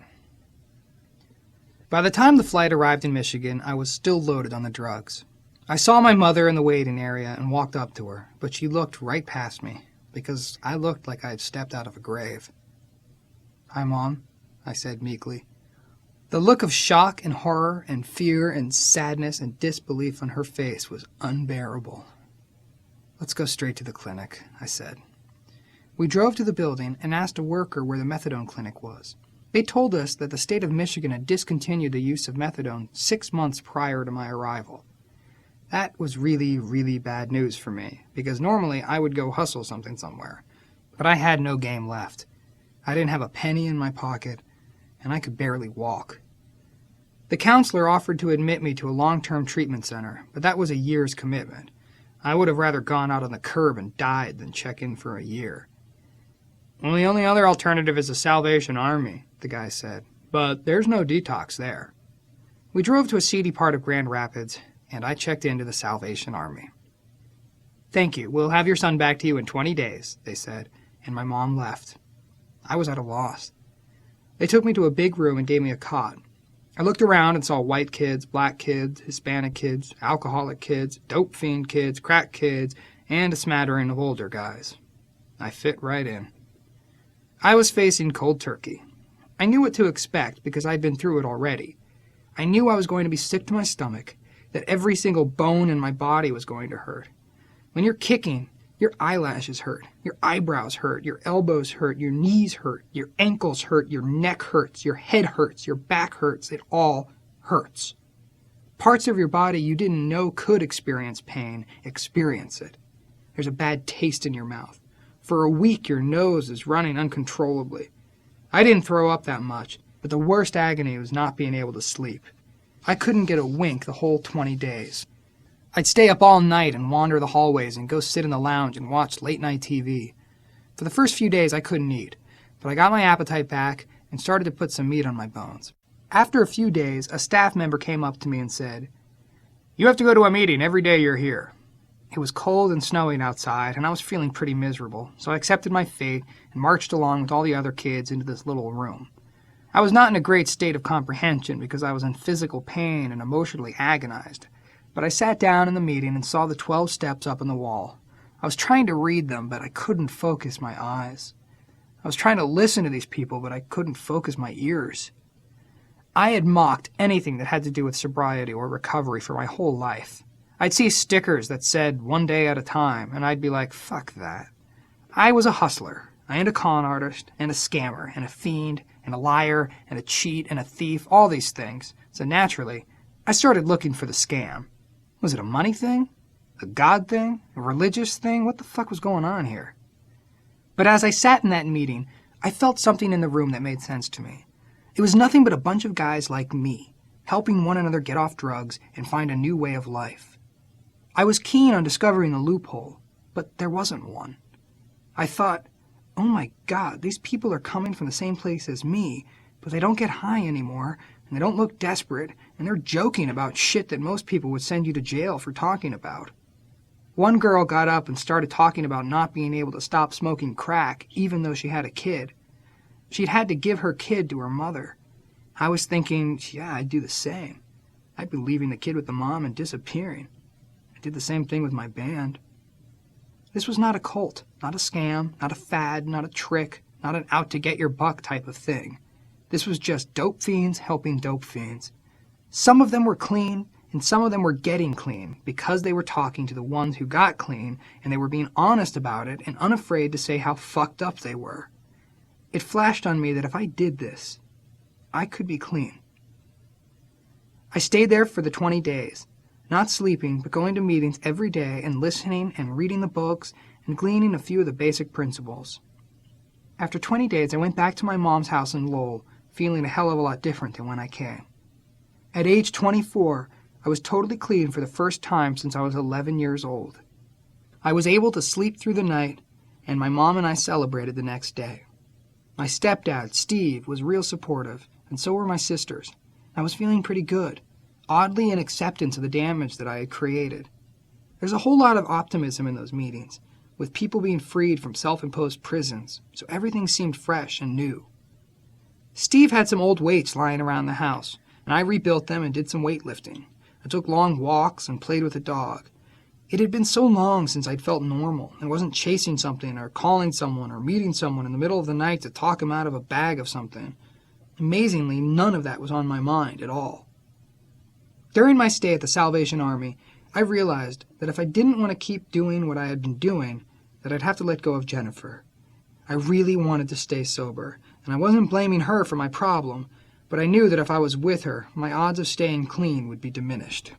By the time the flight arrived in Michigan, I was still loaded on the drugs. I saw my mother in the waiting area and walked up to her, but she looked right past me because I looked like I had stepped out of a grave. "Hi, Mom," I said meekly. The look of shock and horror and fear and sadness and disbelief on her face was unbearable. "Let's go straight to the clinic," I said. We drove to the building and asked a worker where the methadone clinic was. They told us that the state of Michigan had discontinued the use of methadone 6 months prior to my arrival. That was really, really bad news for me, because normally I would go hustle something somewhere. But I had no game left. I didn't have a penny in my pocket, and I could barely walk. The counselor offered to admit me to a long-term treatment center, but that was a year's commitment. I would have rather gone out on the curb and died than check in for a year. "Well, the only other alternative is the Salvation Army," the guy said, "but there's no detox there." We drove to a seedy part of Grand Rapids, and I checked into the Salvation Army. "Thank you. We'll have your son back to you in 20 days, they said, and my mom left. I was at a loss. They took me to a big room and gave me a cot. I looked around and saw white kids, black kids, Hispanic kids, alcoholic kids, dope fiend kids, crack kids, and a smattering of older guys. I fit right in. I was facing cold turkey. I knew what to expect because I'd been through it already. I knew I was going to be sick to my stomach, that every single bone in my body was going to hurt. When you're kicking, your eyelashes hurt, your eyebrows hurt, your elbows hurt, your knees hurt, your ankles hurt, your neck hurts, your head hurts, your back hurts. It all hurts. Parts of your body you didn't know could experience pain, experience it. There's a bad taste in your mouth. For a week, your nose is running uncontrollably. I didn't throw up that much, but the worst agony was not being able to sleep. I couldn't get a wink the whole 20 days. I'd stay up all night and wander the hallways and go sit in the lounge and watch late-night TV. For the first few days, I couldn't eat, but I got my appetite back and started to put some meat on my bones. After a few days, a staff member came up to me and said, "You have to go to a meeting every day you're here." It was cold and snowing outside, and I was feeling pretty miserable, so I accepted my fate and marched along with all the other kids into this little room. I was not in a great state of comprehension because I was in physical pain and emotionally agonized, but I sat down in the meeting and saw the 12 steps up on the wall. I was trying to read them, but I couldn't focus my eyes. I was trying to listen to these people, but I couldn't focus my ears. I had mocked anything that had to do with sobriety or recovery for my whole life. I'd see stickers that said 1 day at a time, and I'd be like, fuck that. I was a hustler, and a con artist, and a scammer, and a fiend, and a liar, and a cheat, and a thief, all these things. So naturally, I started looking for the scam. Was it a money thing? A God thing? A religious thing? What the fuck was going on here? But as I sat in that meeting, I felt something in the room that made sense to me. It was nothing but a bunch of guys like me, helping one another get off drugs and find a new way of life. I was keen on discovering the loophole, but there wasn't one. I thought, oh my God, these people are coming from the same place as me, but they don't get high anymore, and they don't look desperate, and they're joking about shit that most people would send you to jail for talking about. One girl got up and started talking about not being able to stop smoking crack, even though she had a kid. She'd had to give her kid to her mother. I was thinking, yeah, I'd do the same. I'd be leaving the kid with the mom and disappearing. I did the same thing with my band. This was not a cult, not a scam, not a fad, not a trick, not an out-to-get-your-buck type of thing. This was just dope fiends helping dope fiends. Some of them were clean, and some of them were getting clean because they were talking to the ones who got clean, and they were being honest about it and unafraid to say how fucked up they were. It flashed on me that if I did this, I could be clean. I stayed there for the 20 days, not sleeping, but going to meetings every day and listening and reading the books and gleaning a few of the basic principles. After 20 days, I went back to my mom's house in Lowell, feeling a hell of a lot different than when I came. At age 24, I was totally clean for the first time since I was 11 years old. I was able to sleep through the night, and my mom and I celebrated the next day. My stepdad, Steve, was real supportive, and so were my sisters. I was feeling pretty good, oddly in acceptance of the damage that I had created. There's a whole lot of optimism in those meetings. with people being freed from self-imposed prisons, so everything seemed fresh and new. Steve had some old weights lying around the house, and I rebuilt them and did some weightlifting. I took long walks and played with a dog. It had been so long since I'd felt normal and wasn't chasing something or calling someone or meeting someone in the middle of the night to talk him out of a bag of something. Amazingly, none of that was on my mind at all. During my stay at the Salvation Army, I realized that if I didn't want to keep doing what I had been doing, that I'd have to let go of Jennifer. I really wanted to stay sober, and I wasn't blaming her for my problem, but I knew that if I was with her, my odds of staying clean would be diminished.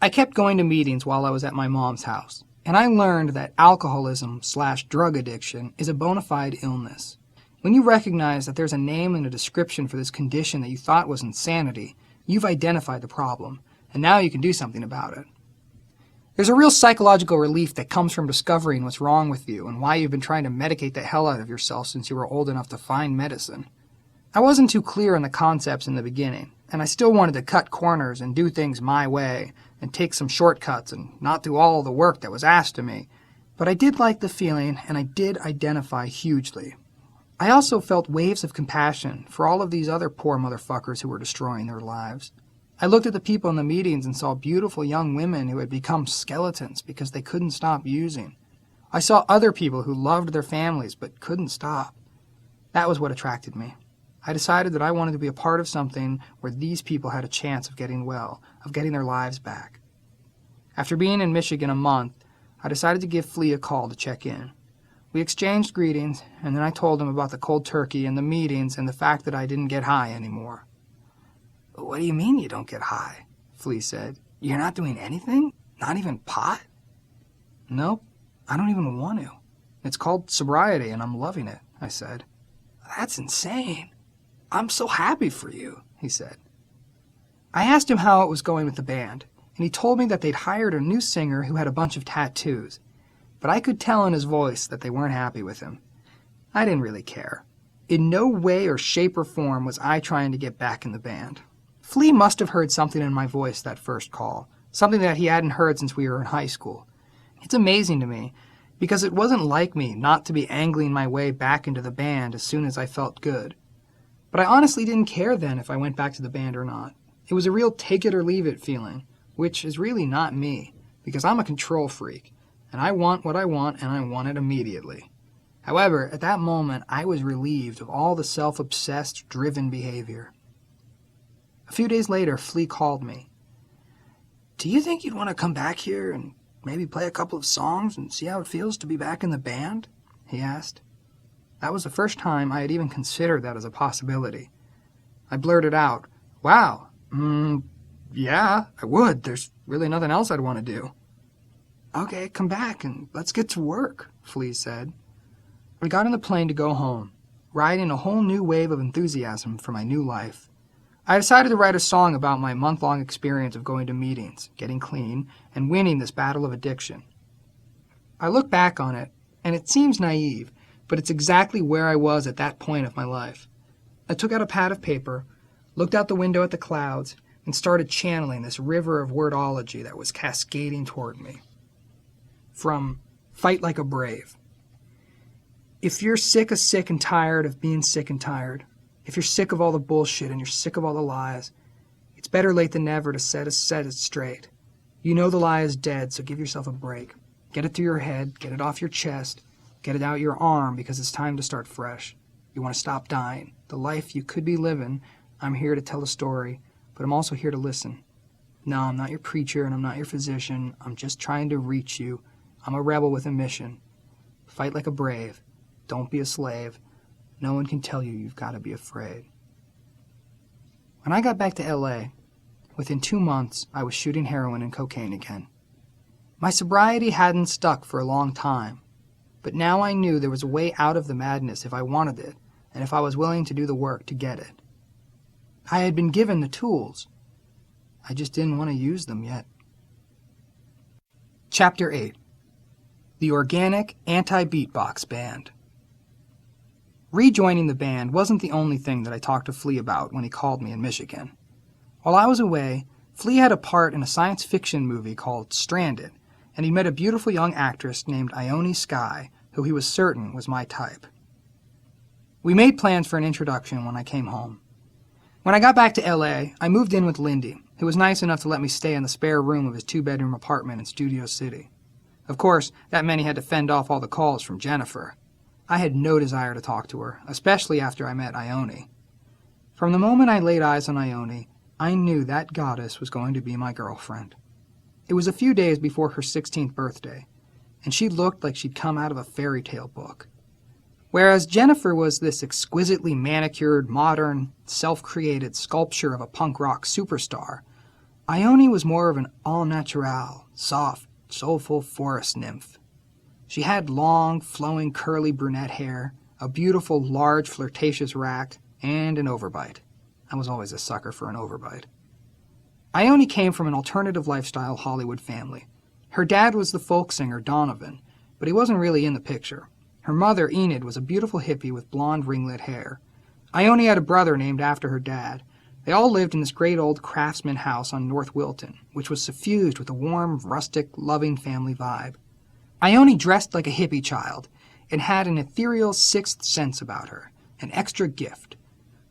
I kept going to meetings while I was at my mom's house, and I learned that alcoholism/drug addiction is a bona fide illness. When you recognize that there's a name and a description for this condition that you thought was insanity, you've identified the problem, and now you can do something about it. There's a real psychological relief that comes from discovering what's wrong with you and why you've been trying to medicate the hell out of yourself since you were old enough to find medicine. I wasn't too clear on the concepts in the beginning, and I still wanted to cut corners and do things my way and take some shortcuts and not do all the work that was asked of me, but I did like the feeling and I did identify hugely. I also felt waves of compassion for all of these other poor motherfuckers who were destroying their lives. I looked at the people in the meetings and saw beautiful young women who had become skeletons because they couldn't stop using. I saw other people who loved their families but couldn't stop. That was what attracted me. I decided that I wanted to be a part of something where these people had a chance of getting well, of getting their lives back. After being in Michigan a month, I decided to give Flea a call to check in. We exchanged greetings, and then I told him about the cold turkey and the meetings and the fact that I didn't get high anymore. "What do you mean you don't get high?" Flea said. "You're not doing anything? Not even pot?" "Nope, I don't even want to. It's called sobriety, and I'm loving it," I said. "That's insane. I'm so happy for you," he said. I asked him how it was going with the band, and he told me that they'd hired a new singer who had a bunch of tattoos, but I could tell in his voice that they weren't happy with him. I didn't really care. In no way or shape or form was I trying to get back in the band. Flea must have heard something in my voice that first call, something that he hadn't heard since we were in high school. It's amazing to me, because it wasn't like me not to be angling my way back into the band as soon as I felt good. But I honestly didn't care then if I went back to the band or not. It was a real take-it-or-leave-it feeling, which is really not me, because I'm a control freak, and I want what I want, and I want it immediately. However, at that moment, I was relieved of all the self-obsessed, driven behavior. A few days later, Flea called me. "Do you think you'd want to come back here and maybe play a couple of songs and see how it feels to be back in the band?" he asked. That was the first time I had even considered that as a possibility. I blurted out, "Wow, yeah, I would. There's really nothing else I'd want to do." "Okay, come back and let's get to work," Flea said. We got on the plane to go home, riding a whole new wave of enthusiasm for my new life. I decided to write a song about my month-long experience of going to meetings, getting clean, and winning this battle of addiction. I look back on it, and it seems naive, but it's exactly where I was at that point of my life. I took out a pad of paper, looked out the window at the clouds, and started channeling this river of wordology that was cascading toward me. From Fight Like a Brave. If you're sick and tired of being sick and tired, if you're sick of all the bullshit and you're sick of all the lies, it's better late than never to set it straight. You know the lie is dead, so give yourself a break. Get it through your head, get it off your chest, get it out your arm because it's time to start fresh. You want to stop dying. The life you could be living, I'm here to tell a story, but I'm also here to listen. No, I'm not your preacher and I'm not your physician. I'm just trying to reach you. I'm a rebel with a mission. Fight like a brave. Don't be a slave. No one can tell you you've got to be afraid. When I got back to LA, within 2 months, I was shooting heroin and cocaine again. My sobriety hadn't stuck for a long time, but now I knew there was a way out of the madness if I wanted it, and if I was willing to do the work to get it. I had been given the tools. I just didn't want to use them yet. Chapter 8. The Organic Anti-Beatbox Band. Rejoining the band wasn't the only thing that I talked to Flea about when he called me in Michigan. While I was away, Flea had a part in a science fiction movie called Stranded, and he met a beautiful young actress named Ione Skye, who he was certain was my type. We made plans for an introduction when I came home. When I got back to LA, I moved in with Lindy, who was nice enough to let me stay in the spare room of his 2-bedroom apartment in Studio City. Of course, that meant he had to fend off all the calls from Jennifer. I had no desire to talk to her, especially after I met Ione. From the moment I laid eyes on Ione, I knew that goddess was going to be my girlfriend. It was a few days before her 16th birthday, and she looked like she'd come out of a fairy tale book. Whereas Jennifer was this exquisitely manicured, modern, self-created sculpture of a punk rock superstar, Ione was more of an all-natural, soft, soulful forest nymph. She had long, flowing, curly brunette hair, a beautiful, large, flirtatious rack, and an overbite. I was always a sucker for an overbite. Ione came from an alternative lifestyle Hollywood family. Her dad was the folk singer Donovan, but he wasn't really in the picture. Her mother, Enid, was a beautiful hippie with blonde ringlet hair. Ione had a brother named after her dad. They all lived in this great old craftsman house on North Wilton, which was suffused with a warm, rustic, loving family vibe. Ione dressed like a hippie child and had an ethereal sixth sense about her, an extra gift.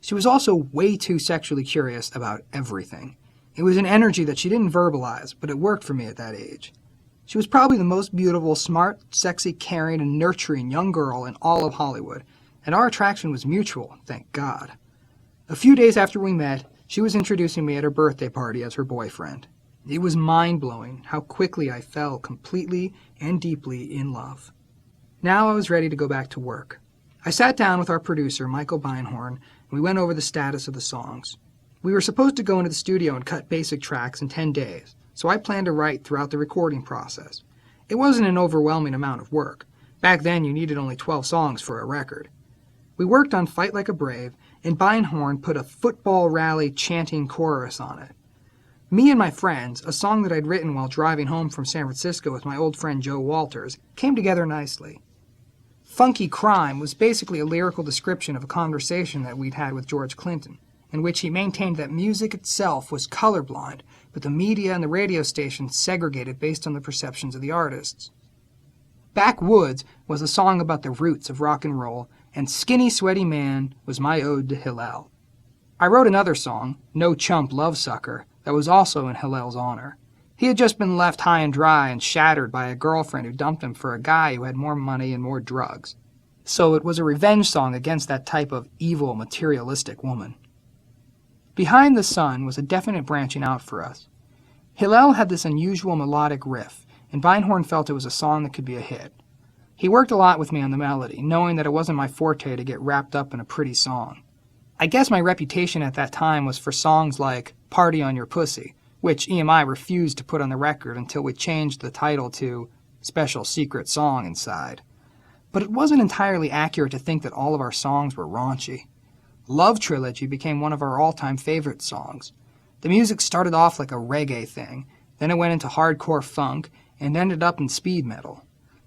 She was also way too sexually curious about everything. It was an energy that she didn't verbalize, but it worked for me at that age. She was probably the most beautiful, smart, sexy, caring, and nurturing young girl in all of Hollywood, and our attraction was mutual, thank God. A few days after we met, she was introducing me at her birthday party as her boyfriend. It was mind-blowing how quickly I fell completely and deeply in love. Now I was ready to go back to work. I sat down with our producer, Michael Beinhorn, and we went over the status of the songs. We were supposed to go into the studio and cut basic tracks in 10 days, so I planned to write throughout the recording process. It wasn't an overwhelming amount of work. Back then, you needed only 12 songs for a record. We worked on Fight Like a Brave, and Beinhorn put a football rally chanting chorus on it. Me and My Friends, a song that I'd written while driving home from San Francisco with my old friend Joe Walters, came together nicely. Funky Crime was basically a lyrical description of a conversation that we'd had with George Clinton, in which he maintained that music itself was colorblind, but the media and the radio stations segregated based on the perceptions of the artists. Backwoods was a song about the roots of rock and roll, and Skinny Sweaty Man was my ode to Hillel. I wrote another song, No Chump Love Sucker, that was also in Hillel's honor. He had just been left high and dry and shattered by a girlfriend who dumped him for a guy who had more money and more drugs. So it was a revenge song against that type of evil, materialistic woman. Behind the Sun was a definite branching out for us. Hillel had this unusual melodic riff, and Beinhorn felt it was a song that could be a hit. He worked a lot with me on the melody, knowing that it wasn't my forte to get wrapped up in a pretty song. I guess my reputation at that time was for songs like Party on Your Pussy, which EMI refused to put on the record until we changed the title to Special Secret Song Inside. But it wasn't entirely accurate to think that all of our songs were raunchy. Love Trilogy became one of our all-time favorite songs. The music started off like a reggae thing, then it went into hardcore funk, and ended up in speed metal.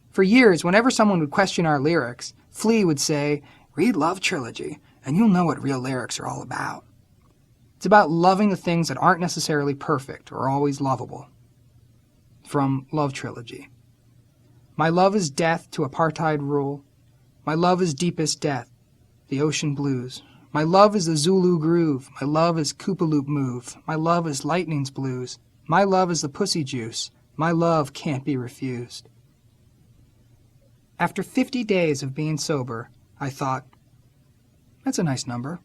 For years, whenever someone would question our lyrics, Flea would say, "Read Love Trilogy, and you'll know what real lyrics are all about." It's about loving the things that aren't necessarily perfect or always lovable. From Love Trilogy. My love is death to apartheid rule. My love is deepest death, the ocean blues. My love is the Zulu groove. My love is Koopaloop move. My love is lightning's blues. My love is the pussy juice. My love can't be refused. After 50 days of being sober, I thought, that's a nice number.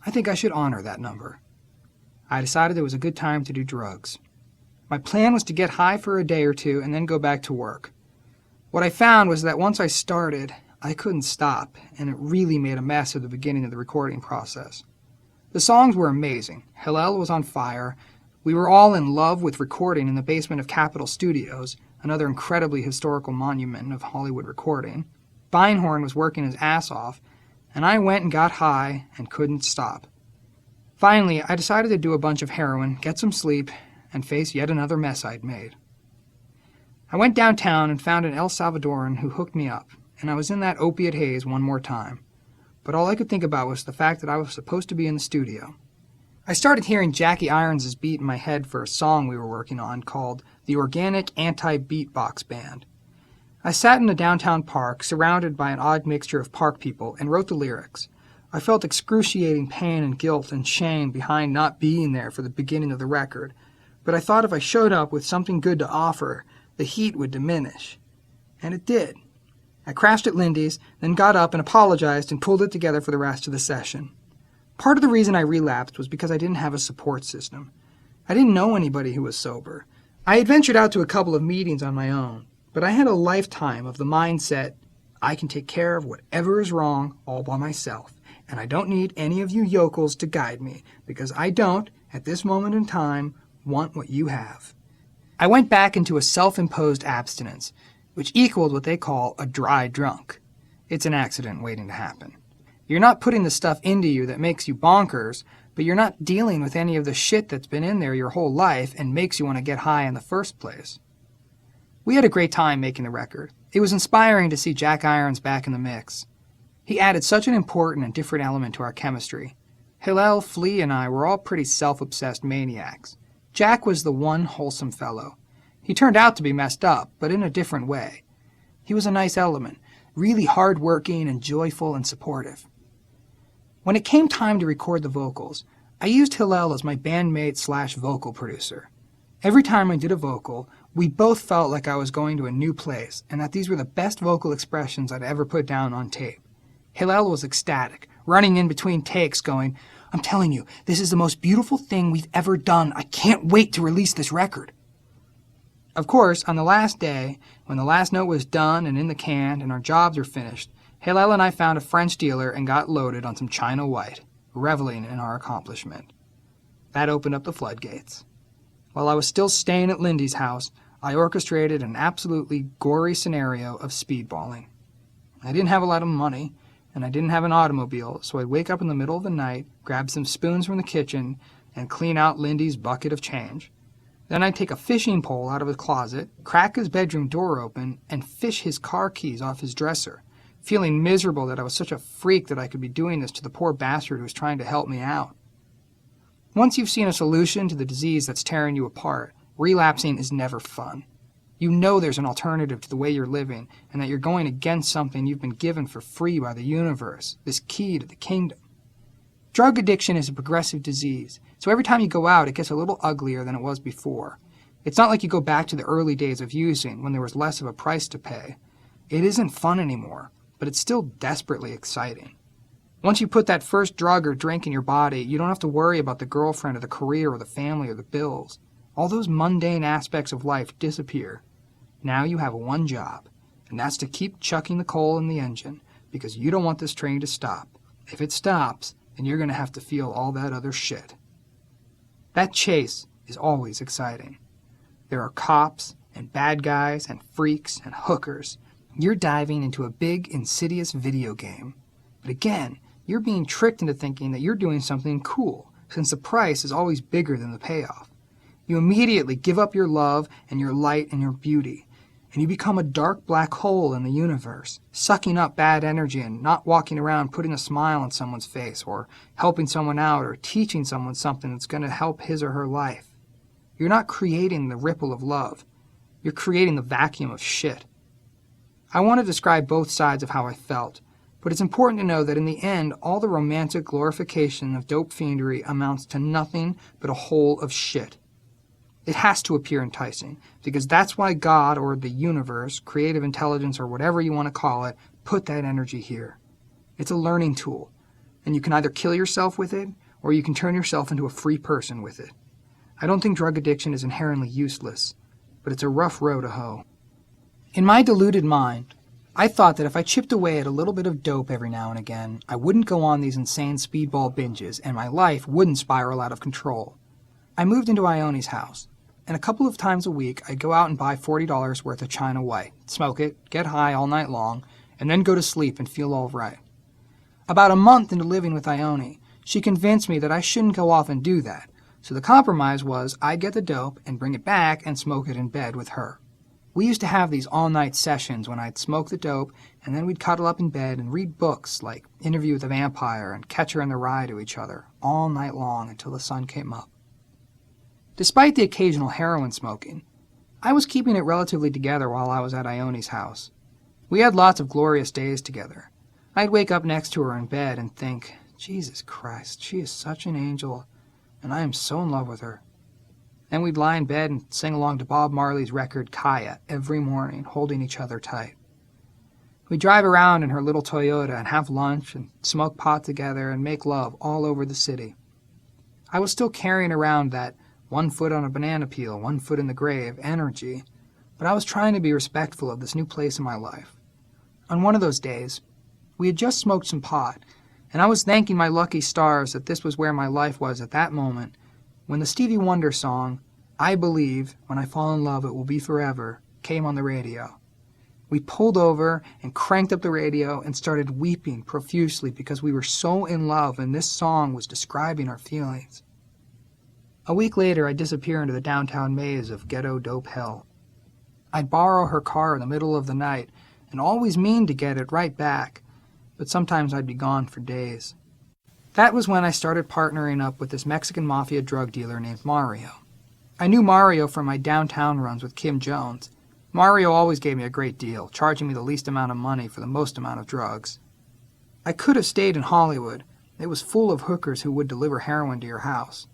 I think I should honor that number. I decided it was a good time to do drugs. My plan was to get high for a day or two and then go back to work. What I found was that once I started, I couldn't stop, and it really made a mess at the beginning of the recording process. The songs were amazing. Hillel was on fire. We were all in love with recording in the basement of Capitol Studios, another incredibly historical monument of Hollywood recording. Beinhorn was working his ass off, and I went and got high and couldn't stop. Finally, I decided to do a bunch of heroin, get some sleep, and face yet another mess I'd made. I went downtown and found an El Salvadoran who hooked me up, and I was in that opiate haze one more time. But all I could think about was the fact that I was supposed to be in the studio. I started hearing Jackie Irons' beat in my head for a song we were working on called The Organic Anti-Beatbox Band. I sat in a downtown park, surrounded by an odd mixture of park people, and wrote the lyrics. I felt excruciating pain and guilt and shame behind not being there for the beginning of the record, but I thought if I showed up with something good to offer, the heat would diminish. And it did. I crashed at Lindy's, then got up and apologized and pulled it together for the rest of the session. Part of the reason I relapsed was because I didn't have a support system. I didn't know anybody who was sober. I had ventured out to a couple of meetings on my own, but I had a lifetime of the mindset, I can take care of whatever is wrong all by myself, and I don't need any of you yokels to guide me, because I don't, at this moment in time, want what you have. I went back into a self-imposed abstinence, which equaled what they call a dry drunk. It's an accident waiting to happen. You're not putting the stuff into you that makes you bonkers, but you're not dealing with any of the shit that's been in there your whole life and makes you want to get high in the first place. We had a great time making the record. It was inspiring to see Jack Irons back in the mix. He added such an important and different element to our chemistry. Hillel, Flea, and I were all pretty self-obsessed maniacs. Jack was the one wholesome fellow. He turned out to be messed up, but in a different way. He was a nice element, really hard-working and joyful and supportive. When it came time to record the vocals, I used Hillel as my bandmate/vocal producer. Every time I did a vocal, we both felt like I was going to a new place and that these were the best vocal expressions I'd ever put down on tape. Hillel was ecstatic, running in between takes going, I'm telling you, this is the most beautiful thing we've ever done. I can't wait to release this record. Of course, on the last day, when the last note was done and in the can and our jobs were finished, Hillel and I found a French dealer and got loaded on some China White, reveling in our accomplishment. That opened up the floodgates. While I was still staying at Lindy's house, I orchestrated an absolutely gory scenario of speedballing. I didn't have a lot of money, and I didn't have an automobile, so I'd wake up in the middle of the night, grab some spoons from the kitchen, and clean out Lindy's bucket of change. Then I'd take a fishing pole out of his closet, crack his bedroom door open, and fish his car keys off his dresser, feeling miserable that I was such a freak that I could be doing this to the poor bastard who was trying to help me out. Once you've seen a solution to the disease that's tearing you apart, relapsing is never fun. You know there's an alternative to the way you're living and that you're going against something you've been given for free by the universe, this key to the kingdom. Drug addiction is a progressive disease, so every time you go out it gets a little uglier than it was before. It's not like you go back to the early days of using when there was less of a price to pay. It isn't fun anymore, but it's still desperately exciting. Once you put that first drug or drink in your body, you don't have to worry about the girlfriend or the career or the family or the bills. All those mundane aspects of life disappear. Now you have one job, and that's to keep chucking the coal in the engine, because you don't want this train to stop. If it stops, then you're going to have to feel all that other shit. That chase is always exciting. There are cops and bad guys and freaks and hookers. You're diving into a big, insidious video game. But again, you're being tricked into thinking that you're doing something cool, since the price is always bigger than the payoff. You immediately give up your love and your light and your beauty, and you become a dark black hole in the universe, sucking up bad energy and not walking around putting a smile on someone's face or helping someone out or teaching someone something that's going to help his or her life. You're not creating the ripple of love. You're creating the vacuum of shit. I want to describe both sides of how I felt, but it's important to know that in the end, all the romantic glorification of dope fiendry amounts to nothing but a hole of shit. It has to appear enticing, because that's why God or the universe, creative intelligence or whatever you want to call it, put that energy here. It's a learning tool, and you can either kill yourself with it, or you can turn yourself into a free person with it. I don't think drug addiction is inherently useless, but it's a rough row to hoe. In my deluded mind, I thought that if I chipped away at a little bit of dope every now and again, I wouldn't go on these insane speedball binges, and my life wouldn't spiral out of control. I moved into Ione's house, and a couple of times a week I'd go out and buy $40 worth of China White, smoke it, get high all night long, and then go to sleep and feel all right. About a month into living with Ione, she convinced me that I shouldn't go off and do that, so the compromise was I'd get the dope and bring it back and smoke it in bed with her. We used to have these all-night sessions when I'd smoke the dope, and then we'd cuddle up in bed and read books like Interview with the Vampire and Catcher in the Rye to each other all night long until the sun came up. Despite the occasional heroin smoking, I was keeping it relatively together while I was at Ione's house. We had lots of glorious days together. I'd wake up next to her in bed and think, Jesus Christ, she is such an angel, and I am so in love with her. Then we'd lie in bed and sing along to Bob Marley's record Kaya every morning, holding each other tight. We'd drive around in her little Toyota and have lunch and smoke pot together and make love all over the city. I was still carrying around that 1 foot on a banana peel, 1 foot in the grave energy, but I was trying to be respectful of this new place in my life. On one of those days, we had just smoked some pot, and I was thanking my lucky stars that this was where my life was at that moment, when the Stevie Wonder song, I Believe, When I Fall in Love It Will Be Forever, came on the radio. We pulled over and cranked up the radio and started weeping profusely because we were so in love and this song was describing our feelings. A week later, I'd disappear into the downtown maze of ghetto dope hell. I'd borrow her car in the middle of the night and always mean to get it right back, but sometimes I'd be gone for days. That was when I started partnering up with this Mexican mafia drug dealer named Mario. I knew Mario from my downtown runs with Kim Jones. Mario always gave me a great deal, charging me the least amount of money for the most amount of drugs. I could have stayed in Hollywood. It was full of hookers who would deliver heroin to your house.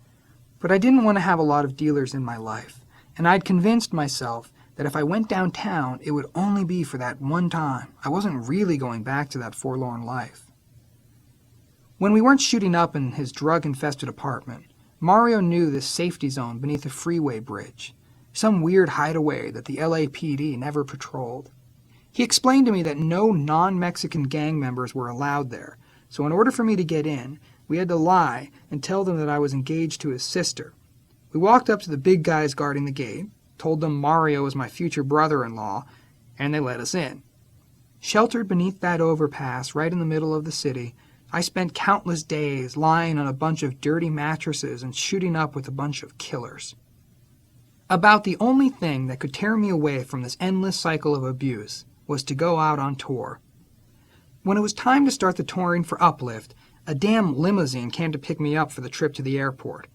But I didn't want to have a lot of dealers in my life, and I'd convinced myself that if I went downtown, it would only be for that one time. I wasn't really going back to that forlorn life. When we weren't shooting up in his drug-infested apartment, Mario knew this safety zone beneath a freeway bridge, some weird hideaway that the LAPD never patrolled. He explained to me that no non-Mexican gang members were allowed there, so in order for me to get in, we had to lie and tell them that I was engaged to his sister. We walked up to the big guys guarding the gate, told them Mario was my future brother-in-law, and they let us in. Sheltered beneath that overpass right in the middle of the city, I spent countless days lying on a bunch of dirty mattresses and shooting up with a bunch of killers. About the only thing that could tear me away from this endless cycle of abuse was to go out on tour. When it was time to start the touring for Uplift, a damn limousine came to pick me up for the trip to the airport.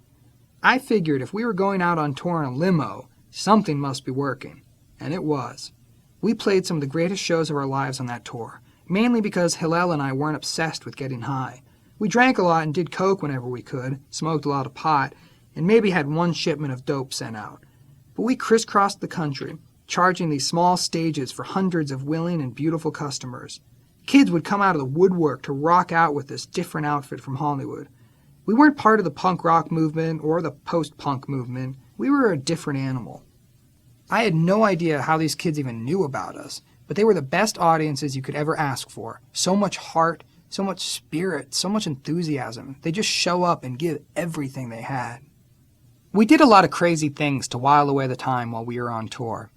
I figured if we were going out on tour in a limo, something must be working. And it was. We played some of the greatest shows of our lives on that tour, mainly because Hillel and I weren't obsessed with getting high. We drank a lot and did coke whenever we could, smoked a lot of pot, and maybe had one shipment of dope sent out. But we crisscrossed the country, charging these small stages for hundreds of willing and beautiful customers. Kids would come out of the woodwork to rock out with this different outfit from Hollywood. We weren't part of the punk rock movement or the post-punk movement. We were a different animal. I had no idea how these kids even knew about us, but they were the best audiences you could ever ask for. So much heart, so much spirit, so much enthusiasm. They just show up and give everything they had. We did a lot of crazy things to while away the time while we were on tour.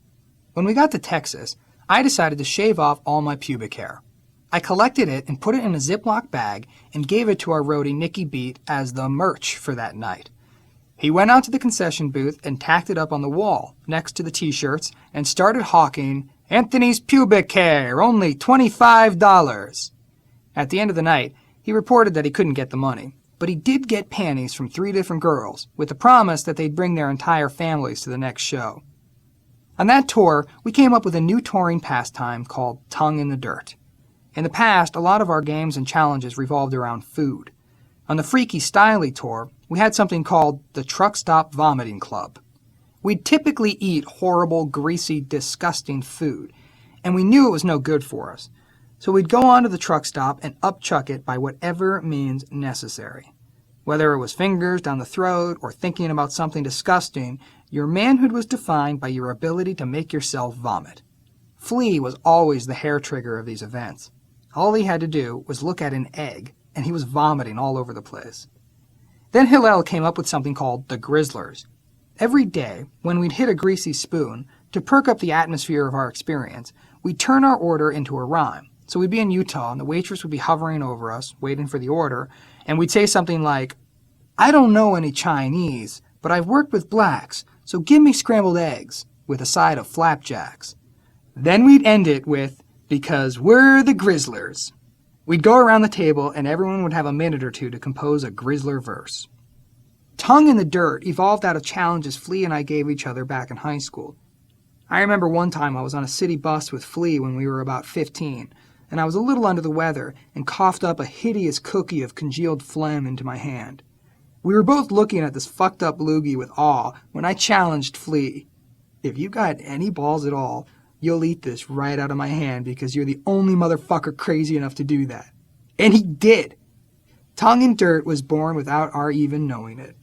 When we got to Texas, I decided to shave off all my pubic hair. I collected it and put it in a Ziploc bag and gave it to our roadie Nicky Beat as the merch for that night. He went out to the concession booth and tacked it up on the wall next to the t-shirts and started hawking Anthony's pubic hair, only $25. At the end of the night, he reported that he couldn't get the money, but he did get panties from 3 different girls with the promise that they'd bring their entire families to the next show. On that tour, we came up with a new touring pastime called Tongue in the Dirt. In the past, a lot of our games and challenges revolved around food. On the Freaky Styly tour, we had something called the Truck Stop Vomiting Club. We'd typically eat horrible, greasy, disgusting food, and we knew it was no good for us. So we'd go onto the truck stop and upchuck it by whatever means necessary. Whether it was fingers down the throat or thinking about something disgusting, your manhood was defined by your ability to make yourself vomit. Flea was always the hair trigger of these events. All he had to do was look at an egg, and he was vomiting all over the place. Then Hillel came up with something called the Grizzlers. Every day, when we'd hit a greasy spoon, to perk up the atmosphere of our experience, we'd turn our order into a rhyme. So we'd be in Utah, and the waitress would be hovering over us, waiting for the order, and we'd say something like, "I don't know any Chinese, but I've worked with blacks, so give me scrambled eggs." with a side of flapjacks. Then we'd end it with, because we're the Grizzlers. We'd go around the table and everyone would have a minute or two to compose a Grizzler verse. Tongue in the Dirt evolved out of challenges Flea and I gave each other back in high school. I remember one time I was on a city bus with Flea when we were about 15, and I was a little under the weather and coughed up a hideous cookie of congealed phlegm into my hand. We were both looking at this fucked up loogie with awe when I challenged Flea. If you got any balls at all, you'll eat this right out of my hand because you're the only motherfucker crazy enough to do that. And he did. Tongue in Dirt was born without our even knowing it.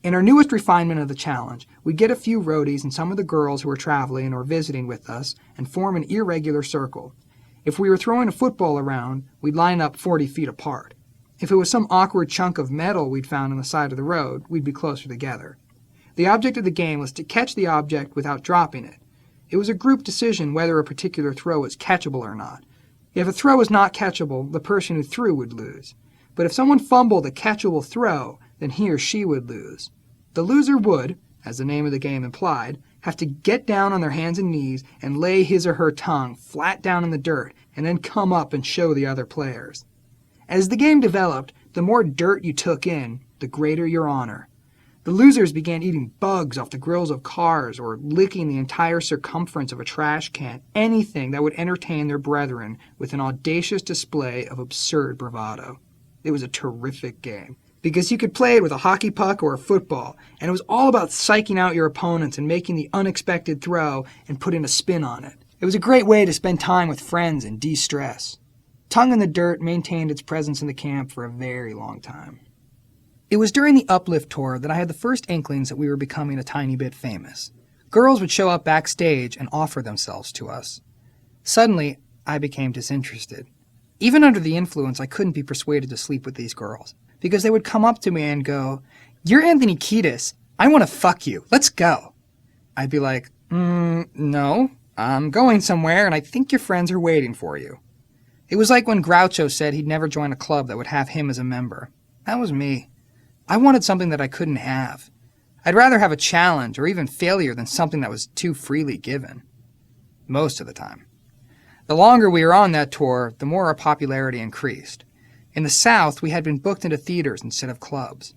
In our newest refinement of the challenge, we'd get a few roadies and some of the girls who were traveling or visiting with us and form an irregular circle. If we were throwing a football around, we'd line up 40 feet apart. If it was some awkward chunk of metal we'd found on the side of the road, we'd be closer together. The object of the game was to catch the object without dropping it. It was a group decision whether a particular throw was catchable or not. If a throw was not catchable, the person who threw would lose. But if someone fumbled a catchable throw, then he or she would lose. The loser would, as the name of the game implied, have to get down on their hands and knees and lay his or her tongue flat down in the dirt and then come up and show the other players. As the game developed, the more dirt you took in, the greater your honor. The losers began eating bugs off the grills of cars or licking the entire circumference of a trash can, anything that would entertain their brethren with an audacious display of absurd bravado. It was a terrific game, because you could play it with a hockey puck or a football, and it was all about psyching out your opponents and making the unexpected throw and putting a spin on it. It was a great way to spend time with friends and de-stress. Tongue in the Dirt maintained its presence in the camp for a very long time. It was during the Uplift tour that I had the first inklings that we were becoming a tiny bit famous. Girls would show up backstage and offer themselves to us. Suddenly, I became disinterested. Even under the influence, I couldn't be persuaded to sleep with these girls, because they would come up to me and go, "You're Anthony Kiedis. I want to fuck you. Let's go." I'd be like, no, I'm going somewhere and I think your friends are waiting for you. It was like when Groucho said he'd never join a club that would have him as a member. That was me. I wanted something that I couldn't have. I'd rather have a challenge or even failure than something that was too freely given. Most of the time. The longer we were on that tour, the more our popularity increased. In the South, we had been booked into theaters instead of clubs.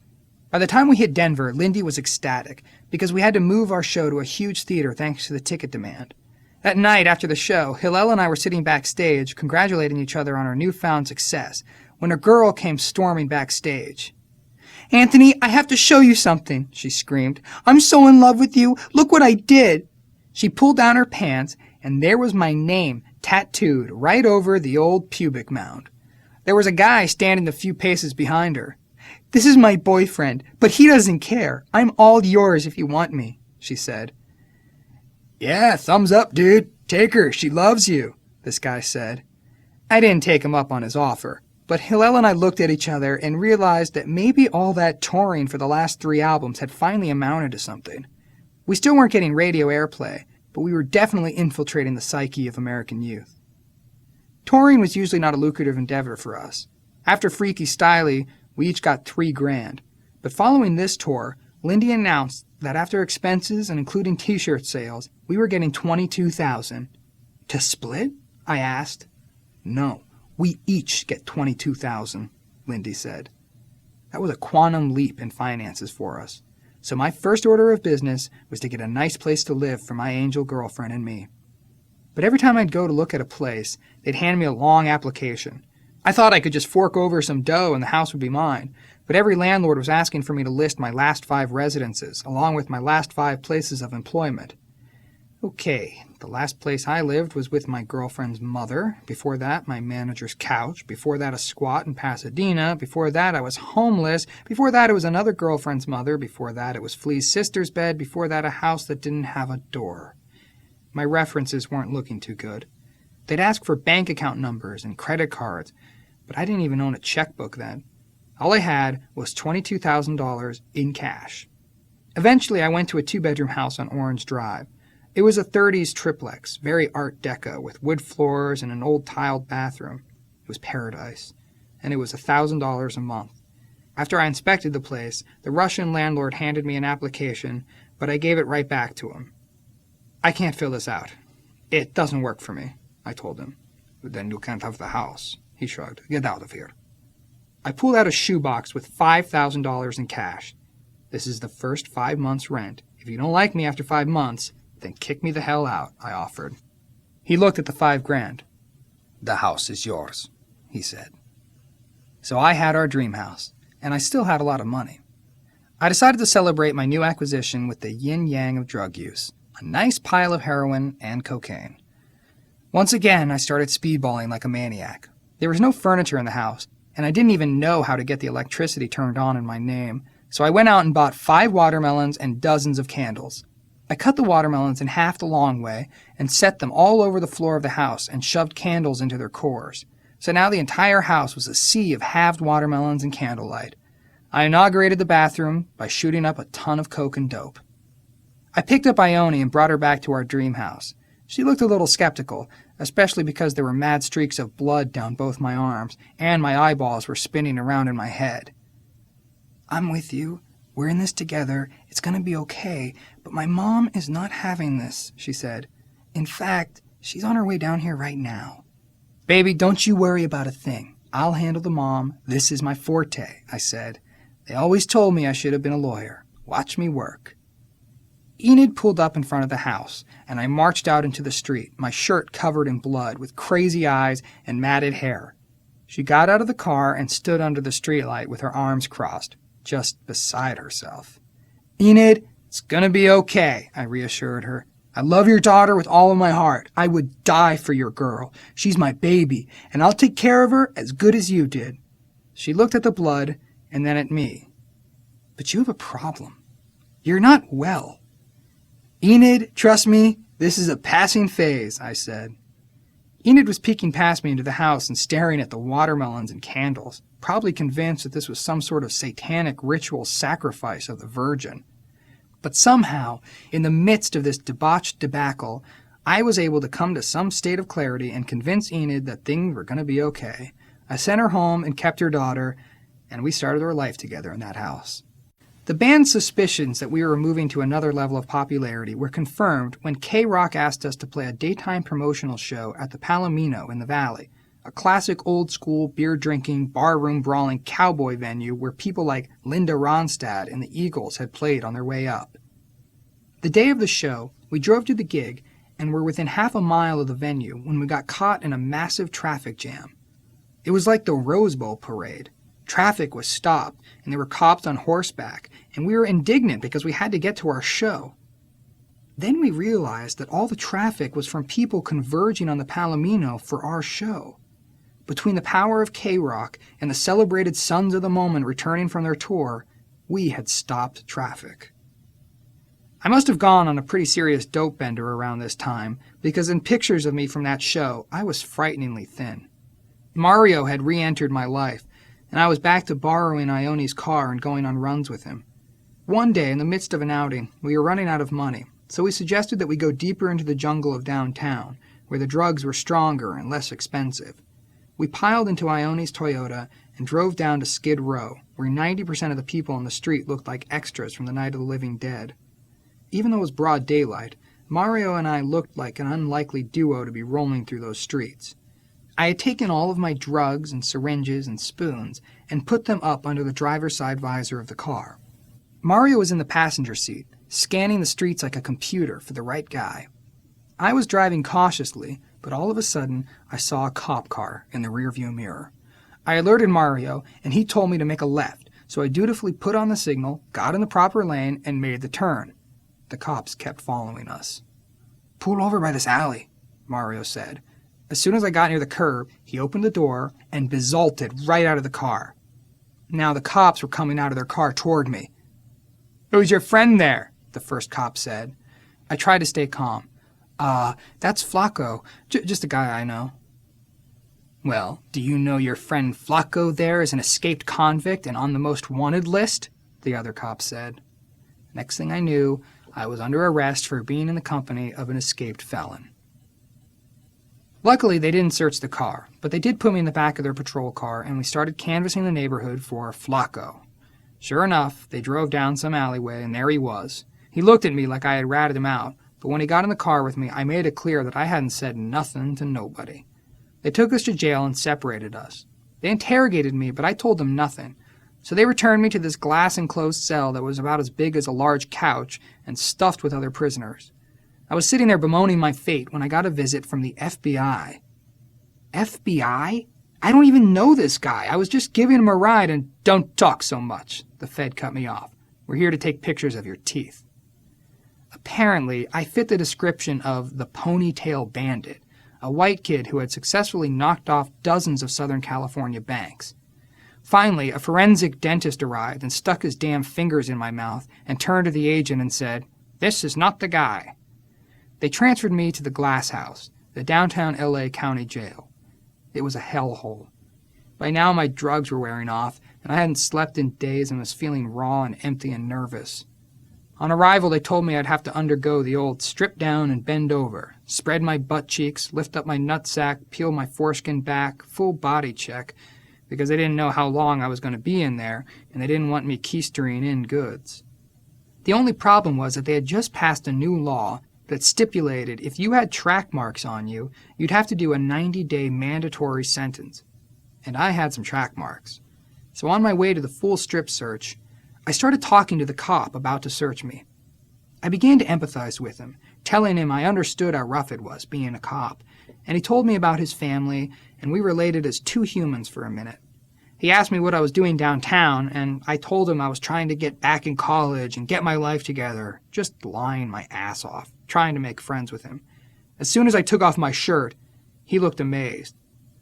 By the time we hit Denver, Lindy was ecstatic because we had to move our show to a huge theater thanks to the ticket demand. That night after the show, Hillel and I were sitting backstage congratulating each other on our newfound success when a girl came storming backstage. "Anthony, I have to show you something," she screamed. "I'm so in love with you. Look what I did." She pulled down her pants, and there was my name tattooed right over the old pubic mound. There was a guy standing a few paces behind her. "This is my boyfriend, but he doesn't care. I'm all yours if you want me," she said. "Yeah, thumbs up, dude. Take her. She loves you," this guy said. I didn't take him up on his offer. But Hillel and I looked at each other and realized that maybe all that touring for the last 3 albums had finally amounted to something. We still weren't getting radio airplay, but we were definitely infiltrating the psyche of American youth. Touring was usually not a lucrative endeavor for us. After Freaky Styley, we each got $3,000. But following this tour, Lindy announced that after expenses and including t-shirt sales, we were getting $22,000. To split? I asked. No. We each get $22,000, Lindy said. That was a quantum leap in finances for us. So my first order of business was to get a nice place to live for my angel girlfriend and me. But every time I'd go to look at a place, they'd hand me a long application. I thought I could just fork over some dough and the house would be mine, but every landlord was asking for me to list my last 5 residences, along with my last 5 places of employment. Okay, the last place I lived was with my girlfriend's mother. Before that, my manager's couch. Before that, a squat in Pasadena. Before that, I was homeless. Before that, it was another girlfriend's mother. Before that, it was Flea's sister's bed. Before that, a house that didn't have a door. My references weren't looking too good. They'd ask for bank account numbers and credit cards, but I didn't even own a checkbook then. All I had was $22,000 in cash. Eventually, I went to a 2-bedroom house on Orange Drive. It was a 30s triplex, very Art Deco, with wood floors and an old tiled bathroom. It was paradise, and it was $1,000 a month. After I inspected the place, the Russian landlord handed me an application, but I gave it right back to him. I can't fill this out. It doesn't work for me, I told him. Then you can't have the house, he shrugged. Get out of here. I pulled out a shoebox with $5,000 in cash. This is the first 5 months' rent. If you don't like me after 5 months, then kick me the hell out, I offered. He looked at the $5,000. The house is yours, he said. So I had our dream house, and I still had a lot of money. I decided to celebrate my new acquisition with the yin-yang of drug use, a nice pile of heroin and cocaine. Once again, I started speedballing like a maniac. There was no furniture in the house, and I didn't even know how to get the electricity turned on in my name, so I went out and bought 5 watermelons and dozens of candles. I cut the watermelons in half the long way and set them all over the floor of the house and shoved candles into their cores. So now the entire house was a sea of halved watermelons and candlelight. I inaugurated the bathroom by shooting up a ton of coke and dope. I picked up Ione and brought her back to our dream house. She looked a little skeptical, especially because there were mad streaks of blood down both my arms, and my eyeballs were spinning around in my head. I'm with you. We're in this together. It's going to be okay, but my mom is not having this, she said. In fact, she's on her way down here right now. Baby, don't you worry about a thing. I'll handle the mom. This is my forte, I said. They always told me I should have been a lawyer. Watch me work. Enid pulled up in front of the house, and I marched out into the street, my shirt covered in blood, with crazy eyes and matted hair. She got out of the car and stood under the streetlight with her arms crossed, just beside herself. Enid, it's gonna be okay, I reassured her. I love your daughter with all of my heart. I would die for your girl. She's my baby, and I'll take care of her as good as you did. She looked at the blood and then at me. But you have a problem. You're not well. Enid, trust me, this is a passing phase, I said. Enid was peeking past me into the house and staring at the watermelons and candles, probably convinced that this was some sort of satanic ritual sacrifice of the Virgin. But somehow, in the midst of this debauched debacle, I was able to come to some state of clarity and convince Enid that things were going to be okay. I sent her home and kept her daughter, and we started our life together in that house. The band's suspicions that we were moving to another level of popularity were confirmed when K-Rock asked us to play a daytime promotional show at the Palomino in the Valley, a classic old-school, beer-drinking, bar-room-brawling cowboy venue where people like Linda Ronstadt and the Eagles had played on their way up. The day of the show, we drove to the gig and were within half a mile of the venue when we got caught in a massive traffic jam. It was like the Rose Bowl parade. Traffic was stopped, and there were cops on horseback, and we were indignant because we had to get to our show. Then we realized that all the traffic was from people converging on the Palomino for our show. Between the power of K-Rock and the celebrated sons of the moment returning from their tour, we had stopped traffic. I must have gone on a pretty serious dope bender around this time, because in pictures of me from that show, I was frighteningly thin. Mario had re-entered my life, and I was back to borrowing Ione's car and going on runs with him. One day, in the midst of an outing, we were running out of money, so we suggested that we go deeper into the jungle of downtown, where the drugs were stronger and less expensive. We piled into Ione's Toyota and drove down to Skid Row, where 90% of the people on the street looked like extras from the Night of the Living Dead. Even though it was broad daylight, Mario and I looked like an unlikely duo to be rolling through those streets. I had taken all of my drugs and syringes and spoons and put them up under the driver's side visor of the car. Mario was in the passenger seat, scanning the streets like a computer for the right guy. I was driving cautiously, but all of a sudden I saw a cop car in the rearview mirror. I alerted Mario, and he told me to make a left, so I dutifully put on the signal, got in the proper lane, and made the turn. The cops kept following us. "Pull over by this alley," Mario said. As soon as I got near the curb, he opened the door and bezalted right out of the car. Now the cops were coming out of their car toward me. "Who's your friend there?" the first cop said. I tried to stay calm. That's Flacco, just a guy I know." "Well, do you know your friend Flacco there is an escaped convict and on the most wanted list?" the other cop said. Next thing I knew, I was under arrest for being in the company of an escaped felon. Luckily, they didn't search the car, but they did put me in the back of their patrol car, and we started canvassing the neighborhood for Flacco. Sure enough, they drove down some alleyway, and there he was. He looked at me like I had ratted him out, but when he got in the car with me, I made it clear that I hadn't said nothing to nobody. They took us to jail and separated us. They interrogated me, but I told them nothing. So they returned me to this glass-enclosed cell that was about as big as a large couch and stuffed with other prisoners. I was sitting there bemoaning my fate when I got a visit from the FBI. FBI? I don't even know this guy. I was just giving him a ride and don't talk so much. The Fed cut me off. We're here to take pictures of your teeth. Apparently, I fit the description of the Ponytail Bandit, a white kid who had successfully knocked off dozens of Southern California banks. Finally, a forensic dentist arrived and stuck his damn fingers in my mouth and turned to the agent and said, "This is not the guy." They transferred me to the Glass House, the downtown LA County Jail. It was a hellhole. By now my drugs were wearing off, and I hadn't slept in days and was feeling raw and empty and nervous. On arrival, they told me I'd have to undergo the old strip down and bend over, spread my butt cheeks, lift up my nutsack, peel my foreskin back, full body check, because they didn't know how long I was going to be in there, and they didn't want me keistering in goods. The only problem was that they had just passed a new law that stipulated if you had track marks on you, you'd have to do a 90-day mandatory sentence. And I had some track marks. So on my way to the full strip search, I started talking to the cop about to search me. I began to empathize with him, telling him I understood how rough it was being a cop, and he told me about his family, and we related as two humans for a minute. He asked me what I was doing downtown, and I told him I was trying to get back in college and get my life together, just lying my ass off, trying to make friends with him. As soon as I took off my shirt, he looked amazed.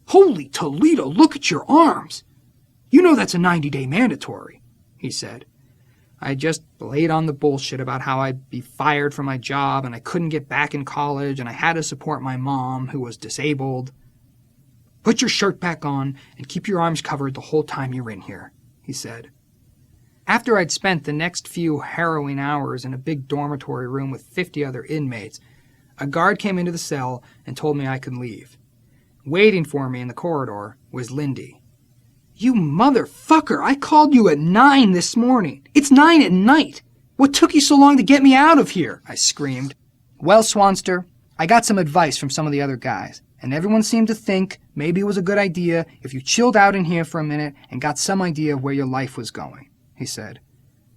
"Holy Toledo, look at your arms! You know that's a 90-day mandatory," he said. I just laid on the bullshit about how I'd be fired from my job and I couldn't get back in college and I had to support my mom, who was disabled. "Put your shirt back on and keep your arms covered the whole time you're in here," he said. After I'd spent the next few harrowing hours in a big dormitory room with 50 other inmates, a guard came into the cell and told me I could leave. Waiting for me in the corridor was Lindy. "You motherfucker! I called you at 9 this morning. It's 9 at night. What took you so long to get me out of here?" I screamed. "Well, Swanster, I got some advice from some of the other guys, and everyone seemed to think maybe it was a good idea if you chilled out in here for a minute and got some idea of where your life was going," he said.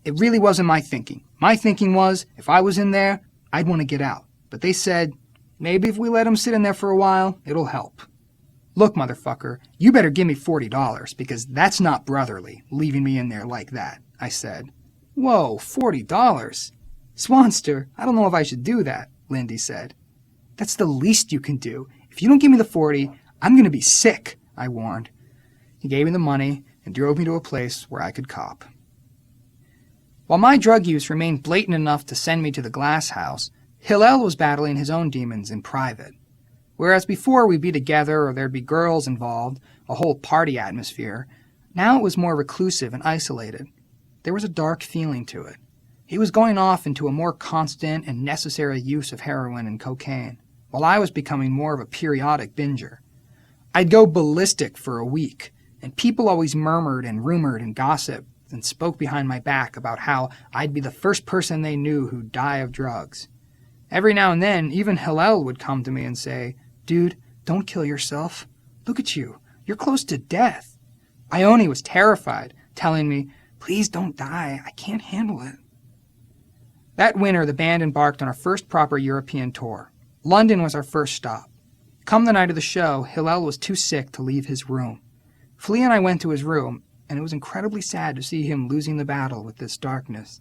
"It really wasn't my thinking. My thinking was, if I was in there, I'd want to get out. But they said, maybe if we let him sit in there for a while, it'll help. Look, motherfucker, you better give me $40, because that's not brotherly, leaving me in there like that," I said. "Whoa, $40? Swanster, I don't know if I should do that," Lindy said. "That's the least you can do. If you don't give me the 40, I'm going to be sick," I warned. He gave me the money and drove me to a place where I could cop. While my drug use remained blatant enough to send me to the Glass House, Hillel was battling his own demons in private. Whereas before we'd be together or there'd be girls involved, a whole party atmosphere, now it was more reclusive and isolated. There was a dark feeling to it. He was going off into a more constant and necessary use of heroin and cocaine, while I was becoming more of a periodic binger. I'd go ballistic for a week, and people always murmured and rumored and gossiped and spoke behind my back about how I'd be the first person they knew who'd die of drugs. Every now and then, even Hillel would come to me and say, "Dude, don't kill yourself. Look at you. You're close to death." Ione was terrified, telling me, "Please don't die. I can't handle it." That winter, the band embarked on our first proper European tour. London was our first stop. Come the night of the show, Hillel was too sick to leave his room. Flea and I went to his room, and it was incredibly sad to see him losing the battle with this darkness.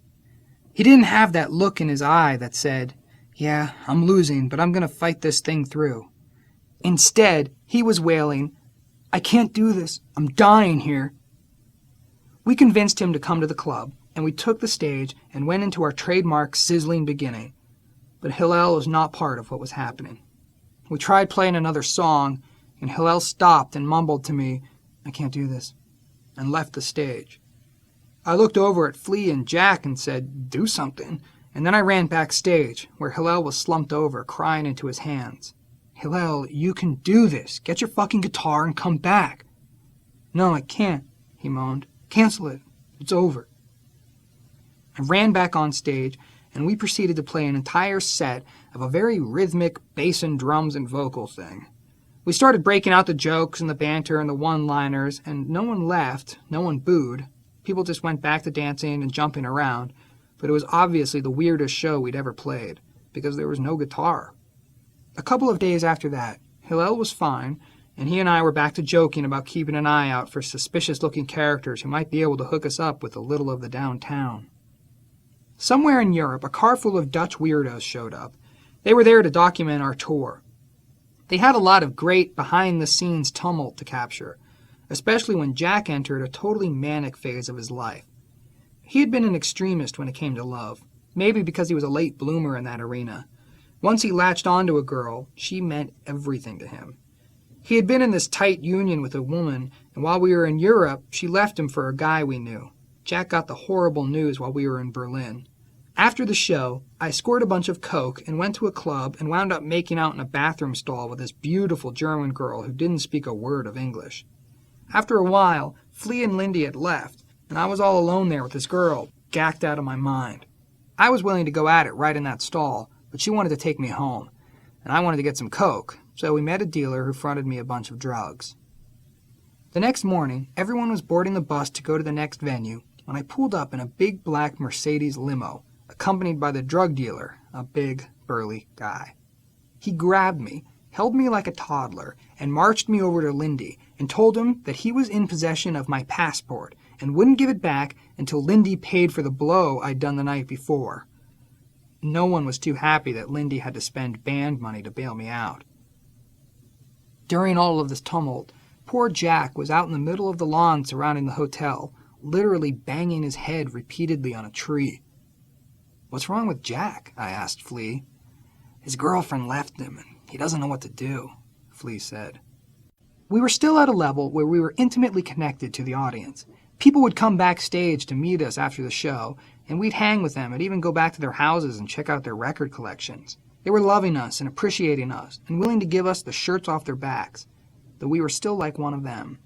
He didn't have that look in his eye that said, "Yeah, I'm losing, but I'm going to fight this thing through." Instead, he was wailing, "I can't do this. I'm dying here." We convinced him to come to the club, and we took the stage and went into our trademark sizzling beginning. But Hillel was not part of what was happening. We tried playing another song, and Hillel stopped and mumbled to me, "I can't do this," and left the stage. I looked over at Flea and Jack and said, "Do something," and then I ran backstage, where Hillel was slumped over, crying into his hands. "Hillel, you can do this. Get your fucking guitar and come back." "No, I can't," he moaned. "Cancel it. It's over." I ran back on stage, and we proceeded to play an entire set of a very rhythmic bass and drums and vocal thing. We started breaking out the jokes and the banter and the one-liners, and no one laughed, no one booed. People just went back to dancing and jumping around, but it was obviously the weirdest show we'd ever played, because there was no guitar. A couple of days after that, Hillel was fine, and he and I were back to joking about keeping an eye out for suspicious-looking characters who might be able to hook us up with a little of the downtown. Somewhere in Europe, a car full of Dutch weirdos showed up. They were there to document our tour. They had a lot of great behind-the-scenes tumult to capture, especially when Jack entered a totally manic phase of his life. He had been an extremist when it came to love, maybe because he was a late bloomer in that arena. Once he latched onto a girl, she meant everything to him. He had been in this tight union with a woman, and while we were in Europe, she left him for a guy we knew. Jack got the horrible news while we were in Berlin. After the show, I scored a bunch of coke and went to a club and wound up making out in a bathroom stall with this beautiful German girl who didn't speak a word of English. After a while, Flea and Lindy had left, and I was all alone there with this girl, gacked out of my mind. I was willing to go at it right in that stall, but she wanted to take me home, and I wanted to get some coke, so we met a dealer who fronted me a bunch of drugs. The next morning, everyone was boarding the bus to go to the next venue when I pulled up in a big black Mercedes limo, accompanied by the drug dealer, a big, burly guy. He grabbed me, held me like a toddler, and marched me over to Lindy and told him that he was in possession of my passport and wouldn't give it back until Lindy paid for the blow I'd done the night before. No one was too happy that Lindy had to spend band money to bail me out. During all of this tumult, poor Jack was out in the middle of the lawn surrounding the hotel, literally banging his head repeatedly on a tree. "What's wrong with Jack?" I asked Flea. "His girlfriend left him, and he doesn't know what to do," Flea said. We were still at a level where we were intimately connected to the audience. People would come backstage to meet us after the show, and we'd hang with them and even go back to their houses and check out their record collections. They were loving us and appreciating us and willing to give us the shirts off their backs, though we were still like one of them.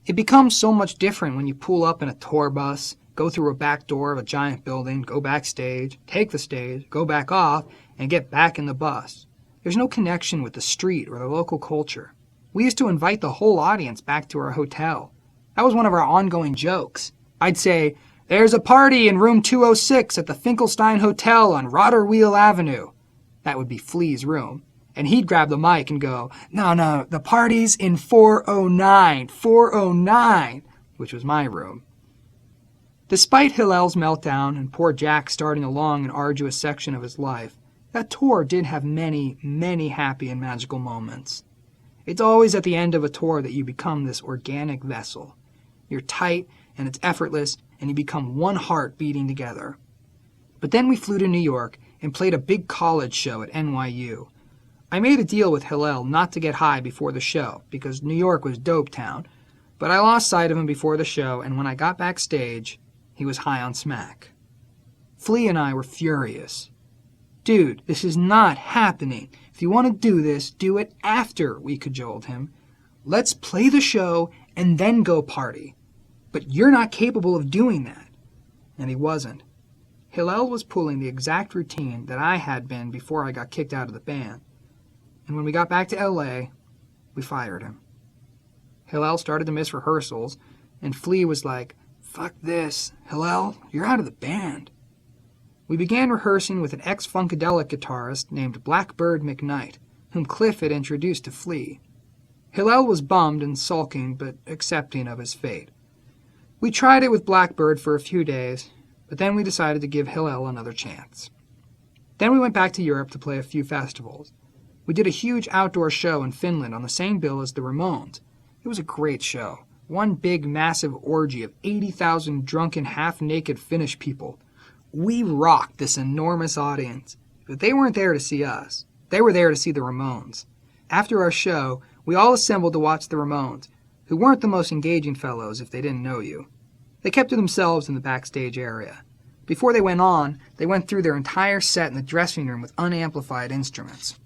It becomes so much different when you pull up in a tour bus, go through a back door of a giant building, go backstage, take the stage, go back off, and get back in the bus. There's no connection with the street or the local culture. We used to invite the whole audience back to our hotel. That was one of our ongoing jokes. I'd say, "There's a party in room 206 at the Finkelstein Hotel on Rotterwheel Avenue." That would be Flea's room. And he'd grab the mic and go, No, the party's in 409, which was my room. Despite Hillel's meltdown and poor Jack starting along an arduous section of his life, that tour did have many, many happy and magical moments. It's always at the end of a tour that you become this organic vessel. You're tight and it's effortless, and you become one heart beating together. But then we flew to New York and played a big college show at NYU. I made a deal with Hillel not to get high before the show, because New York was dope town, but I lost sight of him before the show, and when I got backstage, he was high on smack. Flea and I were furious. "Dude, this is not happening. If you want to do this, do it after," we cajoled him. "Let's play the show and then go party. But you're not capable of doing that." And he wasn't. Hillel was pulling the exact routine that I had been before I got kicked out of the band. And when we got back to LA, we fired him. Hillel started to miss rehearsals, and Flea was like, "Fuck this. Hillel, you're out of the band." We began rehearsing with an ex-Funkadelic guitarist named Blackbird McKnight, whom Cliff had introduced to Flea. Hillel was bummed and sulking, but accepting of his fate. We tried it with Blackbird for a few days, but then we decided to give Hillel another chance. Then we went back to Europe to play a few festivals. We did a huge outdoor show in Finland on the same bill as the Ramones. It was a great show. One big, massive orgy of 80,000 drunken, half-naked Finnish people. We rocked this enormous audience, but they weren't there to see us. They were there to see the Ramones. After our show, we all assembled to watch the Ramones, who weren't the most engaging fellows if they didn't know you. They kept to themselves in the backstage area. Before they went on, they went through their entire set in the dressing room with unamplified instruments.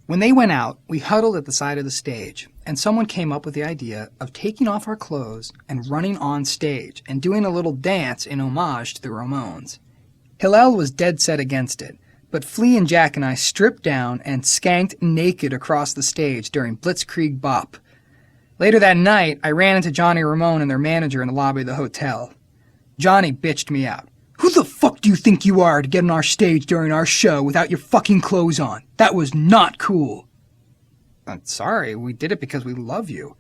When they went out, we huddled at the side of the stage, and someone came up with the idea of taking off our clothes and running on stage and doing a little dance in homage to the Ramones. Hillel was dead set against it, but Flea and Jack and I stripped down and skanked naked across the stage during Blitzkrieg Bop. Later that night, I ran into Johnny Ramone and their manager in the lobby of the hotel. Johnny bitched me out. "Who the fuck do you think you are to get on our stage during our show without your fucking clothes on? That was not cool." "I'm sorry, we did it because we love you.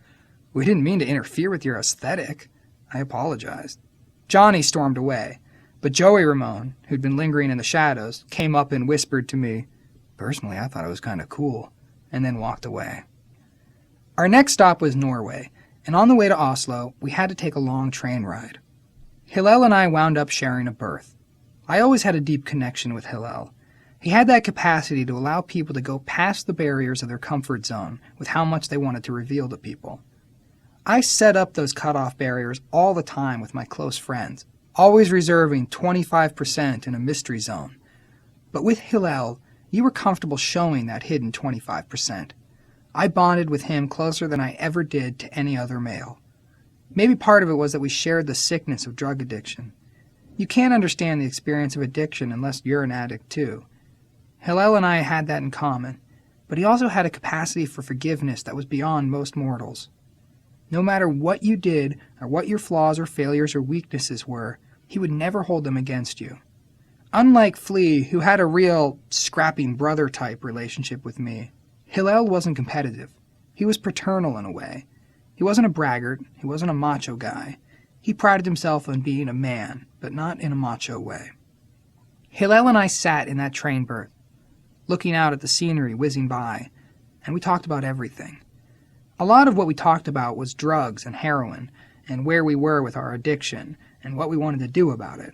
We didn't mean to interfere with your aesthetic." I apologized. Johnny stormed away, but Joey Ramone, who'd been lingering in the shadows, came up and whispered to me, "Personally, I thought it was kind of cool," and then walked away. Our next stop was Norway, and on the way to Oslo, we had to take a long train ride. Hillel and I wound up sharing a berth. I always had a deep connection with Hillel. He had that capacity to allow people to go past the barriers of their comfort zone with how much they wanted to reveal to people. I set up those cutoff barriers all the time with my close friends, always reserving 25% in a mystery zone. But with Hillel, you were comfortable showing that hidden 25%. I bonded with him closer than I ever did to any other male. Maybe part of it was that we shared the sickness of drug addiction. You can't understand the experience of addiction unless you're an addict too. Hillel and I had that in common, but he also had a capacity for forgiveness that was beyond most mortals. No matter what you did or what your flaws or failures or weaknesses were, he would never hold them against you. Unlike Flea, who had a real scrapping brother-type relationship with me, Hillel wasn't competitive. He was paternal in a way. He wasn't a braggart. He wasn't a macho guy. He prided himself on being a man, but not in a macho way. Hillel and I sat in that train berth, looking out at the scenery whizzing by, and we talked about everything. A lot of what we talked about was drugs and heroin, and where we were with our addiction, and what we wanted to do about it.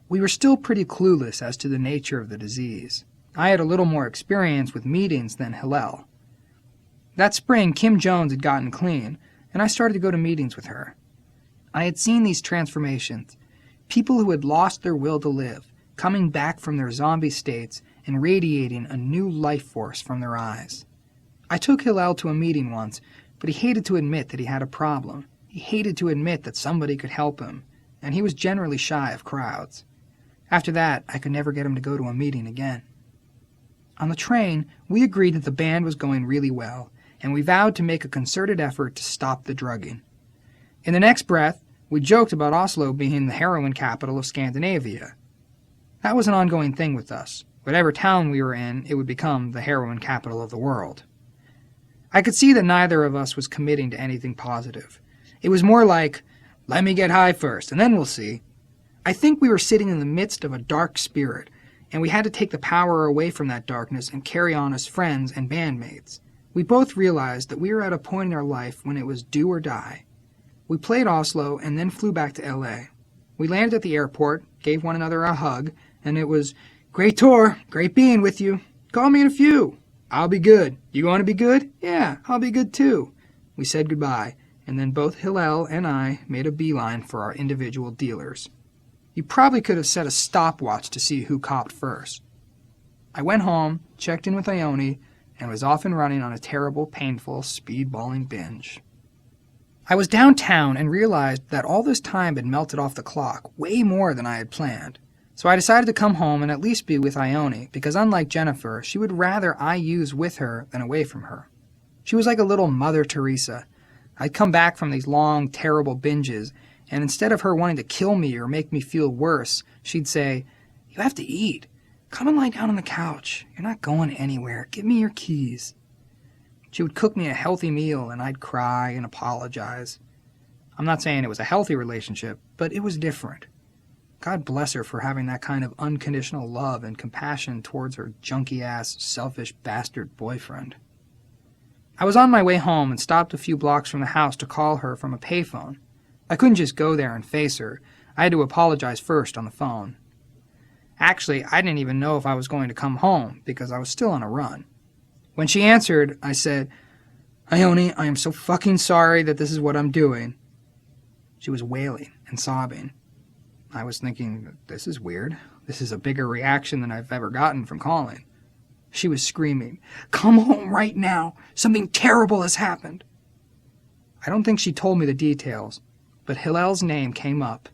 We were still pretty clueless as to the nature of the disease. I had a little more experience with meetings than Hillel. That spring, Kim Jones had gotten clean, and I started to go to meetings with her. I had seen these transformations, people who had lost their will to live, coming back from their zombie states and radiating a new life force from their eyes. I took Hillel to a meeting once, but he hated to admit that he had a problem. He hated to admit that somebody could help him, and he was generally shy of crowds. After that, I could never get him to go to a meeting again. On the train, we agreed that the band was going really well, and we vowed to make a concerted effort to stop the drugging. In the next breath, we joked about Oslo being the heroin capital of Scandinavia. That was an ongoing thing with us. Whatever town we were in, it would become the heroin capital of the world. I could see that neither of us was committing to anything positive. It was more like, let me get high first, and then we'll see. I think we were sitting in the midst of a dark spirit, and we had to take the power away from that darkness and carry on as friends and bandmates. We both realized that we were at a point in our life when it was do or die. We played Oslo and then flew back to LA. We landed at the airport, gave one another a hug, and it was, "Great tour, great being with you. Call me in a few. I'll be good. You want to be good? Yeah, I'll be good too." We said goodbye, and then both Hillel and I made a beeline for our individual dealers. You probably could have set a stopwatch to see who copped first. I went home, checked in with Ione, and was off and running on a terrible, painful speedballing binge. I was downtown and realized that all this time had melted off the clock, way more than I had planned. So I decided to come home and at least be with Ione, because unlike Jennifer, she would rather I use with her than away from her. She was like a little Mother Teresa. I'd come back from these long, terrible binges, and instead of her wanting to kill me or make me feel worse, she'd say, "You have to eat. Come and lie down on the couch. You're not going anywhere. Give me your keys." She would cook me a healthy meal, and I'd cry and apologize. I'm not saying it was a healthy relationship, but it was different. God bless her for having that kind of unconditional love and compassion towards her junky-ass, selfish bastard boyfriend. I was on my way home and stopped a few blocks from the house to call her from a payphone. I couldn't just go there and face her. I had to apologize first on the phone. Actually, I didn't even know if I was going to come home because I was still on a run. When she answered, I said, "Ione, I am so fucking sorry that this is what I'm doing." She was wailing and sobbing. I was thinking, this is weird. This is a bigger reaction than I've ever gotten from calling. She was screaming, "Come home right now. Something terrible has happened." I don't think she told me the details, but Hillel's name came up,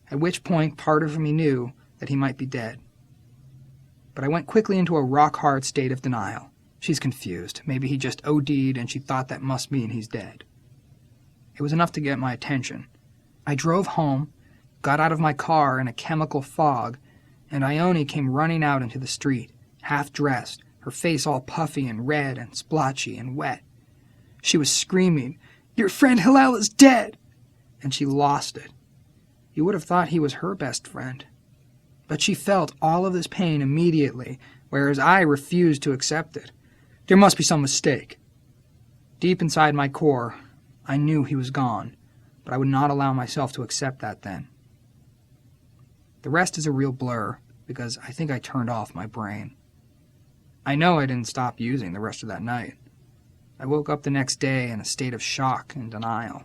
at which point part of me knew that he might be dead. But I went quickly into a rock-hard state of denial. She's confused. Maybe he just OD'd and she thought that must mean he's dead. It was enough to get my attention. I drove home, got out of my car in a chemical fog, and Ione came running out into the street, half-dressed, her face all puffy and red and splotchy and wet. She was screaming, "Your friend Hillel is dead!" And she lost it. You would have thought he was her best friend. But she felt all of this pain immediately, whereas I refused to accept it. There must be some mistake. Deep inside my core, I knew he was gone, but I would not allow myself to accept that then. The rest is a real blur, because I think I turned off my brain. I know I didn't stop using the rest of that night. I woke up the next day in a state of shock and denial.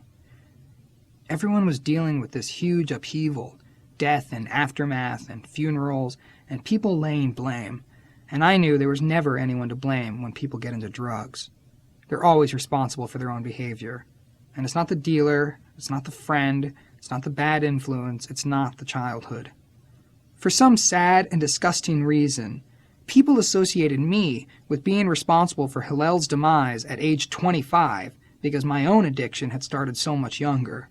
Everyone was dealing with this huge upheaval, death and aftermath and funerals, and people laying blame, and I knew there was never anyone to blame when people get into drugs. They're always responsible for their own behavior. And it's not the dealer, it's not the friend, it's not the bad influence, it's not the childhood. For some sad and disgusting reason, people associated me with being responsible for Hillel's demise at age 25 because my own addiction had started so much younger.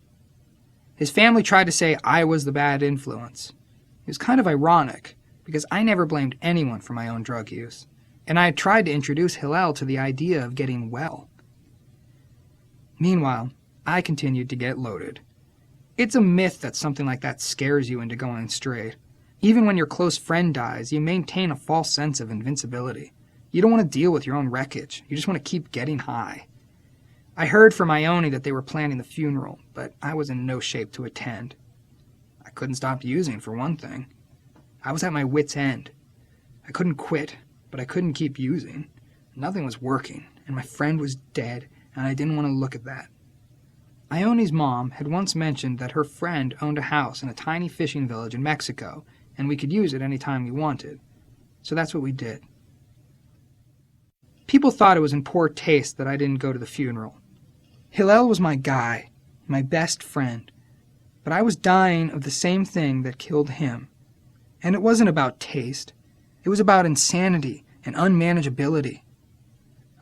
His family tried to say I was the bad influence. It was kind of ironic because I never blamed anyone for my own drug use, and I had tried to introduce Hillel to the idea of getting well. Meanwhile, I continued to get loaded. It's a myth that something like that scares you into going straight. Even when your close friend dies, you maintain a false sense of invincibility. You don't want to deal with your own wreckage. You just want to keep getting high. I heard from Ione that they were planning the funeral, but I was in no shape to attend. I couldn't stop using, for one thing. I was at my wit's end. I couldn't quit, but I couldn't keep using. Nothing was working, and my friend was dead, and I didn't want to look at that. Ione's mom had once mentioned that her friend owned a house in a tiny fishing village in Mexico, and we could use it any time we wanted. So that's what we did. People thought it was in poor taste that I didn't go to the funeral. Hillel was my guy, my best friend, but I was dying of the same thing that killed him. And it wasn't about taste. It was about insanity and unmanageability.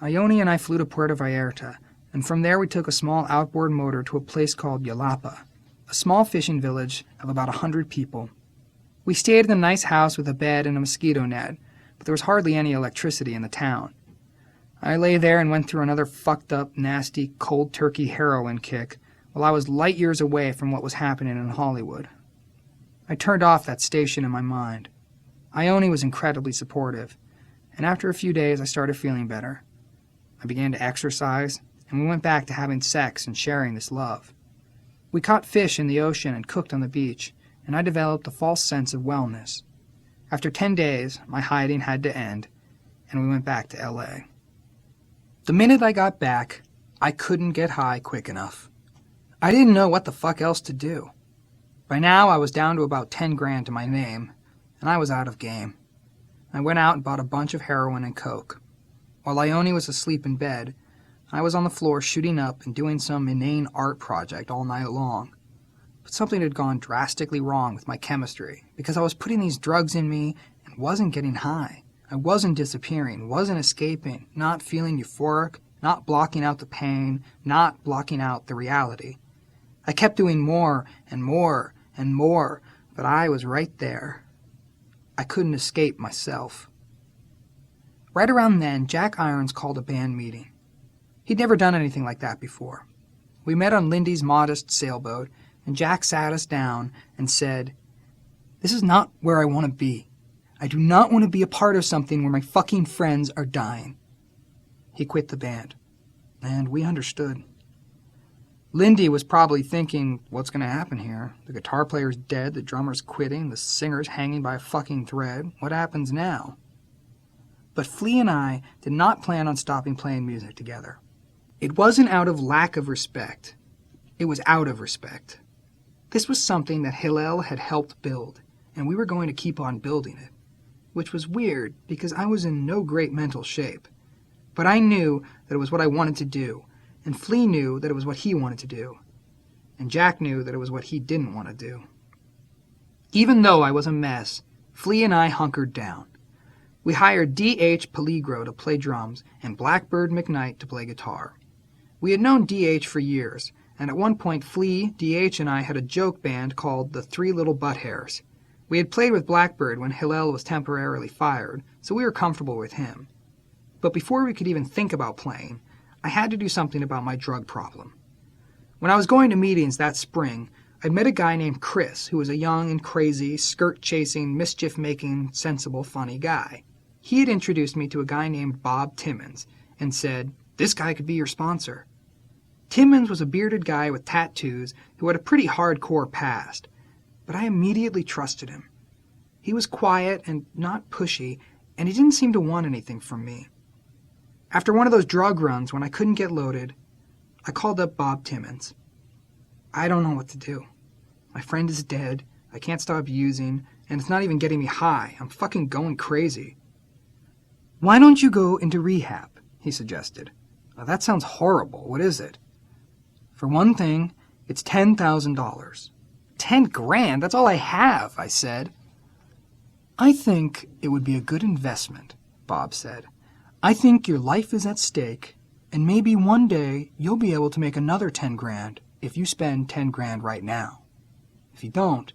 Ione and I flew to Puerto Vallarta, and from there we took a small outboard motor to a place called Yalapa, a small fishing village of about 100 people. We stayed in a nice house with a bed and a mosquito net, but there was hardly any electricity in the town. I lay there and went through another fucked up, nasty, cold turkey heroin kick while I was light years away from what was happening in Hollywood. I turned off that station in my mind. Ione was incredibly supportive, and after a few days I started feeling better. I began to exercise, and we went back to having sex and sharing this love. We caught fish in the ocean and cooked on the beach, and I developed a false sense of wellness. After 10 days, my hiding had to end, and we went back to LA. The minute I got back, I couldn't get high quick enough. I didn't know what the fuck else to do. By now, I was down to about 10 grand to my name, and I was out of game. I went out and bought a bunch of heroin and coke. While Ione was asleep in bed, I was on the floor shooting up and doing some inane art project all night long. But something had gone drastically wrong with my chemistry, because I was putting these drugs in me and wasn't getting high. I wasn't disappearing, wasn't escaping, not feeling euphoric, not blocking out the pain, not blocking out the reality. I kept doing more and more and more, but I was right there. I couldn't escape myself. Right around then, Jack Irons called a band meeting. He'd never done anything like that before. We met on Lindy's modest sailboat, and Jack sat us down and said, "This is not where I want to be. I do not want to be a part of something where my fucking friends are dying." He quit the band, and we understood. Lindy was probably thinking, what's going to happen here? The guitar player's dead, the drummer's quitting, the singer's hanging by a fucking thread. What happens now? But Flea and I did not plan on stopping playing music together. It wasn't out of lack of respect. It was out of respect. This was something that Hillel had helped build, and we were going to keep on building it, which was weird because I was in no great mental shape. But I knew that it was what I wanted to do, and Flea knew that it was what he wanted to do, and Jack knew that it was what he didn't want to do. Even though I was a mess, Flea and I hunkered down. We hired D.H. Peligro to play drums and Blackbird McKnight to play guitar. We had known D.H. for years, and at one point Flea, D.H., and I had a joke band called the Three Little Butt Hairs. We had played with Blackbird when Hillel was temporarily fired, so we were comfortable with him. But before we could even think about playing, I had to do something about my drug problem. When I was going to meetings that spring, I'd met a guy named Chris who was a young and crazy, skirt-chasing, mischief-making, sensible, funny guy. He had introduced me to a guy named Bob Timmons and said, "This guy could be your sponsor." Timmons was a bearded guy with tattoos who had a pretty hardcore past, but I immediately trusted him. He was quiet and not pushy, and he didn't seem to want anything from me. After one of those drug runs when I couldn't get loaded, I called up Bob Timmons. "I don't know what to do. My friend is dead, I can't stop using, and it's not even getting me high. I'm fucking going crazy." "Why don't you go into rehab?" he suggested. "That sounds horrible. What is it?" "For one thing, it's $10,000. $10,000? That's all I have," I said. "I think it would be a good investment," Bob said. "I think your life is at stake, and maybe one day you'll be able to make another $10,000 if you spend $10,000 right now. If you don't,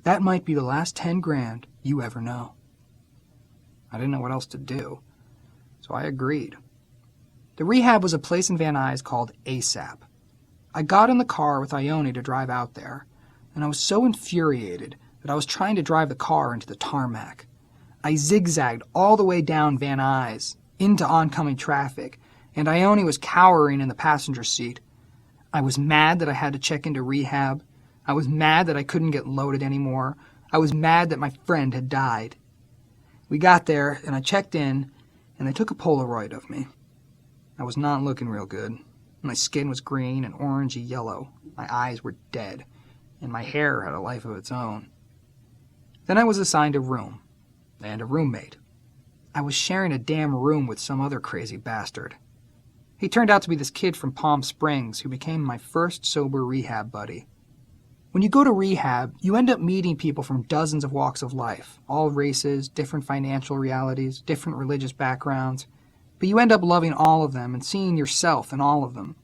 that might be the last $10,000 you ever know." I didn't know what else to do, so I agreed. The rehab was a place in Van Nuys called ASAP. I got in the car with Ione to drive out there, and I was so infuriated that I was trying to drive the car into the tarmac. I zigzagged all the way down Van Nuys into oncoming traffic, and Ione was cowering in the passenger seat. I was mad that I had to check into rehab. I was mad that I couldn't get loaded anymore. I was mad that my friend had died. We got there, and I checked in, and they took a Polaroid of me. I was not looking real good. My skin was green and orangey yellow. My eyes were dead, and my hair had a life of its own. Then I was assigned a room, and a roommate. I was sharing a damn room with some other crazy bastard. He turned out to be this kid from Palm Springs who became my first sober rehab buddy. When you go to rehab, you end up meeting people from dozens of walks of life, all races, different financial realities, different religious backgrounds, but you end up loving all of them and seeing yourself in all of them.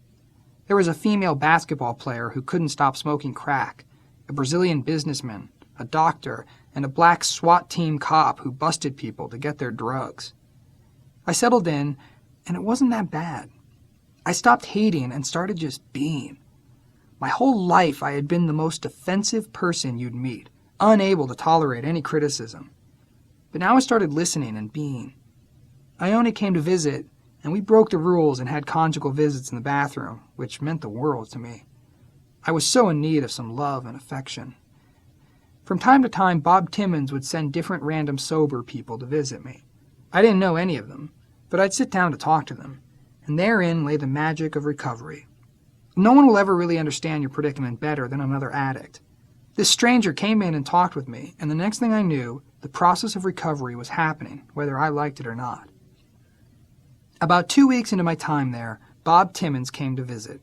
There was a female basketball player who couldn't stop smoking crack, a Brazilian businessman, a doctor, and a black SWAT team cop who busted people to get their drugs. I settled in, and it wasn't that bad. I stopped hating and started just being. My whole life I had been the most offensive person you'd meet, unable to tolerate any criticism. But now I started listening and being. Ione came to visit, and we broke the rules and had conjugal visits in the bathroom, which meant the world to me. I was so in need of some love and affection. From time to time, Bob Timmons would send different random sober people to visit me. I didn't know any of them, but I'd sit down to talk to them, and therein lay the magic of recovery. No one will ever really understand your predicament better than another addict. This stranger came in and talked with me, and the next thing I knew, the process of recovery was happening, whether I liked it or not. About 2 weeks into my time there, Bob Timmons came to visit.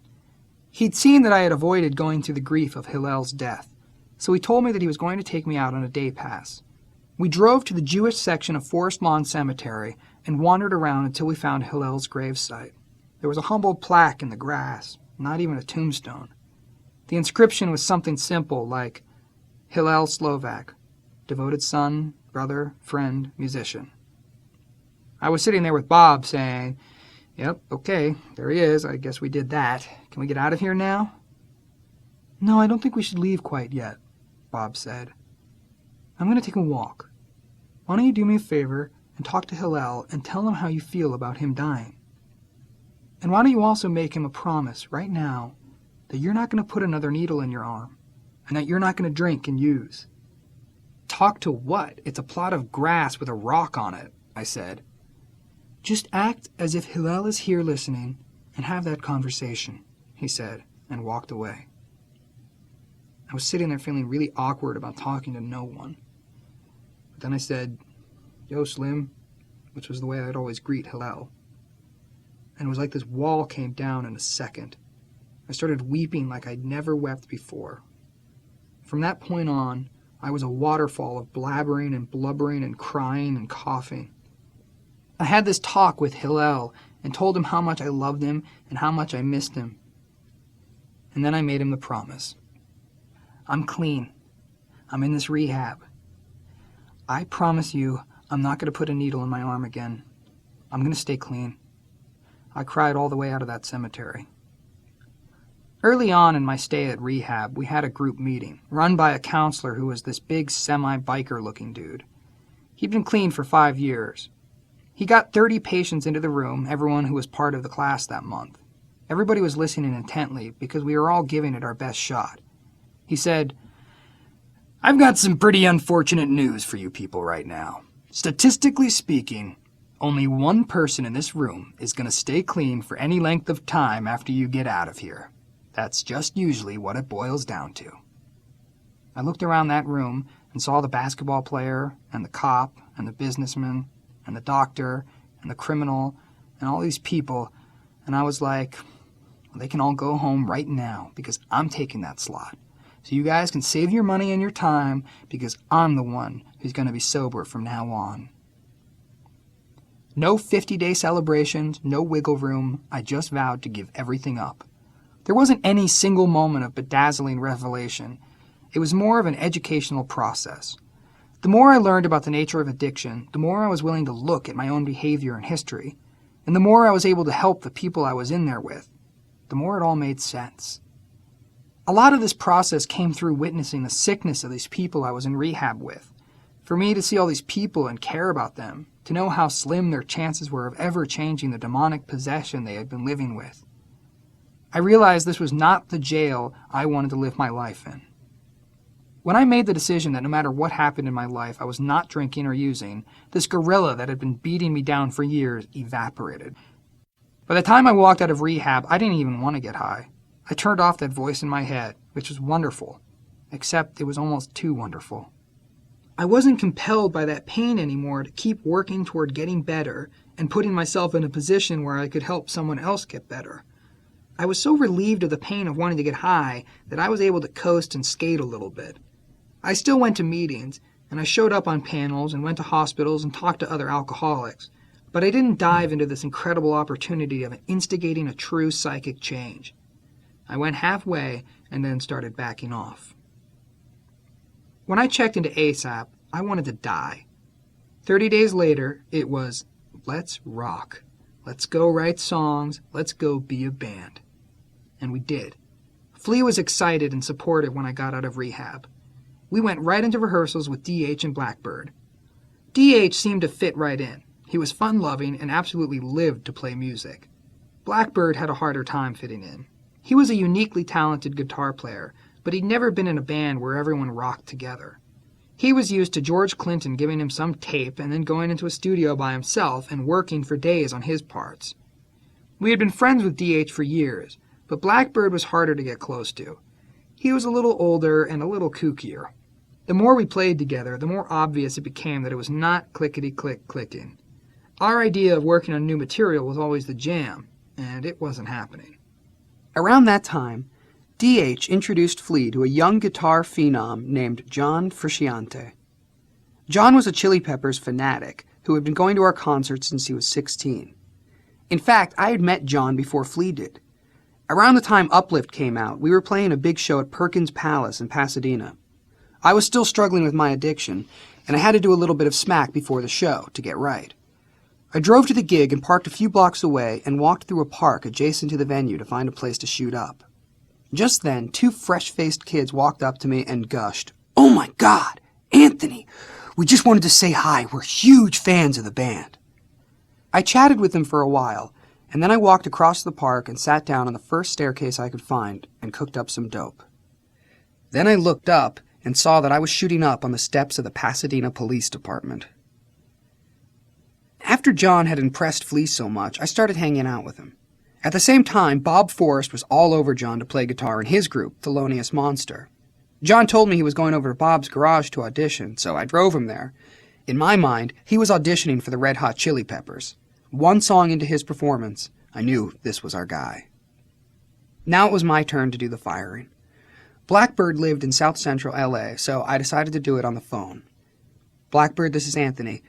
He'd seen that I had avoided going through the grief of Hillel's death, so he told me that he was going to take me out on a day pass. We drove to the Jewish section of Forest Lawn Cemetery and wandered around until we found Hillel's gravesite. There was a humble plaque in the grass, not even a tombstone. The inscription was something simple like, "Hillel Slovak, devoted son, brother, friend, musician." I was sitting there with Bob saying, "Yep, okay, there he is. I guess we did that. Can we get out of here now?" "No, I don't think we should leave quite yet," Bob said. "I'm going to take a walk. Why don't you do me a favor and talk to Hillel and tell him how you feel about him dying? And why don't you also make him a promise right now that you're not going to put another needle in your arm and that you're not going to drink and use?" "Talk to what? It's a plot of grass with a rock on it," I said. "Just act as if Hillel is here listening and have that conversation," he said, and walked away. I was sitting there feeling really awkward about talking to no one. But then I said, "Yo, Slim," which was the way I'd always greet Hillel. And it was like this wall came down in a second. I started weeping like I'd never wept before. From that point on, I was a waterfall of blabbering and blubbering and crying and coughing. I had this talk with Hillel and told him how much I loved him and how much I missed him. And then I made him the promise. I'm clean. I'm in this rehab. I promise you I'm not going to put a needle in my arm again. I'm going to stay clean. I cried all the way out of that cemetery. Early on in my stay at rehab, we had a group meeting, run by a counselor who was this big semi-biker-looking dude. He'd been clean for 5 years. He got 30 patients into the room, everyone who was part of the class that month. Everybody was listening intently because we were all giving it our best shot. He said, "I've got some pretty unfortunate news for you people right now. Statistically speaking, only one person in this room is going to stay clean for any length of time after you get out of here. That's just usually what it boils down to." I looked around that room and saw the basketball player and the cop and the businessman and the doctor and the criminal and all these people, and I was like, well, they can all go home right now because I'm taking that slot. So you guys can save your money and your time because I'm the one who's going to be sober from now on. No 50-day celebrations, no wiggle room. I just vowed to give everything up. There wasn't any single moment of bedazzling revelation. It was more of an educational process. The more I learned about the nature of addiction, the more I was willing to look at my own behavior and history, and the more I was able to help the people I was in there with, the more it all made sense. A lot of this process came through witnessing the sickness of these people I was in rehab with. For me to see all these people and care about them, to know how slim their chances were of ever changing the demonic possession they had been living with. I realized this was not the jail I wanted to live my life in. When I made the decision that no matter what happened in my life, I was not drinking or using, this gorilla that had been beating me down for years evaporated. By the time I walked out of rehab, I didn't even want to get high. I turned off that voice in my head, which was wonderful, except it was almost too wonderful. I wasn't compelled by that pain anymore to keep working toward getting better and putting myself in a position where I could help someone else get better. I was so relieved of the pain of wanting to get high that I was able to coast and skate a little bit. I still went to meetings, and I showed up on panels and went to hospitals and talked to other alcoholics, but I didn't dive into this incredible opportunity of instigating a true psychic change. I went halfway and then started backing off. When I checked into ASAP, I wanted to die. 30 days later, it was, let's rock. Let's go write songs. Let's go be a band. And we did. Flea was excited and supportive when I got out of rehab. We went right into rehearsals with DH and Blackbird. DH seemed to fit right in. He was fun-loving and absolutely lived to play music. Blackbird had a harder time fitting in. He was a uniquely talented guitar player, but he'd never been in a band where everyone rocked together. He was used to George Clinton giving him some tape and then going into a studio by himself and working for days on his parts. We had been friends with DH for years, but Blackbird was harder to get close to. He was a little older and a little kookier. The more we played together, the more obvious it became that it was not clickety-click clicking. Our idea of working on new material was always the jam, and it wasn't happening. Around that time, DH introduced Flea to a young guitar phenom named John Frusciante. John was a Chili Peppers fanatic who had been going to our concerts since he was 16. In fact, I had met John before Flea did. Around the time Uplift came out, we were playing a big show at Perkins Palace in Pasadena. I was still struggling with my addiction, and I had to do a little bit of smack before the show to get right. I drove to the gig and parked a few blocks away and walked through a park adjacent to the venue to find a place to shoot up. Just then, 2 fresh-faced kids walked up to me and gushed, "Oh my God, Anthony! We just wanted to say hi. We're huge fans of the band." I chatted with them for a while, and then I walked across the park and sat down on the first staircase I could find and cooked up some dope. Then I looked up and saw that I was shooting up on the steps of the Pasadena Police Department. After John had impressed Flea so much, I started hanging out with him. At the same time, Bob Forrest was all over John to play guitar in his group, Thelonious Monster. John told me he was going over to Bob's garage to audition, so I drove him there. In my mind, he was auditioning for the Red Hot Chili Peppers. 1 song into his performance, I knew this was our guy. Now it was my turn to do the firing. Blackbird lived in South Central LA, so I decided to do it on the phone. Blackbird, this is Anthony.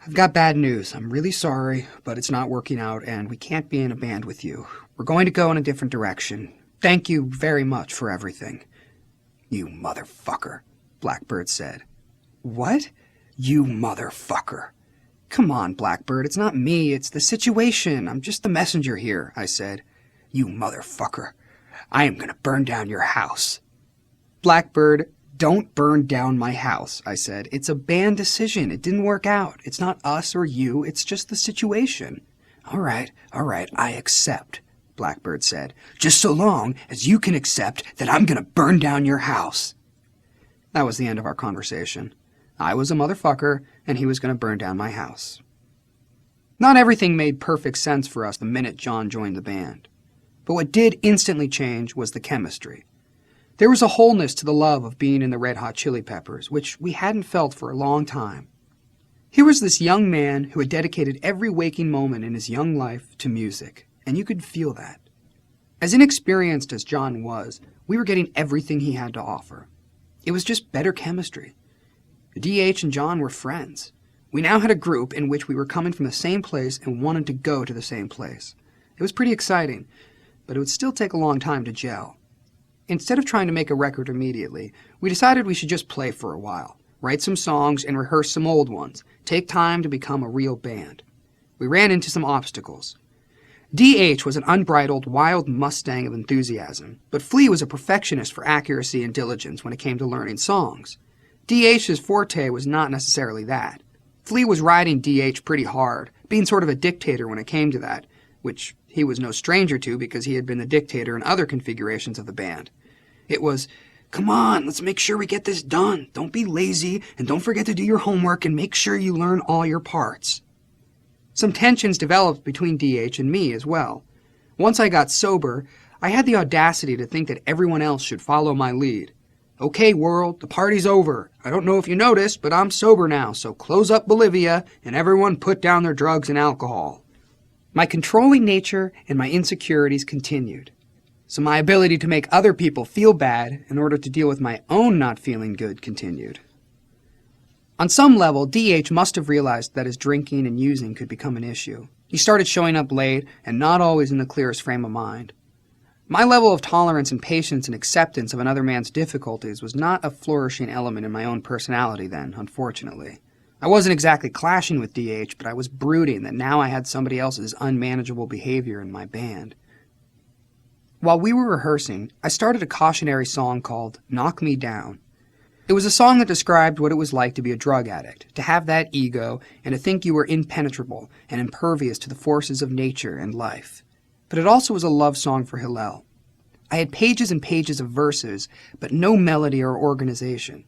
I've got bad news. I'm really sorry, but it's not working out, and we can't be in a band with you. We're going to go in a different direction. Thank you very much for everything. You motherfucker, Blackbird said. What? You motherfucker. Come on, Blackbird, it's not me, it's the situation. I'm just the messenger here, I said. You motherfucker. I am going to burn down your house. Blackbird, don't burn down my house, I said. It's a band decision. It didn't work out. It's not us or you. It's just the situation. All right, I accept, Blackbird said. Just so long as you can accept that I'm going to burn down your house. That was the end of our conversation. I was a motherfucker, and he was going to burn down my house. Not everything made perfect sense for us the minute John joined the band. But what did instantly change was the chemistry. There was a wholeness to the love of being in the Red Hot Chili Peppers, which we hadn't felt for a long time. Here was this young man who had dedicated every waking moment in his young life to music, and you could feel that. As inexperienced as John was, we were getting everything he had to offer. It was just better chemistry. DH and John were friends. We now had a group in which we were coming from the same place and wanted to go to the same place. It was pretty exciting, but it would still take a long time to gel. Instead of trying to make a record immediately, we decided we should just play for a while, write some songs and rehearse some old ones, take time to become a real band. We ran into some obstacles. DH was an unbridled, wild Mustang of enthusiasm, but Flea was a perfectionist for accuracy and diligence when it came to learning songs. DH's forte was not necessarily that. Flea was riding DH pretty hard, being sort of a dictator when it came to that, which he was no stranger to because he had been the dictator in other configurations of the band. It was, come on, let's make sure we get this done. Don't be lazy, and don't forget to do your homework and make sure you learn all your parts. Some tensions developed between DH and me as well. Once I got sober, I had the audacity to think that everyone else should follow my lead. Okay, world, the party's over. I don't know if you noticed, but I'm sober now, so close up Bolivia and everyone put down their drugs and alcohol. My controlling nature and my insecurities continued, so my ability to make other people feel bad in order to deal with my own not feeling good continued. On some level, DH must have realized that his drinking and using could become an issue. He started showing up late and not always in the clearest frame of mind. My level of tolerance and patience and acceptance of another man's difficulties was not a flourishing element in my own personality then, unfortunately. I wasn't exactly clashing with DH, but I was brooding that now I had somebody else's unmanageable behavior in my band. While we were rehearsing, I started a cautionary song called Knock Me Down. It was a song that described what it was like to be a drug addict, to have that ego, and to think you were impenetrable and impervious to the forces of nature and life. But it also was a love song for Hillel. I had pages and pages of verses, but no melody or organization.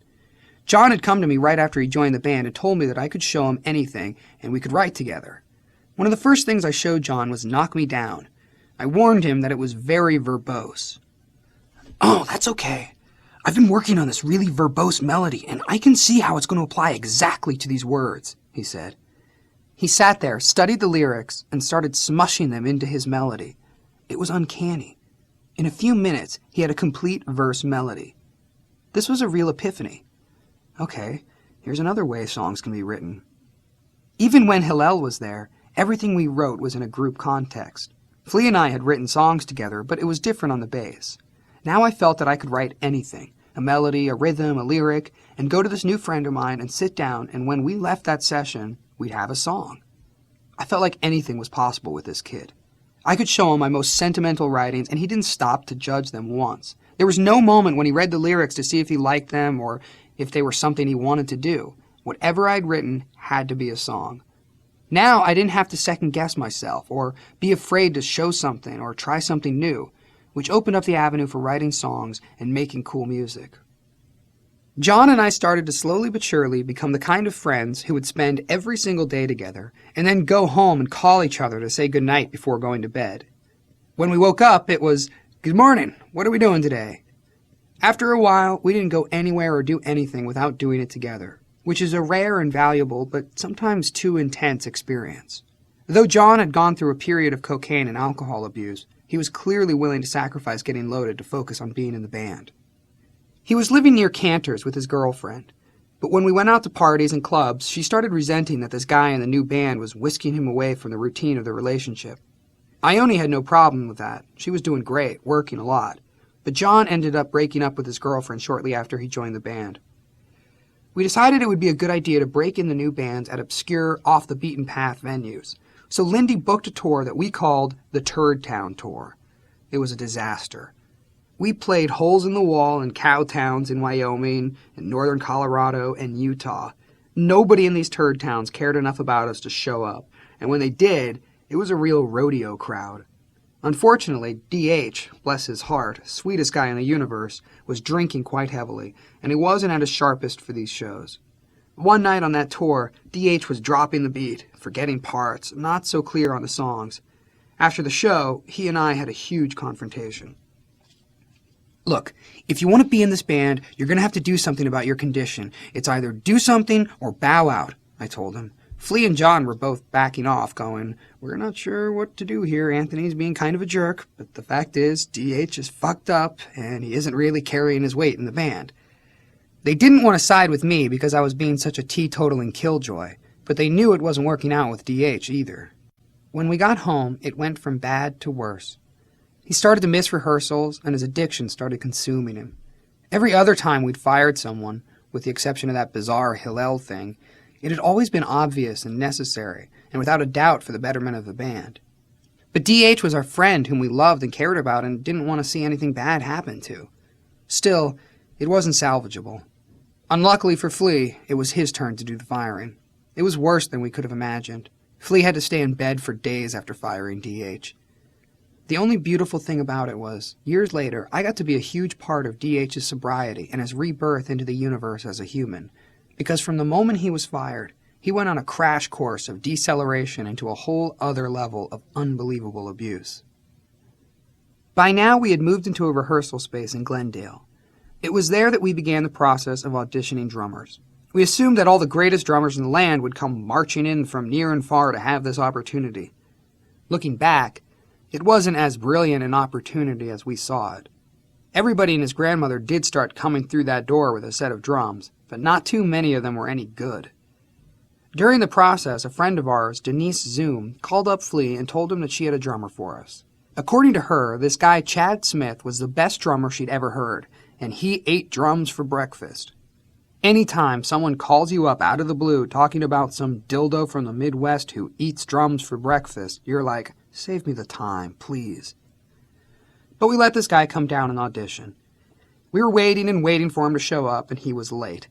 John had come to me right after he joined the band and told me that I could show him anything and we could write together. One of the first things I showed John was Knock Me Down. I warned him that it was very verbose. Oh, that's okay. I've been working on this really verbose melody, and I can see how it's going to apply exactly to these words, he said. He sat there, studied the lyrics, and started smushing them into his melody. It was uncanny. In a few minutes, he had a complete verse melody. This was a real epiphany. Okay, here's another way songs can be written. Even when Hillel was there, everything we wrote was in a group context. Flea and I had written songs together, but it was different on the bass. Now I felt that I could write anything, a melody, a rhythm, a lyric, and go to this new friend of mine and sit down, and when we left that session, we'd have a song. I felt like anything was possible with this kid. I could show him my most sentimental writings, and he didn't stop to judge them once. There was no moment when he read the lyrics to see if he liked them or if they were something he wanted to do. Whatever I'd written had to be a song. Now I didn't have to second-guess myself or be afraid to show something or try something new, which opened up the avenue for writing songs and making cool music. John and I started to slowly but surely become the kind of friends who would spend every single day together and then go home and call each other to say goodnight before going to bed. When we woke up, it was, "Good morning, what are we doing today?" After a while, we didn't go anywhere or do anything without doing it together, which is a rare and valuable, but sometimes too intense experience. Though John had gone through a period of cocaine and alcohol abuse, he was clearly willing to sacrifice getting loaded to focus on being in the band. He was living near Cantor's with his girlfriend, but when we went out to parties and clubs, she started resenting that this guy in the new band was whisking him away from the routine of their relationship. Ione had no problem with that. She was doing great, working a lot. But John ended up breaking up with his girlfriend shortly after he joined the band. We decided it would be a good idea to break in the new bands at obscure, off-the-beaten-path venues. So Lindy booked a tour that we called the Turd Town Tour. It was a disaster. We played holes in the wall in cow towns in Wyoming, and northern Colorado, and Utah. Nobody in these turd towns cared enough about us to show up, and when they did, it was a real rodeo crowd. Unfortunately, D.H., bless his heart, sweetest guy in the universe, was drinking quite heavily, and he wasn't at his sharpest for these shows. One night on that tour, D.H. was dropping the beat, forgetting parts, not so clear on the songs. After the show, he and I had a huge confrontation. Look, if you want to be in this band, you're going to have to do something about your condition. It's either do something or bow out, I told him. Flea and John were both backing off, going, we're not sure what to do here. Anthony's being kind of a jerk, but the fact is, D.H. is fucked up, and he isn't really carrying his weight in the band. They didn't want to side with me because I was being such a teetotaling killjoy, but they knew it wasn't working out with D.H. either. When we got home, it went from bad to worse. He started to miss rehearsals, and his addiction started consuming him. Every other time we'd fired someone, with the exception of that bizarre Hillel thing, it had always been obvious and necessary, and without a doubt for the betterment of the band. But D.H. was our friend whom we loved and cared about and didn't want to see anything bad happen to. Still, it wasn't salvageable. Unluckily for Flea, it was his turn to do the firing. It was worse than we could have imagined. Flea had to stay in bed for days after firing D.H. The only beautiful thing about it was, years later, I got to be a huge part of D.H.'s sobriety and his rebirth into the universe as a human. Because from the moment he was fired, he went on a crash course of deceleration into a whole other level of unbelievable abuse. By now, we had moved into a rehearsal space in Glendale. It was there that we began the process of auditioning drummers. We assumed that all the greatest drummers in the land would come marching in from near and far to have this opportunity. Looking back, it wasn't as brilliant an opportunity as we saw it. Everybody and his grandmother did start coming through that door with a set of drums, but not too many of them were any good. During the process, a friend of ours, Denise Zoom, called up Flea and told him that she had a drummer for us. According to her, this guy Chad Smith was the best drummer she'd ever heard, and he ate drums for breakfast. Anytime someone calls you up out of the blue talking about some dildo from the Midwest who eats drums for breakfast, you're like, save me the time, please. But we let this guy come down and audition. We were waiting and waiting for him to show up, and he was late.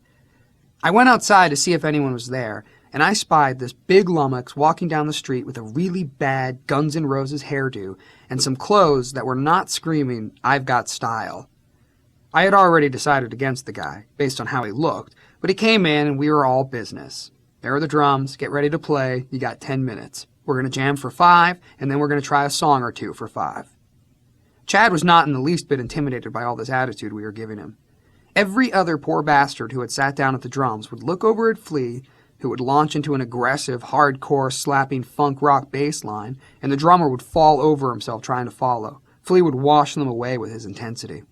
I went outside to see if anyone was there, and I spied this big lummox walking down the street with a really bad Guns N' Roses hairdo and some clothes that were not screaming, I've got style. I had already decided against the guy, based on how he looked, but he came in and we were all business. There are the drums, get ready to play, you got 10 minutes. We're going to jam for 5, and then we're going to try a song or two for 5. Chad was not in the least bit intimidated by all this attitude we were giving him. Every other poor bastard who had sat down at the drums would look over at Flea, who would launch into an aggressive, hardcore, slapping funk rock bass line, and the drummer would fall over himself trying to follow. Flea would wash them away with his intensity.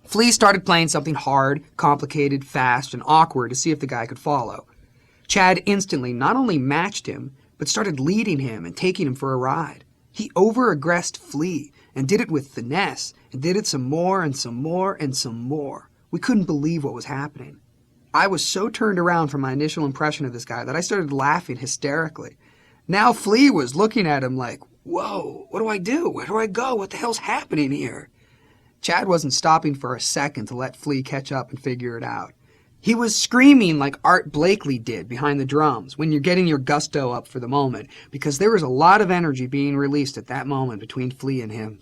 Flea started playing something hard, complicated, fast, and awkward to see if the guy could follow. Chad instantly not only matched him, but started leading him and taking him for a ride. He over-aggressed Flea and did it with finesse and did it some more and some more and some more. We couldn't believe what was happening. I was so turned around from my initial impression of this guy that I started laughing hysterically. Now Flea was looking at him like, whoa, what do I do? Where do I go? What the hell's happening here? Chad wasn't stopping for a second to let Flea catch up and figure it out. He was screaming like Art Blakely did behind the drums when you're getting your gusto up for the moment, because there was a lot of energy being released at that moment between Flea and him.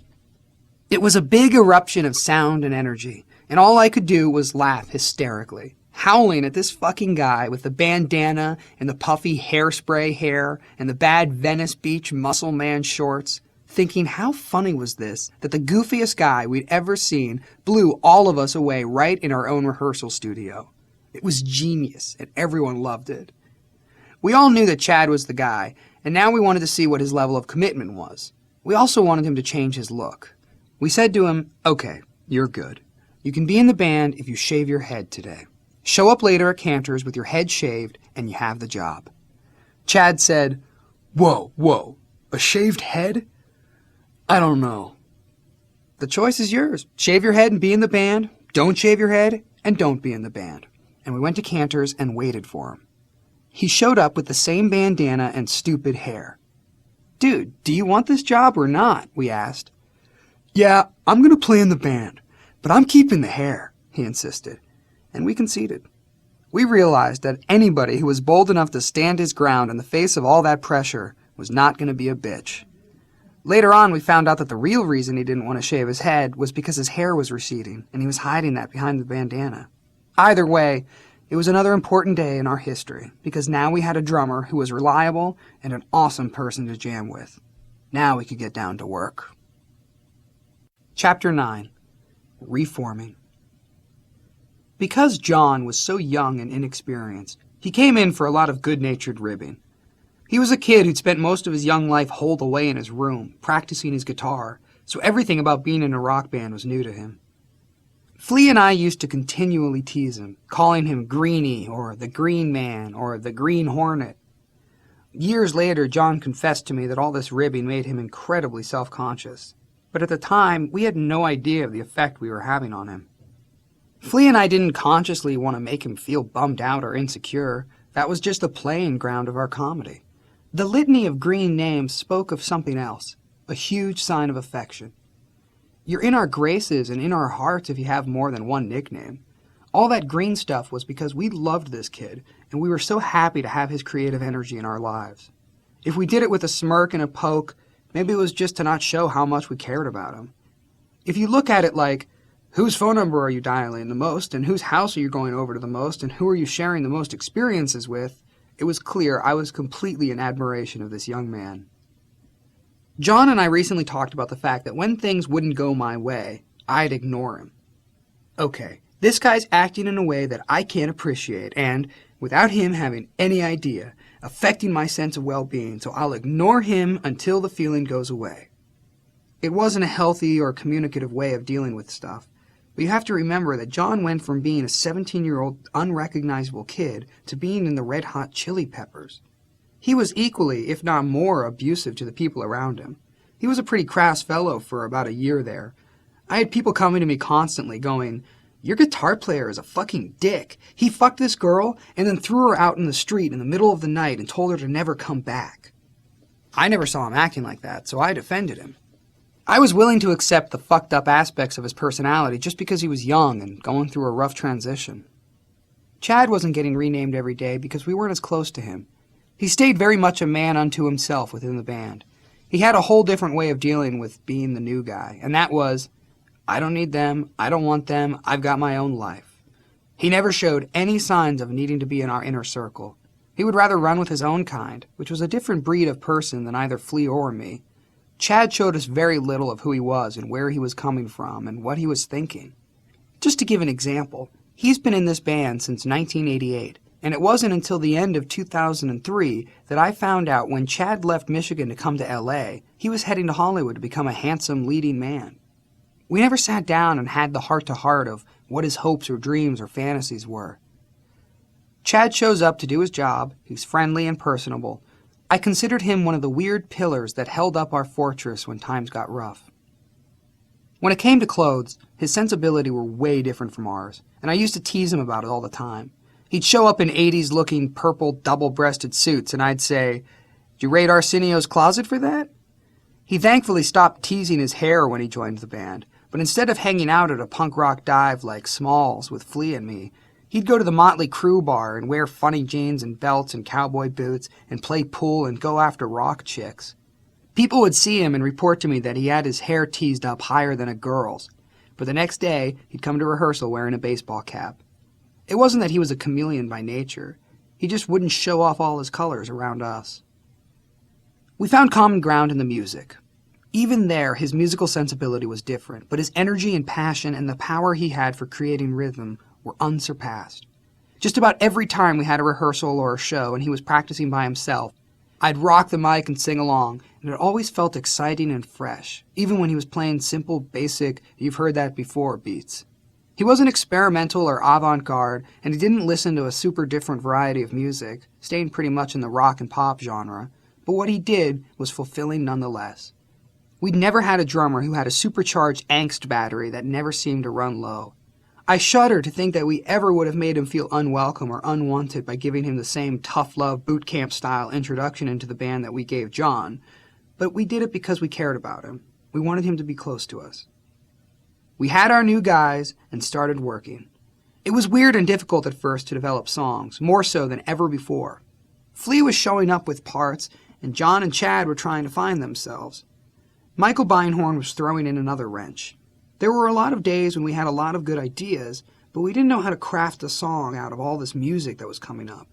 It was a big eruption of sound and energy, and all I could do was laugh hysterically, howling at this fucking guy with the bandana and the puffy hairspray hair and the bad Venice Beach muscle man shorts, thinking how funny was this that the goofiest guy we'd ever seen blew all of us away right in our own rehearsal studio. It was genius, and everyone loved it. We all knew that Chad was the guy, and now we wanted to see what his level of commitment was. We also wanted him to change his look. We said to him, okay, you're good. You can be in the band if you shave your head today. Show up later at Cantor's with your head shaved and you have the job. Chad said, Whoa, a shaved head? I don't know. the choice is yours. Shave your head and be in the band. Don't shave your head and don't be in the band. And we went to Cantor's and waited for him. He showed up with the same bandana and stupid hair. Dude, do you want this job or not? We asked. Yeah, I'm going to play in the band, but I'm keeping the hair, he insisted. And we conceded. We realized that anybody who was bold enough to stand his ground in the face of all that pressure was not going to be a bitch. Later on, we found out that the real reason he didn't want to shave his head was because his hair was receding, and he was hiding that behind the bandana. Either way, it was another important day in our history, because now we had a drummer who was reliable and an awesome person to jam with. Now we could get down to work. Chapter 9. Reforming. Because John was so young and inexperienced, he came in for a lot of good-natured ribbing. He was a kid who'd spent most of his young life holed away in his room, practicing his guitar, so everything about being in a rock band was new to him. Flea and I used to continually tease him, calling him Greenie, or the Green Man, or the Green Hornet. Years later, John confessed to me that all this ribbing made him incredibly self-conscious, but at the time, we had no idea of the effect we were having on him. Flea and I didn't consciously want to make him feel bummed out or insecure. That was just the playing ground of our comedy. The litany of green names spoke of something else, a huge sign of affection. You're in our graces and in our hearts if you have more than one nickname. All that green stuff was because we loved this kid, and we were so happy to have his creative energy in our lives. If we did it with a smirk and a poke, maybe it was just to not show how much we cared about him. If you look at it like, whose phone number are you dialing the most, and whose house are you going over to the most, and who are you sharing the most experiences with, it was clear I was completely in admiration of this young man. John and I recently talked about the fact that when things wouldn't go my way, I'd ignore him. Okay, this guy's acting in a way that I can't appreciate and, without him having any idea, affecting my sense of well-being, so I'll ignore him until the feeling goes away. It wasn't a healthy or communicative way of dealing with stuff, but you have to remember that John went from being a 17-year-old unrecognizable kid to being in the Red Hot Chili Peppers. He was equally, if not more, abusive to the people around him. He was a pretty crass fellow for about a year there. I had people coming to me constantly going, "Your guitar player is a fucking dick. He fucked this girl and then threw her out in the street in the middle of the night and told her to never come back." I never saw him acting like that, so I defended him. I was willing to accept the fucked up aspects of his personality just because he was young and going through a rough transition. Chad wasn't getting renamed every day because we weren't as close to him. He stayed very much a man unto himself within the band. He had a whole different way of dealing with being the new guy, and that was, I don't need them, I don't want them, I've got my own life. He never showed any signs of needing to be in our inner circle. He would rather run with his own kind, which was a different breed of person than either Flea or me. Chad showed us very little of who he was and where he was coming from and what he was thinking. Just to give an example, he's been in this band since 1988, and it wasn't until the end of 2003 that I found out when Chad left Michigan to come to LA, he was heading to Hollywood to become a handsome leading man. We never sat down and had the heart-to-heart of what his hopes or dreams or fantasies were. Chad shows up to do his job, he's friendly and personable. I considered him one of the weird pillars that held up our fortress when times got rough. When it came to clothes, his sensibility were way different from ours, and I used to tease him about it all the time. He'd show up in 80s-looking purple double-breasted suits, and I'd say, "Did you raid Arsenio's closet for that?" He thankfully stopped teasing his hair when he joined the band, but instead of hanging out at a punk rock dive like Smalls with Flea and me, he'd go to the Motley Crue bar and wear funny jeans and belts and cowboy boots and play pool and go after rock chicks. People would see him and report to me that he had his hair teased up higher than a girl's, but the next day he'd come to rehearsal wearing a baseball cap. It wasn't that he was a chameleon by nature. He just wouldn't show off all his colors around us. We found common ground in the music. Even there, his musical sensibility was different, but his energy and passion and the power he had for creating rhythm were unsurpassed. Just about every time we had a rehearsal or a show and he was practicing by himself, I'd rock the mic and sing along, and it always felt exciting and fresh, even when he was playing simple, basic, "you've heard that before" beats. He wasn't experimental or avant-garde, and he didn't listen to a super different variety of music, staying pretty much in the rock and pop genre, but what he did was fulfilling nonetheless. We'd never had a drummer who had a supercharged angst battery that never seemed to run low. I shudder to think that we ever would have made him feel unwelcome or unwanted by giving him the same tough love boot camp style introduction into the band that we gave John, but we did it because we cared about him. We wanted him to be close to us. We had our new guys and started working. It was weird and difficult at first to develop songs, more so than ever before. Flea was showing up with parts, and John and Chad were trying to find themselves. Michael Beinhorn was throwing in another wrench. There were a lot of days when we had a lot of good ideas, but we didn't know how to craft a song out of all this music that was coming up.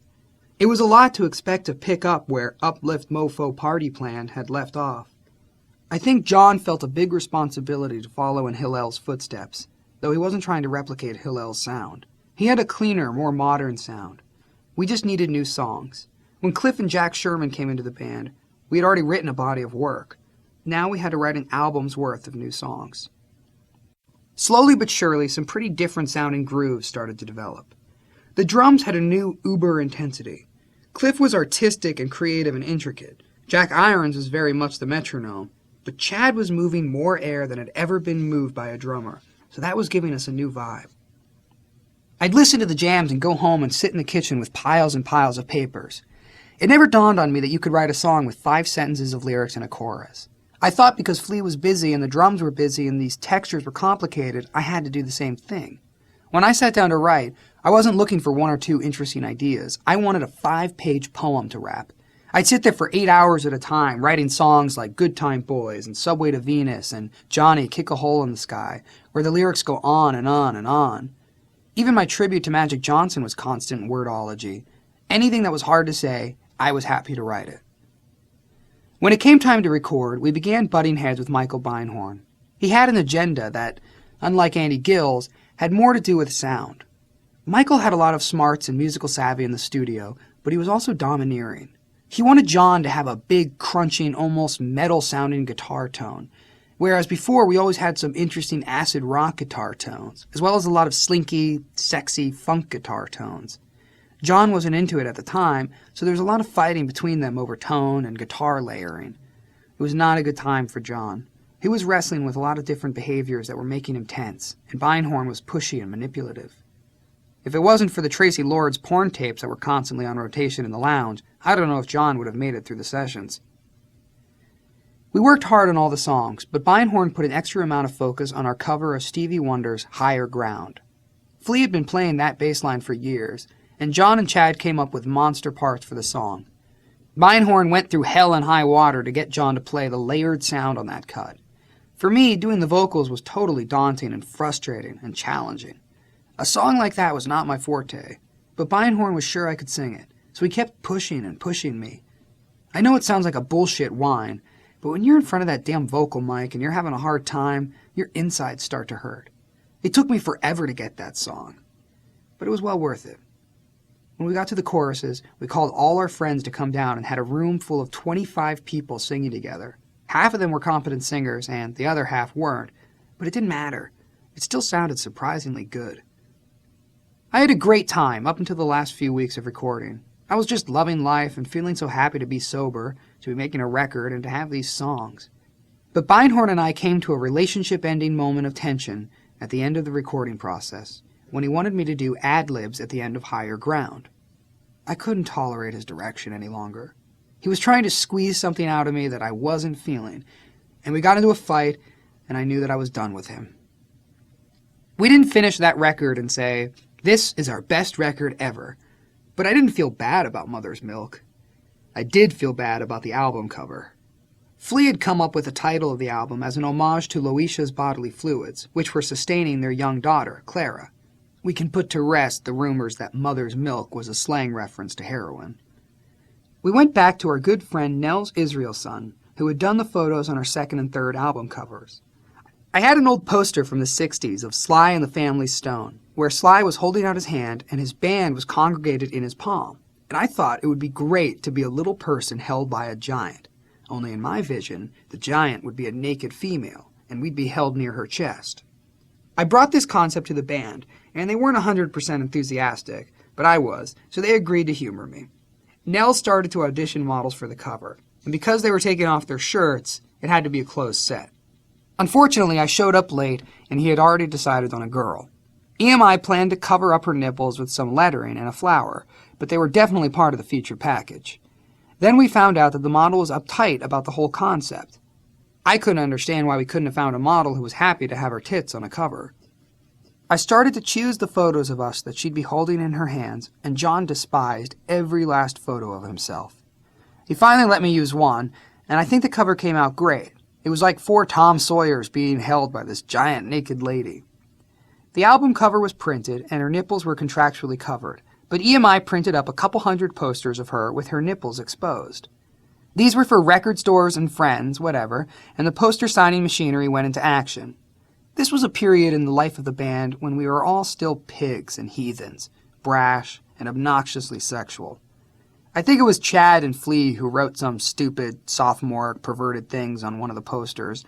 It was a lot to expect to pick up where Uplift Mofo Party Plan had left off. I think John felt a big responsibility to follow in Hillel's footsteps, though he wasn't trying to replicate Hillel's sound. He had a cleaner, more modern sound. We just needed new songs. When Cliff and Jack Sherman came into the band, we had already written a body of work. Now we had to write an album's worth of new songs. Slowly but surely, some pretty different sounding grooves started to develop. The drums had a new uber intensity. Cliff was artistic and creative and intricate. Jack Irons was very much the metronome. But Chad was moving more air than had ever been moved by a drummer, so that was giving us a new vibe. I'd listen to the jams and go home and sit in the kitchen with piles and piles of papers. It never dawned on me that you could write a song with 5 sentences of lyrics and a chorus. I thought because Flea was busy and the drums were busy and these textures were complicated, I had to do the same thing. When I sat down to write, I wasn't looking for 1 or 2 interesting ideas. I wanted a 5-page poem to rap. I'd sit there for 8 hours at a time, writing songs like Good Time Boys and Subway to Venus and Johnny, Kick a Hole in the Sky, where the lyrics go on and on and on. Even my tribute to Magic Johnson was constant wordology. Anything that was hard to say, I was happy to write it. When it came time to record, we began butting heads with Michael Beinhorn. He had an agenda that, unlike Andy Gill's, had more to do with sound. Michael had a lot of smarts and musical savvy in the studio, but he was also domineering. He wanted John to have a big, crunching, almost metal-sounding guitar tone, whereas before we always had some interesting acid rock guitar tones, as well as a lot of slinky, sexy funk guitar tones. John wasn't into it at the time, so there was a lot of fighting between them over tone and guitar layering. It was not a good time for John. He was wrestling with a lot of different behaviors that were making him tense, and Beinhorn was pushy and manipulative. If it wasn't for the Tracy Lords porn tapes that were constantly on rotation in the lounge, I don't know if John would have made it through the sessions. We worked hard on all the songs, but Beinhorn put an extra amount of focus on our cover of Stevie Wonder's Higher Ground. Flea had been playing that bass line for years, and John and Chad came up with monster parts for the song. Beinhorn went through hell and high water to get John to play the layered sound on that cut. For me, doing the vocals was totally daunting and frustrating and challenging. A song like that was not my forte, but Beinhorn was sure I could sing it, so he kept pushing and pushing me. I know it sounds like a bullshit whine, but when you're in front of that damn vocal mic and you're having a hard time, your insides start to hurt. It took me forever to get that song, but it was well worth it. When we got to the choruses, we called all our friends to come down and had a room full of 25 people singing together. Half of them were competent singers and the other half weren't, but it didn't matter. It still sounded surprisingly good. I had a great time up until the last few weeks of recording. I was just loving life and feeling so happy to be sober, to be making a record, and to have these songs. But Beinhorn and I came to a relationship-ending moment of tension at the end of the recording process, when he wanted me to do ad-libs at the end of Higher Ground. I couldn't tolerate his direction any longer. He was trying to squeeze something out of me that I wasn't feeling, and we got into a fight, and I knew that I was done with him. We didn't finish that record and say, "This is our best record ever," but I didn't feel bad about Mother's Milk. I did feel bad about the album cover. Flea had come up with the title of the album as an homage to Loisha's bodily fluids, which were sustaining their young daughter, Clara. We can put to rest the rumors that Mother's Milk was a slang reference to heroin. We went back to our good friend Nels Israelson, who had done the photos on our second and third album covers. I had an old poster from the 60s of Sly and the Family Stone, where Sly was holding out his hand and his band was congregated in his palm, and I thought it would be great to be a little person held by a giant. Only in my vision, the giant would be a naked female, and we'd be held near her chest. I brought this concept to the band, and they weren't 100% enthusiastic, but I was, so they agreed to humor me. Nell started to audition models for the cover, and because they were taking off their shirts, it had to be a closed set. Unfortunately, I showed up late, and he had already decided on a girl. EMI planned to cover up her nipples with some lettering and a flower, but they were definitely part of the feature package. Then we found out that the model was uptight about the whole concept. I couldn't understand why we couldn't have found a model who was happy to have her tits on a cover. I started to choose the photos of us that she'd be holding in her hands, and John despised every last photo of himself. He finally let me use one, and I think the cover came out great. It was like 4 Tom Sawyers being held by this giant naked lady. The album cover was printed, and her nipples were contractually covered, but EMI printed up a couple hundred posters of her with her nipples exposed. These were for record stores and friends, whatever, and the poster signing machinery went into action. This was a period in the life of the band when we were all still pigs and heathens, brash and obnoxiously sexual. I think it was Chad and Flea who wrote some stupid, sophomore, perverted things on one of the posters,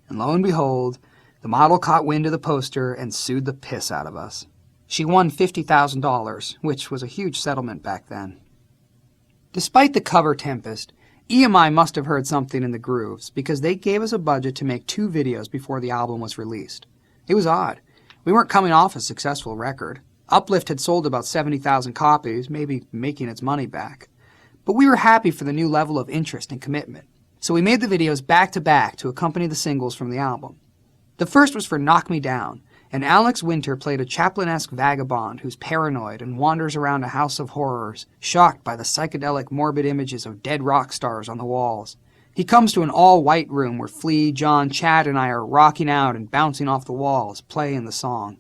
and lo and behold, the model caught wind of the poster and sued the piss out of us. She won $50,000, which was a huge settlement back then. Despite the cover tempest, EMI must have heard something in the grooves because they gave us a budget to make 2 videos before the album was released. It was odd. We weren't coming off a successful record. Uplift had sold about 70,000 copies, maybe making its money back. But we were happy for the new level of interest and commitment, so we made the videos back-to-back to accompany the singles from the album. The first was for Knock Me Down, and Alex Winter played a Chaplin-esque vagabond who's paranoid and wanders around a house of horrors, shocked by the psychedelic morbid images of dead rock stars on the walls. He comes to an all-white room where Flea, John, Chad, and I are rocking out and bouncing off the walls, playing the song.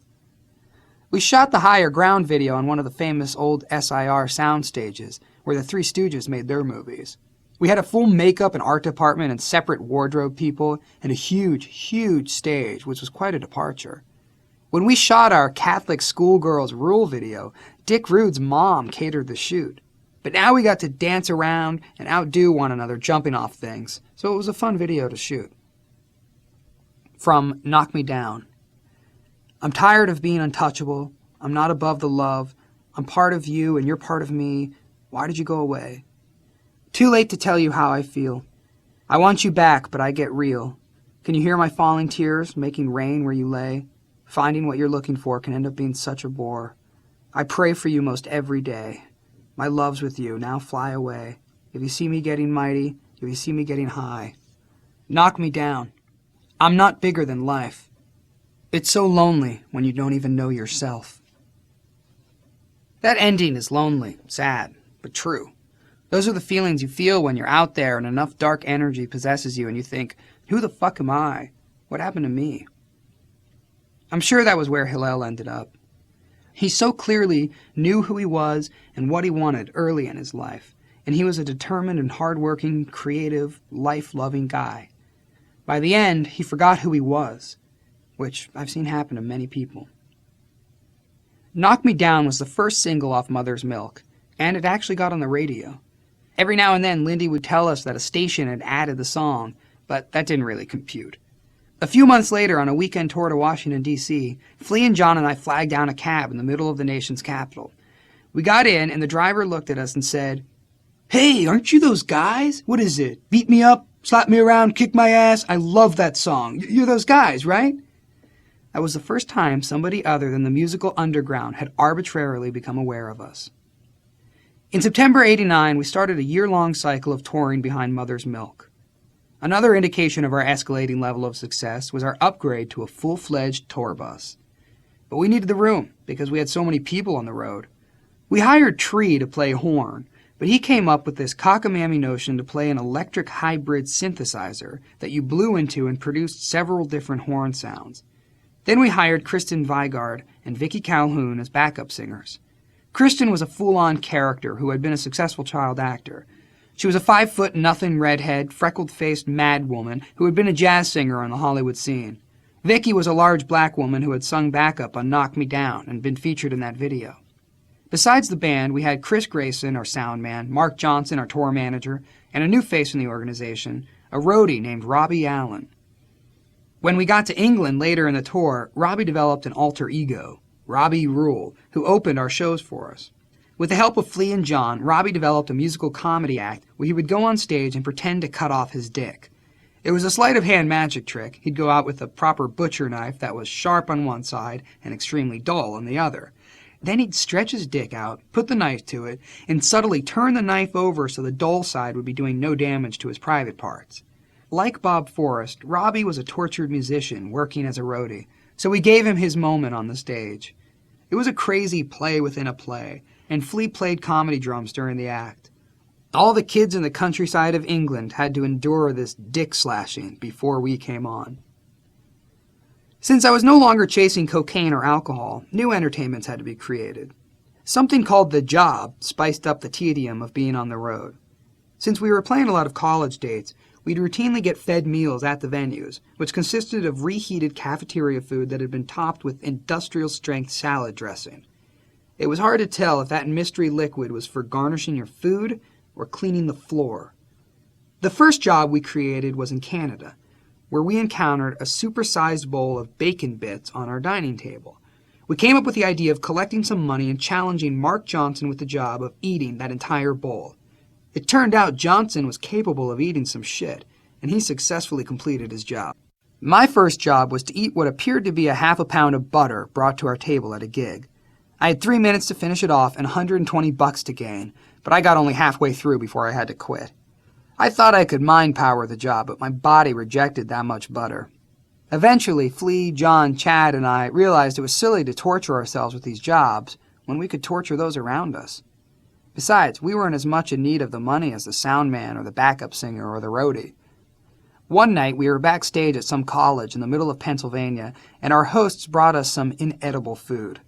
We shot the Higher Ground video on one of the famous old SIR sound stages, where the Three Stooges made their movies. We had a full makeup and art department and separate wardrobe people, and a huge, huge stage, which was quite a departure. When we shot our Catholic schoolgirls rule video, Dick Rude's mom catered the shoot. But now we got to dance around and outdo one another jumping off things, so it was a fun video to shoot. From Knock Me Down. I'm tired of being untouchable. I'm not above the love. I'm part of you and you're part of me. Why did you go away? Too late to tell you how I feel. I want you back, but I get real. Can you hear my falling tears, making rain where you lay? Finding what you're looking for can end up being such a bore. I pray for you most every day. My love's with you, now fly away. If you see me getting mighty, if you see me getting high. Knock me down. I'm not bigger than life. It's so lonely when you don't even know yourself. That ending is lonely, sad, but true. Those are the feelings you feel when you're out there and enough dark energy possesses you and you think, who the fuck am I? What happened to me? I'm sure that was where Hillel ended up. He so clearly knew who he was and what he wanted early in his life, and he was a determined and hardworking, creative, life-loving guy. By the end, he forgot who he was, which I've seen happen to many people. Knock Me Down was the first single off Mother's Milk, and it actually got on the radio. Every now and then, Lindy would tell us that a station had added the song, but that didn't really compute. A few months later, on a weekend tour to Washington, D.C., Flea and John and I flagged down a cab in the middle of the nation's capital. We got in, and the driver looked at us and said, "Hey, aren't you those guys? What is it? Beat me up, slap me around, kick my ass? I love that song. You're those guys, right?" That was the first time somebody other than the musical underground had arbitrarily become aware of us. In September '89, we started a year-long cycle of touring behind Mother's Milk. Another indication of our escalating level of success was our upgrade to a full-fledged tour bus. But we needed the room because we had so many people on the road. We hired Tree to play horn, but he came up with this cockamamie notion to play an electric hybrid synthesizer that you blew into and produced several different horn sounds. Then we hired Kristen Vigard and Vicky Calhoun as backup singers. Kristen was a full-on character who had been a successful child actor. She was a 5'0" redhead, freckled-faced mad woman who had been a jazz singer on the Hollywood scene. Vicky was a large black woman who had sung backup on Knock Me Down and been featured in that video. Besides the band, we had Chris Grayson, our sound man, Mark Johnson, our tour manager, and a new face in the organization, a roadie named Robbie Allen. When we got to England later in the tour, Robbie developed an alter ego, Robbie Rule, who opened our shows for us. With the help of Flea and John, Robbie developed a musical comedy act where he would go on stage and pretend to cut off his dick. It was a sleight-of-hand magic trick. He'd go out with a proper butcher knife that was sharp on one side and extremely dull on the other. Then he'd stretch his dick out, put the knife to it, and subtly turn the knife over so the dull side would be doing no damage to his private parts. Like Bob Forrest, Robbie was a tortured musician working as a roadie, so we gave him his moment on the stage. It was a crazy play within a play, and Flea played comedy drums during the act. All the kids in the countryside of England had to endure this dick slashing before we came on. Since I was no longer chasing cocaine or alcohol, new entertainments had to be created. Something called The Job spiced up the tedium of being on the road. Since we were playing a lot of college dates, we'd routinely get fed meals at the venues, which consisted of reheated cafeteria food that had been topped with industrial-strength salad dressing. It was hard to tell if that mystery liquid was for garnishing your food or cleaning the floor. The first job we created was in Canada, where we encountered a supersized bowl of bacon bits on our dining table. We came up with the idea of collecting some money and challenging Mark Johnson with the job of eating that entire bowl. It turned out Johnson was capable of eating some shit, and he successfully completed his job. My first job was to eat what appeared to be a half a pound of butter brought to our table at a gig. I had 3 minutes to finish it off and $120 to gain, but I got only halfway through before I had to quit. I thought I could mind power the job, but my body rejected that much butter. Eventually, Flea, John, Chad, and I realized it was silly to torture ourselves with these jobs when we could torture those around us. Besides, we weren't as much in need of the money as the sound man or the backup singer or the roadie. One night, we were backstage at some college in the middle of Pennsylvania, and our hosts brought us some inedible food.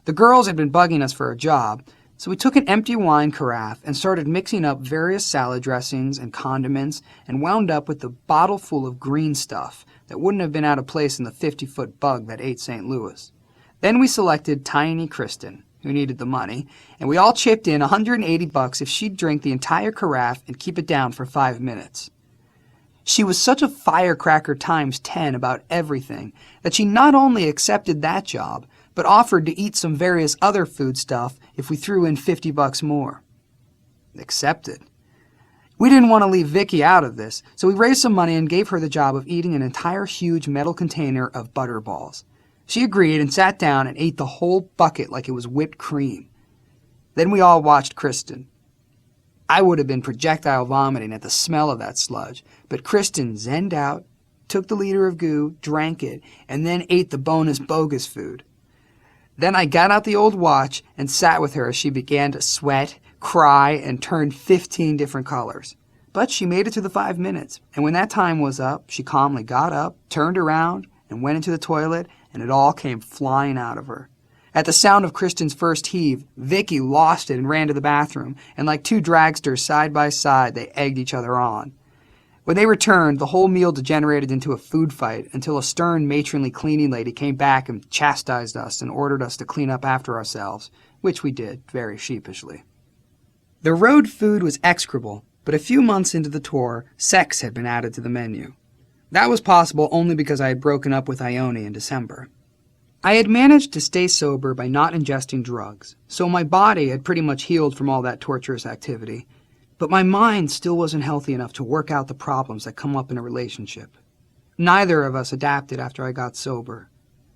The girls had been bugging us for a job, so we took an empty wine carafe and started mixing up various salad dressings and condiments and wound up with a bottle full of green stuff that wouldn't have been out of place in the 50-foot bug that ate St. Louis. Then we selected Tiny Kristen, who needed the money, and we all chipped in $180 if she'd drink the entire carafe and keep it down for 5 minutes. She was such a firecracker times 10 about everything that she not only accepted that job, but offered to eat some various other food stuff if we threw in $50 more. Accepted. We didn't want to leave Vicky out of this, so we raised some money and gave her the job of eating an entire huge metal container of butterballs. She agreed and sat down and ate the whole bucket like it was whipped cream. Then we all watched Kristen. I would have been projectile vomiting at the smell of that sludge, but Kristen zenned out, took the liter of goo, drank it, and then ate the bonus bogus food. Then I got out the old watch and sat with her as she began to sweat, cry, and turn 15 different colors. But she made it to the 5 minutes, and when that time was up, she calmly got up, turned around, and went into the toilet, and it all came flying out of her. At the sound of Kristen's first heave, Vicky lost it and ran to the bathroom, and like two dragsters side by side, they egged each other on. When they returned, the whole meal degenerated into a food fight until a stern matronly cleaning lady came back and chastised us and ordered us to clean up after ourselves, which we did very sheepishly. The road food was execrable, but a few months into the tour, sex had been added to the menu. That was possible only because I had broken up with Ione in December. I had managed to stay sober by not ingesting drugs, so my body had pretty much healed from all that torturous activity, but my mind still wasn't healthy enough to work out the problems that come up in a relationship. Neither of us adapted after I got sober.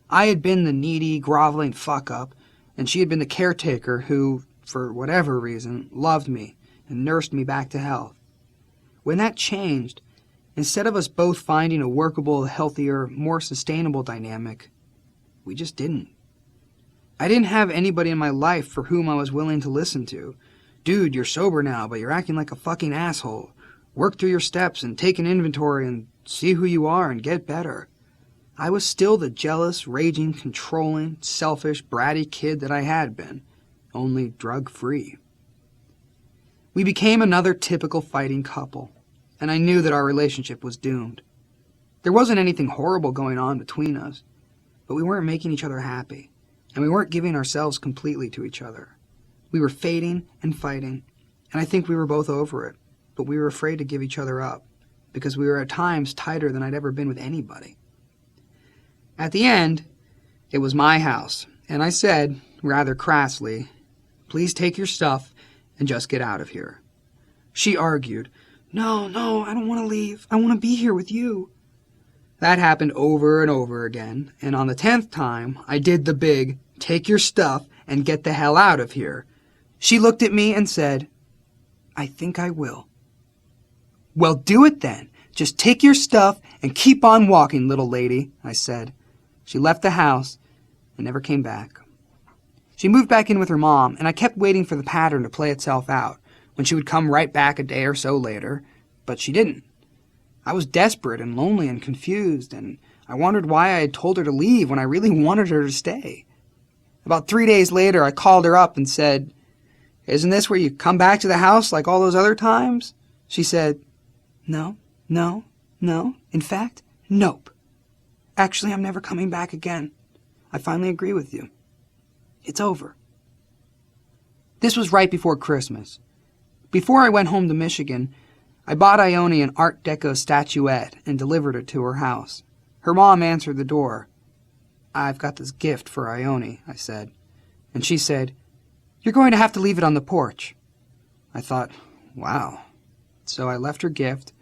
I had been the needy, groveling fuck-up, and she had been the caretaker who, for whatever reason, loved me and nursed me back to health. When that changed, instead of us both finding a workable, healthier, more sustainable dynamic, we just didn't. I didn't have anybody in my life for whom I was willing to listen to. Dude, you're sober now, but you're acting like a fucking asshole. Work through your steps and take an inventory and see who you are and get better. I was still the jealous, raging, controlling, selfish, bratty kid that I had been, only drug-free. We became another typical fighting couple, and I knew that our relationship was doomed. There wasn't anything horrible going on between us, but we weren't making each other happy, and we weren't giving ourselves completely to each other. We were fading and fighting, and I think we were both over it, but we were afraid to give each other up, because we were at times tighter than I'd ever been with anybody. At the end, it was my house, and I said, rather crassly, "Please take your stuff and just get out of here." She argued, No, I don't want to leave. I want to be here with you." That happened over and over again, and on the 10th time, I did the big, "Take your stuff and get the hell out of here." She looked at me and said, "I think I will." "Well, do it then. Just take your stuff and keep on walking, little lady," I said. She left the house and never came back. She moved back in with her mom, and I kept waiting for the pattern to play itself out, when she would come right back a day or so later, but she didn't. I was desperate and lonely and confused, and I wondered why I had told her to leave when I really wanted her to stay. About 3 days later, I called her up and said, "Isn't this where you come back to the house like all those other times?" She said, No. In fact, nope. Actually, I'm never coming back again. I finally agree with you. It's over." This was right before Christmas. Before I went home to Michigan, I bought Ione an Art Deco statuette and delivered it to her house. Her mom answered the door. "I've got this gift for Ione," I said. And she said, "You're going to have to leave it on the porch." I thought, wow. So I left her gift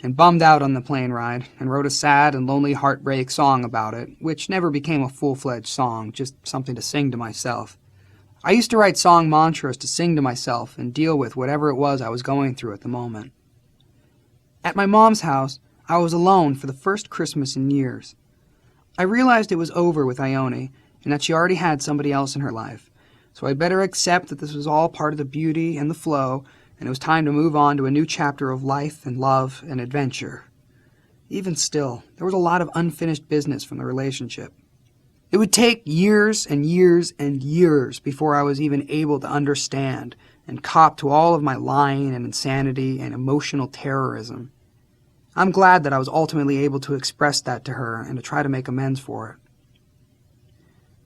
and bummed out on the plane ride and wrote a sad and lonely heartbreak song about it, which never became a full-fledged song, just something to sing to myself. I used to write song mantras to sing to myself and deal with whatever it was I was going through at the moment. At my mom's house, I was alone for the first Christmas in years. I realized it was over with Ione and that she already had somebody else in her life, so I'd better accept that this was all part of the beauty and the flow, and it was time to move on to a new chapter of life and love and adventure. Even still, there was a lot of unfinished business from the relationship. It would take years and years and years before I was even able to understand and cop to all of my lying and insanity and emotional terrorism. I'm glad that I was ultimately able to express that to her and to try to make amends for it.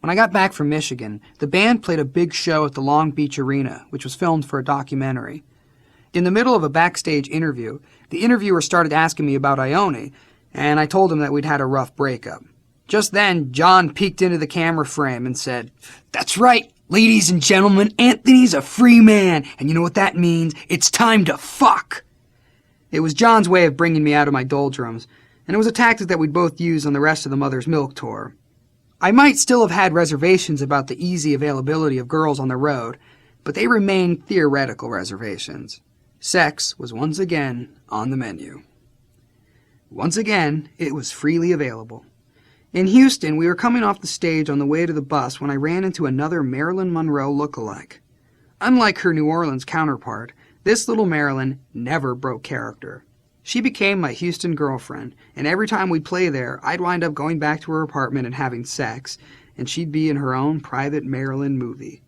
When I got back from Michigan, the band played a big show at the Long Beach Arena, which was filmed for a documentary. In the middle of a backstage interview, the interviewer started asking me about Ione, and I told him that we'd had a rough breakup. Just then, John peeked into the camera frame and said, "That's right, ladies and gentlemen, Anthony's a free man, and you know what that means? It's time to fuck!" It was John's way of bringing me out of my doldrums, and it was a tactic that we'd both use on the rest of the Mother's Milk tour. I might still have had reservations about the easy availability of girls on the road, but they remained theoretical reservations. Sex was once again on the menu. Once again, it was freely available. In Houston, we were coming off the stage on the way to the bus when I ran into another Marilyn Monroe look-alike. Unlike her New Orleans counterpart, this little Marilyn never broke character. She became my Houston girlfriend, and every time we'd play there, I'd wind up going back to her apartment and having sex, and she'd be in her own private Marilyn movie.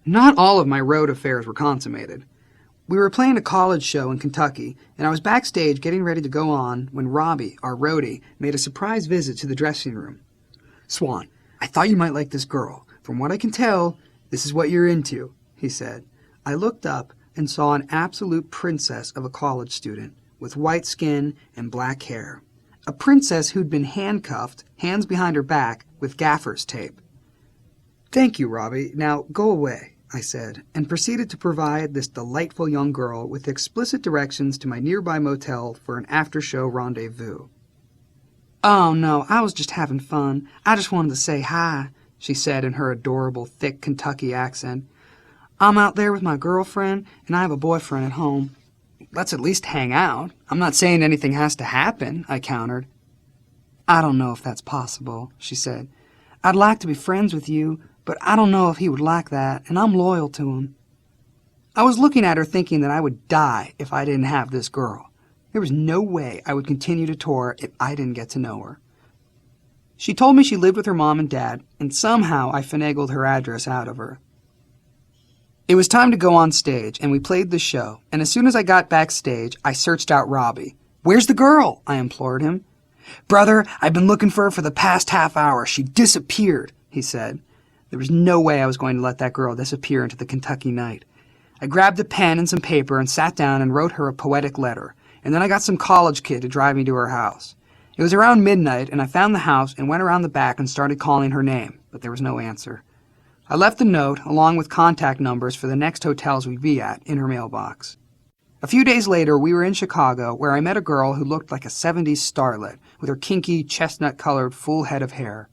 Not all of my road affairs were consummated. We were playing a college show in Kentucky, and I was backstage getting ready to go on when Robbie, our roadie, made a surprise visit to the dressing room. "Swan, I thought you might like this girl. From what I can tell, this is what you're into," he said. I looked up and saw an absolute princess of a college student, with white skin and black hair. A princess who'd been handcuffed, hands behind her back, with gaffer's tape. "Thank you, Robbie. Now go away," I said, and proceeded to provide this delightful young girl with explicit directions to my nearby motel for an after-show rendezvous. "Oh, no, I was just having fun. I just wanted to say hi," she said in her adorable, thick Kentucky accent. "I'm out there with my girlfriend, and I have a boyfriend at home." "Let's at least hang out. I'm not saying anything has to happen," I countered. "I don't know if that's possible," she said. "I'd like to be friends with you, but I don't know if he would like that, and I'm loyal to him." I was looking at her thinking that I would die if I didn't have this girl. There was no way I would continue to tour if I didn't get to know her. She told me she lived with her mom and dad, and somehow I finagled her address out of her. It was time to go on stage, and we played the show, and as soon as I got backstage, I searched out Robbie. "Where's the girl?" I implored him. "Brother, I've been looking for her for the past half hour. She disappeared," he said. There was no way I was going to let that girl disappear into the Kentucky night. I grabbed a pen and some paper and sat down and wrote her a poetic letter, and then I got some college kid to drive me to her house. It was around midnight, and I found the house and went around the back and started calling her name, but there was no answer. I left a note, along with contact numbers for the next hotels we'd be at, in her mailbox. A few days later, we were in Chicago, where I met a girl who looked like a 70s starlet, with her kinky, chestnut-colored, full head of hair.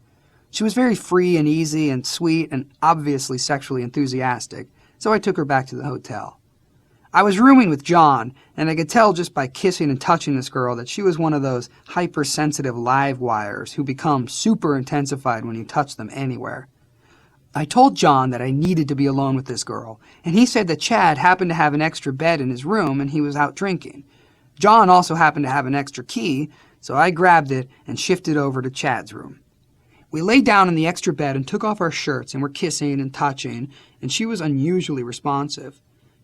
She was very free and easy and sweet and obviously sexually enthusiastic, so I took her back to the hotel. I was rooming with John, and I could tell just by kissing and touching this girl that she was one of those hypersensitive live wires who become super intensified when you touch them anywhere. I told John that I needed to be alone with this girl, and he said that Chad happened to have an extra bed in his room and he was out drinking. John also happened to have an extra key, so I grabbed it and shifted over to Chad's room. We lay down in the extra bed and took off our shirts and were kissing and touching, and she was unusually responsive.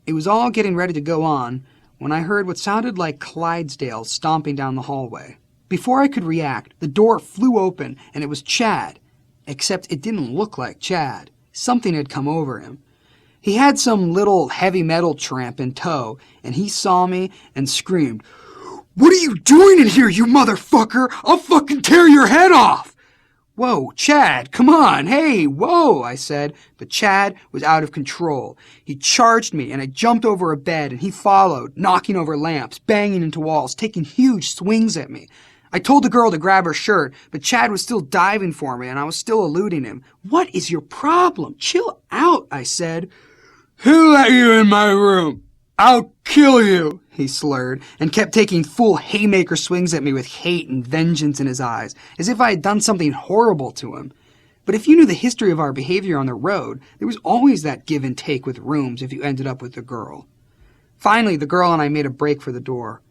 It was all getting ready to go on when I heard what sounded like Clydesdale stomping down the hallway. Before I could react, the door flew open and it was Chad. Except it didn't look like Chad. Something had come over him. He had some little heavy metal tramp in tow, and he saw me and screamed, "What are you doing in here, you motherfucker? I'll fucking tear your head off!" "Whoa, Chad, come on, hey, whoa," I said, but Chad was out of control. He charged me, and I jumped over a bed, and he followed, knocking over lamps, banging into walls, taking huge swings at me. I told the girl to grab her shirt, but Chad was still diving for me, and I was still eluding him. "What is your problem? Chill out," I said. "Who let you in my room? I'll kill you," he slurred, and kept taking full haymaker swings at me with hate and vengeance in his eyes, as if I had done something horrible to him. But if you knew the history of our behavior on the road, there was always that give and take with rooms if you ended up with the girl. Finally, the girl and I made a break for the door.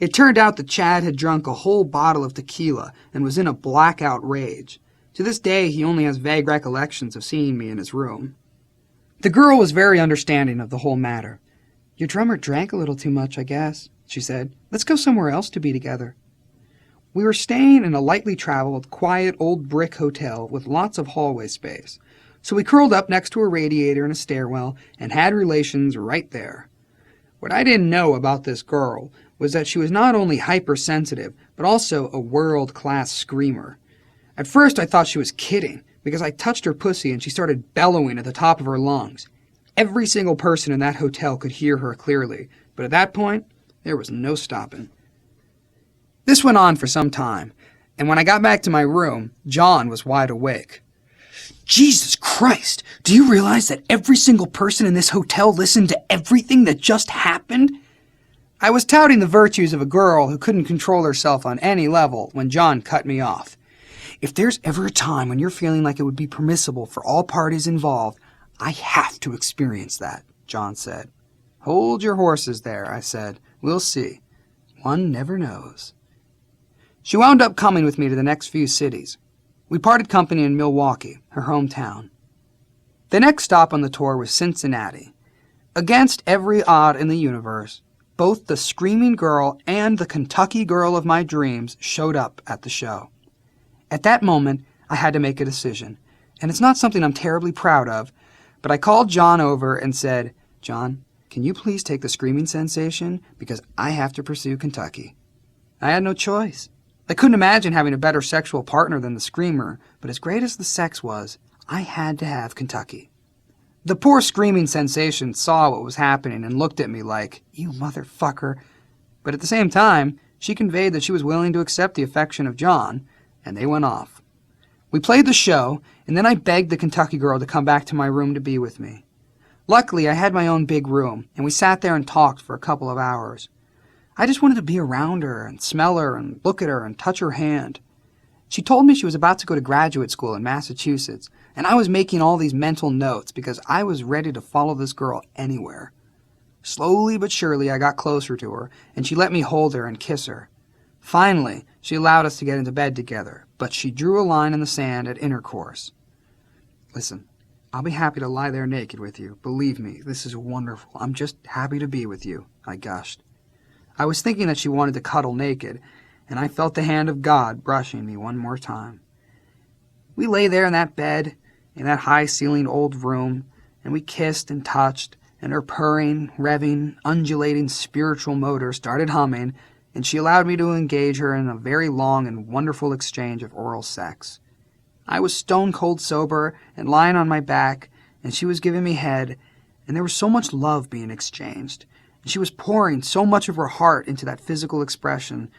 It turned out that Chad had drunk a whole bottle of tequila and was in a blackout rage. To this day, he only has vague recollections of seeing me in his room. The girl was very understanding of the whole matter. "Your drummer drank a little too much, I guess," she said. "Let's go somewhere else to be together." We were staying in a lightly traveled, quiet old brick hotel with lots of hallway space, so we curled up next to a radiator in a stairwell and had relations right there. What I didn't know about this girl was that she was not only hypersensitive, but also a world-class screamer. At first I thought she was kidding, because I touched her pussy and she started bellowing at the top of her lungs. Every single person in that hotel could hear her clearly, but at that point, there was no stopping. This went on for some time, and when I got back to my room, John was wide awake. "Jesus Christ, do you realize that every single person in this hotel listened to everything that just happened?" I was touting the virtues of a girl who couldn't control herself on any level when John cut me off. "If there's ever a time when you're feeling like it would be permissible for all parties involved, I have to experience that," John said. "Hold your horses there," I said. "We'll see. One never knows." She wound up coming with me to the next few cities. We parted company in Milwaukee, her hometown. The next stop on the tour was Cincinnati. Against every odd in the universe, both the screaming girl and the Kentucky girl of my dreams showed up at the show. At that moment, I had to make a decision, and it's not something I'm terribly proud of, but I called John over and said, "John, can you please take the screaming sensation, because I have to pursue Kentucky." I had no choice. I couldn't imagine having a better sexual partner than the screamer, but as great as the sex was, I had to have Kentucky. The poor screaming sensation saw what was happening and looked at me like, "You motherfucker." But at the same time, she conveyed that she was willing to accept the affection of John, and they went off. We played the show, and then I begged the Kentucky girl to come back to my room to be with me. Luckily, I had my own big room, and we sat there and talked for a couple of hours. I just wanted to be around her and smell her and look at her and touch her hand. She told me she was about to go to graduate school in Massachusetts, and I was making all these mental notes because I was ready to follow this girl anywhere. Slowly but surely I got closer to her, and she let me hold her and kiss her. Finally, she allowed us to get into bed together, but she drew a line in the sand at intercourse. "Listen, I'll be happy to lie there naked with you. Believe me, this is wonderful. I'm just happy to be with you," I gushed. I was thinking that she wanted to cuddle naked, and I felt the hand of God brushing me one more time. We lay there in that bed, in that high-ceilinged old room, and we kissed and touched, and her purring, revving, undulating spiritual motor started humming, and she allowed me to engage her in a very long and wonderful exchange of oral sex. I was stone cold sober and lying on my back, and she was giving me head, and there was so much love being exchanged, and she was pouring so much of her heart into that physical expression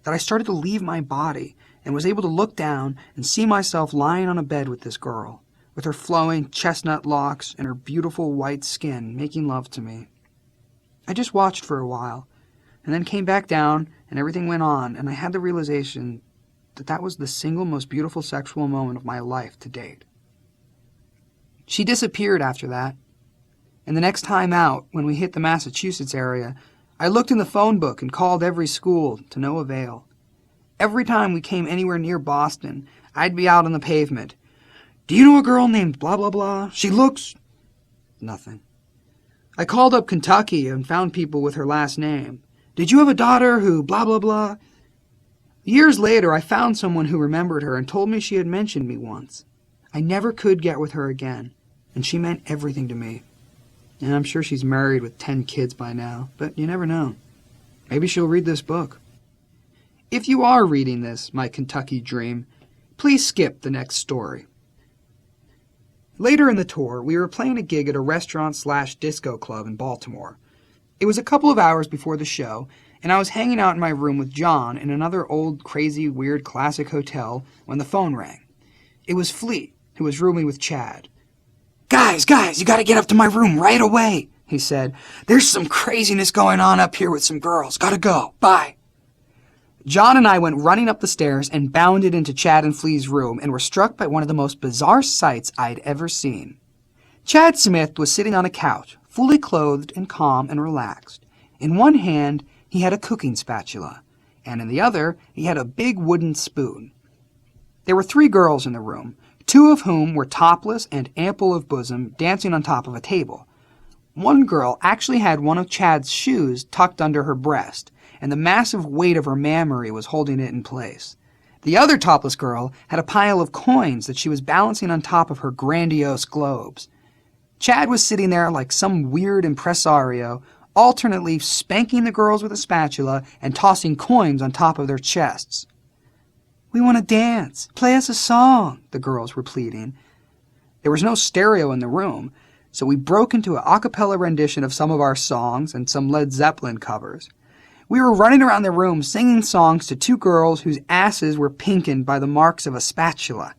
that I started to leave my body and was able to look down and see myself lying on a bed with this girl, with her flowing chestnut locks and her beautiful white skin making love to me. I just watched for a while, and then came back down, and everything went on, and I had the realization that that was the single most beautiful sexual moment of my life to date. She disappeared after that, and the next time out, when we hit the Massachusetts area, I looked in the phone book and called every school to no avail. Every time we came anywhere near Boston, I'd be out on the pavement. "Do you know a girl named blah blah blah? She looks..." Nothing. I called up Kentucky and found people with her last name. "Did you have a daughter who blah blah blah?" Years later, I found someone who remembered her and told me she had mentioned me once. I never could get with her again, and she meant everything to me. And I'm sure she's married with 10 kids by now, but you never know. Maybe she'll read this book. If you are reading this, my Kentucky dream, please skip the next story. Later in the tour, we were playing a gig at a restaurant/disco club in Baltimore. It was a couple of hours before the show, and I was hanging out in my room with John in another old, crazy, weird classic hotel when the phone rang. It was Flea, who was rooming with Chad. Guys, you gotta get up to my room right away," he said. "There's some craziness going on up here with some girls. Gotta go. Bye." John and I went running up the stairs and bounded into Chad and Flea's room and were struck by one of the most bizarre sights I'd ever seen. Chad Smith was sitting on a couch, fully clothed and calm and relaxed. In one hand, he had a cooking spatula, and in the other, he had a big wooden spoon. There were 3 girls in the room, 2 of whom were topless and ample of bosom, dancing on top of a table. One girl actually had one of Chad's shoes tucked under her breast, and the massive weight of her mammary was holding it in place. The other topless girl had a pile of coins that she was balancing on top of her grandiose globes. Chad was sitting there like some weird impresario, alternately spanking the girls with a spatula and tossing coins on top of their chests. "We want to dance. Play us a song," the girls were pleading. There was no stereo in the room, so we broke into an a cappella rendition of some of our songs and some Led Zeppelin covers. We were running around the room singing songs to 2 girls whose asses were pinkened by the marks of a spatula.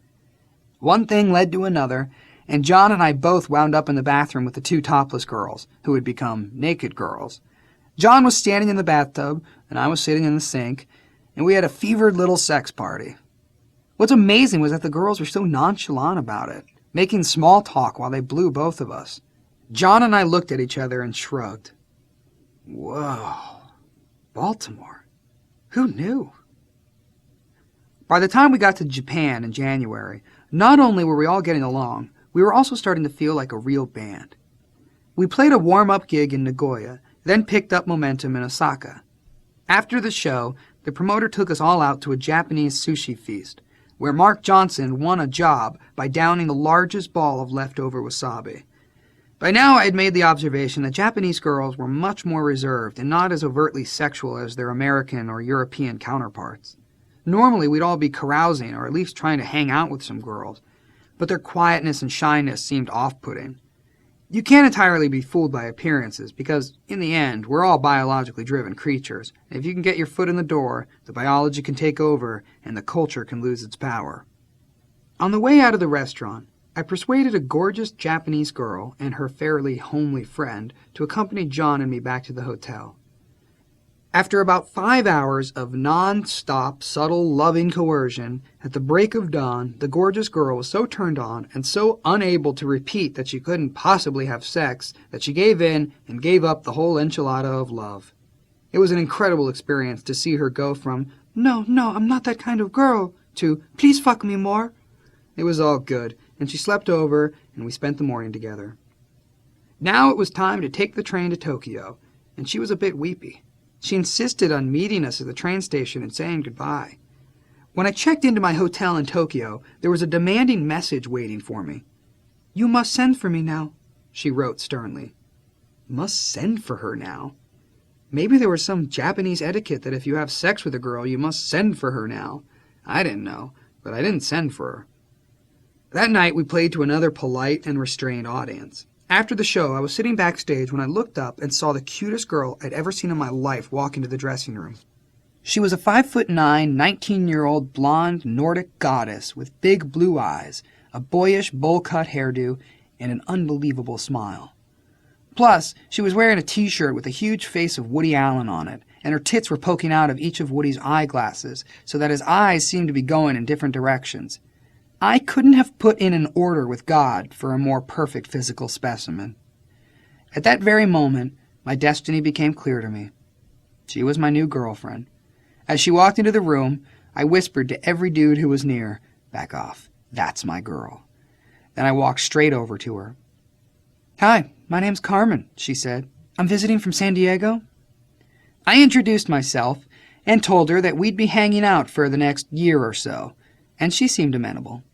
One thing led to another, and John and I both wound up in the bathroom with the 2 topless girls, who had become naked girls. John was standing in the bathtub, and I was sitting in the sink, and we had a fevered little sex party. What's amazing was that the girls were so nonchalant about it, making small talk while they blew both of us. John and I looked at each other and shrugged. Whoa, Baltimore. Who knew? By the time we got to Japan in January, not only were we all getting along, we were also starting to feel like a real band. We played a warm-up gig in Nagoya, then picked up momentum in Osaka. After the show, the promoter took us all out to a Japanese sushi feast, where Mark Johnson won a job by downing the largest ball of leftover wasabi. By now I had made the observation that Japanese girls were much more reserved and not as overtly sexual as their American or European counterparts. Normally we'd all be carousing or at least trying to hang out with some girls, but their quietness and shyness seemed off-putting. You can't entirely be fooled by appearances because, in the end, we're all biologically driven creatures. And if you can get your foot in the door, the biology can take over and the culture can lose its power. On the way out of the restaurant, I persuaded a gorgeous Japanese girl and her fairly homely friend to accompany John and me back to the hotel. After about 5 hours of non-stop, subtle, loving coercion, at the break of dawn, the gorgeous girl was so turned on and so unable to repeat that she couldn't possibly have sex that she gave in and gave up the whole enchilada of love. It was an incredible experience to see her go from, "No, I'm not that kind of girl," to, "Please fuck me more." It was all good, and she slept over, and we spent the morning together. Now it was time to take the train to Tokyo, and she was a bit weepy. She insisted on meeting us at the train station and saying goodbye. When I checked into my hotel in Tokyo, there was a demanding message waiting for me. "You must send for me now," she wrote sternly. Must send for her now? Maybe there was some Japanese etiquette that if you have sex with a girl, you must send for her now. I didn't know, but I didn't send for her. That night, we played to another polite and restrained audience. After the show, I was sitting backstage when I looked up and saw the cutest girl I'd ever seen in my life walk into the dressing room. She was a 5'9", 19-year-old blonde Nordic goddess with big blue eyes, a boyish bowl-cut hairdo, and an unbelievable smile. Plus, she was wearing a t-shirt with a huge face of Woody Allen on it, and her tits were poking out of each of Woody's eyeglasses so that his eyes seemed to be going in different directions. I couldn't have put in an order with God for a more perfect physical specimen. At that very moment, my destiny became clear to me. She was my new girlfriend. As she walked into the room, I whispered to every dude who was near, "Back off, that's my girl." Then I walked straight over to her. "Hi, my name's Carmen," she said. "I'm visiting from San Diego." I introduced myself and told her that we'd be hanging out for the next year or so, and she seemed amenable.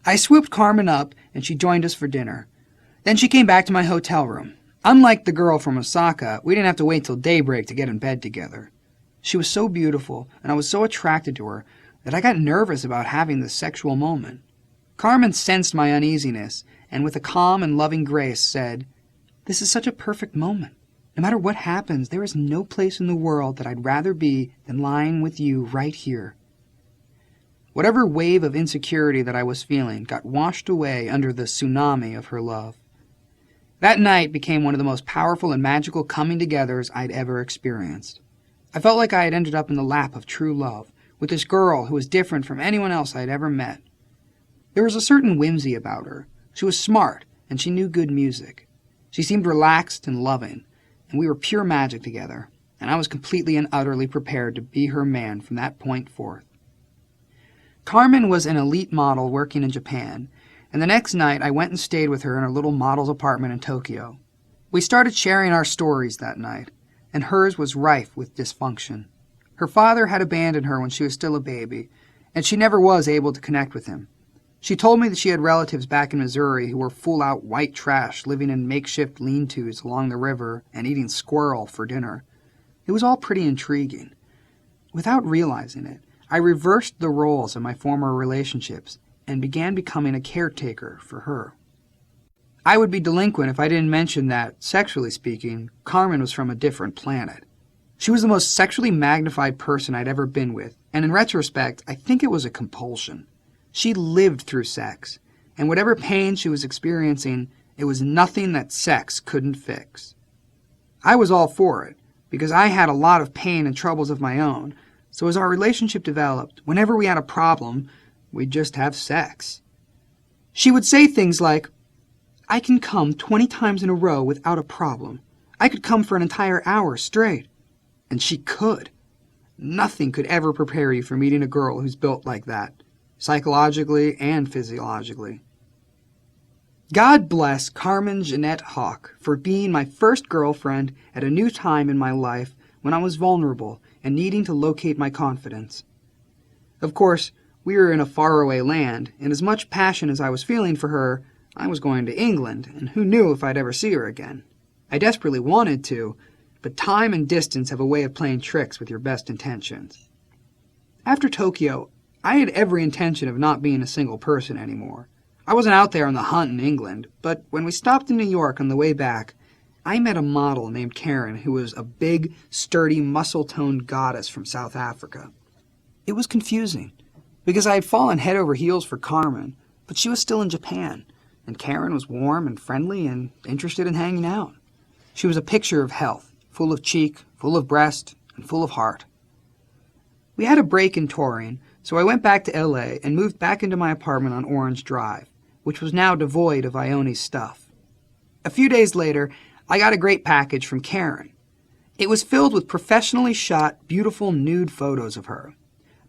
I swooped Carmen up, and she joined us for dinner. Then she came back to my hotel room. Unlike the girl from Osaka, we didn't have to wait till daybreak to get in bed together. She was so beautiful, and I was so attracted to her, that I got nervous about having this sexual moment. Carmen sensed my uneasiness, and with a calm and loving grace said, "This is such a perfect moment. No matter what happens, there is no place in the world that I'd rather be than lying with you right here." Whatever wave of insecurity that I was feeling got washed away under the tsunami of her love. That night became one of the most powerful and magical coming-togethers I'd ever experienced. I felt like I had ended up in the lap of true love, with this girl who was different from anyone else I'd ever met. There was a certain whimsy about her. She was smart, and she knew good music. She seemed relaxed and loving, and we were pure magic together, and I was completely and utterly prepared to be her man from that point forth. Carmen was an elite model working in Japan, and the next night I went and stayed with her in her little model's apartment in Tokyo. We started sharing our stories that night, and hers was rife with dysfunction. Her father had abandoned her when she was still a baby, and she never was able to connect with him. She told me that she had relatives back in Missouri who were full-out white trash living in makeshift lean-tos along the river and eating squirrel for dinner. It was all pretty intriguing. Without realizing it, I reversed the roles in my former relationships and began becoming a caretaker for her. I would be delinquent if I didn't mention that, sexually speaking, Carmen was from a different planet. She was the most sexually magnified person I'd ever been with, and in retrospect, I think it was a compulsion. She lived through sex, and whatever pain she was experiencing, it was nothing that sex couldn't fix. I was all for it, because I had a lot of pain and troubles of my own, so as our relationship developed, whenever we had a problem, we'd just have sex. She would say things like, "I can come 20 times in a row without a problem. I could come for an entire hour straight." And she could. Nothing could ever prepare you for meeting a girl who's built like that, psychologically and physiologically. God bless Carmen Jeanette Hawk for being my first girlfriend at a new time in my life when I was vulnerable and needing to locate my confidence. Of course, we were in a faraway land, and as much passion as I was feeling for her, I was going to England, and who knew if I'd ever see her again. I desperately wanted to, but time and distance have a way of playing tricks with your best intentions. After Tokyo, I had every intention of not being a single person anymore. I wasn't out there on the hunt in England, but when we stopped in New York on the way back, I met a model named Karen who was a big, sturdy, muscle-toned goddess from South Africa. It was confusing, because I had fallen head over heels for Carmen, but she was still in Japan, and Karen was warm and friendly and interested in hanging out. She was a picture of health, full of cheek, full of breast, and full of heart. We had a break in touring, so I went back to LA and moved back into my apartment on Orange Drive, which was now devoid of Ione's stuff. A few days later, I got a great package from Karen. It was filled with professionally shot, beautiful nude photos of her.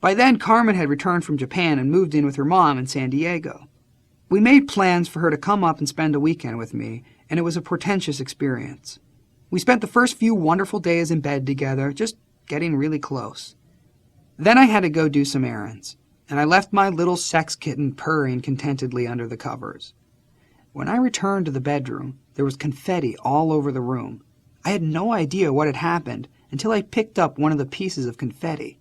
By then, Carmen had returned from Japan and moved in with her mom in San Diego. We made plans for her to come up and spend a weekend with me, and it was a portentous experience. We spent the first few wonderful days in bed together, just getting really close. Then I had to go do some errands, and I left my little sex kitten purring contentedly under the covers. When I returned to the bedroom, there was confetti all over the room. I had no idea what had happened until I picked up one of the pieces of confetti.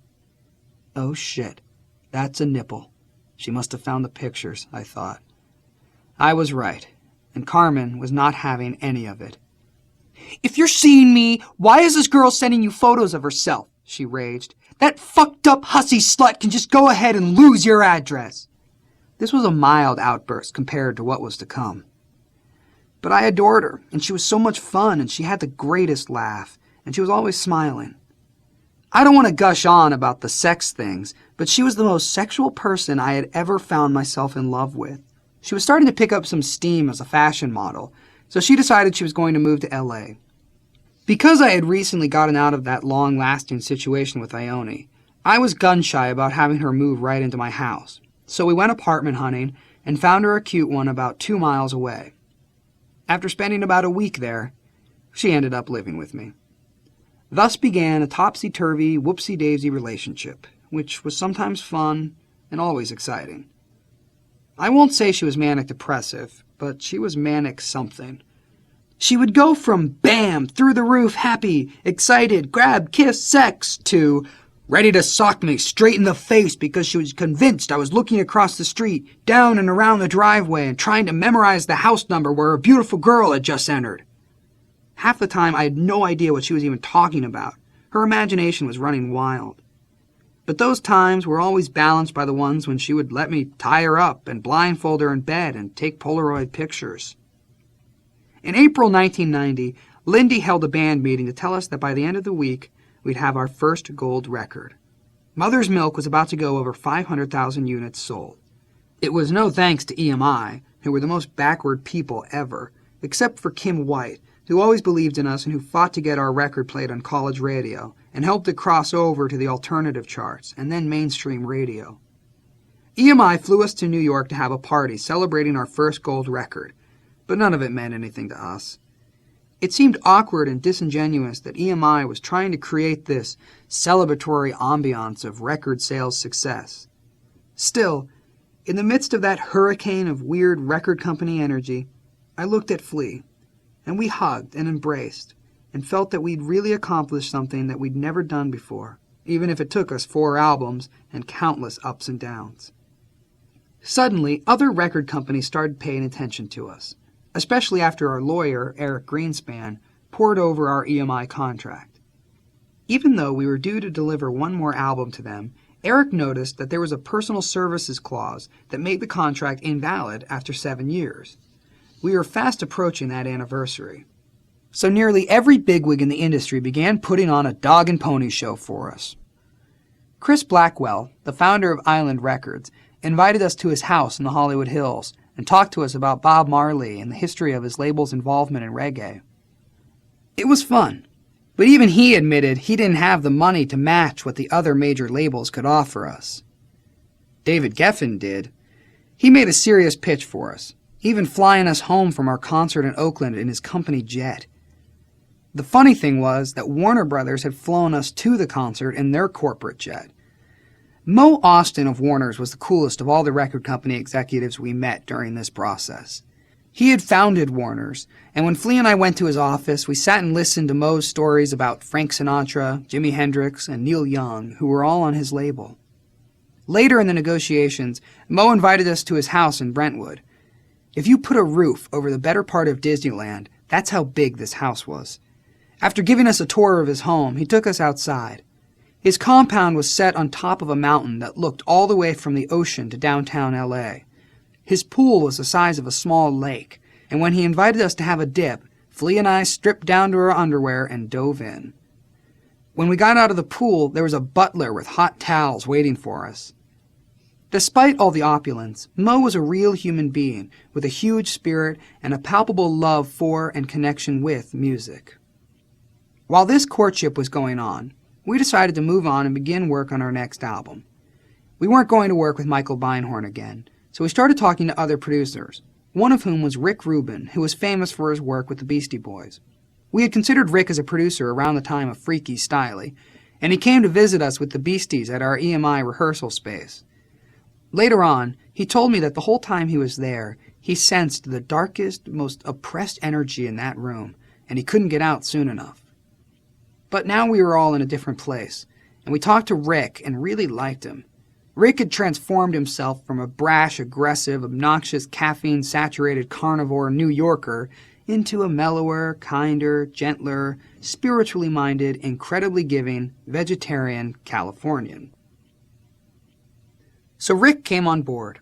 Oh shit, that's a nipple. She must have found the pictures, I thought. I was right, and Carmen was not having any of it. "If you're seeing me, why is this girl sending you photos of herself?" she raged. "That fucked up hussy slut can just go ahead and lose your address." This was a mild outburst compared to what was to come. But I adored her, and she was so much fun, and she had the greatest laugh, and she was always smiling. I don't want to gush on about the sex things, but she was the most sexual person I had ever found myself in love with. She was starting to pick up some steam as a fashion model, so she decided she was going to move to LA. Because I had recently gotten out of that long-lasting situation with Ione, I was gun-shy about having her move right into my house, so we went apartment hunting and found her a cute one about 2 miles away. After spending about a week there, she ended up living with me. Thus began a topsy-turvy, whoopsie-daisy relationship, which was sometimes fun and always exciting. I won't say she was manic-depressive, but she was manic something. She would go from bam, through the roof, happy, excited, grab, kiss, sex, to ready to sock me straight in the face because she was convinced I was looking across the street, down and around the driveway, and trying to memorize the house number where a beautiful girl had just entered. Half the time I had no idea what she was even talking about. Her imagination was running wild. But those times were always balanced by the ones when she would let me tie her up and blindfold her in bed and take Polaroid pictures. In April 1990, Lindy held a band meeting to tell us that by the end of the week, we'd have our first gold record. Mother's Milk was about to go over 500,000 units sold. It was no thanks to EMI, who were the most backward people ever, except for Kim White, who always believed in us and who fought to get our record played on college radio and helped it cross over to the alternative charts and then mainstream radio. EMI flew us to New York to have a party celebrating our first gold record, but none of it meant anything to us. It seemed awkward and disingenuous that EMI was trying to create this celebratory ambiance of record sales success. Still, in the midst of that hurricane of weird record company energy, I looked at Flea, and we hugged and embraced, and felt that we'd really accomplished something that we'd never done before, even if it took us 4 albums and countless ups and downs. Suddenly, other record companies started paying attention to us, especially after our lawyer, Eric Greenspan, pored over our EMI contract. Even though we were due to deliver 1 more album to them, Eric noticed that there was a personal services clause that made the contract invalid after 7 years. We were fast approaching that anniversary. So nearly every bigwig in the industry began putting on a dog and pony show for us. Chris Blackwell, the founder of Island Records, invited us to his house in the Hollywood Hills and talked to us about Bob Marley and the history of his label's involvement in reggae. It was fun, but even he admitted he didn't have the money to match what the other major labels could offer us. David Geffen did. He made a serious pitch for us, even flying us home from our concert in Oakland in his company jet. The funny thing was that Warner Brothers had flown us to the concert in their corporate jet. Mo Austin of Warner's was the coolest of all the record company executives we met during this process. He had founded Warner's, and when Flea and I went to his office, we sat and listened to Mo's stories about Frank Sinatra, Jimi Hendrix, and Neil Young, who were all on his label. Later in the negotiations, Mo invited us to his house in Brentwood. If you put a roof over the better part of Disneyland, that's how big this house was. After giving us a tour of his home, he took us outside. His compound was set on top of a mountain that looked all the way from the ocean to downtown LA. His pool was the size of a small lake, and when he invited us to have a dip, Flea and I stripped down to our underwear and dove in. When we got out of the pool, there was a butler with hot towels waiting for us. Despite all the opulence, Mo was a real human being with a huge spirit and a palpable love for and connection with music. While this courtship was going on, we decided to move on and begin work on our next album. We weren't going to work with Michael Beinhorn again, so we started talking to other producers, one of whom was Rick Rubin, who was famous for his work with the Beastie Boys. We had considered Rick as a producer around the time of Freaky Styley, and he came to visit us with the Beasties at our EMI rehearsal space. Later on, he told me that the whole time he was there, he sensed the darkest, most oppressed energy in that room, and he couldn't get out soon enough. But now we were all in a different place, and we talked to Rick and really liked him. Rick had transformed himself from a brash, aggressive, obnoxious, caffeine-saturated carnivore New Yorker into a mellower, kinder, gentler, spiritually minded, incredibly giving, vegetarian Californian. So Rick came on board,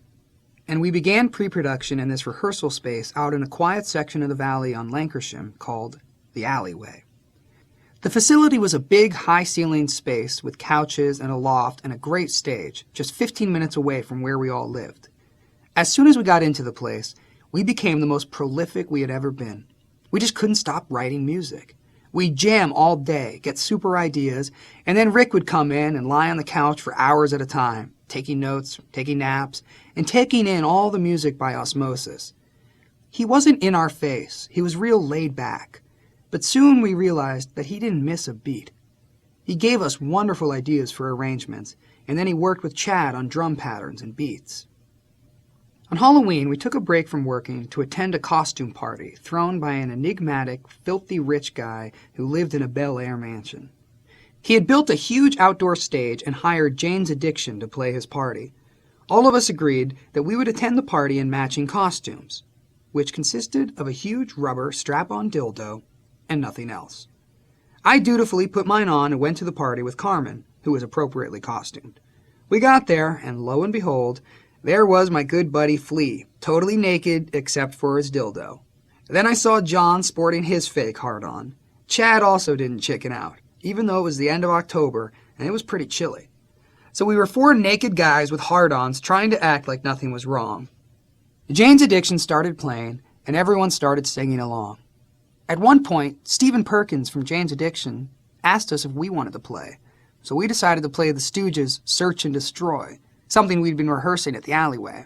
and we began pre-production in this rehearsal space out in a quiet section of the valley on Lancashire called the Alleyway. The facility was a big, high-ceilinged space with couches and a loft and a great stage, just 15 minutes away from where we all lived. As soon as we got into the place, we became the most prolific we had ever been. We just couldn't stop writing music. We'd jam all day, get super ideas, and then Rick would come in and lie on the couch for hours at a time, taking notes, taking naps, and taking in all the music by osmosis. He wasn't in our face. He was real laid back. But soon we realized that he didn't miss a beat. He gave us wonderful ideas for arrangements, and then he worked with Chad on drum patterns and beats. On Halloween, we took a break from working to attend a costume party thrown by an enigmatic, filthy rich guy who lived in a Bel Air mansion. He had built a huge outdoor stage and hired Jane's Addiction to play his party. All of us agreed that we would attend the party in matching costumes, which consisted of a huge rubber strap-on dildo and nothing else. I dutifully put mine on and went to the party with Carmen, who was appropriately costumed. We got there, and lo and behold, there was my good buddy Flea, totally naked except for his dildo. Then I saw John sporting his fake hard-on. Chad also didn't chicken out, even though it was the end of October and it was pretty chilly. So we were 4 naked guys with hard-ons trying to act like nothing was wrong. Jane's Addiction started playing, and everyone started singing along. At one point, Stephen Perkins from Jane's Addiction asked us if we wanted to play, so we decided to play the Stooges' Search and Destroy, something we'd been rehearsing at the Alleyway.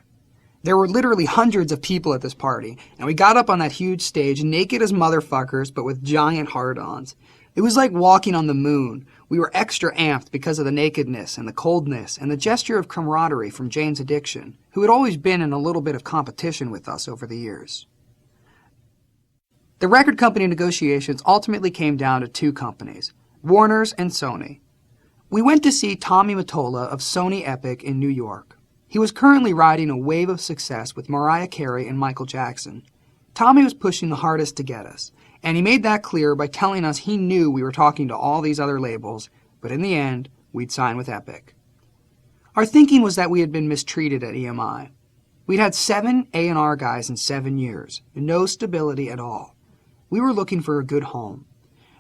There were literally hundreds of people at this party, and we got up on that huge stage naked as motherfuckers but with giant hard-ons. It was like walking on the moon. We were extra amped because of the nakedness and the coldness and the gesture of camaraderie from Jane's Addiction, who had always been in a little bit of competition with us over the years. The record company negotiations ultimately came down to 2 companies, Warner's and Sony. We went to see Tommy Mottola of Sony Epic in New York. He was currently riding a wave of success with Mariah Carey and Michael Jackson. Tommy was pushing the hardest to get us, and he made that clear by telling us he knew we were talking to all these other labels, but in the end, we'd sign with Epic. Our thinking was that we had been mistreated at EMI. We'd had 7 A&R guys in 7 years, no stability at all. We were looking for a good home.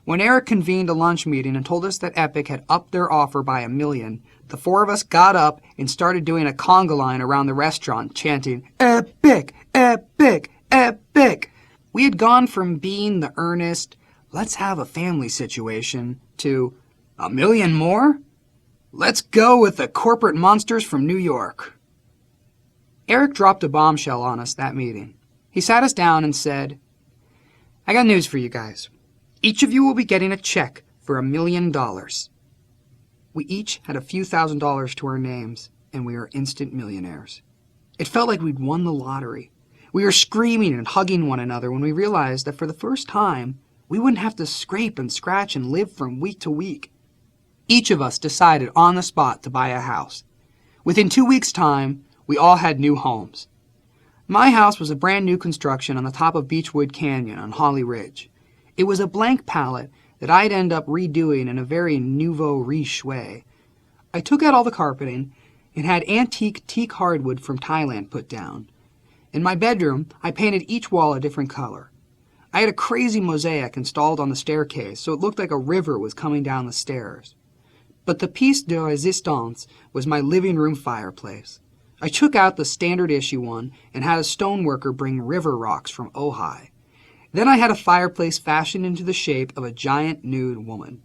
When Eric convened a lunch meeting and told us that Epic had upped their offer by $1 million, the 4 of us got up and started doing a conga line around the restaurant, chanting, "Epic! Epic! Epic!" We had gone from being the earnest, let's have a family situation, to $1 million more? Let's go with the corporate monsters from New York. Eric dropped a bombshell on us that meeting. He sat us down and said, "I got news for you guys. Each of you will be getting a check for $1 million. We each had a few $1,000s to our names, and we were instant millionaires. It felt like we'd won the lottery. We were screaming and hugging one another when we realized that for the first time, we wouldn't have to scrape and scratch and live from week to week. Each of us decided on the spot to buy a house. Within 2 weeks' time, we all had new homes. My house was a brand new construction on the top of Beechwood Canyon on Holly Ridge. It was a blank palette that I'd end up redoing in a very nouveau riche way. I took out all the carpeting and had antique teak hardwood from Thailand put down. In my bedroom, I painted each wall a different color. I had a crazy mosaic installed on the staircase so it looked like a river was coming down the stairs. But the piece de resistance was my living room fireplace. I took out the standard issue one and had a stoneworker bring river rocks from Ojai. Then I had a fireplace fashioned into the shape of a giant nude woman.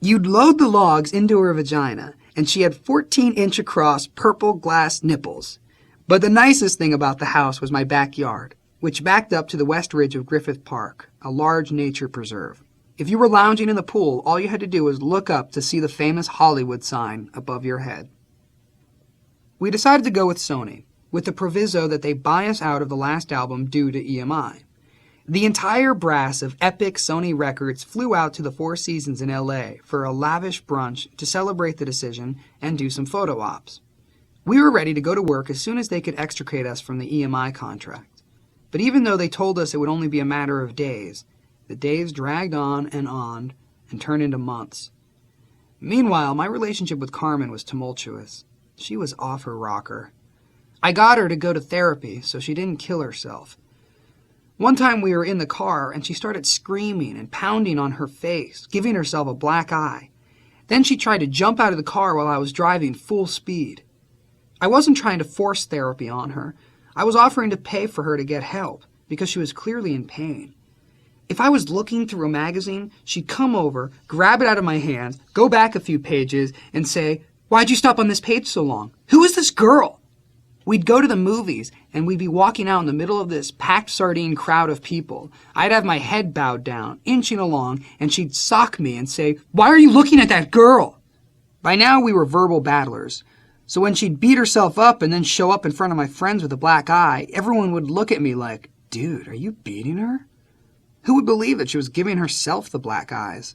You'd load the logs into her vagina, and she had 14-inch across purple glass nipples. But the nicest thing about the house was my backyard, which backed up to the west ridge of Griffith Park, a large nature preserve. If you were lounging in the pool, all you had to do was look up to see the famous Hollywood sign above your head. We decided to go with Sony, with the proviso that they buy us out of the last album due to EMI. The entire brass of Epic Sony Records flew out to the Four Seasons in LA for a lavish brunch to celebrate the decision and do some photo ops. We were ready to go to work as soon as they could extricate us from the EMI contract. But even though they told us it would only be a matter of days, the days dragged on and turned into months. Meanwhile, my relationship with Carmen was tumultuous. She was off her rocker. I got her to go to therapy so she didn't kill herself. One time we were in the car and she started screaming and pounding on her face, giving herself a black eye. Then she tried to jump out of the car while I was driving full speed. I wasn't trying to force therapy on her. I was offering to pay for her to get help because she was clearly in pain. If I was looking through a magazine, she'd come over, grab it out of my hands, go back a few pages, and say, "Why'd you stop on this page so long? Who is this girl?" We'd go to the movies, and we'd be walking out in the middle of this packed sardine crowd of people. I'd have my head bowed down, inching along, and she'd sock me and say, "Why are you looking at that girl?" By now we were verbal battlers. So when she'd beat herself up and then show up in front of my friends with a black eye, everyone would look at me like, "Dude, are you beating her?" Who would believe that she was giving herself the black eyes?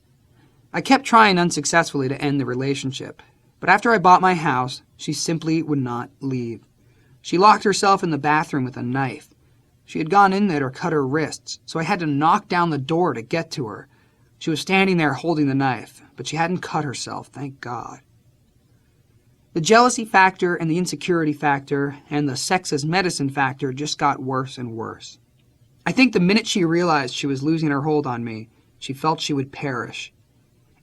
I kept trying unsuccessfully to end the relationship, but after I bought my house, she simply would not leave. She locked herself in the bathroom with a knife. She had gone in there to cut her wrists, so I had to knock down the door to get to her. She was standing there holding the knife, but she hadn't cut herself, thank God. The jealousy factor and the insecurity factor and the sex as medicine factor just got worse and worse. I think the minute she realized she was losing her hold on me, she felt she would perish.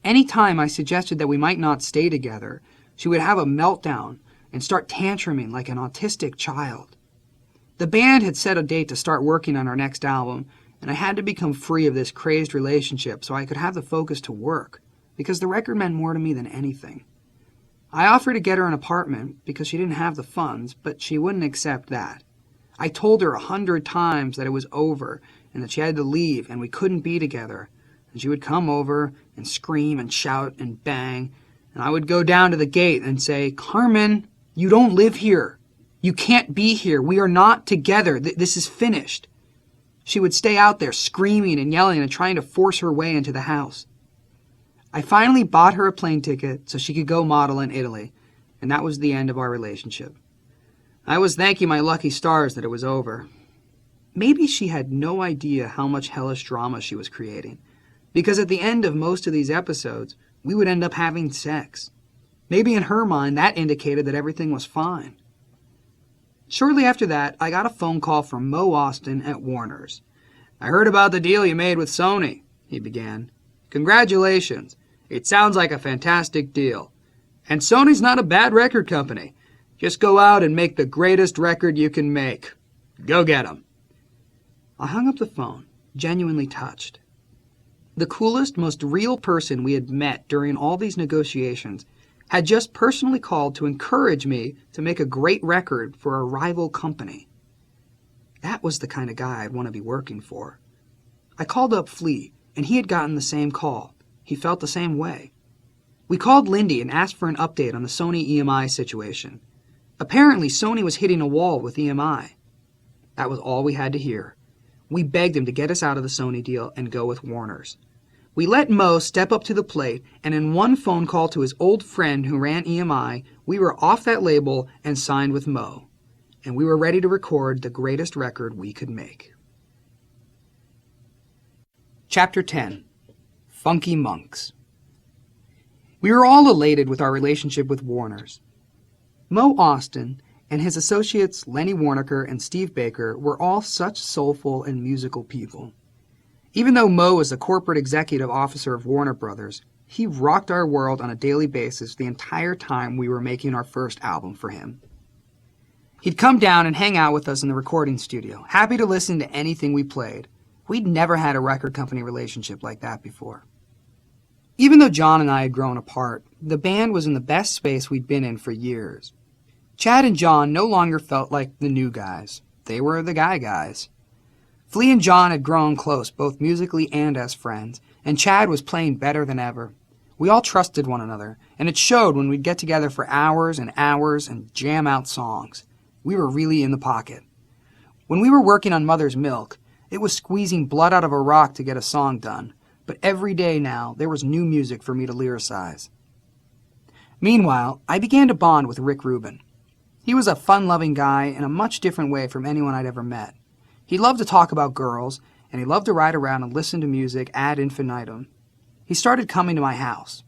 Any time I suggested that we might not stay together, she would have a meltdown and start tantruming like an autistic child. The band had set a date to start working on our next album, and I had to become free of this crazed relationship so I could have the focus to work, because the record meant more to me than anything. I offered to get her an apartment because she didn't have the funds, but she wouldn't accept that. I told her 100 times that it was over and that she had to leave and we couldn't be together. And she would come over and scream and shout and bang. And I would go down to the gate and say, "Carmen, you don't live here. You can't be here. We are not together. This is finished." She would stay out there screaming and yelling and trying to force her way into the house. I finally bought her a plane ticket so she could go model in Italy, and that was the end of our relationship. I was thanking my lucky stars that it was over. Maybe she had no idea how much hellish drama she was creating, because at the end of most of these episodes, we would end up having sex. Maybe in her mind, that indicated that everything was fine. Shortly after that, I got a phone call from Mo Austin at Warner's. "I heard about the deal you made with Sony," he began. "Congratulations. It sounds like a fantastic deal. And Sony's not a bad record company. Just go out and make the greatest record you can make. Go get 'em." I hung up the phone, genuinely touched. The coolest, most real person we had met during all these negotiations had just personally called to encourage me to make a great record for a rival company. That was the kind of guy I'd want to be working for. I called up Flea, and he had gotten the same call. He felt the same way. We called Lindy and asked for an update on the Sony EMI situation. Apparently, Sony was hitting a wall with EMI. That was all we had to hear. We begged him to get us out of the Sony deal and go with Warner's. We let Mo step up to the plate, and in one phone call to his old friend who ran EMI, we were off that label and signed with Mo. And we were ready to record the greatest record we could make. Chapter 10. Funky Monks. We were all elated with our relationship with Warner's. Mo Austin and his associates Lenny Warnaker and Steve Baker were all such soulful and musical people. Even though Mo was the corporate executive officer of Warner Brothers, he rocked our world on a daily basis the entire time we were making our first album for him. He'd come down and hang out with us in the recording studio, happy to listen to anything we played. We'd never had a record company relationship like that before. Even though John and I had grown apart, the band was in the best space we'd been in for years. Chad and John no longer felt like the new guys. They were the guys. Flea and John had grown close, both musically and as friends, and Chad was playing better than ever. We all trusted one another, and it showed when we'd get together for hours and hours and jam out songs. We were really in the pocket. When we were working on Mother's Milk, It was squeezing blood out of a rock to get a song done, but every day now there was new music for me to lyricize. Meanwhile, I began to bond with Rick Rubin. He was a fun-loving guy in a much different way from anyone I'd ever met. He loved to talk about girls, and he loved to ride around and listen to music ad infinitum. He started coming to my house.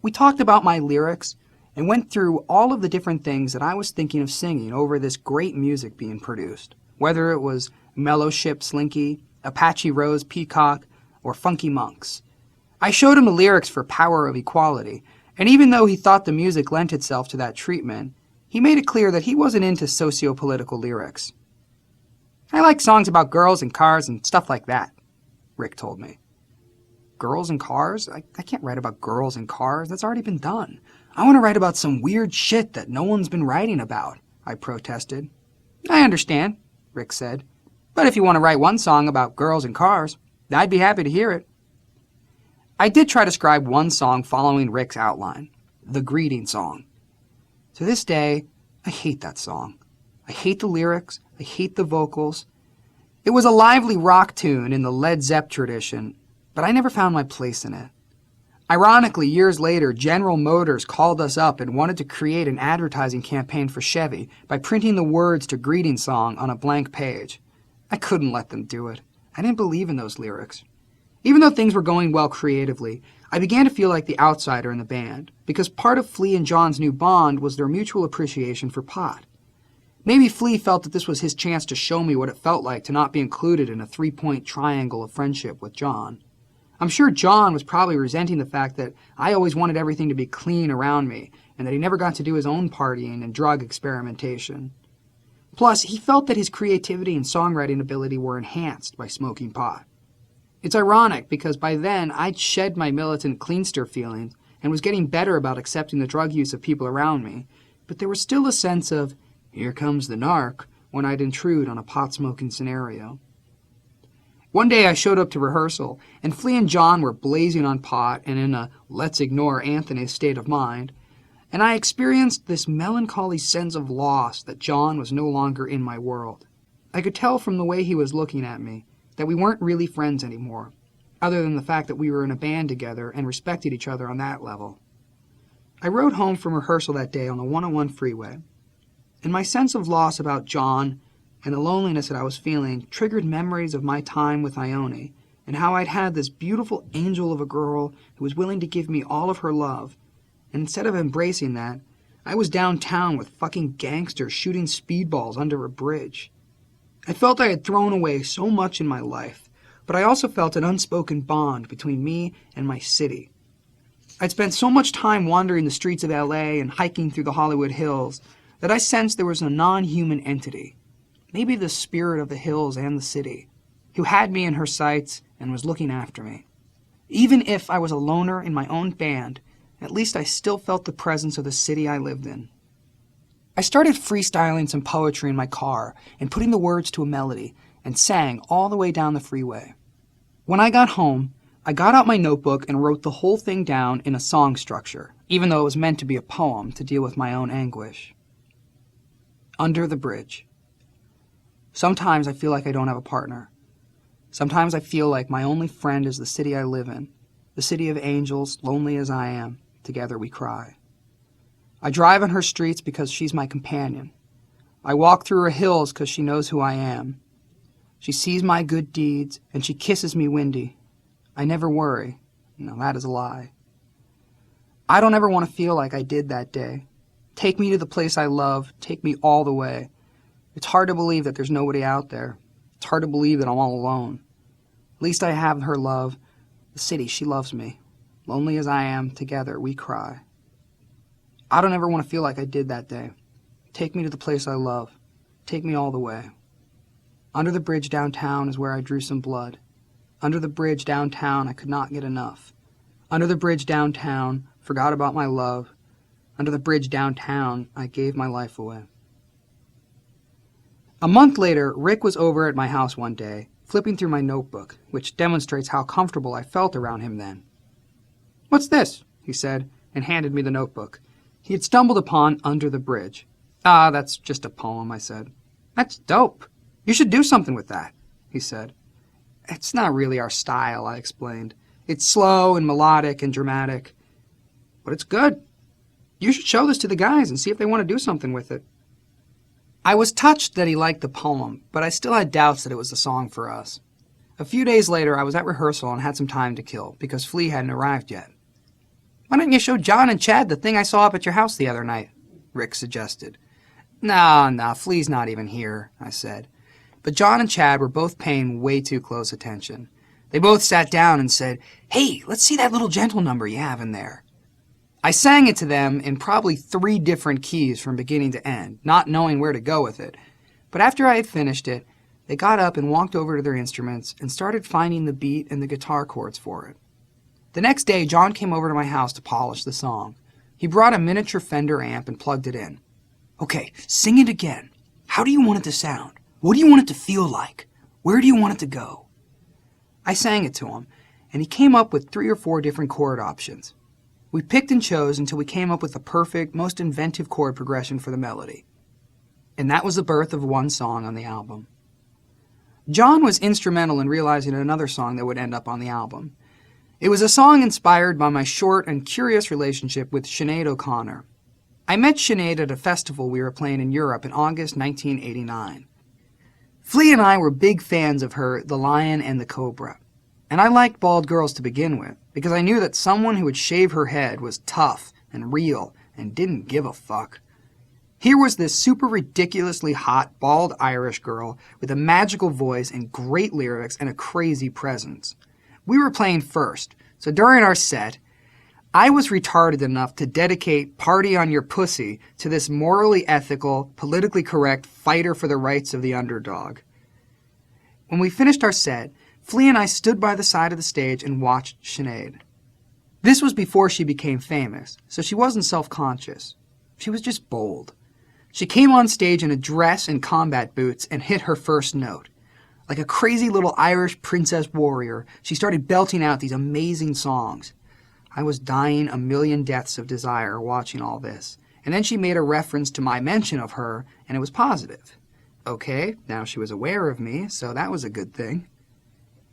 We talked about my lyrics and went through all of the different things that I was thinking of singing over this great music being produced, whether it was Mellow Ship Slinky, Apache Rose Peacock, or Funky Monks. I showed him the lyrics for Power of Equality, and even though he thought the music lent itself to that treatment, he made it clear that he wasn't into socio-political lyrics. "I like songs about girls and cars and stuff like that," Rick told me. "Girls and cars? I can't write about girls and cars. That's already been done. I want to write about some weird shit that no one's been writing about," I protested. "I understand," Rick said. "But if you want to write one song about girls and cars, I'd be happy to hear it." I did try to scribe one song following Rick's outline, the greeting song. To this day, I hate that song. I hate the lyrics. I hate the vocals. It was a lively rock tune in the Led Zepp tradition, but I never found my place in it. Ironically, years later, General Motors called us up and wanted to create an advertising campaign for Chevy by printing the words to Greeting Song on a blank page. I couldn't let them do it. I didn't believe in those lyrics. Even though things were going well creatively, I began to feel like the outsider in the band, because part of Flea and John's new bond was their mutual appreciation for pot. Maybe Flea felt that this was his chance to show me what it felt like to not be included in a three-point triangle of friendship with John. I'm sure John was probably resenting the fact that I always wanted everything to be clean around me, and that he never got to do his own partying and drug experimentation. Plus, he felt that his creativity and songwriting ability were enhanced by smoking pot. It's ironic because by then I'd shed my militant cleanster feelings and was getting better about accepting the drug use of people around me, but there was still a sense of, here comes the narc, when I'd intrude on a pot-smoking scenario. One day I showed up to rehearsal, and Flea and John were blazing on pot and in a let's ignore Anthony state of mind, and I experienced this melancholy sense of loss that John was no longer in my world. I could tell from the way he was looking at me that we weren't really friends anymore, other than the fact that we were in a band together and respected each other on that level. I rode home from rehearsal that day on the 101 freeway, and my sense of loss about John and the loneliness that I was feeling triggered memories of my time with Ione and how I'd had this beautiful angel of a girl who was willing to give me all of her love, and instead of embracing that, I was downtown with fucking gangsters shooting speedballs under a bridge. I felt I had thrown away so much in my life, but I also felt an unspoken bond between me and my city. I'd spent so much time wandering the streets of LA and hiking through the Hollywood Hills that I sensed there was a non-human entity, maybe the spirit of the hills and the city, who had me in her sights and was looking after me. Even if I was a loner in my own band, at least I still felt the presence of the city I lived in. I started freestyling some poetry in my car and putting the words to a melody and sang all the way down the freeway. When I got home, I got out my notebook and wrote the whole thing down in a song structure, even though it was meant to be a poem to deal with my own anguish. Under the bridge. Sometimes I feel like I don't have a partner. Sometimes I feel like my only friend is the city I live in, the city of angels, lonely as I am. Together we cry. I drive on her streets because she's my companion. I walk through her hills because she knows who I am. She sees my good deeds, and she kisses me windy. I never worry. No, that is a lie. I don't ever want to feel like I did that day. Take me to the place I love. Take me all the way. It's hard to believe that there's nobody out there. It's hard to believe that I'm all alone. At least I have her love. The city, she loves me. Lonely as I am, together we cry. I don't ever want to feel like I did that day. Take me to the place I love. Take me all the way. Under the bridge downtown is where I drew some blood. Under the bridge downtown I could not get enough. Under the bridge downtown, forgot about my love. Under the bridge downtown, I gave my life away. A month later, Rick was over at my house one day, flipping through my notebook, which demonstrates how comfortable I felt around him then. "What's this?" he said, and handed me the notebook. He had stumbled upon Under the Bridge. "Ah, that's just a poem," I said. "That's dope. You should do something with that," he said. It's not really our style, I explained. It's slow and melodic and dramatic. But it's good. You should show this to the guys and see if they want to do something with it. I was touched that he liked the poem, but I still had doubts that it was the song for us. A few days later, I was at rehearsal and had some time to kill, because Flea hadn't arrived yet. "Why don't you show John and Chad the thing I saw up at your house the other night?" Rick suggested. No, Flea's not even here," I said. But John and Chad were both paying way too close attention. They both sat down and said, "Hey, let's see that little gentle number you have in there." I sang it to them in probably 3 different keys from beginning to end, not knowing where to go with it. But after I had finished it, they got up and walked over to their instruments and started finding the beat and the guitar chords for it. The next day, John came over to my house to polish the song. He brought a miniature Fender amp and plugged it in. "Okay, sing it again. How do you want it to sound? What do you want it to feel like? Where do you want it to go?" I sang it to him, and he came up with 3 or 4 different chord options. We picked and chose until we came up with the perfect, most inventive chord progression for the melody. And that was the birth of one song on the album. John was instrumental in realizing another song that would end up on the album. It was a song inspired by my short and curious relationship with Sinead O'Connor. I met Sinead at a festival we were playing in Europe in August 1989. Flea and I were big fans of her The Lion and the Cobra. And I liked bald girls to begin with, because I knew that someone who would shave her head was tough and real and didn't give a fuck. Here was this super ridiculously hot, bald Irish girl with a magical voice and great lyrics and a crazy presence. We were playing first, so during our set, I was retarded enough to dedicate Party on Your Pussy to this morally ethical, politically correct fighter for the rights of the underdog. When we finished our set, Flea and I stood by the side of the stage and watched Sinead. This was before she became famous, so she wasn't self-conscious. She was just bold. She came on stage in a dress and combat boots and hit her first note. Like a crazy little Irish princess warrior, she started belting out these amazing songs. I was dying a million deaths of desire watching all this. And then she made a reference to my mention of her, and it was positive. Okay, now she was aware of me, so that was a good thing.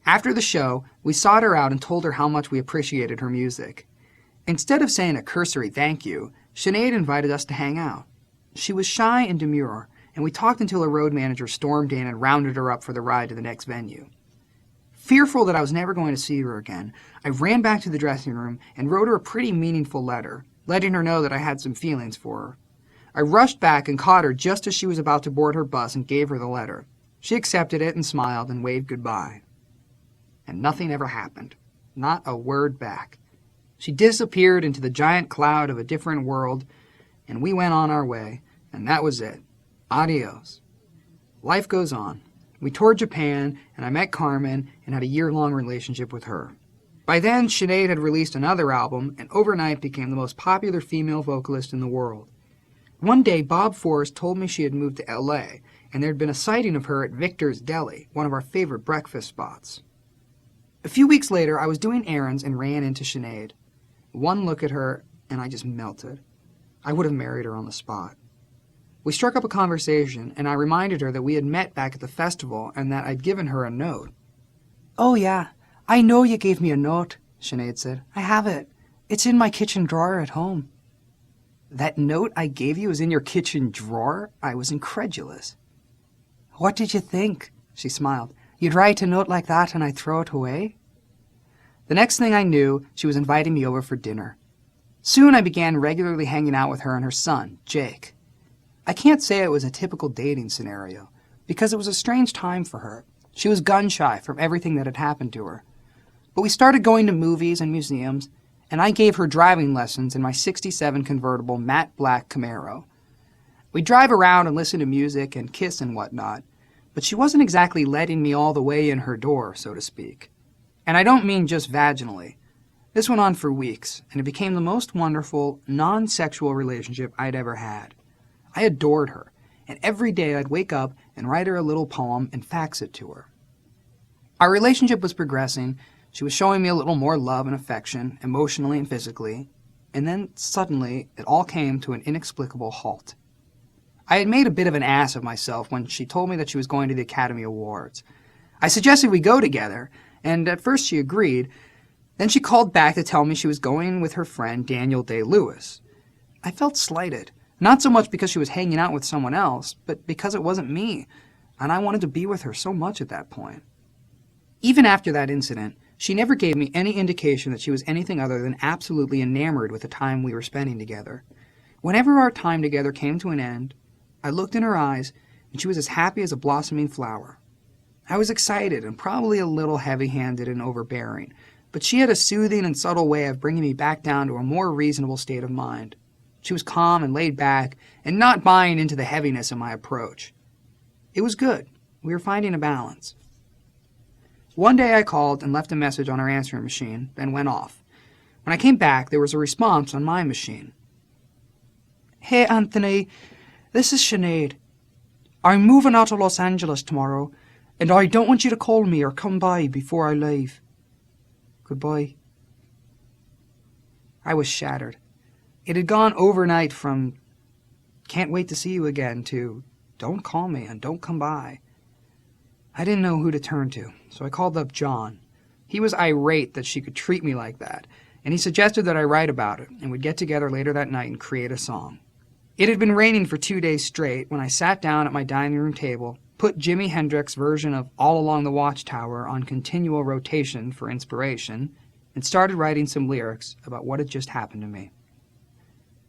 After the show, we sought her out and told her how much we appreciated her music. Instead of saying a cursory thank you, Sinead invited us to hang out. She was shy and demure, and we talked until a road manager stormed in and rounded her up for the ride to the next venue. Fearful that I was never going to see her again, I ran back to the dressing room and wrote her a pretty meaningful letter, letting her know that I had some feelings for her. I rushed back and caught her just as she was about to board her bus and gave her the letter. She accepted it and smiled and waved goodbye. And nothing ever happened. Not a word back. She disappeared into the giant cloud of a different world, and we went on our way, and that was it. Adios. Life goes on. We toured Japan, and I met Carmen and had a year-long relationship with her. By then, Sinead had released another album, and overnight became the most popular female vocalist in the world. One day, Bob Forrest told me she had moved to LA, and there had been a sighting of her at Victor's Deli, one of our favorite breakfast spots. A few weeks later, I was doing errands and ran into Sinead. One look at her, and I just melted. I would have married her on the spot. We struck up a conversation, and I reminded her that we had met back at the festival and that I'd given her a note. "Oh, yeah, I know you gave me a note," Sinead said. "I have it. It's in my kitchen drawer at home." "That note I gave you is in your kitchen drawer?" I was incredulous. "What did you think?" She smiled. "You'd write a note like that and I'd throw it away?" The next thing I knew, she was inviting me over for dinner. Soon I began regularly hanging out with her and her son, Jake. I can't say it was a typical dating scenario, because it was a strange time for her. She was gun-shy from everything that had happened to her. But we started going to movies and museums, and I gave her driving lessons in my '67 convertible matte black Camaro. We'd drive around and listen to music and kiss and whatnot, but she wasn't exactly letting me all the way in her door, so to speak. And I don't mean just vaginally. This went on for weeks, and it became the most wonderful, non-sexual relationship I'd ever had. I adored her, and every day I'd wake up and write her a little poem and fax it to her. Our relationship was progressing. She was showing me a little more love and affection, emotionally and physically, and then suddenly it all came to an inexplicable halt. I had made a bit of an ass of myself when she told me that she was going to the Academy Awards. I suggested we go together, and at first she agreed. Then she called back to tell me she was going with her friend Daniel Day-Lewis. I felt slighted, not so much because she was hanging out with someone else, but because it wasn't me, and I wanted to be with her so much at that point. Even after that incident, she never gave me any indication that she was anything other than absolutely enamored with the time we were spending together. Whenever our time together came to an end, I looked in her eyes, and she was as happy as a blossoming flower. I was excited and probably a little heavy-handed and overbearing, but she had a soothing and subtle way of bringing me back down to a more reasonable state of mind. She was calm and laid back, and not buying into the heaviness of my approach. It was good. We were finding a balance. One day I called and left a message on her answering machine, then went off. When I came back, there was a response on my machine. "Hey, Anthony, this is Sinead. I'm moving out of Los Angeles tomorrow, and I don't want you to call me or come by before I leave. Goodbye." I was shattered. It had gone overnight from "can't wait to see you again" to "don't call me and don't come by." I didn't know who to turn to, so I called up John. He was irate that she could treat me like that, and he suggested that I write about it and would get together later that night and create a song. It had been raining for 2 days straight when I sat down at my dining room table, put Jimi Hendrix's version of All Along the Watchtower on continual rotation for inspiration, and started writing some lyrics about what had just happened to me.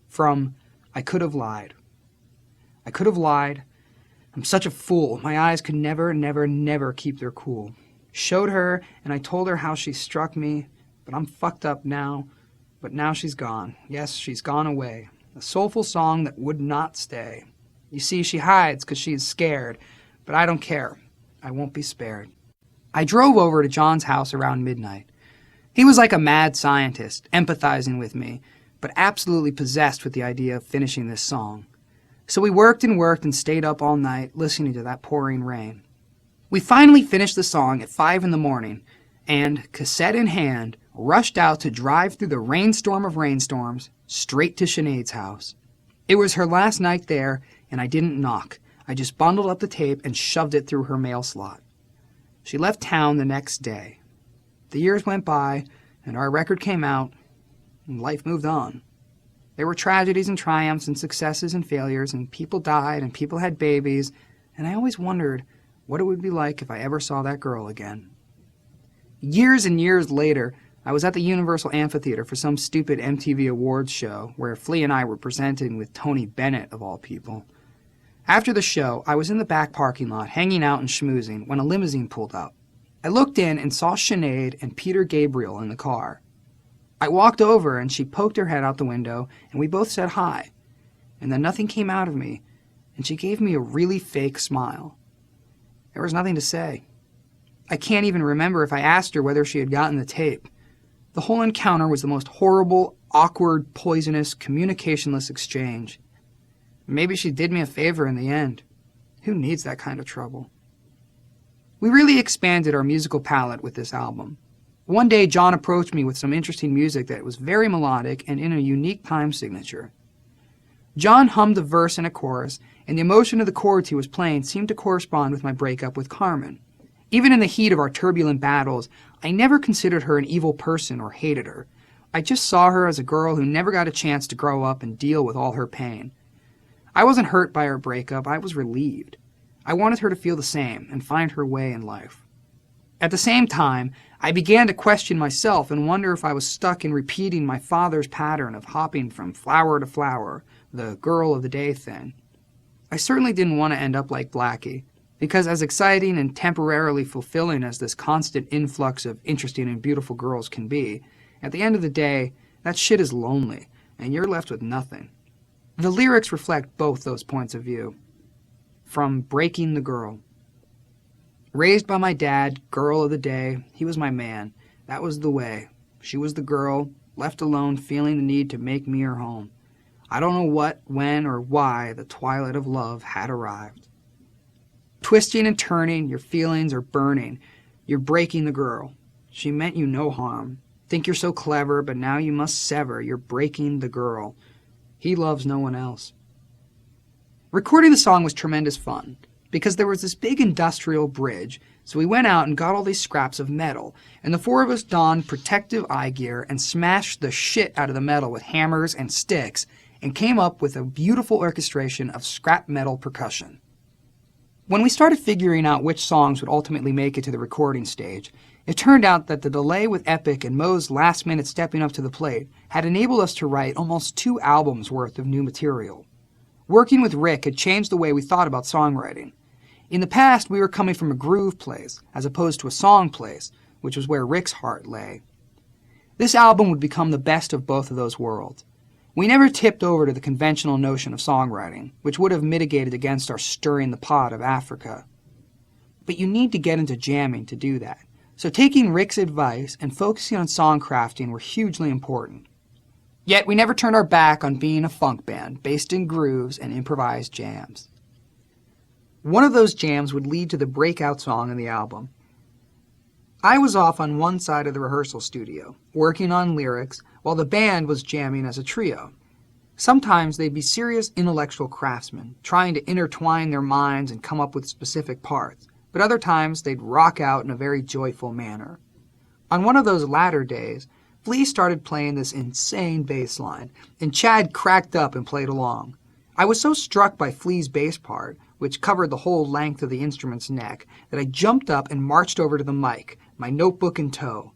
From I Could Have Lied. I could have lied. I'm such a fool. My eyes could never, never, never keep their cool. Showed her, and I told her how she struck me, but I'm fucked up now. But now she's gone. Yes, she's gone away. A soulful song that would not stay. You see, she hides because she is scared, but I don't care. I won't be spared. I drove over to John's house around midnight. He was like a mad scientist, empathizing with me, but absolutely possessed with the idea of finishing this song. So we worked and stayed up all night, listening to that pouring rain. We finally finished the song at 5 a.m, and, cassette in hand, rushed out to drive through the rainstorm of rainstorms, straight to Sinead's house. It was her last night there, and I didn't knock. I just bundled up the tape and shoved it through her mail slot. She left town the next day. The years went by, and our record came out, and life moved on. There were tragedies and triumphs and successes and failures, and people died and people had babies, and I always wondered what it would be like if I ever saw that girl again. Years and years later, I was at the Universal Amphitheater for some stupid MTV Awards show where Flea and I were presenting with Tony Bennett, of all people. After the show, I was in the back parking lot hanging out and schmoozing when a limousine pulled up. I looked in and saw Sinead and Peter Gabriel in the car. I walked over and she poked her head out the window and we both said hi. And then nothing came out of me and she gave me a really fake smile. There was nothing to say. I can't even remember if I asked her whether she had gotten the tape. The whole encounter was the most horrible, awkward, poisonous, communicationless exchange. Maybe she did me a favor in the end. Who needs that kind of trouble? We really expanded our musical palette with this album. One day, John approached me with some interesting music that was very melodic and in a unique time signature. John hummed a verse and a chorus, and the emotion of the chords he was playing seemed to correspond with my breakup with Carmen. Even in the heat of our turbulent battles, I never considered her an evil person or hated her. I just saw her as a girl who never got a chance to grow up and deal with all her pain. I wasn't hurt by her breakup, I was relieved. I wanted her to feel the same and find her way in life. At the same time, I began to question myself and wonder if I was stuck in repeating my father's pattern of hopping from flower to flower, the girl of the day thing. I certainly didn't want to end up like Blackie, because as exciting and temporarily fulfilling as this constant influx of interesting and beautiful girls can be, at the end of the day, that shit is lonely, and you're left with nothing. The lyrics reflect both those points of view. From Breaking the Girl. Raised by my dad, girl of the day, he was my man. That was the way. She was the girl, left alone, feeling the need to make me her home. I don't know what, when, or why the twilight of love had arrived. Twisting and turning, your feelings are burning. You're breaking the girl. She meant you no harm. Think you're so clever, but now you must sever. You're breaking the girl. He loves no one else. Recording the song was tremendous fun. because there was this big industrial bridge, so we went out and got all these scraps of metal, and the four of us donned protective eye gear and smashed the shit out of the metal with hammers and sticks and came up with a beautiful orchestration of scrap metal percussion. When we started figuring out which songs would ultimately make it to the recording stage, it turned out that the delay with Epic and Mo's last-minute stepping up to the plate had enabled us to write almost 2 albums worth of new material. Working with Rick had changed the way we thought about songwriting. In the past, we were coming from a groove place, as opposed to a song place, which was where Rick's heart lay. This album would become the best of both of those worlds. We never tipped over to the conventional notion of songwriting, which would have mitigated against our stirring the pot of Africa. But you need to get into jamming to do that, so taking Rick's advice and focusing on songcrafting were hugely important. Yet we never turned our back on being a funk band, based in grooves and improvised jams. One of those jams would lead to the breakout song in the album. I was off on one side of the rehearsal studio, working on lyrics, while the band was jamming as a trio. Sometimes they'd be serious intellectual craftsmen, trying to intertwine their minds and come up with specific parts, but other times they'd rock out in a very joyful manner. On one of those latter days, Flea started playing this insane bass line, and Chad cracked up and played along. I was so struck by Flea's bass part, which covered the whole length of the instrument's neck, that I jumped up and marched over to the mic, my notebook in tow.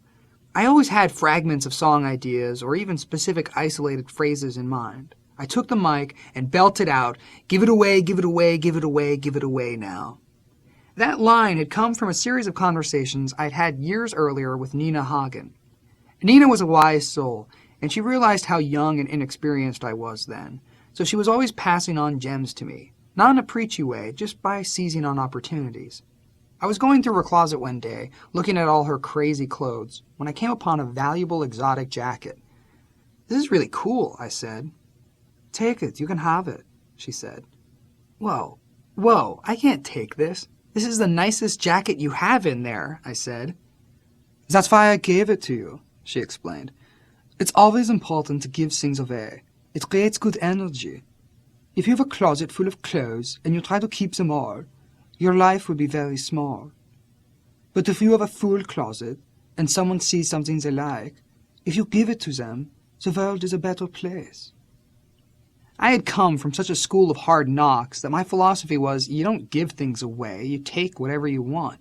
I always had fragments of song ideas or even specific isolated phrases in mind. I took the mic and belted out, "Give it away, give it away, give it away, give it away now." That line had come from a series of conversations I'd had years earlier with Nina Hagen. Nina was a wise soul, and she realized how young and inexperienced I was then, so she was always passing on gems to me. Not in a preachy way, just by seizing on opportunities. I was going through her closet one day, looking at all her crazy clothes, when I came upon a valuable exotic jacket. "This is really cool," I said. "Take it, you can have it," she said. Whoa, I can't take this. This is the nicest jacket you have in there," I said. "That's why I gave it to you," she explained. "It's always important to give things away. It creates good energy. If you have a closet full of clothes and you try to keep them all, your life will be very small. But if you have a full closet and someone sees something they like, if you give it to them, the world is a better place." I had come from such a school of hard knocks that my philosophy was you don't give things away, you take whatever you want.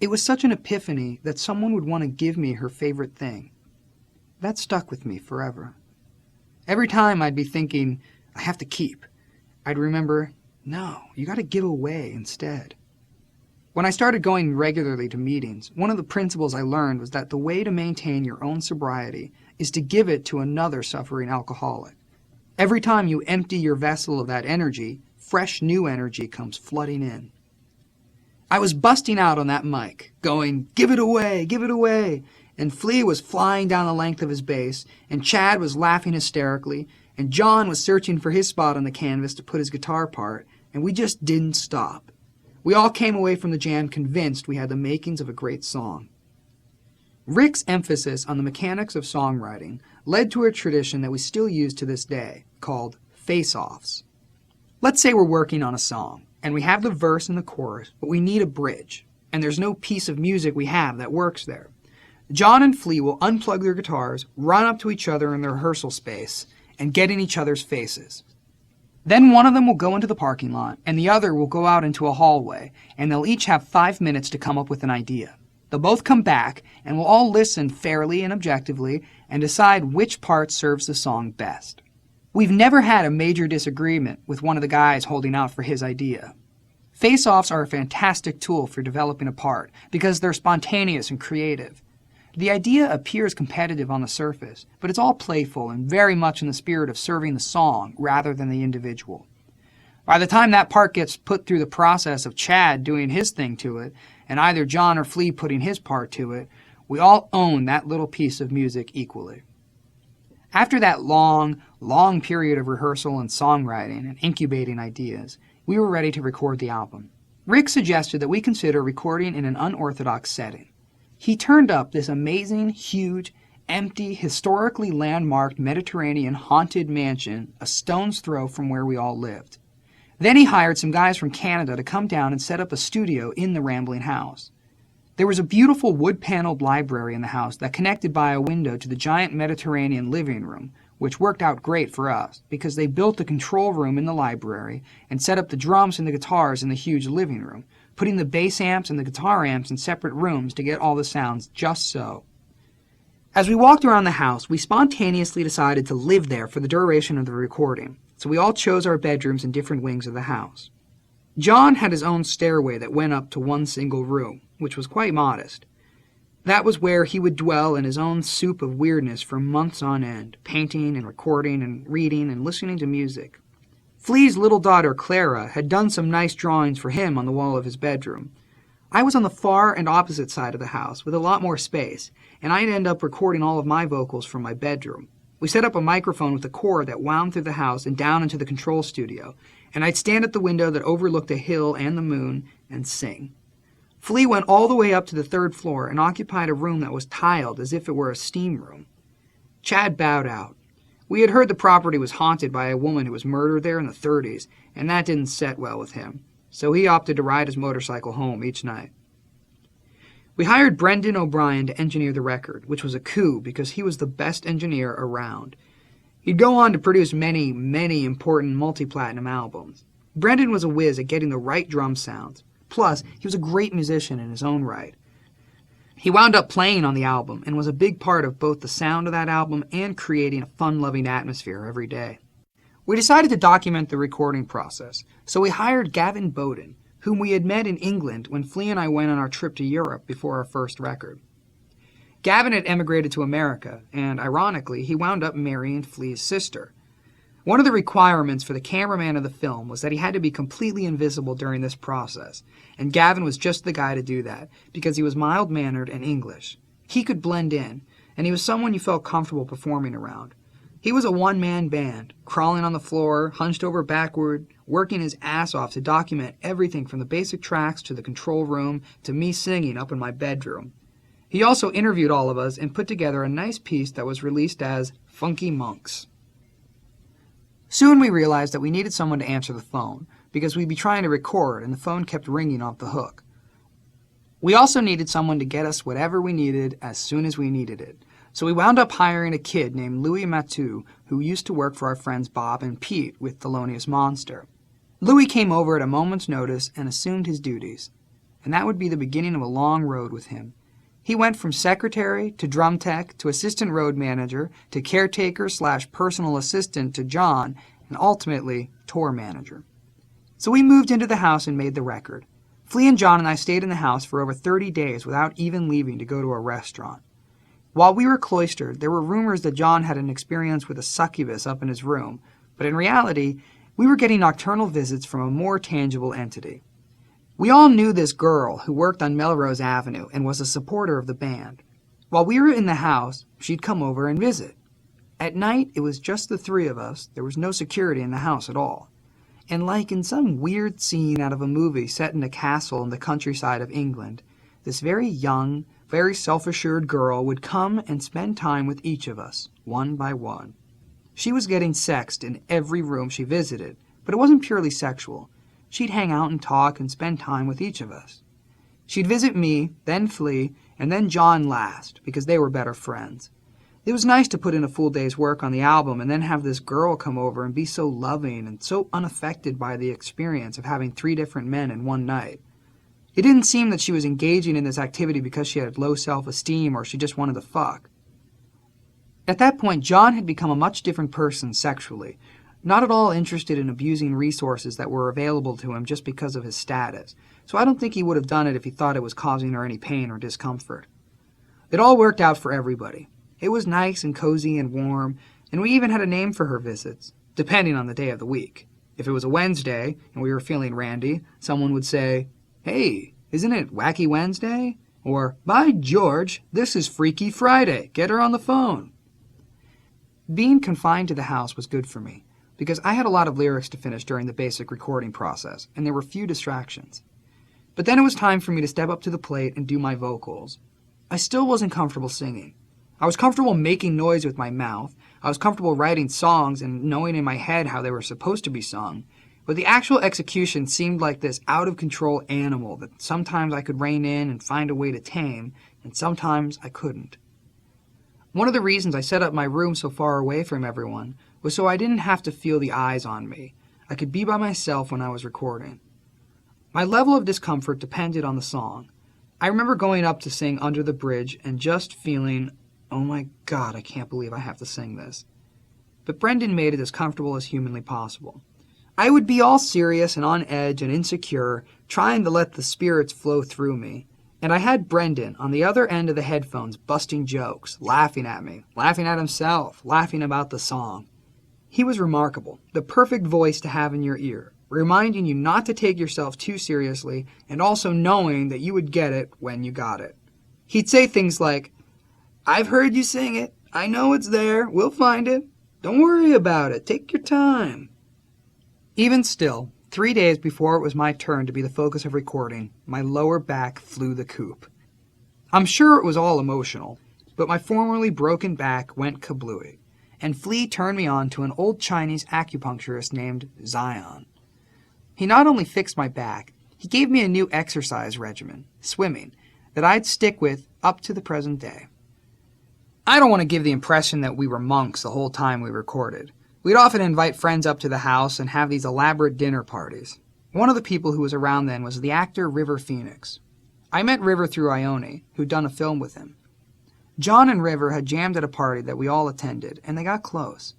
It was such an epiphany that someone would want to give me her favorite thing. That stuck with me forever. Every time I'd be thinking, I have to keep, I'd remember, no, you got to give away instead. When I started going regularly to meetings, one of the principles I learned was that the way to maintain your own sobriety is to give it to another suffering alcoholic. Every time you empty your vessel of that energy, fresh new energy comes flooding in. I was busting out on that mic, going, "Give it away," and Flea was flying down the length of his bass, and Chad was laughing hysterically, and John was searching for his spot on the canvas to put his guitar part, and we just didn't stop. We all came away from the jam convinced we had the makings of a great song. Rick's emphasis on the mechanics of songwriting led to a tradition that we still use to this day, called face-offs. Let's say we're working on a song, and we have the verse and the chorus, but we need a bridge, and there's no piece of music we have that works there. John and Flea will unplug their guitars, run up to each other in the rehearsal space, and get in each other's faces. Then one of them will go into the parking lot, and the other will go out into a hallway, and they'll each have 5 minutes to come up with an idea. They'll both come back, and we'll all listen fairly and objectively and decide which part serves the song best. We've never had a major disagreement with one of the guys holding out for his idea. Face-offs are a fantastic tool for developing a part because they're spontaneous and creative. The idea appears competitive on the surface, but it's all playful and very much in the spirit of serving the song rather than the individual. By the time that part gets put through the process of Chad doing his thing to it, and either John or Flea putting his part to it, we all own that little piece of music equally. After that long period of rehearsal and songwriting and incubating ideas, we were ready to record the album. Rick suggested that we consider recording in an unorthodox setting. He turned up this amazing, huge, empty, historically landmarked Mediterranean haunted mansion a stone's throw from where we all lived. Then he hired some guys from Canada to come down and set up a studio in the rambling house. There was a beautiful wood-paneled library in the house that connected by a window to the giant Mediterranean living room, which worked out great for us because they built the control room in the library and set up the drums and the guitars in the huge living room, putting the bass amps and the guitar amps in separate rooms to get all the sounds just so. As we walked around the house, we spontaneously decided to live there for the duration of the recording, so we all chose our bedrooms in different wings of the house. John had his own stairway that went up to one single room, which was quite modest. That was where he would dwell in his own soup of weirdness for months on end, painting and recording and reading and listening to music. Flea's little daughter, Clara, had done some nice drawings for him on the wall of his bedroom. I was on the far and opposite side of the house with a lot more space, and I'd end up recording all of my vocals from my bedroom. We set up a microphone with a cord that wound through the house and down into the control studio, and I'd stand at the window that overlooked a hill and the moon and sing. Flea went all the way up to the third floor and occupied a room that was tiled as if it were a steam room. Chad bowed out. We had heard the property was haunted by a woman who was murdered there in the 30s, and that didn't set well with him, so he opted to ride his motorcycle home each night. We hired Brendan O'Brien to engineer the record, which was a coup because he was the best engineer around. He'd go on to produce many, many important multi-platinum albums. Brendan was a whiz at getting the right drum sounds. Plus, he was a great musician in his own right. He wound up playing on the album and was a big part of both the sound of that album and creating a fun-loving atmosphere every day. We decided to document the recording process, so we hired Gavin Bowden, whom we had met in England when Flea and I went on our trip to Europe before our first record. Gavin had emigrated to America, and ironically, he wound up marrying Flea's sister. One of the requirements for the cameraman of the film was that he had to be completely invisible during this process, and Gavin was just the guy to do that, because he was mild-mannered and English. He could blend in, and he was someone you felt comfortable performing around. He was a one-man band, crawling on the floor, hunched over backward, working his ass off to document everything from the basic tracks to the control room to me singing up in my bedroom. He also interviewed all of us and put together a nice piece that was released as Funky Monks. Soon we realized that we needed someone to answer the phone, because we'd be trying to record and the phone kept ringing off the hook. We also needed someone to get us whatever we needed as soon as we needed it. So we wound up hiring a kid named Louis Mathieu, who used to work for our friends Bob and Pete with Thelonious Monster. Louis came over at a moment's notice and assumed his duties, and that would be the beginning of a long road with him. He went from secretary to drum tech to assistant road manager to caretaker/personal assistant to John, and ultimately tour manager. So we moved into the house and made the record. Flea and John and I stayed in the house for over 30 days without even leaving to go to a restaurant. While we were cloistered, there were rumors that John had an experience with a succubus up in his room, but in reality, we were getting nocturnal visits from a more tangible entity. We all knew this girl who worked on Melrose Avenue and was a supporter of the band. While we were in the house, she'd come over and visit. At night, it was just the three of us. There was no security in the house at all. And like in some weird scene out of a movie set in a castle in the countryside of England, this very young, very self-assured girl would come and spend time with each of us, one by one. She was getting sexed in every room she visited, but it wasn't purely sexual. She'd hang out and talk and spend time with each of us. She'd visit me, then Flea, and then John last, because they were better friends. It was nice to put in a full day's work on the album and then have this girl come over and be so loving and so unaffected by the experience of having 3 different men in one night. It didn't seem that she was engaging in this activity because she had low self-esteem or she just wanted to fuck. At that point, John had become a much different person sexually, not at all interested in abusing resources that were available to him just because of his status, so I don't think he would have done it if he thought it was causing her any pain or discomfort. It all worked out for everybody. It was nice and cozy and warm, and we even had a name for her visits, depending on the day of the week. If it was a Wednesday and we were feeling randy, someone would say, "Hey, isn't it Wacky Wednesday?" Or, "By George, this is Freaky Friday. Get her on the phone." Being confined to the house was good for me, because I had a lot of lyrics to finish during the basic recording process, and there were few distractions. But then it was time for me to step up to the plate and do my vocals. I still wasn't comfortable singing. I was comfortable making noise with my mouth. I was comfortable writing songs and knowing in my head how they were supposed to be sung. but the actual execution seemed like this out-of-control animal that sometimes I could rein in and find a way to tame, and sometimes I couldn't. One of the reasons I set up my room so far away from everyone was so I didn't have to feel the eyes on me. I could be by myself when I was recording. My level of discomfort depended on the song. I remember going up to sing Under the Bridge and just feeling, oh my God, I can't believe I have to sing this. But Brendan made it as comfortable as humanly possible. I would be all serious and on edge and insecure, trying to let the spirits flow through me. And I had Brendan on the other end of the headphones busting jokes, laughing at me, laughing at himself, laughing about the song. He was remarkable, the perfect voice to have in your ear, reminding you not to take yourself too seriously and also knowing that you would get it when you got it. He'd say things like, "I've heard you sing it. I know it's there. We'll find it. Don't worry about it. Take your time." Even still, 3 days before it was my turn to be the focus of recording, my lower back flew the coop. I'm sure it was all emotional, but my formerly broken back went kablooey, and Flea turned me on to an old Chinese acupuncturist named Zion. He not only fixed my back, he gave me a new exercise regimen, swimming, that I'd stick with up to the present day. I don't want to give the impression that we were monks the whole time we recorded. We'd often invite friends up to the house and have these elaborate dinner parties. One of the people who was around then was the actor River Phoenix. I met River through Ione, who'd done a film with him. John and River had jammed at a party that we all attended, and they got close.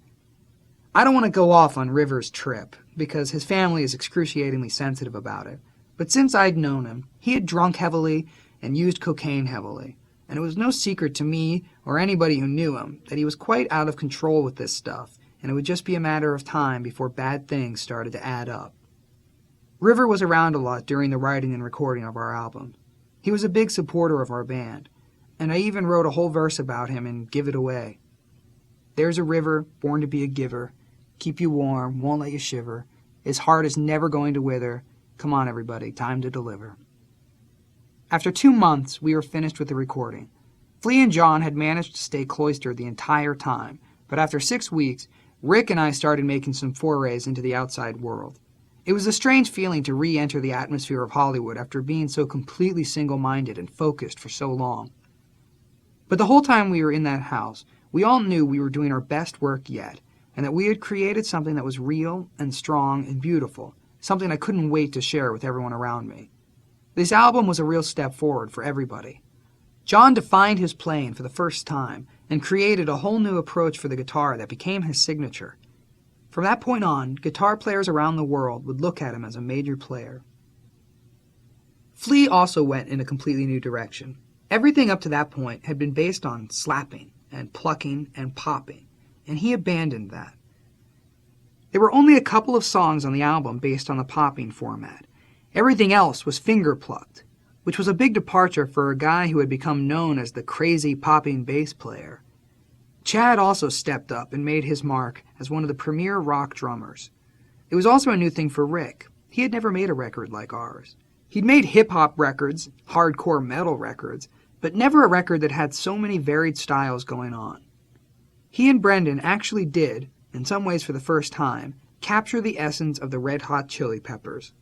I don't want to go off on River's trip, because his family is excruciatingly sensitive about it, but since I'd known him, he had drunk heavily and used cocaine heavily, and it was no secret to me or anybody who knew him that he was quite out of control with this stuff, and it would just be a matter of time before bad things started to add up. River was around a lot during the writing and recording of our album. He was a big supporter of our band, and I even wrote a whole verse about him in Give It Away. There's a river, born to be a giver, keep you warm, won't let you shiver, his heart is never going to wither, come on everybody, time to deliver. After 2 months, we were finished with the recording. Flea and John had managed to stay cloistered the entire time, but after 6 weeks, Rick and I started making some forays into the outside world. It was a strange feeling to re-enter the atmosphere of Hollywood after being so completely single-minded and focused for so long. But the whole time we were in that house, we all knew we were doing our best work yet, and that we had created something that was real and strong and beautiful, something I couldn't wait to share with everyone around me. This album was a real step forward for everybody. John defined his playing for the first time and created a whole new approach for the guitar that became his signature. From that point on, guitar players around the world would look at him as a major player. Flea also went in a completely new direction. Everything up to that point had been based on slapping and plucking and popping, and he abandoned that. There were only a couple of songs on the album based on the popping format. Everything else was finger-plucked, which was a big departure for a guy who had become known as the crazy popping bass player. Chad also stepped up and made his mark as one of the premier rock drummers. It was also a new thing for Rick. He had never made a record like ours. He'd made hip-hop records, hardcore metal records, but never a record that had so many varied styles going on. He and Brendan actually did, in some ways for the first time, capture the essence of the Red Hot Chili Peppers.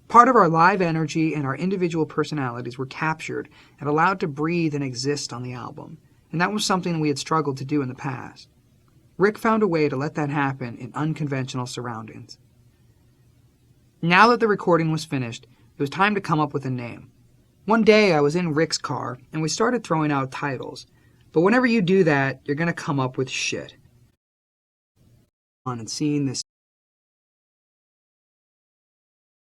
Part of our live energy and our individual personalities were captured and allowed to breathe and exist on the album, and that was something we had struggled to do in the past. Rick found a way to let that happen in unconventional surroundings. Now that the recording was finished, it was time to come up with a name. One day I was in Rick's car, and we started throwing out titles, but whenever you do that, you're going to come up with shit. And seeing this